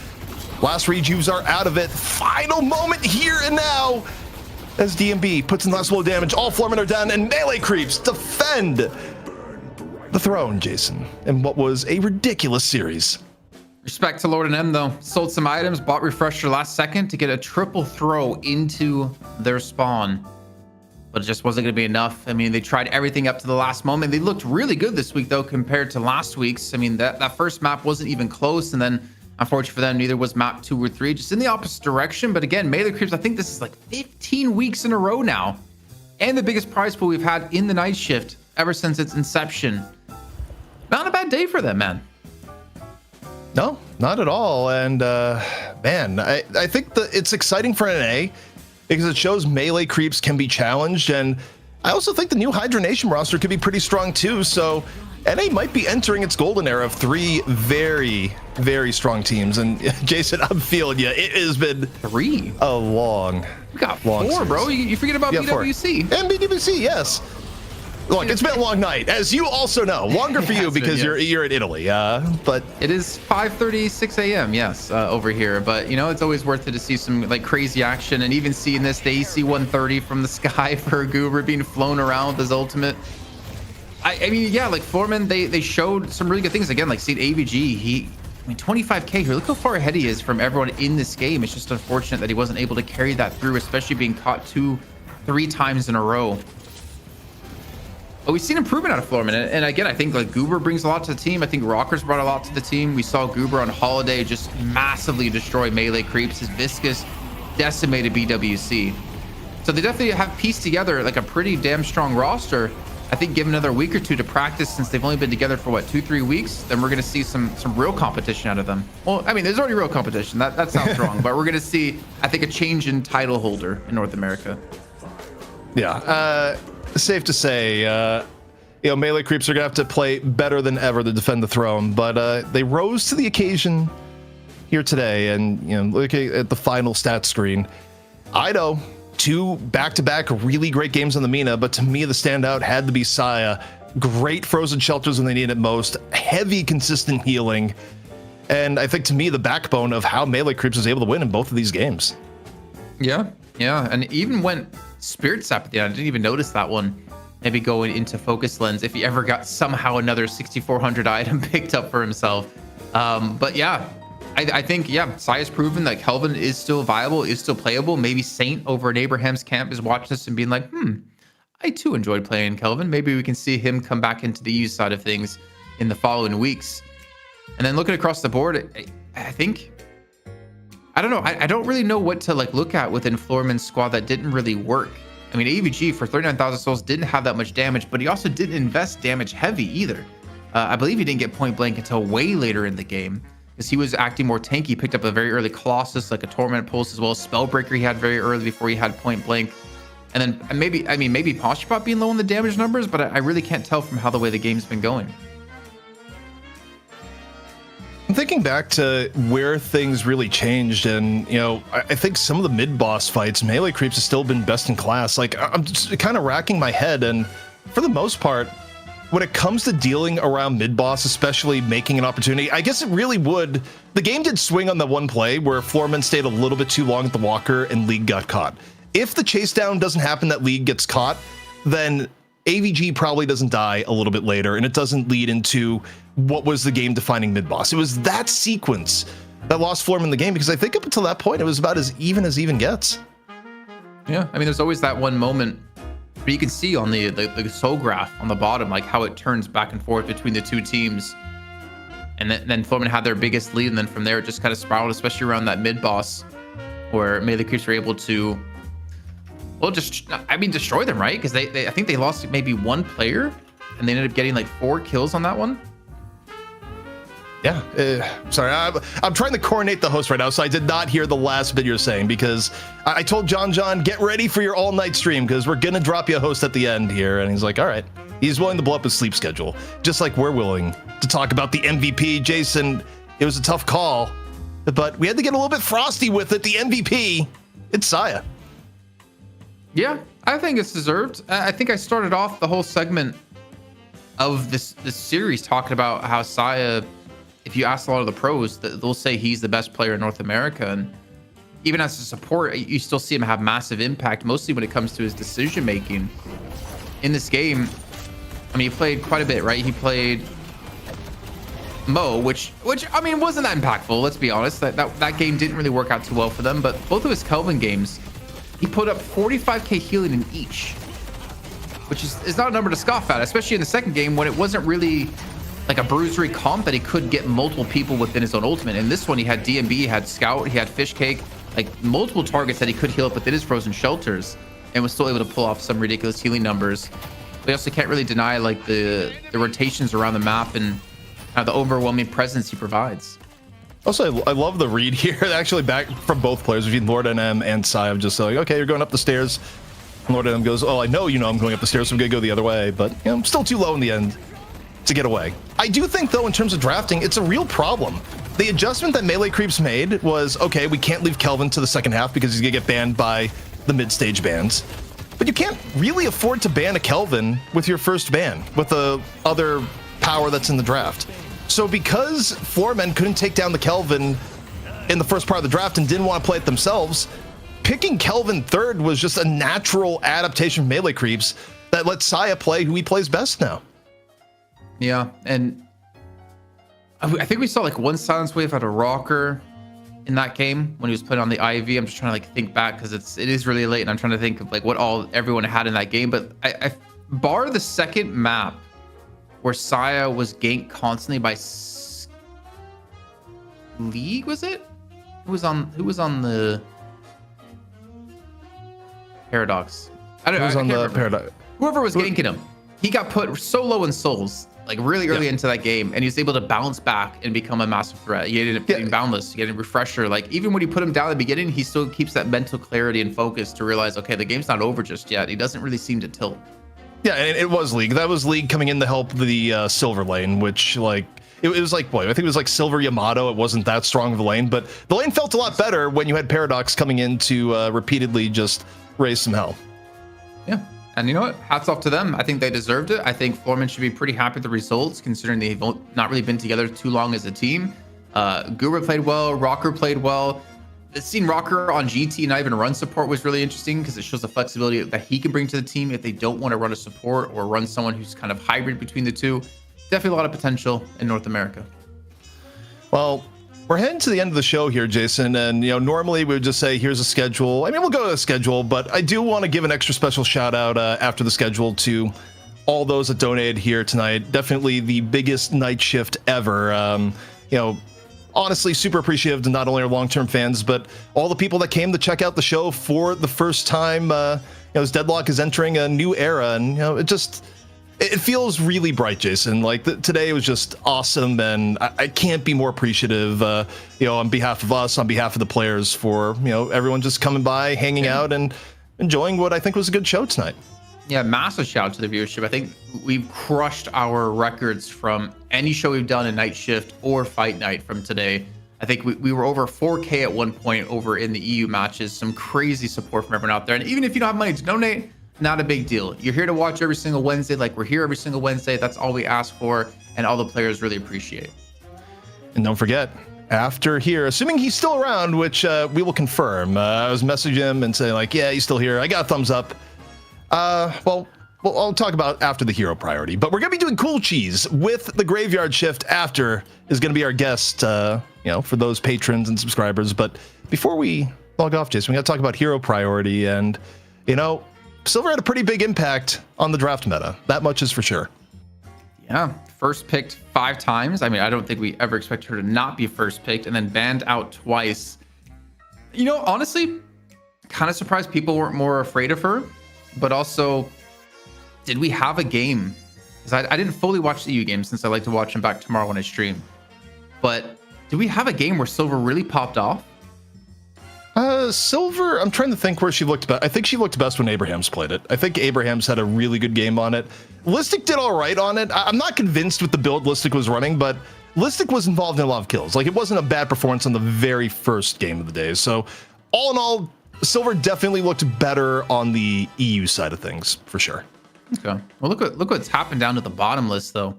Last rejuves are out of it. Final moment here and now as DMB puts in the last blow damage. All Floormen are done, and melee creeps defend the throne, Jason, in what was a ridiculous series. Respect to Lord M, though. Sold some items, bought refresher last second to get a triple throw into their spawn. But it just wasn't going to be enough. I mean, they tried everything up to the last moment. They looked really good this week, though, compared to last week's. I mean, that first map wasn't even close. And then, unfortunately for them, neither was map 2 or 3. Just in the opposite direction. But again, melee creeps, I think this is like 15 weeks in a row now. And the biggest prize pool we've had in the night shift ever since its inception. Not a bad day for them, man. No, not at all. And, man, I think that it's exciting for NA. Because it shows melee creeps can be challenged, and I also think the new Hydra Nation roster could be pretty strong too. So NA might be entering its golden era of 3 very, very strong teams. And Jason, I'm feeling you. It has been 3. A long, we got long 4, series. bro. You forget about BWC. And BWC, yes. Look, it's been a long night, as you also know. Longer for you because you're in Italy. But it is 5:36 a.m. Yes, over here. But it's always worth it to see some like crazy action, and even seeing this, the AC-130 from the sky for Goober being flown around with his ultimate. I mean, yeah, like Floormen, they showed some really good things again. Like seeing AVG, 25k here. Look how far ahead he is from everyone in this game. It's just unfortunate that he wasn't able to carry that through, especially being caught 2-3 times in a row. But we've seen improvement out of Floormen, and again, I think like Goober brings a lot to the team. I think Rockers brought a lot to the team. We saw Goober on Holiday just massively destroy melee creeps. His Viscous decimated BWC. So they definitely have pieced together like a pretty damn strong roster. I think give another week or two to practice, since they've only been together for what, 2-3 weeks, then we're going to see some real competition out of them. Well, I mean, there's already real competition. That sounds wrong, but we're going to see, I think, a change in title holder in North America. Yeah. Safe to say, melee creeps are gonna have to play better than ever to defend the throne, but they rose to the occasion here today. And looking at the final stat screen, I know 2 back-to-back really great games on the Mina, but to me the standout had to be Saya. Great frozen shelters when they need it most, heavy consistent healing, and I think to me the backbone of how melee creeps was able to win in both of these games. Yeah, and even when Spirit Sap at the end, I didn't even notice that one. Maybe going into Focus Lens if he ever got somehow another 6400 item picked up for himself. But yeah, I think, Saya's proven that Kelvin is still viable, is still playable. Maybe Saint over in Abraham's camp is watching this and being like, I too enjoyed playing Kelvin. Maybe we can see him come back into the EU side of things in the following weeks. And then looking across the board, I think, I don't know. I don't really know what to look at within Floormen's squad that didn't really work. I mean, AVG for 39,000 souls didn't have that much damage, but he also didn't invest damage heavy either. I believe he didn't get point blank until way later in the game, because he was acting more tanky. He picked up a very early Colossus, like a Torment Pulse, as well as Spellbreaker he had very early before he had point blank. And then maybe Poshpot being low on the damage numbers, but I really can't tell from how the way the game's been going. I'm thinking back to where things really changed, and I think some of the mid-boss fights, melee creeps have still been best in class. Like, I'm just kind of racking my head, and for the most part, when it comes to dealing around mid-boss, especially making an opportunity, I guess it really would. The game did swing on the one play where Floormen stayed a little bit too long at the walker and League got caught. If the chase down doesn't happen, that League gets caught, then AVG probably doesn't die a little bit later, and it doesn't lead into what was the game-defining mid-boss. It was that sequence that lost Floormen the game, because I think up until that point, it was about as even gets. Yeah, I mean, there's always that one moment where you can see on the soul graph on the bottom, like how it turns back and forth between the two teams. And then Floormen had their biggest lead, and then from there it just kind of spiraled, especially around that mid-boss, where melee creeps were able to, well, destroy them, right? Because I think they lost maybe one player, and they ended up getting like 4 kills on that one. Yeah, sorry, I'm trying to coordinate the host right now, so I did not hear the last bit you're saying, because I told John, get ready for your all-night stream, because we're going to drop you a host at the end here, and he's like, all right. He's willing to blow up his sleep schedule, just like we're willing to talk about the MVP. Jason, it was a tough call, but we had to get a little bit frosty with it. The MVP, it's Saya. Yeah, I think it's deserved. I think I started off the whole segment of this series talking about how Saya, if you ask a lot of the pros, they'll say he's the best player in North America. And even as a support, you still see him have massive impact, mostly when it comes to his decision making in this game. I mean, he played quite a bit, right? He played Mo, which I mean, wasn't that impactful. Let's be honest. That game didn't really work out too well for them. But both of his Kelvin games, he put up 45k healing in each, which is not a number to scoff at, especially in the second game when it wasn't really like a bruisery comp that he could get multiple people within his own ultimate. In this one, he had DMB, he had Scout, he had Fish Cake, like multiple targets that he could heal up within his frozen shelters, and was still able to pull off some ridiculous healing numbers. But you also can't really deny like the rotations around the map and the overwhelming presence he provides. Also, I love the read here, actually back from both players, between Lord NM and Sai. I'm just like, okay, you're going up the stairs. And Lord NM goes, oh, I know I'm going up the stairs, so I'm going to go the other way. But I'm still too low in the end to get away. I do think, though, in terms of drafting, it's a real problem. The adjustment that Melee Creeps made was, okay, we can't leave Kelvin to the second half because he's going to get banned by the mid-stage bans. But you can't really afford to ban a Kelvin with your first ban, with the other power that's in the draft. So because Floormen couldn't take down the Kelvin in the first part of the draft and didn't want to play it themselves, picking Kelvin third was just a natural adaptation from Melee Creeps that lets Saya play who he plays best now. Yeah, and I think we saw like one silence wave out of Rocker in that game when he was putting on the IV. I'm just trying to like think back because it is really late, and I'm trying to think of like what everyone had in that game. But I bar the second map where Saya was ganked constantly by League, was it? Who was on the Paradox? I can't remember. Paradox? Whoever was ganking him, he got put so low in souls, like really early into that game, and he was able to bounce back and become a massive threat. He ended up getting boundless, getting refresher. Like even when you put him down at the beginning, he still keeps that mental clarity and focus to realize, okay, the game's not over just yet. He doesn't really seem to tilt. Yeah, and it was League. That was League coming in to help the Silver lane, which like it was like what I think it was like Silver Yamato. It wasn't that strong of a lane, but the lane felt a lot better when you had Paradox coming in to repeatedly just raise some hell. Yeah. And you know what? Hats off to them. I think they deserved it. I think Floormen should be pretty happy with the results, considering they've not really been together too long as a team. Guru played well. Rocker played well. Seeing Rocker on GT not even run support was really interesting because it shows the flexibility that he can bring to the team if they don't want to run a support or run someone who's kind of hybrid between the two. Definitely a lot of potential in North America. Well, we're heading to the end of the show here, Jason, and normally we would just say here's a schedule. I mean, we'll go to the schedule, but I do want to give an extra special shout out after the schedule to all those that donated here tonight. Definitely the biggest night shift ever. Honestly, super appreciative to not only our long-term fans, but all the people that came to check out the show for the first time. As Deadlock is entering a new era, and it feels really bright, Jason. Like today was just awesome, and I can't be more appreciative, on behalf of us, on behalf of the players, for everyone just coming by, hanging out, and enjoying what I think was a good show tonight. Yeah, massive shout out to the viewership. I think we've crushed our records from any show we've done in Night Shift or Fight Night from today. I think we were over 4K at one point over in the EU matches. Some crazy support from everyone out there. And even if you don't have money to donate, not a big deal. You're here to watch every single Wednesday, like we're here every single Wednesday. That's all we ask for, and all the players really appreciate. And don't forget, after here, assuming he's still around, which we will confirm, I was messaging him and saying like, yeah, he's still here. I got a thumbs up. Well, I'll talk about after the hero priority, but we're going to be doing Cool Cheese with the Graveyard Shift after is going to be our guest, for those patrons and subscribers. But before we log off, Jason, we got to talk about hero priority. And, Silver had a pretty big impact on the draft meta. That much is for sure. Yeah. First picked 5 times. I mean, I don't think we ever expected her to not be first picked, and then banned out twice. Honestly, kind of surprised people weren't more afraid of her. But also, did we have a game? Because I didn't fully watch the EU game since I like to watch them back tomorrow when I stream. But did we have a game where Silver really popped off? Silver, I'm trying to think where she looked best. I think she looked best when Abrahams played it. I think Abrahams had a really good game on it. Listic did all right on it. I'm not convinced with the build Listic was running, but Listic was involved in a lot of kills. Like, it wasn't a bad performance on the very first game of the day. So, all in all, Silver definitely looked better on the EU side of things, for sure. Okay. Well, look what's happened down to the bottom list, though.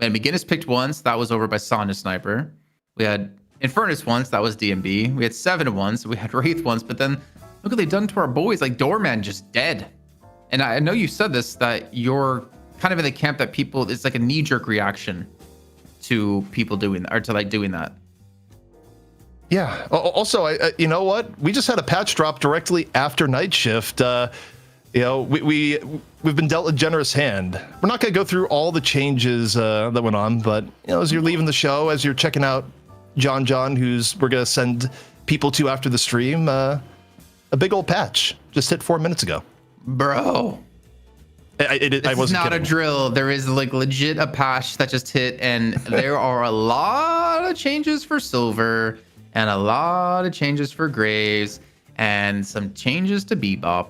Man, McGinnis picked once. That was over by Sonya Sniper. We had Infernus once. That was DMB. We had 7 once. We had Wraith once. But then look what they've done to our boys. Like, Doorman just dead. And I know you said this, that you're kind of in the camp that people, it's like a knee-jerk reaction to people doing that. Yeah. Also, you know what? We just had a patch drop directly after Night Shift. We've been dealt a generous hand. We're not going to go through all the changes that went on, but as you're leaving the show, as you're checking out John, we're going to send people to after the stream, a big old patch just hit 4 minutes ago. Bro. I wasn't not kidding. A drill. There is like legit a patch that just hit, and there are a lot of changes for Silver. And a lot of changes for Graves, and some changes to Bebop,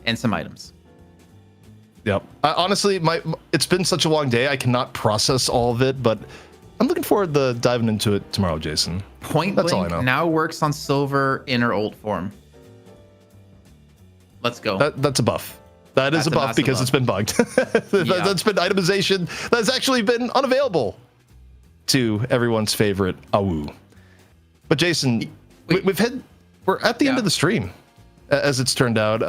and some items. Yep. Honestly, it's been such a long day. I cannot process all of it, but I'm looking forward to diving into it tomorrow, Jason. Point That's Blank all I know. now works on silver in her old form. Let's go. That's a buff. That's a buff because it's been bugged. That's been itemization that's actually been unavailable to everyone's favorite AWU. But Jason, we're at the end of the stream, as it's turned out.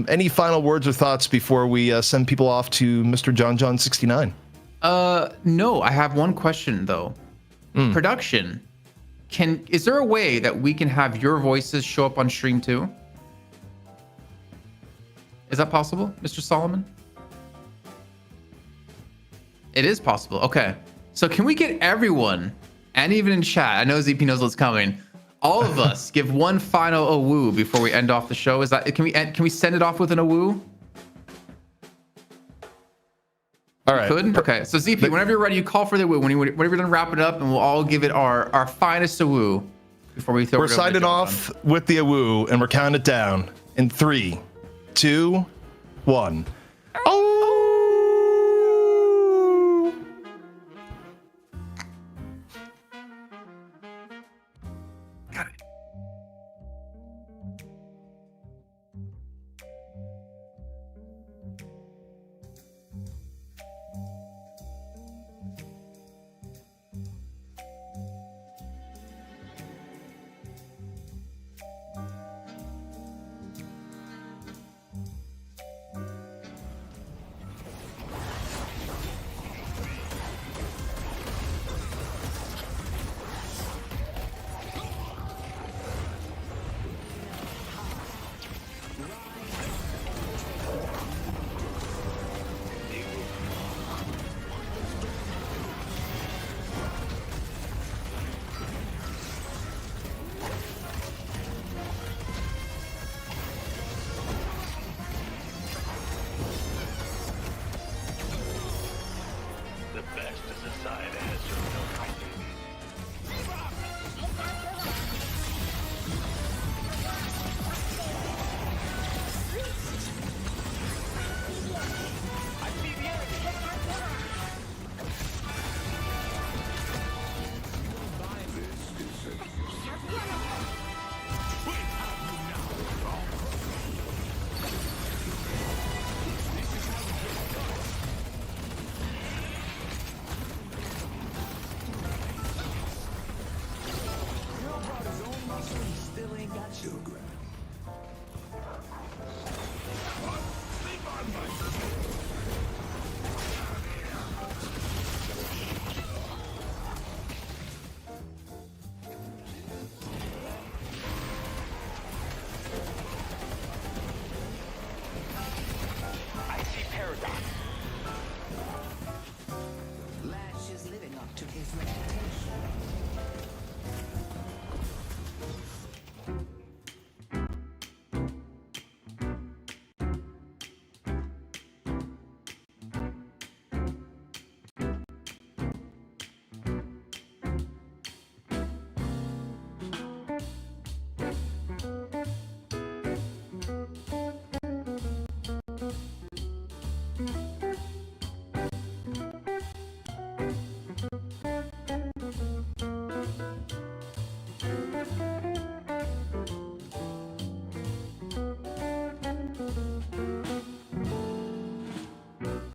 Any final words or thoughts before we send people off to Mr. John 69? No, I have one question though. Production, is there a way that we can have your voices show up on stream too? Is that possible, Mr. Solomon? It is possible. Okay. So can we get everyone, and even in chat, I know ZP knows what's coming, all of us give one final AWU before we end off the show? Is that, can we send it off with an AWU? All right. Could? Okay. So ZP, whenever you're ready, you call for the AWU. Whenever you're done wrapping up, and we'll all give it our finest AWU before we throw it over. We're signing off with the AWU, and we're counting it down in 3, 2, 1. Oh! Got it. The best is aside as you know. Still ain't got your grip.